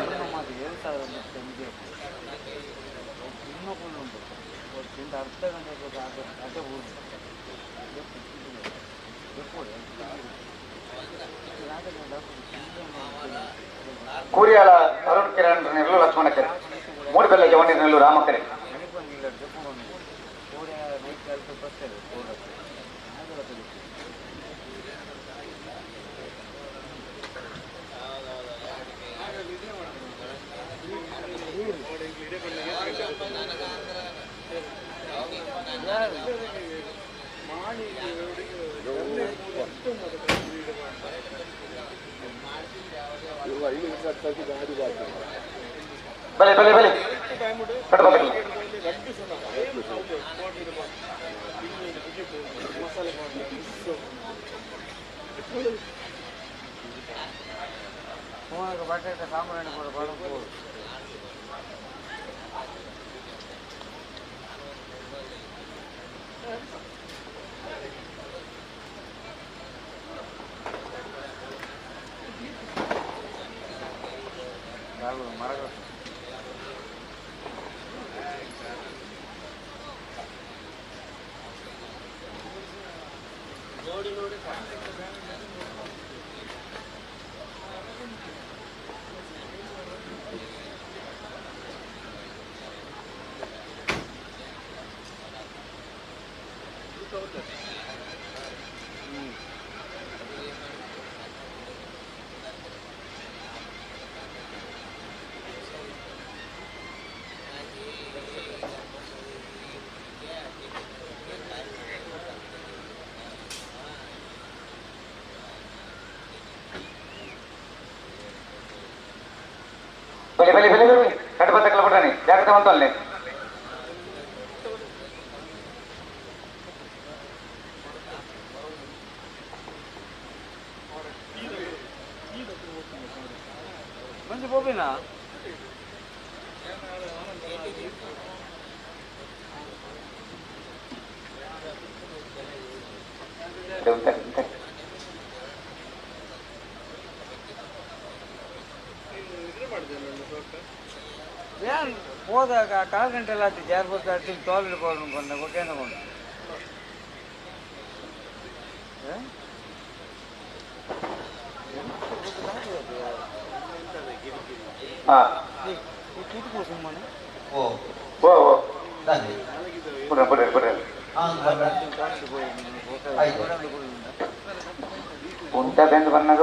ಕೂರಿಯಾಳ ಅರುಣ್ ಕಿರಣ್ ನೆರಳು ಲಕ್ಷ್ಮಣ ಕೆರೆ ಮೂಡುಬೆಲೆ ಜವಣಿ ನೆರಳು ರಾಮಕೆರೆ ಬಲೆ ಬಲೆ ಬಲೆ ಬಟಾಟೆ ಸಾಂಬ್ರಾಣಿ ಕೂಡ ಬರಬಹುದು ಮರಗಳು ನೋಡಿ ನೋಡಿ ಬಲಿ ಬಲಿ ಬಲಿ ಬಲಿ ಕಟ್ಟು ಬತ್ತಕ್ಕಲ ಬಿಡ್ರಾನಿ ಜಾಗ್ರತೆ ಬಂತು ಅಲ್ಲಿ ಮಂಜು ಬೋಬಿನಾ ಏನ್ ಹೋದಾಗ 4 ಗಂಟೆ ಎಲ್ಲ ಆಗ್ತಿತ್ತು ಯಾರು ಬರ್ತಾ ತೋಲ್ ಕೊಂಡ ಗೊತ್ತೇನ ಕೊಂಡು ಸುಮ್ಮನೆ ಓ ಓ ಓ ದಾನಿ ಬಿಡ್ರಿ ಬಿಡ್ರಿ ಬಿಡ್ರಿ ಉಂಟ ಬೆಂದು ಬಂದಾಗ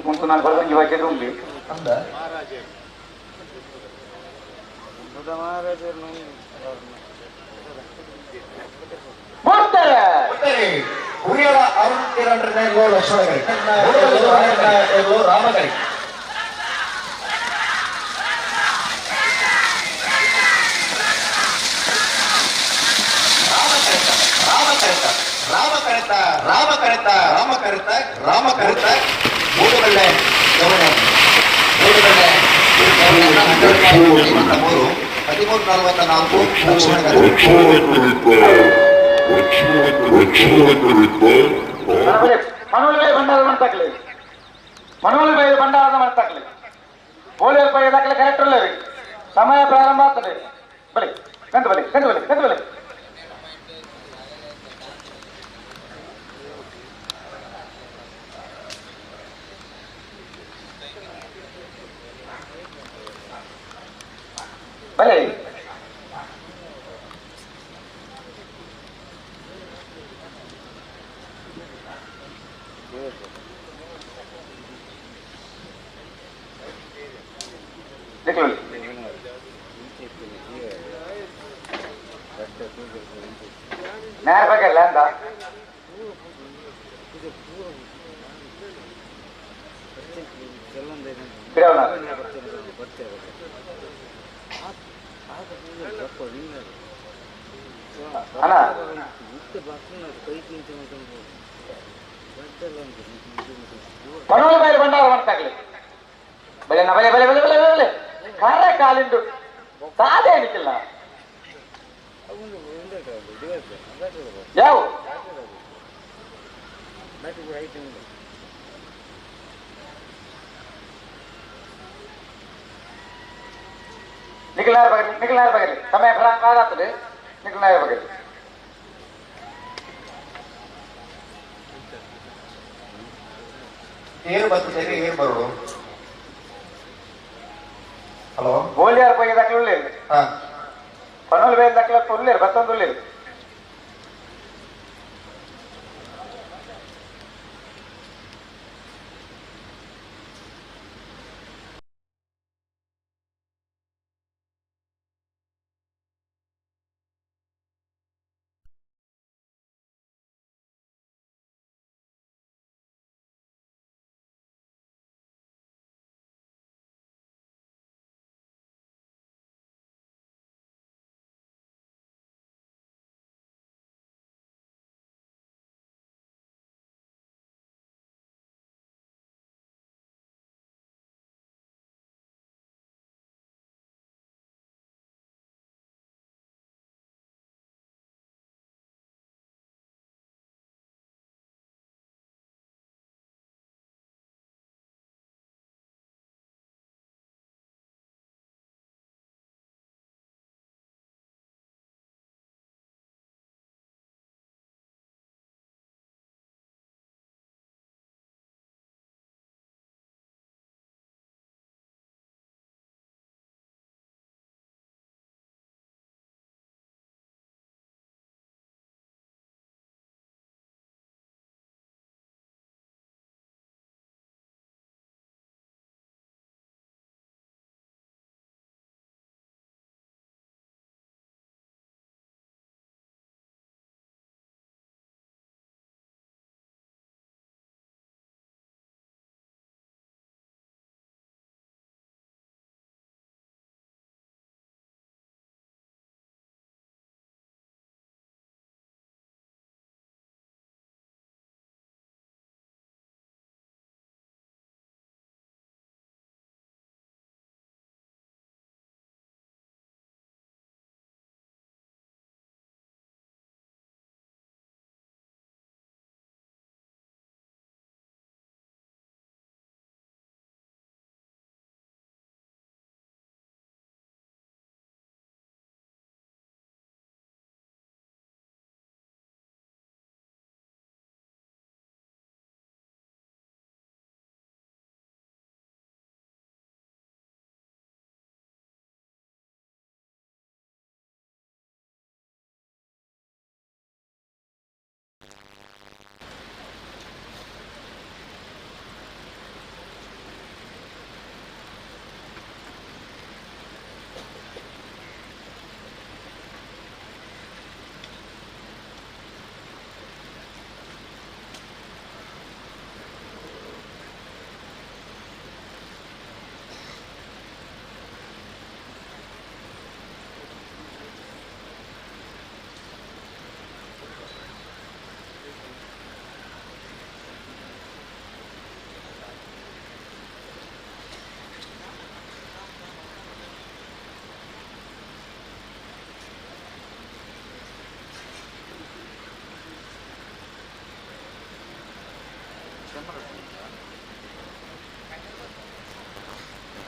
ಉಂಟು ನಾನು ಬರ್ದಂಗೆ ಇವಾಗ ಉಂಟು ಅಂದ ಹುರಿಯಾಳ ಅರುಣ್ ಕಿರಣ್ ಲಕ್ಷ್ಮಣಗರಿ ರಾಮಗರಿ ರಾಮಕರಿತ ಕರೆತ ರಾಮ ಕರೆತ ರಾಮ ಕರೆತ ರಾಮ ಕರೆತ ಮೂಡುಬಳ್ಳೆ ಗಮನ ಮೂಡುಬಳ್ಳೆ 13:44 ಮನೋಲಿ ಭಂಡಾರ ಮಾಡ್ತಾಕ್ಲಿ ಮನೋಲಿ ಭಂಡಾರದ ಮಾಡ್ತಾಕ್ಲಿ ಗೋಲಿಯರ್ ಪೈ ದಾಖಲೆ ಕರೆಕ್ಟ್ ಇಲ್ಲ ರೀ ಸಮಯ ಪ್ರಾರಂಭ ಆಗ್ತದೆ ಬಲಿ ಕಂದು ಬಲಿ ಕಂದು ಬಲಿ ಕಂದು ಬಲಿ ಬಲಿ ನೇರ ಬೇಕಲ್ಲ ಅಂತ ಅಣ್ಣ ಮನೋಲಿ ಬೈಲು ಭಂಡಾರ ಮಾಡ್ತಾಗ್ಲಿ ಬಲೆ ಬಲೆ ಬಲೆ ಬಲೆ ಬಲೆ ಬಲೆ ಕರೆ ಕಾಲಿಂದು ಸಾದೇ ಅನಿಸಿಲ್ಲ ಯಾವ ನಿಖಿಲಾರ ಬಗಲಿ ಸಮಯ ಪ್ರಾರಂಭ ಆಗ್ತದೆ ನಿಖಿಲಾರ ಬಗಲಿ ಏರು ಬರ್ತದೆ ಏರು ಬರೋದು ಹಲೋ ಗೋಲಿಯಾರ ಪೈ ದಾಖಲೆ ಉಳ್ಳೇರು ಪನೋಲ್ ಬೇಲ್ ದಾಖಲೆ ಉಳ್ಳೇರು ಬತ್ತೊಂದು ಉಳ್ಳೇರು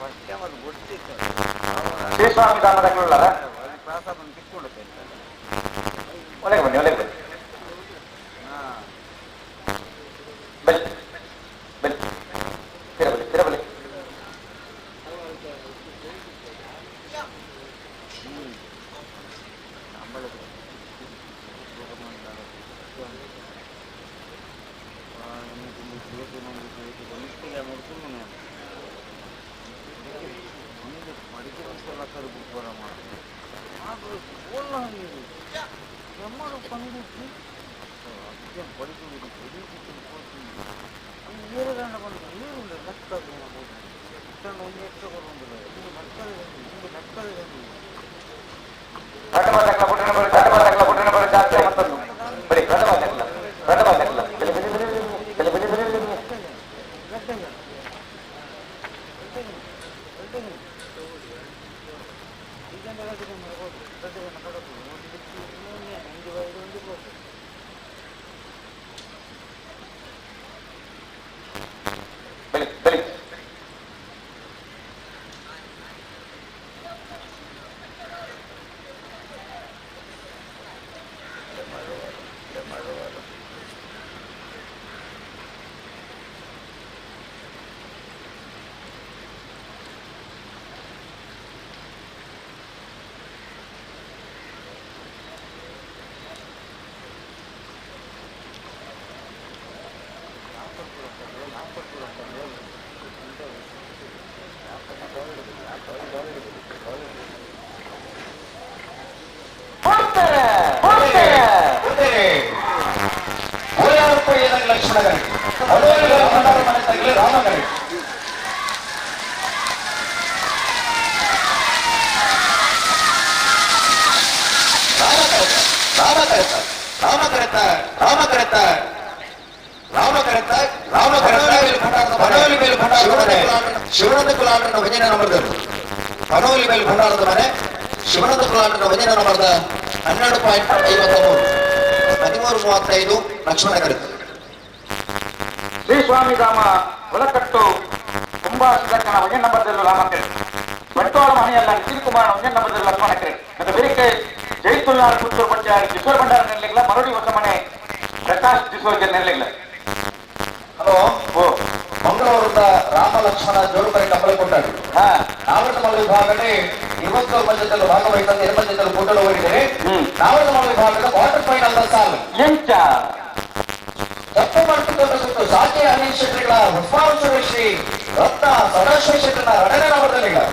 ಫಸ್ಟ್ ಟೈಮ್ ಅದು ಗೊತ್ತಿತ್ತು ಶ್ರೀಸ್ವಾಮಿ ಧಾಮದಲ್ಲಿರುವವರ ಪ್ರಸಾದವನ್ನು ಕಿತ್ಕೊಳ್ಳುತ್ತೆ ಒಳಗೆ ಬನ್ನಿ ಒಳಗೆ ಬನ್ನಿ ಬನ್ನಿ ಬನ್ನಿ ತಿರಬಲಿ ತಿರಬಲಿ ಶಿವನಂದ ಕುಲಾಟನ ವಜನ ನಂಬರ್ದರು ಪನೋಲಿ ಮೇಲೆ ಭಂಡಾರದ ಮನೆ ಶಿವನಂದ ಕುಲಾಟನ ವಜನ ನಂಬರ್ದ 12.53 13:35 ಲಕ್ಷ್ಮಣ ಕರೆತ ಶ್ರೀಸ್ವಾಮಿ ಧಾಮ ಒಳಕಟ್ಟು ಕುಂಭಾಶಕನ ವಜನ ನಂಬರ್ದಲ್ಲೂ ರಾಮಕರೆ ಬಂಟ್ವಾಳ ಮನೆಯಲ್ಲ ನಿಖಿಲ್ ಕುಮಾರ್ ವಜನ ನಂಬರ್ದಲ್ಲಿ ಲಕ್ಷ್ಮಣಕರೆ ಮತ್ತು ಬೇರೆ ಜೈತುಲ್ಲಾರ್ ಪುತ್ತೂರು ಪಂಚಾಯತ್ ಕಿಶೋರ್ ಭಂಡಾರ ನೆರಳಿಲ್ಲ ಮರಡಿ ಹೊಸ ಮನೆ ಪ್ರಕಾಶ್ ಡಿಸೋಜರ್ ನೆರಳಿಲ್ಲ. ಹಲೋ ಮಂಗಳೂರದ ರಾಮ ಲಕ್ಷ್ಮಣ ಜೋಡುಪರಿ ಕಂಬಳಿ ಕೊಟ್ಟಾడు ನಾವರತಮಲ್ಲ ವಿಭಾಗದಲ್ಲಿ 20 ಪಂದ್ಯದಲ್ಲಿ ಭಾಗವಹಿಸಿದ 2 ಪಂದ್ಯದಲ್ಲಿ ಕೂಟಲು ಹೋಗಿದ್ದಾರೆ. ನಾವರತಮಲ್ಲ ವಿಭಾಗದ ಕ್ವಾರ್ಟರ್ ಫೈನಲ್ ಸಾಲು ಎಂಚ ತಪ್ಪು ಮಾಡಿಕೊಂಡ ಸುತ್ತು ಸಾಕೆ ಅನಿಲ್ ಶೆಟ್ಟಿಗಳ ಹುಸ್ಮಾನ್ ಶ್ರೀ ರತ್ನ ಸದಾಶಿವ ಶೆಟ್ಟನ ರಡನೆ ನಂಬರ್ದಲ್ಲಿಗಳ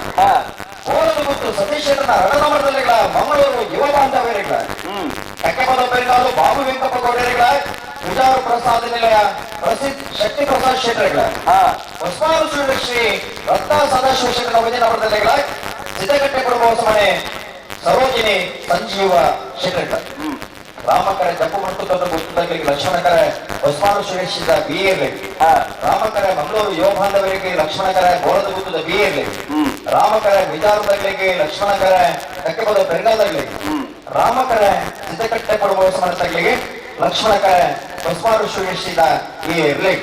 ಕೋಲದ ಮತ್ತು ಸತೀಶ್ ಶೆಟ್ಟನ ರಡ ನಂಬರ್ದಲ್ಲಿಗಳ ಮಂಗಳೂರು ಯುವ ಬಾಂಧವ್ಯರಿಗಳ ಕಕ್ಕೆಪದ ಬೆರಿಗಾಲು ಬಾಬು ವೆಂಕಪ್ಪ ಗೌಡರಿಗಳ ಪೂಜಾರು ಪ್ರಸಾದ ನಿಲಯ ಪ್ರಸಿದ್ಧ ಶಕ್ತಿ ಪ್ರಸಾದ್ ಶೆಟ್ಟರಿಗಳ ಹುಸ್ಮಾನ್ ಶ್ರೀ ರತ್ನ ಸದಾಶಿವ ಶೆಟ್ಟನ ವಜನ ನಂಬರ್ದಲ್ಲಿಗಳ ಸಿದ್ದಗಟ್ಟೆ ಕುಟುಂಬ ಮನೆ ಸರೋಜಿನಿ ಸಂಜೀವ ಶೆಟ್ಟರಿಗಳ ರಾಮಕರ ಜಪ್ಪು ಮಂಟುತದ ಪುಸ್ತಕಗಳಿಗೆ ಲಕ್ಷ್ಮಣಕರ ಹೊಸ್ಮಾನು ಸುರೇಶಿದ ಬಿ ಇರಲಿ ರಾಮಕರ ಮಂಗಳೂರು ಯುವ ಬಾಂಧವರಿಗೆ ಲಕ್ಷ್ಮಣಕರ ಗೋಳದ ಗುತ್ತದ ಬಿ ಇರಲಿ ರಾಮಕರ ವಿಚಾರದಗಳಿಗೆ ಲಕ್ಷ್ಮಣಕರ ಕಕ್ಕೆಪದ ಬೆರಗಾದಲ್ಲಿ ರಾಮಕರ ಸಿದ್ದಕಟ್ಟೆ ಕೊಡುವ ಸಮರ್ಥಗಳಿಗೆ ಲಕ್ಷ್ಮಣಕರ ಹೊಸ್ಮಾನು ಸುರೇಶಿದ ಬಿ ಇರಲಿ.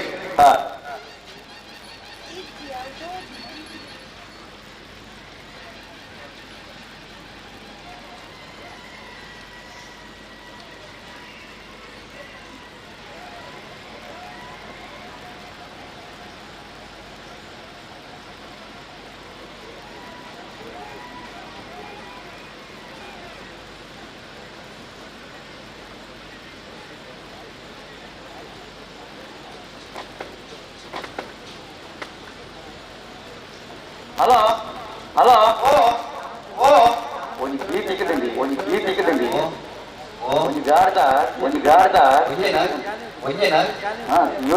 ಹಲೋ ಹಲೋ ಒಂದು ಗೀಟ್ ಇಕ್ಕದಂಡಿ ಒಂದು ಗಾರ್ದ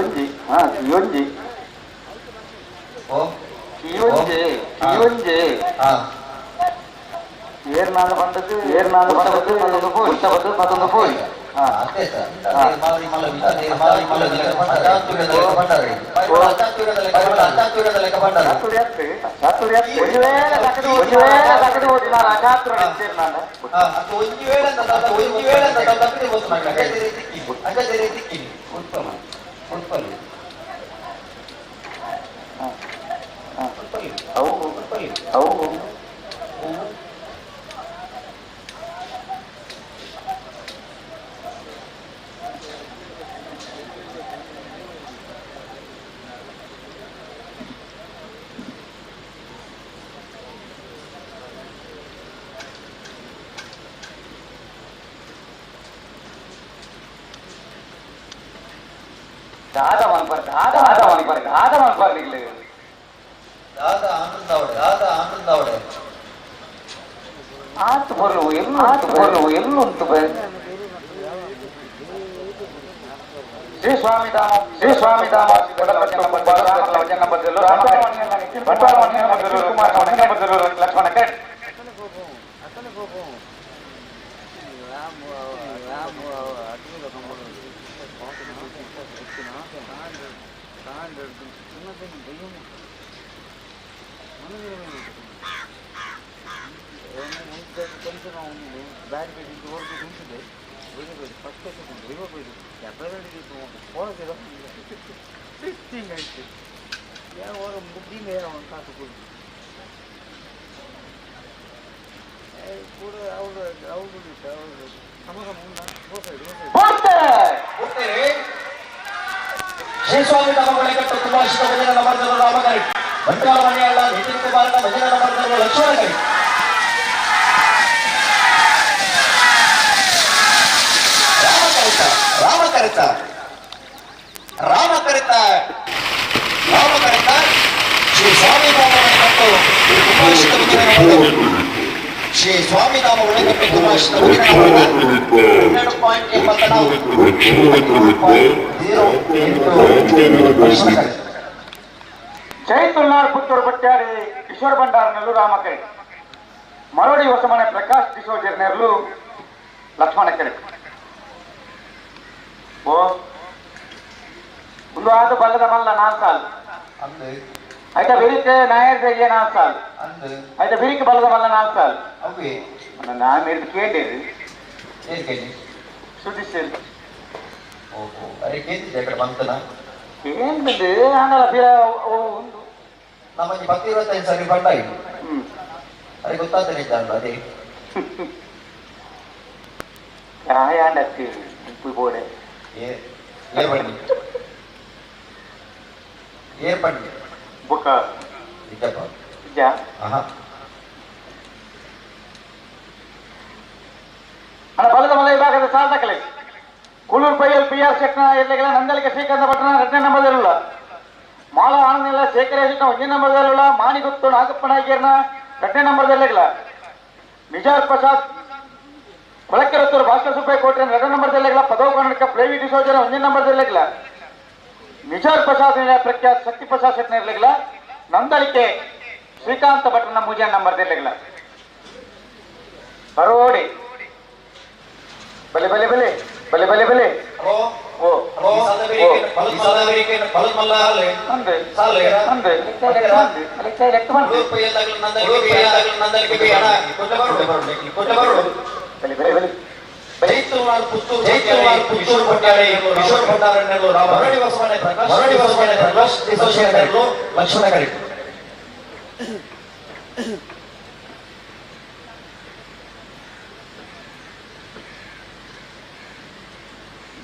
ionji ಏರ್ನಾದ ಬಂದದ್ದು ಮತ್ತೊಂದು ಪೋಯ್ ಅವು दादा ಆನಂದವಡೆ ಆತು ಬರುವು ಎಲ್ಲುಂಟು ಶ್ರೀ ಸ್ವಾಮಿ ಧಾಮ ಲಕ್ಷ್ಮಣ ಕಟ್ ಶ್ರೀ ಸ್ವಾಮಿ ಧಾಮ ಒಳಗಟ್ಟು ಕುಮಾರಶಿತ ಭಜನ ನಮರ್ದರು ರಾಮಕರಿ ಬಂಟ್ವಾಳ ಮನೆಯಲ್ಲ ನಿತಿನ್ ಕುಮಾರನ ಭಜನ ನಮರ್ದರು ಲಕ್ಷ್ಮಣಕರಿ ರಾಮಕರಿತ ಶ್ರೀ ಸ್ವಾಮಿ ಧಾಮ ಒಳಗಟ್ಟು ಕುಮಾರಶಿತ ಭಜನ ನಮರ್ದರು ಶ್ರೀ ಸ್ವಾಮಿ ಧಾಮ ಒಳಗಟ್ಟು ಕುಮಾರಶಿತ ಭಜನ ನಮರ್ದರು 2.84 ಚೈತುಲ್ನಾಳ್ ಪುತ್ತೂರು ಬಟ್ಟಾಡಿ ಕಿಶೋರ್ ಭಂಡಾರ ನೆಲ್ಲು ರಾಮಕೆರೆ ಮರೋಡಿ ಹೊಸಮನೆ ಪ್ರಕಾಶ್ ಡಿಸೋಜರ್ ನೆರ್ಲು ಲಕ್ಷ್ಮಣ ಕೆರೆ ಓ ಒಂದು ಆದ ಬಲ್ಲದ ಮಲ್ಲ 4 ಸಾಲ್ ಆಯ್ತಾ ಬಿರಿಕೆ ನಾಯರ್ಗೆ 4 ಸಾಲ್ ಆಯ್ತಾ ಬಿರಿಕೆ ಬಲ್ಲದ ಮಲ್ಲ 4 ಸಾಲ್ ನಾನು ಮೇರಿದು ಕೇಳಿರಿ ಸುದ್ದಿಸಿಲ್ ಏನ್ ಬಿದ್ದು ಹಂಗಲ್ಲ ಬೀರ ಒಂದು ನಮಗೆ 10-25 ಸರಿ ಬಂದಾಗಿ ಅದಕ್ಕೆ ಗೊತ್ತಾಗ್ತಾನೆ ಅದೇ ಯಾಂಡತ್ತಿ ಬೋಡೆ ಏರ್ಪಣ್ಣಿ ಬುಕ್ಕ ನಿಜಪ್ಪ ನಿಜ ಅಣ್ಣ ಬಲದ ಮಲ ವಿಭಾಗದ ಸಾಲ ದಾಖಲೆ ಕುಳೂರು ಪೈಯಲ್ PR ಶೆಟ್ನ ಎಲ್ಲಿಗೆಲ್ಲ ನಂದಲಿಕೆ ಶ್ರೀಕಾಂತ ಪಟ್ಟಣ 2ನೇ ನಂಬರ್ದಲ್ಲ ಮಾಲ ಆನಂದಿಲ್ಲ ಶೇಖರೇಶನ 1ನೇ ನಂಬರ್ದಲ್ಲ ಮಾಣಿಗುತ್ತು ನಾಗಪ್ಪನಾಗಿರ್ನ 2ನೇ ನಂಬರ್ದಲ್ಲಿಲ್ಲ ನಿಜಾರ್ ಪ್ರಸಾದ್ ಕೊಳಕೆರತ್ತೂರು ಭಾಸ್ಕರ ಸುಬ್ಬಯ್ಯ ಕೋಟೆ 2ನೇ ನಂಬರ್ದಲ್ಲಿಲ್ಲ ಪದವು ಕರ್ನಾಟಕ ಪ್ಲೇವಿ ಡಿಸೋಜನ 1ನೇ ನಂಬರ್ದಲ್ಲಿಲ್ಲ ನಿಜಾರ್ ಪ್ರಸಾದ್ ಪ್ರಖ್ಯಾತ್ ಶಕ್ತಿ ಪ್ರಸಾದ್ ಶೆಟ್ನ ಇರ್ಲಿಲ್ಲ ನಂದಲಿಕೆ ಶ್ರೀಕಾಂತ ಭಟ್ರನ 3ನೇ ನಂಬರ್ದಲ್ಲಿಲ್ಲ ಬರೋಡಿ ಬಲೆ ಬಲೆ ಬಲೆ ಬಲೆ ಬಲೆ ಬಲೆ ಓ ಲಕ್ಷ್ಮಣಕರಿ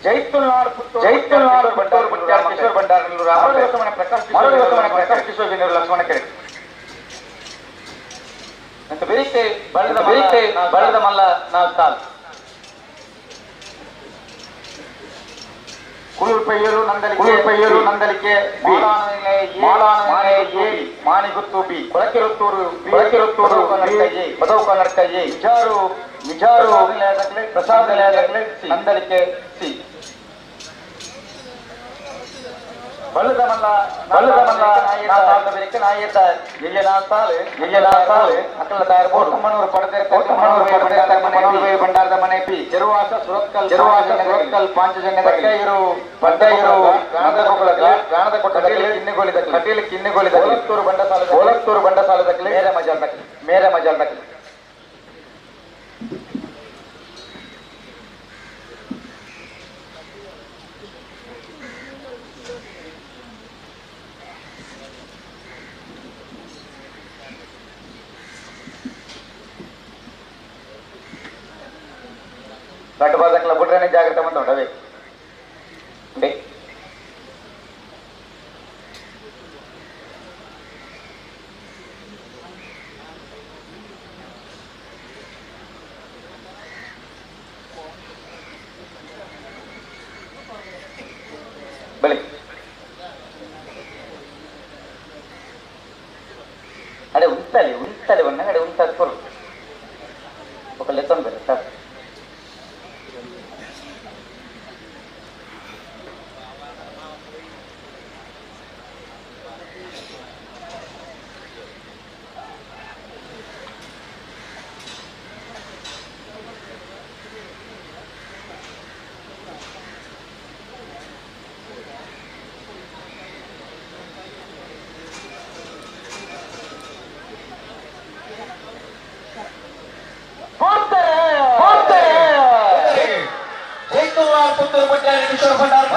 ಜೈತುಲ್ನಾಡ್ ಬಂಡಾರು ಕಿಶೋರ್ ಭಂಡಾರ ಪ್ರಕಾಶ್ ಕಿಶೋರ್ ಲಕ್ಷ್ಮಣ ಕೆರೆ ಅಂತ ಬೆರಿಕೆ ಬಳ್ಳದ ಮಲ್ಲ 4 ಸಾಲ್ ಕುಳೂರು ಪೈಯಲು ನಂದಲಿಕೆ ಮಾಣಿಗುತ್ತು ಬಿ ಕೊಳಕೆರತ್ತೂರು ಪದವು ಕನ್ನಡಕ ಎ ನಿಜಾರು ಪ್ರಸಾದ ನಂದಲಿಕೆ ಸಿ ಬಲ್ಲದ ಮಲ್ಲ ಬೆರಿಕೆ ನಾಯಿದ್ದ ಎಲ್ಲಿ 4 ಸಾಲು ಅಕ್ಕಲ ತಾಯರ್ ಕೋಟಮ್ಮನೂರು ಪಡೆದರೆ ಭಂಡಾರದ ಮನೆ ಪಿ ಚೆರುವಾಸ ಸುರತ್ಕಲ್ ಪಾಂಚಜನ್ಯದ ಪಡ್ಡೈರು ಗಾಣದ ಕೊಟ್ಟದಲ್ಲಿ ಕಿನ್ನೆಗೊಳಿದ ಓಲತ್ತೂರು ಬಂಡಸಾಲದಲ್ಲಿ ಮೇರೆ ಮಜಾಲ್ ದಕ್ಕಲಿ ಗಂಟು ಬಾದಕ್ಲ ಬಿಟ್ರೆ ಜಾಗ್ರತೆ ಮತ್ತು ಹೊಡವೆ ಬೆಳಿ ಅಡೆ ಉಂಟಲಿ ಬಣ್ಣ ಕಡೆ ಉಂಟದು ಫುಲ್ ఒకళ్ళు ఎత్తండి సార్ ಪುತ್ತೂರು ಪಟ್ಟಾಣಿ ಕಿಶೋರ್ ಭಂಡಾರ್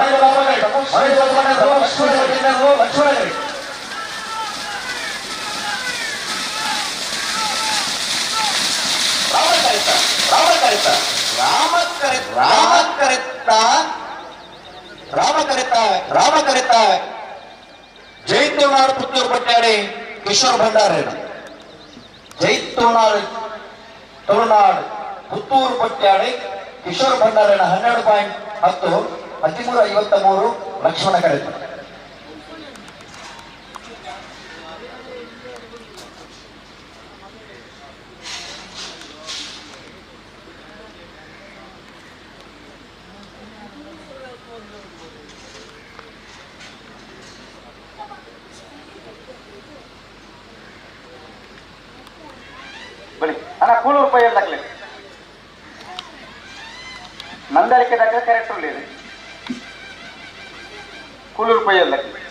ರಾಮಕರಿತ ಜೈತುನಾಳ್ ಪುತ್ತೂರು ಪಟ್ಟಾಣಿ ಕಿಶೋರ್ ಭಂಡಾರೇನ ಜೈತುನಾಳ್ ತುಳುನಾಳ್ ಪುತ್ತೂರು ಪಟ್ಟಾಣಿ ಕಿಶೋರ್ ಭಂಡಾರೇನ 12.10 1353 ಲಕ್ಷ್ಮಣ ಕರೆತ ಬಳಿ ಅಣ್ಣ ಕೂಳೂರು ಪೈ ದಾಖಲೆ ನಂದಾಳಿಕೆ ದಾಖಲೆ ಕರೆಕ್ಟ್ ಉಳ್ಳೇದು ಕೂಳೂರು ಪೈ ದಾಖಲೆ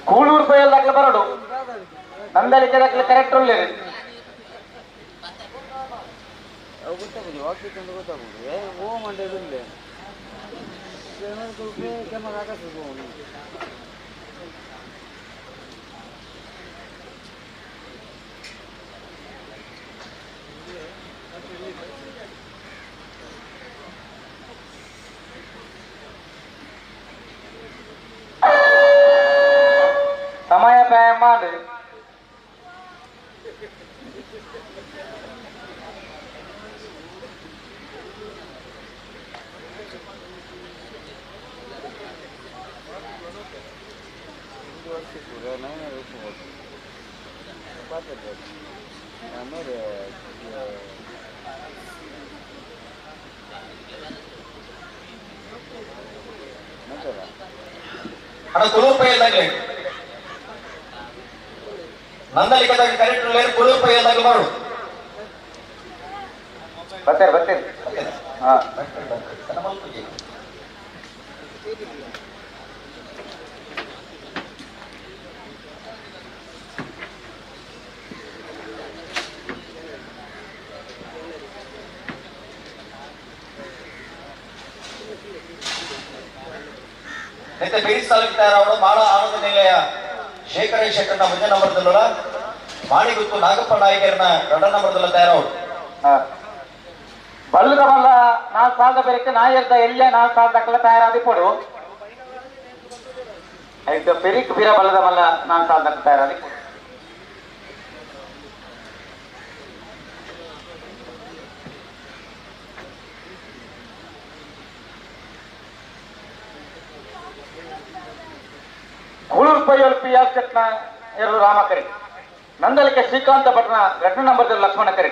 ಕೂಳೂರು ಪೈ ದಾಖಲೆ ಬರೋಡು ನಂದಾಳಿಕೆ ದಾಖಲೆ ಕರೆಕ್ಟ್ ಉಳ್ಳೇದು ಗೊತ್ತಾಗುದು ವಾಕಿಕೊಂಡು ಗೊತ್ತಾಗುದು ಓ ಮಂಡ್ಯದಿಲ್ಲ ಕ್ಯಾಮರಾ ಹಾಕಿಸ್ಬೇಕು ಸಮಯ ವ್ಯಾಯಾಮ ಮಾಡಿ ಕೂಳೂರು ಪೈ ದಾಖಲೆ ನಂದಲಿಕದಾಗ ಕರೆಕ್ಟ್ ಉಳ್ಳೇರು ಕೂಳೂರು ಪೈ ದಾಖಲೆ ಮಾಡು ಬರ್ತೇನೆ ಹಾ ಬೇರೆ ತಾಲೂಕು ತಯಾರಾವಡು ಬಾಳ ಆನಂದ ನಿಲಯ ಶೇಖರ ಶೆಟ್ಟರ್ನ ಮುಂದೆ ನಂಬರ್ದಲ್ಲ ಮಾಣಿಗುತ್ತು ನಾಗಪ್ಪ ನಾಯಕರನ್ನ ಎರಡನೇ ನಂಬರ್ದಲ್ಲಿ ತಯಾರವರು ಬಲ್ಲದ ಮಲ್ಲ 4 ಸಾಲದ ಬೆರಕ್ಕೆ ನಾಯರ್ದ ಎಲ್ಲ 4 ಸಾಲದಕ್ಕೆಲ್ಲ ತಯಾರಾದಿ ಕೊಡು ಐದು ಬೆರಿಕ್ ಬೀರ ಬಲ್ಲದ ಮಲ್ಲ 4 ಸಾಲದಕ್ಕೆ ತಯಾರಾದಿ ಕೊಡು ಕೂಳೂರು ಪೈಯಲ್ PS ಚಟ್ನ ಎರಡು ರಾಮಕರಿ ನಂದಲಿಕೆ ಶ್ರೀಕಾಂತ ಭಟ್ನ 2ನೇ ನಂಬರ್ದಲ್ಲಿ ಲಕ್ಷ್ಮಣ ಕರಿ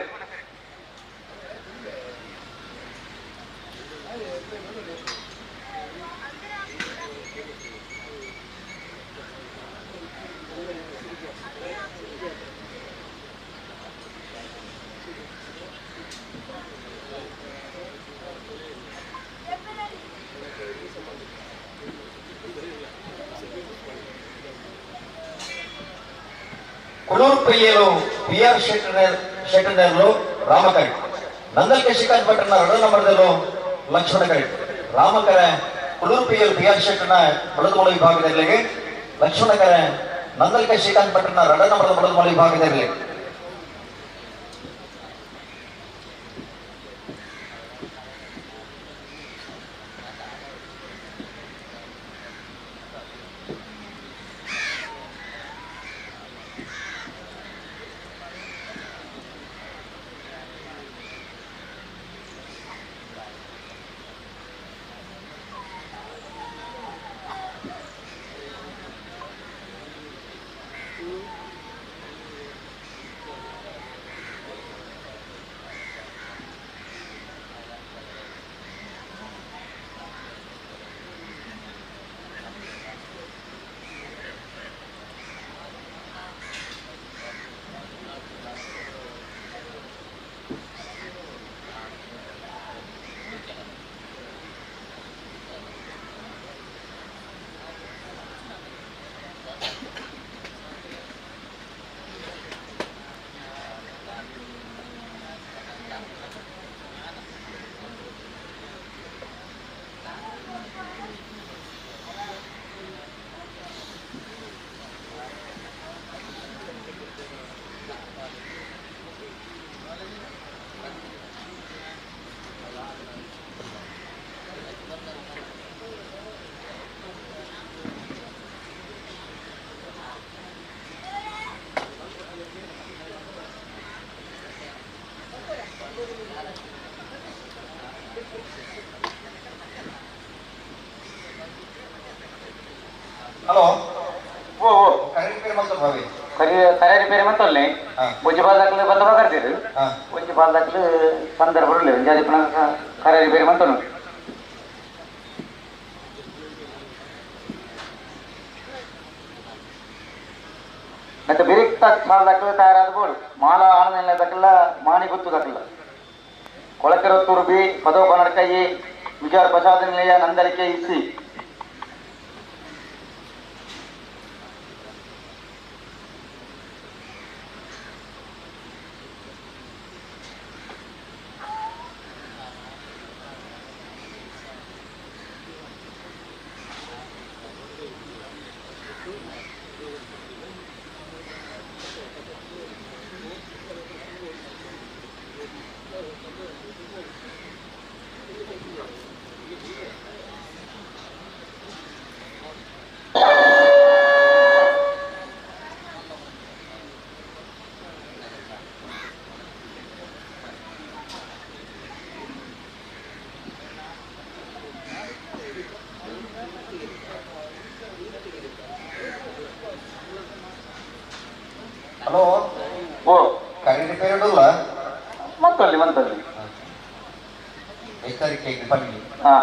ಕುಳೂರು ಪ್ರಿಯರು PR ಶೆಟ್ಟರ್ನರು ರಾಮಕರೆ ನಂದಲ್ಕೆ ಶ್ರೀಕಾಂತ್ ಭಟ್ರನ 2ನೇ ನಂಬರ್ದಲ್ಲೂ ಲಕ್ಷ್ಮಣ ಕರೆ ರಾಮಕರೆ ಕುಳೂರು ಪ್ರಿಯರು PR ಶೆಟ್ಟರ್ನ ಬಡದಮೂಲ ವಿಭಾಗದಲ್ಲಿ ಲಕ್ಷ್ಮಣ ಕರೆ ನಂದಲ್ಕೆ ಶ್ರೀಕಾಂತ್ ಭಟ್ರನ 2ನೇ ನಂಬರ್ದ ಬಡದಮೂಲ ವಿಭಾಗದಲ್ಲಿ ಹಲೋ ಓ ಓ ತಯಾರಿ ಬೇರೆ ಮಂತಲ್ಲಿ ಒಂಜಿ ಬಾಲ್ದಾಕ್ಲು ಬಂದವ ಕರ್ತೀರಿ ಒಂಜಿ ಬಾಲ್ದಾಕ್ಲು ಸಂದರ್ಭ ಬರಲಿ ಜಾತಿ ಕರಾರಿ ಬೇರೆ ಮಂತನು ಮತ್ತೆ ಬಿರಿಕ್ ಸಾಲದಾಕ್ಲು ತಯಾರಾದ ಬೋಡು ಮಾಲ ಆನಂದ ದಕ್ಕಲ್ಲ ಮಾಣಿ ಗುತ್ತು ದಕ್ಕಲ್ಲ ಕೊಳಕೆರತ್ತೂರು ಬಿ ಪದವ ಕನ್ನಡಕೈ ವಿಚಾರ ಪ್ರಸಾದ ನಿಲಯ ನಂದಲಿಕೆ ಇಸಿ ಹಲೋ ಓ ಕರೀರಿ ಪೇರಡಲ್ಲ ಮಂತಲ್ಲಿ ಎಷ್ಟು ತಾರೀಕಿಗೆ ಬನ್ನಿ ಹಾ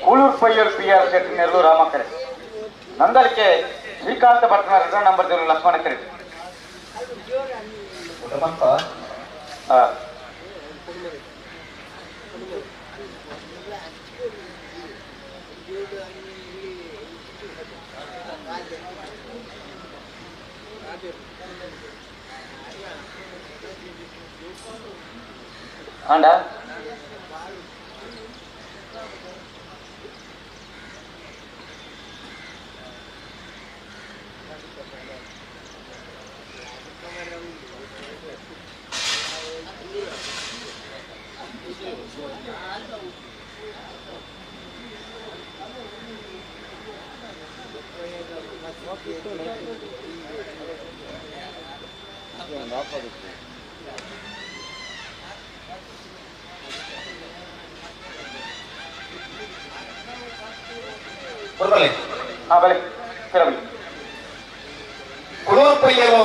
ಕೂಳೂರು ಪಯ್ಯಲ್ PR ಶೆಟ್ಟಿ ನೆರಳು ರಾಮಕರೆ ನಂದಲಿಕೆ ಶ್ರೀಕಾಂತ ಭಟ್ನ 2 ನಂಬರ್ ದೇವರು ಲಕ್ಷ್ಮಣ ಕರೆ ಆಂಡ ಕುಳೂರು ಪಯ್ಯಲು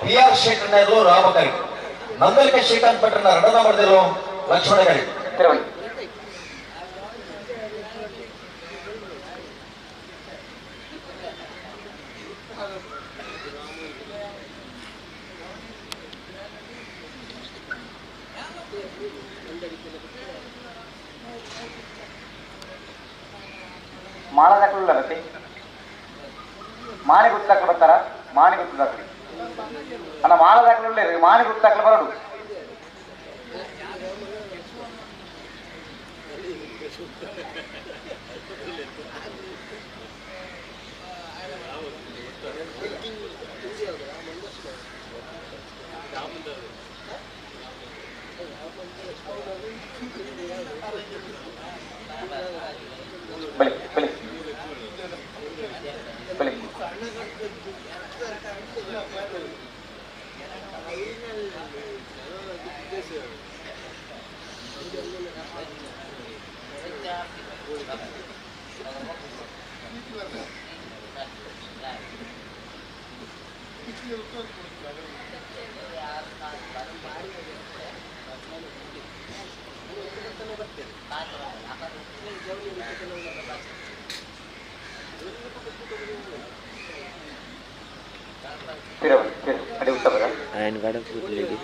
PR ಶೆಟ್ಟಿ ನೆರಳು ರಾಮಕರಿ ನಂದಲಿಕೆ ಶ್ರೀಕಾಂತ್ ಭಟ್ರನ 2 ನಂಬರ್ ದೇವರು ಲಕ್ಷ್ಮಣ ಕರೆ ಮಾಳದಾಕಲಿಲ್ಲ ಗತಿ ಮಾನಿ ಗುತ್ತಾಕಲು ಬರ್ತಾರ ಮಾನಿ ಗುತ್ತಾಕಲಿ ಅಣ್ಣ ಮಾಳದಾಕಲಿಲ್ಲ ಮಾನಿ ಗುತ್ತಾಕಲು ಬರೋಡು ಬಲಿ ಬಲಿ ಬಲಿ ಅಡಿ ಉತ್ತರ ఆయన కాడ కూర్చోలేదు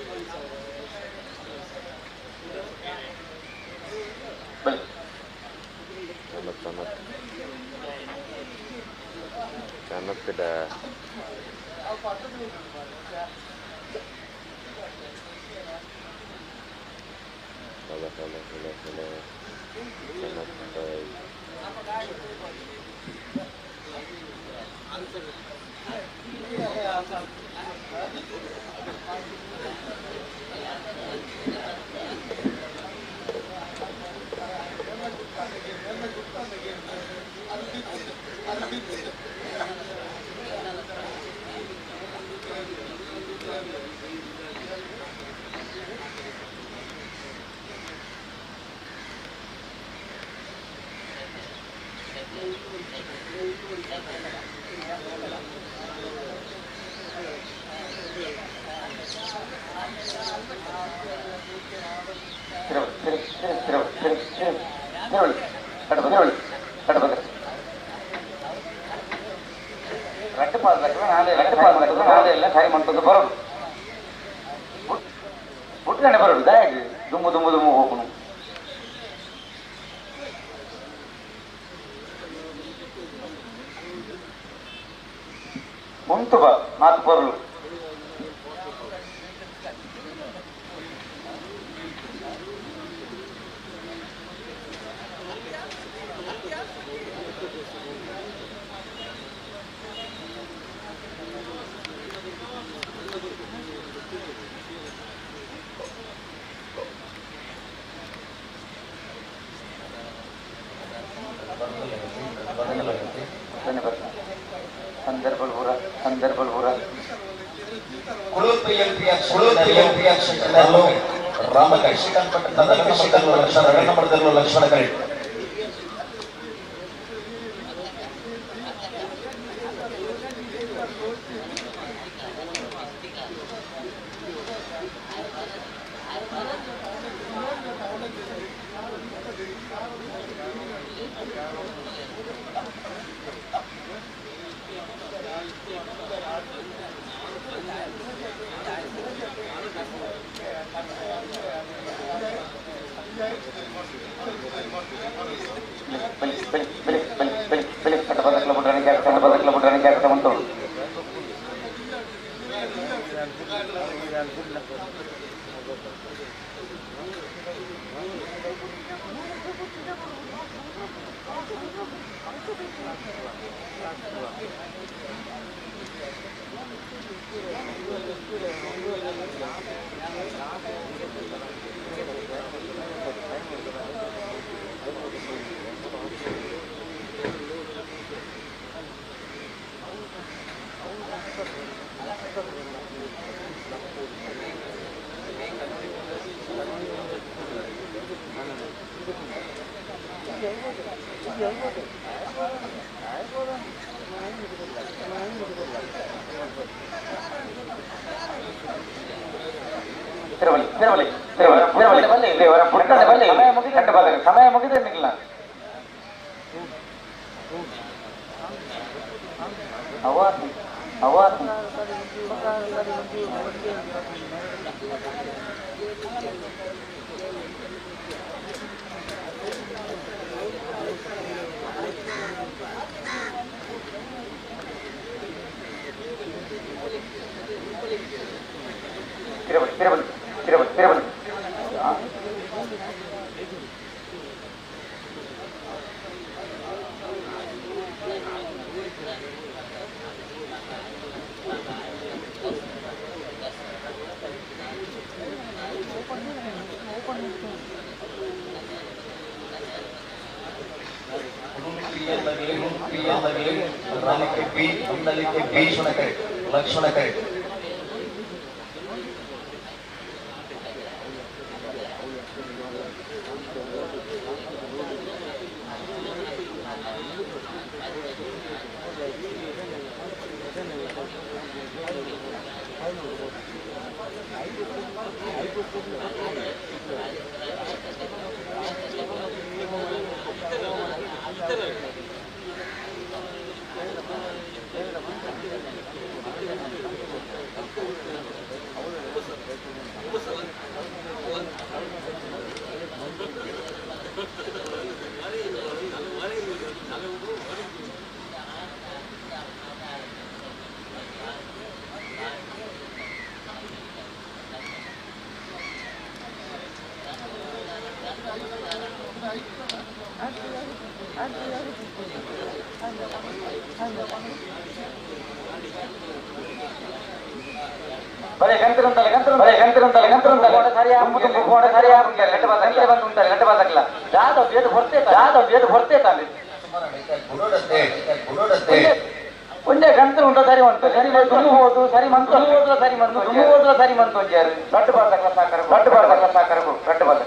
కనక్కడా ಸರಿ ಮಾಡ್ಕೊಂಡು ಬರೋದು ಬುಟ್ಲನೆ ಬರೋದು ದಯಾಗಿ ದುಮ್ಮು ದುಮ್ಮು ದುಮ್ಮು ಹೋಗುನು ಮುಂತು ಬಾ ಮಾತು ಬರಲು ರಾಮಕರಿ ಶ್ರೀಕಾಂತ್ ಭಟ್ಟ ಲಕ್ಷ್ಮಣ ಕರೆ ಬೆಳಿ ಕಟ್ಟ 10 ಕಿಲೋಮೀಟರ್ ರನ್ನಿಂಗ್ ಬಂತು. ಸಮಯ ಮುಗಿದ್ರೆ ನಿಲ್ಲ ತಿರುಪತಿ ಲಕ್ಷಣ ಕರೆ ಒಂದೇ ಗಂಟೆ ಉಂಟ ಸರಿ ಉಂಟು ಸರಿ ಹೋದು ಸರಿ ಮಂತು ಸರಿ ಮಂತು ಸರಿ ಮಂತು ಒಂಜಾರು ಗಟ್ಟು ಬಾರ್ದಕ್ಲ ಸಾಕರ ಗಟ್ಟು ಬಾರ್ದ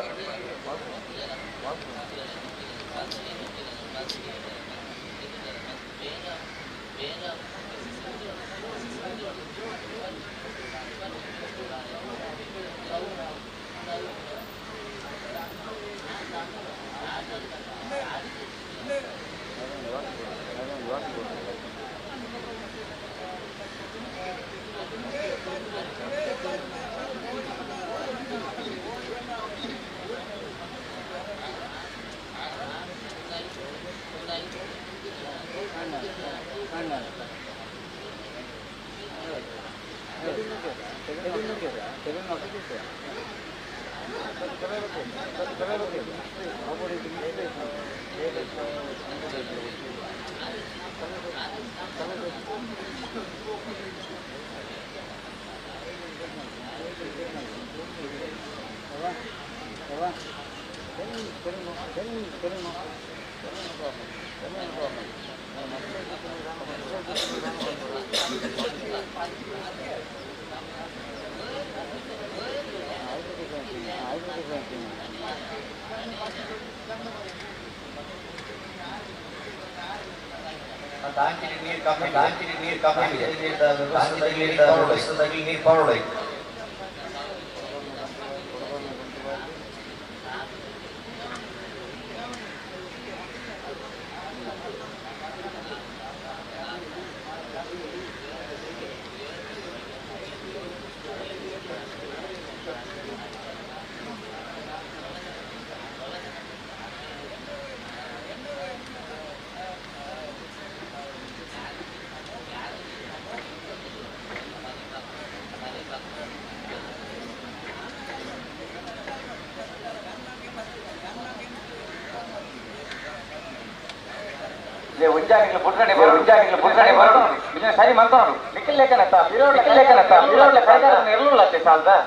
ನೀರು ಪಾರೋಡ ఉంజానికి పుట్టనే బరడం ఇలా సరి మంతనం నిక్కలేకనత పిరోడ్ల కైదార నిర్లులతే సాల్దా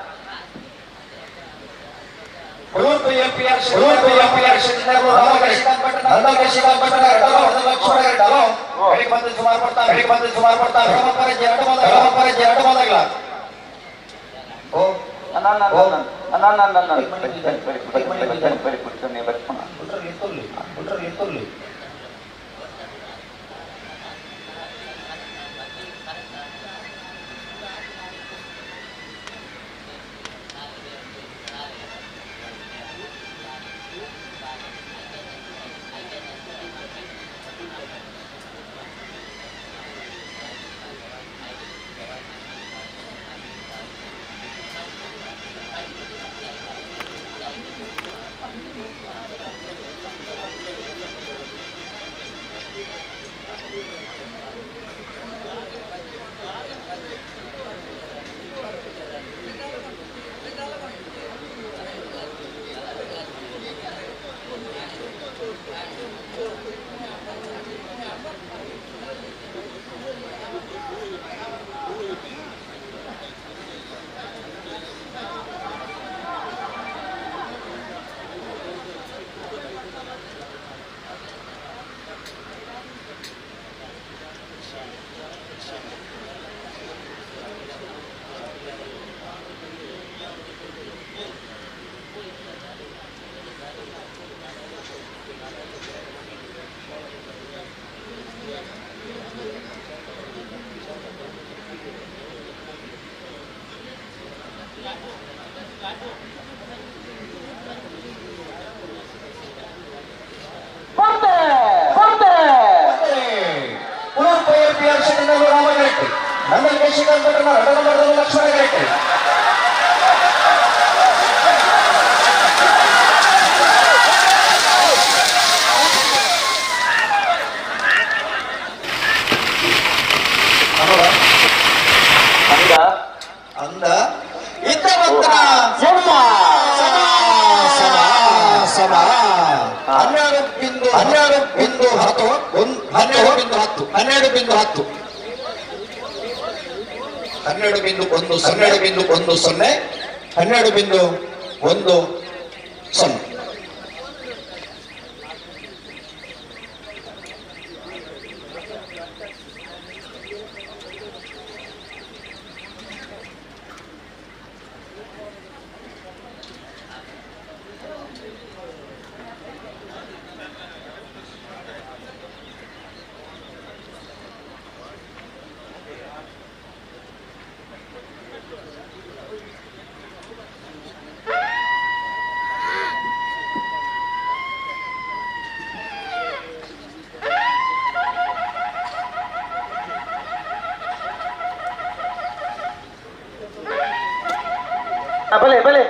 भले भले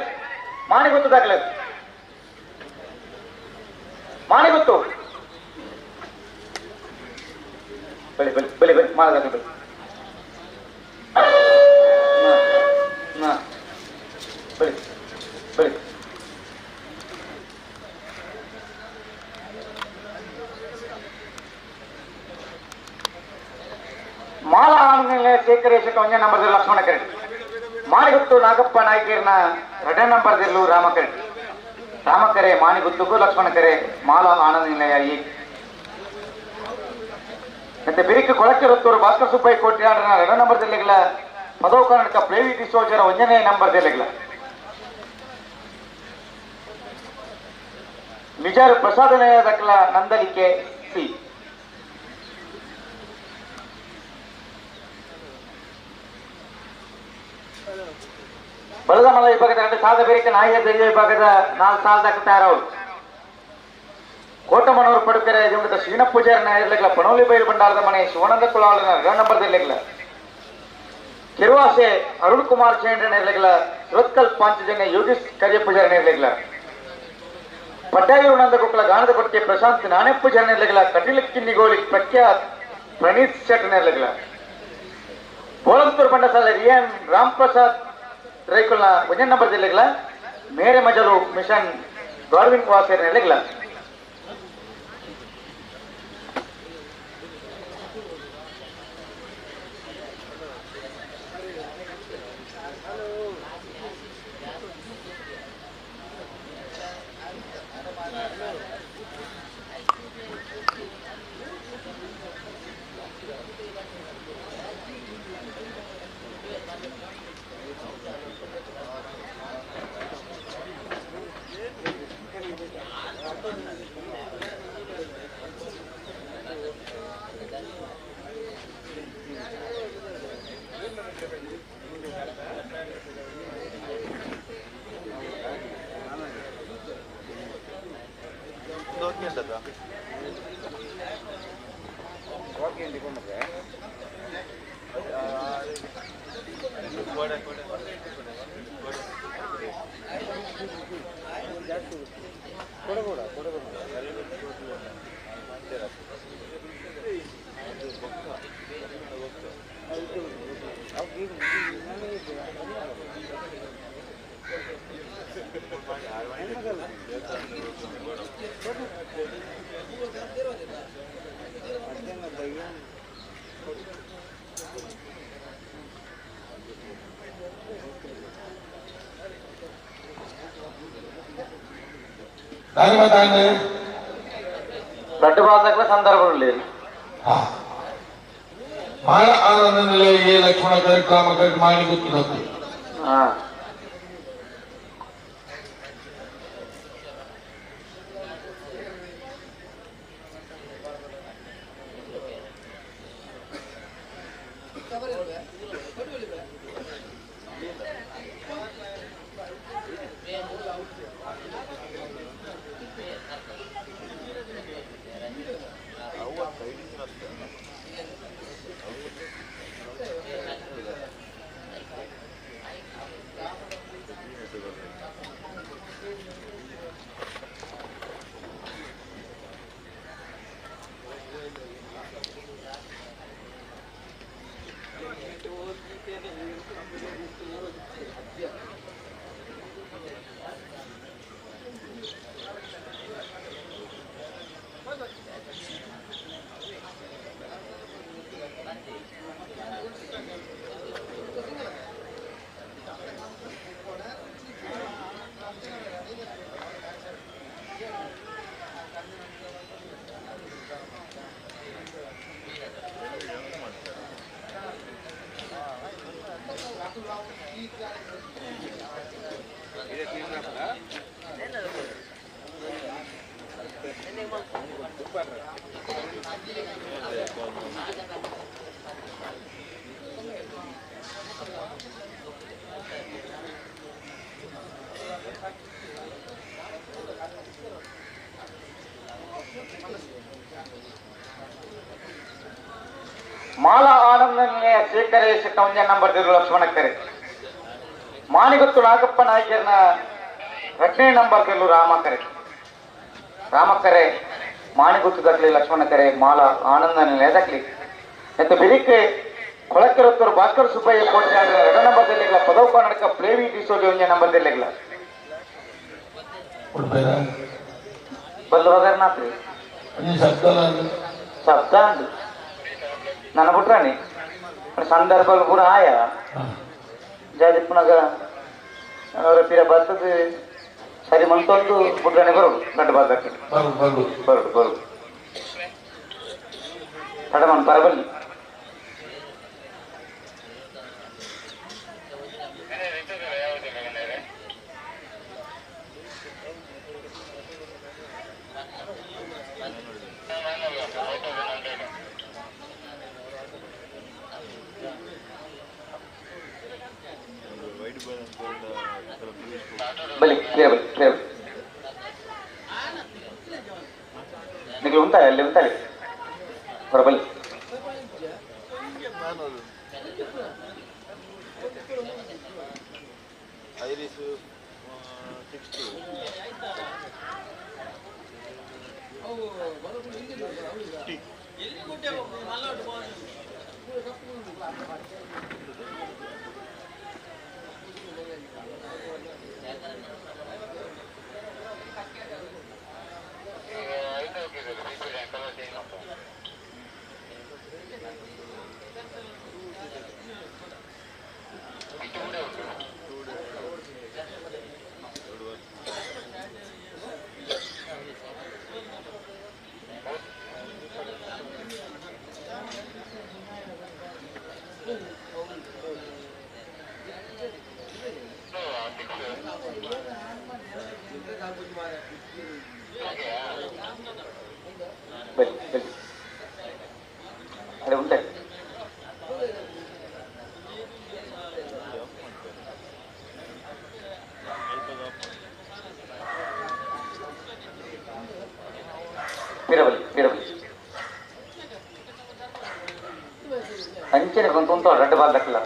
माने गुत्तु दाखले माने गुत्तु भले भले भले भले माने दाखले ना भले भले माला शेखरेश नंबर लक्ष्मण करें मानिगुत्तु नागप्प नायकीर्न 2 ನಂಬರ್ ದಿಲ್ಲು ರಾಮಕರೆ ಮಾನಿಗುತ್ತುಗೂ ಲಕ್ಷ್ಮಣಕರೆ ಮಾಲಾ ಆನಂದ ನಿಲಯ ಈ ಮತ್ತೆ ಬಿರಿಕು ಕೊಳಚರತ್ತೂರು ಭಾಸ್ಕರ ಸುಬ್ಬಯ್ಯ ಕೋಟ್ಯಾಡನ 2 ನಂಬರ್ ದಿಲ್ಲಿಗಳ ಪದವು ಕರ್ನಾಟಕ ಪ್ರೇವಿಟಿ ಸೋಜರ 1ನೇ ನಂಬರ್ ದಿಲ್ಲಿಗಳ ನಿಜಾರ ಪ್ರಸಾದನಯ ದಕ್ಕಲ ನಂದಲಿಕೆ ಸಿ ಬಲದಮಲ ವಿಭಾಗದ 2 ಸಾಲದ ಬೇರಿಕೆ ನಾಯಿಯ ದರಿಯ ವಿಭಾಗದ 4 ಸಾಲದ ತಯಾರವರು ಕೋಟಮನೂರು ಪಡುಕೆರೆ ಜಮದ ಶ್ರೀನ ಪೂಜಾರನ ಇರಲಿಲ್ಲ ಪಣೋಲಿ ಬೈಲು ಬಂಡಾರದ ಮನೆ ಶಿವಾನಂದ ಕುಲಾಳನ 2 ನಂಬರ್ ದಿಲ್ಲಿಲ್ಲ ಕೆರುವಾಸೆ ಅರುಣ್ ಕುಮಾರ್ ಚೇಂದ್ರನ ಇರಲಿಲ್ಲ ರೋತ್ಕಲ್ ಪಾಂಚಜನ್ಯ ಯೋಗೀಶ್ ಕರಿಯ ಪೂಜಾರನ ಇರಲಿಲ್ಲ ಪಟ್ಟಾಯೂರು ನಂದ ಕುಕ್ಕಲ ಗಾಣದ ಕೊಟ್ಟಿಗೆ ಪ್ರಶಾಂತ್ ನಾಣೆ ಪೂಜಾರನ ಇರಲಿಲ್ಲ ಕಟೀಲಕ್ಕಿನ್ನಿಗೋಲಿ ಪ್ರಖ್ಯಾತ್ ಪ್ರಣೀತ್ ಶೆಟ್ಟನ ಇರಲಿಲ್ಲ ಬೋಳಂತೂರು ಬಂಡಸಾಲ ರಿಯಾನ್ ರಾಮ್ ಪ್ರಸಾದ್ ರೈಕುಲ್ನ 1ನೇ ನಂಬರ್ ದಿಲ್ಲಿಗಳ ಮೇರೆ ಮಜಲು ಮಿಷನ್ ಗಾರ್ವಿನ್ ವಾಸೇರ್ ನೆಲೆಗಳ ಎಂದಿಕೊಂಡ್ರೆ ಕೊಡಬೇಡ ದಡ್ಡಬಾದ ಸಂದರ್ಭದಲ್ಲಿ ಮಾಳ ಆನಂದ ನಿಲಯಕ್ಕೆ ಲಕ್ಷ್ಮಣ ಕಾರ್ಯಕ್ರಮಕ್ಕೆ ಮಾಡಿ ಗೊತ್ತಿರುತ್ತೆ. ಮಾಲಾ ಆನಂದ ನಿಲಯ ಸ್ವೀಕರಿಸಿ ಕೌಂಜನ್ ನಂಬರ್ ಲಕ್ಷ್ಮಣಕ್ಕರೆ ಮಾನಿಗೊತ್ತು ನಾಗಪ್ಪ ನಾಯ್ಕರ್ನ 2ನೇ ನಂಬರ್ ಗೆಲ್ಲು ರಾಮಕ್ಕರೆ ಮಾನಿಗೊತ್ತು ದಕ್ಲಿ ಲಕ್ಷ್ಮಣಕ್ಕರೆ ಮಾಲಾ ಆನಂದ ನಿಲಯ ದಕ್ಲಿ ಎಂತ ಬಿರಿಕೆ ಕೊಳಕೆರತ್ತೂರು ಭಾಸ್ಕರ್ ಸುಬ್ಬಯ್ಯ ಕೋಟೆ 2 ನಂಬರ್ ದಲ್ಲಿಲ್ಲ ಪದವು ಕರ್ನಾಟಕ ಪ್ಲೇವಿ ಡಿಸೋಜಿ 1 ನಂಬರ್ ದಲ್ಲಿಲ್ಲ ಬಲ್ಲು ಬದರ್ನಾಥ್ರಿ ಶಬ್ದ ಅಂದು ನನ್ನ ಬಿಟ್ರಾನಿ ಸಂದರ್ಭಗಳು ಕೂಡ ಆಯ ಜಾತಿ ಪುನಗ ಅವರ ಪಿರ ಬರ್ತದೆ ಸರಿ ಮಂತೊಂದು ಬಿಟ್ರಾಣಿ ಬರೋದು ಗಂಟು ಬಾದಕ್ಕೆ ಬರೋದು ತಡಮನ್ ಪರಬಲ್ಲಿ బలి క్లియర్ నీకు ఉంటాయి అల్లి ఉంటాయి బలి ఐరిస్ 60 అదే ఉంటాయి పిరవలి ಅಂಚನೆ ಕುಂತು ರೆಡ್ ಬಾಲ್ ದಕ್ಕಲ್ಲ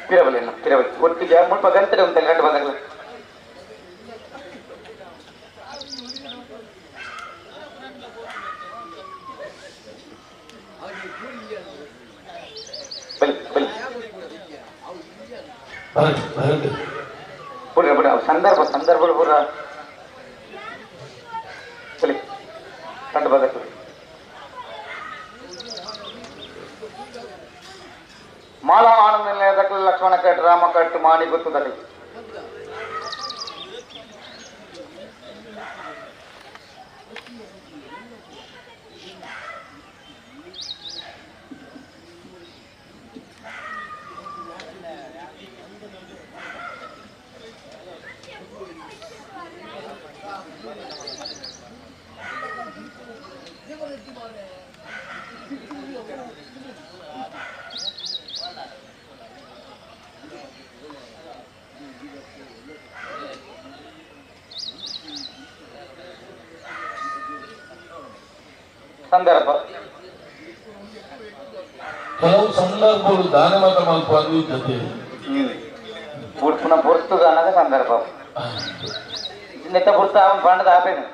ಪಿರವಲಿ ಒಟ್ಟಿಗೆ ಮುಲ್ಪ ಗಂಟೆ ಉಂಟಲ್ಲ ರೆಡ್ ಬಾಲ್ ಸಂದರ್ಭ ಪೂರ ರೆಡ್ ಬಾಲ್ ಮಾಲಾ ಆನಂದ ನಿಲಯದಕ್ಕೆ ಲಕ್ಷ್ಮಣ ಕಟ್ ರಾಮ ಕಟ್ ಮಾಡಿ ಗೊತ್ತದಲ್ಲಿ ಸಂದರ್ಭ ಕೆಲವು ಸಂದರ್ಭಗಳು ದಾನ ಮಾತ್ರ ಮಲ್ಪಂದಿದ್ದತೆ ಪುನಃ ಪುರ್ತದ ಅನ್ನೋದೇ ಸಂದರ್ಭ ನೆತ್ತ ಪುರ್ತ ಅವನ್ ಬಣ್ಣದ ಆಪೇನು